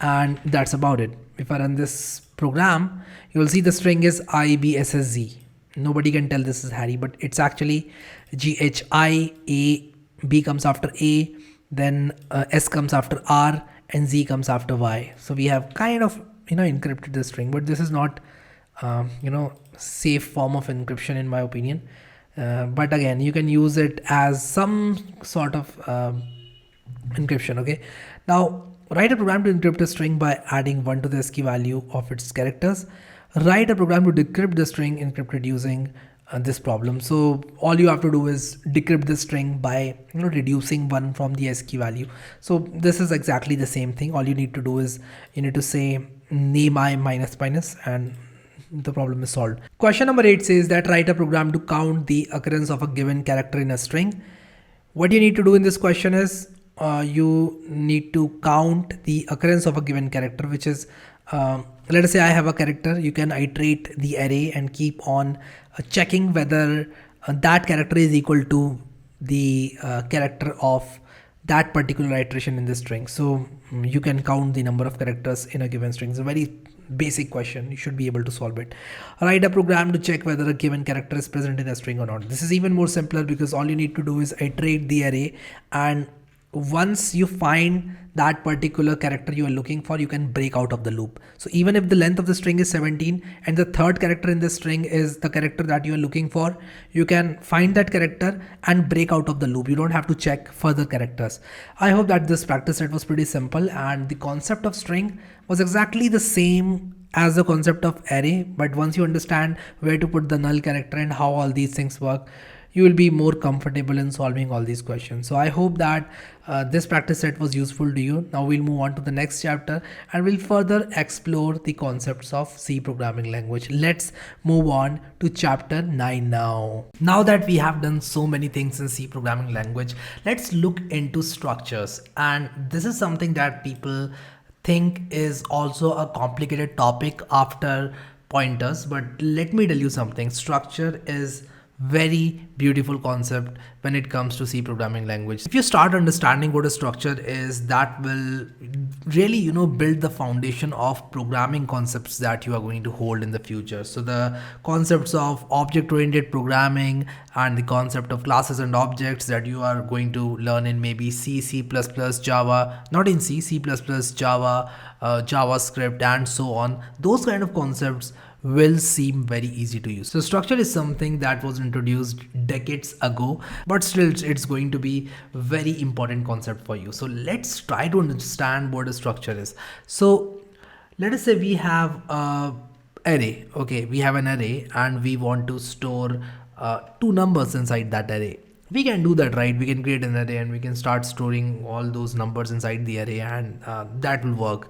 and that's about it. If I run this program, you'll see the string is IBSSZ. Nobody can tell this is Harry, but it's actually GHI, A, B comes after A, then S comes after R, and Z comes after Y. So we have kind of encrypted the string, but this is not safe form of encryption in my opinion. But again, you can use it as some sort of encryption. Okay, now write a program to encrypt a string by adding 1 to the ASCII value of its characters. Write a program to decrypt the string encrypted using this problem. So all you have to do is decrypt the string by reducing 1 from the ASCII value. So this is exactly the same thing. All you need to do is you need to say name I minus minus, and the problem is solved. Question number 8 says that write a program to count the occurrence of a given character in a string. What you need to do in this question is you need to count the occurrence of a given character, which is let us say I have a character. You can iterate the array and keep on checking whether that character is equal to the character of that particular iteration in the string. So you can count the number of characters in a given string. It's a very basic question. You should be able to solve it. Write a program to check whether a given character is present in a string or not. This is even more simpler because all you need to do is iterate the array, and once you find that particular character you are looking for, you can break out of the loop. So even if the length of the string is 17 and the third character in the string is the character that you are looking for, you can find that character and break out of the loop. You don't have to check further characters. I hope that this practice set was pretty simple, and the concept of string was exactly the same as the concept of array, but once you understand where to put the null character and how all these things work, you will be more comfortable in solving all these questions. So I hope that this practice set was useful to you. Now we'll move on to the next chapter and we'll further explore the concepts of C programming language. Let's move on to chapter 9 now. Now that we have done so many things in C programming language, let's look into structures. And this is something that people think is also a complicated topic after pointers, but let me tell you something. Structure is very beautiful concept when it comes to C programming language. If you start understanding what a structure is, that will really build the foundation of programming concepts that you are going to hold in the future. So the concepts of object-oriented programming and the concept of classes and objects that you are going to learn in maybe C, C++, Java, not in C, C++, Java, JavaScript and so on, those kind of concepts will seem very easy to use. So structure is something that was introduced decades ago, but still it's going to be very important concept for you. So let's try to understand what a structure is. So let us say we have a array. Okay, we have an array and we want to store two numbers inside that array. We can do that, right? We can create an array and we can start storing all those numbers inside the array, and that will work.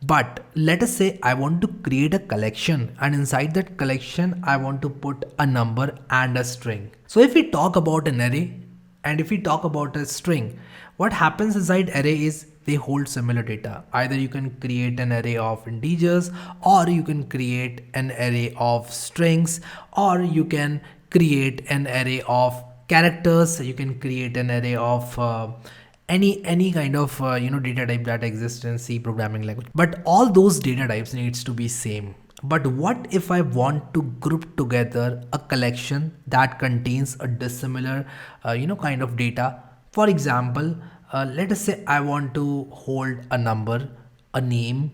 But let us say I want to create a collection, and inside that collection I want to put a number and a string. So if we talk about an array and if we talk about a string, what happens inside array is they hold similar data. Either you can create an array of integers, or you can create an array of strings, or you can create an array of characters, you can create an array of any kind of data type that exists in C programming language. But all those data types needs to be same. But what if I want to group together a collection that contains a dissimilar kind of data? For example, let us say I want to hold a number, a name,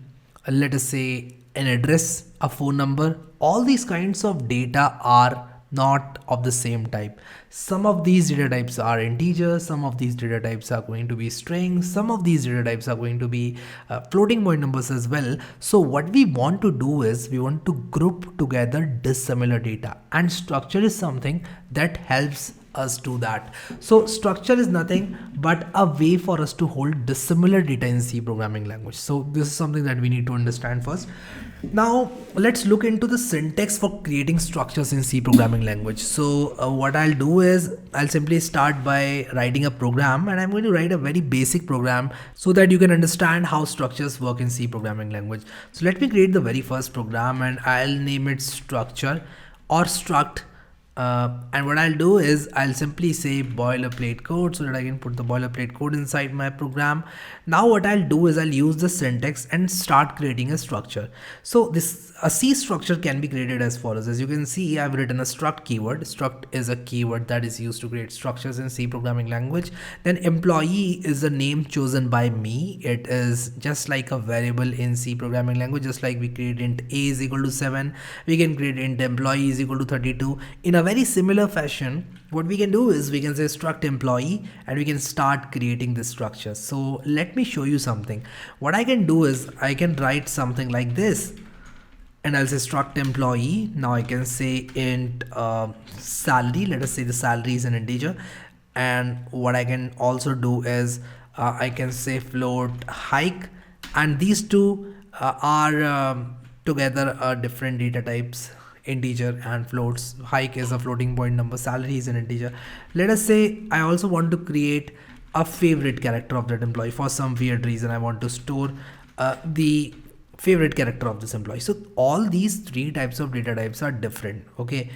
let us say an address, a phone number. All these kinds of data are not of the same type. Some of these data types are integers, some of these data types are going to be strings, some of these data types are going to be floating point numbers as well. So what we want to do is we want to group together dissimilar data, and structure is something that helps us do that. So structure is nothing but a way for us to hold dissimilar data in C programming language. So this is something that we need to understand first. Now let's look into the syntax for creating structures in C programming language. So what I'll do is I'll simply start by writing a program, and I'm going to write a very basic program so that you can understand how structures work in C programming language. So let me create the very first program and I'll name it structure or struct. And what I'll do is I'll simply say boilerplate code so that I can put the boilerplate code inside my program. Now what I'll do is I'll use the syntax and start creating a structure. So this a C structure can be created as follows. As you can see, I've written a struct keyword. Struct is a keyword that is used to create structures in C programming language. Then employee is the name chosen by me. It is just like a variable in C programming language. Just like we create int a is equal to 7, we can create int employee is equal to 32. In a very similar fashion, what we can do is we can say struct employee and we can start creating this structure. So let me show you something. What I can do is I can write something like this, and I'll say struct employee. Now I can say int salary. Let us say the salary is an integer. And what I can also do is I can say float hike, and these two are together different data types, integer and floats. Hike is a floating point number, salary is an integer. Let us say I also want to create a favorite character of that employee. For some weird reason I want to store the favorite character of this employee. So all these three types of data types are different. Okay,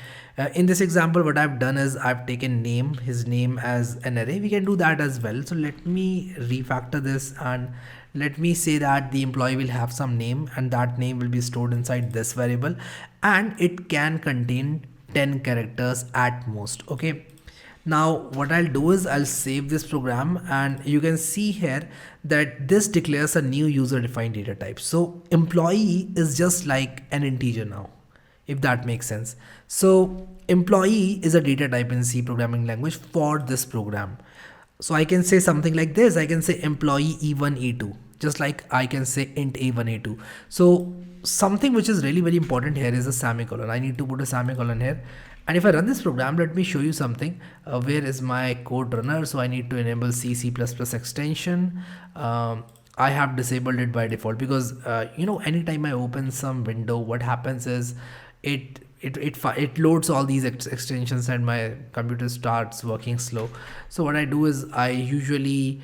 in this example what I've done is I've taken name, his name, as an array. We can do that as well. So let me refactor this and let me say that the employee will have some name and that name will be stored inside this variable, and it can contain 10 characters at most. Okay, now what I'll do is I'll save this program, and you can see here that this declares a new user defined data type. So employee is just like an integer now, if that makes sense. So employee is a data type in C programming language for this program. So I can say something like this. I can say employee E1 E2, just like I can say int A1 A2. So something which is really very important here is a semicolon. I need to put a semicolon here. And if I run this program, let me show you something. Where is my code runner? So I need to enable C++ extension. I have disabled it by default because anytime I open some window, what happens is it loads all these extensions and my computer starts working slow. So what I do is I usually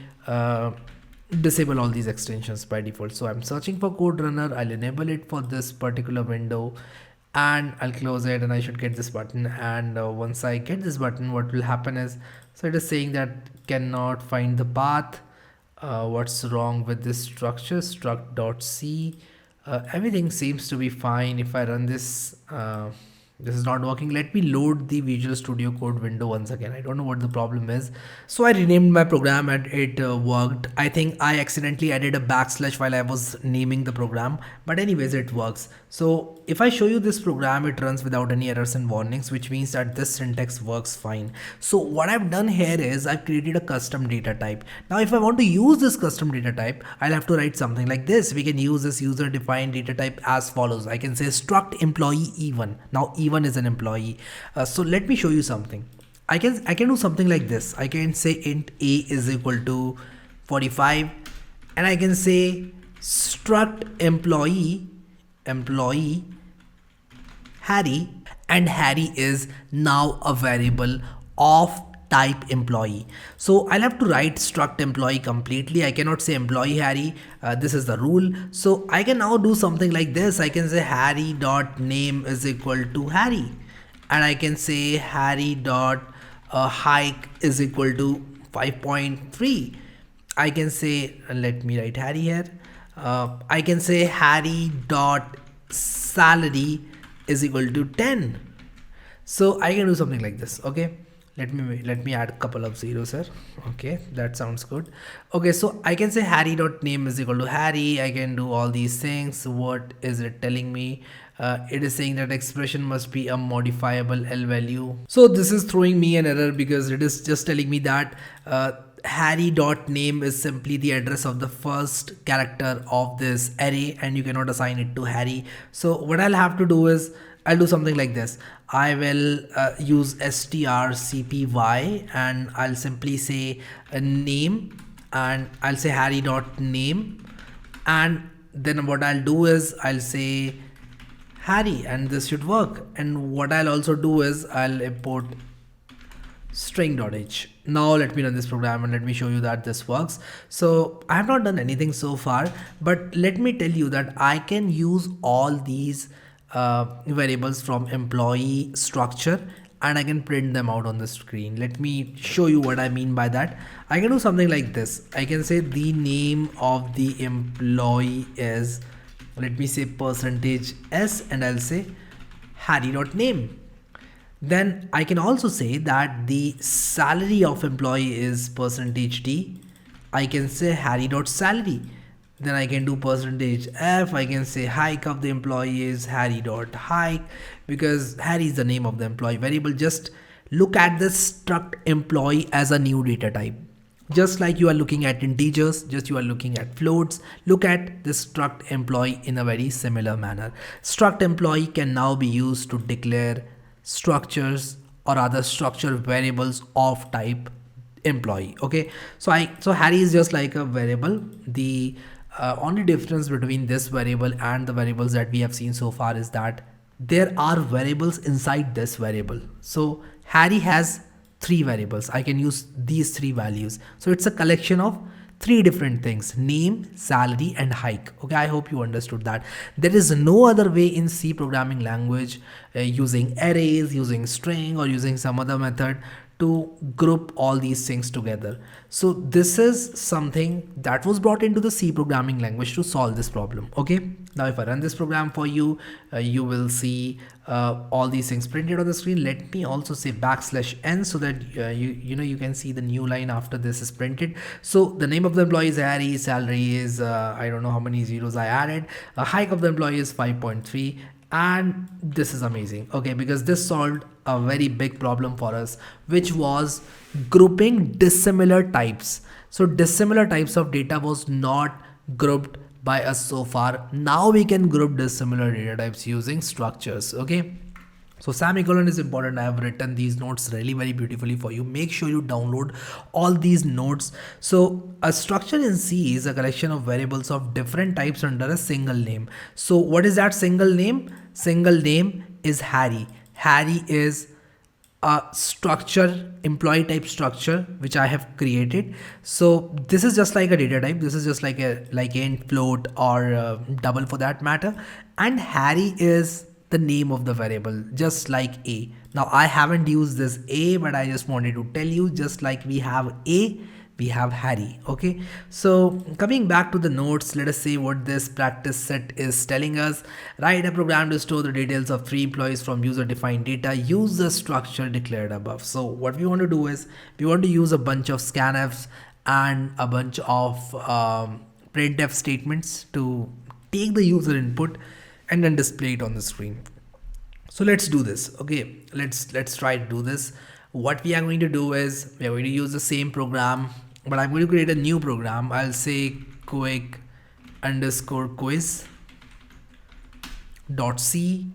disable all these extensions by default. So I'm searching for code runner. I'll enable it for this particular window and I'll close it, and I should get this button. And once I get this button, what will happen is, so it is saying that cannot find the path. What's wrong with this structure? Struct.c. Everything seems to be fine. If I run this, this is not working. Let me load the Visual Studio Code window once again. I don't know what the problem is. So I renamed my program and it worked. I think I accidentally added a backslash while I was naming the program, but anyways it works. So if I show you this program, it runs without any errors and warnings, which means that this syntax works fine. So what I've done here is I've created a custom data type. Now if I want to use this custom data type, I'll have to write something like this. We can use this user defined data type as follows. I can say struct employee E1. Now E1 is an employee. So let me show you something. I can do something like this. I can say int a is equal to 45, and I can say struct employee Harry, and Harry is now a variable of type employee. So I'll have to write struct employee completely. I cannot say employee Harry. This is the rule. So I can now do something like this. I can say Harry dot name is equal to Harry, and I can say Harry dot hike is equal to 5.3. I can say, let me write Harry here. I can say Harry dot salary is equal to 10. So I can do something like this. Okay, let me add a couple of zeros here. Okay, that sounds good. Okay, so I can say Harry dot name is equal to Harry. I can do all these things. What is it telling me? It is saying that expression must be a modifiable L value. So this is throwing me an error because it is just telling me that Harry dot name is simply the address of the first character of this array, and you cannot assign it to Harry. So what I'll have to do is I'll do something like this. I will use strcpy, and I'll simply say a name, and I'll say Harry dot name, and then what I'll do is I'll say Harry, and this should work. And what I'll also do is I'll import string.h. Now let me run this program and let me show you that this works. So I have not done anything so far, but let me tell you that I can use all these variables from employee structure and I can print them out on the screen. Let me show you what I mean by that. I can do something like this. I can say the name of the employee is, let me say percentage S, and I'll say Harry.name. Then I can also say that the salary of employee is percentage D. I can say Harry.salary. Then I can do percentage F. I can say hike of the employee is Harry.hike, because Harry is the name of the employee variable. Just look at this struct employee as a new data type. Just like you are looking at integers, just you are looking at floats, look at the struct employee in a very similar manner. Struct employee can now be used to declare structures or other structure variables of type employee. Okay, so Harry is just like a variable. The only difference between this variable and the variables that we have seen so far is that there are variables inside this variable. So Harry has three variables. I can use these three values. So it's a collection of three different things: name, salary, and hike. Okay, I hope you understood that. There is no other way in C programming language, using arrays, using string, or using some other method to group all these things together. So this is something that was brought into the C programming language to solve this problem. Okay, now if I run this program for you, you will see all these things printed on the screen. Let me also say \n so that you can see the new line after this is printed. So the name of the employee is Harry, salary is I don't know how many zeros I added, a hike of the employee is 5.3, and this is amazing. Okay, because this solved a very big problem for us, which was grouping dissimilar types. So dissimilar types of data was not grouped by us so far. Now we can group dissimilar data types using structures. Okay, so semicolon is important. I have written these notes really very beautifully for you. Make sure you download all these notes. So a structure in C is a collection of variables of different types under a single name. So what is that single name? Single name is Harry. Harry is a structure, employee type structure, which I have created. So this is just like a data type. This is just like int, float, or double for that matter. And Harry is the name of the variable, just like A. Now I haven't used this A, but I just wanted to tell you, just like we have A, we have Harry. Okay, so coming back to the notes, let us see what this practice set is telling us. Write a program to store the details of 3 employees from user defined data. Use the structure declared above. So what we want to do is we want to use a bunch of scanfs and a bunch of printf statements to take the user input and then display it on the screen. So let's do this. Okay, let's try to do this. What we are going to do is we are going to use the same program, but I'm going to create a new program. I'll say quick underscore quiz dot c.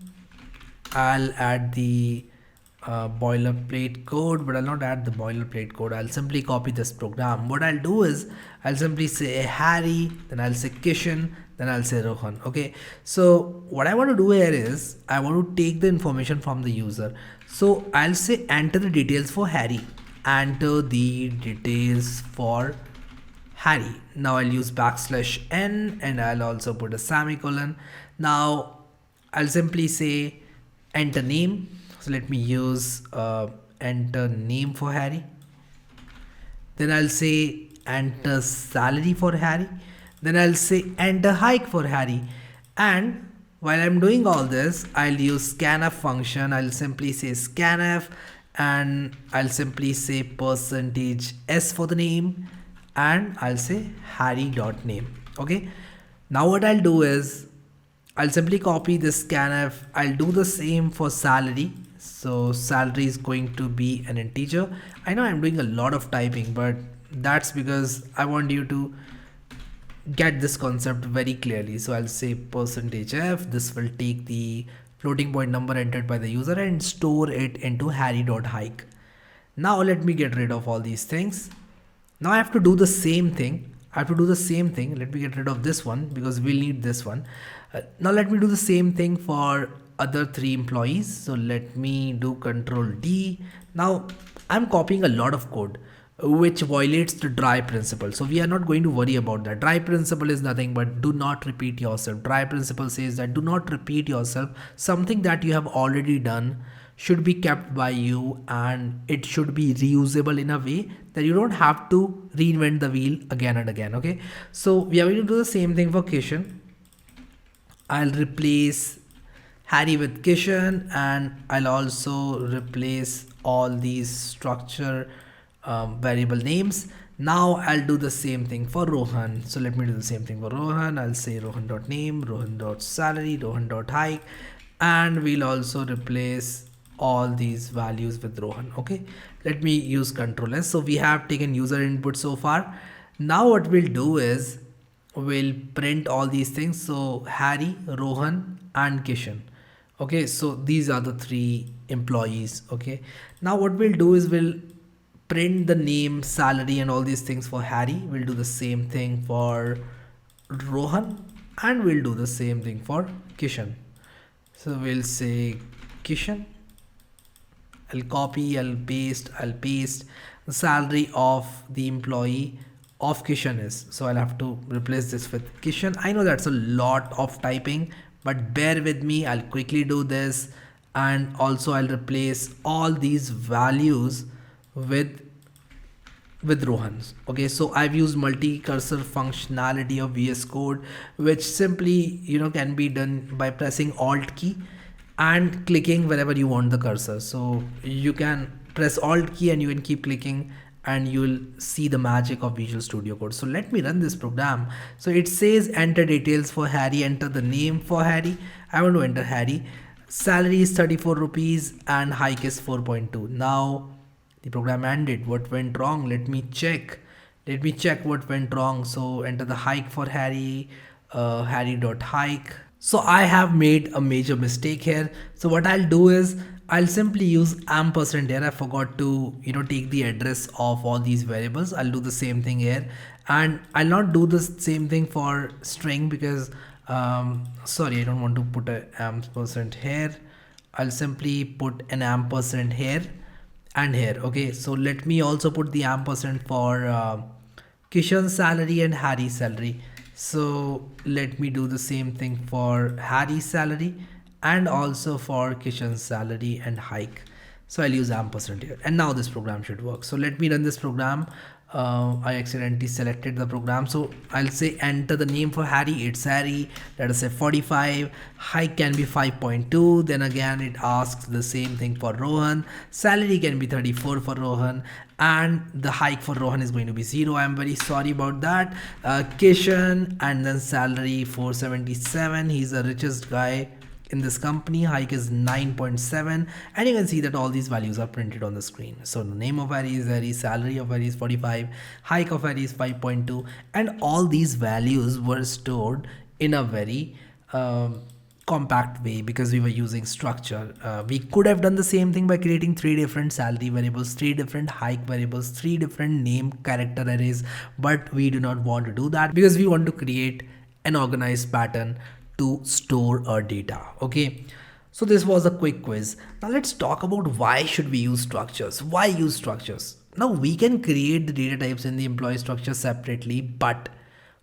I'll add the boilerplate code, but I'll not add the boilerplate code. I'll simply copy this program. What I'll do is I'll simply say Harry, then I'll say Kishan, then I'll say Rohan. Okay, so what I want to do here is I want to take the information from the user. So I'll say enter the details for Harry, enter the details for Harry. Now I'll use \n and I'll also put a semicolon. Now I'll simply say enter name. So let me use enter name for Harry. Then I'll say enter salary for Harry. Then I'll say enter hike for Harry. And while I'm doing all this, I'll use scanf function. I'll simply say scanf and I'll simply say percentage S for the name and I'll say Harry.name. Okay. Now what I'll do is I'll simply copy this scanf. I'll do the same for salary. So salary is going to be an integer. I know I'm doing a lot of typing, but that's because I want you to get this concept very clearly. So I'll say percentage F. This will take the floating point number entered by the user and store it into Harry.hike. Now let me get rid of all these things. Now I have to do the same thing. Let me get rid of this one because we'll need this one. Now let me do the same thing for other 3 employees. So let me do Control D. Now I'm copying a lot of code which violates the dry principle. So we are not going to worry about that. Dry principle is nothing but do not repeat yourself. Dry principle says that do not repeat yourself. Something that you have already done should be kept by you, and it should be reusable in a way that you don't have to reinvent the wheel again and again. Okay, so we are going to do the same thing for Kishan. I'll replace Harry with Kishan, and I'll also replace all these structure variable names. Now I'll do the same thing for Rohan. So let me do the same thing for Rohan. I'll say Rohan.name, Rohan.salary, Rohan.hike, and we'll also replace all these values with Rohan. Okay, let me use Control S. So we have taken user input so far. Now what we'll do is we'll print all these things. So Harry, Rohan, and Kishan. Okay, so these are the three employees. Okay, now what we'll do is we'll print the name, salary, and all these things for Harry. We'll do the same thing for Rohan, and we'll do the same thing for Kishan. So we'll say Kishan. I'll copy, I'll paste the salary of the employee of Kishan is. So I'll have to replace this with Kishan. I know that's a lot of typing, but bear with me. I'll quickly do this, and also I'll replace all these values with Rohan's. Okay, so I've used multi-cursor functionality of VS Code, which simply can be done by pressing Alt key and clicking wherever you want the cursor. So you can press Alt key and you can keep clicking, and you'll see the magic of Visual Studio Code. So let me run this program. So it says enter details for Harry, enter the name for Harry. I want to enter Harry. Salary is 34 rupees and hike is 4.2. Now the program ended. What went wrong? Let me check what went wrong. So enter the hike for Harry, Harry.hike. So I have made a major mistake here. So what I'll do is I'll simply use ampersand here. I forgot to take the address of all these variables. I'll do the same thing here, and I'll not do the same thing for string because sorry, I don't want to put an ampersand here. I'll simply put an ampersand here and here. Okay, so let me also put the ampersand for Kishan's salary and Harry's salary. So let me do the same thing for Harry's salary and also for Kishan's salary and hike. So I'll use ampersand here, and now this program should work. So let me run this program. I accidentally selected the program. So I'll say enter the name for Harry. It's Harry. Let us say 45. Hike can be 5.2. Then again, it asks the same thing for Rohan. Salary can be 34 for Rohan. And the hike for Rohan is going to be 0. I'm very sorry about that. Kishan, and then salary 477. He's the richest guy in this company. Hike is 9.7, and you can see that all these values are printed on the screen. So the name of Harry is Harry, salary of Harry is 45, hike of Harry is 5.2, and all these values were stored in a very compact way because we were using structure. We could have done the same thing by creating 3 different salary variables, 3 different hike variables, 3 different name character arrays, but we do not want to do that because we want to create an organized pattern to store our data. Okay, so this was a quick quiz. Now let's talk about why should we use structures. Why use structures? Now we can create the data types in the employee structure separately, but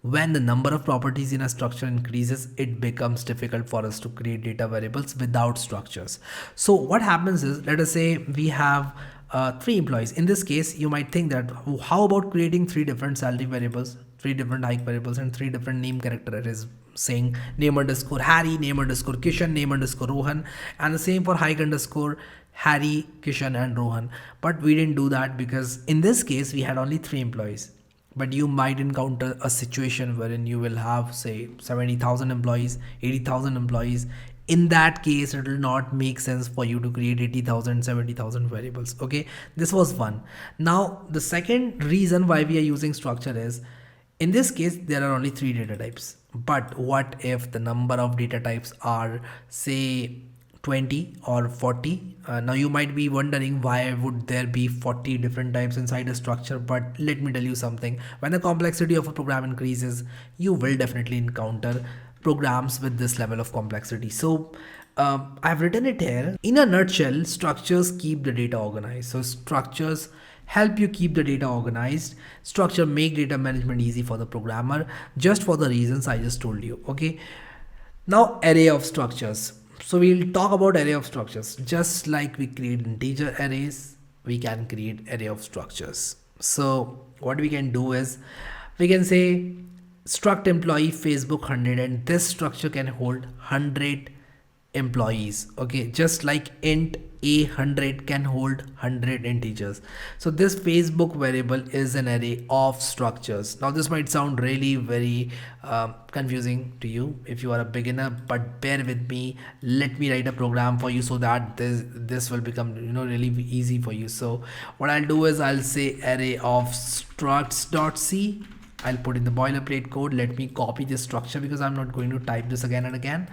when the number of properties in a structure increases, it becomes difficult for us to create data variables without structures. So what happens is, let us say we have 3 employees. In this case, you might think that how about creating 3 different salary variables, 3 different hike variables, and 3 different name character arrays, saying name underscore Harry, name underscore Kishan, name underscore Rohan, and the same for hike underscore Harry, Kishan, and Rohan. But we didn't do that because in this case we had only 3 employees. But you might encounter a situation wherein you will have, say, 70,000 employees, 80,000 employees. In that case, it will not make sense for you to create 80,000, 70,000 variables. Okay, this was one. Now the second reason why we are using structure is, in this case there are only 3 data types. But what if the number of data types are, say, 20 or 40? Now you might be wondering why would there be 40 different types inside a structure, but let me tell you something. When the complexity of a program increases, you will definitely encounter programs with this level of complexity. So I've written it here. In a nutshell, structures keep the data organized. So structures help you keep the data organized. Structure make data management easy for the programmer, just for the reasons I just told you. Okay, now array of structures. So we'll talk about array of structures. Just like we create integer arrays, we can create array of structures. So what we can do is we can say struct employee Facebook 100, and this structure can hold 100 employees. Okay, just like int a100 can hold 100 integers. So this Facebook variable is an array of structures. Now this might sound really very confusing to you if you are a beginner, but bear with me. Let me write a program for you so that this will become really easy for you. So what I'll do is I'll say array of structs.c. I'll put in the boilerplate code. Let me copy this structure because I'm not going to type this again and again.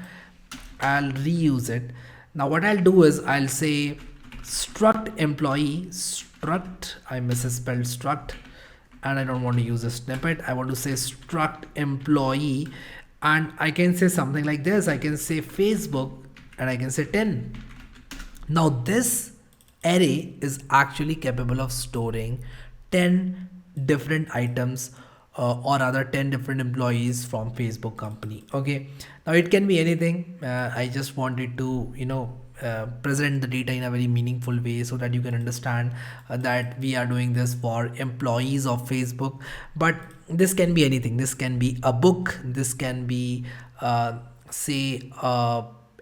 I'll reuse it. Now what I'll do is I'll say struct employee struct. I misspelled struct and I don't want to use a snippet. I want to say struct employee, and I can say something like this. I can say Facebook and I can say 10. Now this array is actually capable of storing 10 different items or rather 10 different employees from Facebook company. Okay, now it can be anything. I just wanted to present the data in a very meaningful way so that you can understand that we are doing this for employees of Facebook. But this can be anything. This can be a book, this can be say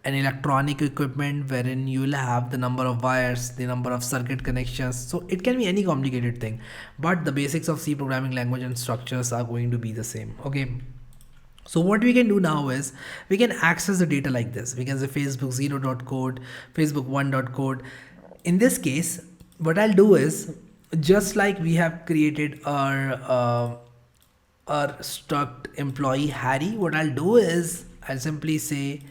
an electronic equipment wherein you will have the number of wires, the number of circuit connections. So it can be any complicated thing, but the basics of C programming language and structures are going to be the same. Okay, so what we can do now is we can access the data like this. We can say Facebook 0.code, Facebook 1.code. In this case, what I'll do is, just like we have created our struct employee Harry, what I'll do is I'll simply say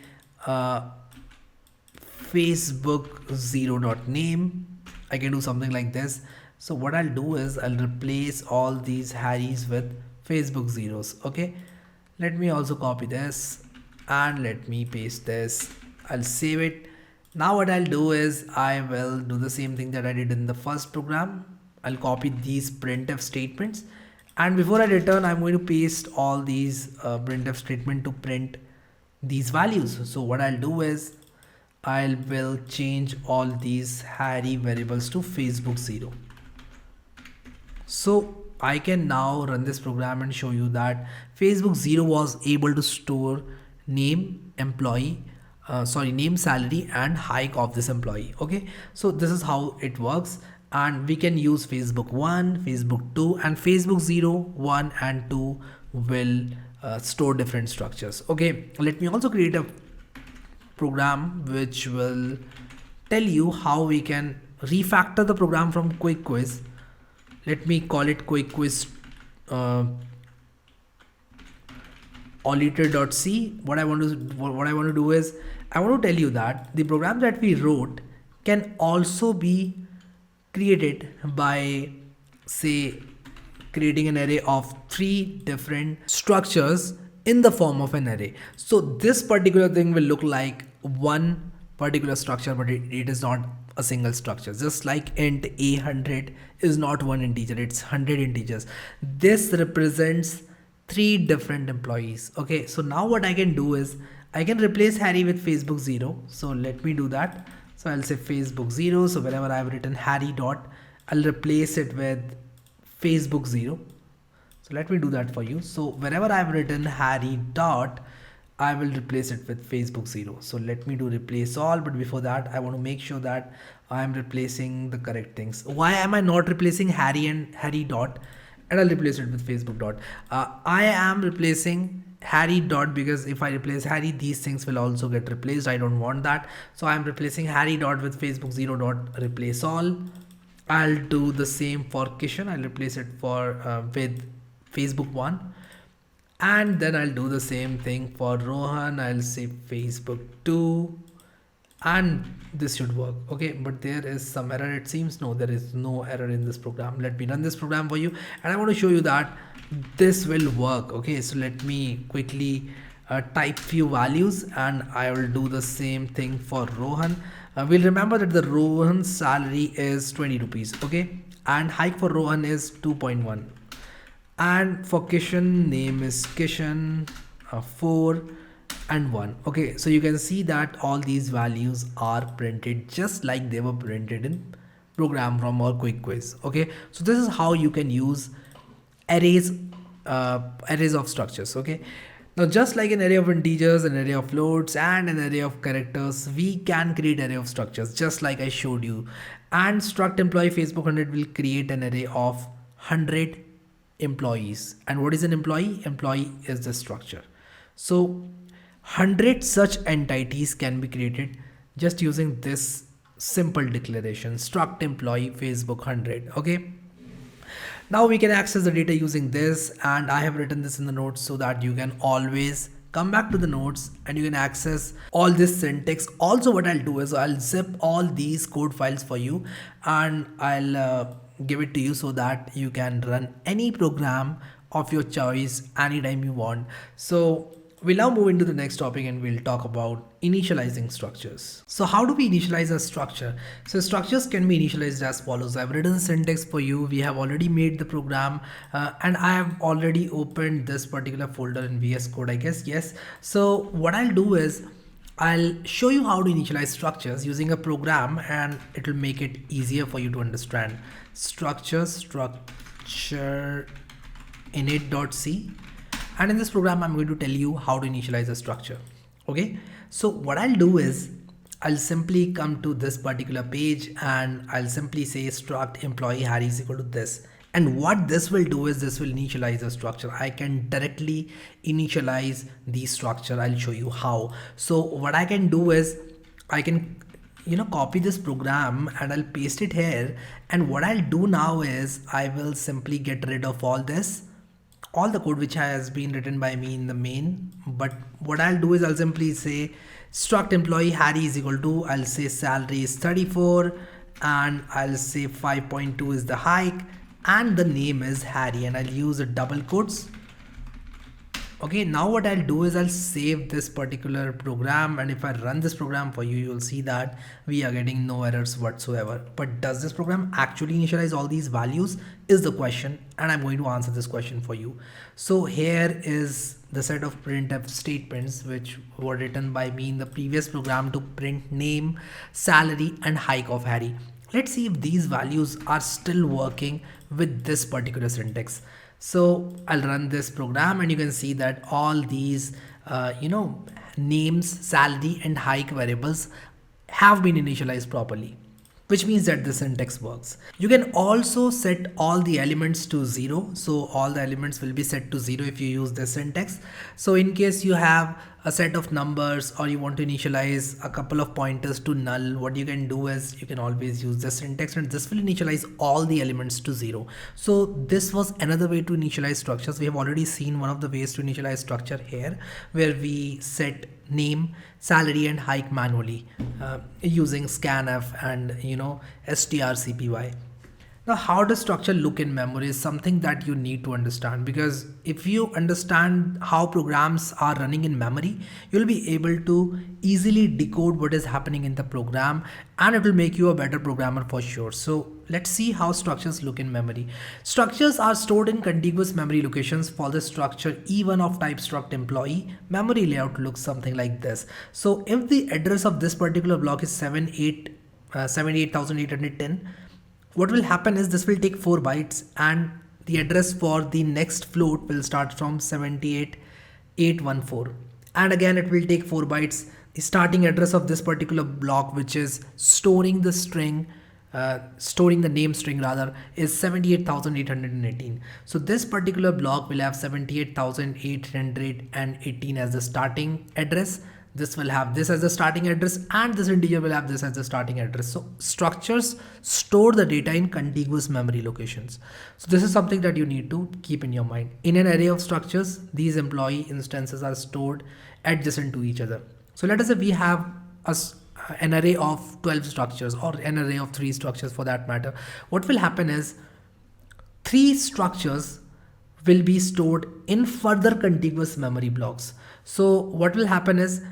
Facebook 0.name. I can do something like this. So what I'll do is I'll replace all these Harrys with Facebook zeros. Okay, let me also copy this and let me paste this. I'll save it. Now what I'll do is I will do the same thing that I did in the first program. I'll copy these printf statements, and before I return, I'm going to paste all these printf statement to print these values. So what I'll do is I will change all these Harry variables to Facebook 0. So I can now run this program and show you that Facebook 0 was able to store name, employee, name, salary and hike of this employee. Okay, so this is how it works, and we can use Facebook 1, Facebook 2, and Facebook 0, 1 and 2 will store different structures. Okay, let me also create a program which will tell you how we can refactor the program from quick quiz. Let me call it quick quiz auditor.c. What I want to do is I want to tell you that the program that we wrote can also be created by, say, creating an array of 3 different structures in the form of an array. So this particular thing will look like one particular structure, but it is not a single structure. Just like int a100 is not one integer, it's 100 integers. This represents 3 different employees. Okay, so now what I can do is I can replace Harry with Facebook 0. So let me do that. So I'll say Facebook 0. So whenever I've written Harry dot, I'll replace it with Facebook 0. So let me do that for you. So whenever I've written Harry dot, I will replace it with Facebook 0. So let me do replace all, but before that I want to make sure that I'm replacing the correct things. Why am I not replacing Harry and Harry dot, and I'll replace it with Facebook dot? I am replacing Harry dot because if I replace Harry, these things will also get replaced. I don't want that. So I'm replacing Harry dot with Facebook 0 dot replace all. I'll do the same for Kishan. I'll replace it with Facebook 1, and then I'll do the same thing for Rohan. I'll say Facebook 2, and this should work. Okay, but there is some error, it seems. No, there is no error in this program. Let me run this program for you, and I want to show you that this will work. Okay, so let me quickly type few values, and I will do the same thing for Rohan. We'll remember that the Rohan's salary is 20 rupees. Okay, and hike for Rohan is 2.1. And for Kishan, name is Kishan 4, and 1. Okay, so you can see that all these values are printed just like they were printed in program from our quick quiz. Okay, so this is how you can use arrays, arrays of structures. Okay, now just like an array of integers, an array of floats, and an array of characters, we can create array of structures just like I showed you. And struct employee Facebook 100 will create an array of 100 employees. And what is an employee? Employee is the structure. So 100 such entities can be created just using this simple declaration, struct employee Facebook 100. Okay, now we can access the data using this, and I have written this in the notes so that you can always come back to the notes and you can access all this syntax. Also, what I'll do is I'll zip all these code files for you, and I'll give it to you so that you can run any program of your choice anytime you want. So we'll now move into the next topic and we'll talk about initializing structures. So how do we initialize a structure? So structures can be initialized as follows. I've written syntax for you. We have already made the program and I have already opened this particular folder in VS Code, I guess. Yes. So what I'll do is I'll show you how to initialize structures using a program, and it will make it easier for you to understand. Structure init.c, and in this program I'm going to tell you how to initialize a structure. Okay, so what I'll do is I'll simply come to this particular page and I'll simply say struct employee Harry is equal to this. And what this will do is this will initialize a structure. I can directly initialize the structure. I'll show you how. So what I can do is I can copy this program and I'll paste it here. And what I'll do now is I will simply get rid of all the code which has been written by me in the main. But what I'll do is I'll simply say struct employee Harry is equal to, I'll say salary is 34 and I'll say 5.2 is the hike and the name is Harry, and I'll use a double quotes. Okay, now what I'll do is I'll save this particular program, and if I run this program for you, you'll see that we are getting no errors whatsoever. But does this program actually initialize all these values is the question, and I'm going to answer this question for you. So here is the set of printf statements which were written by me in the previous program to print name, salary and hike of Harry. Let's see if these values are still working with this particular syntax. So I'll run this program and you can see that all these names, salary and hike variables have been initialized properly, which means that the syntax works. You can also set all the elements to 0. So all the elements will be set to 0 if you use this syntax. So in case you have a set of numbers or you want to initialize a couple of pointers to null, what you can do is you can always use this syntax and this will initialize all the elements to 0. So this was another way to initialize structures. We have already seen one of the ways to initialize structure here, where we set name, salary and hike manually using scanf and strcpy. Now, how does structure look in memory is something that you need to understand, because if you understand how programs are running in memory, you'll be able to easily decode what is happening in the program and it will make you a better programmer for sure. So let's see how structures look in memory. Structures are stored in contiguous memory locations. For the structure E1 of type struct employee, memory layout looks something like this. So if the address of this particular block is 78,810, what will happen is this will take 4 bytes and the address for the next float will start from 78814, and again it will take 4 bytes. The starting address of this particular block, which is storing the name string rather, is 78,818. So this particular block will have 78,818 as the starting address. This will have this as the starting address and this integer will have this as the starting address. So structures store the data in contiguous memory locations. So this is something that you need to keep in your mind. In an array of structures, these employee instances are stored adjacent to each other. So let us say we have an array of 12 structures or an array of 3 structures for that matter. What will happen is 3 structures will be stored in further contiguous memory blocks. So what will happen is,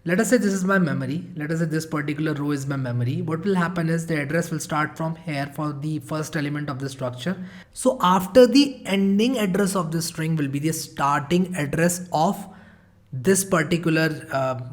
let us say this is my memory. Let us say this particular row is my memory. What will happen is the address will start from here for the first element of the structure. So after the ending address of the string will be the starting address of this particular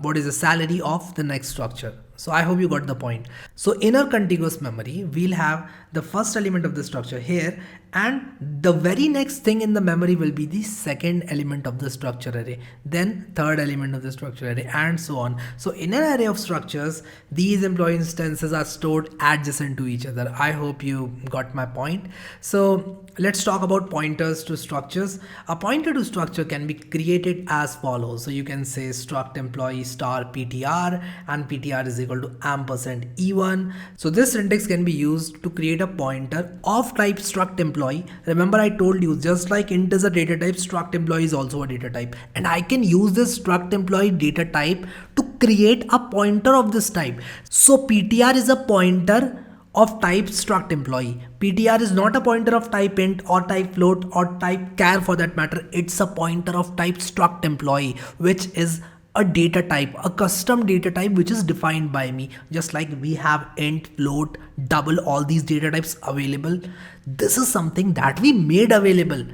what is the salary of the next structure. So I hope you got the point. So in our contiguous memory, we'll have the first element of the structure here, and the very next thing in the memory will be the second element of the structure array, then third element of the structure array, and so on. So in an array of structures, these employee instances are stored adjacent to each other. I hope you got my point. So let's talk about pointers to structures. A pointer to structure can be created as follows. So you can say struct employee star ptr, and ptr is equal to ampersand e1. So this syntax can be used to create a pointer of type struct employee. Remember, I told you, just like int is a data type, struct employee is also a data type, and I can use this struct employee data type to create a pointer of this type. So ptr is a pointer of type struct employee. ptr is not a pointer of type int or type float or type char for that matter. It's a pointer of type struct employee, which is a data type, a custom data type which is defined by me. Just like we have int, float, double, all these data types available. This is something that we made available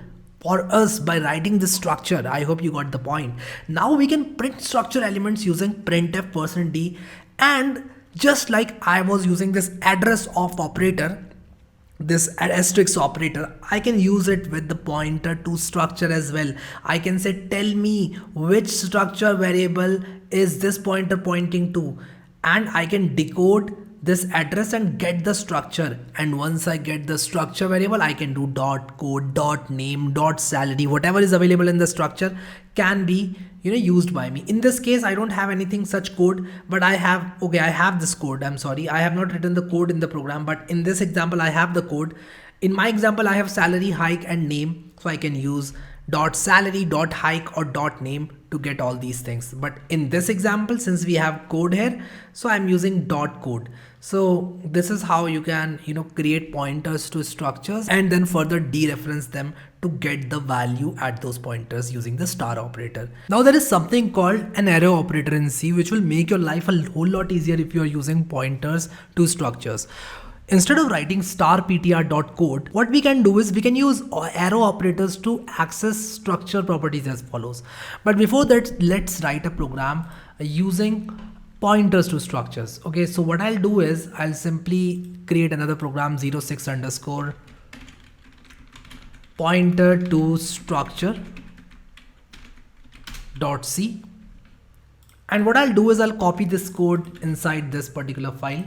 for us by writing this structure. I hope you got the point. Now we can print structure elements using printf %d, and just like I was using this address of operator, this asterisk operator, I can use it with the pointer to structure as well. I can say tell me which structure variable is this pointer pointing to, and I can decode this address and get the structure. And once I get the structure variable, I can do dot code, dot name, dot salary, whatever is available in the structure can be used by me. In this case, I don't have anything such code, but I have this code. I'm sorry, I have not written the code in the program, but in this example I have the code. In my example, I have salary, hike, and name, so I can use dot salary, dot hike, or dot name to get all these things. But in this example, since we have code here, so I'm using dot code. So this is how you can create pointers to structures and then further dereference them to get the value at those pointers using the star operator. Now there is something called an arrow operator in C, which will make your life a whole lot easier if you are using pointers to structures. Instead of writing star ptr.code, what we can do is we can use arrow operators to access structure properties as follows. But before that, let's write a program using pointers to structures. Okay, so what I'll do is I'll simply create another program 06 underscore pointer to structure dot c, and what I'll do is I'll copy this code inside this particular file.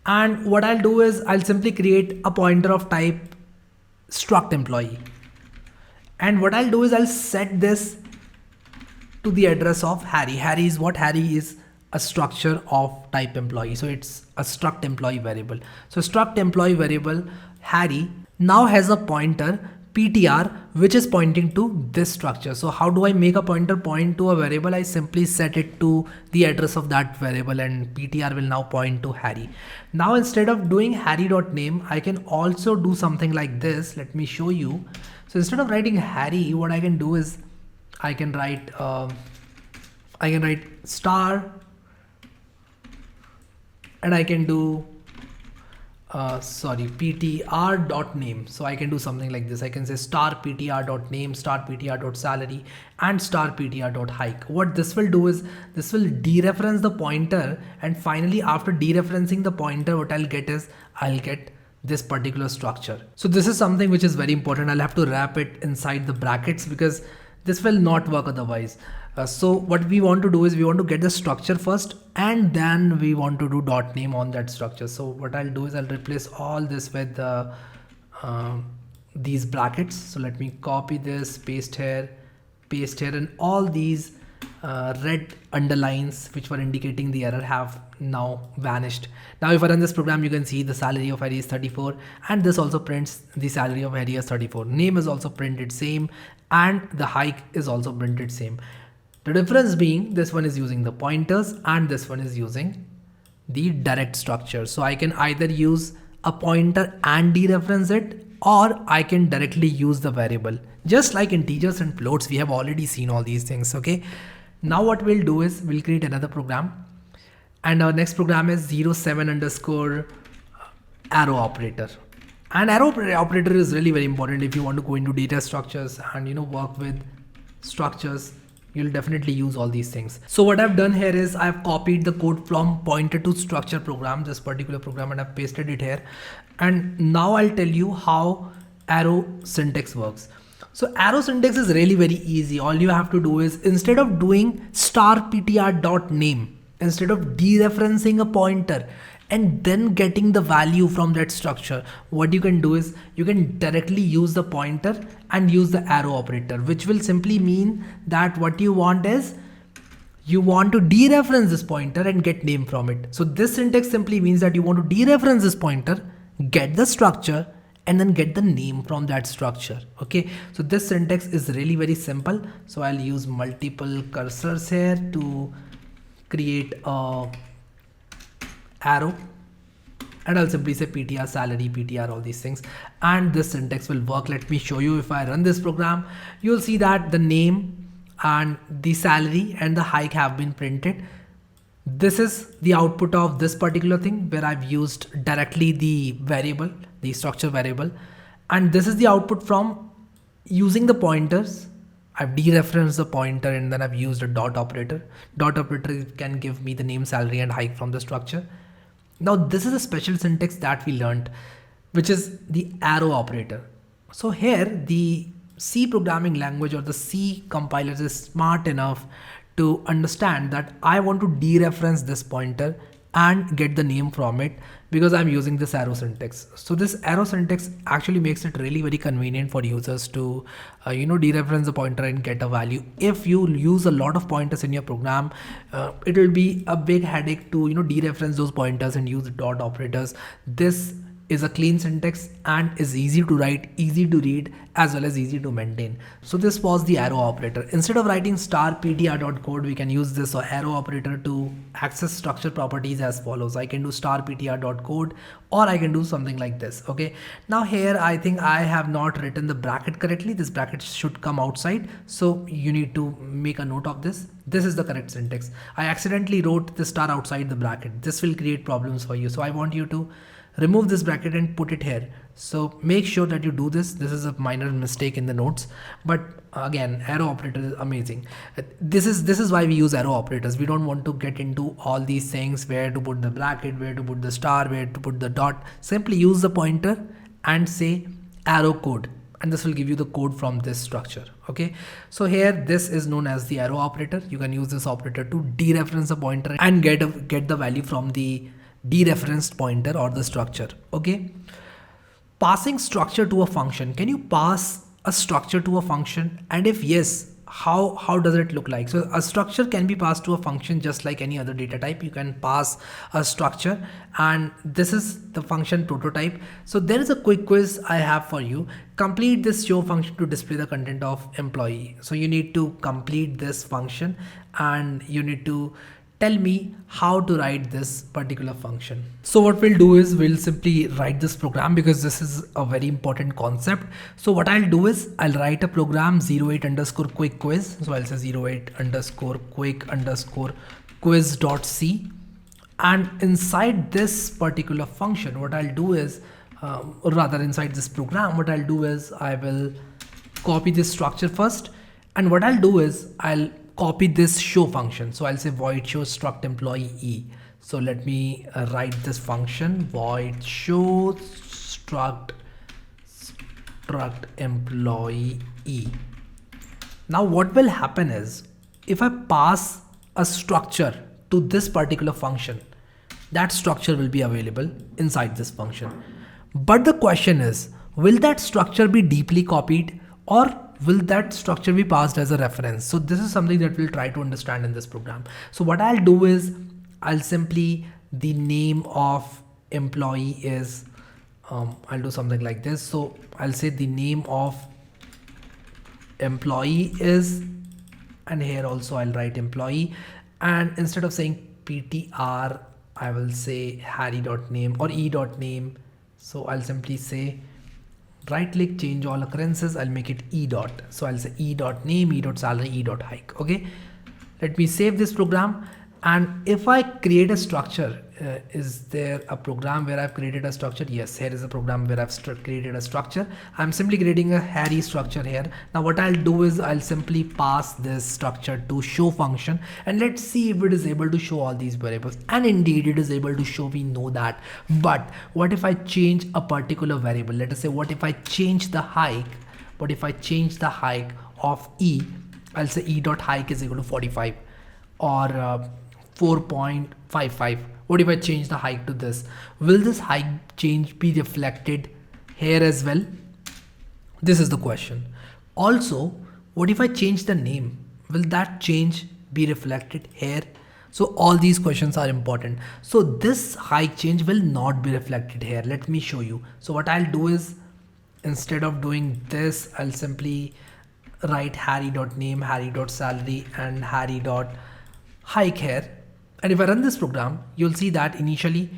And what I'll do is I'll simply create a pointer of type struct employee. And what I'll do is I'll set this to the address of Harry. Harry is what? Harry is a structure of type employee. So it's a struct employee variable. So struct employee variable Harry now has a pointer ptr which is pointing to this structure. So how do I make a pointer point to a variable? I simply set it to the address of that variable, and ptr will now point to Harry. Now instead of doing harry.name, I can also do something like this. Let me show you. So instead of writing Harry, what I can do is I can write star, and I can do ptr.name. So I can do something like this. I can say star ptr.name, star ptr.salary, and star ptr.hike. What this will do is this will dereference the pointer, and finally after dereferencing the pointer, what I'll get is I'll get this particular structure. So this is something which is very important. I'll have to wrap it inside the brackets because this will not work otherwise. So what we want to do is we want to get the structure first, and then we want to do dot name on that structure. So what I'll do is I'll replace all this with these brackets. So let me copy this, paste here, and all these red underlines which were indicating the error have now vanished. Now if I run this program, you can see the salary of Harry is 34, and this also prints the salary of Harry as 34. Name is also printed same, and the hike is also printed same. The difference being this one is using the pointers and this one is using the direct structure. So I can either use a pointer and dereference it, or I can directly use the variable. Just like integers and floats, we have already seen all these things. Okay. Now what we'll do is we'll create another program, and our next program is 07 underscore arrow operator. And arrow operator is really very important if you want to go into data structures and work with structures, you'll definitely use all these things. So what I've done here is I've copied the code from pointer to structure program, this particular program, and I've pasted it here. And now I'll tell you how arrow syntax works. So arrow syntax is really very easy. All you have to do is, instead of doing star ptr dot name, instead of dereferencing a pointer and then getting the value from that structure, what you can do is you can directly use the pointer and use the arrow operator, which will simply mean that what you want is you want to dereference this pointer and get name from it. So this syntax simply means that you want to dereference this pointer, get the structure, and then get the name from that structure. Okay, so this syntax is really very simple. So I'll use multiple cursors here to create a arrow, and I'll simply say PTR salary, PTR, all these things, and this syntax will work. Let me show you. If I run this program, you'll see that the name and the salary and the hike have been printed. This is the output of this particular thing where I've used directly the variable, the structure variable, and this is the output from using the pointers. I've dereferenced the pointer and then I've used a dot operator. Dot operator can give me the name, salary, and hike from the structure. Now this is a special syntax that we learned, which is the arrow operator. So here the C programming language or the C compilers is smart enough to understand that I want to dereference this pointer and get the name from it because I'm using this arrow syntax. So this arrow syntax actually makes it really very convenient for users to dereference the pointer and get a value. If you use a lot of pointers in your program, it will be a big headache to dereference those pointers and use dot operators. This is a clean syntax and is easy to write, easy to read, as well as easy to maintain. So this was the arrow operator. Instead of writing star ptr.code, we can use this arrow operator to access structure properties as follows. I can do star ptr.code, or I can do something like this. Okay. Now here, I think I have not written the bracket correctly. This bracket should come outside. So you need to make a note of this. This is the correct syntax. I accidentally wrote the star outside the bracket. This will create problems for you. So I want you to remove this bracket and put it here. So make sure that you do this. This is a minor mistake in the notes, but again, arrow operator is amazing. This is why we use arrow operators. We don't want to get into all these things, where to put the bracket, where to put the star, where to put the dot. Simply use the pointer and say arrow code, and this will give you the code from this structure. Okay, so here this is known as the arrow operator. You can use this operator to dereference a pointer and get the value from the dereferenced pointer or the structure. Okay, passing structure to a function. Can you pass a structure to a function? And if yes, how does it look like? So a structure can be passed to a function just like any other data type. You can pass a structure, and this is the function prototype. So there is a quick quiz I have for you. Complete this show function to display the content of employee. So you need to complete this function and you need to tell me how to write this particular function. So what we'll do is we'll simply write this program because this is a very important concept. So what I'll do is I'll write a program 08 underscore quick quiz. So I'll say 08 underscore quick underscore quiz.c. And inside this particular function, what I'll do is, or rather inside this program, what I'll do is I will copy this structure first. And what I'll do is I'll copy this show function. So I'll say void show struct employee e. So let me write this function void show struct employee e. Now what will happen is if I pass a structure to this particular function, that structure will be available inside this function. But the question is, will that structure be deeply copied, or will that structure be passed as a reference? So this is something that we'll try to understand in this program. So what I'll do is I'll simply, the name of employee is, I'll do something like this. So I'll say the name of employee is, and here also I'll write employee, and instead of saying ptr, I will say harry.name or e.name. So I'll simply say right click, change all occurrences. I'll make it e dot. So I'll say e.name, e.salary, e.hike. Okay, let me save this program. And if I create a structure, is there a program where I've created a structure? Yes, here is a program where I've created a structure. I'm simply creating a Harry structure here. Now what I'll do is I'll simply pass this structure to show function, and let's see if it is able to show all these variables. And indeed it is able to show, we know that. But what if I change a particular variable? Let us say, what if I change the hike? What if I change the hike of E? I'll say E dot hike is equal to 45 or 4.55. What if I change the height to this? Will this height change be reflected here as well? This is the question. Also, what if I change the name? Will that change be reflected here? So all these questions are important. So this height change will not be reflected here. Let me show you. So what I'll do is, instead of doing this, I'll simply write harry.name, harry.salary and harry.hike here. And if I run this program, you'll see that initially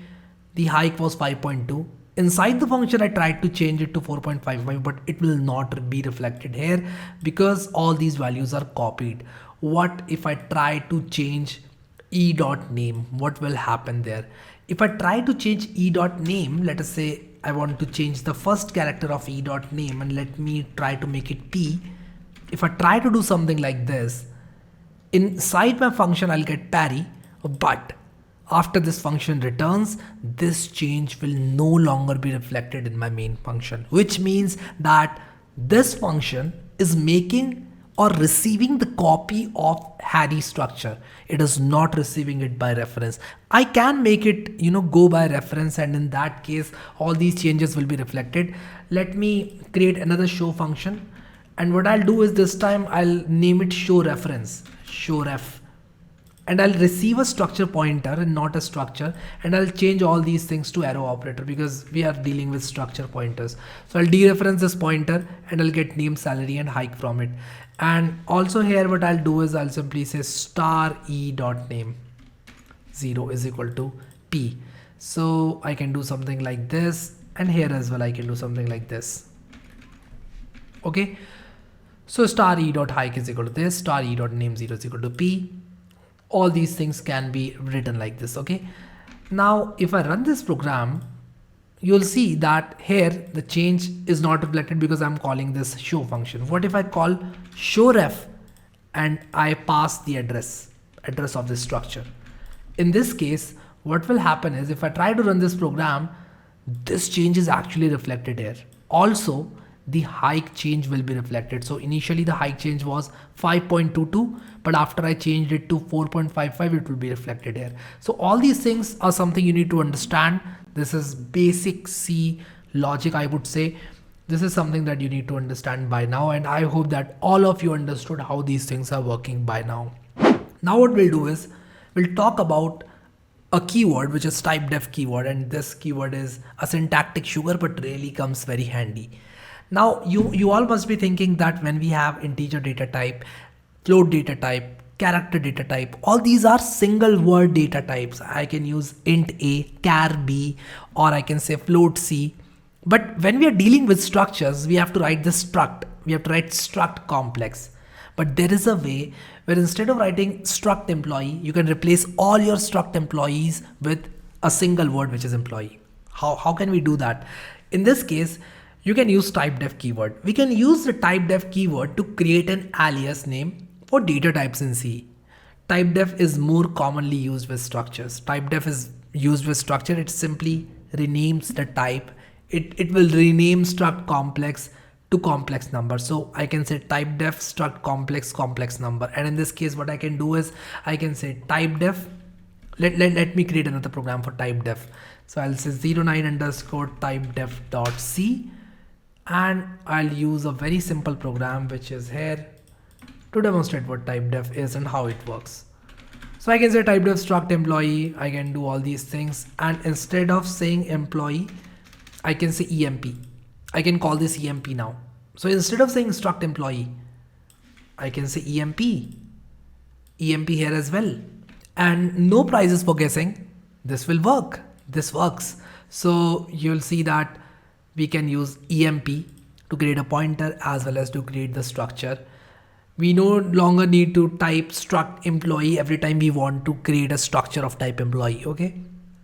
the hike was 5.2. Inside the function, I tried to change it to 4.55, but it will not be reflected here because all these values are copied. What if I try to change e.name? What will happen there? If I try to change e.name, let us say I want to change the first character of e.name, and let me try to make it p. If I try to do something like this, inside my function I'll get parry, but after this function returns, this change will no longer be reflected in my main function, which means that this function is making or receiving the copy of Harry structure. It is not receiving it by reference. I can make it, go by reference, and in that case, all these changes will be reflected. Let me create another show function. And what I'll do is this time I'll name it show reference, show ref. And I'll receive a structure pointer and not a structure, and I'll change all these things to arrow operator because we are dealing with structure pointers. So I'll dereference this pointer and I'll get name, salary and hike from it. And also here what I'll do is I'll simply say star e dot name 0 is equal to p. So I can do something like this, and here as well I can do something like this. Okay, so star e dot hike is equal to this, star e dot name 0 is equal to p. All these things can be written like this. Okay, now if I run this program, you'll see that here the change is not reflected because I'm calling this show function. What if I call show ref and I pass the address of this structure? In this case, what will happen is if I try to run this program, this change is actually reflected here. Also, the hike change will be reflected. So initially the hike change was 5.22, but after I changed it to 4.55, it will be reflected here. So all these things are something you need to understand. This is basic C logic, I would say. This is something that you need to understand by now, and I hope that all of you understood how these things are working by now. Now what we'll do is we'll talk about a keyword which is typedef keyword, and this keyword is a syntactic sugar but really comes very handy. Now you all must be thinking that when we have integer data type, float data type, character data type, all these are single word data types. I can use int a, char b, or I can say float c. But when we are dealing with structures, we have to write this struct. We have to write struct complex. But there is a way where instead of writing struct employee, you can replace all your struct employees with a single word which is employee. How can we do that? In this case, you can use typedef keyword. We can use the typedef keyword to create an alias name for data types in C. Typedef is more commonly used with structures. Typedef is used with structure. It simply renames the type. It will rename struct complex to complex number. So I can say typedef struct complex number. And in this case, what I can do is I can say typedef. Let me create another program for typedef. So I'll say 09 underscore typedef.c. And I'll use a very simple program which is here to demonstrate what typedef is and how it works. So I can say typedef struct employee. I can do all these things, and instead of saying employee, I can say emp. I can call this emp now. So instead of saying struct employee, I can say emp here as well. And no prizes for guessing. This will work. This works. So you'll see that we can use emp to create a pointer as well as to create the structure. We no longer need to type struct employee every time we want to create a structure of type employee. Okay,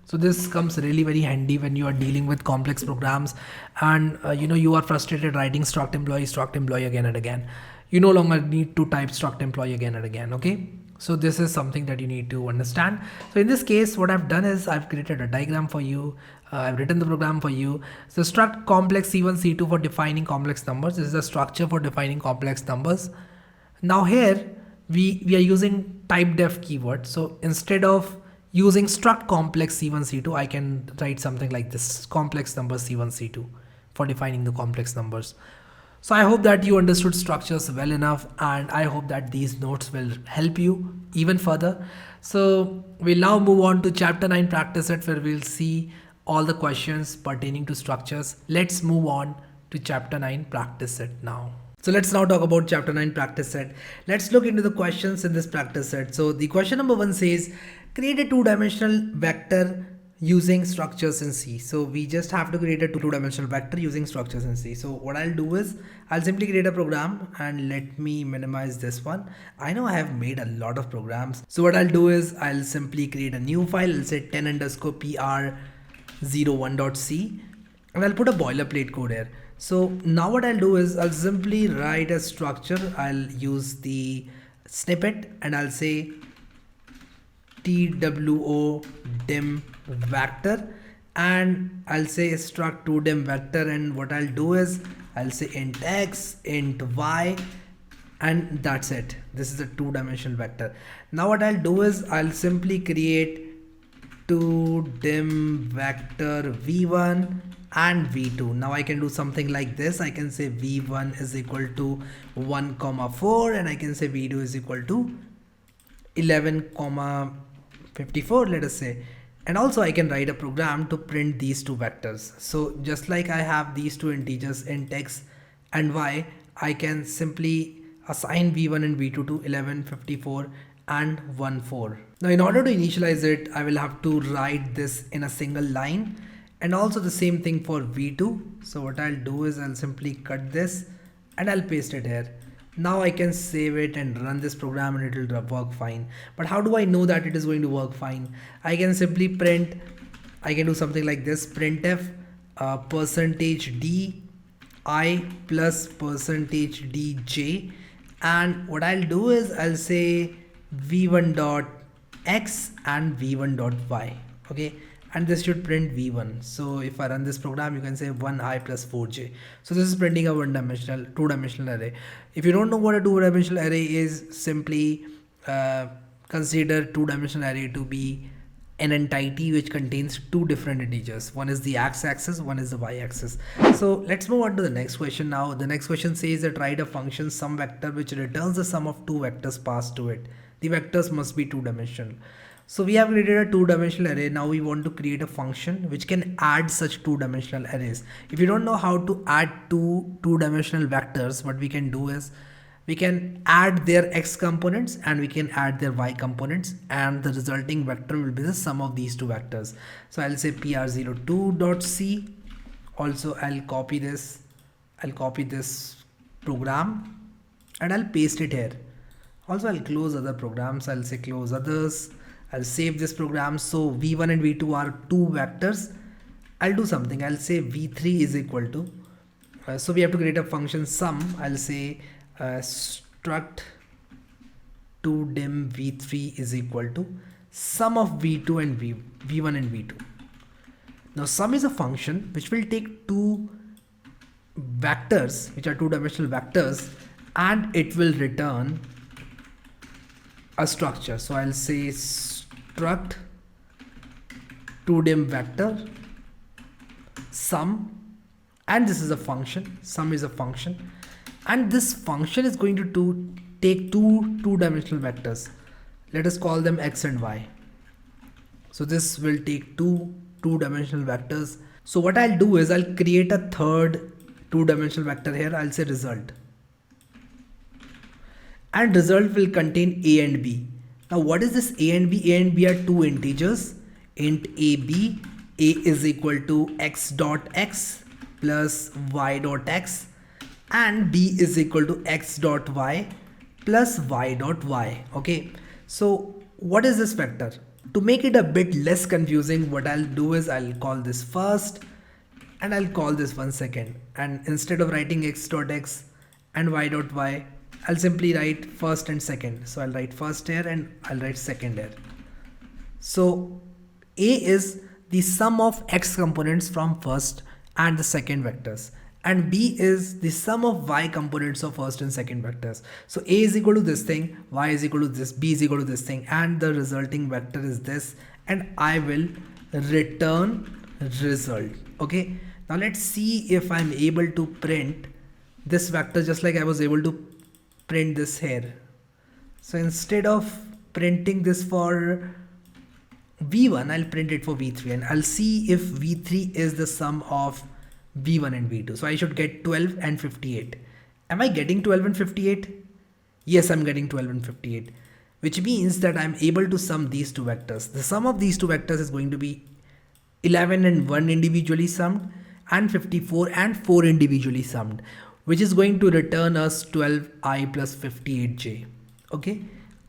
so this comes really very handy when you are dealing with complex programs and you are frustrated writing struct employee again and again. You no longer need to type struct employee again and again. Okay, so this is something that you need to understand. So in this case, what I've done is I've created a diagram for you. I've written the program for you. So struct complex c1 c2 for defining complex numbers. This is a structure for defining complex numbers. Now here we are using type def keyword. So instead of using struct complex c1 c2, I can write something like this: complex number c1 c2 for defining the complex numbers. So I hope that you understood structures well enough, and I hope that these notes will help you even further. So we'll now move on to chapter 9 practice set, where we'll see all the questions pertaining to structures. Let's move on to chapter 9 practice set now. So let's now talk about chapter 9 practice set. Let's look into the questions in this practice set. So the question number 1 says, create a two-dimensional vector using structures in C. So we just have to create a two-dimensional vector using structures in C. So what I'll do is I'll simply create a program, and let me minimize this one. I know I have made a lot of programs. So what I'll do is I'll simply create a new file. I'll say 10_pr01.c, and I'll put a boilerplate code here. So now what I'll do is I'll simply write a structure. I'll use the snippet and I'll say two dim vector, and I'll say struct two dim vector, and what I'll do is I'll say int x, int y, and that's it. This is a two-dimensional vector. Now what I'll do is I'll simply create two dim vector v1 and v2. Now I can do something like this. I can say v1 is equal to 1, 4, and I can say v2 is equal to 11, 54, let us say. And also I can write a program to print these two vectors. So just like I have these two integers int x and y, I can simply assign v1 and v2 to 11, 54 and 14. Now in order to initialize it, I will have to write this in a single line, and also the same thing for v2. So what I'll do is I'll simply cut this and I'll paste it here. Now I can save it and run this program, and it will work fine. But how do I know that it is going to work fine? I can simply print, I can do something like this: printf %d I plus %d j, and what I'll do is I'll say v1 dot x and v1 dot y. Okay, and this should print v1. So if I run this program, you can say 1i plus 4j. So this is printing a two-dimensional array. If you don't know what a two-dimensional array is, simply consider two-dimensional array to be an entity which contains two different integers. One is the x-axis, one is the y-axis. So let's move on to the next question now. The next question says that write a function sum vector which returns the sum of two vectors passed to it. The vectors must be two-dimensional. So we have created a two-dimensional array. Now we want to create a function which can add such two-dimensional arrays. If you don't know how to add two-dimensional vectors, what we can do is we can add their x components and we can add their y components, and the resulting vector will be the sum of these two vectors. So I'll say pr02.c. Also I'll copy this program and I'll paste it here. Also I'll close other programs. I'll say close others. I'll save this program. So v1 and v2 are two vectors. I'll do something. I'll say v3 is equal to, so we have to create a function sum. I'll say struct todim v3 is equal to sum of v2 and v1 and v2. Now sum is a function which will take two vectors which are two-dimensional vectors, and it will return a structure. So I'll say struct todim vector sum, and this is a function. Sum is a function, and this function is going to take two-dimensional vectors. Let us call them x and y. So this will take two-dimensional vectors. So what I'll do is I'll create a third two-dimensional vector here. I'll say result, and result will contain a and b. Now what is this a and b? A and b are two integers, int ab. A is equal to x dot x plus y dot x, and b is equal to x dot y plus y dot y. Okay, so what is this vector? To make it a bit less confusing, what I'll do is I'll call this first and I'll call this one second, and instead of writing x dot x and y dot y, I'll simply write first and second. So I'll write first here and I'll write second here. So A is the sum of x components from first and the second vectors, and B is the sum of y components of first and second vectors. So A is equal to this thing, y is equal to this, B is equal to this thing, and the resulting vector is this, and I will return result. Okay, now let's see if I'm able to print this vector just like I was able to print this here. So instead of printing this for V1, I'll print it for V3, and I'll see if V3 is the sum of V1 and V2. So I should get 12 and 58. Am I getting 12 and 58? Yes, I'm getting 12 and 58, which means that I'm able to sum these two vectors. The sum of these two vectors is going to be 11 and 1 individually summed and 54 and 4 individually summed, which is going to return us 12i plus 58j. Okay,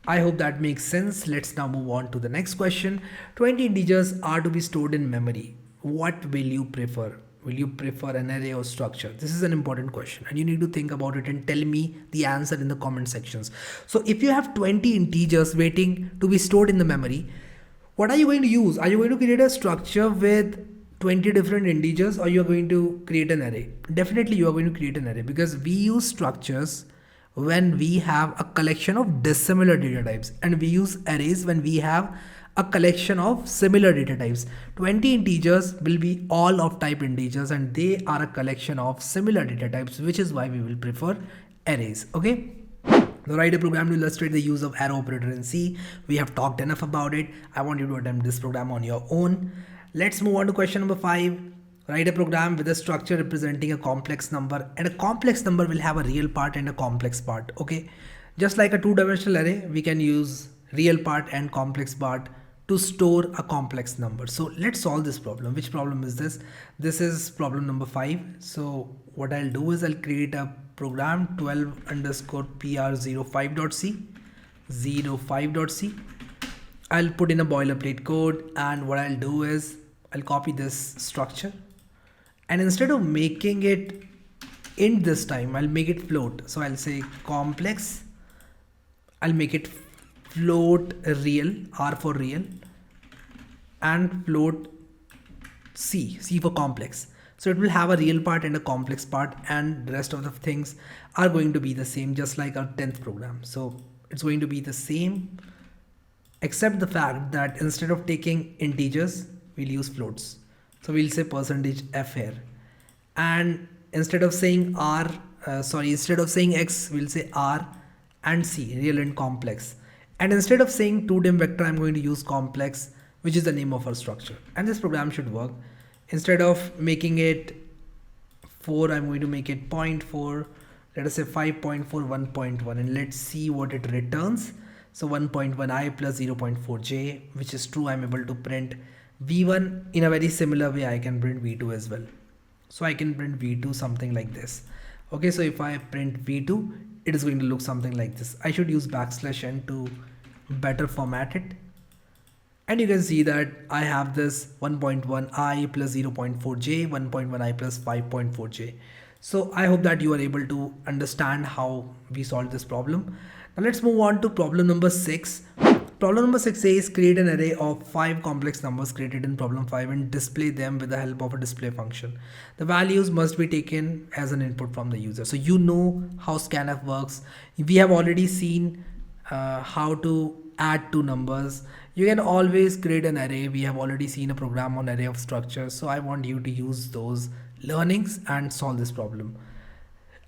I hope that makes sense. Let's now move on to the next question. 20 integers are to be stored in memory. What will you prefer? Will you prefer an array or structure? This is an important question and you need to think about it and tell me the answer in the comment sections. So if you have 20 integers waiting to be stored in the memory, what are you going to use? Are you going to create a structure with 20 different integers, or you are going to create an array? Definitely you are going to create an array, because we use structures when we have a collection of dissimilar data types, and we use arrays when we have a collection of similar data types. 20 integers will be all of type integers, and they are a collection of similar data types, which is why we will prefer arrays. Okay, now write a program to illustrate the use of arrow operator in C. We have talked enough about it. I want you to attempt this program on your own. Let's move on to question number 5. Write a program with a structure representing a complex number, and a complex number will have a real part and a complex part. Okay, just like a two-dimensional array, we can use real part and complex part to store a complex number. So let's solve this problem. Which problem is this? This is problem number 5. So what I'll do is I'll create a program 12 underscore pr05.c 05.c. I'll put in a boilerplate code, and what I'll do is I'll copy this structure, and instead of making it int this time, I'll make it float. So I'll say complex, I'll make it float real, R for real, and float C for complex. So it will have a real part and a complex part, and the rest of the things are going to be the same, just like our 10th program. So it's going to be the same, except the fact that instead of taking integers, we'll use floats. So we'll say percentage %f here, and instead of saying instead of saying x, we'll say r and c, real and complex. And instead of saying 2dim vector, I'm going to use complex, which is the name of our structure. And this program should work. Instead of making it 4, I'm going to make it 0.4. Let us say 5.4, 1.1, and let's see what it returns. So 1.1i plus 0.4j, which is true. I'm able to print v1 in a very similar way. I can print v2 as well. So I can print v2 something like this. Okay, so if I print v2, it is going to look something like this. I should use \n to better format it. And you can see that I have this 1.1i plus 0.4j, 1.1i plus 5.4j. So I hope that you are able to understand how we solve this problem. Now let's move on to problem number 6. Problem number 6 says create an array of 5 complex numbers created in problem 5 and display them with the help of a display function. The values must be taken as an input from the user. So you know how scanf works. We have already seen how to add two numbers. You can always create an array. We have already seen a program on array of structures. So I want you to use those learnings and solve this problem.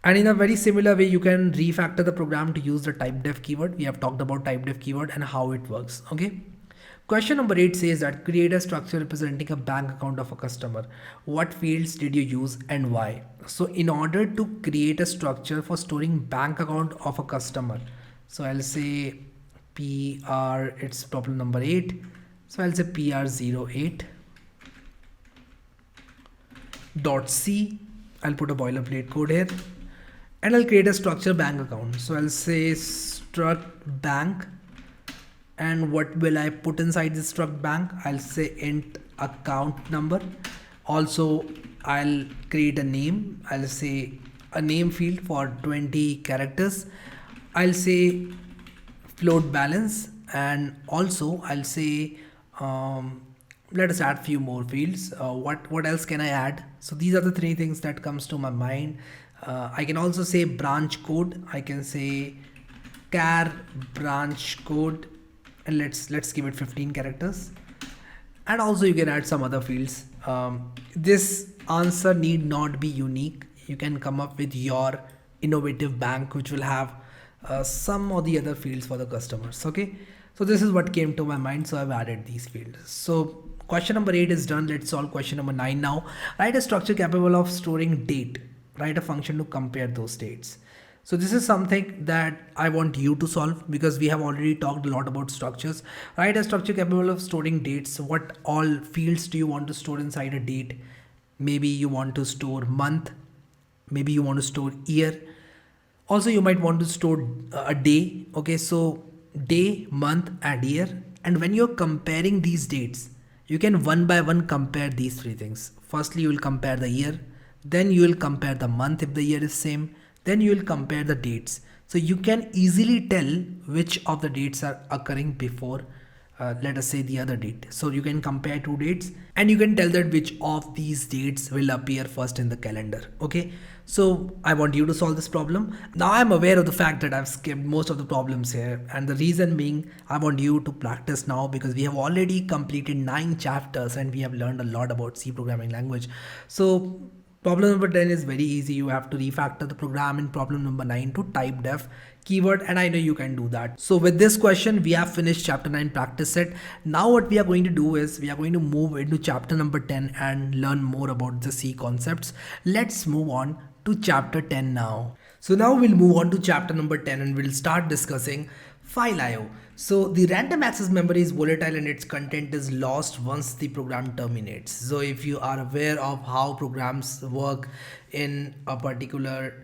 And in a very similar way, you can refactor the program to use the typedef keyword. We have talked about typedef keyword and how it works. Okay. Question number 8 says that create a structure representing a bank account of a customer. What fields did you use and why? So in order to create a structure for storing bank account of a customer, so I'll say PR, it's problem number 8. So I'll say PR08 .c. I'll put a boilerplate code here. And I'll create a structure bank account. So I'll say struct bank. And what will I put inside the struct bank? I'll say int account number. Also, I'll create a name. I'll say a name field for 20 characters. I'll say float balance, and also I'll say let us add few more fields. What else can I add? So these are the three things that comes to my mind. I can also say branch code. I can say char branch code, and let's give it 15 characters. And also you can add some other fields. This answer need not be unique. You can come up with your innovative bank which will have some or the other fields for the customers. Okay, so this is what came to my mind, so I've added these fields. So question number 8 is done. Let's solve question number 9 now. Write a structure capable of storing date. Write a function to compare those dates. So this is something that I want you to solve because we have already talked a lot about structures. Write a structure capable of storing dates. What all fields do you want to store inside a date? Maybe you want to store month. Maybe you want to store year. Also, you might want to store a day. Okay, so day, month, and year. And when you're comparing these dates, you can one by one compare these three things. Firstly, you will compare the year. Then you will compare the month if the year is same. Then you will compare the dates. So you can easily tell which of the dates are occurring before let us say the other date. So you can compare two dates and you can tell that which of these dates will appear first in the calendar. Okay, so I want you to solve this problem. Now I'm aware of the fact that I've skipped most of the problems here, and the reason being I want you to practice now because we have already completed 9 chapters and we have learned a lot about C programming language. So problem number 10 is very easy. You have to refactor the program in problem number 9 to type def keyword, and I know you can do that. So with this question, we have finished chapter 9 practice set. Now what we are going to do is we are going to move into chapter number 10 and learn more about the C concepts. Let's move on to chapter 10 now. So now we'll move on to chapter number 10 and we'll start discussing file IO. So the random access memory is volatile and its content is lost once the program terminates. So if you are aware of how programs work in a particular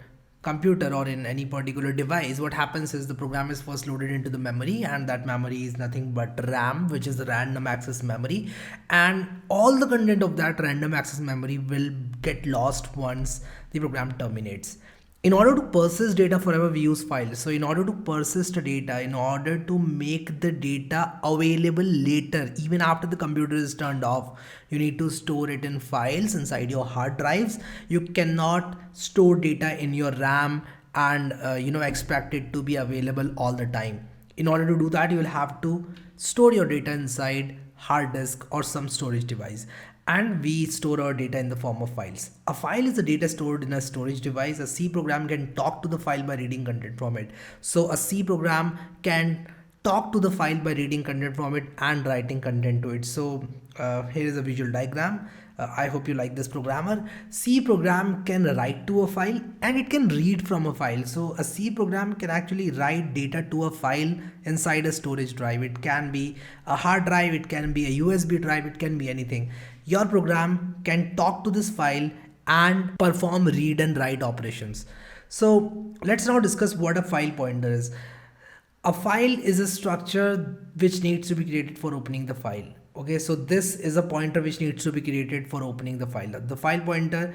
computer or in any particular device, what happens is the program is first loaded into the memory, and that memory is nothing but RAM, which is the random access memory, and all the content of that random access memory will get lost once the program terminates. In order to persist data forever, we use files. So in order to persist data, in order to make the data available later, even after the computer is turned off, you need to store it in files inside your hard drives. You cannot store data in your RAM and expect it to be available all the time. In order to do that, you will have to store your data inside hard disk or some storage device. And we store our data in the form of files. A file is the data stored in a storage device. A C program can talk to the file by reading content from it. So a C program can talk to the file by reading content from it and writing content to it. So here is a visual diagram. I hope you like this programmer. C program can write to a file and it can read from a file. So a C program can actually write data to a file inside a storage drive. It can be a hard drive, it can be a USB drive, it can be anything. Your program can talk to this file and perform read and write operations. So let's now discuss what a file pointer is. A file is a structure which needs to be created for opening the file. Okay, so this is a pointer which needs to be created for opening the file. A file pointer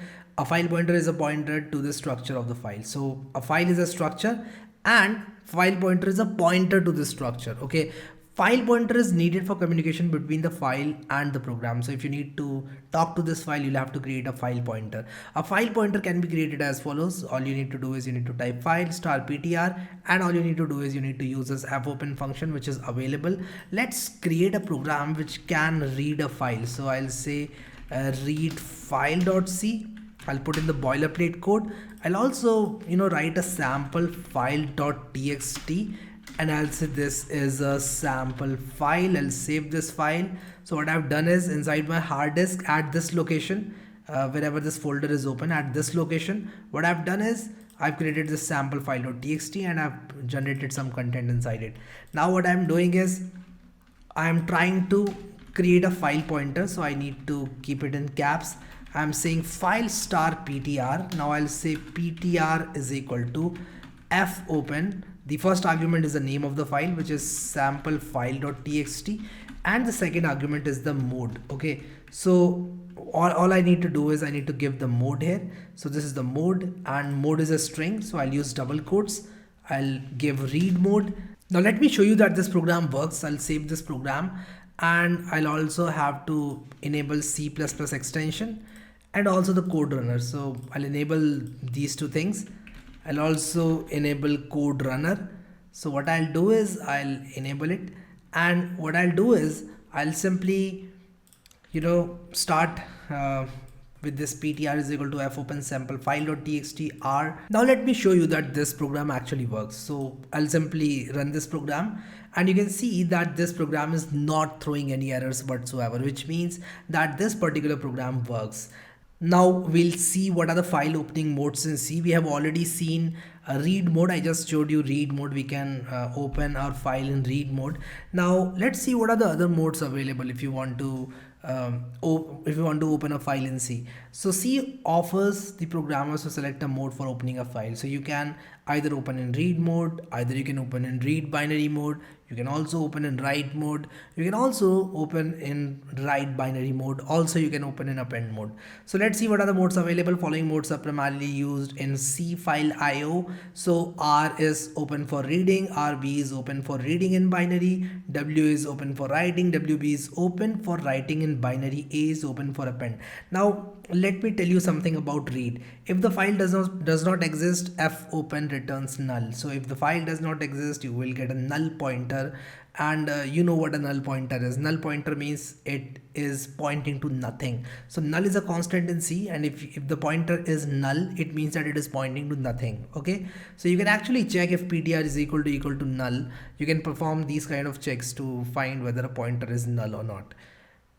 is a pointer to the structure of the file. So a file is a structure and file pointer is a pointer to the structure. Okay, file pointer is needed for communication between the file and the program. So if you need to talk to this file, you'll have to create a file pointer. A file pointer can be created as follows. All you need to do is you need to type file star ptr, and all you need to do is you need to use this fopen function which is available. Let's create a program which can read a file. So I'll say read file.c. I'll put in the boilerplate code. I'll also write a sample file.txt, and I'll say this is a sample file. I'll save this file. So what I've done is inside my hard disk at this location, wherever this folder is open at this location, what I've done is I've created this sample file.txt and I've generated some content inside it. Now what I'm doing is I'm trying to create a file pointer. So I need to keep it in caps. I'm saying file star ptr. Now I'll say ptr is equal to fopen. The first argument is the name of the file, which is sample file.txt, and the second argument is the mode. Okay, so all I need to do is I need to give the mode here. So this is the mode, and mode is a string, so I'll use double quotes. I'll give read mode. Now let me show you that this program works. I'll save this program, and I'll also have to enable C++ extension and also the code runner. So I'll enable these two things. I'll also enable code runner. So what I'll do is I'll enable it, and what I'll do is I'll simply start with this ptr is equal to fopen sample file.txt r. Now let me show you that this program actually works. So I'll simply run this program, and you can see that this program is not throwing any errors whatsoever, which means that this particular program works. Now we'll see what are the file opening modes in C. We have already seen read mode. I just showed you read mode. We can open our file in read mode. Now let's see what are the other modes available if you want to open a file in C. So C offers the programmers to select a mode for opening a file. So you can either open in read mode, either you can open in read binary mode, you can also open in write mode, you can also open in write binary mode, also you can open in append mode. So let's see what are the modes available. Following modes are primarily used in C file IO. So R is open for reading, RB is open for reading in binary, W is open for writing, WB is open for writing in binary, A is open for append. Now let me tell you something about read. If the file does not exist, fopen returns null. So if the file does not exist, you will get a null pointer, and you know what a null pointer is. Null pointer means it is pointing to nothing. So null is a constant in C, and if the pointer is null, it means that it is pointing to nothing. Okay, so you can actually check if ptr is equal to null. You can perform these kind of checks to find whether a pointer is null or not.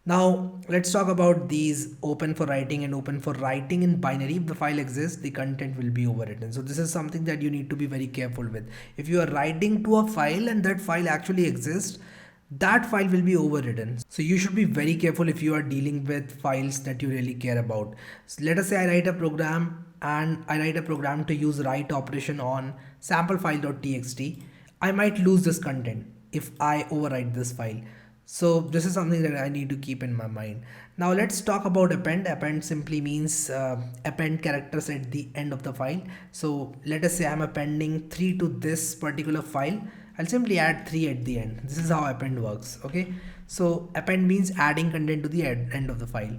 Now let's talk about these open for writing and open for writing in binary. If the file exists, the content will be overwritten. So this is something that you need to be very careful with. If you are writing to a file and that file actually exists, that file will be overwritten. So you should be very careful if you are dealing with files that you really care about. So let us say I write a program, and I write a program to use write operation on sample file.txt. I might lose this content if I overwrite this file. So this is something that I need to keep in my mind. Now let's talk about append. Append simply means append characters at the end of the file. So let us say I'm appending 3 to this particular file. I'll simply add 3 at the end. This is how append works. Okay, so append means adding content to the end of the file.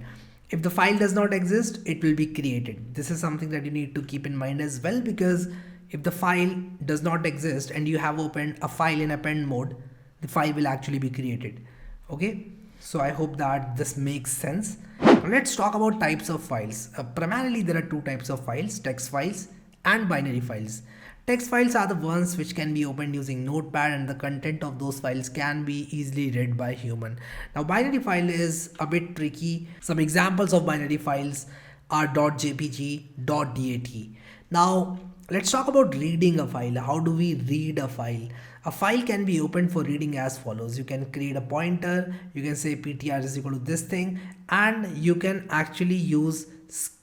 If the file does not exist, it will be created. This is something that you need to keep in mind as well, because if the file does not exist and you have opened a file in append mode, the file will actually be created. Okay, so I hope that this makes sense. Now let's talk about types of files. Primarily there are two types of files: text files and binary files. Text files are the ones which can be opened using Notepad, and the content of those files can be easily read by human. Now binary file is a bit tricky. Some examples of binary files are .jpg, .dat. Now let's talk about reading a file. How do we read a file? A file can be opened for reading as follows. You can create a pointer, you can say ptr is equal to this thing, and you can actually use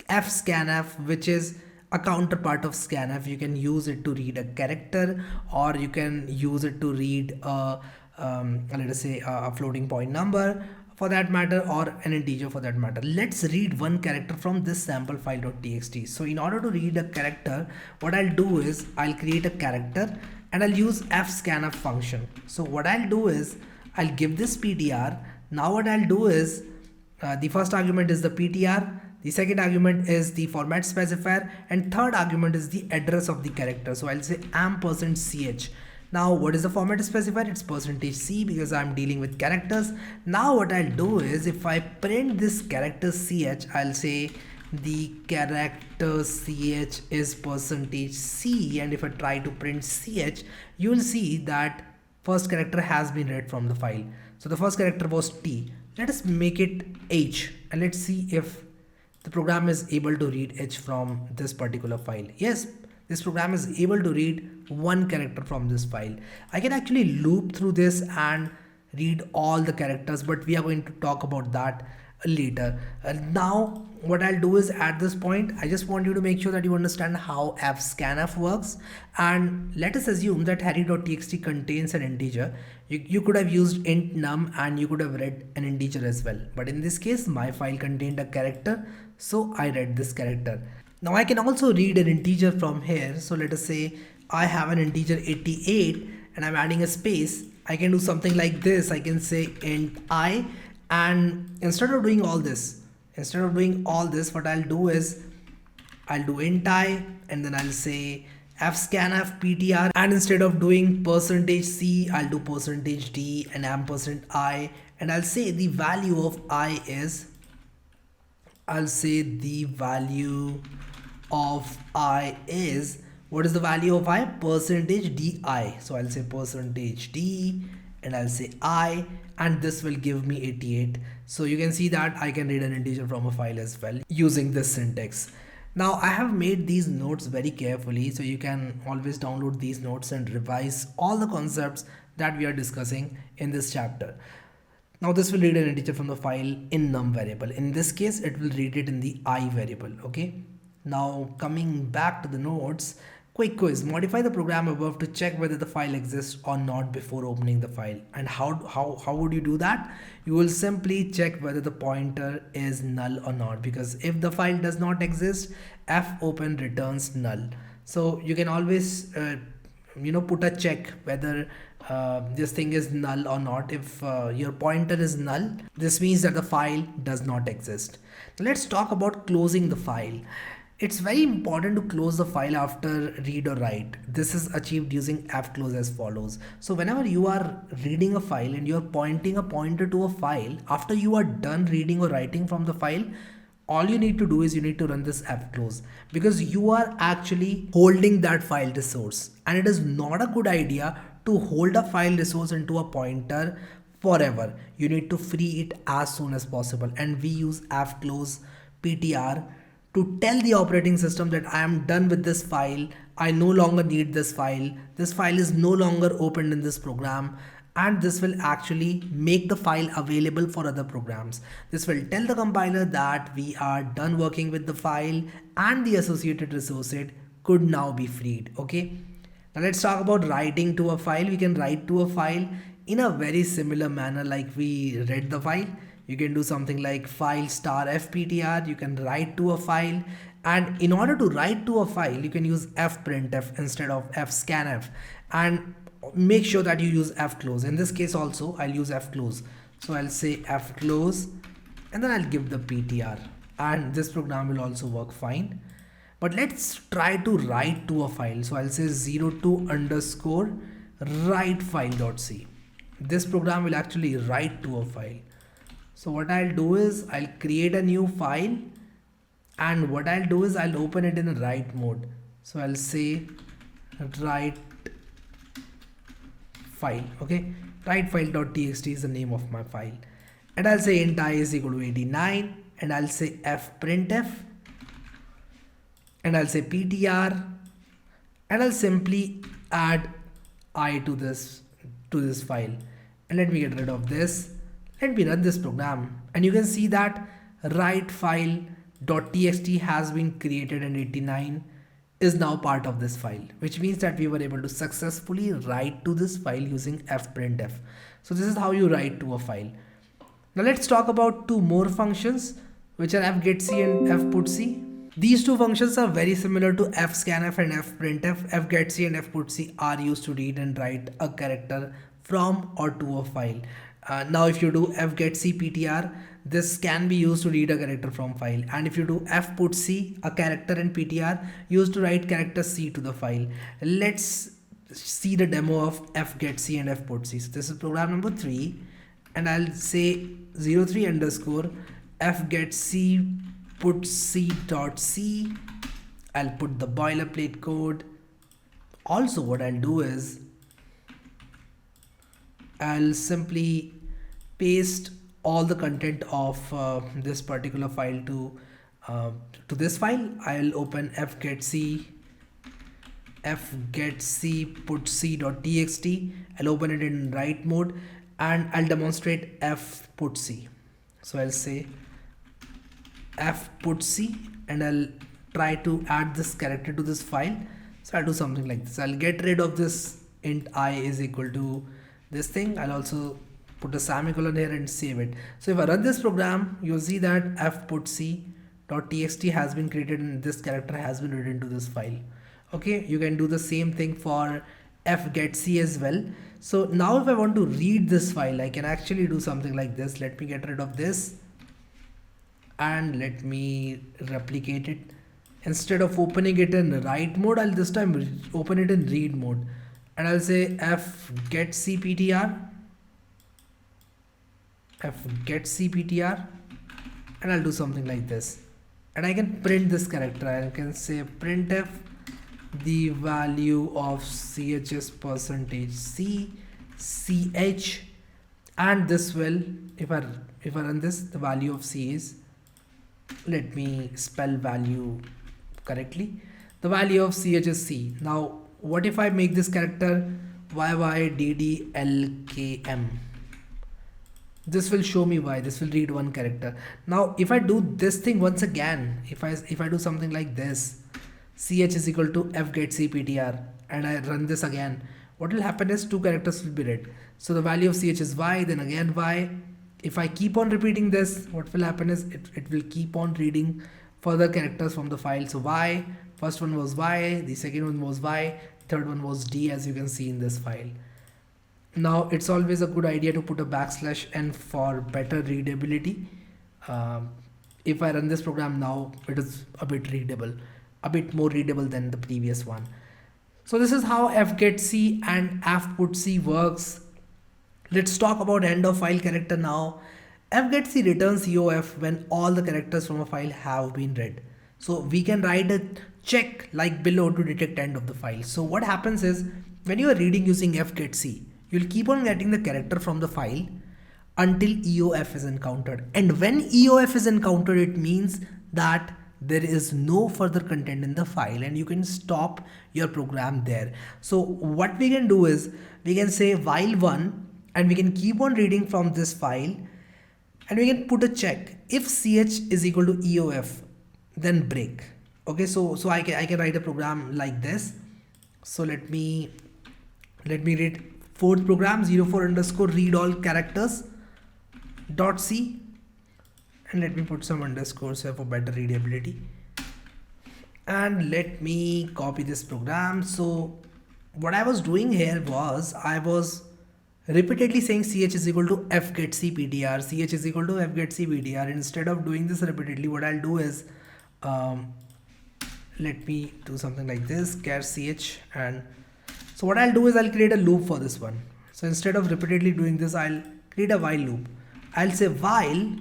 fscanf, which is a counterpart of scanf. You can use it to read a character, or you can use it to read let us say a floating point number for that matter, or an integer for that matter. Let's read one character from this sample file.txt. So in order to read a character, what I'll do is I'll create a character and I'll use fscanf function. So what I'll do is I'll give this ptr. Now what I'll do is the first argument is the ptr, the second argument is the format specifier, and third argument is the address of the character. So I'll say %ch. Now what is the format specifier? It's %c, because I'm dealing with characters. Now what I'll do is if I print this character ch, I'll say the character ch is %c, and if I try to print ch, you will see that first character has been read from the file. So the first character was t. Let us make it h, and let's see if the program is able to read h from this particular file. Yes, this program is able to read one character from this file. I can actually loop through this and read all the characters, but we are going to talk about that later. Now what I'll do is, at this point I just want you to make sure that you understand how fscanf works, and let us assume that harry.txt contains an integer. You could have used int num and you could have read an integer as well, but in this case my file contained a character, so I read this character. Now I can also read an integer from here. So let us say I have an integer 88 and I'm adding a space. I can do something like this. I can say int I, and instead of doing all this, what I'll do is I'll do int I, and then I'll say fscanf ptr, and instead of doing %c, I'll do %d and ampersand I, and I'll say the value of I is, what is the value of I? Percentage di. So I'll say percentage d, and I'll say I, and this will give me 88. So you can see that I can read an integer from a file as well using this syntax. Now I have made these notes very carefully, so you can always download these notes and revise all the concepts that we are discussing in this chapter. Now this will read an integer from the file in num variable. In this case, it will read it in the I variable. Okay. Now coming back to the notes, quick quiz. Modify the program above to check whether the file exists or not before opening the file. And how would you do that? You will simply check whether the pointer is null or not, because if the file does not exist, fopen returns null. So you can always put a check whether this thing is null or not. If your pointer is null, this means that the file does not exist. Now let's talk about closing the file. It's very important to close the file after read or write. This is achieved using fclose as follows. So whenever you are reading a file and you're pointing a pointer to a file, after you are done reading or writing from the file, all you need to do is you need to run this fclose, because you are actually holding that file resource, and it is not a good idea to hold a file resource into a pointer forever. You need to free it as soon as possible, and we use fclose ptr to tell the operating system that I am done with this file, I no longer need this file is no longer opened in this program, and this will actually make the file available for other programs. This will tell the compiler that we are done working with the file and the associated resource it could now be freed. Okay. Now let's talk about writing to a file. We can write to a file in a very similar manner like we read the file. You can do something like file star fptr. You can write to a file, and in order to write to a file, you can use fprintf instead of fscanf, and make sure that you use fclose. In this case also I'll use fclose. So I'll say fclose, and then I'll give the ptr, and this program will also work fine. But let's try to write to a file. So I'll say 02 underscore write file.c. This program will actually write to a file. So what I'll do is I'll create a new file, and what I'll do is I'll open it in write mode. So I'll say write file. Okay, write file.txt is the name of my file, and I'll say int I is equal to 89, and I'll say fprintf, and I'll say ptr, and I'll simply add I to this file, and let me get rid of this. Let me run this program, and you can see that write file.txt has been created, and 89 is now part of this file, which means that we were able to successfully write to this file using fprintf. So this is how you write to a file. Now let's talk about two more functions, which are fgetc and fputc. These two functions are very similar to fscanf and fprintf. fgetc and fputc are used to read and write a character from or to a file. Now if you do fgetc ptr, this can be used to read a character from file, and if you do fputc, a character in ptr used to write character c to the file. Let's see the demo of fgetc and fputc. So this is program number 3, and I'll say 03 underscore fgetc putc.c. I'll put the boilerplate code. Also what I'll do is I'll simply paste all the content of this particular file to this file. I'll open fgetc putc.txt. I'll open it in write mode, and I'll demonstrate fputc. So I'll say f put c, and I'll try to add this character to this file. So I'll do something like this. I'll get rid of this int I is equal to this thing. I'll also put a semicolon here and save it. So if I run this program, you'll see that f put c .txt has been created and this character has been written to this file. Okay, you can do the same thing for f get c as well. So now if I want to read this file, I can actually do something like this. Let me get rid of this and let me replicate it. Instead of opening it in write mode, I'll this time open it in read mode, and I'll say f get cptr, and I'll do something like this, and I can print this character. I can say printf the value of ch is percentage c ch, and this will, if I run this, the value of c is, let me spell value correctly, the value of ch is c. Now what if I make this character yYDDLKM? This will show me why. This will read one character. Now if I do this thing once again, if I do something like this, ch is equal to f get cptr, and I run this again, what will happen is two characters will be read. So the value of ch is y, then again y. If I keep on repeating this, what will happen is it will keep on reading further characters from the file. So y, first one was y, the second one was y, third one was d, as you can see in this file. Now it's always a good idea to put a \n for better readability. If I run this program now, it is a bit readable, a bit more readable than the previous one. So this is how f get c and f put c works. Let's talk about end of file character now. F get c returns EOF when all the characters from a file have been read. So we can write a check like below to detect end of the file. So what happens is when you are reading using f get c, you'll keep on getting the character from the file until EOF is encountered. And when EOF is encountered, it means that there is no further content in the file and you can stop your program there. So what we can do is we can say while one, and we can keep on reading from this file, and we can put a check. If ch is equal to EOF, then break. Okay, so I can write a program like this. So let me read fourth program 04 underscore read all characters dot c, and let me put some underscores here for better readability, and let me copy this program. So what I was doing here was I was repeatedly saying ch is equal to f get cptr, ch is equal to f get cptr. Instead of doing this repeatedly, what I'll do is let me do something like this, char ch, and so what I'll do is I'll create a loop for this one. So instead of repeatedly doing this, I'll create a while loop. I'll say while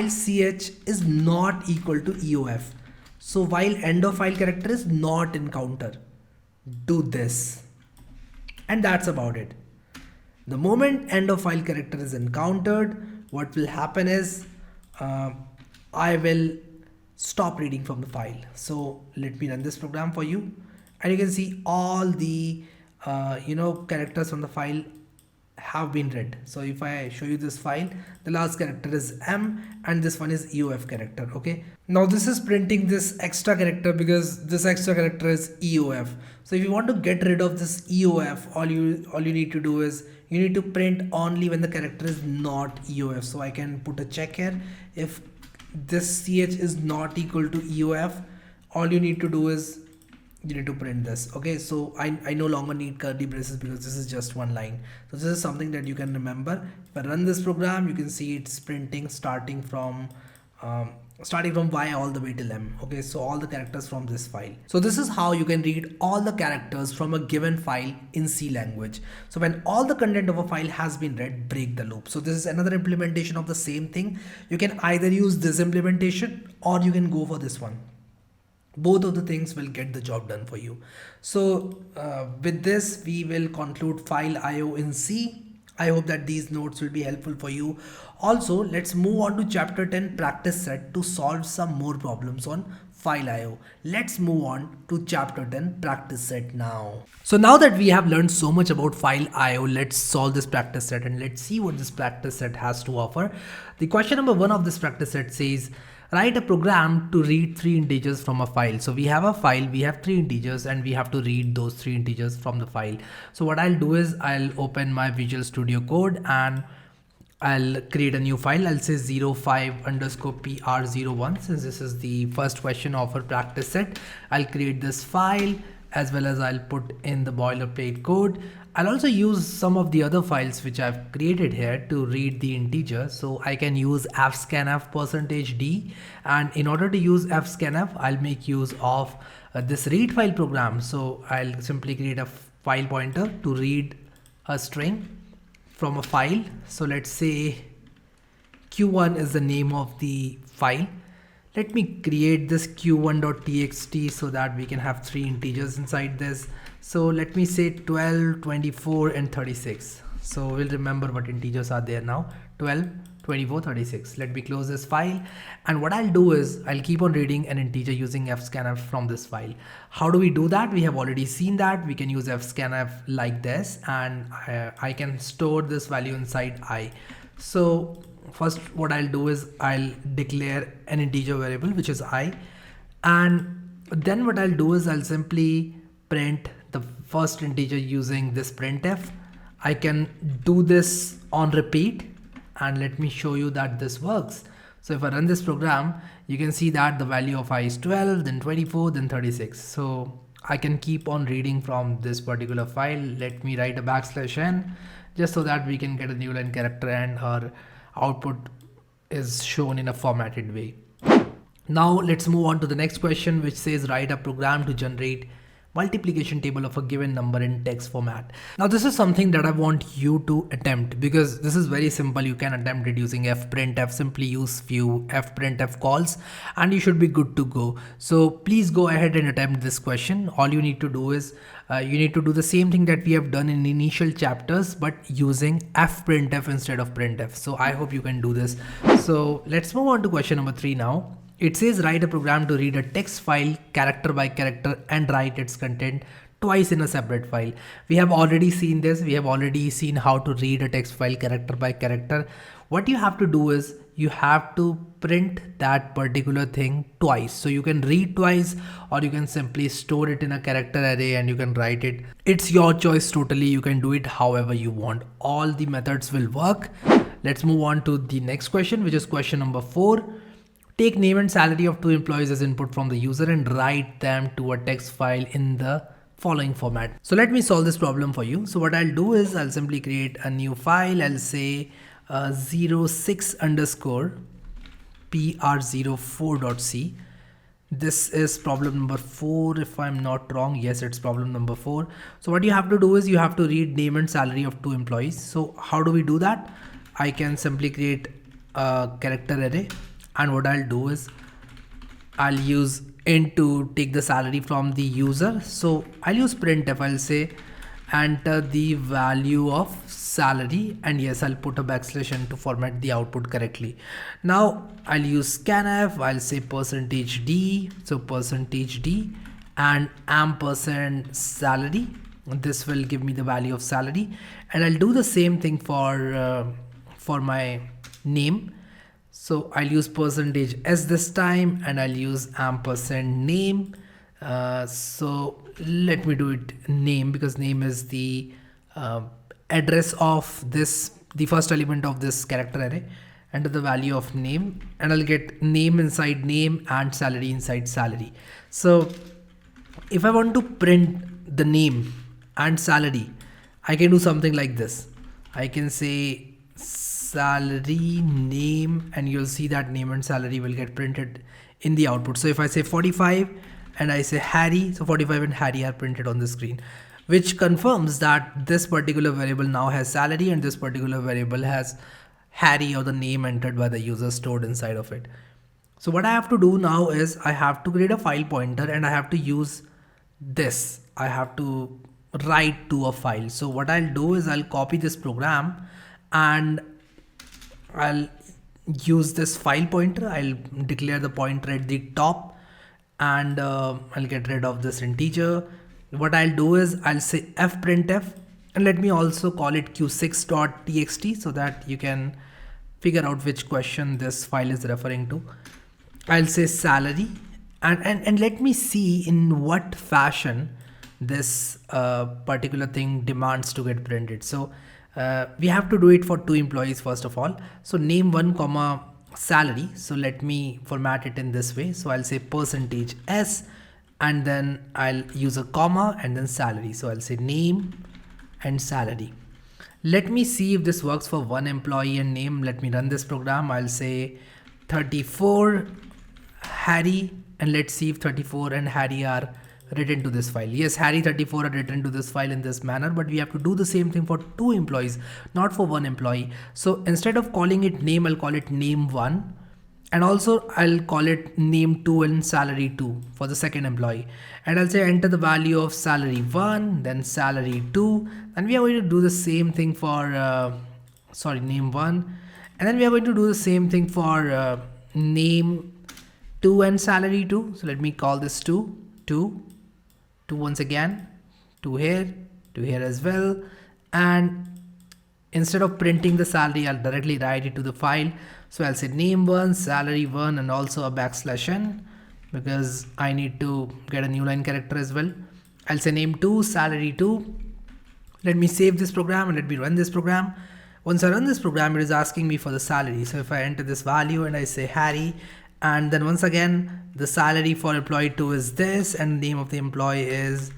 ch is not equal to EOF. So while end of file character is not encounter, do this, and that's about it. The moment end of file character is encountered, what will happen is I will stop reading from the file. So let me run this program for you, and you can see all the characters from the file have been read. So if I show you this file, the last character is M and this one is EOF character. Okay, now this is printing this extra character because this extra character is EOF. So if you want to get rid of this EOF, all you need to do is you need to print only when the character is not EOF. So I can put a check here. If this ch is not equal to EOF, all you need to do is you need to print this. Okay, so I no longer need curly braces because this is just one line. So this is something that you can remember. If I run this program, you can see it's printing starting from y all the way till m. Okay, so all the characters from this file. So this is how you can read all the characters from a given file in C language. So when all the content of a file has been read, break the loop. So this is another implementation of the same thing. You can either use this implementation or you can go for this one. Both of the things will get the job done for you. So with this, we will conclude file IO in C. I hope that these notes will be helpful for you. Also, let's move on to chapter 10 practice set to solve some more problems on file IO. Let's move on to chapter 10 practice set now. So now that we have learned so much about file IO, let's solve this practice set and let's see what this practice set has to offer. The question number 1 of this practice set says, write a program to read three integers from a file. So we have a file, we have three integers, and we have to read those three integers from the file. So what I'll do is I'll open my Visual Studio Code and I'll create a new file. I'll say 05 underscore PR01, since this is the first question of our practice set. I'll create this file, as well as I'll put in the boilerplate code. I'll also use some of the other files which I've created here to read the integer. So I can use fscanf %d, and in order to use fscanf, I'll make use of this read file program. So I'll simply create a file pointer to read a string from a file. So let's say q1 is the name of the file. Let me create this q1.txt so that we can have three integers inside this. So let me say 12, 24 and 36. So we'll remember what integers are there now: 12, 24, 36. Let me close this file, and what I'll do is I'll keep on reading an integer using fscanf from this file. How do we do that? We have already seen that we can use fscanf like this, and I can store this value inside I. So first what I'll do is I'll declare an integer variable which is I, and then what I'll do is I'll simply print the first integer using this printf. I can do this on repeat, and let me show you that this works. So if I run this program, you can see that the value of I is 12, then 24, then 36. So I can keep on reading from this particular file. Let me write a \n just so that we can get a new line character and our output is shown in a formatted way. Now let's move on to the next question, which says write a program to generate multiplication table of a given number in text format. Now this is something that I want you to attempt, because this is very simple. You can attempt it using fprintf. Simply use few fprintf calls and you should be good to go. So please go ahead and attempt this question. All you need to do is you need to do the same thing that we have done in initial chapters, but using fprintf instead of printf. So I hope you can do this. So let's move on to question number 3 now. It says write a program to read a text file character by character and write its content twice in a separate file. We have already seen this. We have already seen how to read a text file character by character. What you have to do is you have to print that particular thing twice. So you can read twice, or you can simply store it in a character array and you can write it. It's your choice totally. You can do it however you want. All the methods will work. Let's move on to the next question, which is question number 4. Take name and salary of 2 employees as input from the user and write them to a text file in the following format. So let me solve this problem for you. So what I'll do is I'll simply create a new file. I'll say 06 underscore pr04.c. This is problem number 4 if I'm not wrong. Yes, it's problem number 4. So what you have to do is you have to read name and salary of 2 employees. So how do we do that? I can simply create a character array. And what I'll do is I'll use int to take the salary from the user. So I'll use printf. I'll say enter the value of salary, and yes, I'll put a \n to format the output correctly. Now I'll use scanf. I'll say %d, so %d and ampersand salary. This will give me the value of salary, and I'll do the same thing for my name. So I'll use %s this time, and I'll use ampersand name. So let me do it name, because name is the address of this, the first element of this character array. Enter the value of name, and I'll get name inside name and salary inside salary. So if I want to print the name and salary, I can do something like this. I can say salary name, and you'll see that name and salary will get printed in the output. So if I say 45 and I say Harry, so 45 and Harry are printed on the screen, which confirms that this particular variable now has salary and this particular variable has Harry, or the name entered by the user, stored inside of it. So what I have to do now is I have to create a file pointer, and I have to use this. I have to write to a file. So what I'll do is I'll copy this program and I'll use this file pointer. I'll declare the pointer at the top, and I'll get rid of this integer. What I'll do is I'll say fprintf, and let me also call it q6.txt so that you can figure out which question this file is referring to. I'll say salary, and let me see in what fashion this particular thing demands to get printed. So we have to do it for two employees first of all. So name one comma salary. So let me format it in this way. So I'll say percentage S, and then I'll use a comma and then salary. So I'll say name and salary. Let me see if this works for one employee and name. Let me run this program. I'll say 34 Harry, and let's see if 34 and Harry are written to this file. Yes, Harry 34 are written to this file in this manner, but we have to do the same thing for two employees, not for one employee. So instead of calling it name, I'll call it name 1, and also I'll call it name 2 and salary 2 for the second employee. And I'll say enter the value of salary 1, then salary 2, and we are going to do the same thing for name 1, and then we are going to do the same thing for name 2 and salary 2. So let me call this 2 once again, 2 here as well. And instead of printing the salary, I'll directly write it to the file. So I'll say name 1, salary 1, and also a \n because I need to get a new line character as well. I'll say name 2, salary 2. Let me save this program and let me run this program. Once I run this program, it is asking me for the salary. So if I enter this value and I say Harry, and then once again, the salary for employee 2 is this, and name of the employee is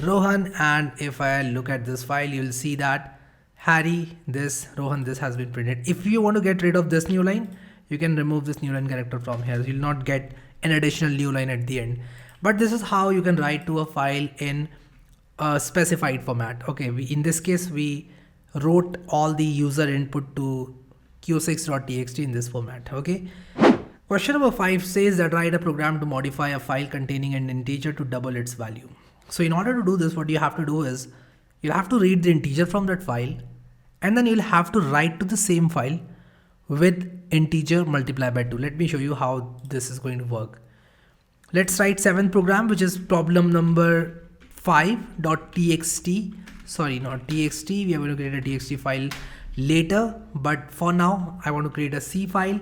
Rohan. And if I look at this file, you'll see that Harry, this, Rohan, this has been printed. If you want to get rid of this new line, you can remove this new line character from here. You'll not get an additional new line at the end. But this is how you can write to a file in a specified format. Okay, in this case, we wrote all the user input to q6.txt in this format. Okay. Question number 5 says that write a program to modify a file containing an integer to double its value. So in order to do this, what you have to do is you'll have to read the integer from that file, and then you'll have to write to the same file with integer multiplied by 2. Let me show you how this is going to work. Let's write 7th program, which is problem number 5.txt. Sorry, not txt. We are going to create a txt file later, but for now I want to create a C file.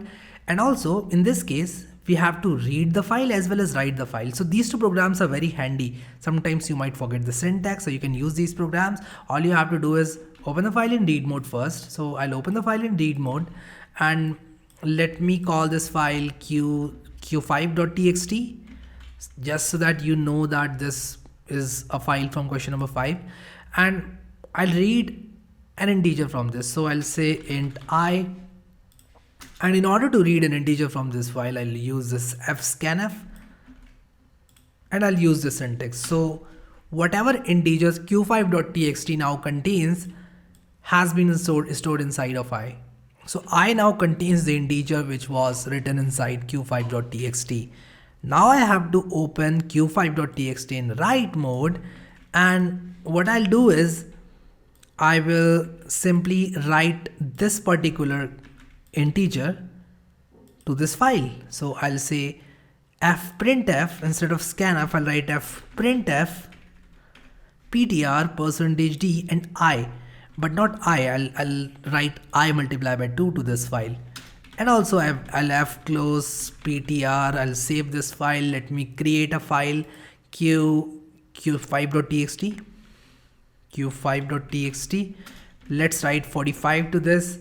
And also in this case, we have to read the file as well as write the file. So these two programs are very handy. Sometimes you might forget the syntax, so you can use these programs. All you have to do is open the file in read mode first. So I'll open the file in read mode, and let me call this file q5.txt, just so that you know that this is a file from question number 5. And I'll read an integer from this. So I'll say int I. And in order to read an integer from this file, I'll use this fscanf, and I'll use the syntax. So whatever integers q5.txt now contains has been stored inside of I. So I now contains the integer which was written inside q5.txt. Now I have to open q5.txt in write mode, and what I'll do is I will simply write this particular integer to this file. So I'll say fprintf, instead of scanf, I'll write fprintf ptr %d and I, but not I. I'll write I multiplied by 2 to this file. And also I'll fclose ptr. I'll save this file. Let me create a file q5.txt. Let's write 45 to this.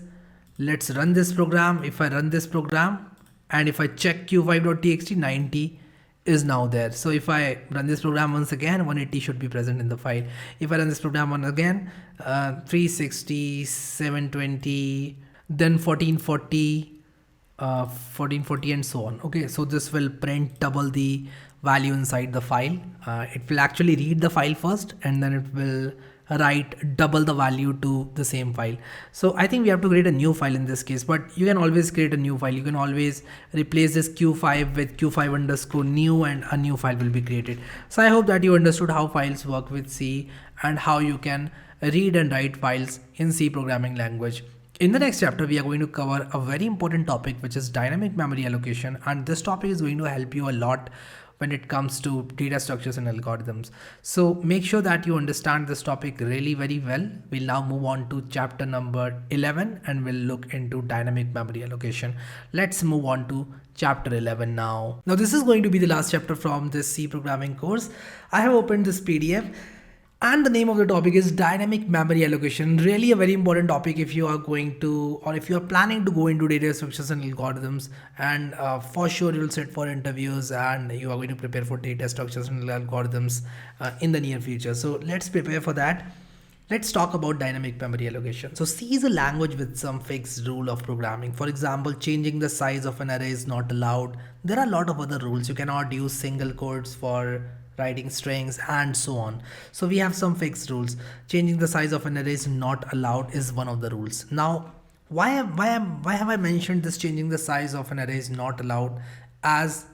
Let's run this program. If I run this program and if I check q5.txt, 90 is now there. So if I run this program once again, 180 should be present in the file. If I run this program once again, 360, 720, then 1440, 1440 and so on. Okay, so this will print double the value inside the file. It will actually read the file first, and then it will write double the value to the same file. So I think we have to create a new file in this case, but you can always create a new file. You can always replace this q5 with q5_new, and a new file will be created. So I hope that you understood how files work with C and how you can read and write files in C programming language. In the next chapter, we are going to cover a very important topic, which is dynamic memory allocation, and this topic is going to help you a lot when it comes to data structures and algorithms. So make sure that you understand this topic really very well. We'll now move on to chapter number 11, and we'll look into dynamic memory allocation. Let's move on to chapter 11 now. Now this is going to be the last chapter from this C programming course. I have opened this PDF and the name of the topic is dynamic memory allocation. Really a very important topic if you are going to, or if you are planning to go into data structures and algorithms, and for sure you will sit for interviews and you are going to prepare for data structures and algorithms in the near future. So let's prepare for that. Let's talk about dynamic memory allocation. So C is a language with some fixed rule of programming. For example, changing the size of an array is not allowed. There are a lot of other rules. You cannot use single quotes for writing strings and so on. So we have some fixed rules. Changing the size of an array is not allowed is one of the rules. Now, why have I mentioned this changing the size of an array is not allowed as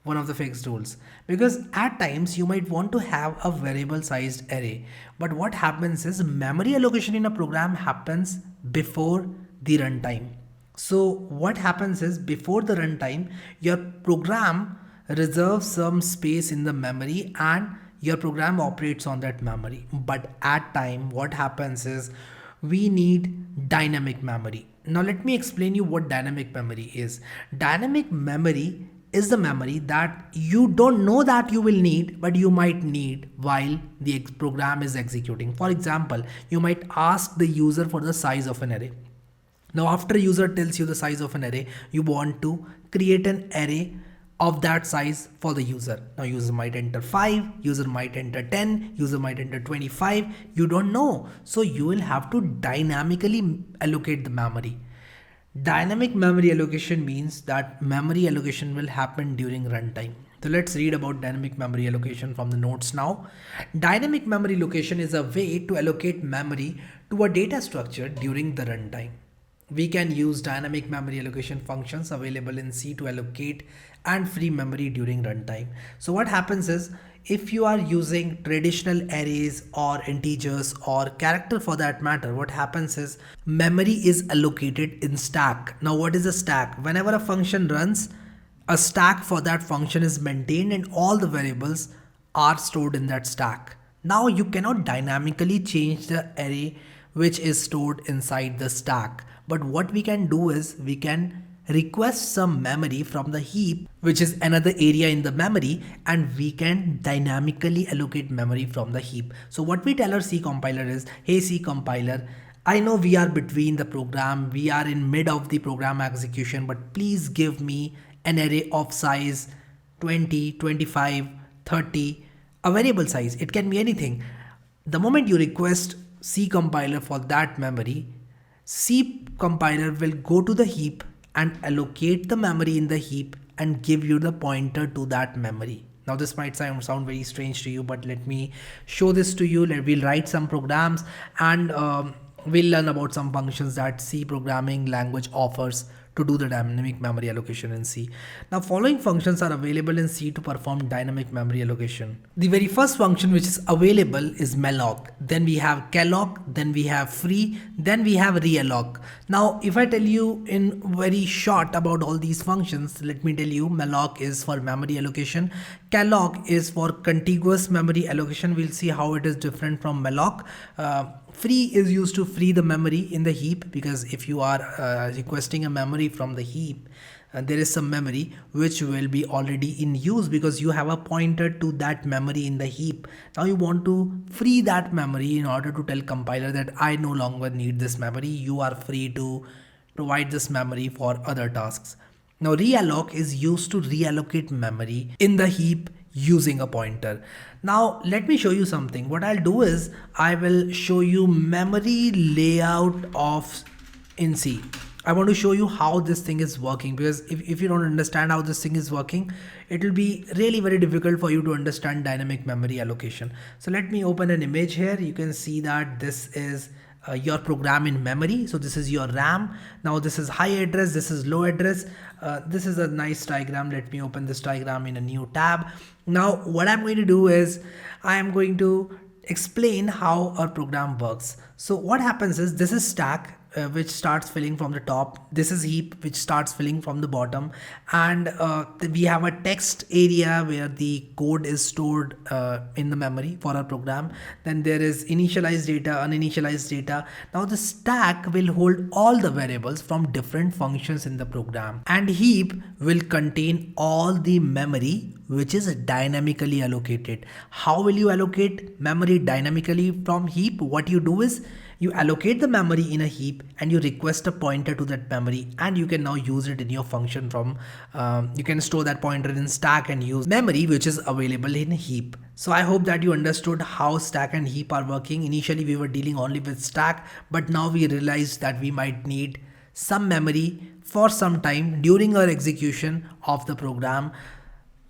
one of the fixed rules? Because at times you might want to have a variable sized array, but what happens is memory allocation in a program happens before the runtime. So what happens is before the runtime, your program reserves some space in the memory and your program operates on that memory. But at time, what happens is we need dynamic memory. Now let me explain you what dynamic memory is. Dynamic memory is the memory that you don't know that you will need, but you might need while the program is executing. For example, you might ask the user for the size of an array. Now after user tells you the size of an array, you want to create an array of that size for the user. Now user might enter 5, user might enter 10, user might enter 25, you don't know. So you will have to dynamically allocate the memory. Dynamic memory allocation means that memory allocation will happen during runtime. So let's read about dynamic memory allocation from the notes now. Dynamic memory allocation is a way to allocate memory to a data structure during the runtime. We can use dynamic memory allocation functions available in C to allocate and free memory during runtime. So what happens is if you are using traditional arrays or integers or character for that matter, what happens is memory is allocated in stack. Now what is a stack? Whenever a function runs, a stack for that function is maintained and all the variables are stored in that stack. Now you cannot dynamically change the array which is stored inside the stack. But what we can do is we can request some memory from the heap, which is another area in the memory, and we can dynamically allocate memory from the heap. So what we tell our C compiler is, hey C compiler, I know we are between the program, we are in mid of the program execution, but please give me an array of size 20, 25, 30, a variable size. It can be anything. The moment you request C compiler for that memory, C compiler will go to the heap and allocate the memory in the heap and give you the pointer to that memory. Now this might sound very strange to you, but let me show this to you. We'll write some programs and we'll learn about some functions that C programming language offers to do the dynamic memory allocation in C. Now following functions are available in C to perform dynamic memory allocation. The very first function which is available is malloc. Then we have calloc, then we have free, then we have realloc. Now if I tell you in very short about all these functions, let me tell you malloc is for memory allocation. Calloc is for contiguous memory allocation. We'll see how it is different from malloc. Free is used to free the memory in the heap, because if you are requesting a memory from the heap, there is some memory which will be already in use because you have a pointer to that memory in the heap. Now you want to free that memory in order to tell compiler that I no longer need this memory. You are free to provide this memory for other tasks. Now realloc is used to reallocate memory in the heap using a pointer. Now let me show you something. What I'll do is I will show you memory layout of in C. I want to show you how this thing is working, because if you don't understand how this thing is working, it will be really very difficult for you to understand dynamic memory allocation. So let me open an image here. You can see that this is your program in memory. So this is your RAM. Now this is high address, this is low address. This is a nice diagram. Let me open this diagram in a new tab. Now what I'm going to do is I am going to explain how our program works. So what happens is this is stack which starts filling from the top. This is heap which starts filling from the bottom, and we have a text area where the code is stored in the memory for our program. Then there is initialized data, uninitialized data. Now the stack will hold all the variables from different functions in the program, and heap will contain all the memory which is dynamically allocated. How will you allocate memory dynamically from heap? What you do is you allocate the memory in a heap and you request a pointer to that memory, and you can now use it in your function from you can store that pointer in stack and use memory which is available in heap. So I hope that you understood how stack and heap are working. Initially we were dealing only with stack, but now we realized that we might need some memory for some time during our execution of the program.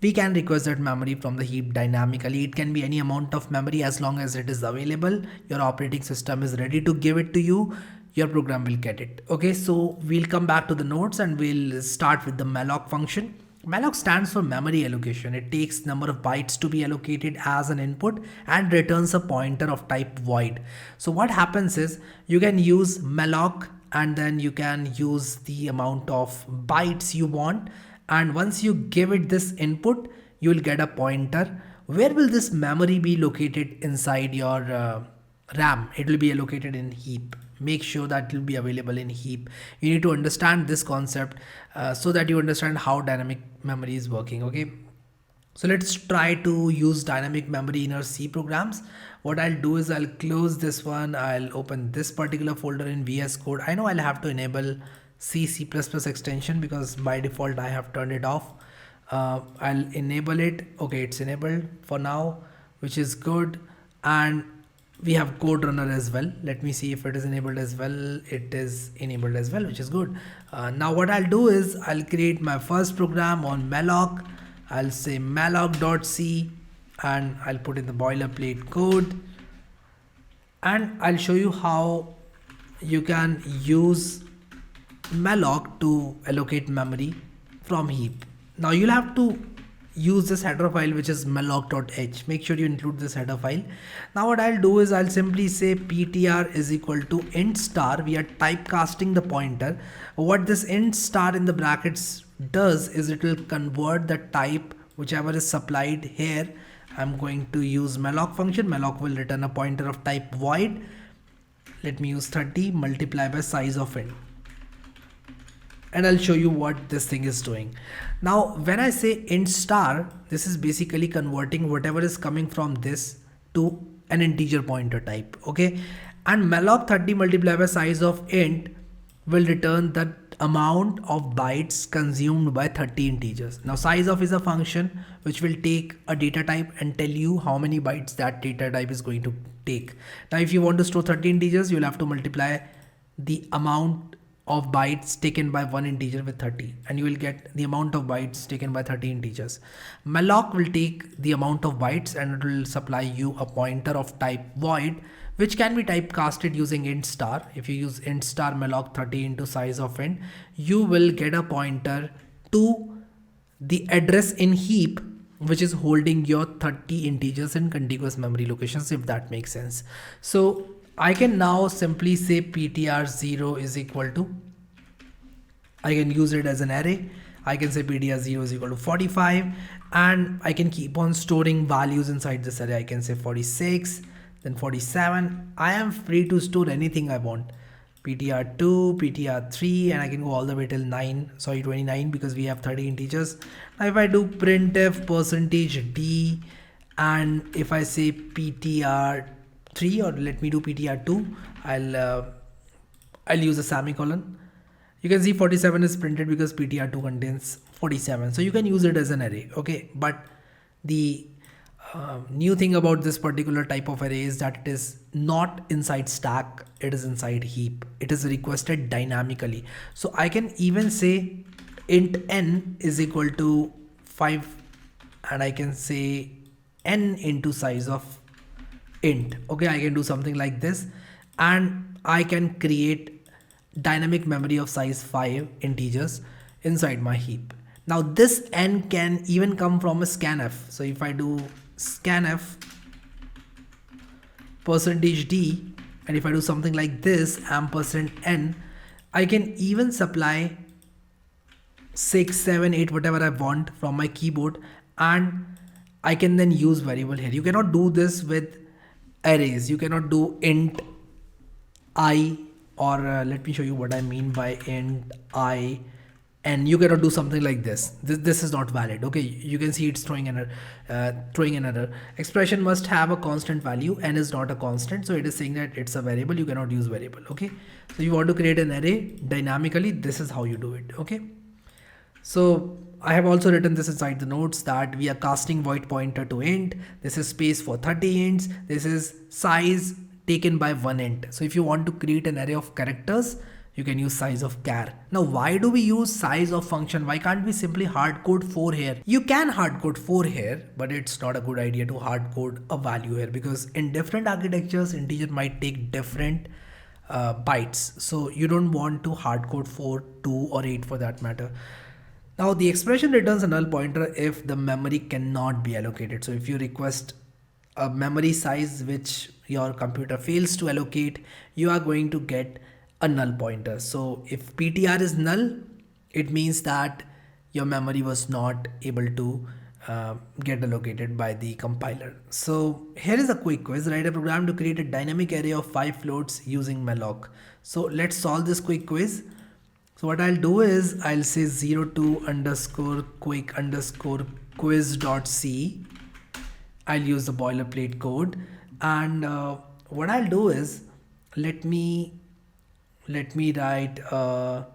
We can request that memory from the heap dynamically. It can be any amount of memory as long as it is available. Your operating system is ready to give it to you. Your program will get it. Okay, so we'll come back to the nodes and we'll start with the malloc function. Malloc stands for memory allocation. It takes number of bytes to be allocated as an input and returns a pointer of type void. So what happens is you can use malloc and then you can use the amount of bytes you want, and once you give it this input you will get a pointer. Where will this memory be located inside your RAM? It will be allocated in heap. Make sure that it will be available in heap. You need to understand this concept so that you understand how dynamic memory is working. Okay, so let's try to use dynamic memory in our C programs. What I'll do is I'll close this one. I'll open this particular folder in VS Code. I know I'll have to enable C++ extension because by default I have turned it off. I'll enable it. Okay, it's enabled for now, which is good. And we have code runner as well. Let me see if it is enabled as well. It is enabled as well, which is good. Now what I'll do is I'll create my first program on malloc. I'll say malloc.c and I'll put in the boilerplate code, and I'll show you how you can use malloc to allocate memory from heap. Now you'll have to use this header file which is malloc.h. Make sure you include this header file. Now what I'll do is I'll simply say ptr is equal to int star. We are typecasting the pointer. What this int star in the brackets does is it will convert the type whichever is supplied here. I'm going to use malloc function. Malloc will return a pointer of type void. Let me use 30 multiply by size of int, and I'll show you what this thing is doing. Now when I say int star, this is basically converting whatever is coming from this to an integer pointer type. Okay, and malloc 30 multiplied by size of int will return the amount of bytes consumed by 30 integers. Now size of is a function which will take a data type and tell you how many bytes that data type is going to take. Now if you want to store 30 integers, you'll have to multiply the amount of bytes taken by one integer with 30, and you will get the amount of bytes taken by 30 integers. Malloc will take the amount of bytes and it will supply you a pointer of type void, which can be typecasted using int star. If you use int star malloc 30 into size of int, you will get a pointer to the address in heap which is holding your 30 integers in contiguous memory locations, if that makes sense. So I can now simply say ptr0 is equal to, I can use it as an array. I can say ptr0 is equal to 45, and I can keep on storing values inside this array. I can say 46, then 47. I am free to store anything I want. ptr2, ptr3, and I can go all the way till 29 because we have 30 integers. Now if I do printf %d, and if I say ptr3, or let me do ptr2, I'll use a semicolon. You can see 47 is printed because ptr2 contains 47. So you can use it as an array. Okay, but the new thing about this particular type of array is that it is not inside stack, it is inside heap. It is requested dynamically. So I can even say int n is equal to 5, and I can say n into size of int. Okay, I can do something like this, and I can create dynamic memory of size 5 integers inside my heap. Now this n can even come from a scanf. So if I do scanf %d, And if I do something like this, ampersand n, I can even supply 6, 7, 8, whatever I want from my keyboard, and I can then use variable here. You cannot do this with arrays. You cannot do int I, or let me show you what I mean by int I, and you cannot do something like this is not valid. Okay, you can see it's throwing an error. Expression must have a constant value. N is not a constant, so it is saying that it's a variable. You cannot use variable. Okay, so you want to create an array dynamically, this is how you do it. Okay, so I have also written this inside the notes that we are casting void pointer to int. This is space for 30 ints. This is size taken by one int. So if you want to create an array of characters, you can use size of char. Now, why do we use size of function? Why can't we simply hard code 4 here? You can hard code 4 here, but it's not a good idea to hard code a value here, because in different architectures, integer might take different bytes. So you don't want to hard code 4, 2 or 8 for that matter. Now the expression returns a null pointer if the memory cannot be allocated. So if you request a memory size which your computer fails to allocate, you are going to get a null pointer. So if PTR is null, it means that your memory was not able to get allocated by the compiler. So here is a quick quiz. Write a program to create a dynamic array of 5 floats using malloc. So let's solve this quick quiz. So what I'll do is I'll say 02 underscore quick underscore quiz.c. I'll use the boilerplate code, and what I'll do is let me write a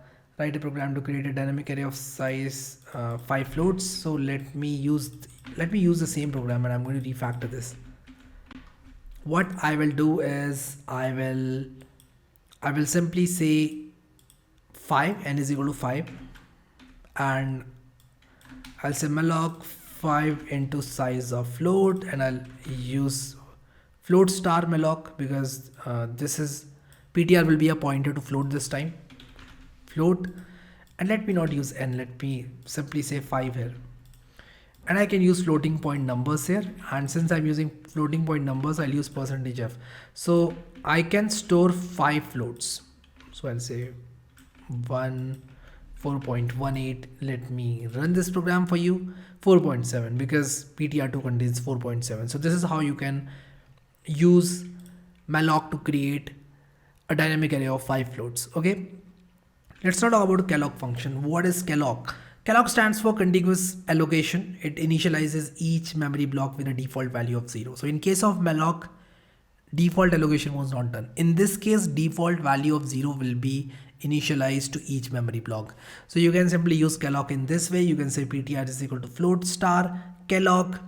program to create a dynamic array of size 5 floats. So let me use the same program, and I'm going to refactor this. What I will do is I will simply say 5, n is equal to 5, and I'll say malloc 5 into size of float, and I'll use float star malloc because this is PTR will be a pointer to float this time. Float, and let me not use n, let me simply say 5 here. And I can use floating point numbers here, and since I'm using floating point numbers, I'll use %f. So I can store 5 floats. So I'll say 4.18. Let me run this program for you. 4.7 because PTR2 contains 4.7. So this is how you can use malloc to create a dynamic array of 5 floats. Okay, let's not talk about calloc function. What is calloc? Calloc stands for contiguous allocation. It initializes each memory block with a default value of 0. So in case of malloc, default allocation was not done. In this case, default value of 0 will be initialized to each memory block. So you can simply use calloc in this way. You can say PTR is equal to float star calloc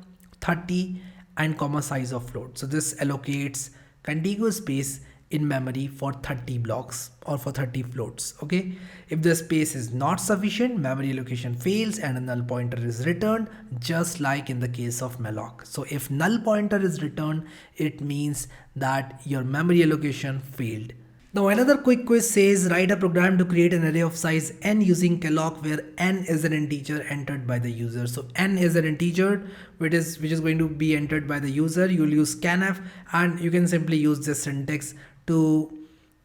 30 and comma size of float. So this allocates contiguous space in memory for 30 blocks or for 30 floats. Okay, if the space is not sufficient, memory allocation fails and a null pointer is returned, just like in the case of malloc. So if null pointer is returned, it means that your memory allocation failed. Now another quick quiz says write a program to create an array of size n using calloc where n is an integer entered by the user. So n is an integer which is going to be entered by the user. You will use scanf, and you can simply use this syntax to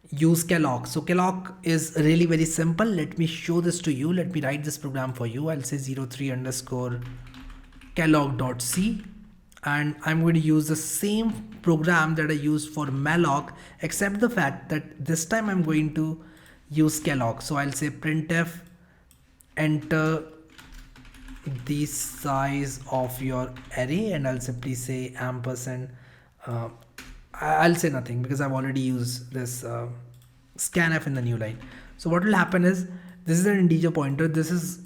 use calloc. So calloc is really very simple. Let me show this to you. Let me write this program for you. I'll say 03 underscore calloc.c, and I'm going to use the same program that I used for malloc, except the fact that this time I'm going to use calloc. So I'll say printf enter the size of your array, and I'll simply say ampersand. I'll say nothing because I've already used this scanf in the new line. So what will happen is this is an integer pointer. This is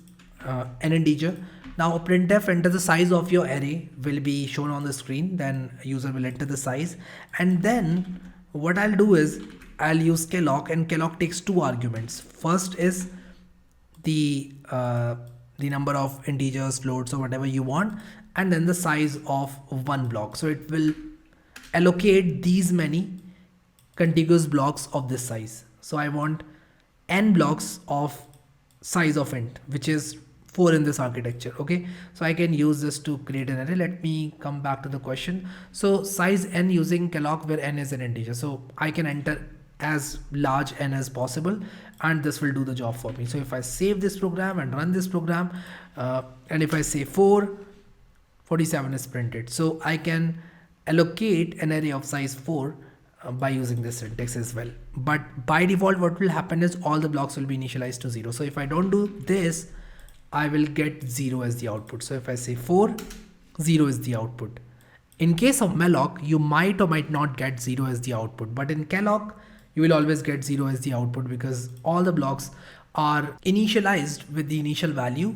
an integer. Now printf enter the size of your array will be shown on the screen. Then user will enter the size, and then what I'll do is I'll use calloc, and calloc takes 2 arguments. First is the number of integers, floats, or whatever you want, and then the size of one block. So it will allocate these many contiguous blocks of this size. So I want n blocks of size of int, which is 4 in this architecture. Okay, so I can use this to create an array. Let me come back to the question. So size n using calloc where n is an integer, so I can enter as large n as possible, and this will do the job for me. So if I save this program and run this program, and if I say 4, 47 is printed. So I can allocate an array of size 4 by using this syntax as well. But by default, what will happen is all the blocks will be initialized to 0. So if I don't do this, I will get 0 as the output. So if I say 4, 0 is the output. In case of malloc, you might or might not get 0 as the output, but in calloc, you will always get 0 as the output because all the blocks are initialized with the initial value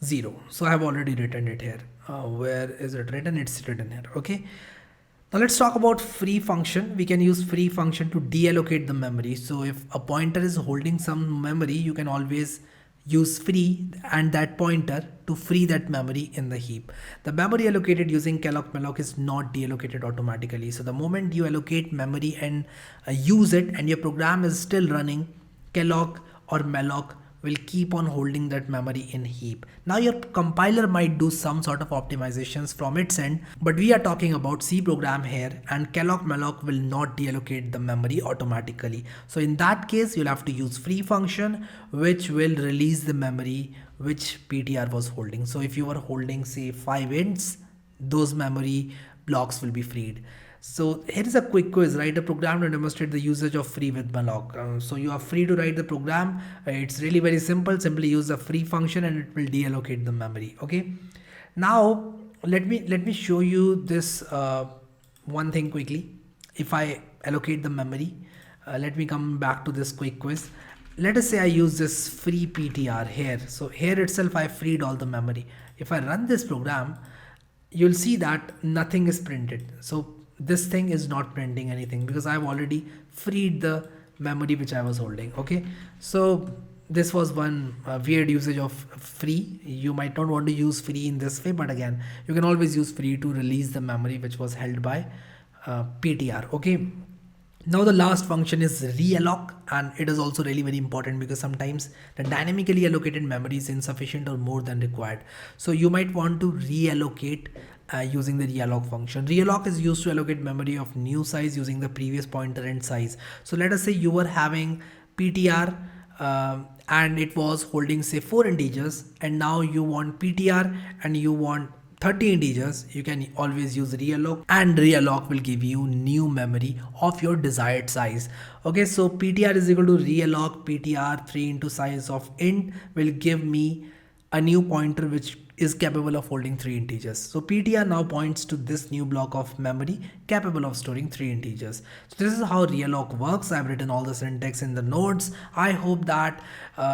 0. So I have already written it here. Where is it written? It's written here. Okay. Now let's talk about free function. We can use free function to deallocate the memory. So if a pointer is holding some memory, you can always use free and that pointer to free that memory in the heap. The memory allocated using calloc malloc is not deallocated automatically. So the moment you allocate memory and use it and your program is still running, calloc or malloc will keep on holding that memory in heap. Now your compiler might do some sort of optimizations from its end, but we are talking about C program here, and calloc malloc will not deallocate the memory automatically. So in that case, you'll have to use free function, which will release the memory which PTR was holding. So if you were holding say 5 ints, those memory blocks will be freed. So here is a quick quiz. Write a program to demonstrate the usage of free with malloc. So you are free to write the program. It's really very simple. Simply use the free function and it will deallocate the memory. Okay. Now let me show you this one thing quickly. If I allocate the memory, let me come back to this quick quiz. Let us say I use this free PTR here. So here itself I freed all the memory. If I run this program, you'll see that nothing is printed. So this thing is not printing anything because I've already freed the memory which I was holding. Okay, so this was one weird usage of free. You might not want to use free in this way, but again, you can always use free to release the memory which was held by PTR. Okay. Now the last function is realloc, and it is also really very important because sometimes the dynamically allocated memory is insufficient or more than required. So you might want to reallocate using the realloc function. Realloc is used to allocate memory of new size using the previous pointer and size. So let us say you were having PTR and it was holding say 4 integers, and now you want PTR and you want 30 integers. You can always use realloc, and realloc will give you new memory of your desired size. Okay, so PTR is equal to realloc PTR 3 into size of int will give me a new pointer which is capable of holding 3 integers. So PTR now points to this new block of memory capable of storing 3 integers. So this is how realloc works. I've written all the syntax in the notes. I hope that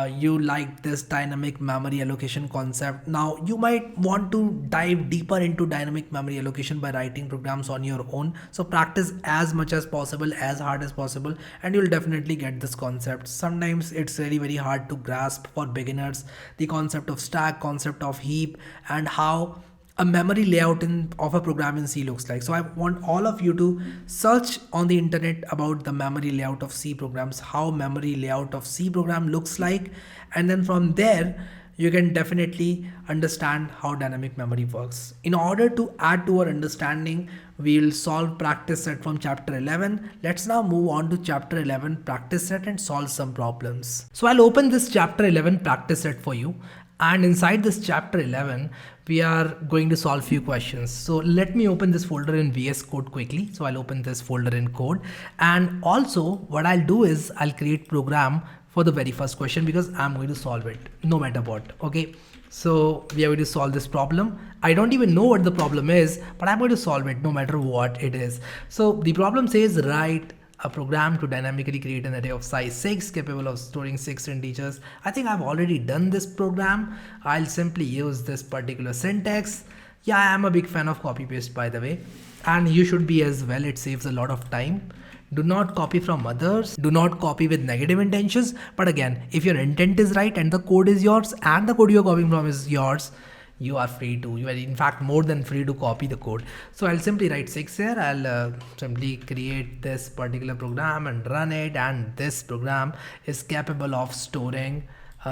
you like this dynamic memory allocation concept. Now you might want to dive deeper into dynamic memory allocation by writing programs on your own. So practice as much as possible, as hard as possible, and you'll definitely get this concept. Sometimes it's really very hard to grasp for beginners, the concept of stack, concept of heap, and how a memory layout of a program in C looks like. So I want all of you to search on the internet about the memory layout of C programs, how memory layout of C program looks like, and then from there you can definitely understand how dynamic memory works. In order to add to our understanding, we will solve practice set from chapter 11. Let's now move on to chapter 11 practice set and solve some problems. So I'll open this chapter 11 practice set for you, and inside this chapter 11 we are going to solve few questions. So let me open this folder in VS Code quickly. So I'll open this folder in code, and also what I'll do is I'll create program for the very first question because I'm going to solve it no matter what. Okay, so we are going to solve this problem. I don't even know what the problem is, but I'm going to solve it no matter what it is. So the problem says write a program to dynamically create an array of size 6 capable of storing 6 integers. I think I've already done this program. I'll simply use this particular syntax. Yeah, I am a big fan of copy paste, by the way, and you should be as well. It saves a lot of time. Do not copy from others. Do not copy with negative intentions. But again, if your intent is right and the code is yours and the code you're copying from is yours, you are free to, you are in fact more than free to copy the code. So I'll simply write 6 here. I'll simply create this particular program and run it, and this program is capable of storing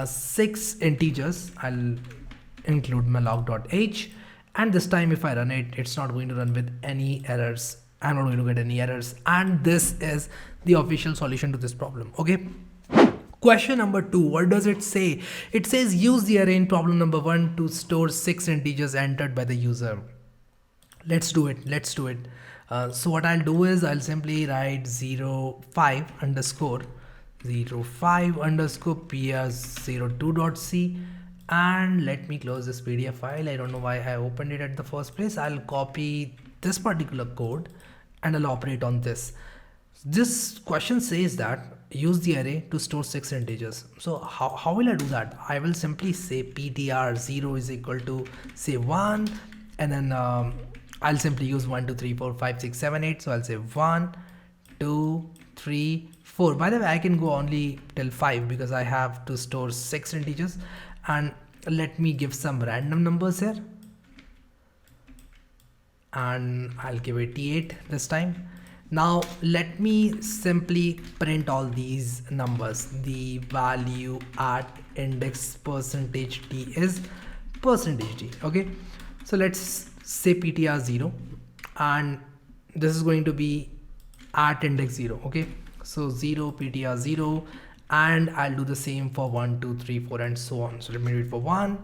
6 integers. I'll include malloc.h, and this time if I run it, it's not going to run with any errors. I'm not going to get any errors, and this is the official solution to this problem. Okay. Question number 2, what does it say? It says use the array in problem number 1 to store 6 integers entered by the user. Let's do it. So what I'll do is I'll simply write 05 underscore 05 underscore pr02.c, and let me close this PDF file. I don't know why I opened it at the first place. I'll copy this particular code and I'll operate on this. This question says that use the array to store 6 integers. So how will I do that? I will simply say ptr0 is equal to say 1, and then I'll simply use 1 2 3 4 5 6 7 8. So I'll say 1 2 3 4. By the way, I can go only till 5 because I have to store 6 integers. And let me give some random numbers here, and I'll give it t8 this time. Now let me simply print all these numbers. The value at index percentage %t is percentage %t. Okay, so let's say ptr0, and this is going to be at index 0. Okay, so 0 ptr0, and I'll do the same for 1 2 3 4 and so on. So let me do it for 1,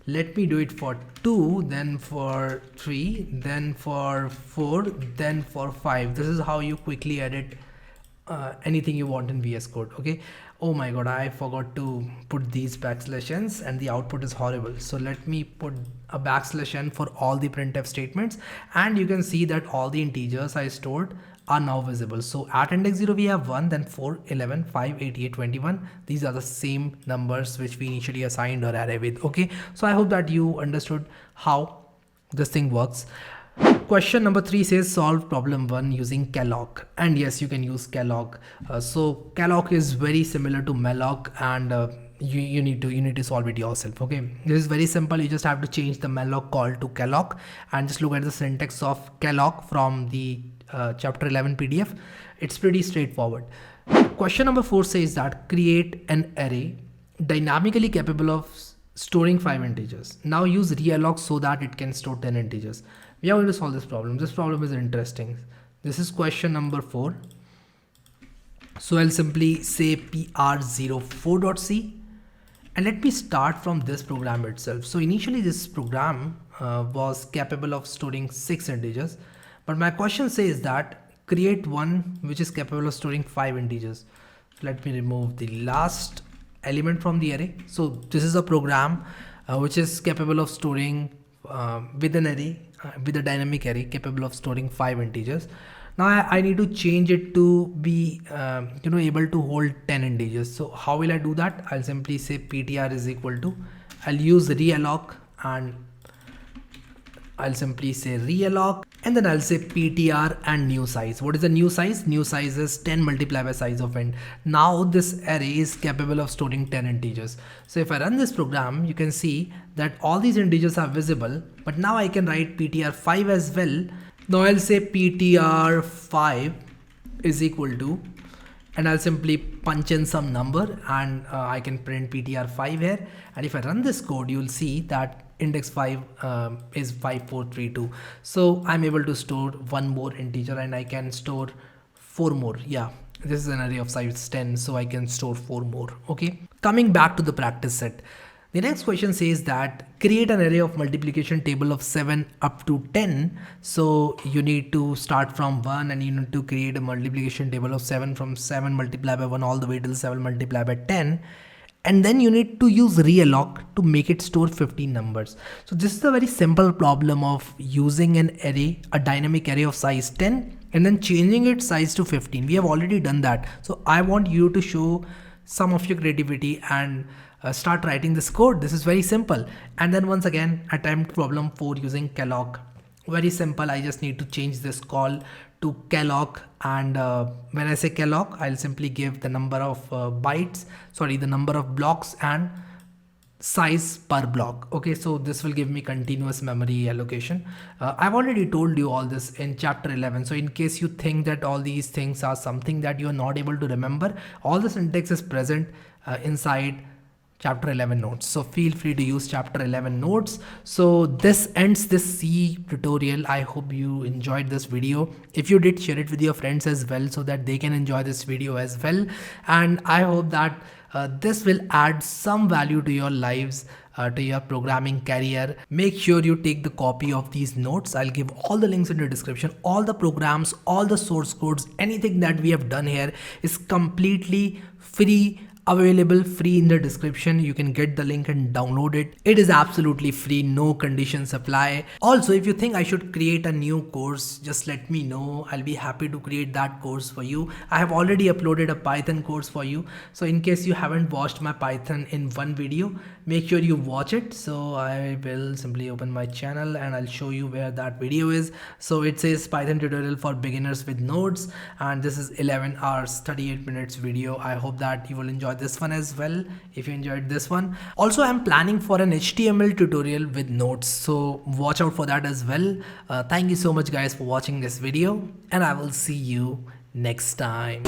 let me do it for 2, then for 3, then for 4, then for 5. This is how you quickly edit anything you want in VS Code. Okay, oh my god, I forgot to put these \n and the output is horrible. So let me put a \n for all the printf statements, and you can see that all the integers I stored are now visible. So at index 0 we have 1, then 4 11 5 88 21. These are the same numbers which we initially assigned our array with. Okay, so I hope that you understood how this thing works. Question number 3 says solve problem 1 using calloc, and yes, you can use calloc. So calloc is very similar to malloc, and you need to solve it yourself. Okay, this is very simple. You just have to change the malloc call to calloc, and just look at the syntax of calloc from the chapter 11 PDF. It's pretty straightforward. Question number 4 says that create an array dynamically capable of storing 5 integers. Now use realloc so that it can store 10 integers. We are going to solve this problem. This problem is interesting. This is question number 4. So I'll simply say pr04.c, and let me start from this program itself. So initially this program was capable of storing 6 integers, but my question says that create one which is capable of storing 5 integers. Let me remove the last element from the array. So this is a program which is capable of storing with an array, with a dynamic array capable of storing 5 integers. Now I need to change it to be able to hold 10 integers. So how will I do that? I'll simply say ptr is equal to, I'll use realloc, and I'll simply say realloc, and then I'll say ptr and new size. What is the new size? New size is 10 multiplied by size of int. Now this array is capable of storing 10 integers. So if I run this program, you can see that all these integers are visible, but now I can write ptr5 as well. Now I'll say ptr5 is equal to, and I'll simply punch in some number, and I can print ptr5 here. And if I run this code, you'll see that index 5 is 5432. So I'm able to store one more integer, and I can store 4 more. Yeah, this is an array of size 10, so I can store 4 more. Okay, coming back to the practice set. The next question says that create an array of multiplication table of 7 up to 10. So you need to start from 1, and you need to create a multiplication table of 7 from 7 multiplied by 1 all the way till 7 multiplied by 10. And then you need to use realloc to make it store 15 numbers. So this is a very simple problem of using an array, a dynamic array of size 10, and then changing its size to 15. We have already done that. So I want you to show some of your creativity and start writing this code. This is very simple. And then once again, attempt problem 4 using calloc. Very simple. I just need to change this call to calloc, and when I say calloc, I'll simply give the number of the number of blocks and size per block. Okay, so this will give me continuous memory allocation. I've already told you all this in chapter 11. So in case you think that all these things are something that you are not able to remember, all the syntax is present inside chapter 11 notes. So feel free to use chapter 11 notes. So this ends this C tutorial. I hope you enjoyed this video. If you did, share it with your friends as well so that they can enjoy this video as well. And I hope that this will add some value to your lives, to your programming career. Make sure you take the copy of these notes. I'll give all the links in the description. All the programs, all the source codes, anything that we have done here is completely free, available free in the description. You can get the link and download it. It is absolutely free, no conditions apply. Also, if you think I should create a new course, just let me know. I'll be happy to create that course for you. I have already uploaded a Python course for you, so in case you haven't watched my Python in one video, make sure you watch it. So I will simply open my channel and I'll show you where that video is. So it says Python tutorial for beginners with nodes, and this is 11 hours 38 minutes video. I hope that you will enjoy this one as well if you enjoyed this one. Also, I'm planning for an HTML tutorial with notes, so watch out for that as well. Thank you so much guys for watching this video, and I will see you next time.